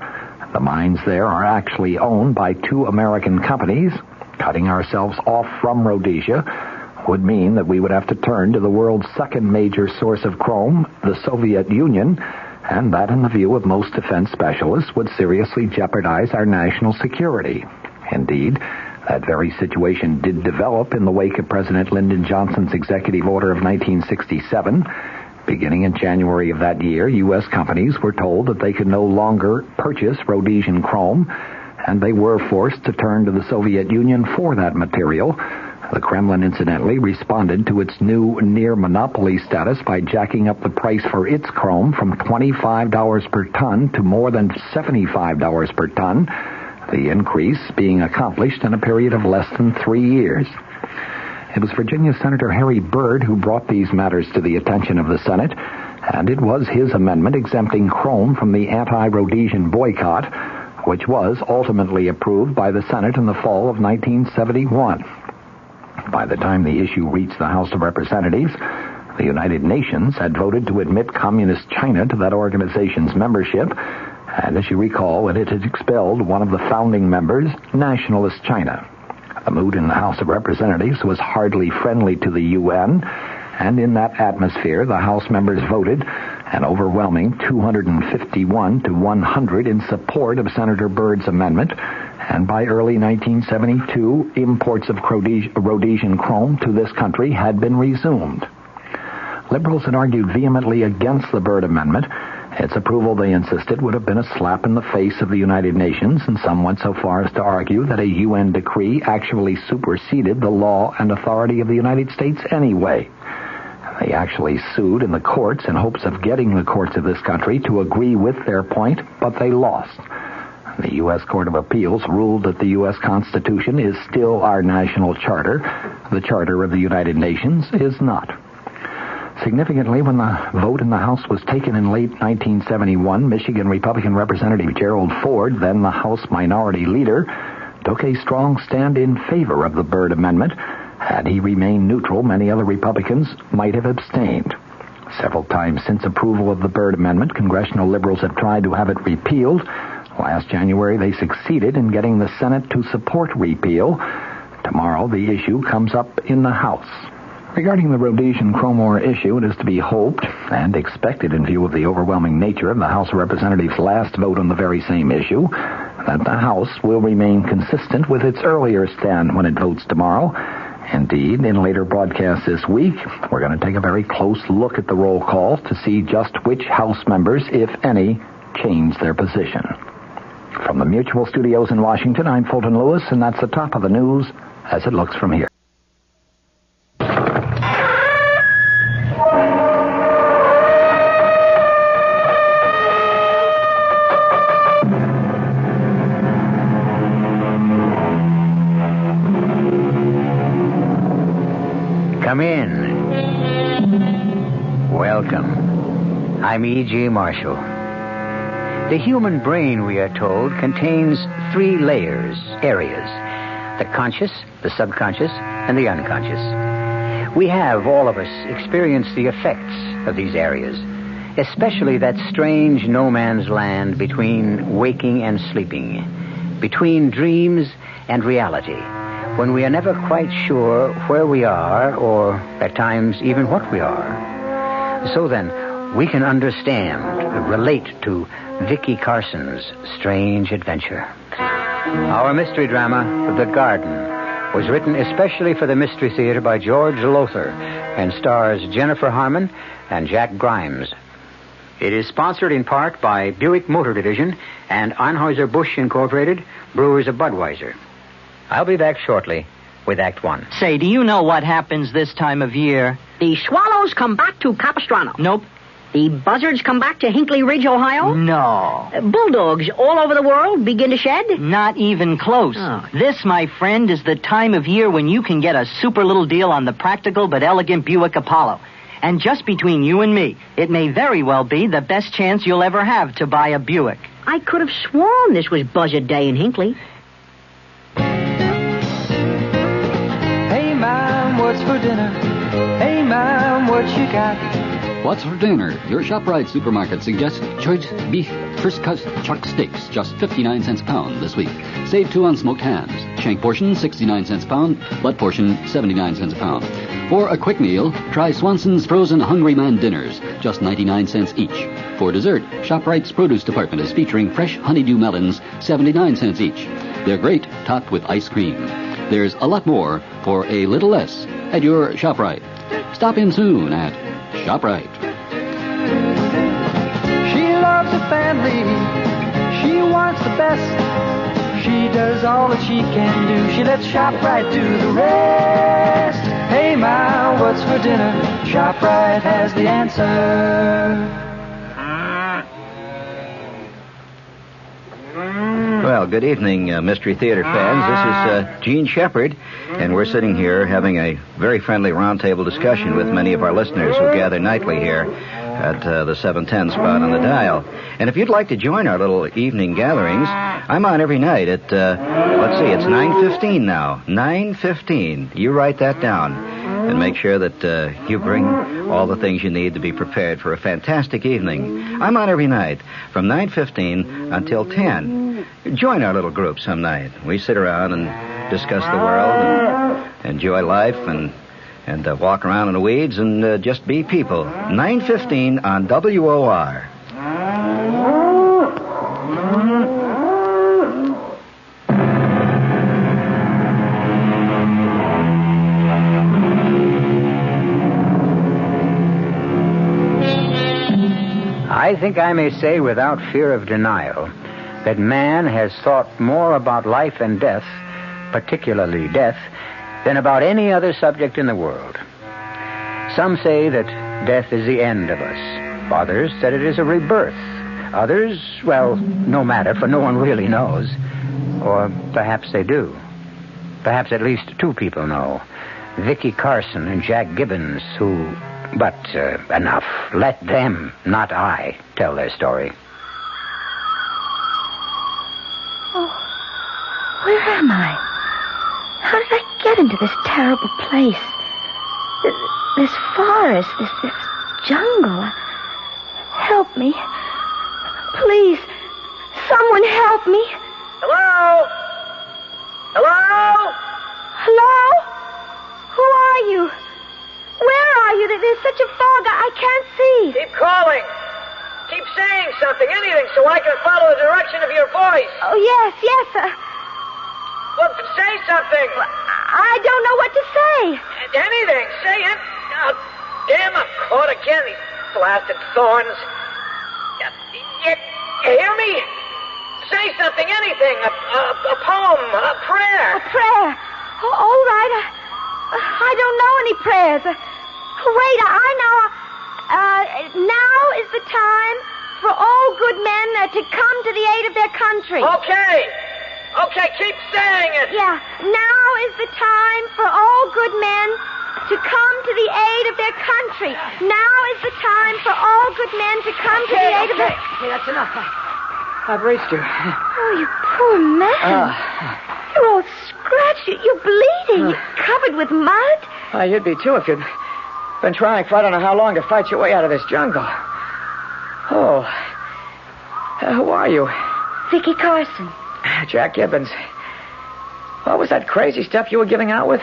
The mines there are actually owned by 2 American companies. Cutting ourselves off from Rhodesia would mean that we would have to turn to the world's second major source of chrome, the Soviet Union, and that, in the view of most defense specialists, would seriously jeopardize our national security. Indeed, that very situation did develop in the wake of President Lyndon Johnson's executive order of 1967. Beginning in January of that year, U.S. companies were told that they could no longer purchase Rhodesian chrome, and they were forced to turn to the Soviet Union for that material. The Kremlin, incidentally, responded to its new near-monopoly status by jacking up the price for its chrome from $25 per ton to more than $75 per ton, the increase being accomplished in a period of less than 3 years. It was Virginia Senator Harry Byrd who brought these matters to the attention of the Senate, and it was his amendment exempting chrome from the anti-Rhodesian boycott, which was ultimately approved by the Senate in the fall of 1971. By the time the issue reached the House of Representatives, the United Nations had voted to admit Communist China to that organization's membership, and as you recall, it had expelled one of the founding members, Nationalist China. The mood in the House of Representatives was hardly friendly to the UN, and in that atmosphere, the House members voted an overwhelming 251 to 100 in support of Senator Byrd's amendment, and by early 1972, imports of Rhodesian chrome to this country had been resumed. Liberals had argued vehemently against the Byrd Amendment. Its approval, they insisted, would have been a slap in the face of the United Nations, and some went so far as to argue that a UN decree actually superseded the law and authority of the United States anyway. They actually sued in the courts in hopes of getting the courts of this country to agree with their point, but they lost. The U.S. Court of Appeals ruled that the U.S. Constitution is still our national charter. The Charter of the United Nations is not. Significantly, when the vote in the House was taken in late 1971, Michigan Republican Representative Gerald Ford, then the House Minority Leader, took a strong stand in favor of the Byrd Amendment. Had he remained neutral, many other Republicans might have abstained. Several times since approval of the Byrd Amendment, congressional liberals have tried to have it repealed. Last January, they succeeded in getting the Senate to support repeal. Tomorrow, the issue comes up in the House. Regarding the Rhodesian chrome ore issue, it is to be hoped and expected in view of the overwhelming nature of the House of Representatives' last vote on the very same issue, that the House will remain consistent with its earlier stand when it votes tomorrow. Indeed, in later broadcasts this week, we're going to take a very close look at the roll call to see just which House members, if any, change their position. From the Mutual Studios in Washington, I'm Fulton Lewis, and that's the top of the news as it looks from here. Come in. Welcome. I'm E.G. Marshall. The human brain, we are told, contains 3 areas. The conscious, the subconscious, and the unconscious. We have, all of us, experienced the effects of these areas, especially that strange no-man's land between waking and sleeping, between dreams and reality, when we are never quite sure where we are, or at times even what we are. So then, we can understand, relate to Vicky Carson's strange adventure. Our mystery drama, The Garden, was written especially for the Mystery Theater by George Lothar and stars Jennifer Harmon and Jack Grimes. It is sponsored in part by Buick Motor Division and Anheuser-Busch Incorporated, Brewers of Budweiser. I'll be back shortly with Act One. Say, do you know what happens this time of year? The swallows come back to Capistrano. Nope. The buzzards come back to Hinckley Ridge, Ohio. No. Bulldogs all over the world begin to shed. Not even close. Oh. This, my friend, is the time of year when you can get a super little deal on the practical but elegant Buick Apollo. And just between you and me, it may very well be the best chance you'll ever have to buy a Buick. I could have sworn this was Buzzard Day in Hinckley. Hey, Mom, what's for dinner? Hey, Mom, what you got? What's for dinner? Your ShopRite supermarket suggests choice beef first-cut chuck steaks, just 59 cents a pound this week. Save 2 on smoked hams. Shank portion, 69 cents a pound. Butt portion, 79 cents a pound. For a quick meal, try Swanson's frozen Hungry Man dinners, just 99 cents each. For dessert, ShopRite's produce department is featuring fresh honeydew melons, 79 cents each. They're great, topped with ice cream. There's a lot more for a little less at your ShopRite. Stop in soon at ShopRite. She loves her family. She wants the best. She does all that she can do. She lets ShopRite do the rest. what's for dinner? ShopRite has the answer. Well, good evening, Mystery Theater fans. This is Gene Shepard, and we're sitting here having a very friendly roundtable discussion with many of our listeners who gather nightly here at the 710 spot on the dial. And if you'd like to join our little evening gatherings, I'm on every night at, let's see, it's 9:15 now. 9:15. You write that down. And make sure that you bring all the things you need to be prepared for a fantastic evening. I'm on every night from 9:15 until 10. Join our little group some night. We sit around and discuss the world and enjoy life and walk around in the weeds and just be people. 9:15 on WOR. I think I may say without fear of denial that man has thought more about life and death, particularly death, than about any other subject in the world. Some say that death is the end of us. Others that it is a rebirth. Others, well, no matter, for no one really knows. Or perhaps they do. Perhaps at least two people know. Vicky Carson and Jack Gibbons, who... But enough. Let them, not I, tell their story. Oh, where am I? How did I get into this terrible place? This forest, this jungle. Help me. Please, someone help me. Hello? Hello? Hello? Who are you? Where are you? There's such a fog, I can't see. Keep calling. Keep saying something, anything, so I can follow the direction of your voice. Oh, yes. Well, say something. I don't know what to say. Anything. Say it. Oh, damn, I'm caught again. These blasted thorns. You hear me? Say something, anything. A poem, a prayer. A prayer. Oh, all right. I don't know any prayers. Wait, I know. Now is the time for all good men to come to the aid of their country. Okay, keep saying it. Yeah. Now is the time for all good men to come to the aid of their country. Now is the time for all good men to come to the aid of their... Okay, that's enough. I've reached you. Oh, you poor man. You're all scratched. You're bleeding. You're covered with mud. You'd be, too, if you'd been trying for I don't know how long to fight your way out of this jungle. Oh. Who are you? Vicky Carson. Jack Gibbons. What was that crazy stuff you were giving out with?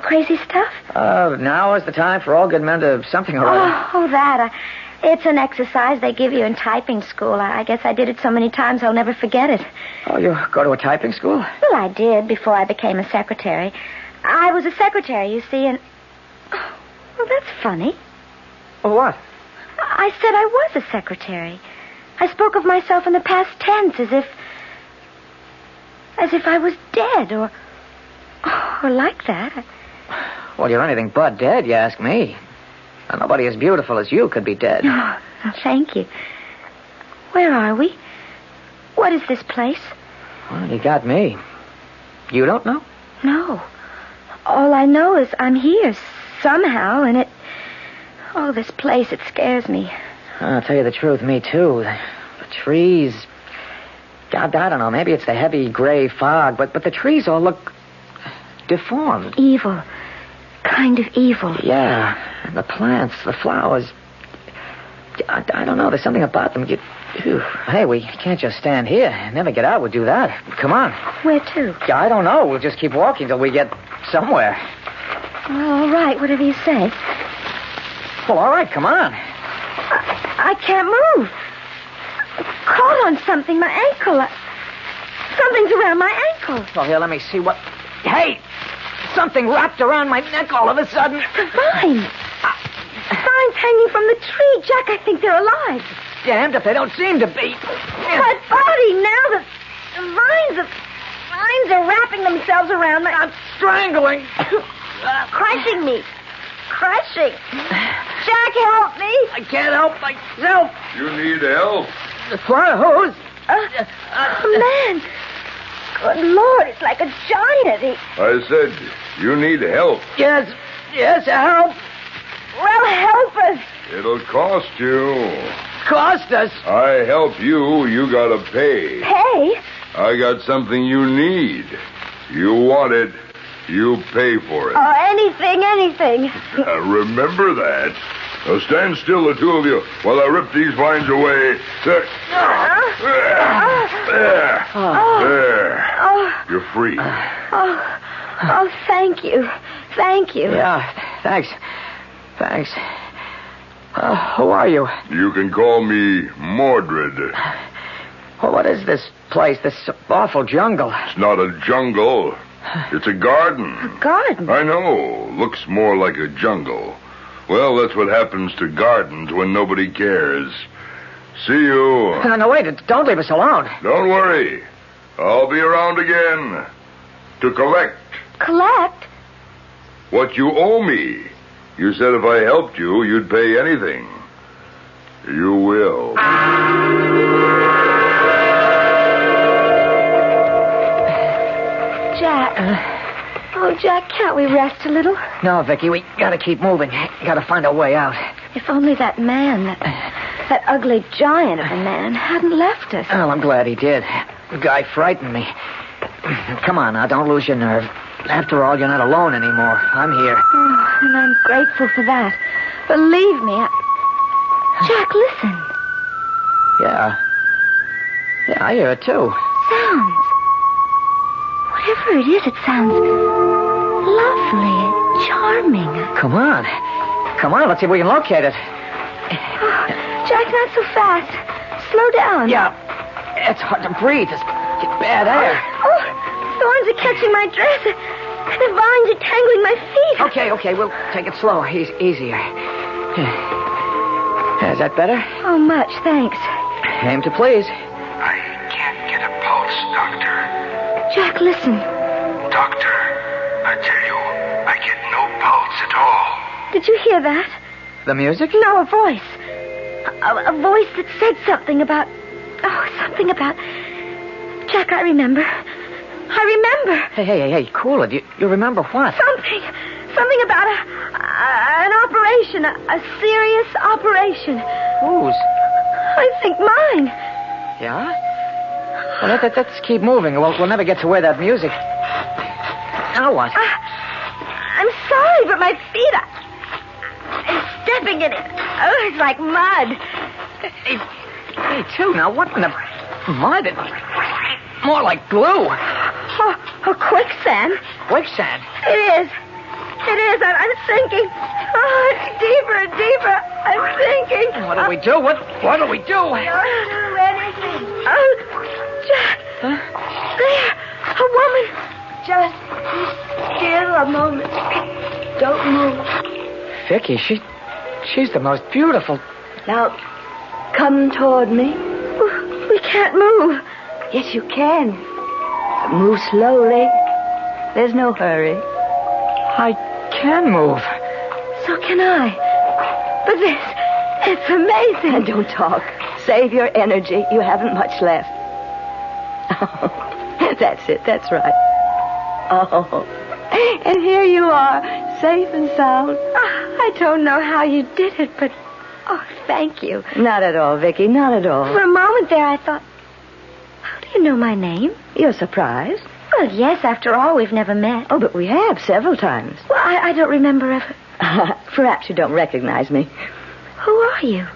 Crazy stuff? Now is the time for all good men to something or other. Oh, that. It's an exercise they give you in typing school. I guess I did it so many times I'll never forget it. Oh, you go to a typing school? Well, I did before I became a secretary. I was a secretary, you see, and... Well, that's funny. Well, what? I said I was a secretary. I spoke of myself in the past tense as if I was dead or like that. Well, you're anything but dead, you ask me. And nobody as beautiful as you could be dead. Oh, thank you. Where are we? What is this place? Well, you got me. You don't know? No. All I know is I'm here somehow, and it... Oh, this place, it scares me. I'll tell you the truth, me too. The trees... God, I don't know, maybe it's the heavy gray fog, but the trees all look deformed. Evil. Kind of evil. Yeah, and the plants, the flowers... I don't know, there's something about them. Hey, we can't just stand here. Never get out, we'll do that. Come on. Where to? I don't know, we'll just keep walking till we get somewhere. Well, all right, whatever you say. Well, all right, come on. I can't move. Caught on something, my ankle. Something's around my ankle. Oh, here, let me see what... Hey! Something wrapped around my neck all of a sudden. Vines. Vines hanging from the tree. Jack, I think they're alive. Damned if they don't seem to be. My body now, the vines are wrapping themselves around my... I'm strangling. Crushing me. crushing. Jack, help me. I can't help myself. You need help? What? Who's? Man. Good Lord, it's like a giant. I said, you need help. Yes, help. Well, help us. It'll cost you. Cost us? I help you, you gotta pay. Pay? I got something you need. You want it, you pay for it. Oh, anything. Remember that. Now stand still, the two of you, while I rip these vines away. There. You're free. Oh, thank you. Thank you. Yeah, thanks. Who are you? You can call me Mordred. Well, what is this place, this awful jungle? It's not a jungle. It's a garden. A garden? I know. Looks more like a jungle. Well, that's what happens to gardens when nobody cares. See you. No, wait. Don't leave us alone. Don't worry. I'll be around again to collect. Collect? What you owe me. You said if I helped you, you'd pay anything. You will. Jack. Oh, Jack, can't we rest a little? No, Vicky, we gotta keep moving. Gotta find a way out. If only that man, that ugly giant of a man, hadn't left us. Oh, I'm glad he did. The guy frightened me. Come on now, don't lose your nerve. After all, you're not alone anymore. I'm here. Oh, and I'm grateful for that. Believe me, Jack, listen. Yeah, I hear it too. Sounds. Whatever it is, it sounds lovely, charming. Come on, let's see if we can locate it. Oh, Jack, not so fast. Slow down. Yeah, it's hard to breathe. It's bad air. Oh, thorns are catching my dress. The vines are tangling my feet. Okay, we'll take it slow. Easier. Is that better? Oh, much, thanks. Aim to please. I can't get a pulse, Doctor. Jack, listen. Doctor, I tell you, I get no pulse at all. Did you hear that? The music? No, a voice. A voice that said something about... Jack, I remember. Hey, cool it. You remember what? Something about an operation, a serious operation. Whose? I think mine. Yeah? Well, let's keep moving. We'll never get to where that music... Now what? I'm sorry, but my feet are stepping in it. Oh, it's like mud. Hey, too. Now, what in the... Mud? More like glue. Oh, quicksand. Quicksand? It is. I'm sinking. Oh, it's deeper and deeper. I'm sinking. What do we do? What do we do? I don't know anything. Oh, Jack. Huh? There. A woman. Just be still a moment. Don't move. Vicky, she's the most beautiful. Now, come toward me. We can't move. Yes, you can. Move slowly. There's no hurry. I can move. So can I. But it's amazing. And don't talk. Save your energy. You haven't much left. Oh, that's it. That's right. Oh, and here you are, safe and sound. I don't know how you did it, but... Oh, thank you. Not at all, Vicky, not at all. For a moment there, I thought... How do you know my name? You're surprised? Well, yes, after all, we've never met. Oh, but we have several times. Well, I don't remember ever... Perhaps you don't recognize me. Who are you?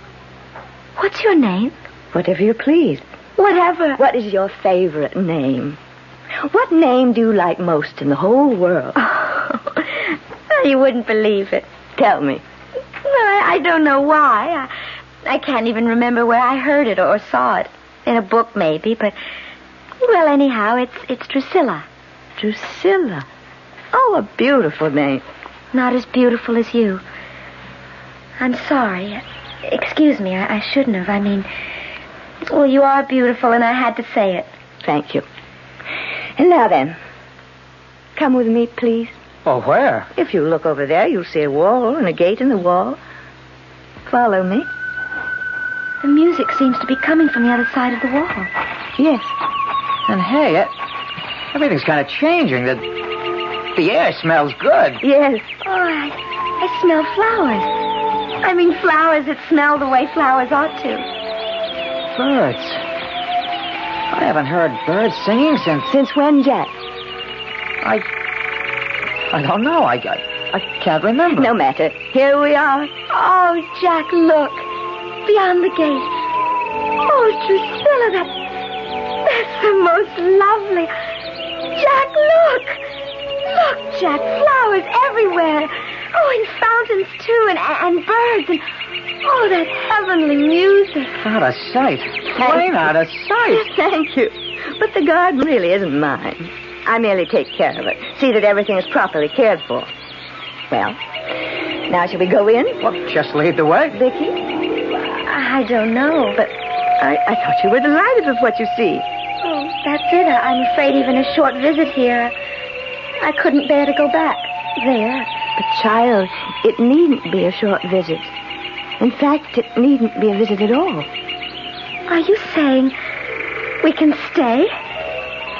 What's your name? Whatever you please. Whatever. What is your favorite name? What name do you like most in the whole world? Oh, you wouldn't believe it. Tell me. Well, I don't know why. I can't even remember where I heard it or saw it. In a book, maybe, but... Well, anyhow, it's Drusilla. Drusilla? Oh, a beautiful name. Not as beautiful as you. I'm sorry. Excuse me, I shouldn't have. I mean... Well, you are beautiful, and I had to say it. Thank you. And now then, come with me, please. Oh, where? If you look over there, you'll see a wall and a gate in the wall. Follow me. The music seems to be coming from the other side of the wall. Yes. And hey, everything's kind of changing. The air smells good. Yes. Oh, I smell flowers. I mean flowers that smell the way flowers ought to. Birds. I haven't heard birds singing since... Since when, Jack? I don't know. I can't remember. No matter. Here we are. Oh, Jack, look. Beyond the gate. Oh, Drusilla, that's the most lovely. Jack, look. Look, Jack, flowers everywhere. Oh, and fountains, too, and birds, and... Oh, that heavenly music. Out of sight. Plain out of sight. Thank you. But the garden really isn't mine. I merely take care of it. See that everything is properly cared for. Well, now shall we go in? Well, just lead the way. Vicky? I don't know, but... I thought you were delighted with what you see. Oh, that's it. I'm afraid even a short visit here, I couldn't bear to go back there. But, child, it needn't be a short visit. In fact, it needn't be a visit at all. Are you saying we can stay?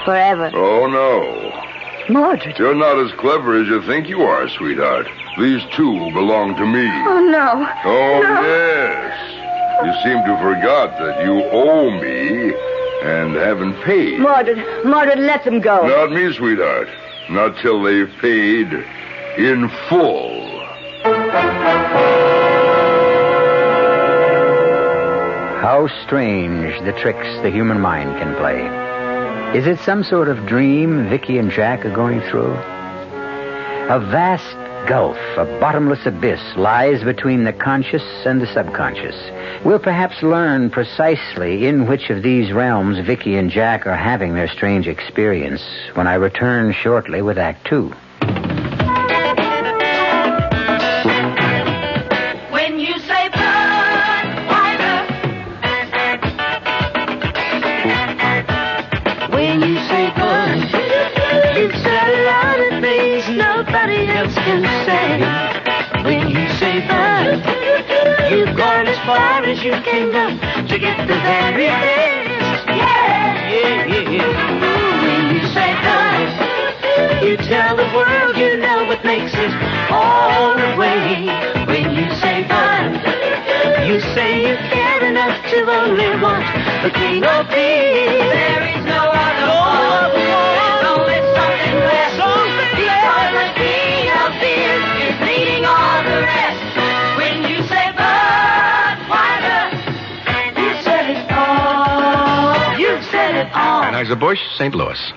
Forever. Oh, no. Mordred. You're not as clever as you think you are, sweetheart. These two belong to me. Oh, no. Oh, no. Yes. You seem to have forgot that you owe me and haven't paid. Mordred, let them go. Not me, sweetheart. Not till they've paid in full. How strange the tricks the human mind can play. Is it some sort of dream Vicky and Jack are going through? A vast gulf, a bottomless abyss, lies between the conscious and the subconscious. We'll perhaps learn precisely in which of these realms Vicky and Jack are having their strange experience when I return shortly with Act 2. When you say Budweiser, when you say Bud, you've said a lot of things nobody else can say. When you say Bud, you've gone as far as you can go to get the very best. Yeah. When you say Bud, you tell the world you know what makes it all the way. When you say Bud, you say you care enough to only want the king of beer. There is no other one. There's only something less. Because the king of beer is leading all the rest. When you say Budweiser, you said it all. You've said it all. Anheuser-Busch, St. Louis.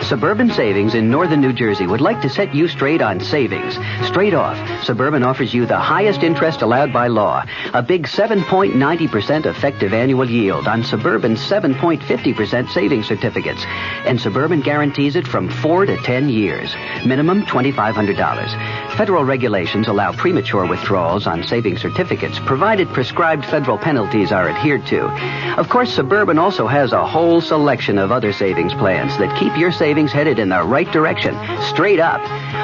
Suburban Savings in northern New Jersey would like to set you straight on savings. Straight off, Suburban offers you the highest interest allowed by law. A big 7.90% effective annual yield on Suburban's 7.50% savings certificates. And Suburban guarantees it from 4 to 10 years. Minimum $2,500. Federal regulations allow premature withdrawals on savings certificates, provided prescribed federal penalties are adhered to. Of course, Suburban also has a whole selection of other savings plans that keep your savings headed in the right direction, straight up.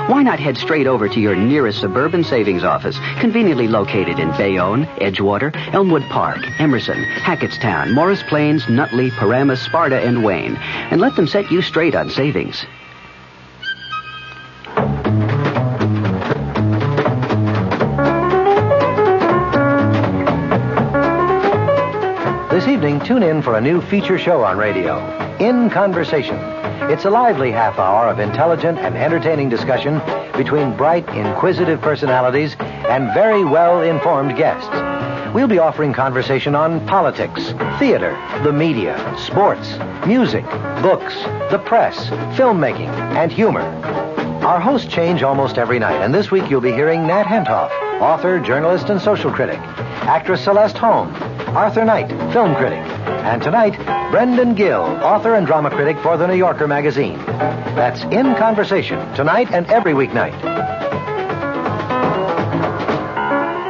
Why not head straight over to your nearest Suburban Savings office, conveniently located in Bayonne, Edgewater, Elmwood Park, Emerson, Hackettstown, Morris Plains, Nutley, Paramus, Sparta, and Wayne, and let them set you straight on savings. This evening, tune in for a new feature show on radio, In Conversation. It's a lively half hour of intelligent and entertaining discussion between bright, inquisitive personalities and very well-informed guests. We'll be offering conversation on politics, theater, the media, sports, music, books, the press, filmmaking, and humor. Our hosts change almost every night, and this week you'll be hearing Nat Hentoff, author, journalist, and social critic, actress Celeste Holm, Arthur Knight, film critic, and tonight, Brendan Gill, author and drama critic for The New Yorker magazine. That's In Conversation, tonight and every weeknight.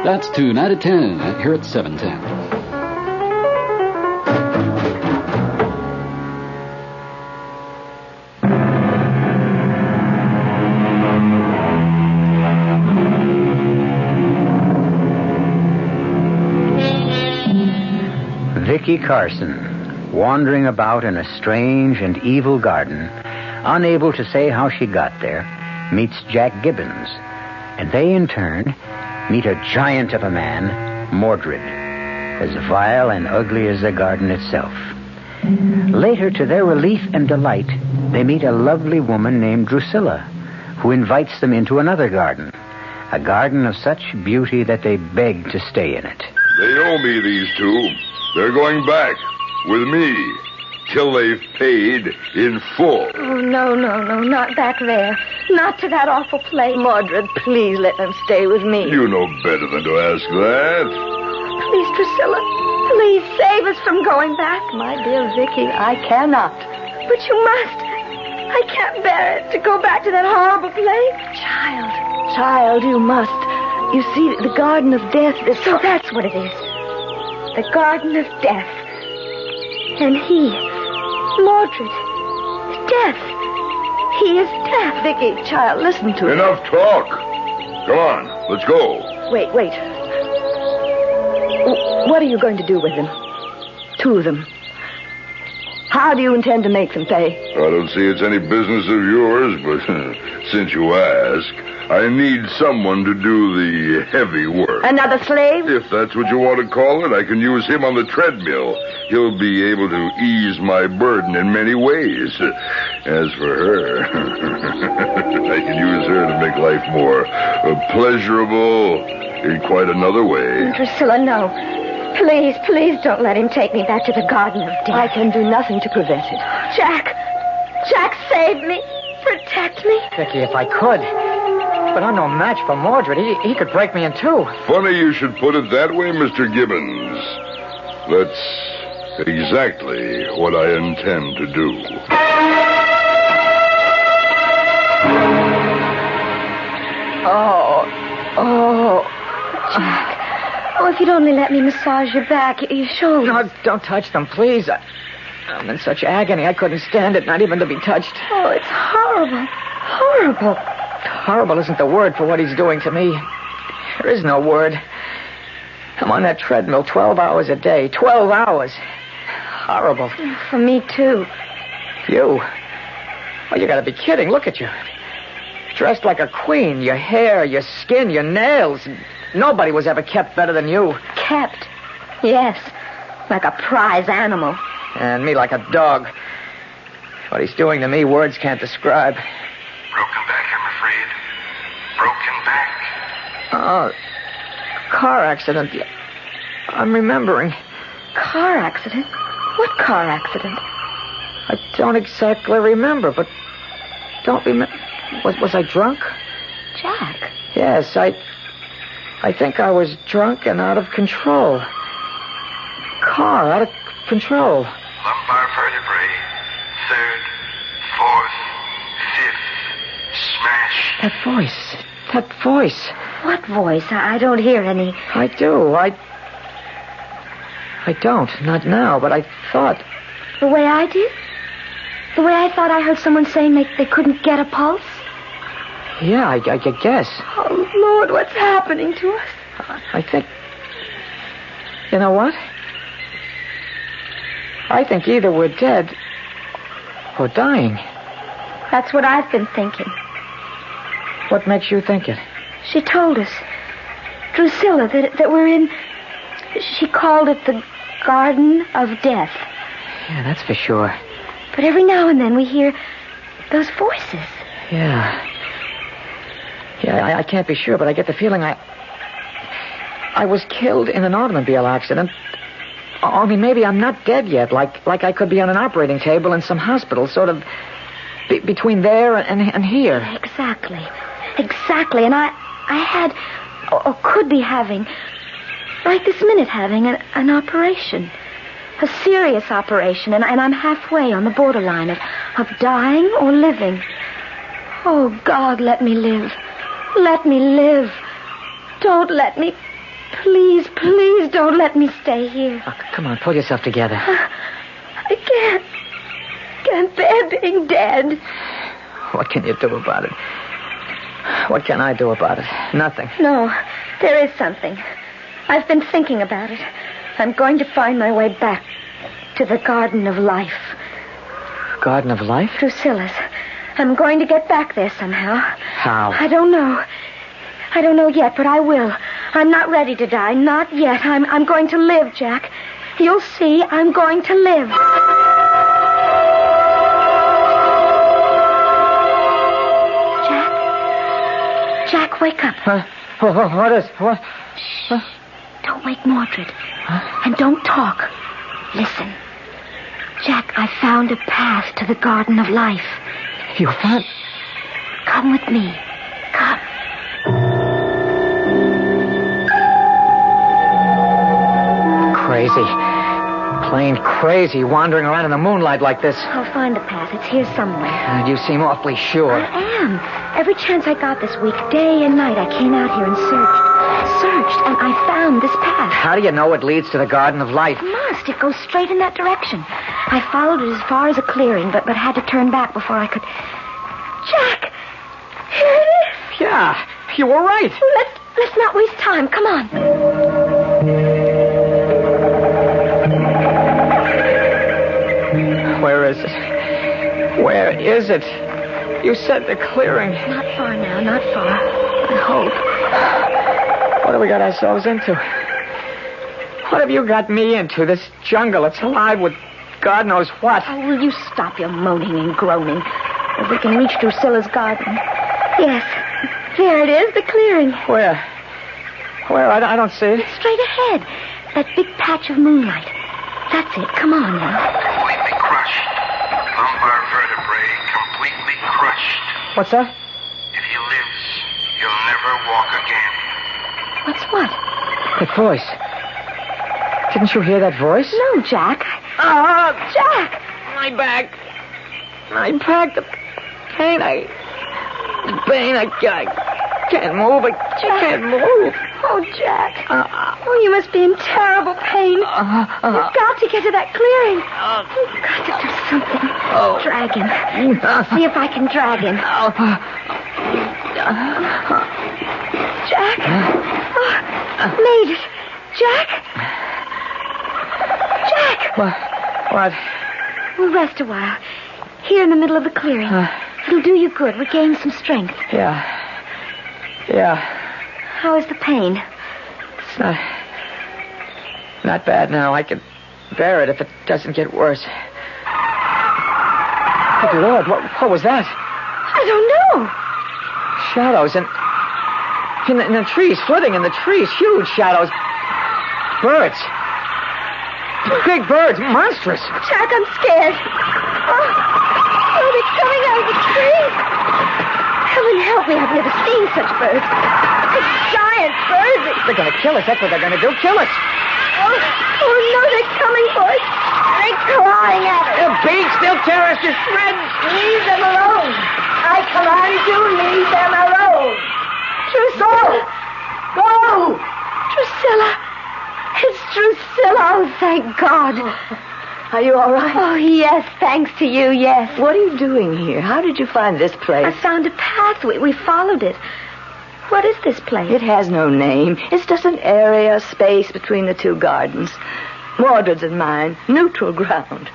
That's 2 out of 10 here at 710. Carson, wandering about in a strange and evil garden, unable to say how she got there, meets Jack Gibbons, and they, in turn, meet a giant of a man, Mordred, as vile and ugly as the garden itself. Later, to their relief and delight, they meet a lovely woman named Drusilla, who invites them into another garden, a garden of such beauty that they beg to stay in it. They owe me, these two. They're going back with me till they've paid in full. Oh, no, not back there. Not to that awful place. Mordred, please let them stay with me. You know better than to ask that. Please, Drusilla, please save us from going back. My dear Vicky, I cannot. But you must. I can't bear it to go back to that horrible place. Child, you must. You see, the Garden of Death is... So that's what it is. The Garden of Death. And he, Mordred, death. He is death. Vicky, child, listen to me. Enough talk. Come on, let's go. Wait. What are you going to do with them? Two of them. How do you intend to make them pay? I don't see it's any business of yours, but since you ask, I need someone to do the heavy work. Another slave? If that's what you want to call it, I can use him on the treadmill. He'll be able to ease my burden in many ways. As for her, I can use her to make life more pleasurable in quite another way. Drusilla, no. Please don't let him take me back to the Garden of Death. I can do nothing to prevent it. Jack, save me. Protect me. Vicky, if I could. But I'm no match for Mordred. He could break me in two. Funny you should put it that way, Mr. Gibbons. That's exactly what I intend to do. Jack. Oh, if you'd only let me massage your back, your shoulders. No, don't touch them, please. I'm in such agony, I couldn't stand it, not even to be touched. Oh, it's horrible. Horrible. Horrible isn't the word for what he's doing to me. There is no word. I'm on that treadmill 12 hours a day. 12 hours. Horrible. For me, too. You? Well, you gotta be kidding. Look at you. Dressed like a queen. Your hair, your skin, your nails. Nobody was ever kept better than you. Kept? Yes. Like a prize animal. And me like a dog. What he's doing to me, words can't describe. Broken back, I'm afraid. Broken back. Oh, car accident. I'm remembering. Car accident? What car accident? I don't exactly remember, but don't remember. Was I drunk? Jack? Yes, I think I was drunk and out of control. Car out of control. Lumbar vertebrae. Third, fourth, fifth. Smash. That voice. What voice? I don't hear any. I do. I don't. Not now, but I thought. The way I did? The way I thought I heard someone saying they couldn't get a pulse? Yeah, I guess. Oh, Lord, what's happening to us? I think... You know what? I think either we're dead or dying. That's what I've been thinking. What makes you think it? She told us. Drusilla, that we're in... She called it the Garden of Death. Yeah, that's for sure. But every now and then we hear those voices. Yeah, I can't be sure, but I get the feeling I was killed in an automobile accident. Only maybe I'm not dead yet, like I could be on an operating table in some hospital, sort of between there and here. Exactly. And I had, or could be having, right this minute having an operation. A serious operation, and I'm halfway on the borderline of dying or living. Oh, God, let me live. Let me live. Don't let me... Please don't let me stay here. Oh, come on, pull yourself together. I can't bear being dead. What can you do about it? What can I do about it? Nothing. No, there is something. I've been thinking about it. I'm going to find my way back to the Garden of Life. Garden of Life? Drusilla's. I'm going to get back there somehow. How? I don't know. I don't know yet, but I will. I'm not ready to die. Not yet. I'm going to live, Jack. You'll see. I'm going to live. Jack, wake up. What is... What? Shh. Don't wake Mordred. And don't talk. Listen. Jack, I found a path to the Garden of Life. You found... Come with me. Come. Crazy. Plain crazy, wandering around in the moonlight like this. I'll find the path. It's here somewhere. You seem awfully sure. I am. Every chance I got this week, day and night, I came out here and searched, and I found this path. How do you know it leads to the Garden of Life? It must. It goes straight in that direction. I followed it as far as a clearing, but had to turn back before I could... Jack! Here it is. Yeah, you were right. Let's not waste time. Come on. Where is it? Where is it? You said the clearing. Not far now, not far. I hope. What have we got ourselves into? What have you got me into? This jungle, it's alive with God knows what. Oh, will you stop your moaning and groaning? If we can reach Drusilla's garden. Yes. There it is, the clearing. Where? I don't see it. Straight ahead. That big patch of moonlight. That's it. Come on now. Completely crushed. Lumbar vertebrae completely crushed. What's that? If he lives, he'll never walk again. What's what? That voice. Didn't you hear that voice? No, Jack. Jack! My back. The pain. I can't move. I can't move. Oh, Jack. You must be in terrible pain. You've got to get to that clearing. You've got to do something. Drag him. See if I can drag him. Jack? Made it. Jack? What? We'll rest a while. Here in the middle of the clearing. It'll do you good. Regain some strength. Yeah. How is the pain? It's not bad now. I can bear it if it doesn't get worse. Good Lord, what was that? I don't know. Shadows in the trees, flitting in the trees, huge shadows. Birds. Big birds, monstrous. Jack, I'm scared. Oh, they're coming out of the trees. Heaven help me, I've never seen such birds. Such giant birds. They're going to kill us. That's what they're going to do. Kill us. Oh, no, they're coming for us. They're clawing at us. Their beaks, they'll tear us to shreds. Leave them alone. I command you, leave them alone. Drusilla. Go. Drusilla. It's Drusilla. Oh, thank God. Are you all right? Oh, yes, thanks to you, yes. What are you doing here? How did you find this place? I found a path. We followed it. What is this place? It has no name. It's just an area, space between the two gardens. Mordred's and mine. Neutral ground.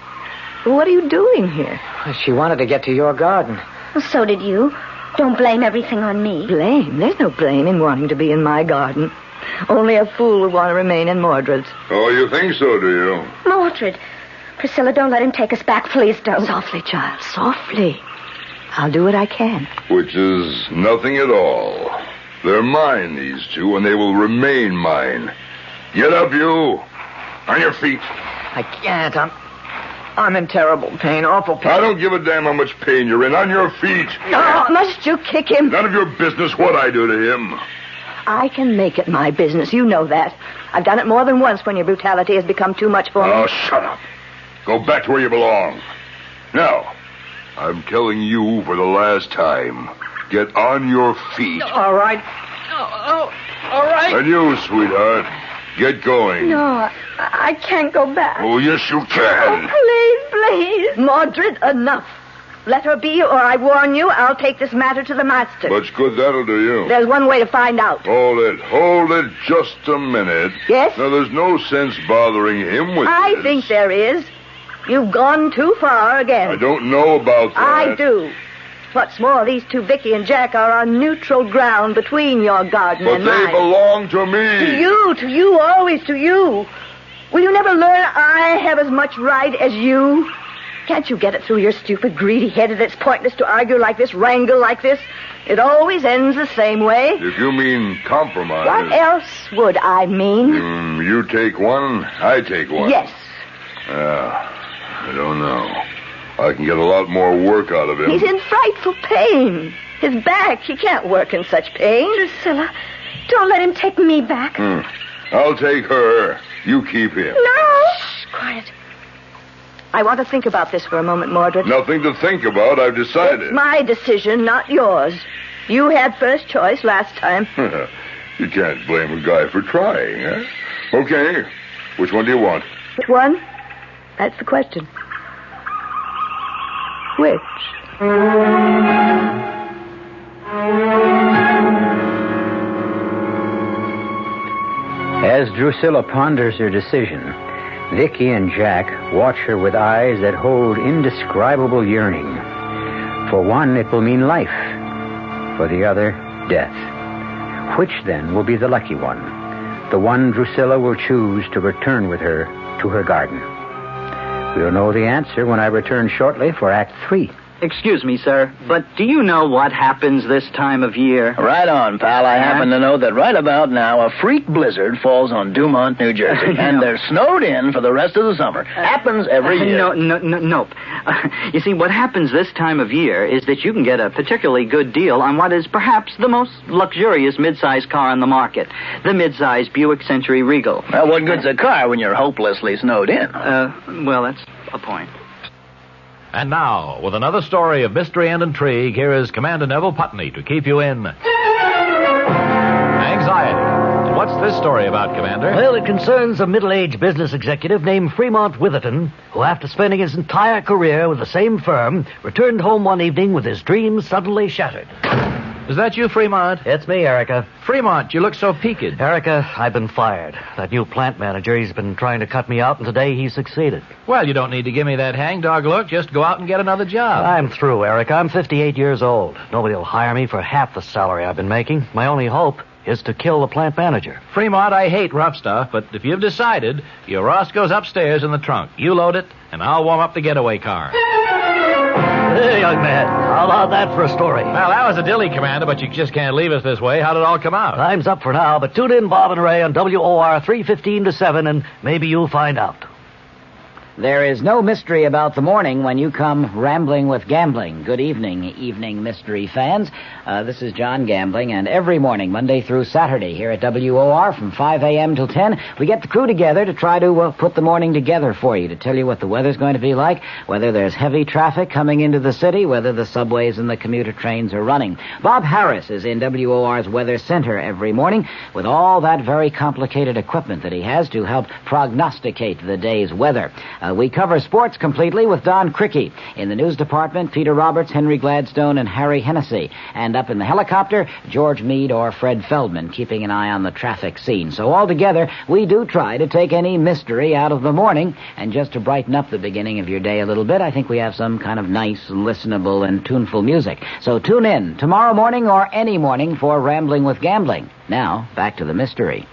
What are you doing here? She wanted to get to your garden. Well, so did you. Don't blame everything on me. Blame? There's no blame in wanting to be in my garden. Only a fool would want to remain in Mordred's. Oh, you think so, do you? Mordred. Priscilla, don't let him take us back. Please don't. Softly, child. Softly. I'll do what I can. Which is nothing at all. They're mine, these two, and they will remain mine. Get up, you. On your feet. I can't. I'm in terrible pain, awful pain. I don't give a damn how much pain you're in. On your feet. No, must you kick him? None of your business what I do to him. I can make it my business. You know that. I've done it more than once when your brutality has become too much for me. Oh, shut up. Go back to where you belong. Now, I'm telling you for the last time, get on your feet. All right. All right. And you, sweetheart, get going. No, I can't go back. Oh, yes, you can. Oh, please. Mordred, enough. Let her be, or I warn you, I'll take this matter to the master. Much good that'll do you. There's one way to find out. Hold it just a minute. Yes? Now, there's no sense bothering him with I this. think there is. You've gone too far again. I don't know about that. I do. What's more, these two, Vicky and Jack, are on neutral ground between your garden and mine. But they belong to me. To you, always to you. Will you never learn I have as much right as you? Can't you get it through your stupid, greedy head that it's pointless to argue like this, wrangle like this? It always ends the same way. If you mean compromise... What else would I mean? You take one, I take one. Yes. I don't know. I can get a lot more work out of him. He's in frightful pain. His back, he can't work in such pain. Drusilla, don't let him take me back. I'll take her. You keep him. No! Shh, quiet. I want to think about this for a moment, Mordred. Nothing to think about. I've decided. It's my decision, not yours. You had first choice last time. You can't blame a guy for trying, huh? Okay. Which one do you want? Which one? That's the question. Which? As Drusilla ponders her decision, Vicky and Jack watch her with eyes that hold indescribable yearning. For one, it will mean life. For the other, death. Which, then, will be the lucky one? The one Drusilla will choose to return with her to her garden. We'll know the answer when I return shortly for Act 3. Excuse me, sir, but do you know what happens this time of year? Right on, pal. I happen to know that right about now a freak blizzard falls on Dumont, New Jersey, and they're snowed in for the rest of the summer. Happens every year. Nope. You see, what happens this time of year is that you can get a particularly good deal on what is perhaps the most luxurious mid-size car on the market, the mid-size Buick Century Regal. Well, what good's a car when you're hopelessly snowed in? Well, that's a point. And now, with another story of mystery and intrigue, here is Commander Neville Putney to keep you in anxiety. And what's this story about, Commander? Well, it concerns a middle-aged business executive named Fremont Witherton, who, after spending his entire career with the same firm, returned home one evening with his dreams suddenly shattered. Is that you, Fremont? It's me, Erica. Fremont, you look so peaked. Erica, I've been fired. That new plant manager, he's been trying to cut me out, and today he succeeded. Well, you don't need to give me that hangdog look. Just go out and get another job. I'm through, Erica. I'm 58 years old. Nobody will hire me for half the salary I've been making. My only hope is to kill the plant manager. Fremont, I hate rough stuff, but if you've decided, your Roscoe's upstairs in the trunk. You load it, and I'll warm up the getaway car. Hey, young man, how about that for a story? Well, that was a dilly, Commander, but you just can't leave us this way. How did it all come out? Time's up for now, but tune in, Bob and Ray, on WOR 3:15 to 7, and maybe you'll find out. There is no mystery about the morning when you come rambling with gambling. Good evening mystery fans. This is John Gambling, and every morning, Monday through Saturday, here at WOR from 5 a.m. till 10, we get the crew together to try to put the morning together for you, to tell you what the weather's going to be like, whether there's heavy traffic coming into the city, whether the subways and the commuter trains are running. Bob Harris is in WOR's Weather Center every morning with all that very complicated equipment that he has to help prognosticate the day's weather. We cover sports completely with Don Cricky. In the news department, Peter Roberts, Henry Gladstone, and Harry Hennessy. And up in the helicopter, George Meade or Fred Feldman, keeping an eye on the traffic scene. So altogether, we do try to take any mystery out of the morning. And just to brighten up the beginning of your day a little bit, I think we have some kind of nice, listenable, and tuneful music. So tune in tomorrow morning or any morning for Rambling with Gambling. Now, back to the mystery.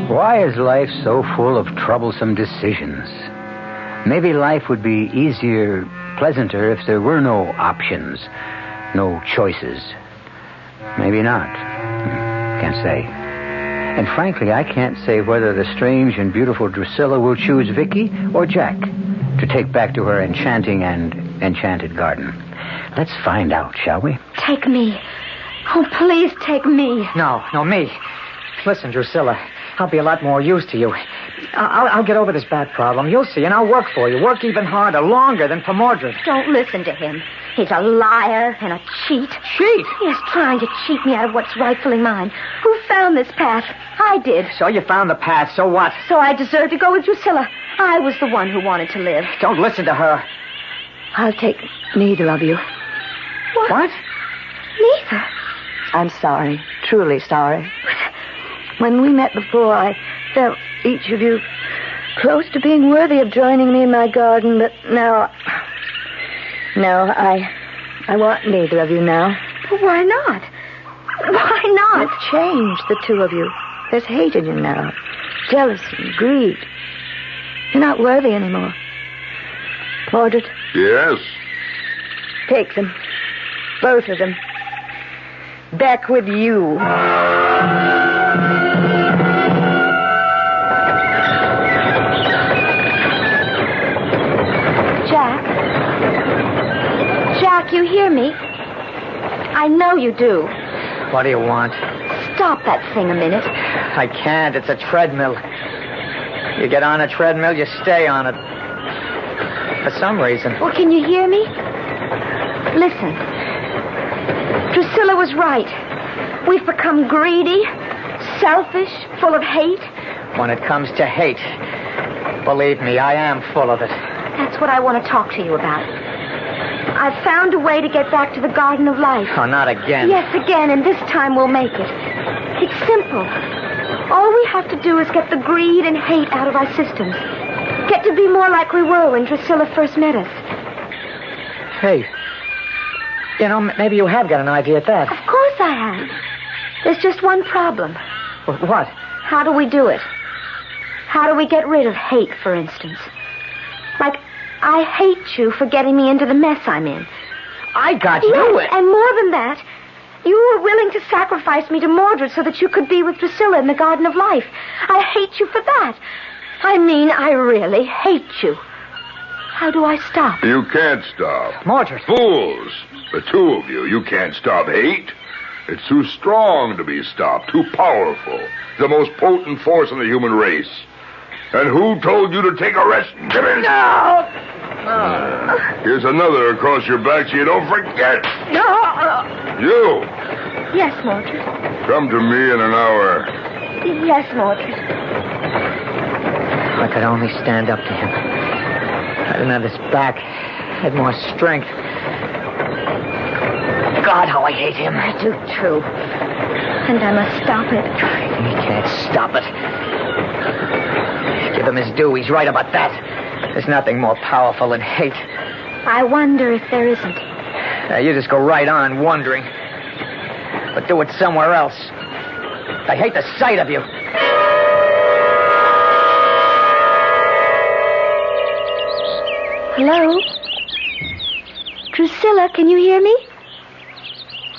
Why is life so full of troublesome decisions? Maybe life would be easier, pleasanter, if there were no options, no choices. Maybe not. Can't say. And frankly, I can't say whether the strange and beautiful Drusilla will choose Vicky or Jack to take back to her enchanting and enchanted garden. Let's find out, shall we? Take me. Oh, please take me. No, me. Listen, Drusilla, I'll be a lot more use to you. I'll get over this back problem. You'll see, and I'll work for you. Work even harder, longer than for Mordred. Don't listen to him. He's a liar and a cheat. Cheat? Yes, trying to cheat me out of what's rightfully mine. Who found this path? I did. So you found the path, so what? So I deserve to go with Drusilla. I was the one who wanted to live. Don't listen to her. I'll take neither of you. What? Neither. I'm sorry. Truly sorry. When we met before, I felt each of you close to being worthy of joining me in my garden, but now... No, I want neither of you now. But why not? Why not? It's changed, the two of you. There's hate in you now. Jealousy, greed. You're not worthy anymore. Mordred? Yes? Take them. Both of them. Back with you. Jack, you hear me? I know you do. What do you want? Stop that thing a minute. I can't. It's a treadmill. You get on a treadmill, you stay on it. For some reason. Well, can you hear me? Listen. Drusilla was right. We've become greedy, selfish, full of hate. When it comes to hate, believe me, I am full of it. That's what I want to talk to you about. I've found a way to get back to the Garden of Life. Oh, not again. Yes, again, and this time we'll make it. It's simple. All we have to do is get the greed and hate out of our systems. Get to be more like we were when Drusilla first met us. Hey, you know, maybe you have got an idea at that. Of course I have. There's just one problem. What? How do we do it? How do we get rid of hate, for instance? Like, I hate you for getting me into the mess I'm in. I got you. Yes, and more than that, you were willing to sacrifice me to Mordred so that you could be with Drusilla in the Garden of Life. I hate you for that. I mean, I really hate you. How do I stop? You can't stop. Mordred. Fools. The two of you. You can't stop hate. It's too strong to be stopped. Too powerful. The most potent force in the human race. And who told you to take a rest? Come in. No! Here's another across your back so you don't forget. No! You. Yes, Mordred. Come to me in an hour. Yes, Mordred. I could only stand up to him. I didn't have his back. I had more strength. God, how I hate him. I do, too. And I must stop it. He can't stop it. Give him his due. He's right about that. There's nothing more powerful than hate. I wonder if there isn't. Now, you just go right on wondering. But do it somewhere else. I hate the sight of you. Hello? Drusilla, can you hear me?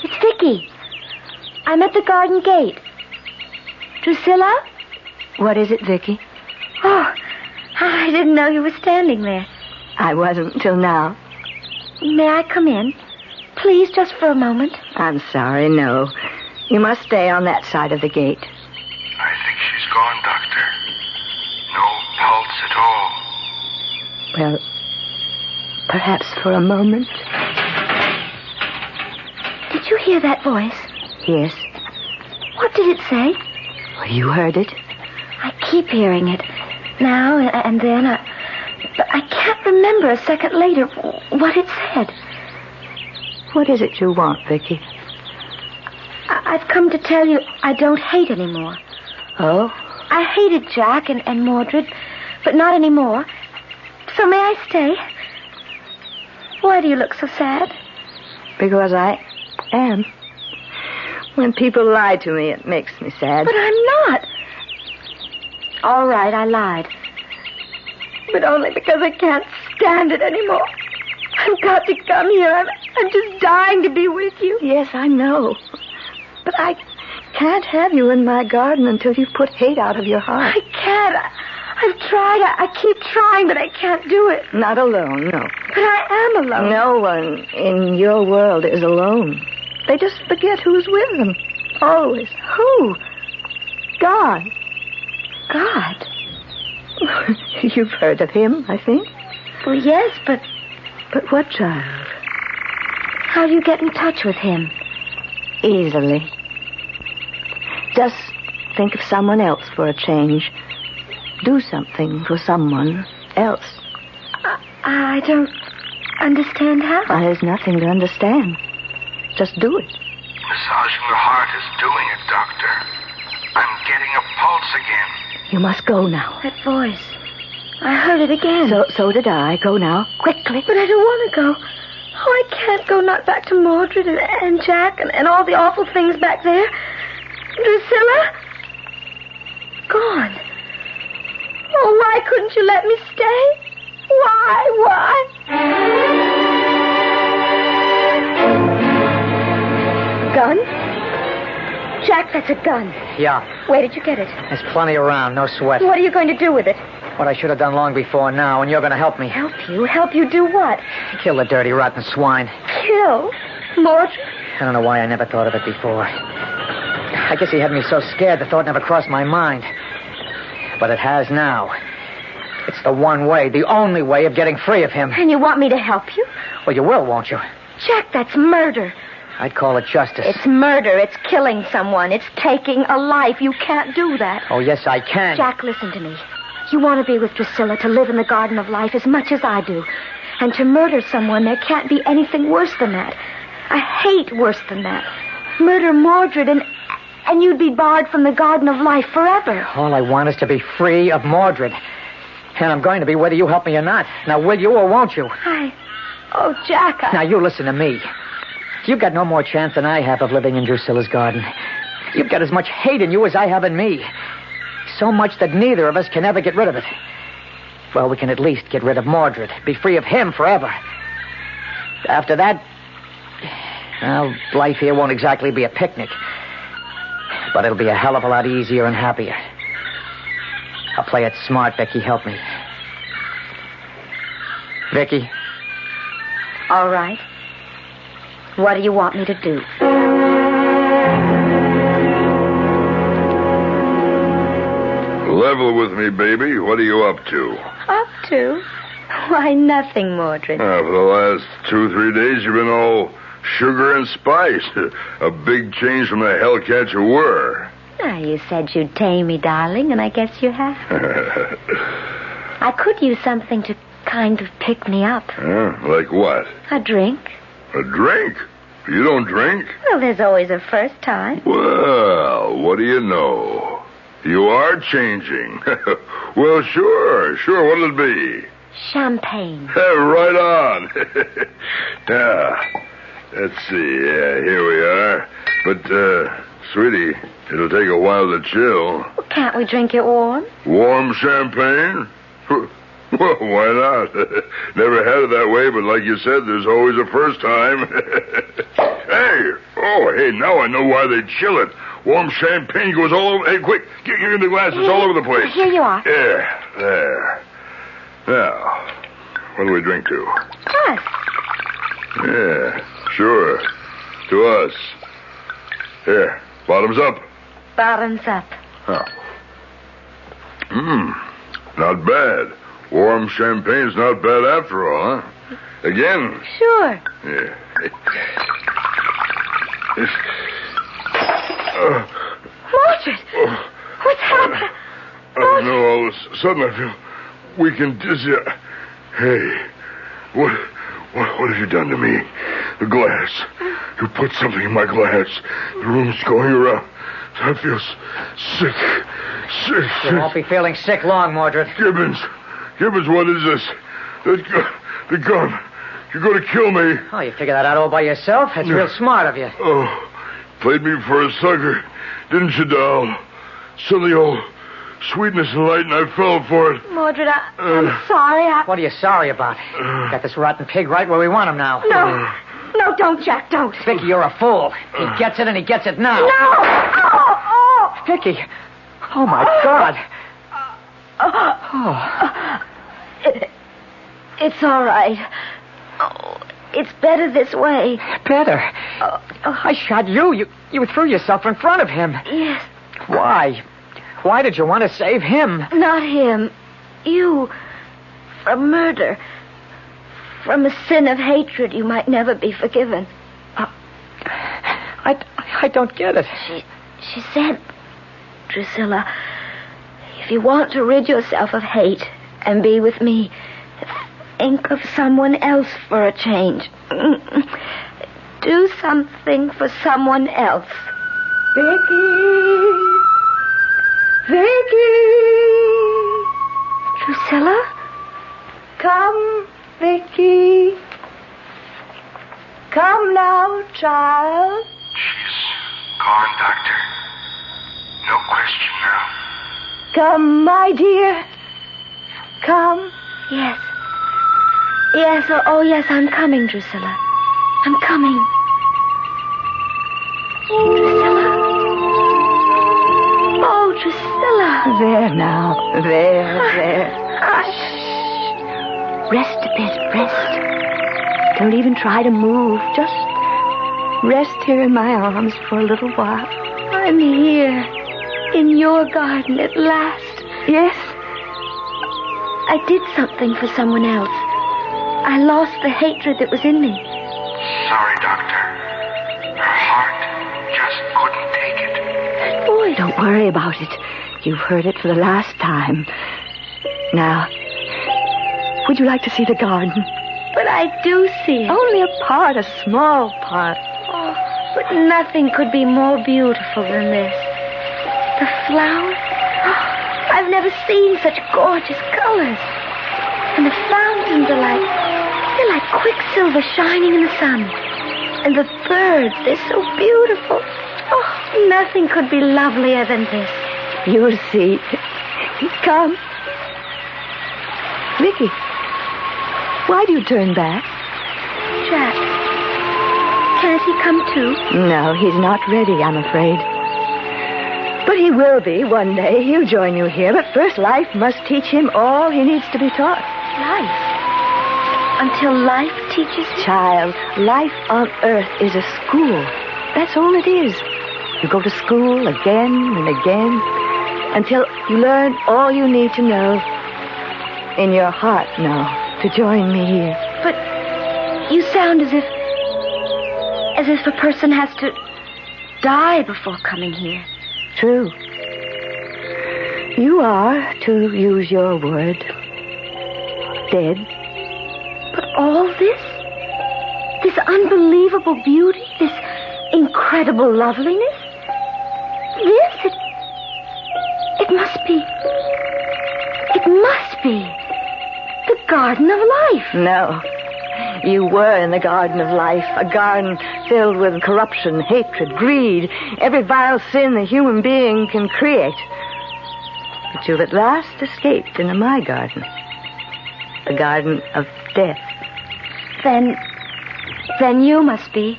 It's Vicky. I'm at the garden gate. Drusilla? What is it, Vicky? Oh, I didn't know you were standing there. I wasn't until now. May I come in? Please, just for a moment. I'm sorry, no. You must stay on that side of the gate. I think she's gone, Doctor. No pulse at all. Well, perhaps for a moment. Did you hear that voice? Yes. What did it say? Well, you heard it. I keep hearing it. Now and then. But I can't remember a second later what it said. What is it you want, Vicky? I've come to tell you I don't hate anymore. Oh? I hated Jack and Mordred, but not anymore. So may I stay? Why do you look so sad? Because I am. When people lie to me, it makes me sad. But I'm not. All right, I lied. But only because I can't stand it anymore. I've got to come here. I'm just dying to be with you. Yes, I know. But I can't have you in my garden until you've put hate out of your heart. I can't. I've tried. I keep trying, but I can't do it. Not alone, no. But I am alone. No one in your world is alone. They just forget who's with them. Always. Who? God. God? You've heard of him, I think. Well, yes, but... But what, child? How do you get in touch with him? Easily. Just think of someone else for a change. Do something for someone else. I don't understand how. There's nothing to understand. Just do it. Massaging the heart is doing it, Doctor. I'm getting a pulse again. You must go now. That voice. I heard it again. So did I. Go now. Quickly. But I don't want to go. Oh, I can't go. Not back to Mordred and Jack and all the awful things back there. Drusilla? Gone. Oh, why couldn't you let me stay? Why? Gun? Jack, that's a gun. Yeah. Where did you get it? There's plenty around. No sweat. What are you going to do with it? What I should have done long before now, and you're going to help me. Help you? Help you do what? Kill the dirty, rotten swine. Kill? Mordred? I don't know why I never thought of it before. I guess he had me so scared the thought never crossed my mind. But it has now. It's the one way, the only way of getting free of him. And you want me to help you? Well, you will, won't you? Jack, that's murder. I'd call it justice. It's murder. It's killing someone. It's taking a life. You can't do that. Oh, yes, I can. Jack, listen to me. You want to be with Drusilla, to live in the garden of life as much as I do. And to murder someone, there can't be anything worse than that. I hate worse than that. Murder Mordred and you'd be barred from the garden of life forever. All I want is to be free of Mordred. And I'm going to be whether you help me or not. Now, will you or won't you? Oh, Jack, Now, you listen to me. You've got no more chance than I have of living in Drusilla's garden. You've got as much hate in you as I have in me. So much that neither of us can ever get rid of it. Well, we can at least get rid of Mordred. Be free of him forever. After that, well, life here won't exactly be a picnic. But it'll be a hell of a lot easier and happier. I'll play it smart, Vicky. Help me. Vicky? All right. What do you want me to do? Level with me, baby. What are you up to? Up to? Why, nothing, Mordred. For the last 2-3 days, you've been all sugar and spice. A big change from the hellcat you were. Now, you said you'd tame me, darling, and I guess you have. I could use something to kind of pick me up. Like what? A drink. A drink? You don't drink? Well, there's always a first time. Well, what do you know? You are changing. Well, sure. What'll it be? Champagne. Right on. Now, let's see. Here we are. But, sweetie, it'll take a while to chill. Well, can't we drink it warm? Warm champagne? Well, why not? Never had it that way, but like you said, there's always a first time. Hey, now I know why they chill it. Warm champagne goes all over. Hey, quick, give me the glass. It's all over the place. Here you are. There. Now, what do we drink to? Us. Yeah, sure. To us. Here, bottoms up. Bottoms up. Oh. Not bad. Warm champagne's not bad after all, huh? Again? Sure. Yeah. Mordred! What's happened? I don't know. All of a sudden I feel weak and dizzy. Hey, what have you done to me? The glass. You put something in my glass. The room's going around. I feel sick. You won't be feeling sick long, Mordred. Gibbons, what is this? The gun. You're going to kill me. Oh, you figured that out all by yourself? That's real smart of you. Oh, played me for a sucker, didn't you, doll? Suddenly all sweetness and light, and I fell for it. Mordred, I'm sorry. What are you sorry about? Got this rotten pig right where we want him now. No, don't, Jack, don't. Vicky, you're a fool. He gets it, and he gets it now. No! Oh! Vicky. Oh, my God. It's all right. Oh, it's better this way. Better? I shot you. You threw yourself in front of him. Yes. Why? Why did you want to save him? Not him. You. From murder. From a sin of hatred you might never be forgiven. I don't get it. She said, Drusilla, if you want to rid yourself of hate and be with me, think of someone else for a change. do something for someone else. Vicky! Drusilla? Come, Vicky. Come now, child. She's gone, Doctor. No question now. Come, my dear. Come. Yes. Yes, yes, I'm coming, Drusilla. I'm coming. Drusilla? Oh, Drusilla. There now. There. Hush. Rest a bit, rest. Don't even try to move. Just rest here in my arms for a little while. I'm here, in your garden at last. Yes? I did something for someone else. I lost the hatred that was in me. Sorry, Doctor. Her heart just couldn't take it. Boy, don't worry about it. You've heard it for the last time. Now, would you like to see the garden? But I do see it. Only a part, a small part. Oh, but nothing could be more beautiful than this. The flowers. Oh, I've never seen such gorgeous colors. And the fountains are they're like quicksilver shining in the sun. And the birds, they're so beautiful. Oh, nothing could be lovelier than this. You'll see. Come. Vicky, why do you turn back? Jack, can't he come too? No, he's not ready, I'm afraid. But he will be one day. He'll join you here. But first, life must teach him all he needs to be taught. Life? Until life teaches him? Child, life on earth is a school. That's all it is. You go to school again and again until you learn all you need to know in your heart now to join me here. But you sound as if a person has to die before coming here. True. You are, to use your word, dead. But all this unbelievable beauty, this incredible loveliness, it must be the Garden of Life. No. You were in the Garden of Life, a garden filled with corruption, hatred, greed, every vile sin a human being can create. But you've at last escaped into my garden, the garden of death. Then you must be.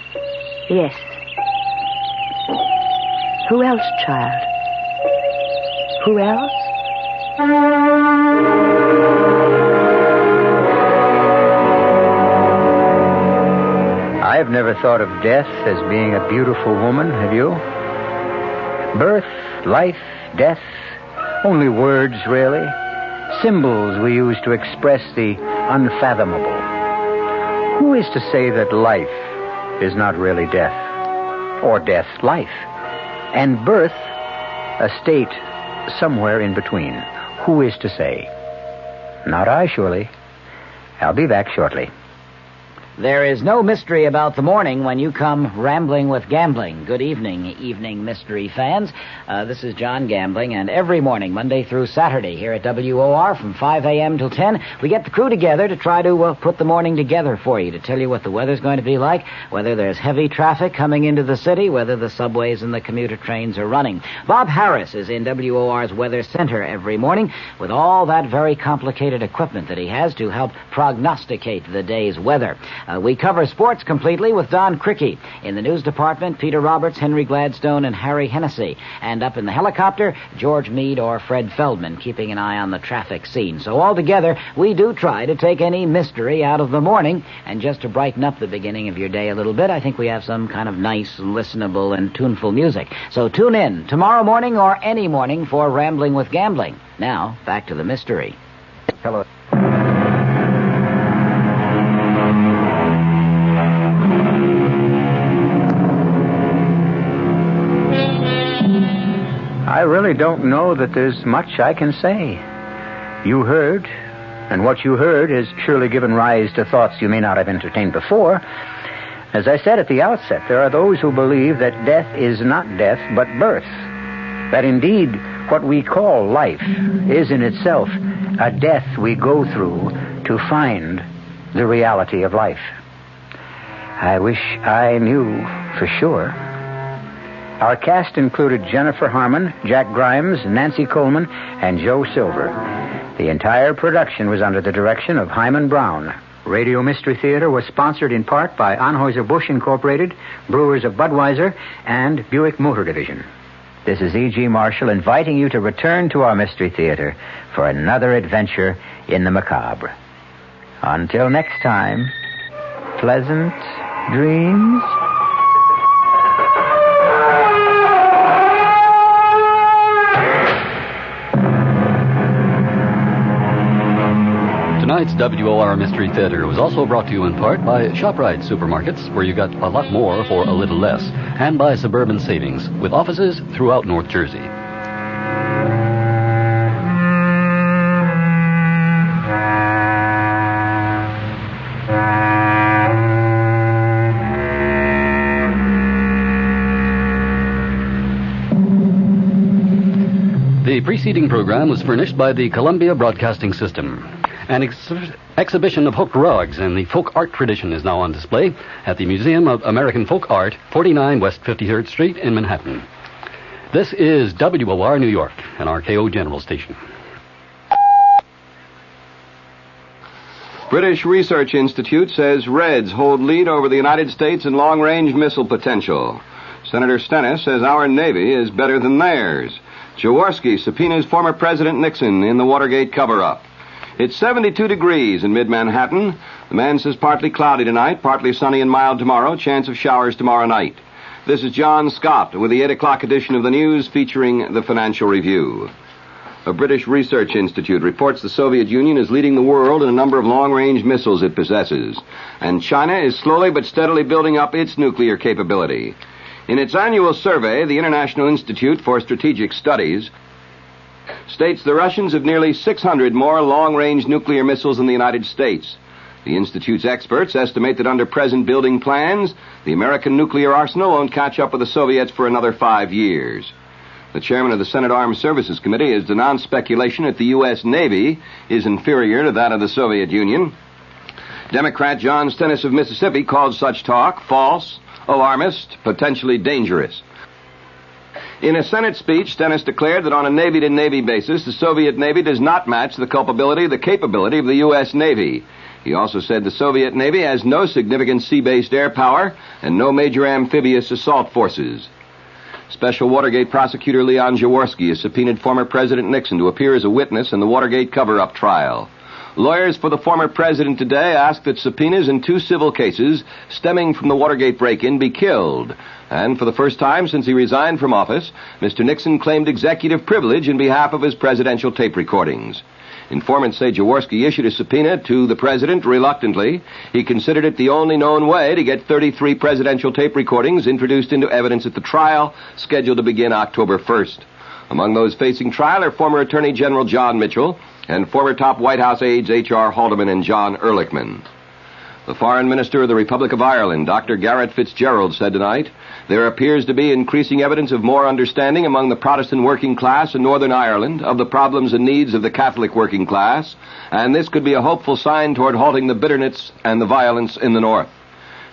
Yes. Who else, child? Who else? I've never thought of death as being a beautiful woman, have you? Birth, life, death, only words, really. Symbols we use to express the unfathomable. Who is to say that life is not really death? Or death, life? And birth, a state somewhere in between. Who is to say? Not I, surely. I'll be back shortly. There is no mystery about the morning when you come rambling with gambling. Good evening mystery fans. This is John Gambling, and every morning, Monday through Saturday, here at WOR from 5 a.m. till 10, we get the crew together to try to put the morning together for you, to tell you what the weather's going to be like, whether there's heavy traffic coming into the city, whether the subways and the commuter trains are running. Bob Harris is in WOR's Weather Center every morning with all that very complicated equipment that he has to help prognosticate the day's weather. We cover sports completely with Don Cricky. In the news department, Peter Roberts, Henry Gladstone, and Harry Hennessy. And up in the helicopter, George Meade or Fred Feldman, keeping an eye on the traffic scene. So altogether, we do try to take any mystery out of the morning. And just to brighten up the beginning of your day a little bit, I think we have some kind of nice, listenable, and tuneful music. So tune in tomorrow morning or any morning for Rambling with Gambling. Now, back to the mystery. Hello. I really don't know that there's much I can say. You heard, and what you heard has surely given rise to thoughts you may not have entertained before. As I said at the outset, there are those who believe that death is not death, but birth. That indeed what we call life is in itself a death we go through to find the reality of life. I wish I knew for sure. Our cast included Jennifer Harmon, Jack Grimes, Nancy Coleman, and Joe Silver. The entire production was under the direction of Hyman Brown. Radio Mystery Theater was sponsored in part by Anheuser-Busch Incorporated, Brewers of Budweiser, and Buick Motor Division. This is E.G. Marshall inviting you to return to our Mystery Theater for another adventure in the macabre. Until next time, pleasant dreams. Tonight's WOR Mystery Theater was also brought to you in part by ShopRite Supermarkets, where you got a lot more for a little less, and by Suburban Savings, with offices throughout North Jersey. The preceding program was furnished by the Columbia Broadcasting System. An exhibition of hooked rugs and the folk art tradition is now on display at the Museum of American Folk Art, 49 West 53rd Street in Manhattan. This is WOR New York, an RKO General Station. British Research Institute says Reds hold lead over the United States in long-range missile potential. Senator Stennis says our Navy is better than theirs. Jaworski subpoenas former President Nixon in the Watergate cover-up. It's 72 degrees in mid-Manhattan. The man says partly cloudy tonight, partly sunny and mild tomorrow, chance of showers tomorrow night. This is John Scott with the 8 o'clock edition of the news featuring the Financial Review. A British Research Institute reports the Soviet Union is leading the world in a number of long-range missiles it possesses, and China is slowly but steadily building up its nuclear capability. In its annual survey, the International Institute for Strategic Studies states the Russians have nearly 600 more long-range nuclear missiles than the United States. The Institute's experts estimate that under present building plans, the American nuclear arsenal won't catch up with the Soviets for another 5 years. The chairman of the Senate Armed Services Committee has denounced speculation that the U.S. Navy is inferior to that of the Soviet Union. Democrat John Stennis of Mississippi called such talk false, alarmist, potentially dangerous. In a Senate speech, Stennis declared that on a Navy-to-Navy basis, the Soviet Navy does not match the capability of the U.S. Navy. He also said the Soviet Navy has no significant sea-based air power and no major amphibious assault forces. Special Watergate prosecutor Leon Jaworski has subpoenaed former President Nixon to appear as a witness in the Watergate cover-up trial. Lawyers for the former president today ask that subpoenas in 2 civil cases stemming from the Watergate break-in be killed. And for the first time since he resigned from office, Mr. Nixon claimed executive privilege in behalf of his presidential tape recordings. Informants say Jaworski issued a subpoena to the president reluctantly. He considered it the only known way to get 33 presidential tape recordings introduced into evidence at the trial, scheduled to begin October 1st. Among those facing trial are former Attorney General John Mitchell and former top White House aides H.R. Haldeman and John Ehrlichman. The Foreign Minister of the Republic of Ireland, Dr. Garrett Fitzgerald, said tonight, there appears to be increasing evidence of more understanding among the Protestant working class in Northern Ireland of the problems and needs of the Catholic working class, and this could be a hopeful sign toward halting the bitterness and the violence in the North.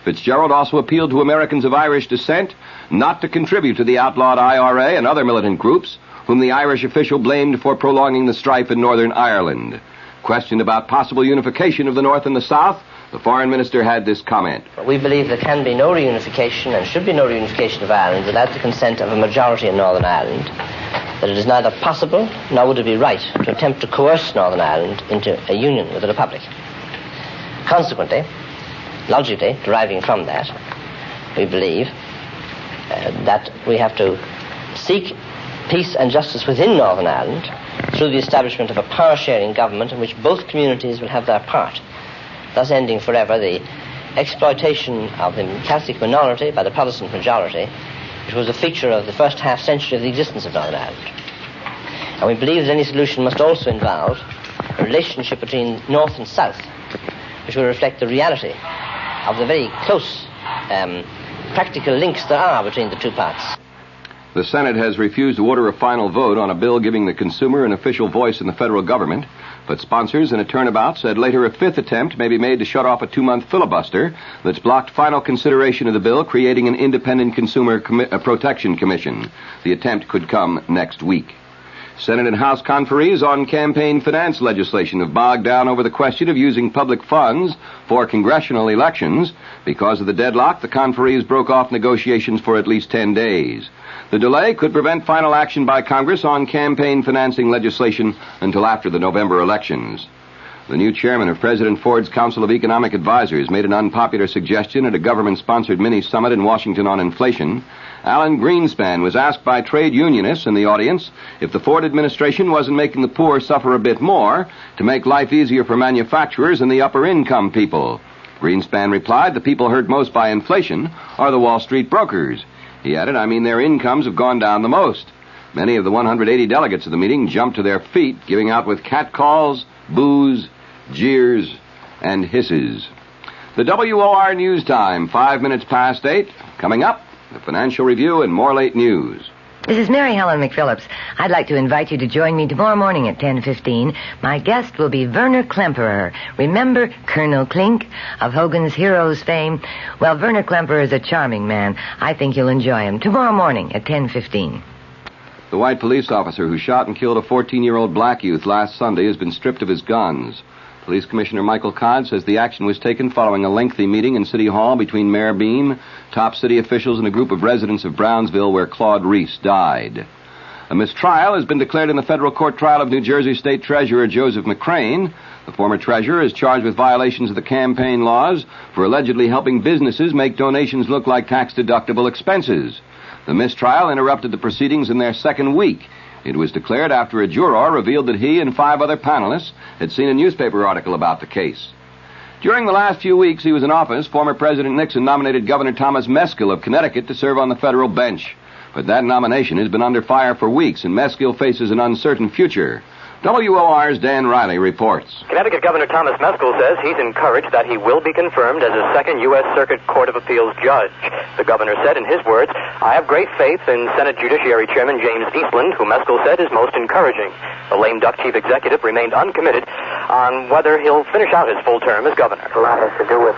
Fitzgerald also appealed to Americans of Irish descent not to contribute to the outlawed IRA and other militant groups, whom the Irish official blamed for prolonging the strife in Northern Ireland. Questioned about possible unification of the North and the South, the Foreign Minister had this comment. We believe there can be no reunification and should be no reunification of Ireland without the consent of a majority in Northern Ireland, that it is neither possible nor would it be right to attempt to coerce Northern Ireland into a union with the Republic. Consequently, logically deriving from that, we believe that we have to seek peace and justice within Northern Ireland through the establishment of a power-sharing government in which both communities will have their part, thus ending forever the exploitation of the Catholic minority by the Protestant majority, which was a feature of the first half-century of the existence of Northern Ireland. And we believe that any solution must also involve a relationship between North and South, which will reflect the reality of the very close practical links there are between the two parts. The Senate has refused to order a final vote on a bill giving the consumer an official voice in the federal government, but sponsors in a turnabout said later a fifth attempt may be made to shut off a 2-month filibuster that's blocked final consideration of the bill, creating an independent consumer protection commission. The attempt could come next week. Senate and House conferees on campaign finance legislation have bogged down over the question of using public funds for congressional elections. Because of the deadlock, the conferees broke off negotiations for at least 10 days. The delay could prevent final action by Congress on campaign financing legislation until after the November elections. The new chairman of President Ford's Council of Economic Advisors made an unpopular suggestion at a government-sponsored mini-summit in Washington on inflation. Alan Greenspan was asked by trade unionists in the audience if the Ford administration wasn't making the poor suffer a bit more to make life easier for manufacturers and the upper-income people. Greenspan replied, the people hurt most by inflation are the Wall Street brokers. He added, I mean, their incomes have gone down the most. Many of the 180 delegates of the meeting jumped to their feet, giving out with catcalls, boos, jeers, and hisses. The WOR News Time, 5 minutes past 8. Coming up, the Financial Review and more late news. This is Mary Helen McPhillips. I'd like to invite you to join me tomorrow morning at 10:15. My guest will be Werner Klemperer. Remember Colonel Klink of Hogan's Heroes fame? Well, Werner Klemperer is a charming man. I think you'll enjoy him. Tomorrow morning at 10:15. The white police officer who shot and killed a 14-year-old black youth last Sunday has been stripped of his guns. Police Commissioner Michael Codd says the action was taken following a lengthy meeting in City Hall between Mayor Beam, top city officials, and a group of residents of Brownsville where Claude Reese died. A mistrial has been declared in the federal court trial of New Jersey State Treasurer Joseph McCrane. The former treasurer is charged with violations of the campaign laws for allegedly helping businesses make donations look like tax-deductible expenses. The mistrial interrupted the proceedings in their second week. It was declared after a juror revealed that he and 5 other panelists had seen a newspaper article about the case. During the last few weeks he was in office, former President Nixon nominated Governor Thomas Meskill of Connecticut to serve on the federal bench. But that nomination has been under fire for weeks, and Meskill faces an uncertain future. WOR's Dan Riley reports. Connecticut Governor Thomas Meskill says he's encouraged that he will be confirmed as a second U.S. Circuit Court of Appeals judge. The governor said in his words, I have great faith in Senate Judiciary Chairman James Eastland, who Meskill said is most encouraging. The lame duck chief executive remained uncommitted on whether he'll finish out his full term as governor. A lot has to do with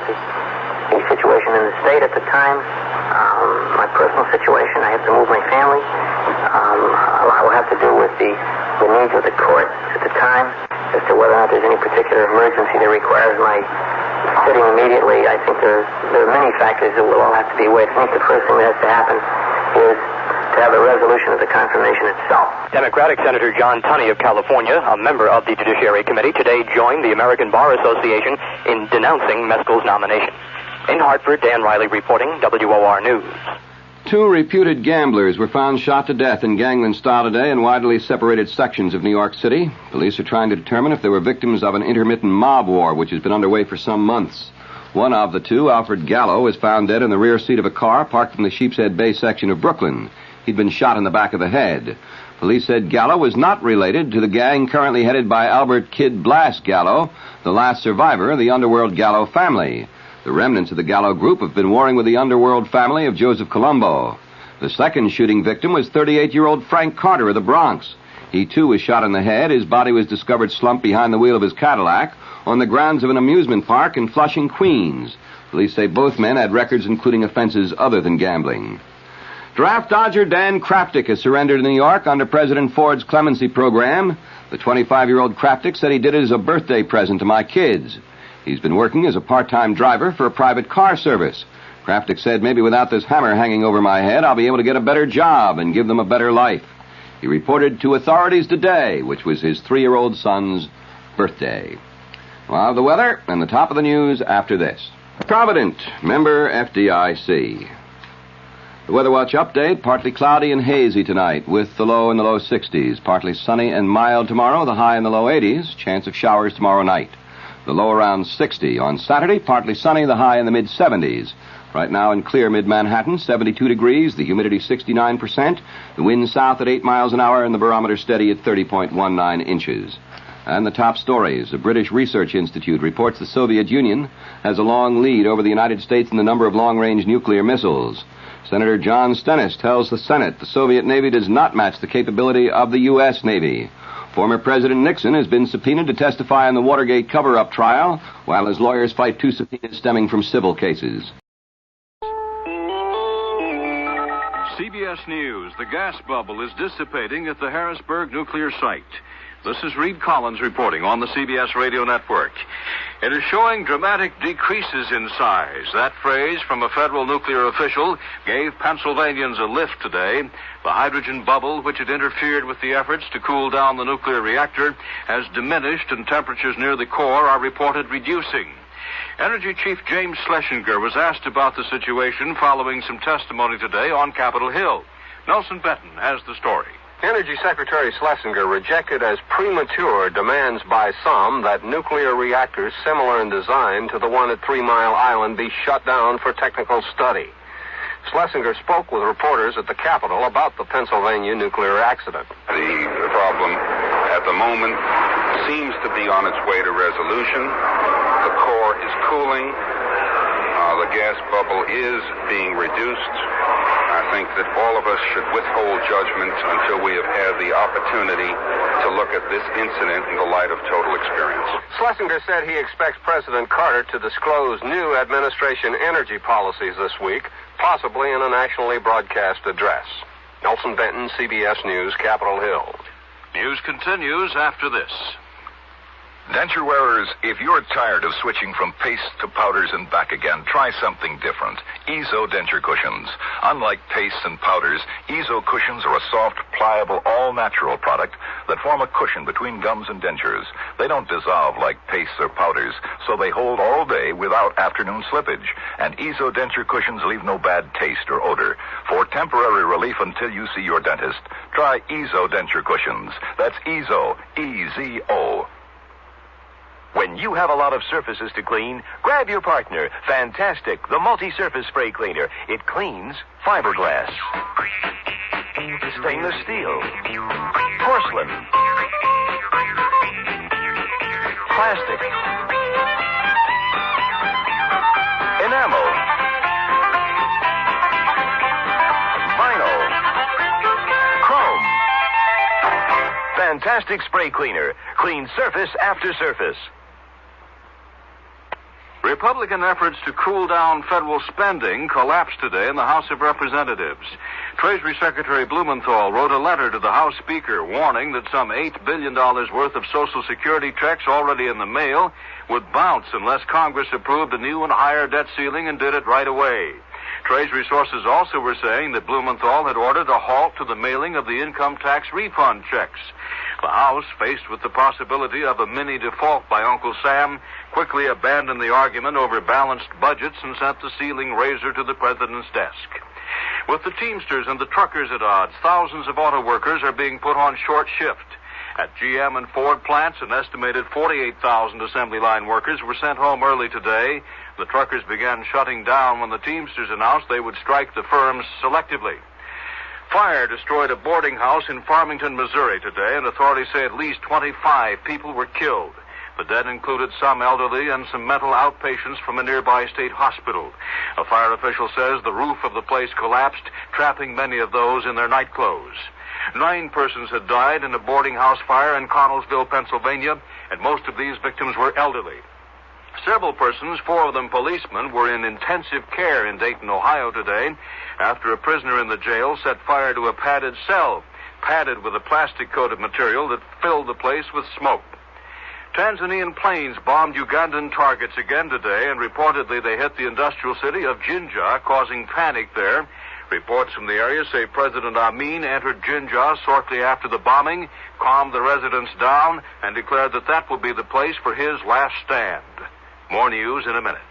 the situation in the state at the time, my personal situation. I have to move my family. A lot will have to do with the needs of the court at the time as to whether or not there's any particular emergency that requires my sitting immediately. I think there are many factors that will all have to be weighed. I think the first thing that has to happen is to have a resolution of the confirmation itself. Democratic Senator John Tunney of California, a member of the Judiciary Committee, today joined the American Bar Association in denouncing Meskill's nomination. In Hartford, Dan Riley reporting, WOR News. 2 reputed gamblers were found shot to death in gangland style today in widely separated sections of New York City. Police are trying to determine if they were victims of an intermittent mob war which has been underway for some months. One of the 2, Alfred Gallo, was found dead in the rear seat of a car parked in the Sheepshead Bay section of Brooklyn. He'd been shot in the back of the head. Police said Gallo was not related to the gang currently headed by Albert Kid Blast Gallo, the last survivor of the underworld Gallo family. The remnants of the Gallo group have been warring with the underworld family of Joseph Colombo. The second shooting victim was 38-year-old Frank Carter of the Bronx. He, too, was shot in the head. His body was discovered slumped behind the wheel of his Cadillac on the grounds of an amusement park in Flushing, Queens. Police say both men had records including offenses other than gambling. Draft dodger Dan Kraptik has surrendered in New York under President Ford's clemency program. The 25-year-old Kraptik said he did it as a birthday present to my kids. He's been working as a part-time driver for a private car service. Kraptik said, maybe without this hammer hanging over my head, I'll be able to get a better job and give them a better life. He reported to authorities today, which was his 3-year-old son's birthday. We'll have the weather and the top of the news after this. Provident, member FDIC. The Weather Watch update, partly cloudy and hazy tonight with the low in the low 60s. Partly sunny and mild tomorrow, the high in the low 80s. Chance of showers tomorrow night. The low around 60. On Saturday, partly sunny, the high in the mid-70s. Right now in clear mid-Manhattan, 72 degrees, the humidity 69%, the wind south at 8 miles an hour, and the barometer steady at 30.19 inches. And the top stories. The British Research Institute reports the Soviet Union has a long lead over the United States in the number of long-range nuclear missiles. Senator John Stennis tells the Senate the Soviet Navy does not match the capability of the U.S. Navy. Former President Nixon has been subpoenaed to testify in the Watergate cover-up trial, while his lawyers fight 2 subpoenas stemming from civil cases. CBS News. The gas bubble is dissipating at the Harrisburg nuclear site. This is Reed Collins reporting on the CBS Radio Network. It is showing dramatic decreases in size. That phrase from a federal nuclear official gave Pennsylvanians a lift today. The hydrogen bubble, which had interfered with the efforts to cool down the nuclear reactor, has diminished and temperatures near the core are reported reducing. Energy Chief James Schlesinger was asked about the situation following some testimony today on Capitol Hill. Nelson Benton has the story. Energy Secretary Schlesinger rejected as premature demands by some that nuclear reactors similar in design to the one at 3 Mile Island be shut down for technical study. Schlesinger spoke with reporters at the Capitol about the Pennsylvania nuclear accident. The problem at the moment seems to be on its way to resolution. The core is cooling. The gas bubble is being reduced. I think that all of us should withhold judgment until we have had the opportunity to look at this incident in the light of total experience. Schlesinger said he expects President Carter to disclose new administration energy policies this week, possibly in a nationally broadcast address. Nelson Benton, CBS News, Capitol Hill. News continues after this. Denture wearers, if you're tired of switching from paste to powders and back again, try something different. Ezo denture cushions. Unlike pastes and powders, Ezo cushions are a soft, pliable, all-natural product that form a cushion between gums and dentures. They don't dissolve like pastes or powders, so they hold all day without afternoon slippage. And Ezo denture cushions leave no bad taste or odor. For temporary relief until you see your dentist, try Ezo denture cushions. That's Ezo, E-Z-O. When you have a lot of surfaces to clean, grab your partner, Fantastic, the multi-surface spray cleaner. It cleans fiberglass, stainless steel, porcelain, plastic, enamel, vinyl, chrome. Fantastic spray cleaner. Clean surface after surface. Republican efforts to cool down federal spending collapsed today in the House of Representatives. Treasury Secretary Blumenthal wrote a letter to the House Speaker warning that some $8 billion worth of Social Security checks already in the mail would bounce unless Congress approved a new and higher debt ceiling and did it right away. Treasury sources also were saying that Blumenthal had ordered a halt to the mailing of the income tax refund checks. The House, faced with the possibility of a mini default by Uncle Sam, quickly abandoned the argument over balanced budgets and sent the ceiling raiser to the president's desk. With the Teamsters and the truckers at odds, thousands of auto workers are being put on short shift. At GM and Ford plants, an estimated 48,000 assembly line workers were sent home early today. The truckers began shutting down when the Teamsters announced they would strike the firms selectively. Fire destroyed a boarding house in Farmington, Missouri today, and authorities say at least 25 people were killed. The dead included some elderly and some mental outpatients from a nearby state hospital. A fire official says the roof of the place collapsed, trapping many of those in their nightclothes. 9 persons had died in a boarding house fire in Connellsville, Pennsylvania, and most of these victims were elderly. Several persons, 4 of them policemen, were in intensive care in Dayton, Ohio today after a prisoner in the jail set fire to a padded cell, padded with a plastic-coated material that filled the place with smoke. Tanzanian planes bombed Ugandan targets again today, and reportedly they hit the industrial city of Jinja, causing panic there. Reports from the area say President Amin entered Jinja shortly after the bombing, calmed the residents down, and declared that that will be the place for his last stand. More news in a minute.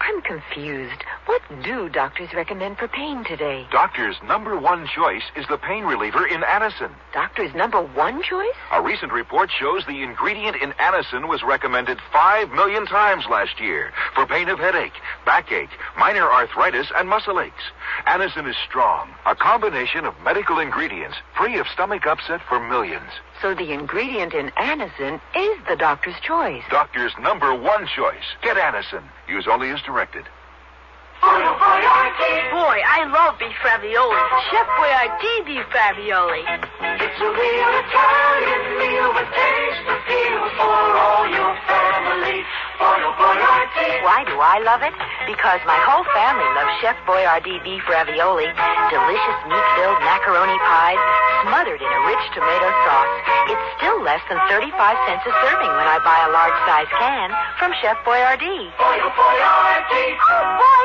I'm confused. What do doctors recommend for pain today? Doctors' number one choice is the pain reliever in Anacin. Doctor's number one choice? A recent report shows the ingredient in Anacin was recommended 5 million times last year for pain of headache, backache, minor arthritis, and muscle aches. Anacin is strong, a combination of medical ingredients free of stomach upset for millions. So the ingredient in Anacin is the doctor's choice. Doctor's number one choice. Get Anacin. Use only as directed. Boy, I love beef ravioli. Chef Boyardee beef ravioli. It's a real Italian meal with taste appeal for all your family. Why do I love it? Because my whole family loves Chef Boyardee beef ravioli. Delicious meat-filled macaroni pies, smothered in a rich tomato sauce. It's still less than 35 cents a serving when I buy a large-size can from Chef Boyardee. Boyardee. Oh, boy!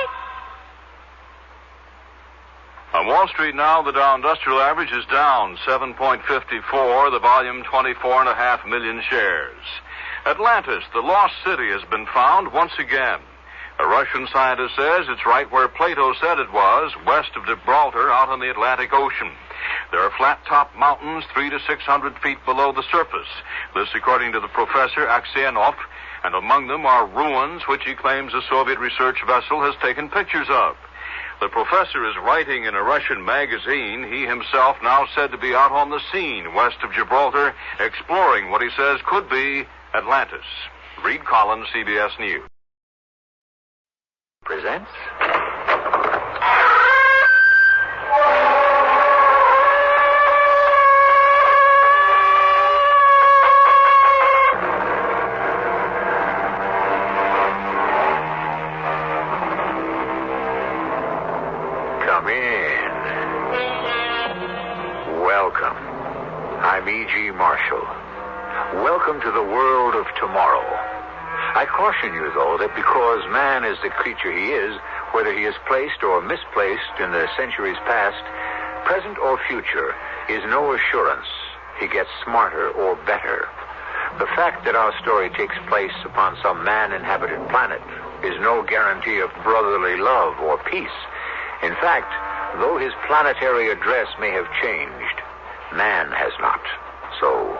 On Wall Street now, the Dow Industrial Average is down 7.54, the volume 24.5 million shares. Atlantis, the lost city, has been found once again. A Russian scientist says it's right where Plato said it was, west of Gibraltar, out on the Atlantic Ocean. There are flat-topped mountains 300 to 600 feet below the surface. This according to the professor Aksionov, and among them are ruins which he claims a Soviet research vessel has taken pictures of. The professor is writing in a Russian magazine. He himself now said to be out on the scene west of Gibraltar, exploring what he says could be Atlantis. Reed Collins, CBS News. Presents... Come in. Welcome. I'm E.G. Marshall. Welcome to the world of tomorrow. I caution you, though, that because man is the creature he is, whether he is placed or misplaced in the centuries past, present or future, is no assurance he gets smarter or better. The fact that our story takes place upon some man-inhabited planet is no guarantee of brotherly love or peace. In fact, though his planetary address may have changed, man has not. So,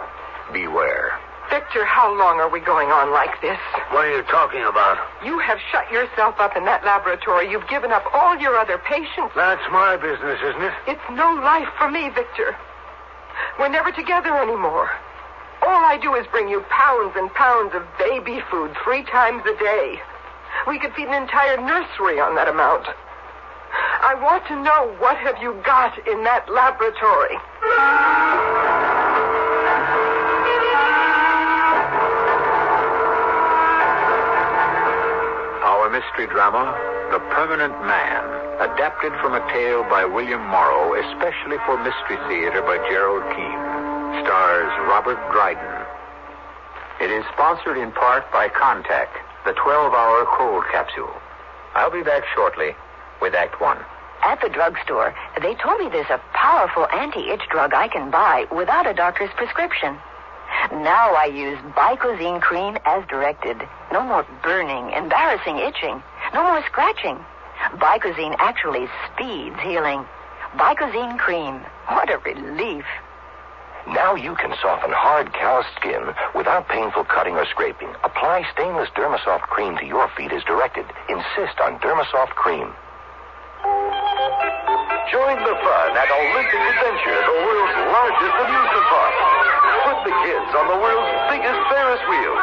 beware. Victor, how long are we going on like this? What are you talking about? You have shut yourself up in that laboratory. You've given up all your other patients. That's my business, isn't it? It's no life for me, Victor. We're never together anymore. All I do is bring you pounds and pounds of baby food 3 times a day. We could feed an entire nursery on that amount. I want to know, what have you got in that laboratory? Our mystery drama, The Permanent Man, adapted from a tale by William Morrow, especially for Mystery Theater by Gerald Keane, stars Robert Dryden. It is sponsored in part by Contact, the 12-hour cold capsule. I'll be back shortly with Act 1. At the drugstore, they told me there's a powerful anti-itch drug I can buy without a doctor's prescription. Now I use Bicozine cream as directed. No more burning, embarrassing itching. No more scratching. Bicozine actually speeds healing. Bicozine cream. What a relief. Now you can soften hard, calloused skin without painful cutting or scraping. Apply stainless Dermasoft cream to your feet as directed. Insist on Dermasoft cream. Join the fun at Olympic Adventure, the world's largest amusement park. Put the kids on the world's biggest Ferris wheel.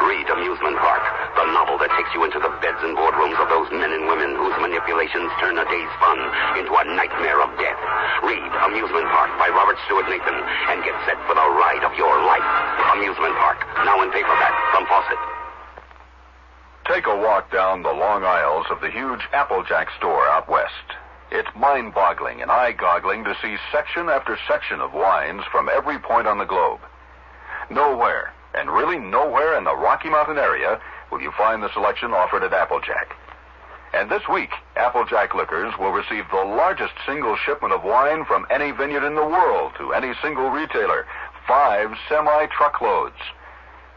Read Amusement Park, the novel that takes you into the beds and boardrooms of those men and women whose manipulations turn a day's fun into a nightmare of death. Read Amusement Park by Robert Stewart Nathan and get set for the ride of your life. Amusement Park, now in paperback from Fawcett. Take a walk down the long aisles of the huge Applejack store out west. It's mind-boggling and eye-goggling to see section after section of wines from every point on the globe. Nowhere, and really nowhere in the Rocky Mountain area, will you find the selection offered at Applejack. And this week, Applejack Liquors will receive the largest single shipment of wine from any vineyard in the world to any single retailer. 5 semi-truckloads.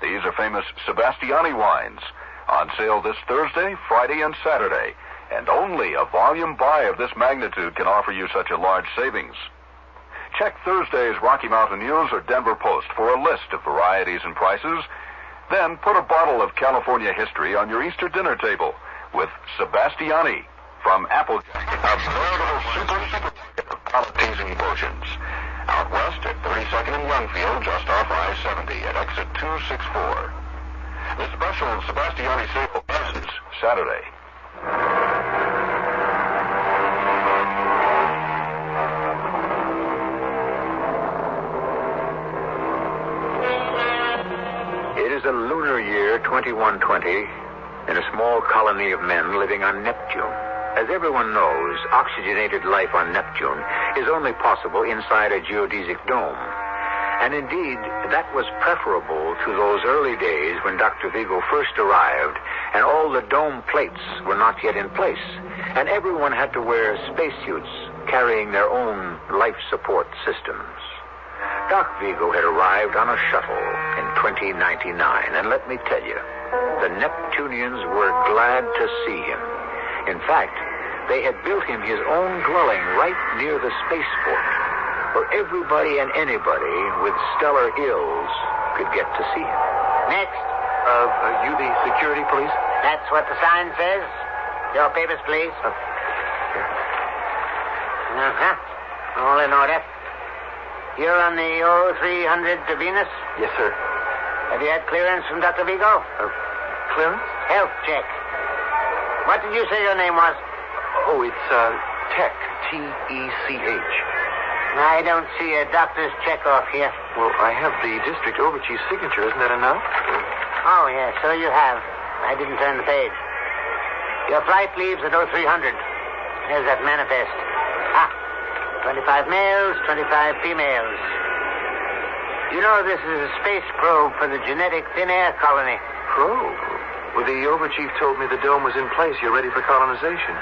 These are famous Sebastiani wines. On sale this Thursday, Friday, and Saturday. And only a volume buy of this magnitude can offer you such a large savings. Check Thursday's Rocky Mountain News or Denver Post for a list of varieties and prices. Then put a bottle of California history on your Easter dinner table with Sebastiani from Applejack, a veritable supermarket of palate-teasing emotions. Out west at 32nd and Youngfield, just off I-70 at exit 264. The special Sebastiani sale ends Saturday. It is a lunar year 2120 in a small colony of men living on Neptune. As everyone knows, oxygenated life on Neptune is only possible inside a geodesic dome. And indeed, that was preferable to those early days when Dr. Vigo first arrived and all the dome plates were not yet in place, and everyone had to wear spacesuits carrying their own life support systems. Doc Vigo had arrived on a shuttle in 2099, and let me tell you, the Neptunians were glad to see him. In fact, they had built him his own dwelling right near the spaceport, where everybody and anybody with stellar ills could get to see him. Next. Are you the security police? That's what the sign says. Your papers, please. All in order. You're on the 0300 to Venus? Yes, sir. Have you had clearance from Dr. Vigo? Clearance? Health check. What did you say your name was? Oh, it's Tech. T-E-C-H. I don't see a doctor's check off here. Well, I have the district overchief's signature. Isn't that enough? Oh, yes, so you have. I didn't turn the page. Your flight leaves at 0300. Here's that manifest. 25 males, 25 females. You know, this is a space probe for the genetic thin air colony. Probe? Well, the overchief told me the dome was in place. You're ready for colonization.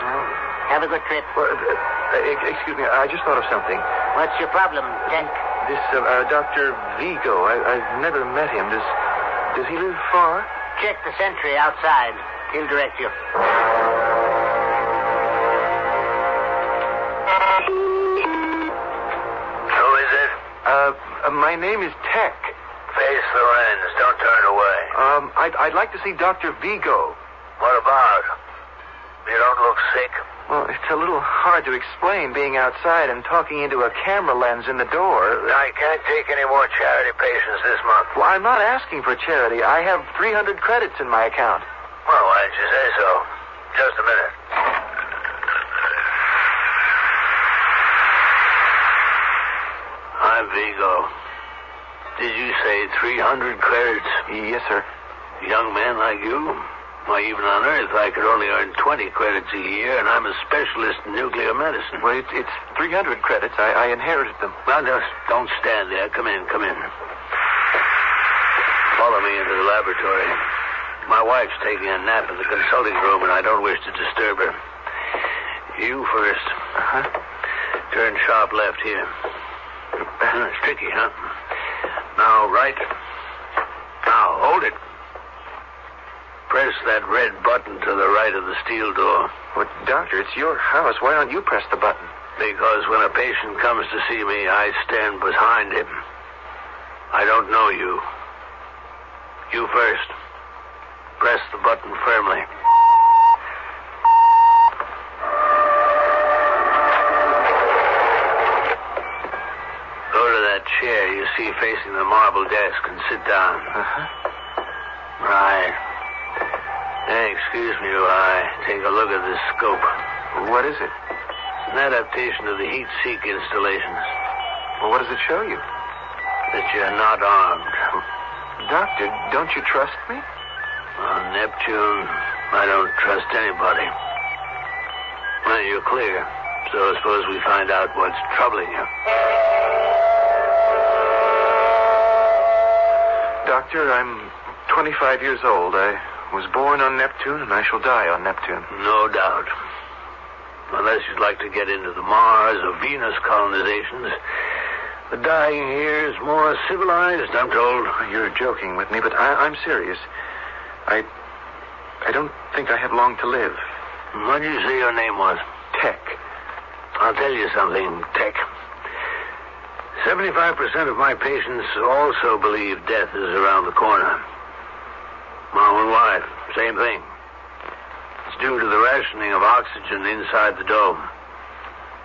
Well, have a good trip. Well, excuse me, I just thought of something. What's your problem, Tech? This, Dr. Vigo, I've never met him. Does he live far? Check the sentry outside. He'll direct you. Who is it? My name is Tech. Face the lens. Don't turn away. I'd like to see Dr. Vigo. What about? You don't look sick. Well, it's a little hard to explain being outside and talking into a camera lens in the door. I can't take any more charity patients this month. Well, I'm not asking for charity. I have 300 credits in my account. Well, why didn't you say so? Just a minute. I'm Vigo. Did you say 300 credits? Yes, sir. Young man like you? Why, even on Earth, I could only earn 20 credits a year, and I'm a specialist in nuclear medicine. Well, it's 300 credits. I inherited them. Well, just don't stand there. Come in. Follow me into the laboratory. My wife's taking a nap in the consulting room, and I don't wish to disturb her. You first. Turn sharp left here. It's tricky, huh? Now, right. Now, hold it. Press that red button to the right of the steel door. Well, doctor, it's your house. Why don't you press the button? Because when a patient comes to see me, I stand behind him. I don't know you. You first. Press the button firmly. Go to that chair you see facing the marble desk and sit down. Right. Hey, excuse me while I take a look at this scope. What is it? It's an adaptation of the heat-seek installations. Well, what does it show you? That you're not armed. Doctor, don't you trust me? On Neptune, I don't trust anybody. Well, you're clear. So suppose we find out what's troubling you. Doctor, I'm 25 years old. I was born on Neptune, and I shall die on Neptune. No doubt. Unless you'd like to get into the Mars or Venus colonizations, The dying here is more civilized, I'm told. You're joking with me, but I'm serious. I don't think I have long to live. What did you say your name was? Tech. I'll tell you something, Tech. 75% of my patients also believe death is around the corner. My own wife, same thing. It's due to the rationing of oxygen inside the dome.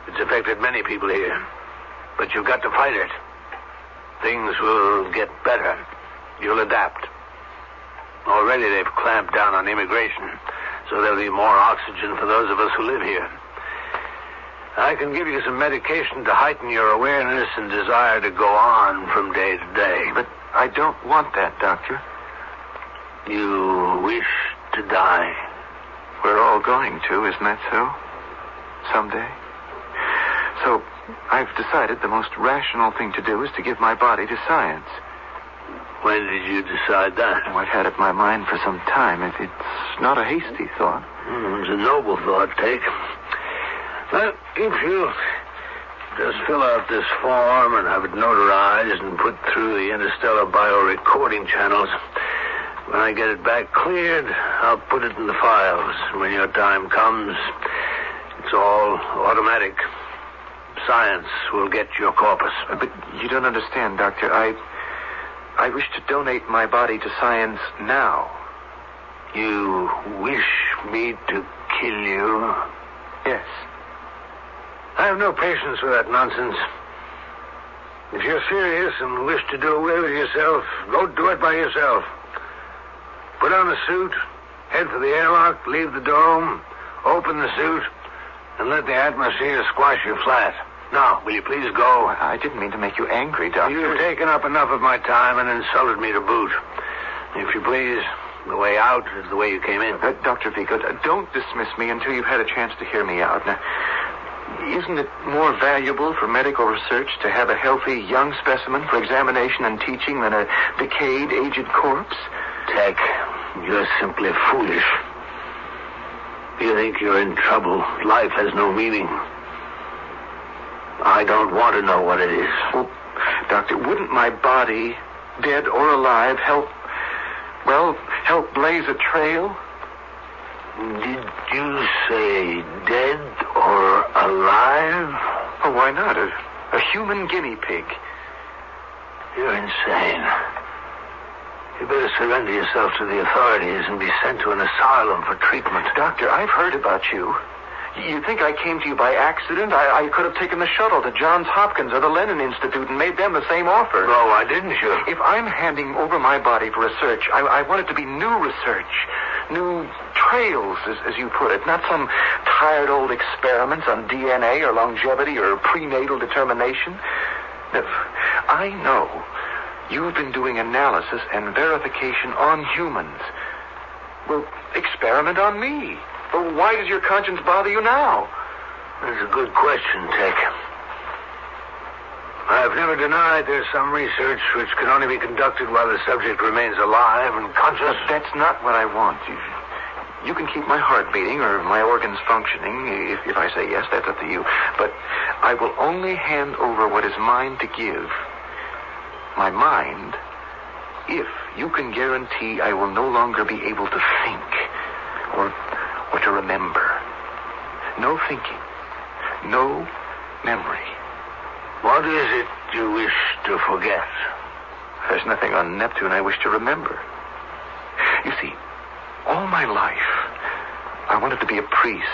It's affected many people here. But you've got to fight it. Things will get better. You'll adapt. Already they've clamped down on immigration, so there'll be more oxygen for those of us who live here. I can give you some medication to heighten your awareness and desire to go on from day to day. But I don't want that, Doctor. You wish to die. We're all going to, isn't that so? Someday. So I've decided the most rational thing to do is to give my body to science. When did you decide that? Oh, I've had it in my mind for some time. It's not a hasty thought. It's a noble thought, Take. Well, if you just fill out this form and have it notarized and put through the interstellar biorecording channels, when I get it back cleared, I'll put it in the files. When your time comes, it's all automatic. Science will get your corpus. But you don't understand, Doctor. I wish to donate my body to science now. You wish me to kill you? Yes. I have no patience with that nonsense. If you're serious and wish to do away with yourself, go do it by yourself. Put on a suit, head for the airlock, leave the dome, open the suit, and let the atmosphere squash you flat. Now, will you please go? I didn't mean to make you angry, Doctor. You've taken up enough of my time and insulted me to boot. If you please, the way out is the way you came in. Dr. Vigo, don't dismiss me until you've had a chance to hear me out. Now, isn't it more valuable for medical research to have a healthy young specimen for examination and teaching than a decayed, aged corpse? Tech, you're simply foolish. You think you're in trouble. Life has no meaning. I don't want to know what it is. Well, Doctor, wouldn't my body, dead or alive, help blaze a trail? Did you say dead or alive? Oh, why not? A human guinea pig. You're insane. You better surrender yourself to the authorities and be sent to an asylum for treatment. Doctor, I've heard about you. You think I came to you by accident? I could have taken the shuttle to Johns Hopkins or the Lenin Institute and made them the same offer. No, why didn't you? If I'm handing over my body for research, I want it to be new research. New trails, as you put it. Not some tired old experiments on DNA or longevity or prenatal determination. I know you've been doing analysis and verification on humans. Well, experiment on me. Well, why does your conscience bother you now? That's a good question, Tech. I've never denied there's some research which can only be conducted while the subject remains alive and conscious. But that's not what I want. You can keep my heart beating or my organs functioning. If I say yes, that's up to you. But I will only hand over what is mine to give. My mind, if you can guarantee I will no longer be able to think or to remember. No thinking. No memory. What is it you wish to forget? There's nothing on Neptune I wish to remember. You see, all my life, I wanted to be a priest,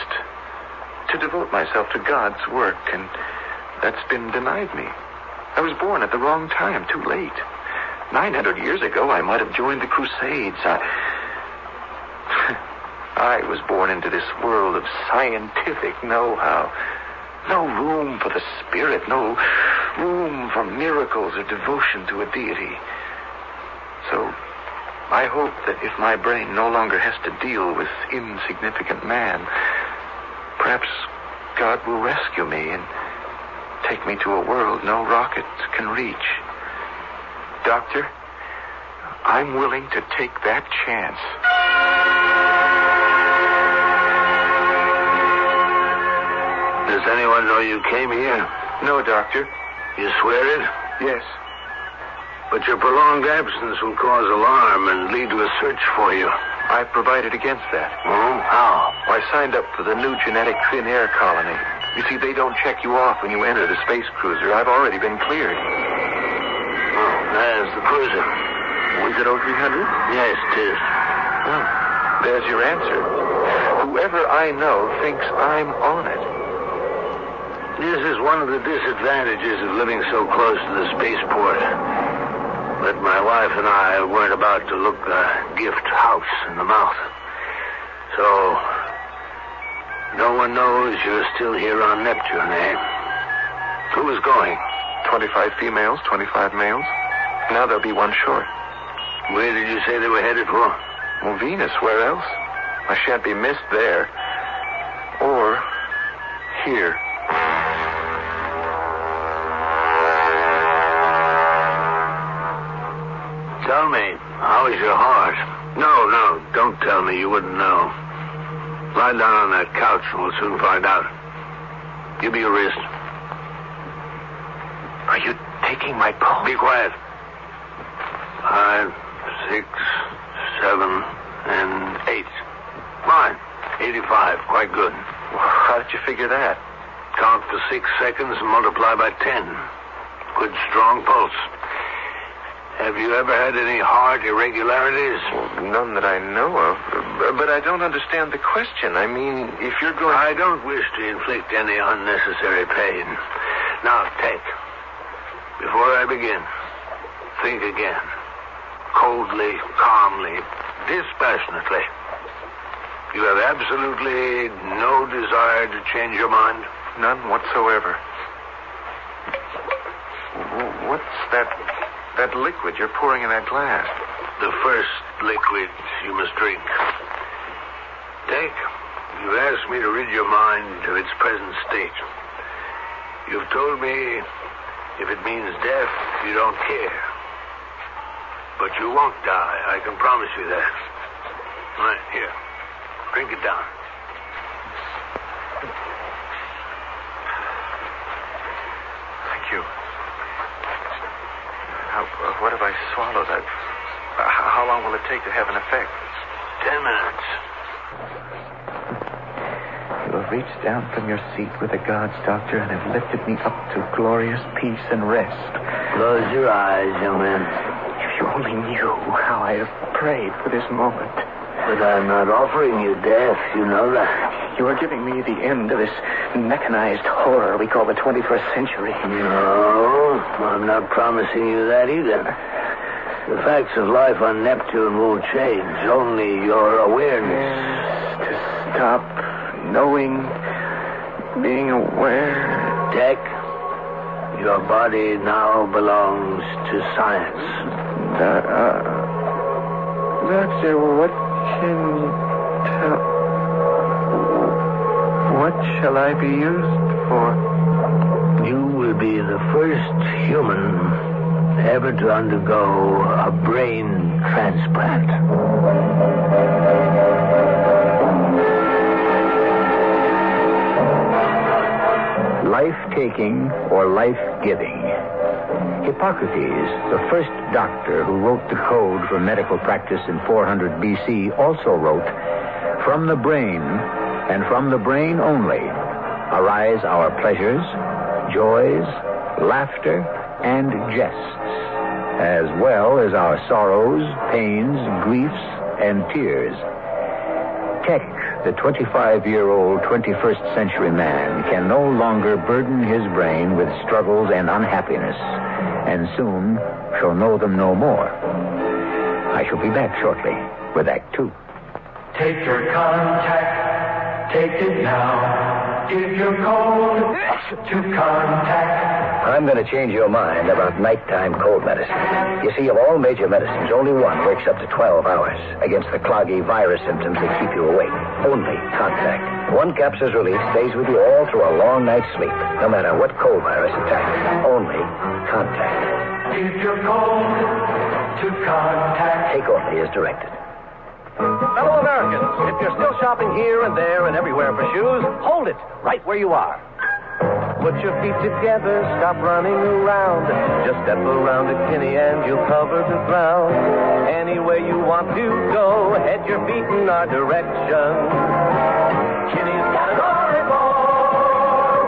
to devote myself to God's work, and that's been denied me. I was born at the wrong time, too late. 900 years ago, I might have joined the Crusades. I was born into this world of scientific know-how. No room for the spirit, no room for miracles or devotion to a deity. So, I hope that if my brain no longer has to deal with insignificant man, perhaps God will rescue me and take me to a world no rocket can reach. Doctor, I'm willing to take that chance. Does anyone know you came here? No, Doctor. You swear it? Yes. But your prolonged absence will cause alarm and lead to a search for you. I provided against that. Oh? How? I signed up for the new genetic thin air colony. You see, they don't check you off when you enter the space cruiser. I've already been cleared. Oh, there's the cruiser. Was it 0300? Yes, 'tis. Well, there's your answer. Whoever I know thinks I'm on it. This is one of the disadvantages of living so close to the spaceport. But my wife and I weren't about to look a gift house in the mouth. So, no one knows you're still here on Neptune, eh? Who is going? 25 females, 25 males. Now there'll be one short. Where did you say they were headed for? Well, Venus, where else? I shan't be missed there. Or here. Tell me, how is your heart? No, don't tell me. You wouldn't know. Lie down on that couch and we'll soon find out. Give me your wrist. Are you taking my pulse? Be quiet. 5, 6, 7, and 8. Fine. 85. Quite good. How did you figure that? Count for 6 seconds and multiply by 10. Good, strong pulse. Have you ever had any heart irregularities? Well, none that I know of. But I don't understand the question. I mean, if you're going... I don't wish to inflict any unnecessary pain. Now, take. Before I begin, think again. Coldly, calmly, dispassionately. You have absolutely no desire to change your mind? None whatsoever. What's that liquid you're pouring in that glass? The first liquid you must drink. Take. You've asked me to rid your mind of its present state. You've told me if it means death, you don't care. But you won't die. I can promise you that. Right, here. Drink it down. Thank you. What have I swallowed? How long will it take to have an effect? 10 minutes. You have reached down from your seat with the gods, Doctor, and have lifted me up to glorious peace and rest. Close your eyes, young man. If you only knew how I have prayed for this moment. But I'm not offering you death, you know that. You are giving me the end of this mechanized horror we call the 21st century. No, I'm not promising you that either. The facts of life on Neptune won't change, only your awareness. Yes, to stop knowing, being aware. Tech, your body now belongs to science. Doctor, what can you tell? What shall I be used for? You will be the first human ever to undergo a brain transplant. Life-taking or life-giving. Hippocrates, the first doctor who wrote the code for medical practice in 400 BC, also wrote, "From the brain, and from the brain only, arise our pleasures, joys, laughter, and jests, as well as our sorrows, pains, griefs, and tears." Tech, the 25-year-old 21st century man, can no longer burden his brain with struggles and unhappiness, and soon shall know them no more. I shall be back shortly with Act 2. Take your contact, take it now. Give your code to contact. I'm going to change your mind about nighttime cold medicine. You see, of all major medicines, only one works up to 12 hours against the cloggy virus symptoms that keep you awake. Only Contact. One capsule's release stays with you all through a long night's sleep, no matter what cold virus attacks. Only Contact. Give your code to contact. Take only as directed. Fellow Americans, if you're still shopping here and there and everywhere for shoes, hold it right where you are. Put your feet together, stop running around. Just step around a Kinney and you'll cover the ground. Anywhere you want to go, head your feet in our direction. Kinney's got an oracle.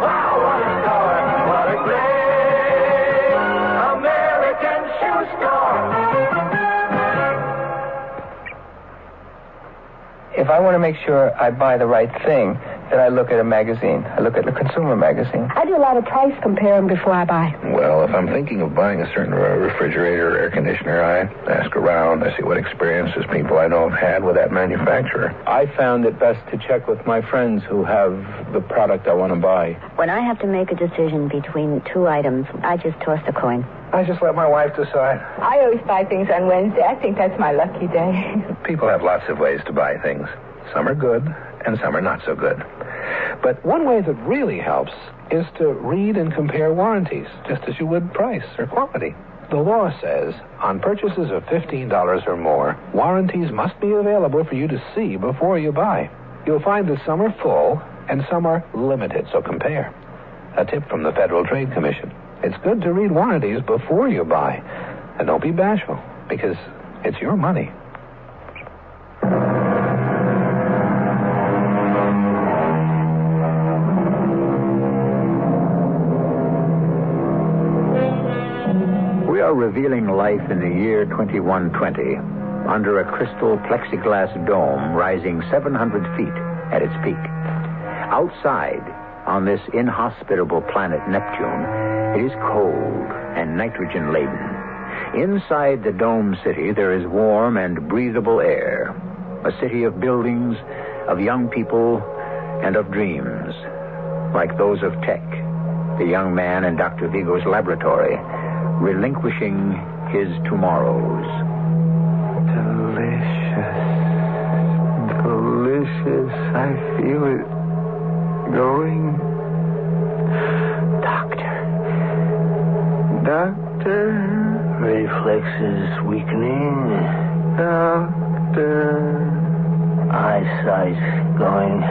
Wow, what a store. What a great American shoe store. If I want to make sure I buy the right thing, then I look at a magazine. I look at the consumer magazine. I do a lot of price comparing before I buy. Well, if I'm thinking of buying a certain refrigerator or air conditioner, I ask around. I see what experiences people I know have had with that manufacturer. I found it best to check with my friends who have the product I want to buy. When I have to make a decision between two items, I just toss a coin. I just let my wife decide. I always buy things on Wednesday. I think that's my lucky day. People have lots of ways to buy things. Some are good, and some are not so good. But one way that really helps is to read and compare warranties, just as you would price or quality. The law says on purchases of $15 or more, warranties must be available for you to see before you buy. You'll find that some are full and some are limited, so compare. A tip from the Federal Trade Commission. It's good to read warranties before you buy. And don't be bashful, because it's your money. We are revealing life in the year 2120 under a crystal plexiglass dome rising 700 feet at its peak. Outside, on this inhospitable planet Neptune, it is cold and nitrogen-laden. Inside the dome city, there is warm and breathable air. A city of buildings, of young people, and of dreams, like those of Tech, the young man in Dr. Vigo's laboratory, relinquishing his tomorrows. Delicious. I feel it going. Doctor. Reflexes weakening. Doctor. Eyesight going.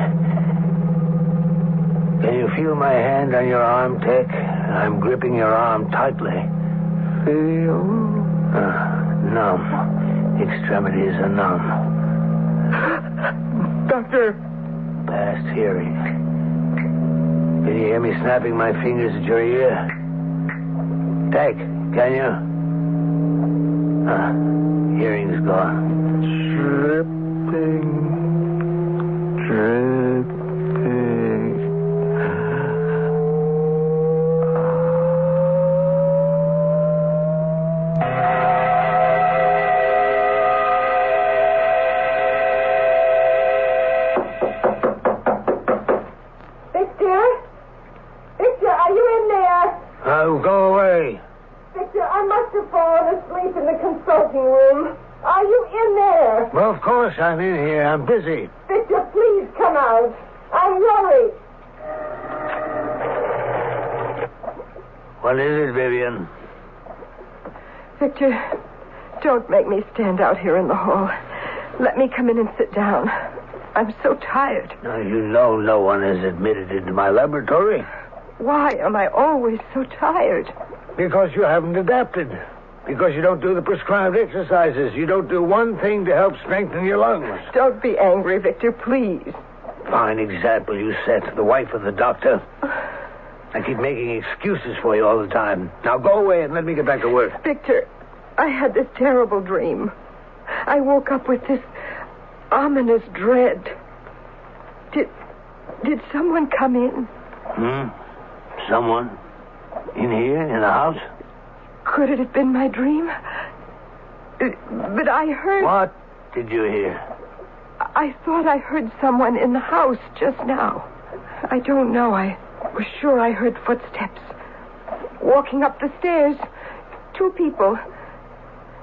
Can you feel my hand on your arm, Tech? I'm gripping your arm tightly. Feel? Numb. Extremities are numb. Doctor. Past hearing. Can you hear me snapping my fingers at your ear? Tech, can you? Hearing's gone. Dripping. Victor, are you in there? Go away. Victor, I must have fallen asleep in the consulting room. Are you in there? Well, of course I'm in here. I'm busy. Victor, please come out. I'm worried. What is it, Vivian? Victor, don't make me stand out here in the hall. Let me come in and sit down. I'm so tired. Now, you know no one is admitted into my laboratory. Why am I always so tired? Because you haven't adapted. Because you don't do the prescribed exercises. You don't do one thing to help strengthen your lungs. Don't be angry, Victor, please. Fine example you set. The wife of the doctor. I keep making excuses for you all the time. Now go away and let me get back to work. Victor, I had this terrible dream. I woke up with this ominous dread. Did someone come in? Someone? In here? In the house? Could it have been my dream? But I heard... What did you hear? I thought I heard someone in the house just now. I don't know. I was sure I heard footsteps. Walking up the stairs. 2 people.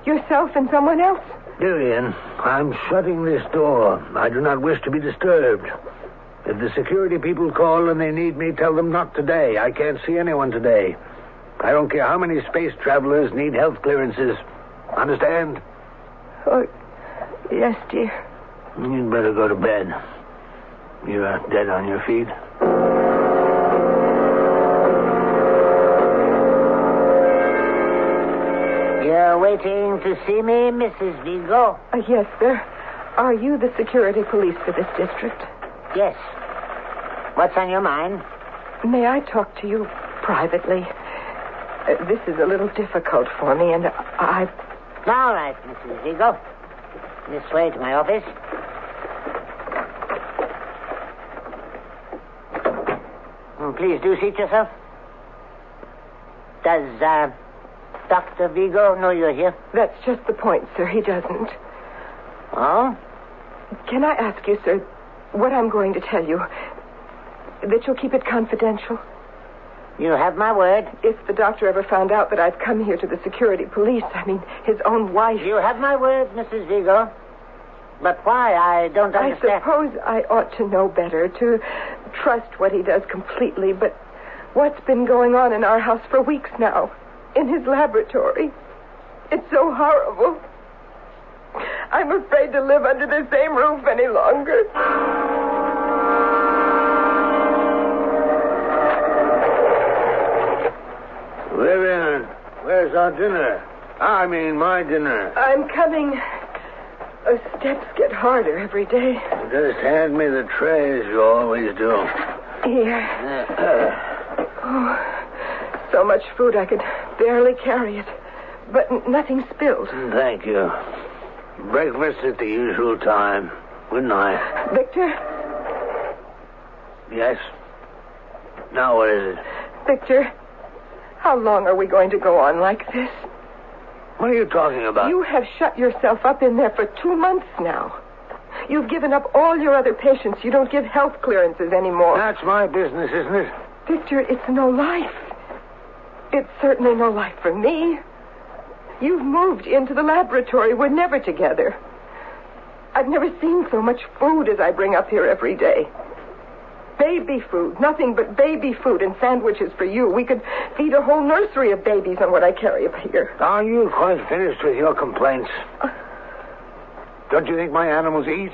Yourself and someone else. Vivian, I'm shutting this door. I do not wish to be disturbed. If the security people call and they need me, tell them not today. I can't see anyone today. I don't care how many space travelers need health clearances. Understand? Oh, yes, dear. You'd better go to bed. You're dead on your feet. waiting to see me, Mrs. Vigo? Yes, sir. Are you the security police for this district? Yes. What's on your mind? May I talk to you privately? This is a little difficult for me, and I... All right, Mrs. Vigo. This way to my office. Please do seat yourself. Does, Dr. Vigo know you're here? That's just the point, sir. He doesn't. Oh? Can I ask you, sir, what I'm going to tell you, that you'll keep it confidential? You have my word. If the doctor ever found out that I've come here to the security police, I mean, his own wife... You have my word, Mrs. Vigo. But why? I don't understand. I suppose I ought to know better, to trust what he does completely, but what's been going on in our house for weeks now, in his laboratory, it's so horrible. I'm afraid to live under the same roof any longer. Vivian, where's our dinner? I mean, my dinner. I'm coming. Steps get harder every day. Just hand me the tray as you always do. Here. Oh, so much food I could barely carry it. But nothing spilled. Thank you. Breakfast at the usual time. Good night. Victor? Yes? Now what is it? Victor, how long are we going to go on like this? What are you talking about? You have shut yourself up in there for 2 months now. You've given up all your other patients. You don't give health clearances anymore. That's my business, isn't it? Victor, it's no life. It's certainly no life for me. You've moved into the laboratory. We're never together. I've never seen so much food as I bring up here every day. Baby food. Nothing but baby food and sandwiches for you. We could feed a whole nursery of babies on what I carry up here. Are you quite finished with your complaints? Don't you think my animals eat?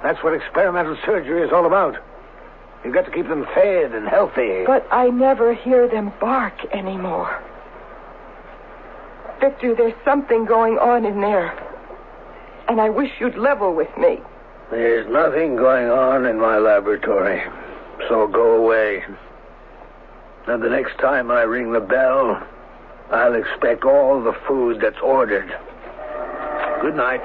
That's what experimental surgery is all about. You've got to keep them fed and healthy. But I never hear them bark anymore. Victor, there's something going on in there. And I wish you'd level with me. There's nothing going on in my laboratory. So go away. And the next time I ring the bell, I'll expect all the food that's ordered. Good night.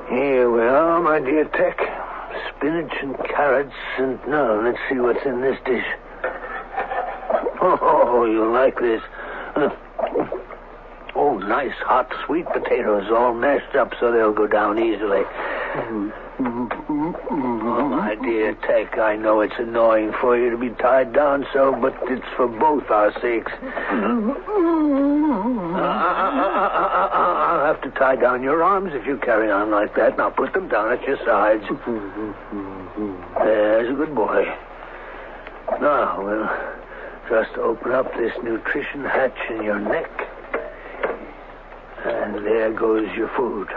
Here we are, my dear Tech. Spinach and carrots and... No, let's see what's in this dish. Oh, you'll like this. Oh, nice hot sweet potatoes all mashed up so they'll go down easily. Oh, my dear Tech, I know it's annoying for you to be tied down so, but it's for both our sakes. I'll have to tie down your arms if you carry on like that. Now put them down at your sides. There's a good boy. Now, we'll just open up this nutrition hatch in your neck. And there goes your food.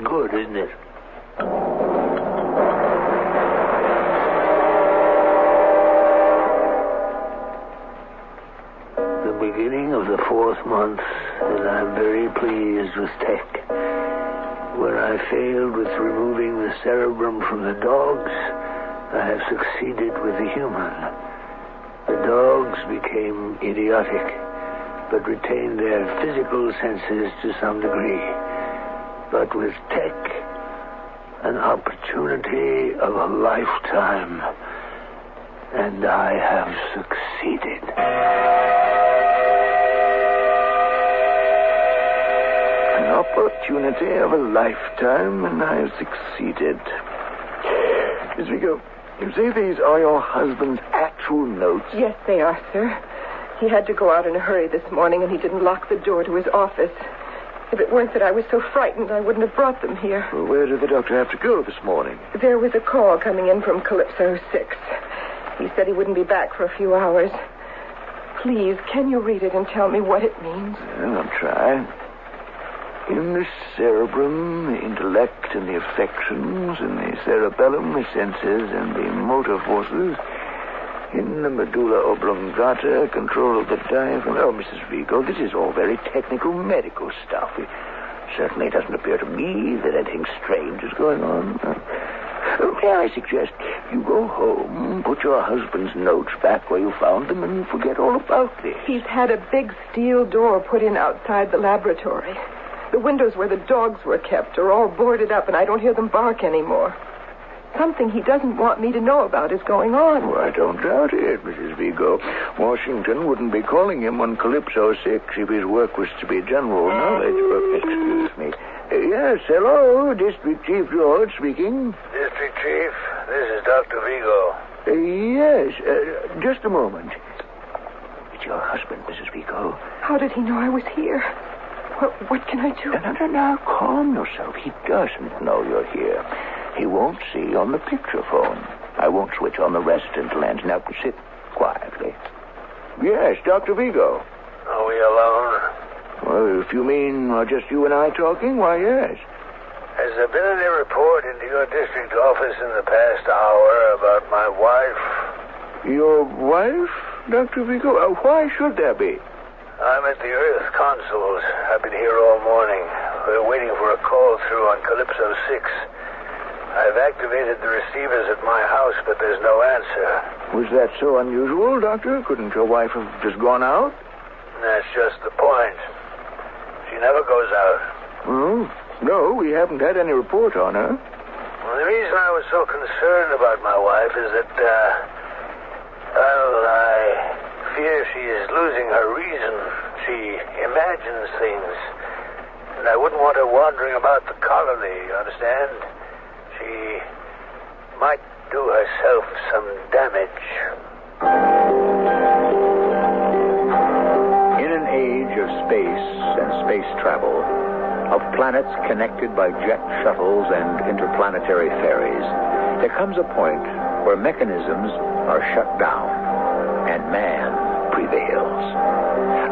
Good, isn't it? The beginning of the 4th month, and I'm very pleased with Tech. Where I failed with removing the cerebrum from the dogs, I have succeeded with the human. The dogs became idiotic, but retained their physical senses to some degree. But with Tech, an opportunity of a lifetime, and I have succeeded. An opportunity of a lifetime, and I have succeeded. Miss Vigo, you say these are your husband's actual notes? Yes, they are, sir. He had to go out in a hurry this morning, and he didn't lock the door to his office. If it weren't that I was so frightened, I wouldn't have brought them here. Well, where did the doctor have to go this morning? There was a call coming in from Calypso 6. He said he wouldn't be back for a few hours. Please, can you read it and tell me what it means? Well, I'll try. In the cerebrum, the intellect and the affections. In the cerebellum, the senses and the motor forces. In the medulla oblongata, control of the diaphragm. Oh, Mrs. Vigo, this is all very technical medical stuff. It certainly doesn't appear to me that anything strange is going on. May I suggest you go home, put your husband's notes back where you found them, and forget all about this? He's had a big steel door put in outside the laboratory. The windows where the dogs were kept are all boarded up, and I don't hear them bark anymore. Something he doesn't want me to know about is going on. Oh, I don't doubt it, Mrs. Vigo. Washington wouldn't be calling him on Calypso 6 if his work was to be general knowledge. But, excuse me. Yes, hello, District Chief George speaking. District Chief, this is Dr. Vigo. Yes, just a moment. It's your husband, Mrs. Vigo. How did he know I was here? What can I do? No, calm yourself. He doesn't know you're here. He won't see on the picture phone. I won't switch on the resistant lens. Now, sit quietly. Yes, Dr. Vigo. Are we alone? Well, if you mean just you and I talking, why, yes. Has there been any report into your district office in the past hour about my wife? Your wife, Dr. Vigo? Why should there be? I'm at the Earth Consuls. I've been here all morning. We're waiting for a call through on Calypso 6. I've activated the receivers at my house, but there's no answer. Was that so unusual, Doctor? Couldn't your wife have just gone out? That's just the point. She never goes out. Oh, no, we haven't had any report on her. Well, the reason I was so concerned about my wife is that, I fear she is losing her reason. She imagines things. And I wouldn't want her wandering about the colony, you understand? She might do herself some damage. In an age of space and space travel, of planets connected by jet shuttles and interplanetary ferries, there comes a point where mechanisms are shut down and man prevails.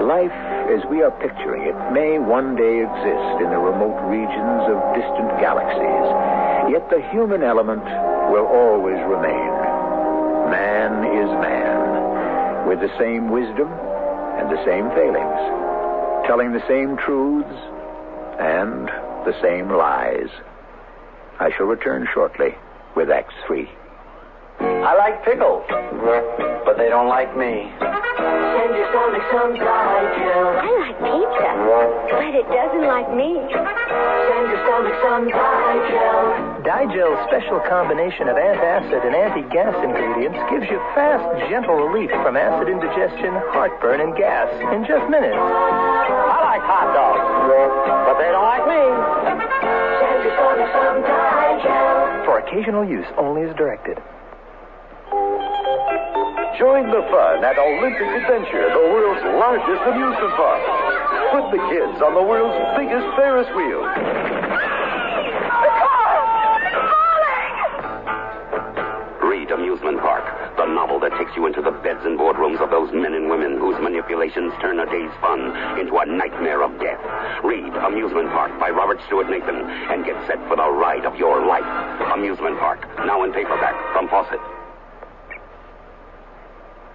Life, as we are picturing it, may one day exist in the remote regions of distant galaxies, yet the human element will always remain. Man is man, with the same wisdom and the same failings, telling the same truths and the same lies. I shall return shortly with Act 3. I like pickles, but they don't like me. Send your stomach some Digel. I like pizza, but it doesn't like me. Send your stomach some Digel. Digel's special combination of antacid and anti-gas ingredients gives you fast, gentle relief from acid indigestion, heartburn, and gas in just minutes. I like hot dogs, but they don't like me. Send your stomach some Digel. For occasional use only as directed. Join the fun at Olympic Adventure, the world's largest amusement park. Put the kids on the world's biggest Ferris wheel. Read Amusement Park, the novel that takes you into the beds and boardrooms of those men and women whose manipulations turn a day's fun into a nightmare of death. Read Amusement Park by Robert Stewart Nathan and get set for the ride of your life. Amusement Park, now in paperback from Fawcett.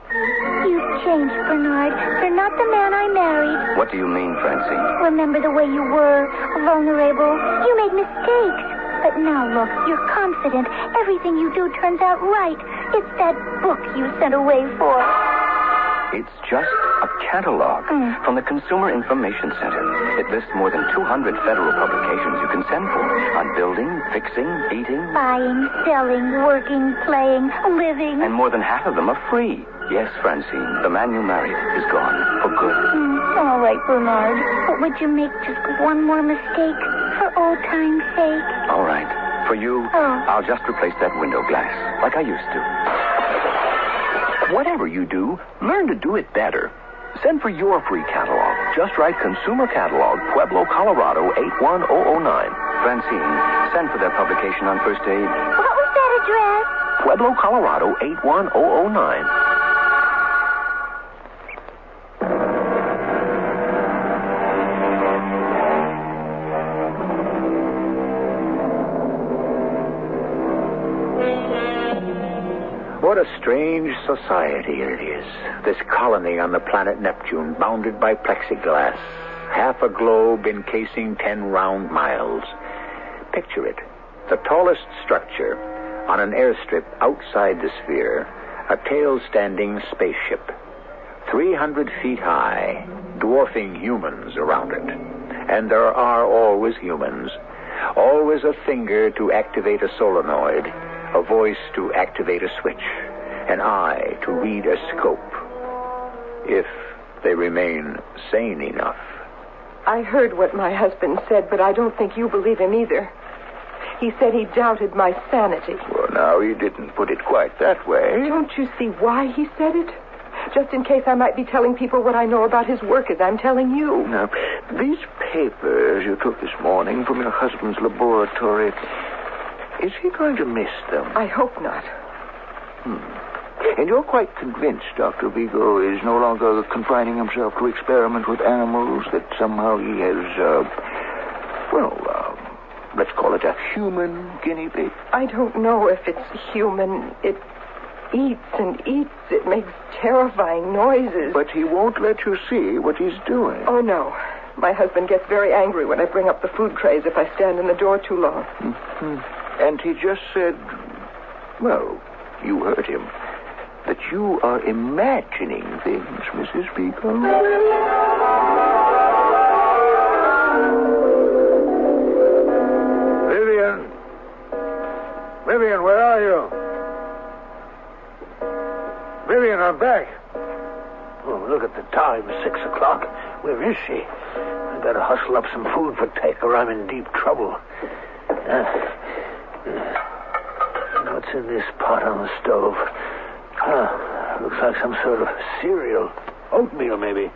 You've changed, Bernard. You're not the man I married. What do you mean, Francine? Remember the way you were, vulnerable. You made mistakes. But now look, you're confident. Everything you do turns out right. It's that book you sent away for. It's just a catalog from the Consumer Information Center. It lists more than 200 federal publications you can send for on building, fixing, eating. Buying, selling, working, playing, living. And more than half of them are free. Yes, Francine, the man you married is gone for good. All right, Bernard. But would you make just one more mistake for old time's sake? All right. For you, I'll just replace that window glass like I used to. Whatever you do, learn to do it better. Send for your free catalog. Just write Consumer Catalog, Pueblo, Colorado, 81009. Francine, send for their publication on First Aid. What was that address? Pueblo, Colorado, 81009. What a strange society it is. This colony on the planet Neptune, bounded by plexiglass. Half a globe encasing 10 round miles. Picture it. The tallest structure on an airstrip outside the sphere, a tail-standing spaceship. 300 feet high, dwarfing humans around it. And there are always humans. Always a finger to activate a solenoid, a voice to activate a switch, an eye to read a scope. If they remain sane enough. I heard what my husband said, but I don't think you believe him either. He said he doubted my sanity. Well, now, he didn't put it quite that way. Don't you see why he said it? Just in case I might be telling people what I know about his work as I'm telling you. Now, these papers you took this morning from your husband's laboratory, is he going to miss them? I hope not. And you're quite convinced Dr. Vigo is no longer confining himself to experiment with animals, that somehow he has, let's call it a human guinea pig? I don't know if it's human. It eats and eats. It makes terrifying noises. But he won't let you see what he's doing. Oh, no. My husband gets very angry when I bring up the food trays if I stand in the door too long. Mm-hmm. And he just said, well, you heard him, that you are imagining things, Mrs. Vigo. Vivian, where are you? Vivian, I'm back. Oh, look at the time, 6 o'clock. Where is she? I better hustle up some food for Tech or I'm in deep trouble. What's in this pot on the stove? Looks like some sort of cereal. Oatmeal, maybe.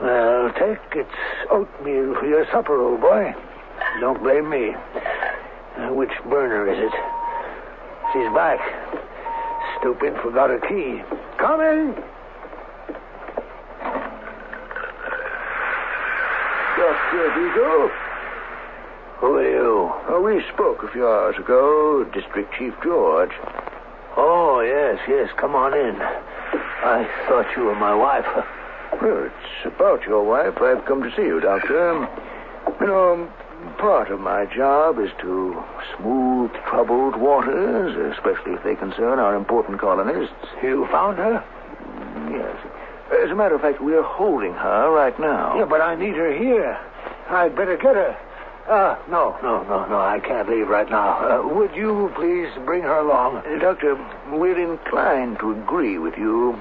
Well, Tech, it's oatmeal for your supper, old boy. Don't blame me. Which burner is it? She's back. Stupid, forgot her key. Coming! Dr. Vigo? Who are you? Oh, we spoke a few hours ago, District Chief George. Oh, yes. Come on in. I thought you were my wife. Well, it's about your wife I've come to see you, Doctor. You know, part of my job is to smooth troubled waters, especially if they concern our important colonists. You found her? Yes. As a matter of fact, we're holding her right now. Yeah, but I need her here. I'd better get her. No. I can't leave right now. Would you please bring her along? Doctor, we're inclined to agree with you.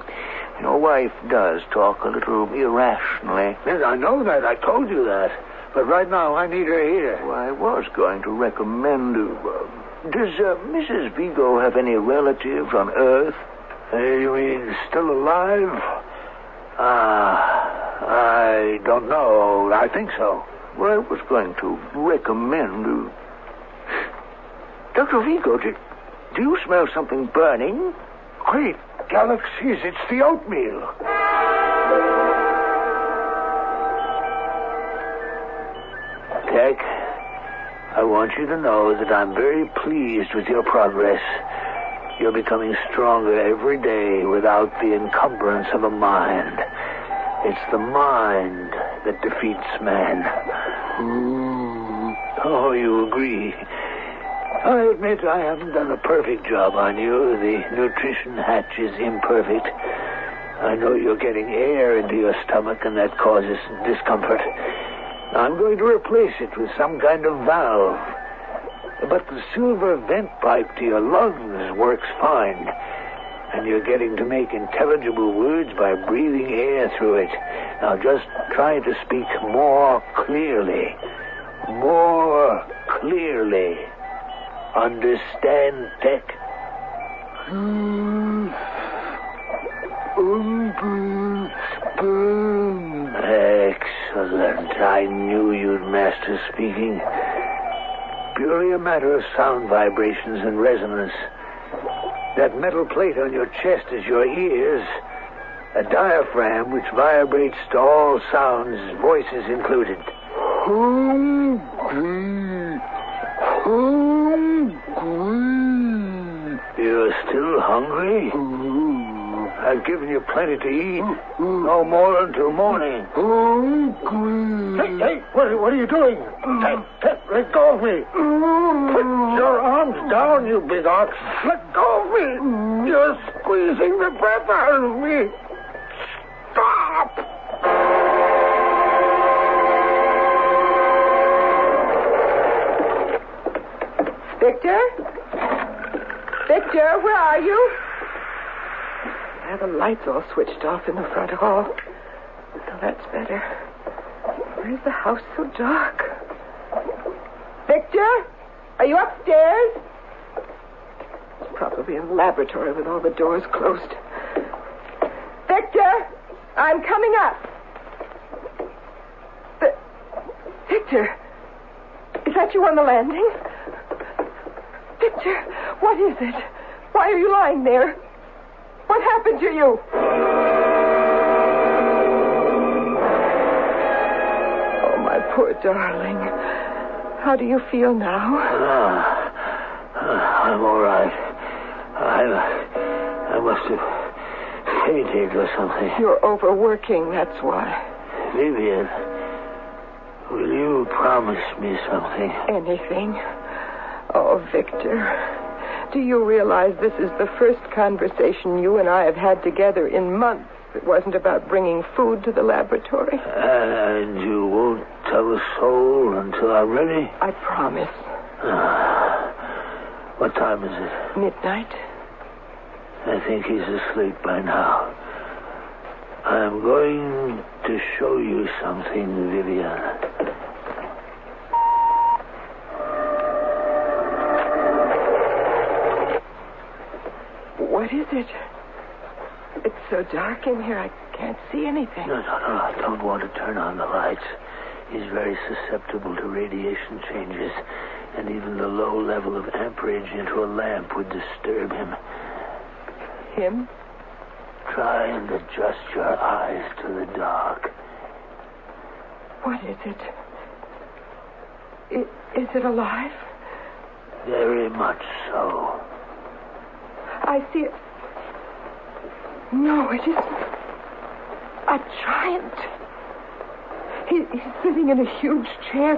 Your wife does talk a little irrationally. Yes, I know that. I told you that. But right now, I need her here. Well, I was going to recommend... does Mrs. Vigo have any relatives on Earth? You mean still alive? I don't know. I think so. Well, I was going to recommend... Dr. Vigo, do you smell something burning? Great galaxies, it's the oatmeal. Tech, I want you to know that I'm very pleased with your progress. You're becoming stronger every day without the encumbrance of a mind. It's the mind that defeats man. Oh, you agree. I admit I haven't done a perfect job on you. The nutrition hatch is imperfect. I know you're getting air into your stomach, and that causes discomfort. I'm going to replace it with some kind of valve. But the silver vent pipe to your lungs works fine. And you're getting to make intelligible words by breathing air through it. Now just try to speak more clearly. More clearly. Understand, Tech? Excellent. I knew you'd master speaking. Purely a matter of sound vibrations and resonance. That metal plate on your chest is your ears. A diaphragm which vibrates to all sounds, voices included. You're still hungry? I've given you plenty to eat. No more until morning. Hey, what are you doing? Ted, let go of me. Put your arms down, you big ox. Let go of me. You're squeezing the breath out of me. Stop! Victor? Victor, where are you? The lights all switched off in the front hall. So that's better. Why is the house so dark? Victor? Are you upstairs? It's probably in the laboratory with all the doors closed. Victor! I'm coming up. Victor? Is that you on the landing? Victor, what is it? Why are you lying there? What happened to you? Oh, my poor darling. How do you feel now? I'm all right. I must have fainted or something. You're overworking, that's why. Vivian, will you promise me something? Anything. Oh, Victor. Do you realize this is the first conversation you and I have had together in months? It wasn't about bringing food to the laboratory. And you won't tell a soul until I'm ready? I promise. What time is it? Midnight. I think he's asleep by now. I'm going to show you something, Vivian. What is it? It's so dark in here, I can't see anything. No. I don't want to turn on the lights. He's very susceptible to radiation changes, and even the low level of amperage into a lamp would disturb him. Him? Try and adjust your eyes to the dark. What is it? Is it alive? Very much so. I see it. No, it isn't. A giant. He's sitting in a huge chair,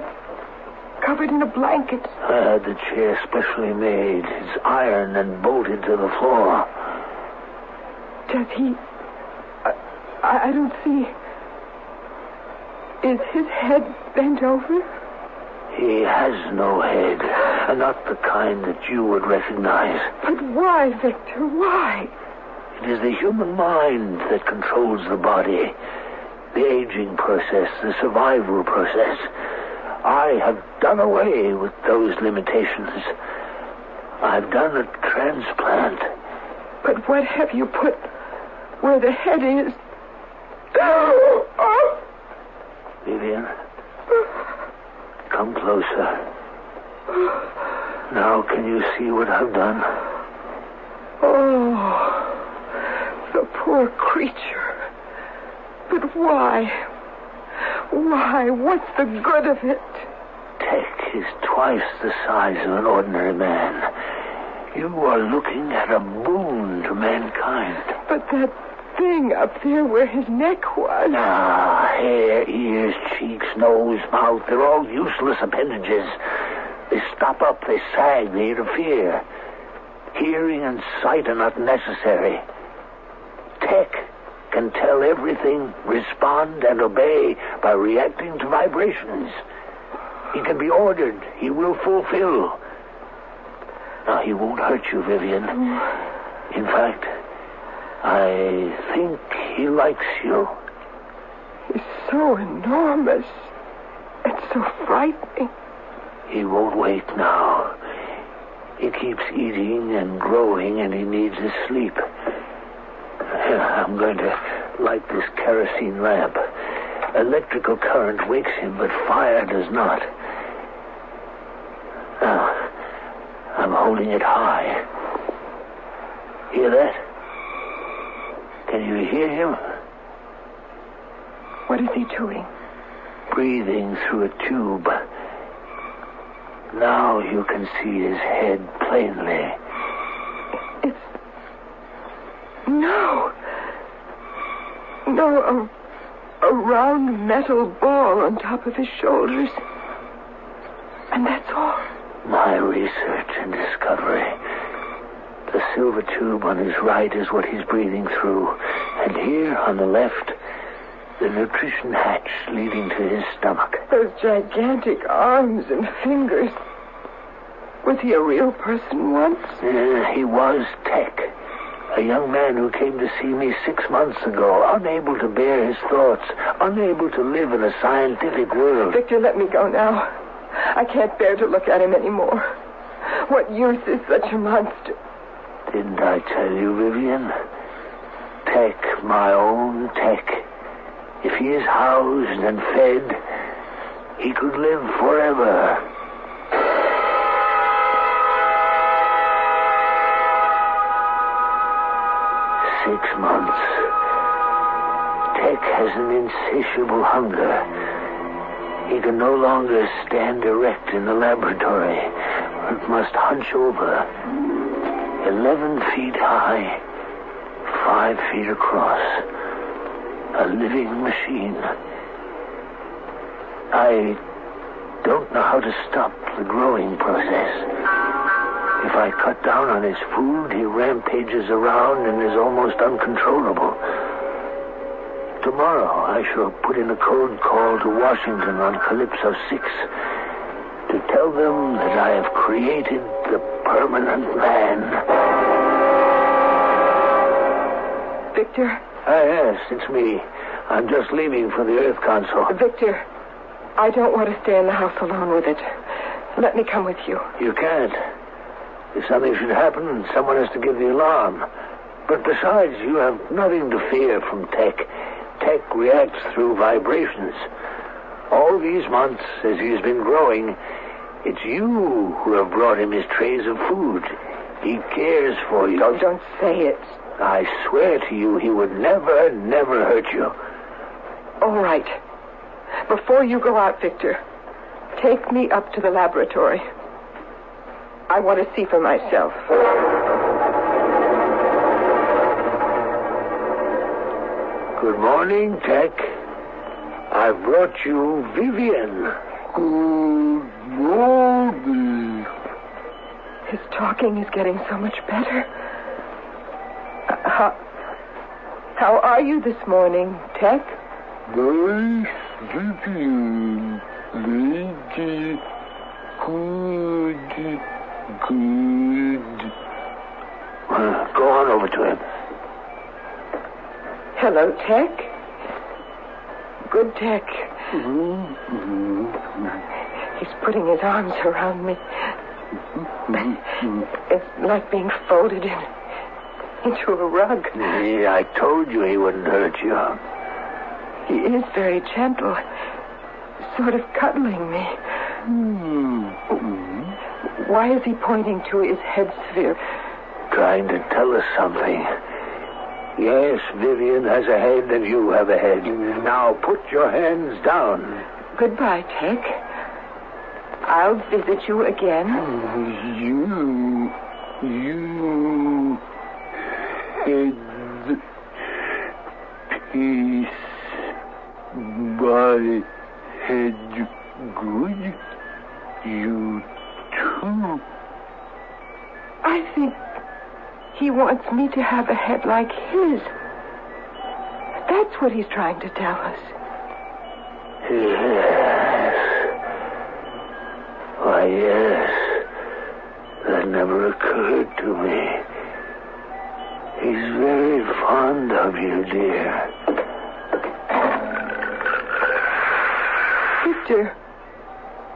covered in a blanket. I had the chair specially made. It's iron and bolted to the floor. Does he... I don't see... Is his head bent over? He has no head. Not the kind that you would recognize. But why, Victor? Why? It is the human mind that controls the body. The aging process, the survival process. I have done away with those limitations. I've done a transplant. But what have you put where the head is? Vivian, come closer. Now, can you see what I've done? Oh, the poor creature. But why? Why? What's the good of it? Tech is twice the size of an ordinary man. You are looking at a boon to mankind. But that thing up there where his neck was... hair, ears, cheeks, nose, mouth, they're all useless appendages. They stop up, they sag, they interfere. Hearing and sight are not necessary. Tech can tell everything, respond, and obey by reacting to vibrations. He can be ordered. He will fulfill. Now, he won't hurt you, Vivian. In fact, I think he likes you. He's so enormous. It's so frightening. He won't wait now. He keeps eating and growing, and he needs his sleep. I'm going to light this kerosene lamp. Electrical current wakes him, but fire does not. Now, I'm holding it high. Hear that? Can you hear him? What is he doing? Breathing through a tube. Now you can see his head plainly. No. No, a round metal ball on top of his shoulders. And that's all. My research and discovery. The silver tube on his right is what he's breathing through. And here on the left, the nutrition hatch leading to his stomach. Those gigantic arms and fingers. Was he a real person once? He was Tech. A young man who came to see me 6 months ago, unable to bear his thoughts, unable to live in a scientific world. Victor, let me go now. I can't bear to look at him anymore. What use is such a monster? Didn't I tell you, Vivian? Tech, my own Tech. If he is housed and fed, he could live forever. Six months. Tech has an insatiable hunger. He can no longer stand erect in the laboratory, but must hunch over. 11 feet high, 5 feet across. A living machine. I don't know how to stop the growing process. If I cut down on his food, he rampages around and is almost uncontrollable. Tomorrow, I shall put in a code call to Washington on Calypso 6 to tell them that I have created the permanent man. Victor? Yes, it's me. I'm just leaving for the Earth Council. Victor, I don't want to stay in the house alone with it. Let me come with you. You can't. If something should happen, someone has to give the alarm. But besides, you have nothing to fear from Tech. Tech reacts through vibrations. All these months, as he has been growing, it's you who have brought him his trays of food. He cares for you. Oh, don't say it. I swear to you, he would never, never hurt you. All right. Before you go out, Victor, take me up to the laboratory. I want to see for myself. Good morning, Tech. I've brought you Vivian. Good morning. His talking is getting so much better. How are you this morning, Tech? Nice, Vivian. Lady. Good. Go on over to him. Hello, Tech. Good Tech. Mm-hmm. He's putting his arms around me. It's like being folded into a rug. Yeah, I told you he wouldn't hurt you. He is very gentle, sort of cuddling me. Mm-hmm. Why is he pointing to his head sphere? Trying to tell us something. Yes, Vivian has a head and you have a head. Now put your hands down. Goodbye, Tech. I'll visit you again. You head piece by head good. You too. I think he wants me to have a head like his. That's what he's trying to tell us. Yes. Why, yes. That never occurred to me. He's very fond of you, dear. Victor,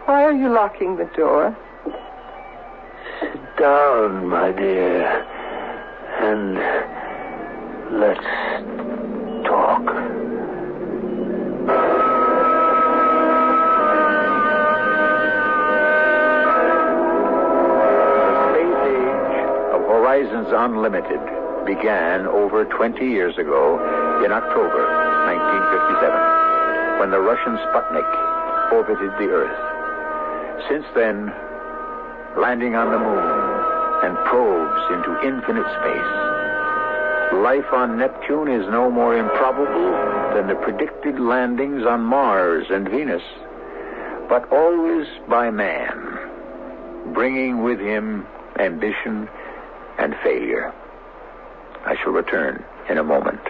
why are you locking the door? Sit down, my dear, and let's talk. The space age of Horizons Unlimited began over 20 years ago in October 1957, when the Russian Sputnik orbited the Earth. Since then, landing on the moon and probes into infinite space, Life on Neptune is no more improbable than the predicted landings on Mars and Venus, but always by man, bringing with him ambition and failure. I shall return in a moment.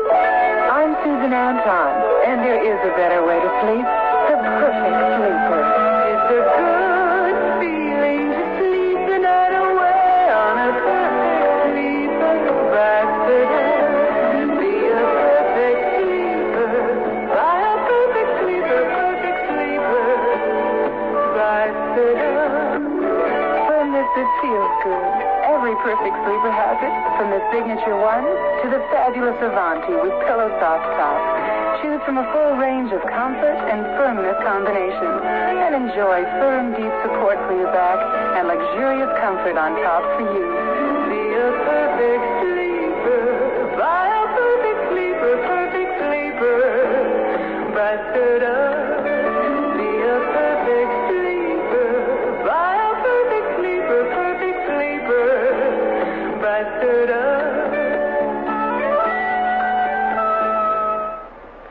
I'm Susan Anton, and there is a better way to sleep. The perfect sleeper. It's a good feeling to sleep the night away on a perfect sleeper. Be a perfect sleeper. Buy a perfect sleeper, perfect sleeper. Firmness that feels good. Every perfect sleeper has it, from the Signature 1 to the fabulous Avanti with Pillow Soft Top. Choose from a full range of comfort and firmness combinations and enjoy firm, deep support for your back and luxurious comfort on top for you. Be a perfect sleeper. Buy a perfect sleeper, perfect sleeper. Be a perfect sleeper. Buy a perfect sleeper, perfect sleeper.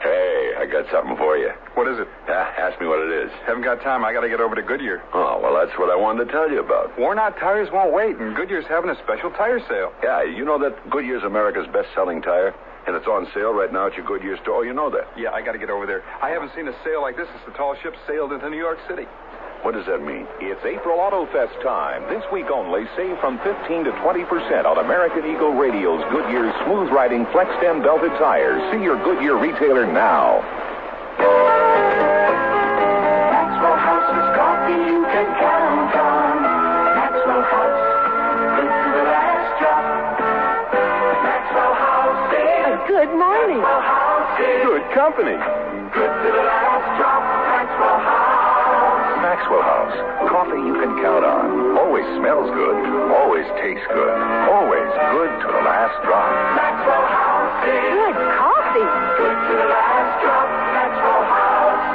Hey, I got something for you. What is it? Ask me what it is. Haven't got time. I got to get over to Goodyear. Oh, well, that's what I wanted to tell you about. Worn-out tires won't wait, and Goodyear's having a special tire sale. Yeah, you know that Goodyear's America's best-selling tire? And it's on sale right now at your Goodyear store. You know that. Yeah, I got to get over there. I haven't seen a sale like this since the tall ship sailed into New York City. What does that mean? It's April Auto Fest time. This week only, save from 15 to 20% on American Eagle Radial's Goodyear smooth riding flex stem belted tires. See your Goodyear retailer now. Maxwell House is coffee you can count on. Maxwell House, good to the last drop. Maxwell House is good morning. Maxwell House is Good company. good to the last drop. Maxwell House. Maxwell House, coffee you can count on. Always smells good. Always tastes good. Always good to the last drop. Maxwell House is Good coffee. good to the last drop. Maxwell House.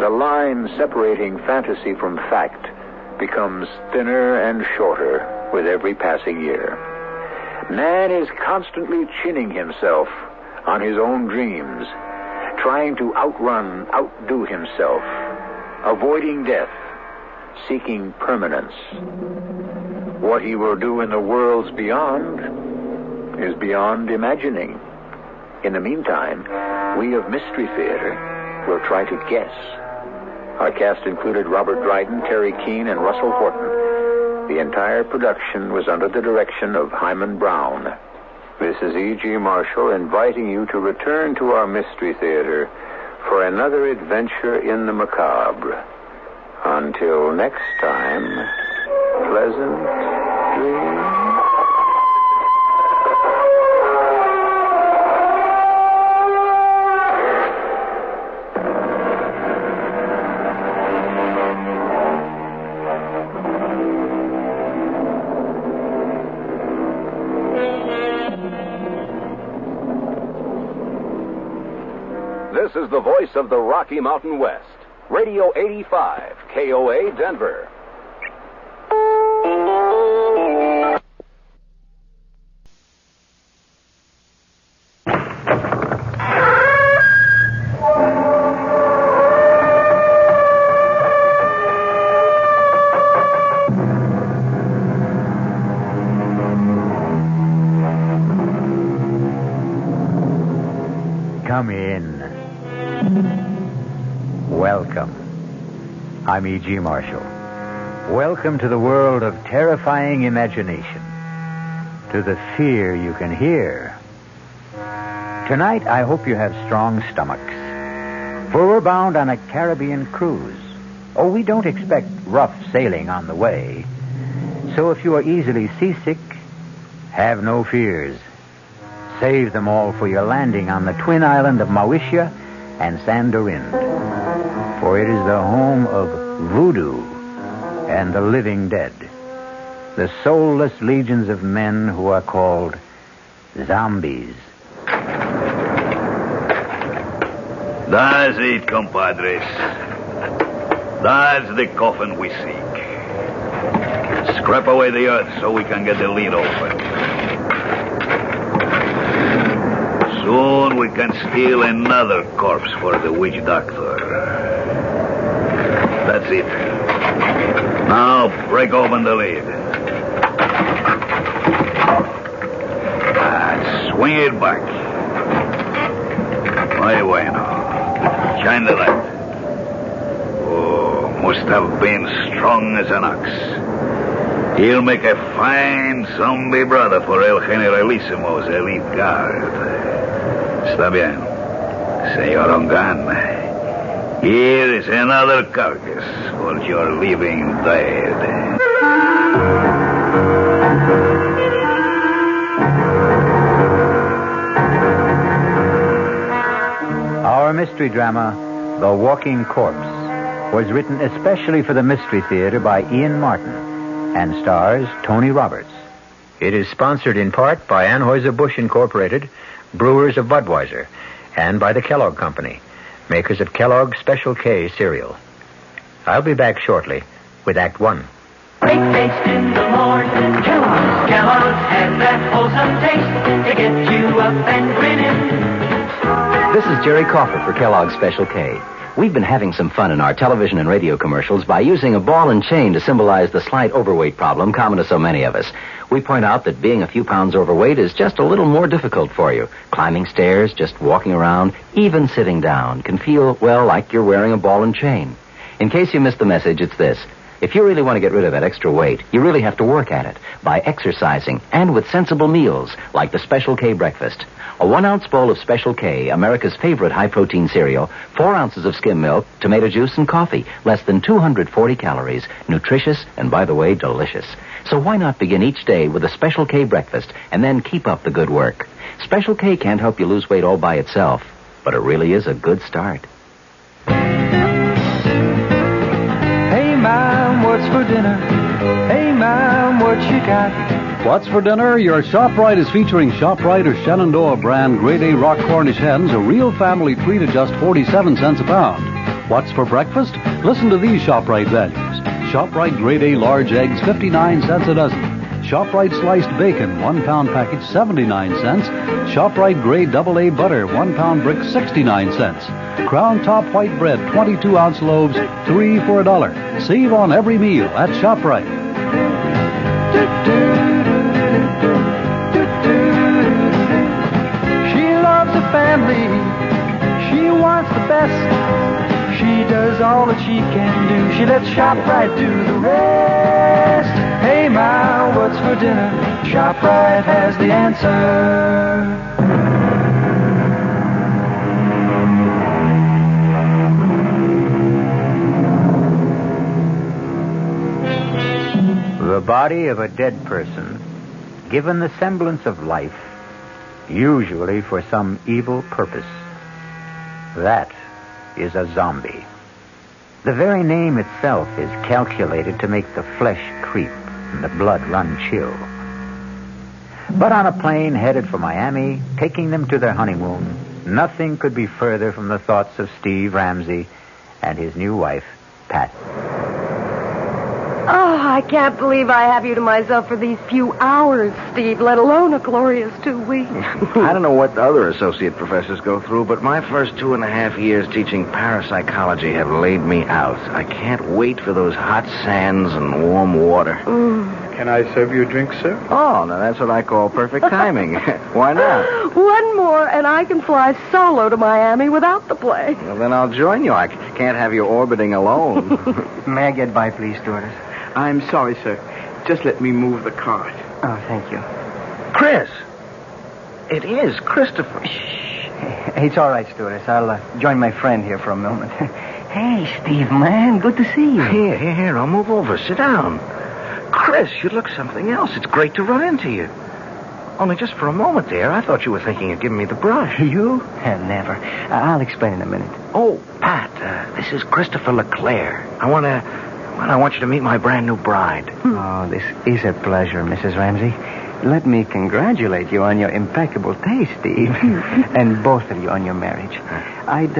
The line separating fantasy from fact becomes thinner and shorter with every passing year. Man is constantly chinning himself on his own dreams, trying to outdo himself, avoiding death, seeking permanence. What he will do in the worlds beyond is beyond imagining. In the meantime, we of Mystery Theater will try to guess. Our cast included Robert Dryden, Terry Keane, and Russell Horton. The entire production was under the direction of Hyman Brown. This is E.G. Marshall inviting you to return to our Mystery Theater for another adventure in the macabre. Until next time, pleasant dreams. This is the voice of the Rocky Mountain West. Radio 85, KOA Denver. Come in. Welcome. I'm E.G. Marshall. Welcome to the world of terrifying imagination, to the fear you can hear. Tonight, I hope you have strong stomachs, for we're bound on a Caribbean cruise. Oh, we don't expect rough sailing on the way. So if you are easily seasick, have no fears. Save them all for your landing on the twin island of Mauritia and Sandorin. For it is the home of voodoo and the living dead, the soulless legions of men who are called zombies. That's it, compadres. That's the coffin we seek. Scrap away the earth so we can get the lid open. Soon we can steal another corpse for the witch doctor. That's it. Now break open the lid. And swing it back. Muy bueno. Shine the light. Oh, must have been strong as an ox. He'll make a fine zombie brother for El Generalissimo's elite guard. Está bien, Señor Ongan. Here is another carcass for your living dead. Our mystery drama, The Walking Corpse, was written especially for the Mystery Theater by Ian Martin and stars Tony Roberts. It is sponsored in part by Anheuser-Busch Incorporated, brewers of Budweiser, and by the Kellogg Company, makers of Kellogg's Special K cereal. I'll be back shortly with Act One. Breakfast in the morning, Kellogg's has that wholesome taste to get you up and grinning. This is Jerry Crawford for Kellogg's Special K. We've been having some fun in our television and radio commercials by using a ball and chain to symbolize the slight overweight problem common to so many of us. We point out that being a few pounds overweight is just a little more difficult for you. Climbing stairs, just walking around, even sitting down can feel, well, like you're wearing a ball and chain. In case you missed the message, it's this. If you really want to get rid of that extra weight, you really have to work at it by exercising and with sensible meals like the Special K breakfast. A 1-ounce bowl of Special K, America's favorite high-protein cereal, 4 ounces of skim milk, tomato juice, and coffee. Less than 240 calories. Nutritious and, by the way, delicious. So why not begin each day with a Special K breakfast and then keep up the good work? Special K can't help you lose weight all by itself, but it really is a good start. Hey, Mom, what's for dinner? Hey, Mom, what you got? What's for dinner? Your ShopRite is featuring ShopRite or Shenandoah brand Grade A Rock Cornish hens, a real family treat at just 47 cents a pound. What's for breakfast? Listen to these ShopRite values. ShopRite Grade A large eggs, 59 cents a dozen. ShopRite sliced bacon, 1 pound package, 79 cents. ShopRite Grade AA butter, 1 pound brick, 69 cents. Crown Top white bread, 22-ounce loaves, 3 for $1. Save on every meal at ShopRite. She loves the family. She wants the best. She does all that she can do. She lets ShopRite do the rest. Hey, Ma, what's for dinner? ShopRite has the answer. The body of a dead person, given the semblance of life, usually for some evil purpose. That is a zombie. The very name itself is calculated to make the flesh creep and the blood run chill. But on a plane headed for Miami, taking them to their honeymoon, nothing could be further from the thoughts of Steve Ramsey and his new wife, Pat. Oh, I can't believe I have you to myself for these few hours, Steve, let alone a glorious 2 weeks. I don't know what the other associate professors go through, but my first 2.5 years teaching parapsychology have laid me out. I can't wait for those hot sands and warm water. Can I serve you a drink, sir? Oh, now that's what I call perfect timing. Why not? One more, and I can fly solo to Miami without the plane. Well, then I'll join you. I can't have you orbiting alone. May I get by, please, stewardess? I'm sorry, sir. Just let me move the cart. Oh, thank you. Chris! It is Christopher. It's all right, stewardess. I'll join my friend here for a moment. Hey, Steve, man. Good to see you. Here. I'll move over. Sit down. Chris, you look something else. It's great to run into you. Only just for a moment there, I thought you were thinking of giving me the brush. You? Never. I'll explain in a minute. Oh, Pat, this is Christopher LeClaire. I want you to meet my brand new bride. Oh, this is a pleasure, Mrs. Ramsey. Let me congratulate you on your impeccable taste, Steve. And both of you on your marriage. I'd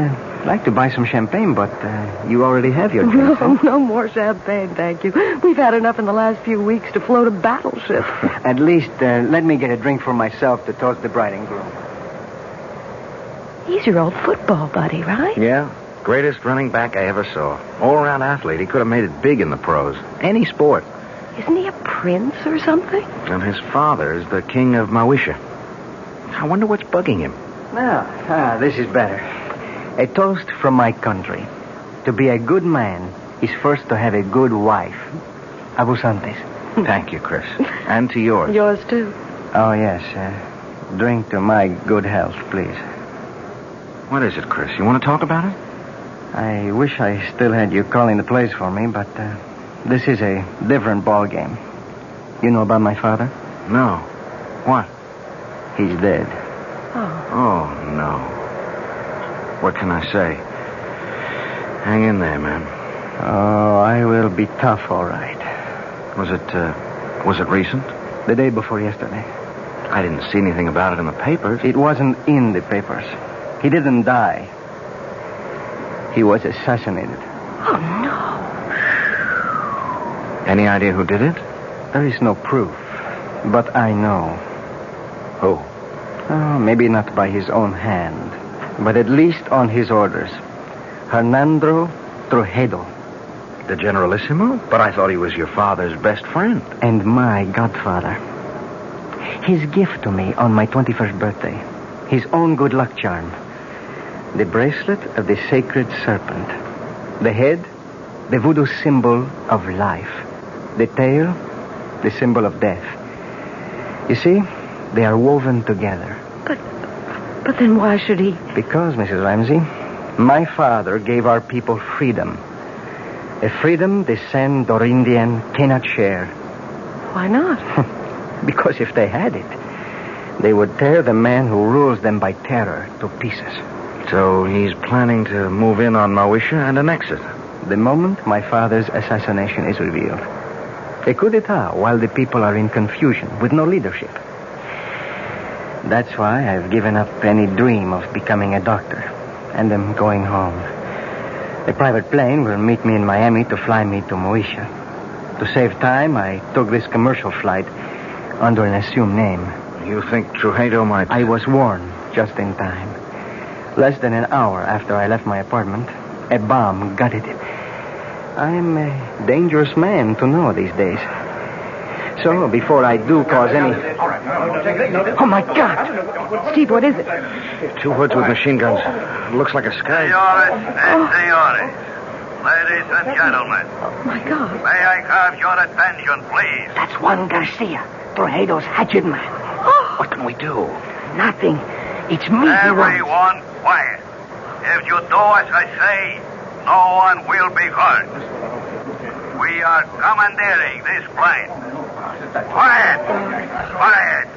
like to buy some champagne, but you already have your drink. No more champagne, thank you. We've had enough in the last few weeks to float a battleship. At least let me get a drink for myself to toast the bride and groom. He's your old football buddy, right? Yeah. Greatest running back I ever saw. All-around athlete. He could have made it big in the pros. Any sport. Isn't he a prince or something? And his father is the king of Mawisha. I wonder what's bugging him. This is better. A toast from my country. To be a good man is first to have a good wife. Abusantes. Thank you, Chris. And to yours. Yours, too. Oh, yes. Drink to my good health, please. What is it, Chris? You want to talk about it? I wish I still had you calling the plays for me, but this is a different ball game. You know about my father? No. What? He's dead. Oh, no. What can I say? Hang in there, man. Oh, I will be tough, all right. Was it recent? The day before yesterday. I didn't see anything about it in the papers. It wasn't in the papers. He didn't die. He was assassinated. Oh, no. Any idea who did it? There is no proof, but I know. Who? Oh, maybe not by his own hand, but at least on his orders. Hernando Trujillo. The Generalissimo? But I thought he was your father's best friend. And my godfather. His gift to me on my 21st birthday. His own good luck charm. The bracelet of the sacred serpent. The head, the voodoo symbol of life. The tail, the symbol of death. You see, they are woven together. But then why should he? Because, Mrs. Ramsey, my father gave our people freedom. A freedom the San Indian cannot share. Why not? Because if they had it, they would tear the man who rules them by terror to pieces. So he's planning to move in on Mawisha and annex it. The moment my father's assassination is revealed. A coup d'etat while the people are in confusion with no leadership. That's why I've given up any dream of becoming a doctor and am going home. A private plane will meet me in Miami to fly me to Mawisha. To save time, I took this commercial flight under an assumed name. You think Trujillo might... I was warned just in time. Less than an hour after I left my apartment, a bomb gutted it. I'm a dangerous man to know these days. So, before I do cause any... Oh, my God! Steve, what is it? Two hoods with machine guns. Looks like a sky. Senores and senores, ladies and gentlemen. Oh, my God. May I have your attention, please? That's Juan Garcia, Trujillo's hatchet man. Oh. What can we do? Nothing. It's me. Everyone quiet. If you do as I say, no one will be hurt. We are commandeering this plane. Quiet! Quiet!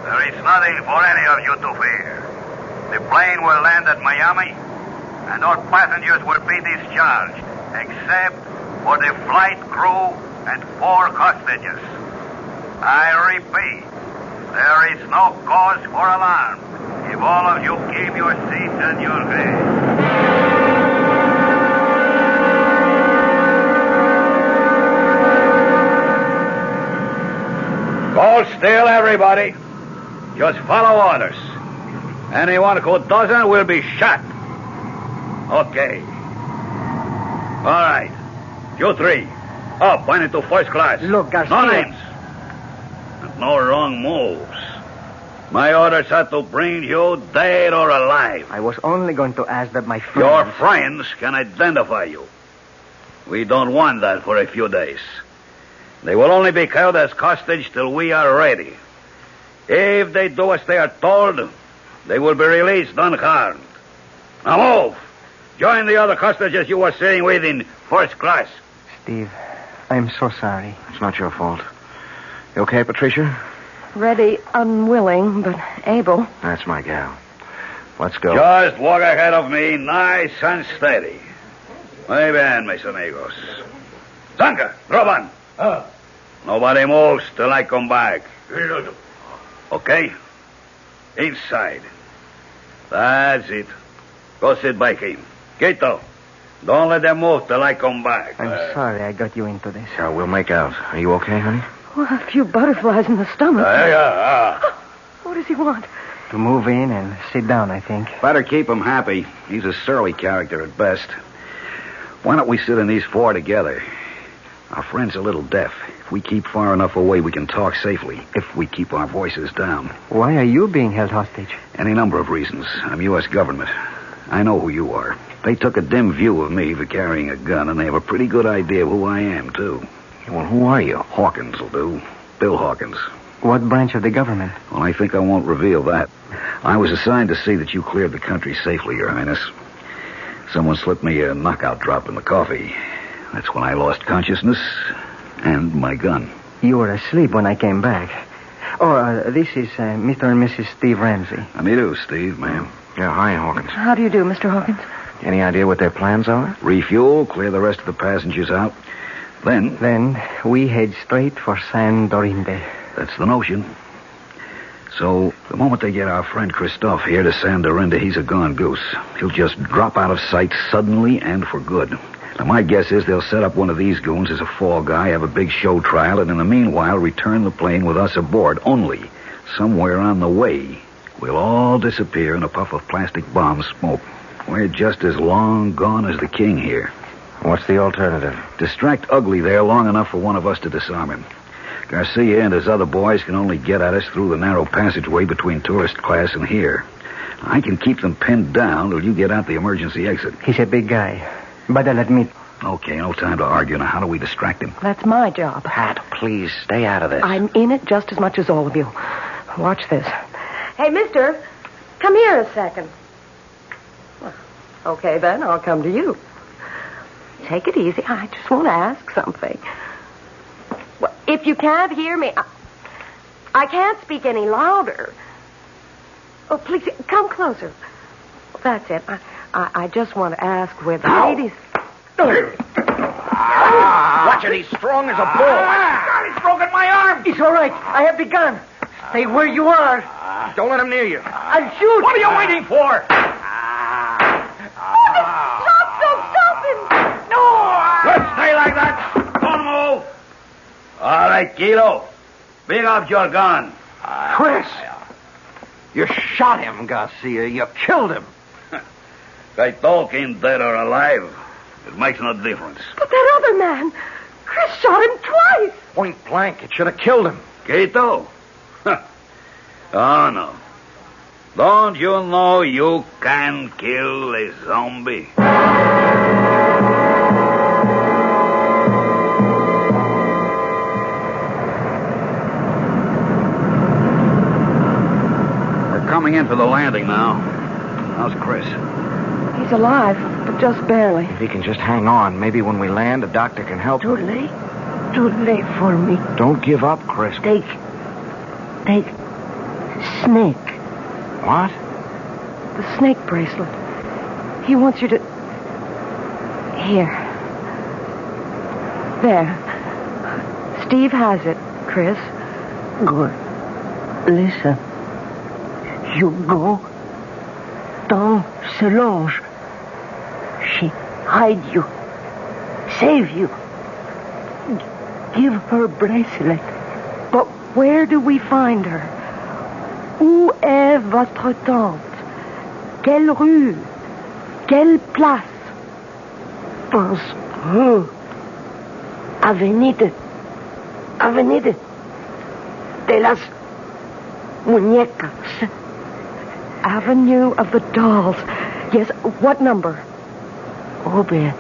There is nothing for any of you to fear. The plane will land at Miami, and all passengers will be discharged, except for the flight crew and 4 hostages. I repeat, there is no cause for alarm if all of you keep your seats and your heads. Hold still, everybody. Just follow orders. Anyone who doesn't will be shot. Okay. All right. You 3. Up, pointing to first class. Look, Garcia. No names. And no wrong moves. My orders are to bring you dead or alive. I was only going to ask that my friends... Your friends can identify you. We don't want that for a few days. They will only be held as hostage till we are ready. If they do as they are told, they will be released unharmed. Now move! Join the other hostages you were staying with in first class. Steve, I'm so sorry. It's not your fault. You okay, Patricia? Ready, unwilling, but able. That's my gal. Let's go. Just walk ahead of me, nice and steady. Muy bien, mis amigos. Zanka, Roban. Nobody moves till I come back. Okay? Inside. That's it. Go sit by him. Gato, don't let them move till I come back. I'm sorry I got you into this. We'll make out. Are you okay, honey? Well, a few butterflies in the stomach. What does he want? To move in and sit down, I think. Better keep him happy. He's a surly character at best. Why don't we sit in these four together? Our friend's a little deaf. If we keep far enough away, we can talk safely. If we keep our voices down. Why are you being held hostage? Any number of reasons. I'm U.S. government. I know who you are. They took a dim view of me for carrying a gun, and they have a pretty good idea of who I am, too. Well, who are you? Hawkins will do. Bill Hawkins. What branch of the government? Well, I think I won't reveal that. I was assigned to see that you cleared the country safely, Your Highness. Someone slipped me a knockout drop in the coffee. That's when I lost consciousness and my gun. You were asleep when I came back. This is Mr. and Mrs. Steve Ramsey. How do you do, Steve, ma'am? Yeah, hi, Hawkins. How do you do, Mr. Hawkins? Any idea what their plans are? Refuel, clear the rest of the passengers out. Then we head straight for San Dorinde. That's the notion. So, the moment they get our friend Christophe here to San Dorinde, he's a gone goose. He'll just drop out of sight suddenly and for good. Now, my guess is they'll set up one of these goons as a fall guy, have a big show trial, and in the meanwhile return the plane with us aboard. Only, somewhere on the way, we'll all disappear in a puff of plastic bomb smoke. We're just as long gone as the king here. What's the alternative? Distract Ugly there long enough for one of us to disarm him. Garcia and his other boys can only get at us through the narrow passageway between tourist class and here. I can keep them pinned down till you get out the emergency exit. He's a big guy. Better let me... Okay, no time to argue. Now, how do we distract him? That's my job. Pat, please, stay out of this. I'm in it just as much as all of you. Watch this. Hey, mister, come here a second. Well, okay, then, I'll come to you. Take it easy. I just want to ask something. Well, if you can't hear me, I can't speak any louder. Oh, please, come closer. That's it. I just want to ask where the ladies... Watch it, he's strong as a bull. God, he's broken my arm. It's all right. I have the gun. Stay where you are. Don't let him near you. I'll shoot. What are you waiting for? Stop him! No! Just stay like that. Don't move. All right, Kilo. Bring up your gun. Chris! You shot him, Garcia. You killed him. They talking dead or alive. It makes no difference. But that other man, Chris shot him twice. Point blank. It should have killed him. Quito? Oh, no. Don't you know you can kill a zombie? We're coming in for the landing now. How's Chris? He's alive, but just barely. If he can just hang on, maybe when we land, a doctor can help him. Too late for me. Don't give up, Chris. Take snake. What? The snake bracelet. He wants you to... Here. There. Steve has it, Chris. Good. Listen. You go dans Solange. She hide you. Save you. Give her bracelet. But where do we find her? Où est votre tante? Quelle rue? Quelle place? Pense. Avenida de las muñecas. Avenue of the Dolls. Yes, what number? Oh, there.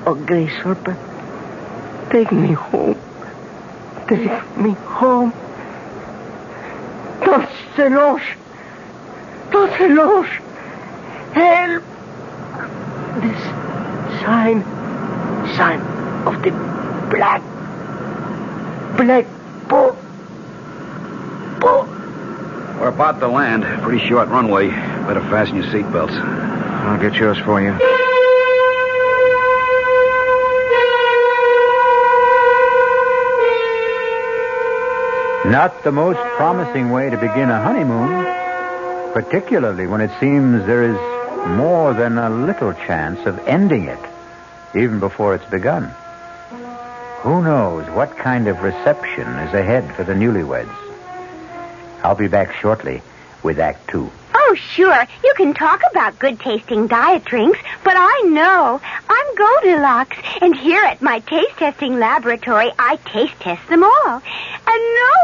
Oh, Grace Serpent. Take me home. Take me home. Don't Solange. Help. This sign of the black boat. We're about to land. Pretty short runway. Better fasten your seatbelts. I'll get yours for you. Not the most promising way to begin a honeymoon, particularly when it seems there is more than a little chance of ending it, even before it's begun. Who knows what kind of reception is ahead for the newlyweds? I'll be back shortly with Act 2. Oh, sure. You can talk about good-tasting diet drinks, but I know. I'm Goldilocks, and here at my taste-testing laboratory, I taste-test them all. And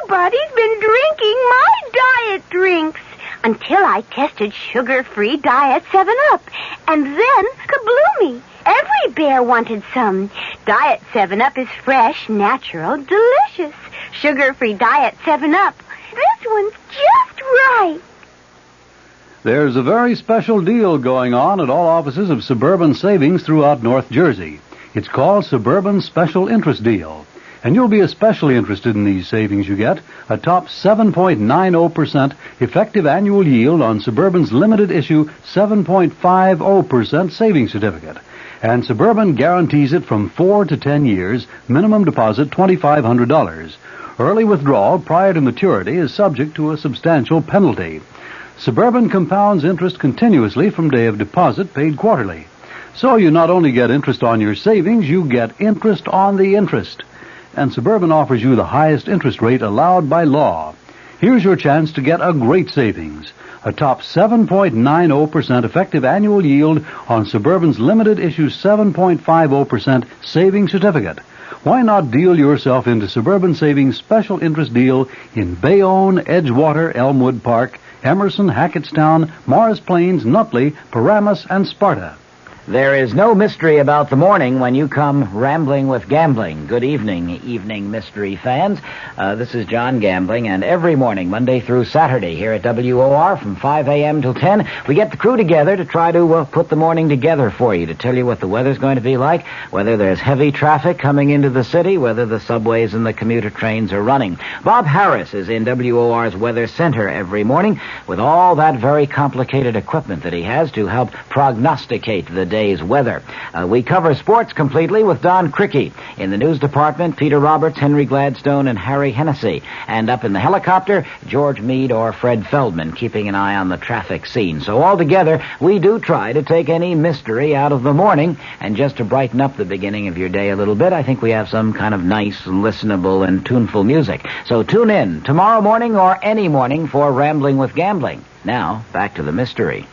nobody's been drinking my diet drinks until I tested sugar-free Diet 7-Up. And then, kabloomy, every bear wanted some. Diet 7-Up is fresh, natural, delicious. Sugar-free Diet 7-Up. This one's just right. There's a very special deal going on at all offices of Suburban Savings throughout North Jersey. It's called Suburban Special Interest Deal. And you'll be especially interested in these savings you get. A top 7.90% effective annual yield on Suburban's limited issue 7.50% savings certificate. And Suburban guarantees it from 4 to 10 years, minimum deposit $2,500. Early withdrawal prior to maturity is subject to a substantial penalty. Suburban compounds interest continuously from day of deposit, paid quarterly. So you not only get interest on your savings, you get interest on the interest. And Suburban offers you the highest interest rate allowed by law. Here's your chance to get a great savings. A top 7.90% effective annual yield on Suburban's limited issue 7.50% savings certificate. Why not deal yourself into Suburban Savings Special Interest Deal in Bayonne, Edgewater, Elmwood Park, Emerson, Hackettstown, Morris Plains, Nutley, Paramus, and Sparta. There is no mystery about the morning when you come rambling with gambling. Good evening mystery fans. This is John Gambling, and every morning, Monday through Saturday, here at WOR from 5 a.m. till 10, we get the crew together to try to put the morning together for you, to tell you what the weather's going to be like, whether there's heavy traffic coming into the city, whether the subways and the commuter trains are running. Bob Harris is in WOR's Weather Center every morning with all that very complicated equipment that he has to help prognosticate the day's weather. We cover sports completely with Don Cricky. In the news department, Peter Roberts, Henry Gladstone, and Harry Hennessy. And up in the helicopter, George Meade or Fred Feldman, keeping an eye on the traffic scene. So altogether, we do try to take any mystery out of the morning. And just to brighten up the beginning of your day a little bit, I think we have some kind of nice, listenable, and tuneful music. So tune in tomorrow morning or any morning for Rambling with Gambling. Now, back to the mystery.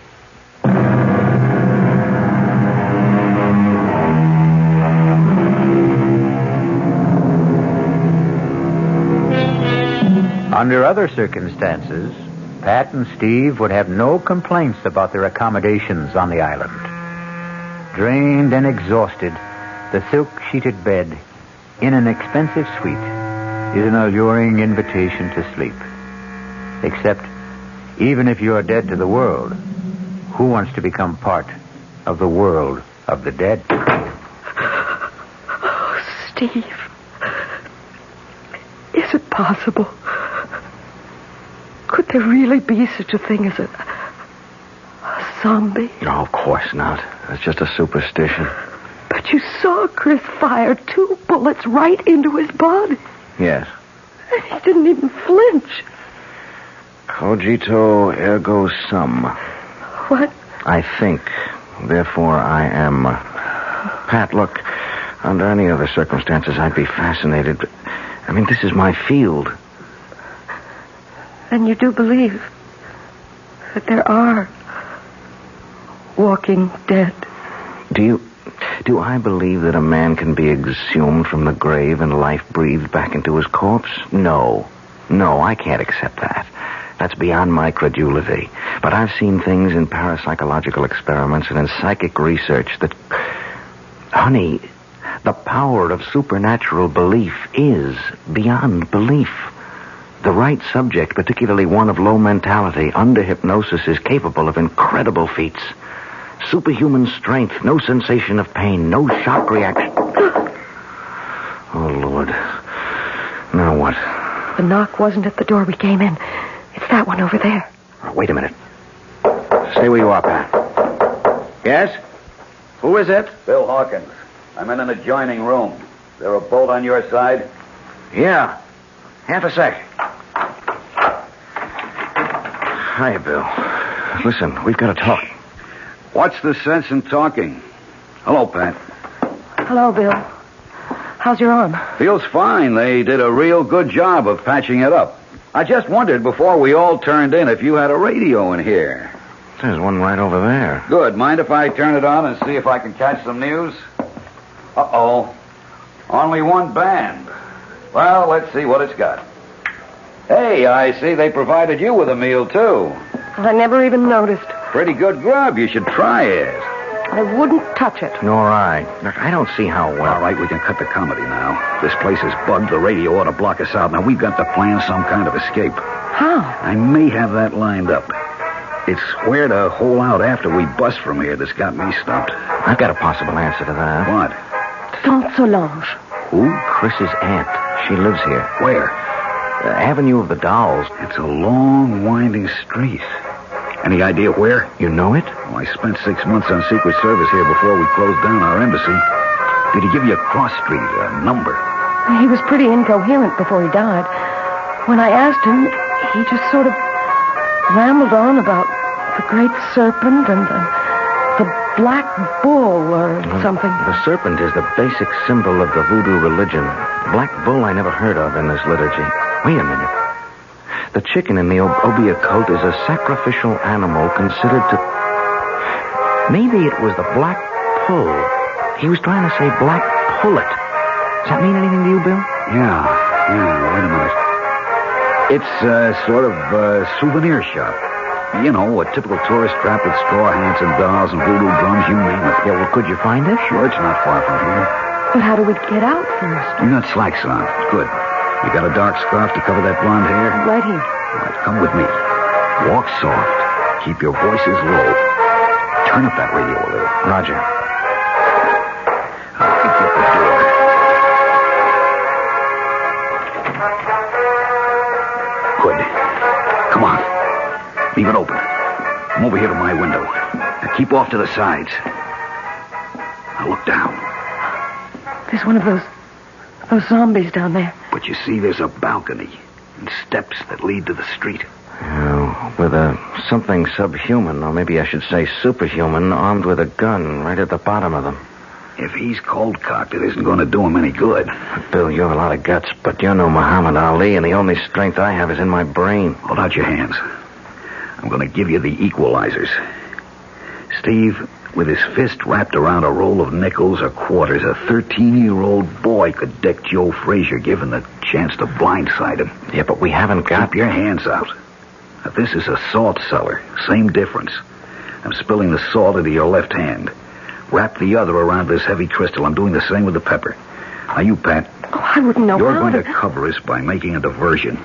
Under other circumstances, Pat and Steve would have no complaints about their accommodations on the island. Drained and exhausted, the silk-sheeted bed in an expensive suite is an alluring invitation to sleep. Except, even if you're dead to the world, who wants to become part of the world of the dead? Oh, Steve. Is it possible? Could there really be such a thing as a zombie? No, of course not. It's just a superstition. But you saw Chris fire 2 bullets right into his body. Yes. And he didn't even flinch. Cogito ergo sum. What? I think. Therefore, I am. Pat, look, under any other circumstances, I'd be fascinated. But, I mean, this is my field. And you do believe that there are walking dead? Do I believe that a man can be exhumed from the grave and life breathed back into his corpse? No, I can't accept that. That's beyond my credulity. But I've seen things in parapsychological experiments and in psychic research that, honey, the power of supernatural belief is beyond belief. The right subject, particularly one of low mentality, under hypnosis, is capable of incredible feats. Superhuman strength, no sensation of pain, no shock reaction. Oh, Lord. Now what? The knock wasn't at the door we came in. It's that one over there. Wait a minute. Stay where you are, Pat. Yes? Who is it? Bill Hawkins. I'm in an adjoining room. Is there a bolt on your side? Yeah. Half a sec. Hi, Bill. Listen, we've got to talk. What's the sense in talking? Hello, Pat. Hello, Bill. How's your arm? Feels fine. They did a real good job of patching it up. I just wondered before we all turned in if you had a radio in here. There's one right over there. Good. Mind if I turn it on and see if I can catch some news? Uh-oh. Only one band. Well, let's see what it's got. Hey, I see they provided you with a meal, too. I never even noticed. Pretty good grub. You should try it. I wouldn't touch it. Nor I. Look, I don't see how well. All right, we can cut the comedy now. This place is bugged. The radio ought to block us out. Now, we've got to plan some kind of escape. How? I may have that lined up. It's where to hole out after we bust from here that's got me stumped. I've got a possible answer to that. What? Saint Solange. Who? Chris's aunt. She lives here. Where? Avenue of the Dolls. It's a long, winding street. Any idea where? You know it? Well, I spent 6 months on Secret Service here before we closed down our embassy. Did he give you a cross street, a number? He was pretty incoherent before he died. When I asked him, he just sort of rambled on about the great serpent and the black bull or something. The serpent is the basic symbol of the voodoo religion. Black bull I never heard of in this liturgy. Wait a minute. The chicken in the Obia cult is a sacrificial animal considered to... Maybe it was the black pull. He was trying to say black pullet. Does that mean anything to you, Bill? Yeah, wait a minute. It's sort of a souvenir shop. You know, a typical tourist trap with straw hats and dolls and voodoo drums, you name it. Yeah, well, could you find it? Sure, it's not far from here. But how do we get out first? You got slacks on. Good. You got a dark scarf to cover that blonde hair? Right here. All right, come with me. Walk soft. Keep your voices low. Turn up that radio a little. Roger. I'll keep you at the door. Good. Come on. Leave it open. Come over here to my window. Now keep off to the sides. Now look down. There's one of those zombies down there. But you see, there's a balcony and steps that lead to the street. With something subhuman, or maybe I should say superhuman, armed with a gun right at the bottom of them. If he's cold-cocked, it isn't going to do him any good. Bill, you have a lot of guts, but you're no Muhammad Ali, and the only strength I have is in my brain. Hold out your hands. I'm going to give you the equalizers. Steve, with his fist wrapped around a roll of nickels or quarters, a 13-year-old boy could deck Joe Frazier, given the chance to blindside him. Yeah, but we haven't got... Keep your hands out. Now, this is a salt cellar. Same difference. I'm spilling the salt into your left hand. Wrap the other around this heavy crystal. I'm doing the same with the pepper. Now, you, Pat. Oh, I wouldn't know You're how going to cover us by making a diversion.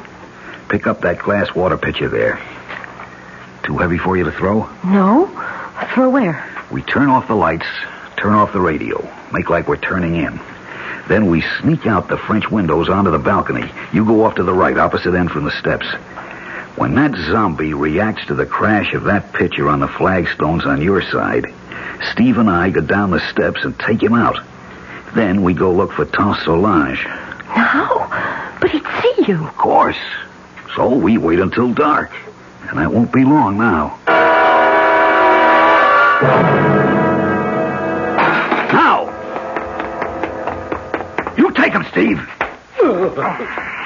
Pick up that glass water pitcher there. Too heavy for you to throw? No. Throw where? We turn off the lights, turn off the radio, make like we're turning in. Then we sneak out the French windows onto the balcony. You go off to the right, opposite end from the steps. When that zombie reacts to the crash of that pitcher on the flagstones on your side, Steve and I go down the steps and take him out. Then we go look for Saint Solange. No, but he'd see you. Of course. So we wait until dark. And that won't be long now. Now! You take him, Steve.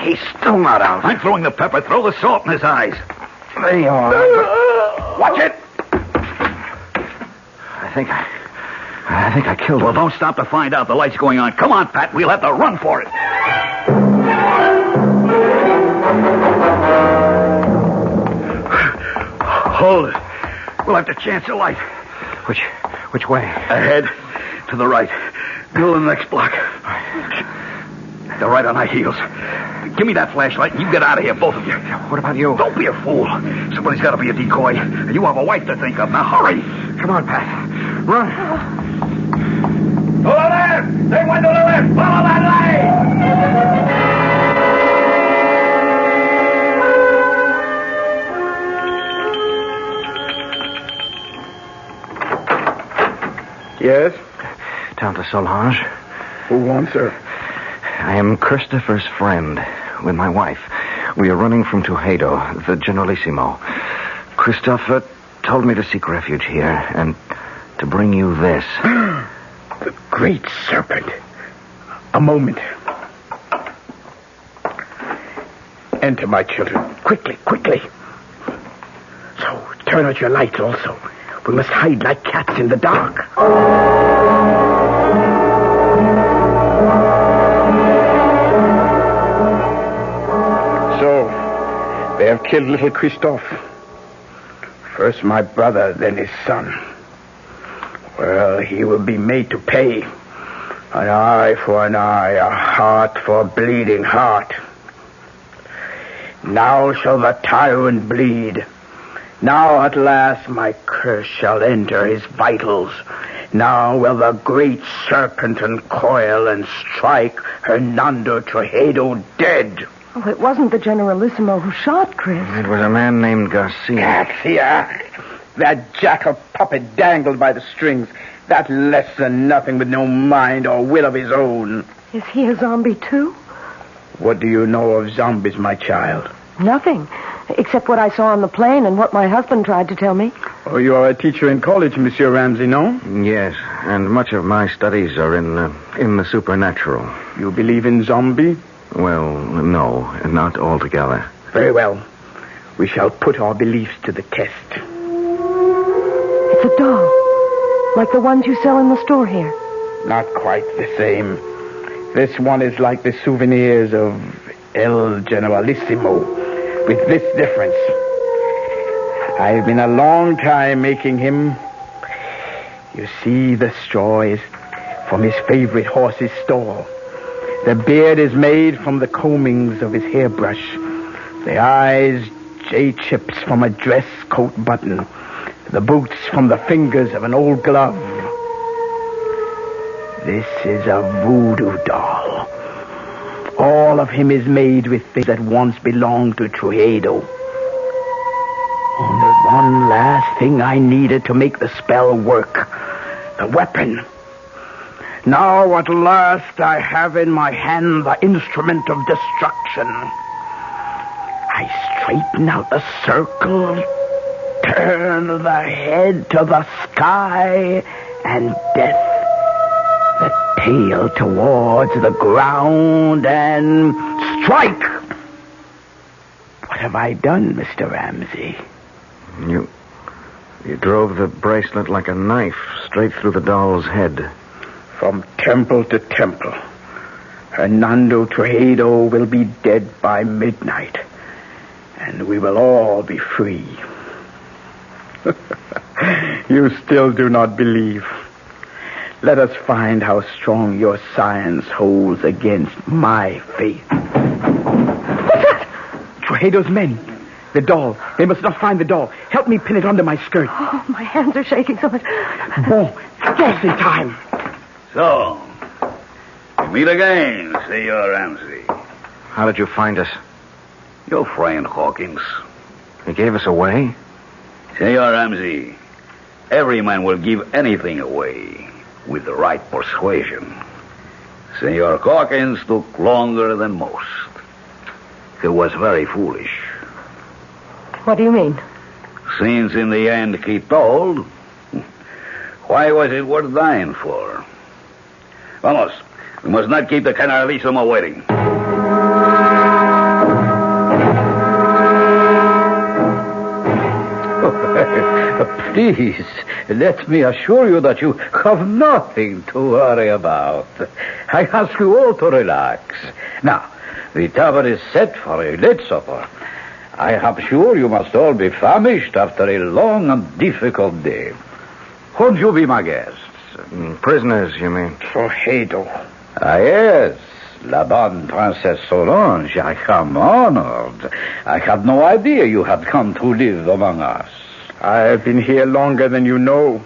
He's still not out. I'm throwing the pepper. Throw the salt in his eyes. There you are. Watch it. I think I killed him. Well, don't stop to find out. The light's going on. Come on, Pat. We'll have to run for it. Hold it. We'll have to chance a light. Which way? Ahead. To the right. Go to the next block. They're right on our heels. Give me that flashlight and you get out of here, both of you. What about you? Don't be a fool. Somebody's got to be a decoy. You have a wife to think of. Now, hurry. Come on, Pat. Run. To the left. They went to the left. Follow that light. Yes? Count de Solange. Who wants her? I am Christopher's friend with my wife. We are running from Tujado, the Generalissimo. Christopher told me to seek refuge here and to bring you this. The great serpent. A moment. Enter, my children. Quickly, quickly. So, turn out your lights also. We must hide like cats in the dark. So, they have killed little Christophe. First my brother, then his son. Well, he will be made to pay. An eye for an eye, a heart for a bleeding heart. Now shall the tyrant bleed. Now at last my curse shall enter his vitals. Now will the great serpent uncoil and strike Hernando Trujillo dead. Oh, it wasn't the Generalissimo who shot Chris. It was a man named Garcia. Garcia! That jackal puppet dangled by the strings. That less than nothing with no mind or will of his own. Is he a zombie, too? What do you know of zombies, my child? Nothing, except what I saw on the plane and what my husband tried to tell me. Oh, you are a teacher in college, Monsieur Ramsey, no? Yes, and much of my studies are in the supernatural. You believe in zombie? Well, no, not altogether. Very well. We shall put our beliefs to the test. It's a doll, like the ones you sell in the store here. Not quite the same. This one is like the souvenirs of El Generalissimo, with this difference. I've been a long time making him. You see, the straw is from his favorite horse's stall. The beard is made from the combings of his hairbrush. The eyes, J-chips from a dress coat button. The boots from the fingers of an old glove. This is a voodoo doll. All of him is made with things that once belonged to Trujillo. Only one last thing I needed to make the spell work. The weapon. Now at last I have in my hand the instrument of destruction. I straighten out the circle, turn the head to the sky, and death. The tail towards the ground, and strike! What have I done, Mr. Ramsey? You drove the bracelet like a knife straight through the doll's head. From temple to temple. Hernando Trujillo will be dead by midnight. And we will all be free. You still do not believe. Let us find how strong your science holds against my faith. What's that? Trujillo's men. The doll. They must not find the doll. Help me pin it under my skirt. Oh, my hands are shaking so much. Bon, just in time. So, we meet again, Senor Ramsey. How did you find us? Your friend Hawkins. He gave us away? Senor Ramsey, every man will give anything away with the right persuasion. Senor Hawkins took longer than most. He was very foolish. What do you mean? Since in the end he told, why was it worth dying for? Vamos, we must not keep the Generalissimo waiting. Please, let me assure you that you have nothing to worry about. I ask you all to relax. Now, the table is set for a late supper. I am sure you must all be famished after a long and difficult day. Won't you be my guests? Prisoners, you mean? Trujillo. Ah, yes. La bonne Princess Solange, I am honored. I had no idea you had come to live among us. I have been here longer than you know.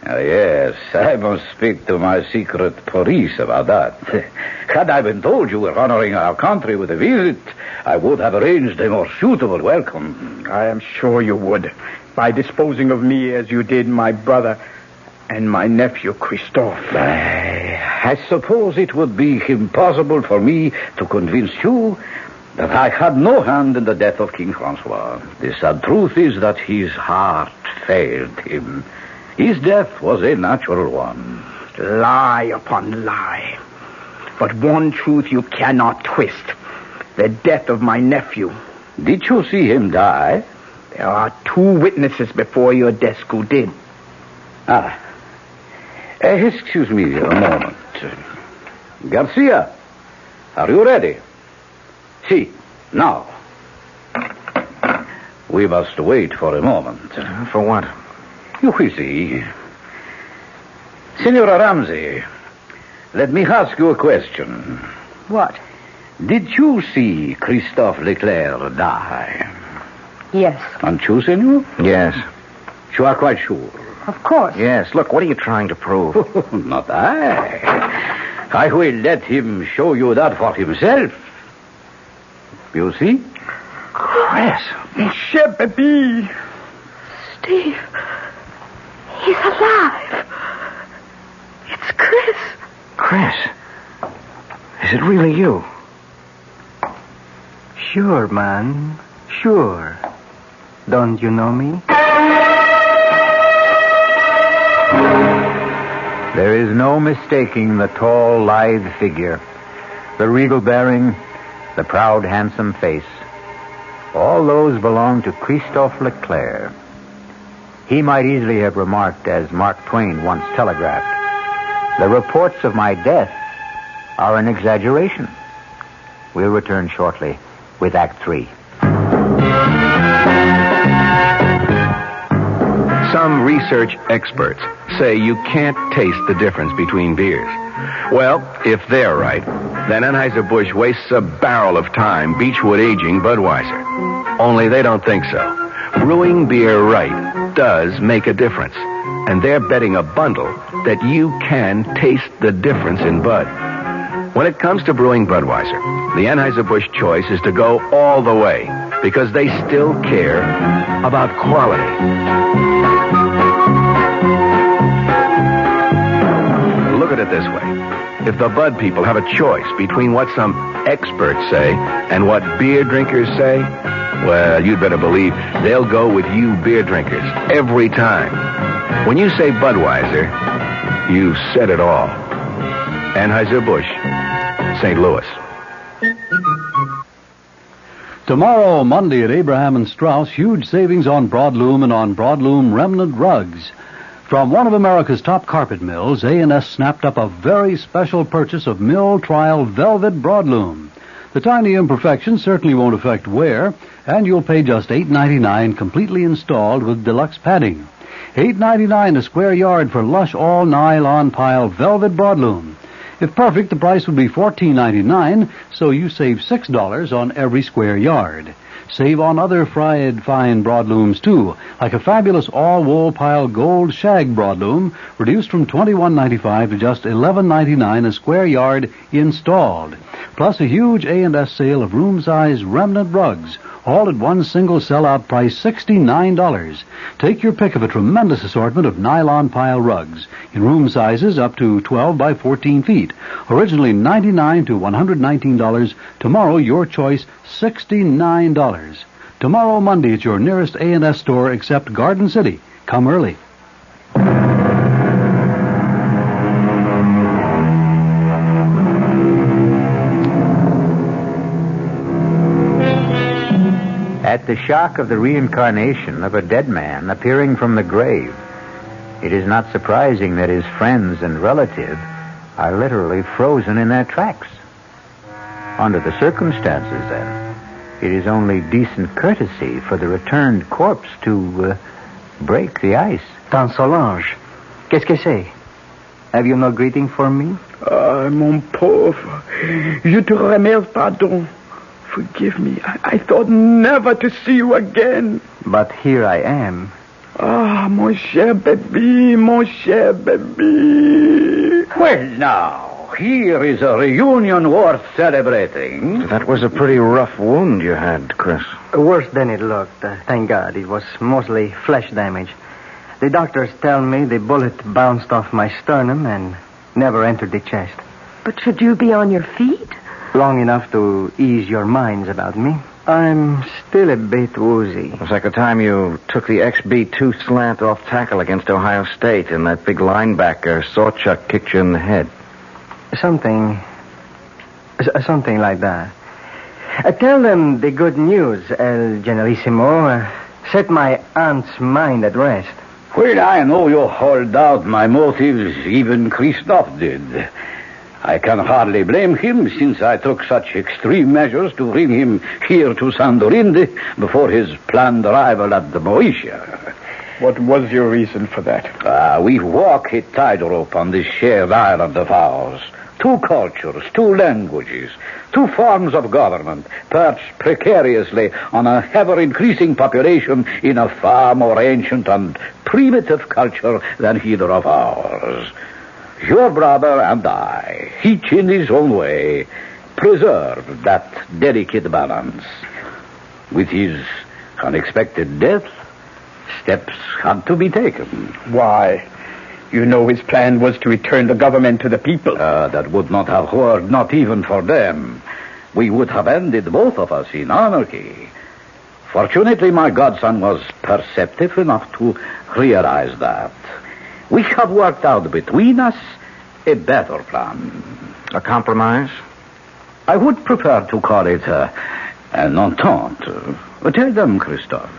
Yes, I must speak to my secret police about that. Had I been told you were honoring our country with a visit, I would have arranged a more suitable welcome. I am sure you would, by disposing of me as you did my brother and my nephew Christophe. I suppose it would be impossible for me to convince you that I had no hand in the death of King Francois. The sad truth is that his heart failed him. His death was a natural one. Lie upon lie. But one truth you cannot twist. The death of my nephew. Did you see him die? There are 2 witnesses before your desk who did. Excuse me a moment. Garcia, are you ready? See, now. We must wait for a moment. For what? You will see. Senora Ramsey, let me ask you a question. What? Did you see Christophe Leclerc die? Yes. And you, senor? Yes. You are quite sure? Of course. Yes. Look, what are you trying to prove? Not I. I will let him show you that for himself. You see? Chris. Monsieur Baby. Steve. He's alive. It's Chris. Chris. Is it really you? Sure, man. Sure. Don't you know me? There is no mistaking the tall, lithe figure, the regal bearing, the proud, handsome face. All those belong to Christophe Leclerc. He might easily have remarked, as Mark Twain once telegraphed, "The reports of my death are an exaggeration." We'll return shortly with Act 3. Some research experts say you can't taste the difference between beers. Well, if they're right, then Anheuser-Busch wastes a barrel of time Beechwood aging Budweiser. Only they don't think so. Brewing beer right does make a difference. And they're betting a bundle that you can taste the difference in Bud. When it comes to brewing Budweiser, the Anheuser-Busch choice is to go all the way because they still care about quality. Look at it this way. If the Bud people have a choice between what some experts say and what beer drinkers say, well, you'd better believe they'll go with you beer drinkers every time. When you say Budweiser, you've said it all. Anheuser-Busch, St. Louis. Tomorrow, Monday at Abraham and Strauss, huge savings on broadloom and on broadloom remnant rugs. From one of America's top carpet mills, A&S snapped up a very special purchase of mill trial velvet broadloom. The tiny imperfections certainly won't affect wear, and you'll pay just $8.99 completely installed with deluxe padding. $8.99 a square yard for lush all-nylon pile velvet broadloom. If perfect, the price would be $14.99, so you save $6 on every square yard. Save on other fried fine broadlooms, too, like a fabulous all-wool pile gold shag broadloom, reduced from $21.95 to just $11.99 a square yard installed. Plus a huge A&S sale of room-size remnant rugs, all at one single sell-out price, $69. Take your pick of a tremendous assortment of nylon pile rugs in room sizes up to 12 by 14 feet. Originally $99 to $119. Tomorrow, your choice, $69. Tomorrow, Monday, at your nearest A&S store except Garden City. Come early. At the shock of the reincarnation of a dead man appearing from the grave, it is not surprising that his friends and relatives are literally frozen in their tracks. Under the circumstances, then, it is only decent courtesy for the returned corpse to break the ice. Tante Solange, qu'est-ce que c'est? Have you no greeting for me? Ah, mon pauvre. Je te remercie, pardon. Forgive me. I thought never to see you again. But here I am. Ah, mon cher baby, mon cher baby. Well, now, here is a reunion worth celebrating. That was a pretty rough wound you had, Chris. Worse than it looked. Thank God. It was mostly flesh damage. The doctors tell me the bullet bounced off my sternum and never entered the chest. But should you be on your feet? long enough to ease your minds about me. I'm still a bit woozy. It was like the time you took the XB2 slant off tackle against Ohio State and that big linebacker, Sawchuck, kicked you in the head. Something like that. Tell them the good news, El Generalissimo. Set my aunt's mind at rest. Well, I know you hold out my motives, even Christoph did. I can hardly blame him, since I took such extreme measures to bring him here to Sandorinde before his planned arrival at the Moesia. What was your reason for that? We walk a tightrope on this shared island of ours. 2 cultures, 2 languages, 2 forms of government, perched precariously on a ever-increasing population in a far more ancient and primitive culture than either of ours. Your brother and I, each in his own way, preserved that delicate balance. With his unexpected death, steps had to be taken. Why? You know his plan was to return the government to the people. That would not have worked, not even for them. We would have ended, both of us, in anarchy. Fortunately, my godson was perceptive enough to realize that. We have worked out between us a better plan. A compromise? I would prefer to call it an entente. Tell them, Christoph.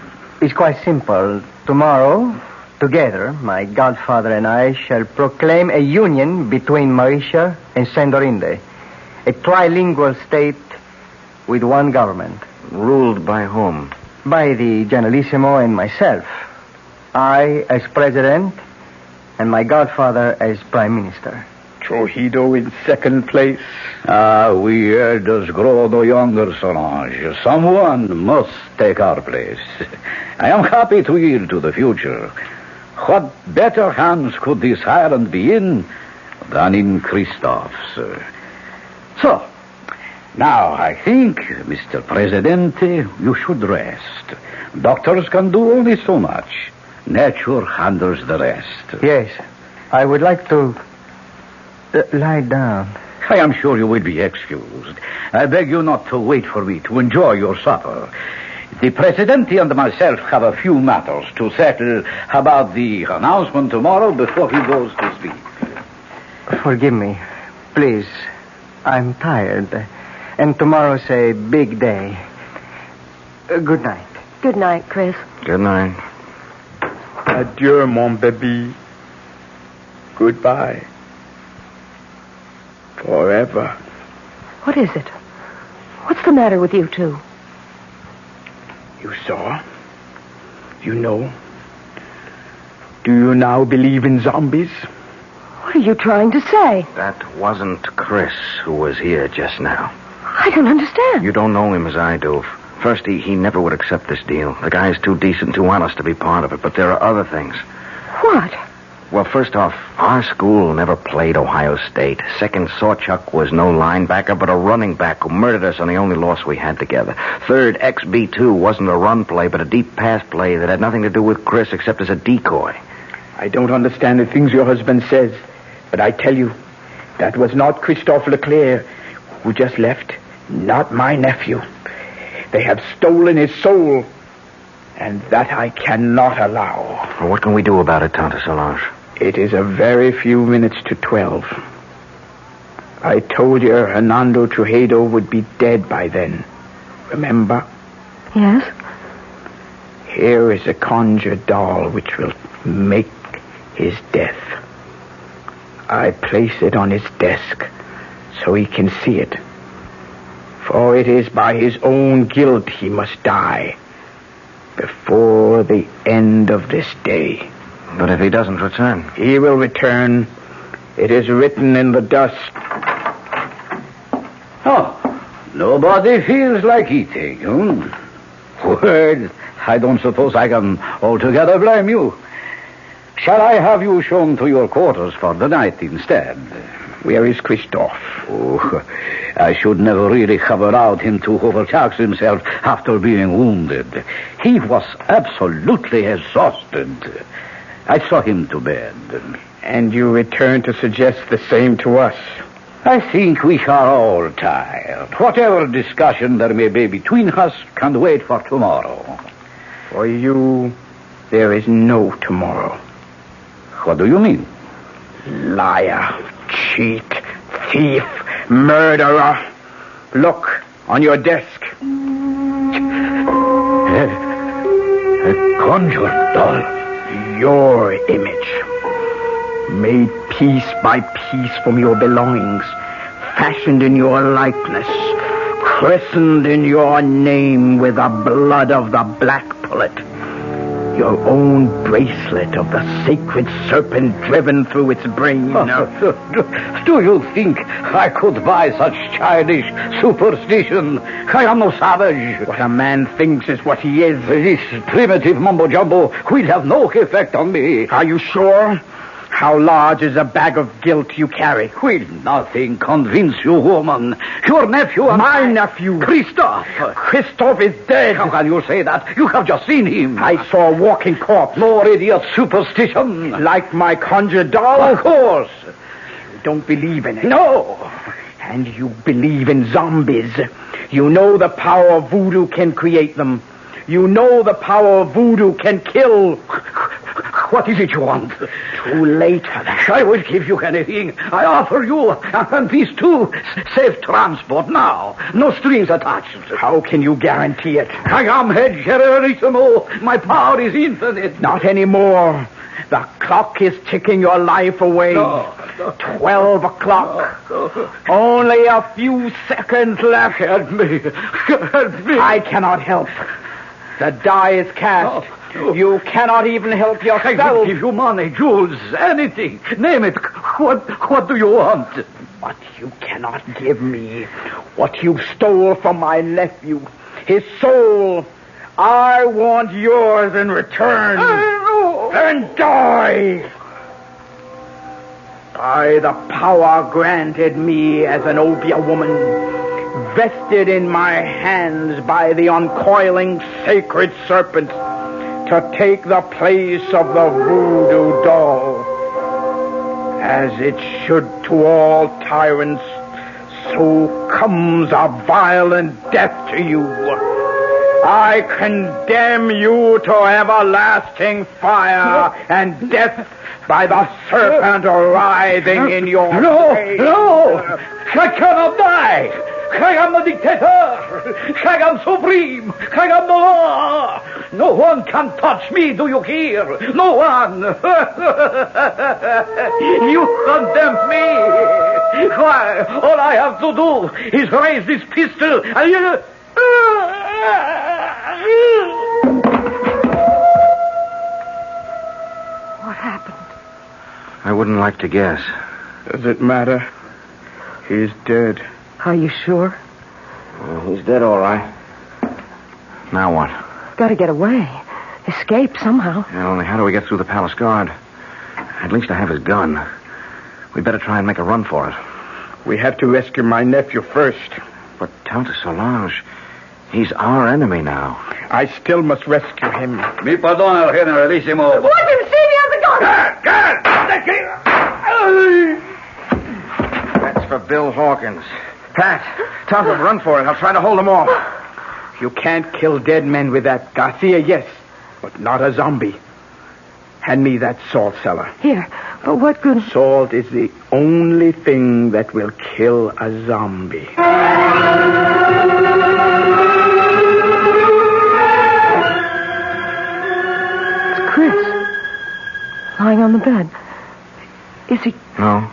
It's quite simple. Tomorrow, together, my godfather and I shall proclaim a union between Mauritius and Sandorinde. A trilingual state with one government. Ruled by whom? By the Generalissimo and myself. I as president, and my godfather as prime minister. Trujillo in second place. We elders grow no younger, Solange. Someone must take our place. I am happy to yield to the future. What better hands could this island be in than in Christoph's? So, now I think, Mr. Presidente, you should rest. Doctors can do only so much. Nature handles the rest. Yes, I would like to lie down. I am sure you will be excused. I beg you not to wait for me to enjoy your supper. The Presidente and myself have a few matters to settle about the announcement tomorrow before he goes to sleep. Forgive me, please. I'm tired, and tomorrow's a big day. Good night. Good night, Chris. Good night. Adieu, mon baby. Goodbye. Forever. What is it? What's the matter with you two? You saw? You know? Do you now believe in zombies? What are you trying to say? That wasn't Chris who was here just now. I don't understand. You don't know him as I do. First, he never would accept this deal. The guy's too decent, too honest to be part of it. But there are other things. What? Well, first off, our school never played Ohio State. Second, Sawchuck was no linebacker, but a running back who murdered us on the only loss we had together. Third, XB2 wasn't a run play, but a deep pass play that had nothing to do with Chris except as a decoy. I don't understand the things your husband says, but I tell you, that was not Christophe Leclerc who just left. Not my nephew. They have stolen his soul, and that I cannot allow. Well, what can we do about it, Tante Solange? It is a very few minutes to 12. I told you Hernando Trujillo would be dead by then. Remember? Yes? Here is a conjured doll which will make his death. I place it on his desk so he can see it. For it is by his own guilt he must die before the end of this day. But if he doesn't return? He will return. It is written in the dust. Oh, nobody feels like eating, Well, I don't suppose I can altogether blame you. Shall I have you shown to your quarters for the night instead? Where is Christophe? Oh, I should never really have allowed him to overtax himself after being wounded. He was absolutely exhausted. I saw him to bed. And you return to suggest the same to us. I think we are all tired. Whatever discussion there may be between us can wait for tomorrow. For you, there is no tomorrow. What do you mean? Liar, cheat, thief, murderer. Look on your desk. A conjured doll. Your image. Made piece by piece from your belongings. Fashioned in your likeness. Christened in your name with the blood of the black pullet. Your own bracelet of the sacred serpent driven through its brain. Do you think I could buy such childish superstition? I am no savage. What a man thinks is what he is. This primitive mumbo-jumbo will have no effect on me. Are you sure? How large is the bag of guilt you carry? Will nothing convince you, woman? Your nephew and my nephew, Christoph. Christoph is dead. How can you say that? You have just seen him. I saw a walking corpse. More idiot superstition. Like my conjured doll? Of course. You don't believe in it. No. And you believe in zombies. You know the power of voodoo can create them. You know the power of voodoo can kill. What is it you want? Too late for that. I will give you anything. I offer you and these two safe transport now. No strings attached. How can you guarantee it? I am head generalissimo. My power is infinite. Not anymore. The clock is ticking your life away. No. 12 o'clock. Only a few seconds left. Help me. Help me. I cannot help. The die is cast. No. You cannot even help yourself. I will give you money, jewels, anything. Name it. What do you want? But you cannot give me what you stole from my nephew. His soul. I want yours in return. Then die. By the power granted me as an obeah woman, vested in my hands by the uncoiling sacred serpent, to take the place of the voodoo doll. As it should to all tyrants, so comes a violent death to you. I condemn you to everlasting fire and death by the serpent writhing in your face. No! I cannot die! I am the dictator! I am supreme! I am the law! No one can touch me, do you hear? No one! You condemn me! Why, all I have to do is raise this pistol and you... What happened? I wouldn't like to guess. Does it matter? He's dead. Are you sure? He's dead, all right. Now what? Got to get away. Escape somehow. Yeah, only how do we get through the palace guard? At least I have his gun. We'd better try and make a run for it. We have to rescue my nephew first. But Tante Solange, he's our enemy now. I still must rescue him. Mi pardon, el generalissimo. Watch him, Stevie, on the gun! That's for Bill Hawkins. Pat, Tante, run for it. I'll try to hold him off. You can't kill dead men with that. Garcia, yes, but not a zombie. Hand me that salt cellar. Here, but what good... Salt is the only thing that will kill a zombie. It's Chris. Lying on the bed. Is he... No,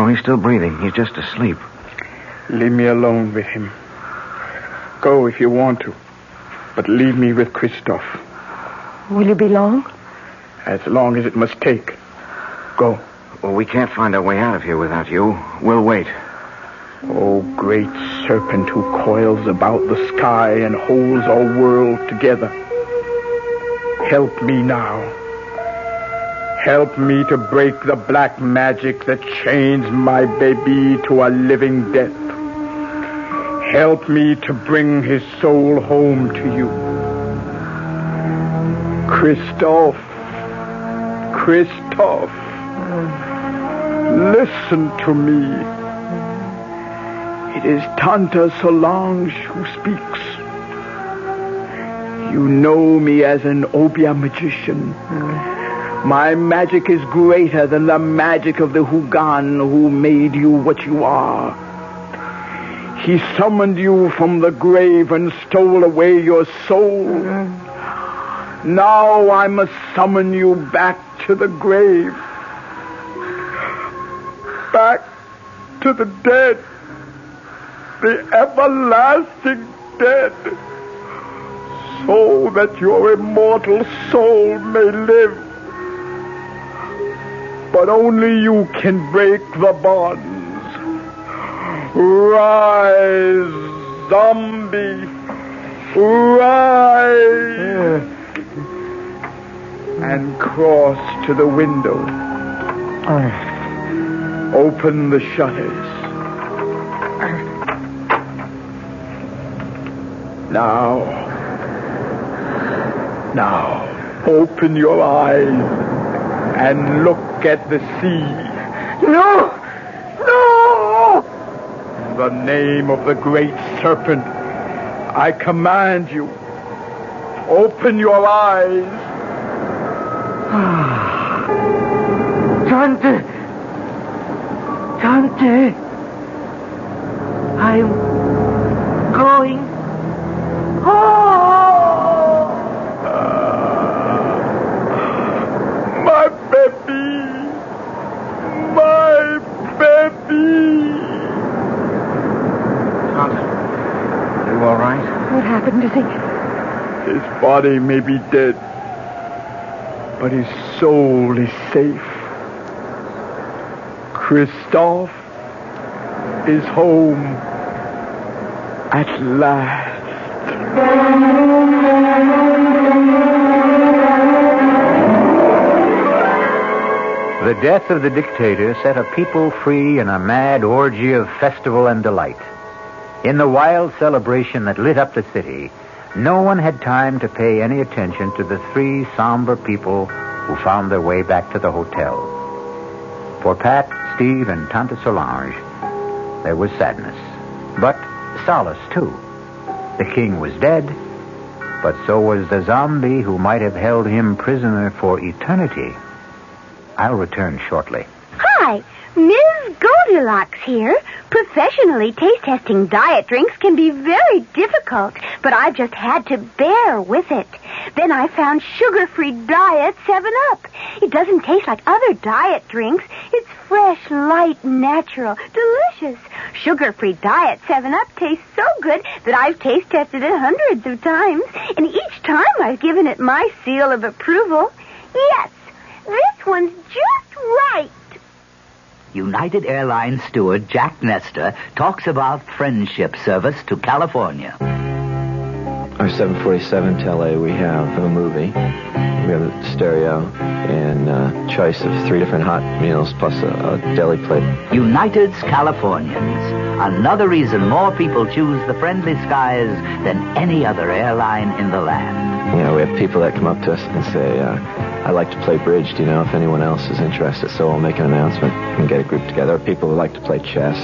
he's still breathing. He's just asleep. Leave me alone with him. Go if you want to, but leave me with Christoph. Will you be long? As long as it must take. Go. Well, we can't find our way out of here without you. We'll wait. Oh, great serpent who coils about the sky and holds our world together. Help me now. Help me to break the black magic that chains my baby to a living death. Help me to bring his soul home to you. Christoph. Listen to me. It is Tante Solange who speaks. You know me as an Obia magician. My magic is greater than the magic of the Hugan who made you what you are. He summoned you from the grave and stole away your soul. Now I must summon you back to the grave. Back to the dead. The everlasting dead. So that your immortal soul may live. But only you can break the bonds. Rise, zombie. Rise. And cross to the window. Open the shutters. Now, open your eyes and look at the sea. No! In the name of the great serpent, I command you, open your eyes. Tante, I'm going home. My baby. Tante, are you all right? What happened? Is he... His body may be dead, but his soul is safe. Christophe is home at last. The death of the dictator set a people free in a mad orgy of festival and delight. In the wild celebration that lit up the city, no one had time to pay any attention to the three somber people who found their way back to the hotel. For Pat, Steve, and Tante Solange, there was sadness, but solace, too. The king was dead, but so was the zombie who might have held him prisoner for eternity. I'll return shortly. Hi, Ms. Goldilocks here. Professionally taste-testing diet drinks can be very difficult, but I just had to bear with it. Then I found sugar-free Diet 7-Up. It doesn't taste like other diet drinks. It's fresh, light, natural, delicious. Sugar-free Diet 7-Up tastes so good that I've taste-tested it hundreds of times, and each time I've given it my seal of approval. Yes, this one's just right. United Airlines steward Jack Nestor talks about friendship service to California. Our 747 to LA, we have a movie. We have a stereo and a choice of 3 different hot meals plus a deli plate. United's Californians. Another reason more people choose the friendly skies than any other airline in the land. You know, we have people that come up to us and say, I like to play bridge. Do you know if anyone else is interested? So we'll make an announcement and get a group together. Or people who like to play chess.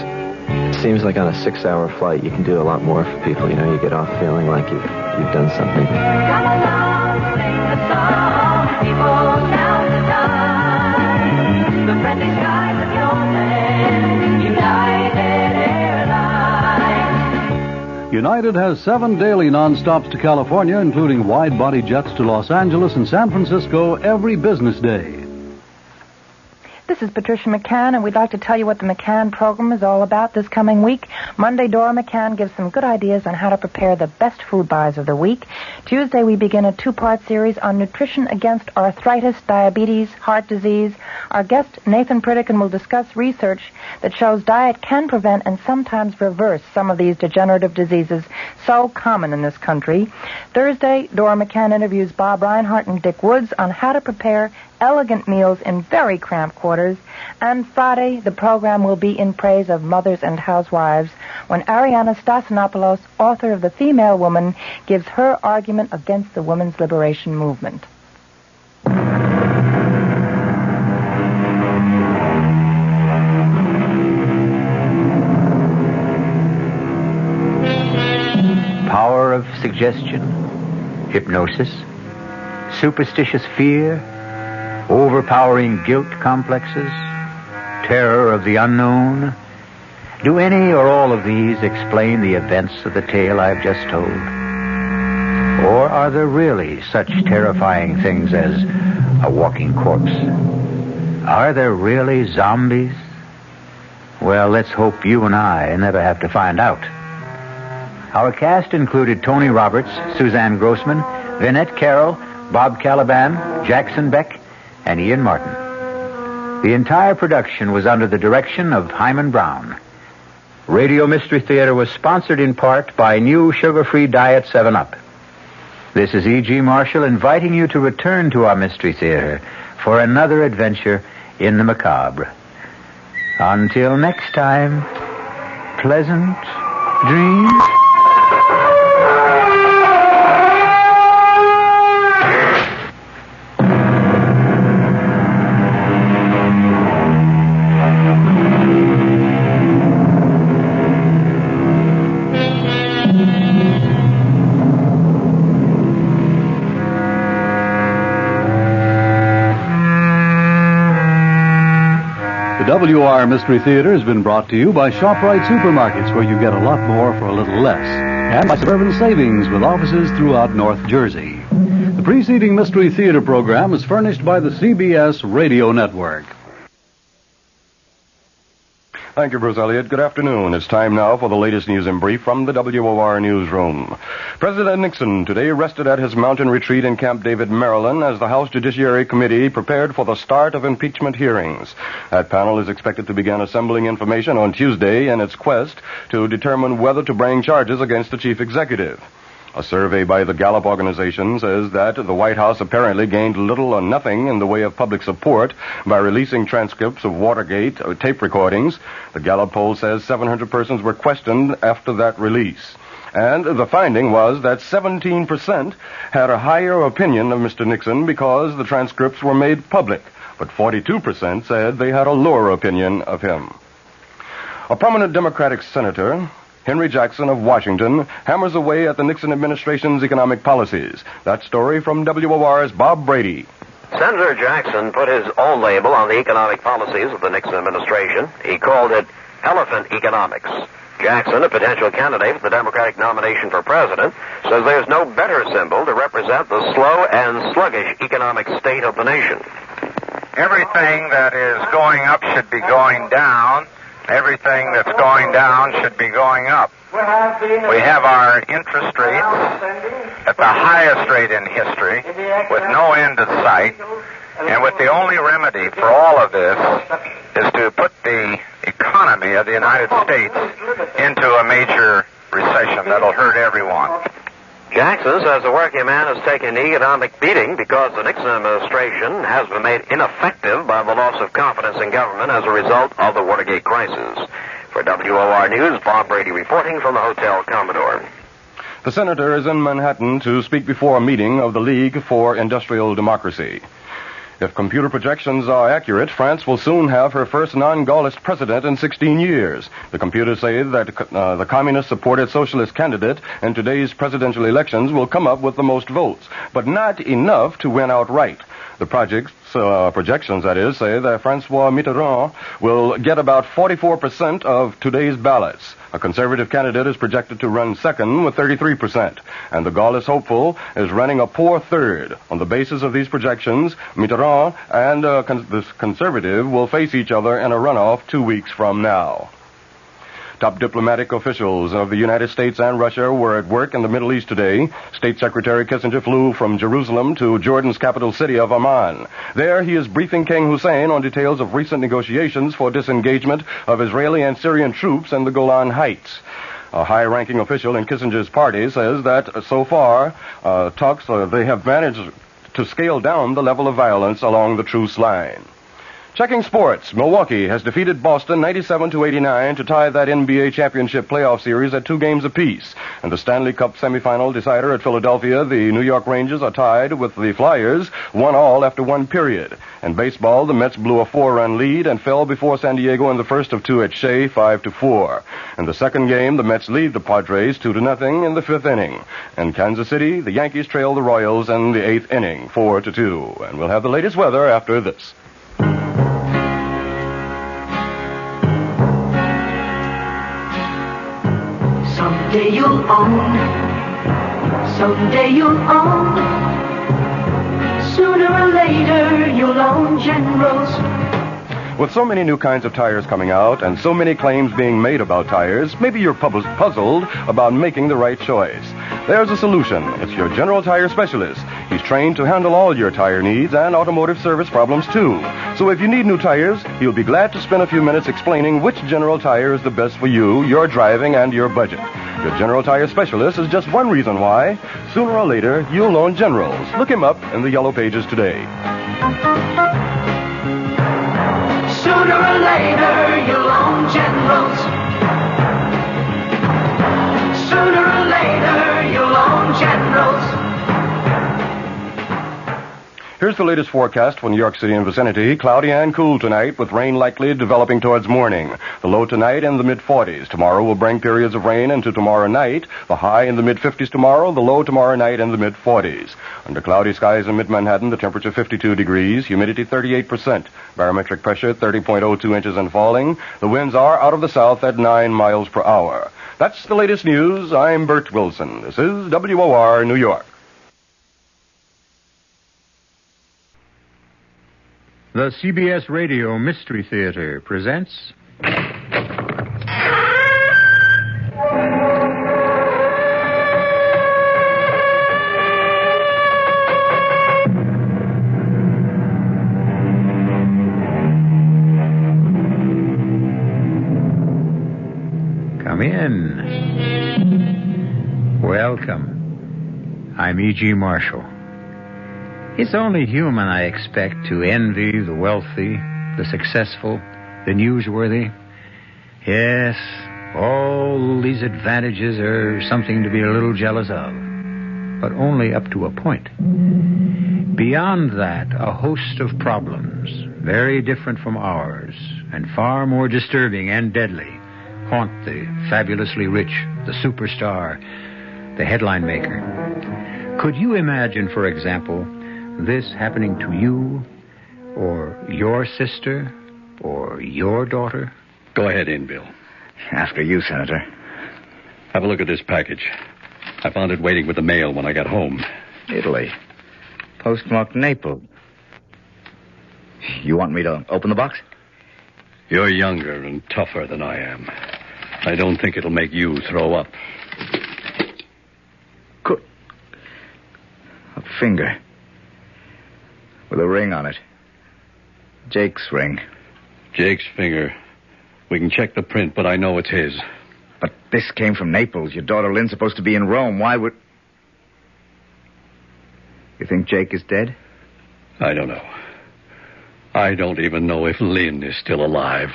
It seems like on a 6-hour flight, you can do a lot more for people. You know, you get off feeling like you've done something. Come along, sing a song, people now tonight. The friendly skies of your land, United Airlines. United has 7 daily non-stops to California, including wide-body jets to Los Angeles and San Francisco every business day. This is Patricia McCann, and we'd like to tell you what the McCann program is all about this coming week. Monday, Dora McCann gives some good ideas on how to prepare the best food buys of the week. Tuesday, we begin a 2-part series on nutrition against arthritis, diabetes, heart disease. Our guest, Nathan Pritikin, will discuss research that shows diet can prevent and sometimes reverse some of these degenerative diseases so common in this country. Thursday, Dora McCann interviews Bob Reinhart and Dick Woods on how to prepare elegant meals in very cramped quarters. And Friday, the program will be in praise of mothers and housewives when Ariana Stasinopoulos, author of The Female Woman, gives her argument against the women's liberation movement. of suggestion, hypnosis, superstitious fear, overpowering guilt complexes, terror of the unknown? Do any or all of these explain the events of the tale I've just told? Or are there really such terrifying things as a walking corpse? Are there really zombies? Well, let's hope you and I never have to find out. Our cast included Tony Roberts, Suzanne Grossman, Vinette Carroll, Bob Caliban, Jackson Beck, and Ian Martin. The entire production was under the direction of Hyman Brown. Radio Mystery Theater was sponsored in part by new sugar-free diet 7-Up. This is E.G. Marshall inviting you to return to our Mystery Theater for another adventure in the macabre. Until next time, pleasant dreams. WR Mystery Theater has been brought to you by ShopRite Supermarkets, where you get a lot more for a little less, and by Suburban Savings with offices throughout North Jersey. The preceding Mystery Theater program is furnished by the CBS Radio Network. Thank you, Bruce Elliott. Good afternoon. It's time now for the latest news in brief from the WOR newsroom. President Nixon today rested at his mountain retreat in Camp David, Maryland, as the House Judiciary Committee prepared for the start of impeachment hearings. That panel is expected to begin assembling information on Tuesday in its quest to determine whether to bring charges against the chief executive. A survey by the Gallup organization says that the White House apparently gained little or nothing in the way of public support by releasing transcripts of Watergate tape recordings. The Gallup poll says 700 persons were questioned after that release. And the finding was that 17% had a higher opinion of Mr. Nixon because the transcripts were made public, but 42% said they had a lower opinion of him. A prominent Democratic senator, Henry Jackson of Washington, hammers away at the Nixon administration's economic policies. That story from WOR's Bob Brady. Senator Jackson put his own label on the economic policies of the Nixon administration. He called it elephant economics. Jackson, a potential candidate for the Democratic nomination for president, says there's no better symbol to represent the slow and sluggish economic state of the nation. Everything that is going up should be going down. Everything that's going down should be going up. We have our interest rates at the highest rate in history, with no end in sight, and with the only remedy for all of this is to put the economy of the United States into a major recession that'll hurt everyone. Jackson says the working man has taken an economic beating because the Nixon administration has been made ineffective by the loss of confidence in government as a result of the Watergate crisis. For WOR News, Bob Brady reporting from the Hotel Commodore. The senator is in Manhattan to speak before a meeting of the League for Industrial Democracy. If computer projections are accurate, France will soon have her first non-Gaullist president in 16 years. The computers say that the communist-supported socialist candidate in today's presidential elections will come up with the most votes, but not enough to win outright. The projections, that is, say that François Mitterrand will get about 44% of today's ballots. A conservative candidate is projected to run second with 33%, and the Gaullist hopeful is running a poor third. On the basis of these projections, Mitterrand and the conservative will face each other in a runoff 2 weeks from now. Top diplomatic officials of the United States and Russia were at work in the Middle East today. State Secretary Kissinger flew from Jerusalem to Jordan's capital city of Amman. There he is briefing King Hussein on details of recent negotiations for disengagement of Israeli and Syrian troops in the Golan Heights. A high-ranking official in Kissinger's party says that so far, they have managed to scale down the level of violence along the truce line. Checking sports. Milwaukee has defeated Boston 97-89 to tie that NBA championship playoff series at 2 games apiece. And the Stanley Cup semifinal decider at Philadelphia, the New York Rangers are tied with the Flyers, 1-1 after 1 period. In baseball, the Mets blew a 4-run lead and fell before San Diego in the first of 2 at Shea, 5-4. In the second game, the Mets lead the Padres 2-0 in the 5th inning. In Kansas City, the Yankees trail the Royals in the 8th inning, 4-2. And we'll have the latest weather after this. Someday you'll own, someday you'll own, sooner or later you'll own Generals. With so many new kinds of tires coming out and so many claims being made about tires, maybe you're puzzled about making the right choice. There's a solution. It's your General Tire Specialist. He's trained to handle all your tire needs and automotive service problems, too. So if you need new tires, he'll be glad to spend a few minutes explaining which General Tire is the best for you, your driving, and your budget. Your General Tire Specialist is just one reason why, sooner or later, you'll own Generals. Look him up in the Yellow Pages today. Sooner or later you'll own Generals. Sooner or later you'll own Generals. Here's the latest forecast for New York City and vicinity. Cloudy and cool tonight, with rain likely developing towards morning. The low tonight in the mid-40s. Tomorrow will bring periods of rain into tomorrow night. The high in the mid-50s tomorrow. The low tomorrow night in the mid-40s. Under cloudy skies in mid-Manhattan, the temperature 52 degrees. Humidity 38%. Barometric pressure 30.02 inches and falling. The winds are out of the south at 9 miles per hour. That's the latest news. I'm Bert Wilson. This is WOR New York. The CBS Radio Mystery Theater presents... Come in. Welcome. I'm E.G. Marshall. It's only human, I expect, to envy the wealthy, the successful, the newsworthy. Yes, all these advantages are something to be a little jealous of, but only up to a point. Beyond that, a host of problems, very different from ours, and far more disturbing and deadly, haunt the fabulously rich, the superstar, the headline maker. Could you imagine, for example, this happening to you, or your sister, or your daughter? Go ahead in, Bill. After you, Senator. Have a look at this package. I found it waiting with the mail when I got home. Italy. Postmarked Naples. You want me to open the box? You're younger and tougher than I am. I don't think it'll make you throw up. Good. A finger. With a ring on it. Jake's ring. Jake's finger. We can check the print, but I know it's his. But this came from Naples. Your daughter Lynn's supposed to be in Rome. Why would... You think Jake is dead? I don't know. I don't even know if Lynn is still alive.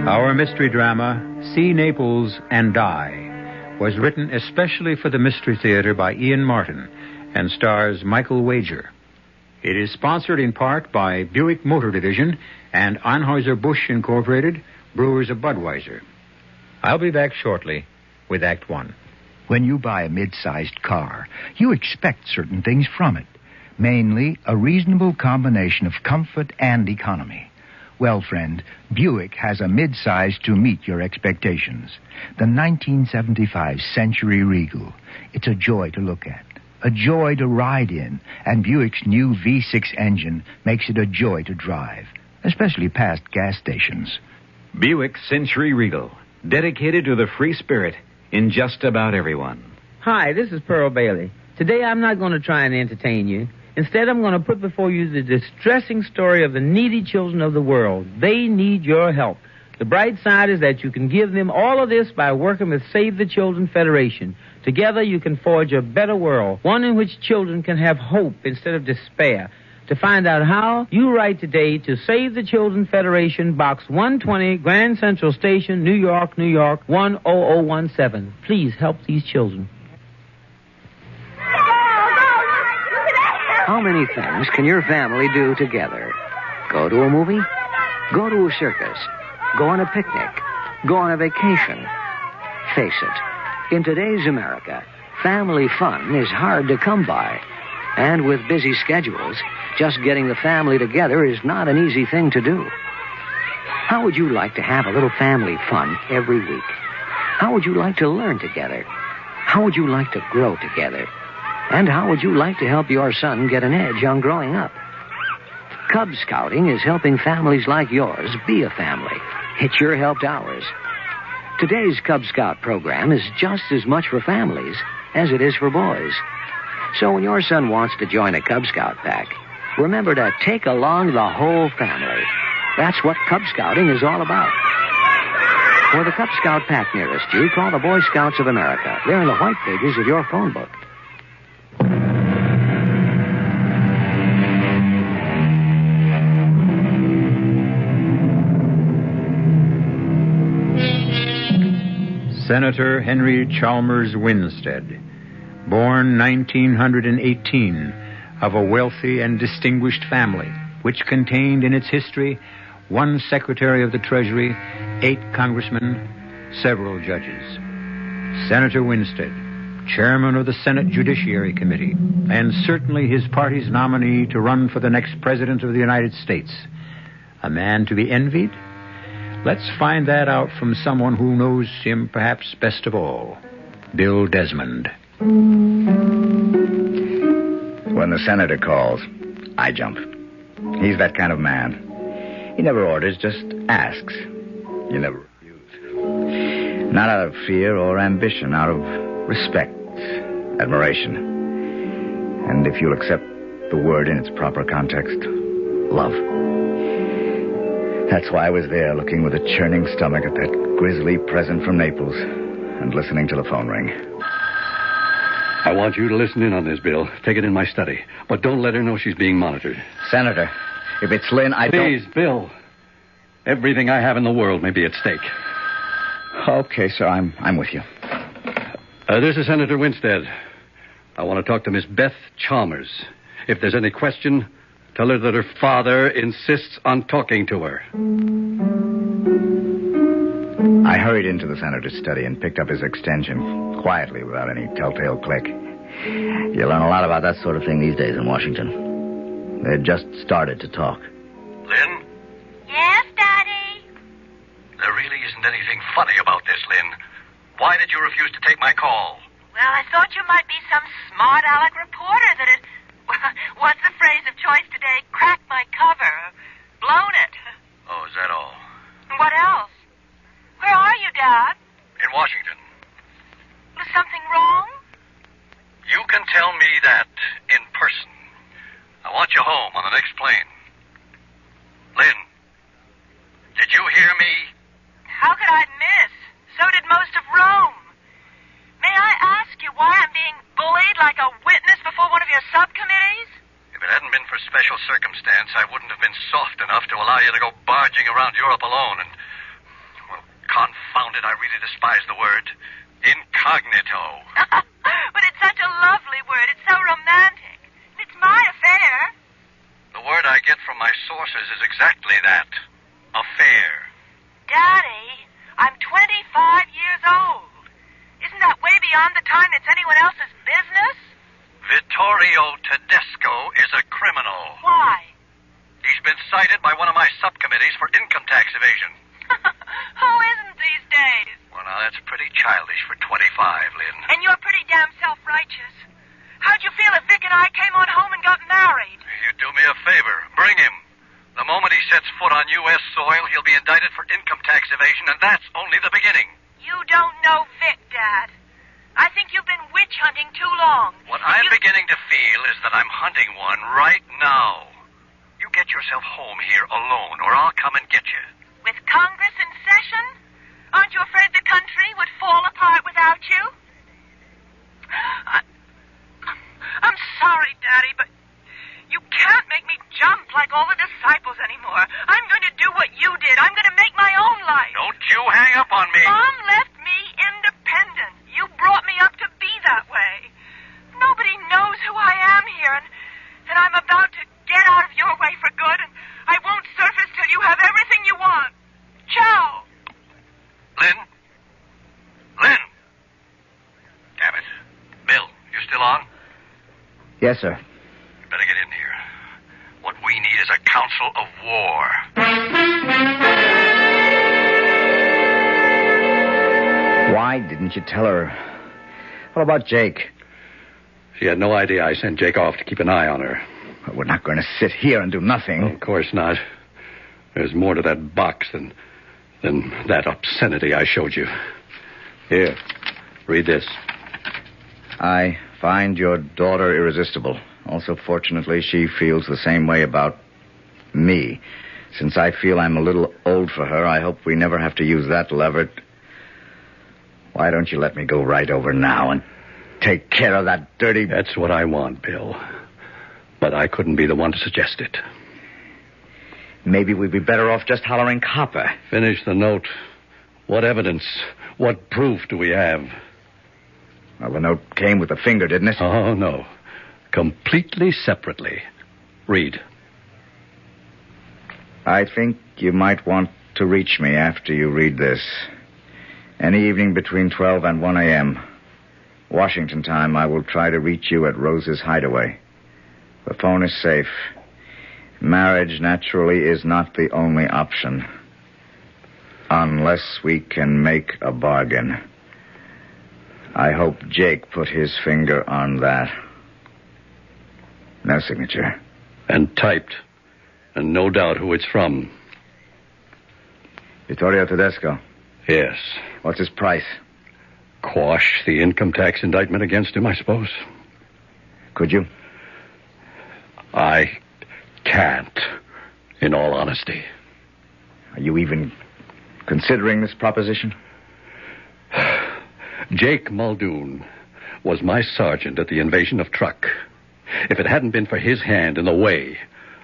Our mystery drama, See Naples and Die, was written especially for the Mystery Theater by Ian Martin and stars Michael Wager. It is sponsored in part by Buick Motor Division and Anheuser-Busch Incorporated, brewers of Budweiser. I'll be back shortly with Act One. When you buy a mid-sized car, you expect certain things from it, mainly a reasonable combination of comfort and economy. Well, friend, Buick has a mid-size to meet your expectations. The 1975 Century Regal. It's a joy to look at, a joy to ride in, and Buick's new V6 engine makes it a joy to drive, especially past gas stations. Buick Century Regal, dedicated to the free spirit in just about everyone. Hi, this is Pearl Bailey. Today I'm not going to try and entertain you. Instead, I'm going to put before you the distressing story of the needy children of the world. They need your help. The bright side is that you can give them all of this by working with Save the Children Federation. Together you can forge a better world, one in which children can have hope instead of despair. To find out how, you write today to Save the Children Federation, Box 120, Grand Central Station, New York, New York, 10017. Please help these children. How many things can your family do together? Go to a movie? Go to a circus? Go on a picnic? Go on a vacation? Face it, in today's America, family fun is hard to come by. And with busy schedules, just getting the family together is not an easy thing to do. How would you like to have a little family fun every week? How would you like to learn together? How would you like to grow together? And how would you like to help your son get an edge on growing up? Cub Scouting is helping families like yours be a family. It's your help to ours. Today's Cub Scout program is just as much for families as it is for boys. So when your son wants to join a Cub Scout pack, remember to take along the whole family. That's what Cub Scouting is all about. For the Cub Scout pack nearest you, call the Boy Scouts of America. They're in the white pages of your phone book. Senator Henry Chalmers Winstead, born 1918, of a wealthy and distinguished family, which contained in its history 1 Secretary of the Treasury, 8 congressmen, several judges. Senator Winstead, chairman of the Senate Judiciary Committee, and certainly his party's nominee to run for the next president of the United States. A man to be envied? Let's find that out from someone who knows him perhaps best of all, Bill Desmond. When the senator calls, I jump. He's that kind of man. He never orders, just asks. You never refuse. Not out of fear or ambition, out of respect, admiration. And if you'll accept the word in its proper context, love. That's why I was there, looking with a churning stomach at that grisly present from Naples and listening to the phone ring. I want you to listen in on this, Bill. Take it in my study. But don't let her know she's being monitored. Senator, if it's Lynn, Please, Bill. Everything I have in the world may be at stake. Okay, sir, I'm with you. This is Senator Winstead. I want to talk to Miss Beth Chalmers. If there's any question, tell her that her father insists on talking to her. I hurried into the senator's study and picked up his extension quietly without any telltale click. You learn a lot about that sort of thing these days in Washington. They had just started to talk. Lynn? Yes, Daddy? There really isn't anything funny about this, Lynn. Why did you refuse to take my call? Well, I thought you might be some smart aleck reporter that had... What's the phrase of choice today? Cracked my cover. Blown it. Oh, is that all? What else? Where are you, Dad? In Washington. Was something wrong? You can tell me that in person. I want you home on the next plane. Lynn, did you hear me? How could I miss? So did most of Rome. May I ask you why I'm being bullied like a witness before one of your subcommittees? If it hadn't been for special circumstance, I wouldn't have been soft enough to allow you to go barging around Europe alone and, well, confound it, I really despise the word, incognito. But it's such a lovely word. It's so romantic. It's my affair. The word I get from my sources is exactly that, affair. Daddy, I'm 25 years old. Isn't that way beyond the time it's anyone else's business? Vittorio Tedesco is a criminal. Why? He's been cited by one of my subcommittees for income tax evasion. Who isn't these days? Well, now, that's pretty childish for 25, Lynn. And you're pretty damn self-righteous. How'd you feel if Vic and I came on home and got married? You do me a favor. Bring him. The moment he sets foot on U.S. soil, he'll be indicted for income tax evasion, and that's only the beginning. You don't know Vic, Dad. I think you've been witch hunting too long. What I'm beginning to feel is that I'm hunting one right now. You get yourself home here alone, or I'll come and get you. with Congress in session? Aren't you afraid the country would fall apart without you? I'm sorry, Daddy, but you can't make me jump like all the disciples anymore. I'm going to do what you did. I'm going to make my own life. Don't you hang up on me. Mom left me independent. You brought me up to be that way. Nobody knows who I am here, and I'm about to get out of your way for good, and I won't surface till you have everything you want. Ciao. Lynn? Lynn! Damn it. Bill, you still on? Yes, sir. Better get in here. What we need is a council of war. Why didn't you tell her? What about Jake? She had no idea I sent Jake off to keep an eye on her. Well, we're not going to sit here and do nothing. Of course not. There's more to that box than that obscenity I showed you. Here, read this. I find your daughter irresistible. Also, fortunately, she feels the same way about me. Since I feel I'm a little old for her, I hope we never have to use that lever. Why don't you let me go right over now and take care of that dirty... That's what I want, Bill. But I couldn't be the one to suggest it. Maybe we'd be better off just hollering copper. Finish the note. What evidence, what proof do we have? Well, the note came with the finger, didn't it? Oh, no. Completely separately. Read. I think you might want to reach me after you read this. Any evening between 12 and 1 a.m. Washington time, I will try to reach you at Rose's hideaway. The phone is safe. Marriage, naturally, is not the only option. Unless we can make a bargain. I hope Jake put his finger on that. No signature. And typed. And no doubt who it's from. Vittorio Tedesco. Yes. What's his price? Quash the income tax indictment against him, I suppose. Could you? I can't, in all honesty. Are you even considering this proposition? Jake Muldoon was my sergeant at the invasion of Truk. If it hadn't been for his hand in the way,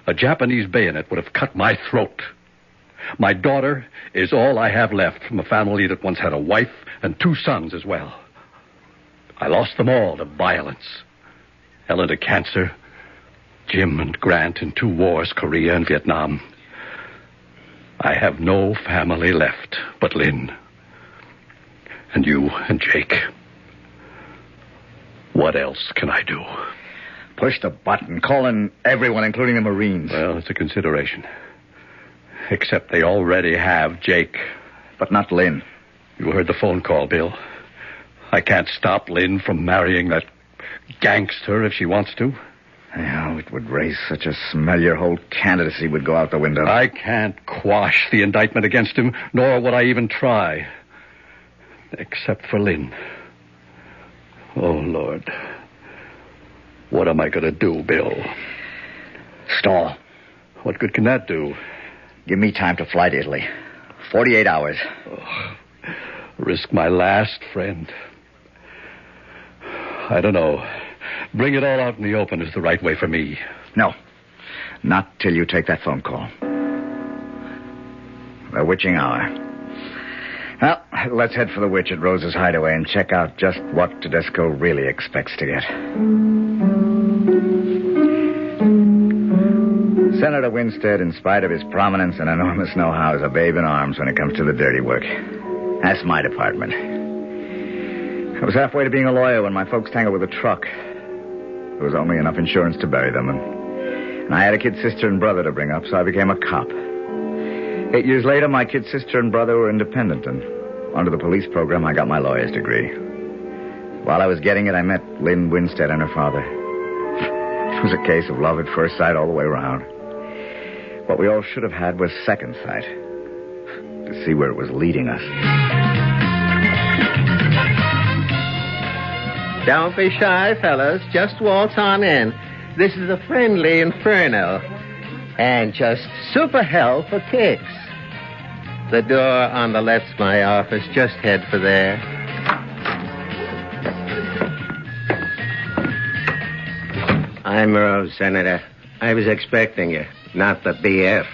a Japanese bayonet would have cut my throat. My daughter is all I have left from a family that once had a wife and 2 sons as well. I lost them all to violence. Ellen to cancer. Jim and Grant in 2 wars, Korea and Vietnam. I have no family left but Lynn. And you and Jake. What else can I do? Push the button. Call in everyone, including the Marines. Well, it's a consideration. Except they already have Jake. But not Lynn. You heard the phone call, Bill. I can't stop Lynn from marrying that gangster if she wants to. Oh, it would raise such a smell your whole candidacy would go out the window. I can't quash the indictment against him, nor would I even try. Except for Lynn. Oh, Lord. What am I going to do, Bill? Stall. What good can that do? Give me time to fly to Italy. 48 hours. Oh, risk my last friend. I don't know. Bring it all out in the open is the right way for me. No. Not till you take that phone call. The witching hour. Well, let's head for the witch at Rose's hideaway and check out just what Tedesco really expects to get. Senator Winstead, in spite of his prominence and enormous know-how, is a babe in arms when it comes to the dirty work. That's my department. I was halfway to being a lawyer when my folks tangled with a truck. There was only enough insurance to bury them, and I had a kid sister and brother to bring up, so I became a cop. 8 years later, my kid sister and brother were independent, and under the police program, I got my lawyer's degree. While I was getting it, I met Lynn Winstead and her father. It was a case of love at first sight all the way around. What we all should have had was second sight, to see where it was leading us. Don't be shy, fellas. Just waltz on in. This is a friendly inferno. And just super hell for kicks. The door on the left's my office. Just head for there. I'm Rose, Senator. I was expecting you, not the BF.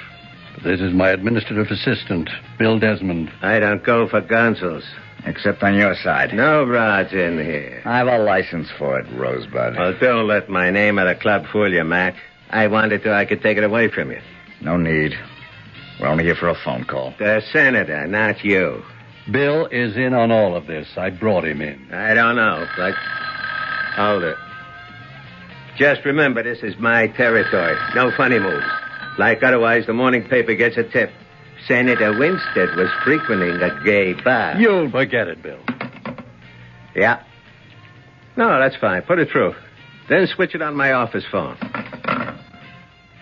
This is my administrative assistant, Bill Desmond. I don't go for gunsels. Except on your side. No rods in here. I have a license for it, Rosebud. Well, don't let my name at a club fool you, Mac. I wanted to, I could take it away from you. No need. We're only here for a phone call. The Senator, not you. Bill is in on all of this. I brought him in. I don't know, but... Hold it. Just remember, this is my territory. No funny moves. Like otherwise, the morning paper gets a tip. Senator Winstead was frequenting a gay bar. You'll forget it, Bill. Yeah. No, that's fine. Put it through. Then switch it on my office phone.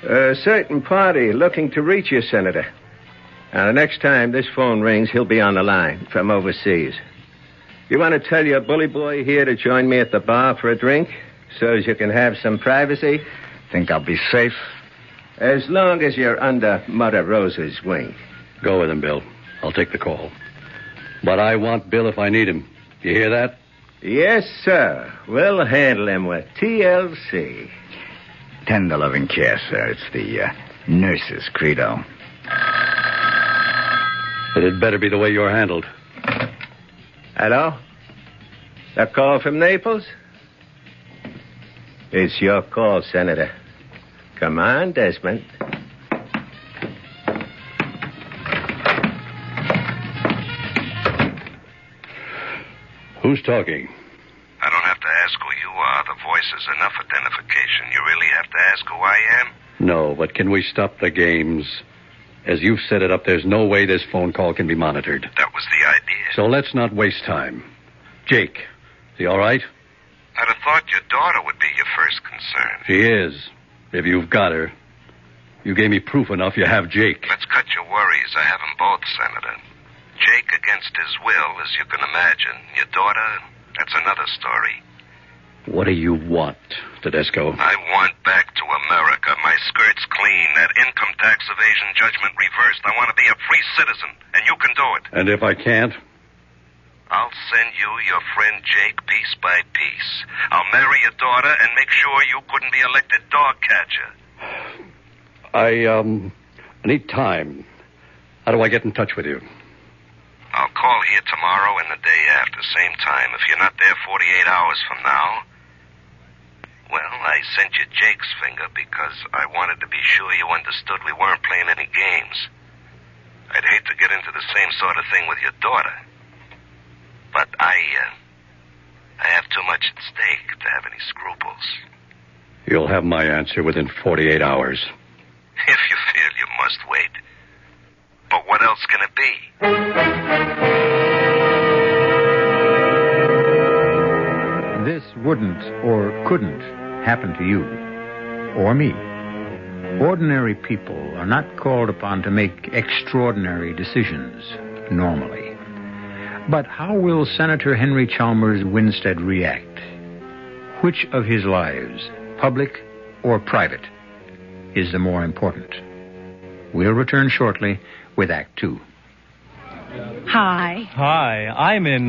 A certain party looking to reach you, Senator. Now, the next time this phone rings, he'll be on the line from overseas. You want to tell your bully boy here to join me at the bar for a drink so as you can have some privacy? Think I'll be safe? As long as you're under Mother Rose's wing. Go with him, Bill. I'll take the call. But I want Bill if I need him. You hear that? Yes, sir. We'll handle him with TLC. Tender loving care, sir. It's the nurse's credo. But it better be the way you're handled. Hello? A call from Naples? It's your call, Senator. Come on, Desmond. Who's talking? I don't have to ask who you are. The voice is enough identification. You really have to ask who I am? No, but can we stop the games? As you've set it up, there's no way this phone call can be monitored. That was the idea. So let's not waste time. Jake, is he all right? I'd have thought your daughter would be your first concern. She is. If you've got her. You gave me proof enough you have Jake. Let's cut your worries. I have them both, Senator. Jake against his will, as you can imagine. Your daughter, that's another story. What do you want, Tedesco? I want back to America. My skirt's clean. That income tax evasion judgment reversed. I want to be a free citizen, and you can do it. And if I can't? I'll send you your friend Jake piece by piece. I'll marry your daughter and make sure you couldn't be elected dog catcher. I need time. How do I get in touch with you? I'll call here tomorrow and the day after, same time. If you're not there 48 hours from now, well, I sent you Jake's finger because I wanted to be sure you understood we weren't playing any games. I'd hate to get into the same sort of thing with your daughter. But I have too much at stake to have any scruples. You'll have my answer within 48 hours. If you feel you must wait. But what else can it be? This wouldn't or couldn't happen to you or me. Ordinary people are not called upon to make extraordinary decisions normally. But how will Senator Henry Chalmers Winstead react? Which of his lives, public or private, is the more important? We'll return shortly with Act Two. Hi. Hi, I'm in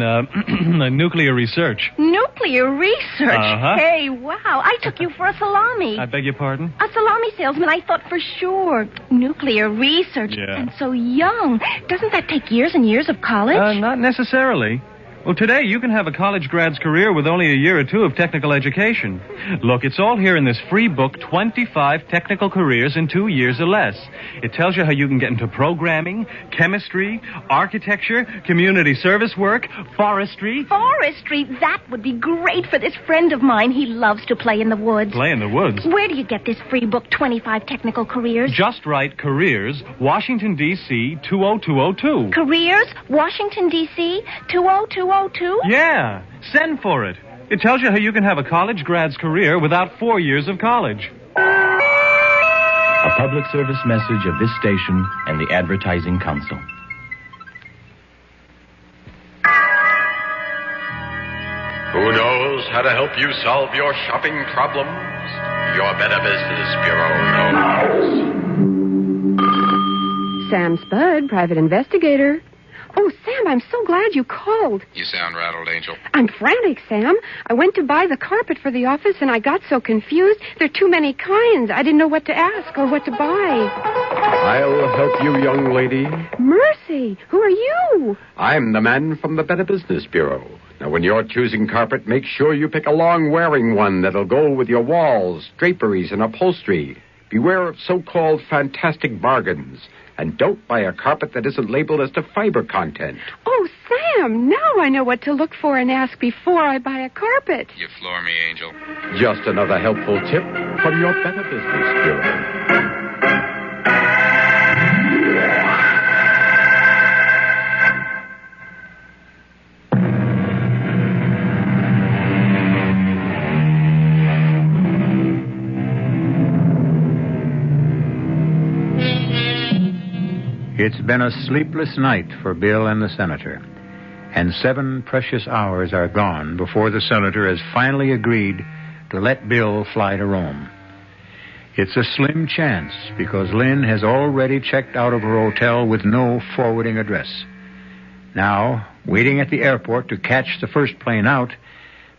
nuclear research. Nuclear research? Uh-huh. Hey, wow. I took you for a salami. I beg your pardon? A salami salesman, I thought for sure. Nuclear research. Yeah. And so young. Doesn't that take years and years of college? Not necessarily. Well, today you can have a college grad's career with only a year or two of technical education. Look, it's all here in this free book, 25 Technical Careers in 2 years or less. It tells you how you can get into programming, chemistry, architecture, community service work, forestry. Forestry? That would be great for this friend of mine. He loves to play in the woods. Play in the woods? Where do you get this free book, 25 Technical Careers? Just Right Careers, Washington, D.C., 20202. Careers, Washington, D.C., 20202? Yeah, send for it. It tells you how you can have a college grad's career without 4 years of college. A public service message of this station and the Advertising Council. Who knows how to help you solve your shopping problems? Your Better Business Bureau knows. Sam Spud, private investigator. Oh, Sam, I'm so glad you called. You sound rattled, Angel. I'm frantic, Sam. I went to buy the carpet for the office, and I got so confused. There are too many kinds. I didn't know what to ask or what to buy. I'll help you, young lady. Mercy, who are you? I'm the man from the Better Business Bureau. Now, when you're choosing carpet, make sure you pick a long-wearing one that'll go with your walls, draperies, and upholstery. Beware of so-called fantastic bargains. And don't buy a carpet that isn't labeled as to fiber content. Oh, Sam, now I know what to look for and ask before I buy a carpet. You floor me, Angel. Just another helpful tip from your Better Business Bureau. It's been a sleepless night for Bill and the senator, and 7 precious hours are gone before the senator has finally agreed to let Bill fly to Rome. It's a slim chance because Lynn has already checked out of her hotel with no forwarding address. Now, waiting at the airport to catch the first plane out,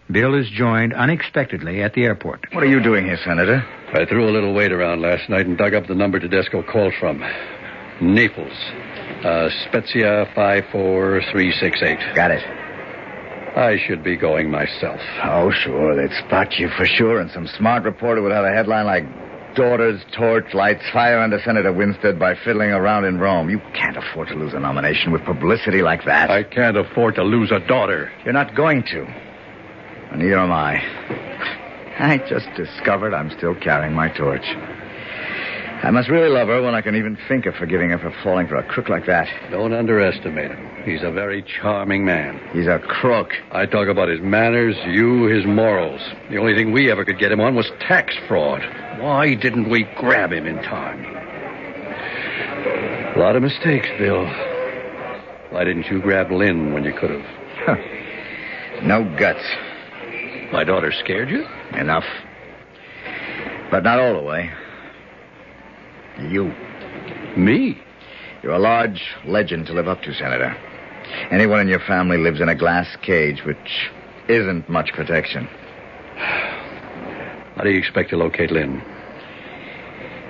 Bill is joined unexpectedly at the airport. What are you doing here, Senator? I threw a little weight around last night and dug up the number Tedesco called from. Naples. Spezia 54368. Got it. I should be going myself. Oh, sure. They'd spot you for sure, and some smart reporter would have a headline like, "Daughters, torch lights, fire under Senator Winstead by fiddling around in Rome." You can't afford to lose a nomination with publicity like that. I can't afford to lose a daughter. You're not going to. And neither am I. I just discovered I'm still carrying my torch. I must really love her when I can even think of forgiving her for falling for a crook like that. Don't underestimate him. He's a very charming man. He's a crook. I talk about his manners, you his morals. The only thing we ever could get him on was tax fraud. Why didn't we grab him in time? A lot of mistakes, Bill. Why didn't you grab Lynn when you could have? Huh. No guts. My daughter scared you? Enough. But not all the way. You. Me? You're a large legend to live up to, Senator. Anyone in your family lives in a glass cage, which isn't much protection. How do you expect to locate Lynn?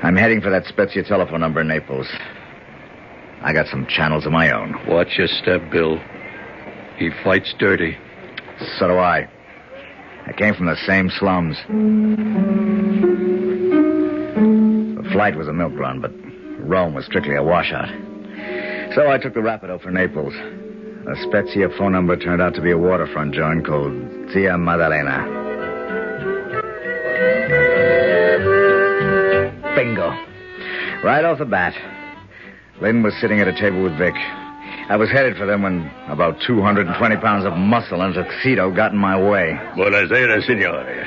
I'm heading for that Spezia telephone number in Naples. I got some channels of my own. Watch your step, Bill. He fights dirty. So do I. I came from the same slums. The flight was a milk run, but Rome was strictly a washout. So I took the Rapido for Naples. The Spezia phone number turned out to be a waterfront joint called Zia Maddalena. Bingo. Right off the bat, Lynn was sitting at a table with Vic. I was headed for them when about 220 pounds of muscle and a tuxedo got in my way. Buonasera, signore.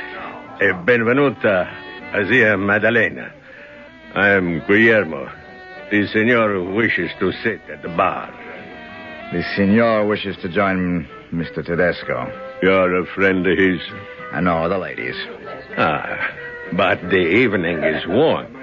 E benvenuta a Zia Maddalena. I am Guillermo. The signor wishes to sit at the bar. The signor wishes to join Mr. Tedesco. You're a friend of his? No, the ladies. Ah, but the evening is warm.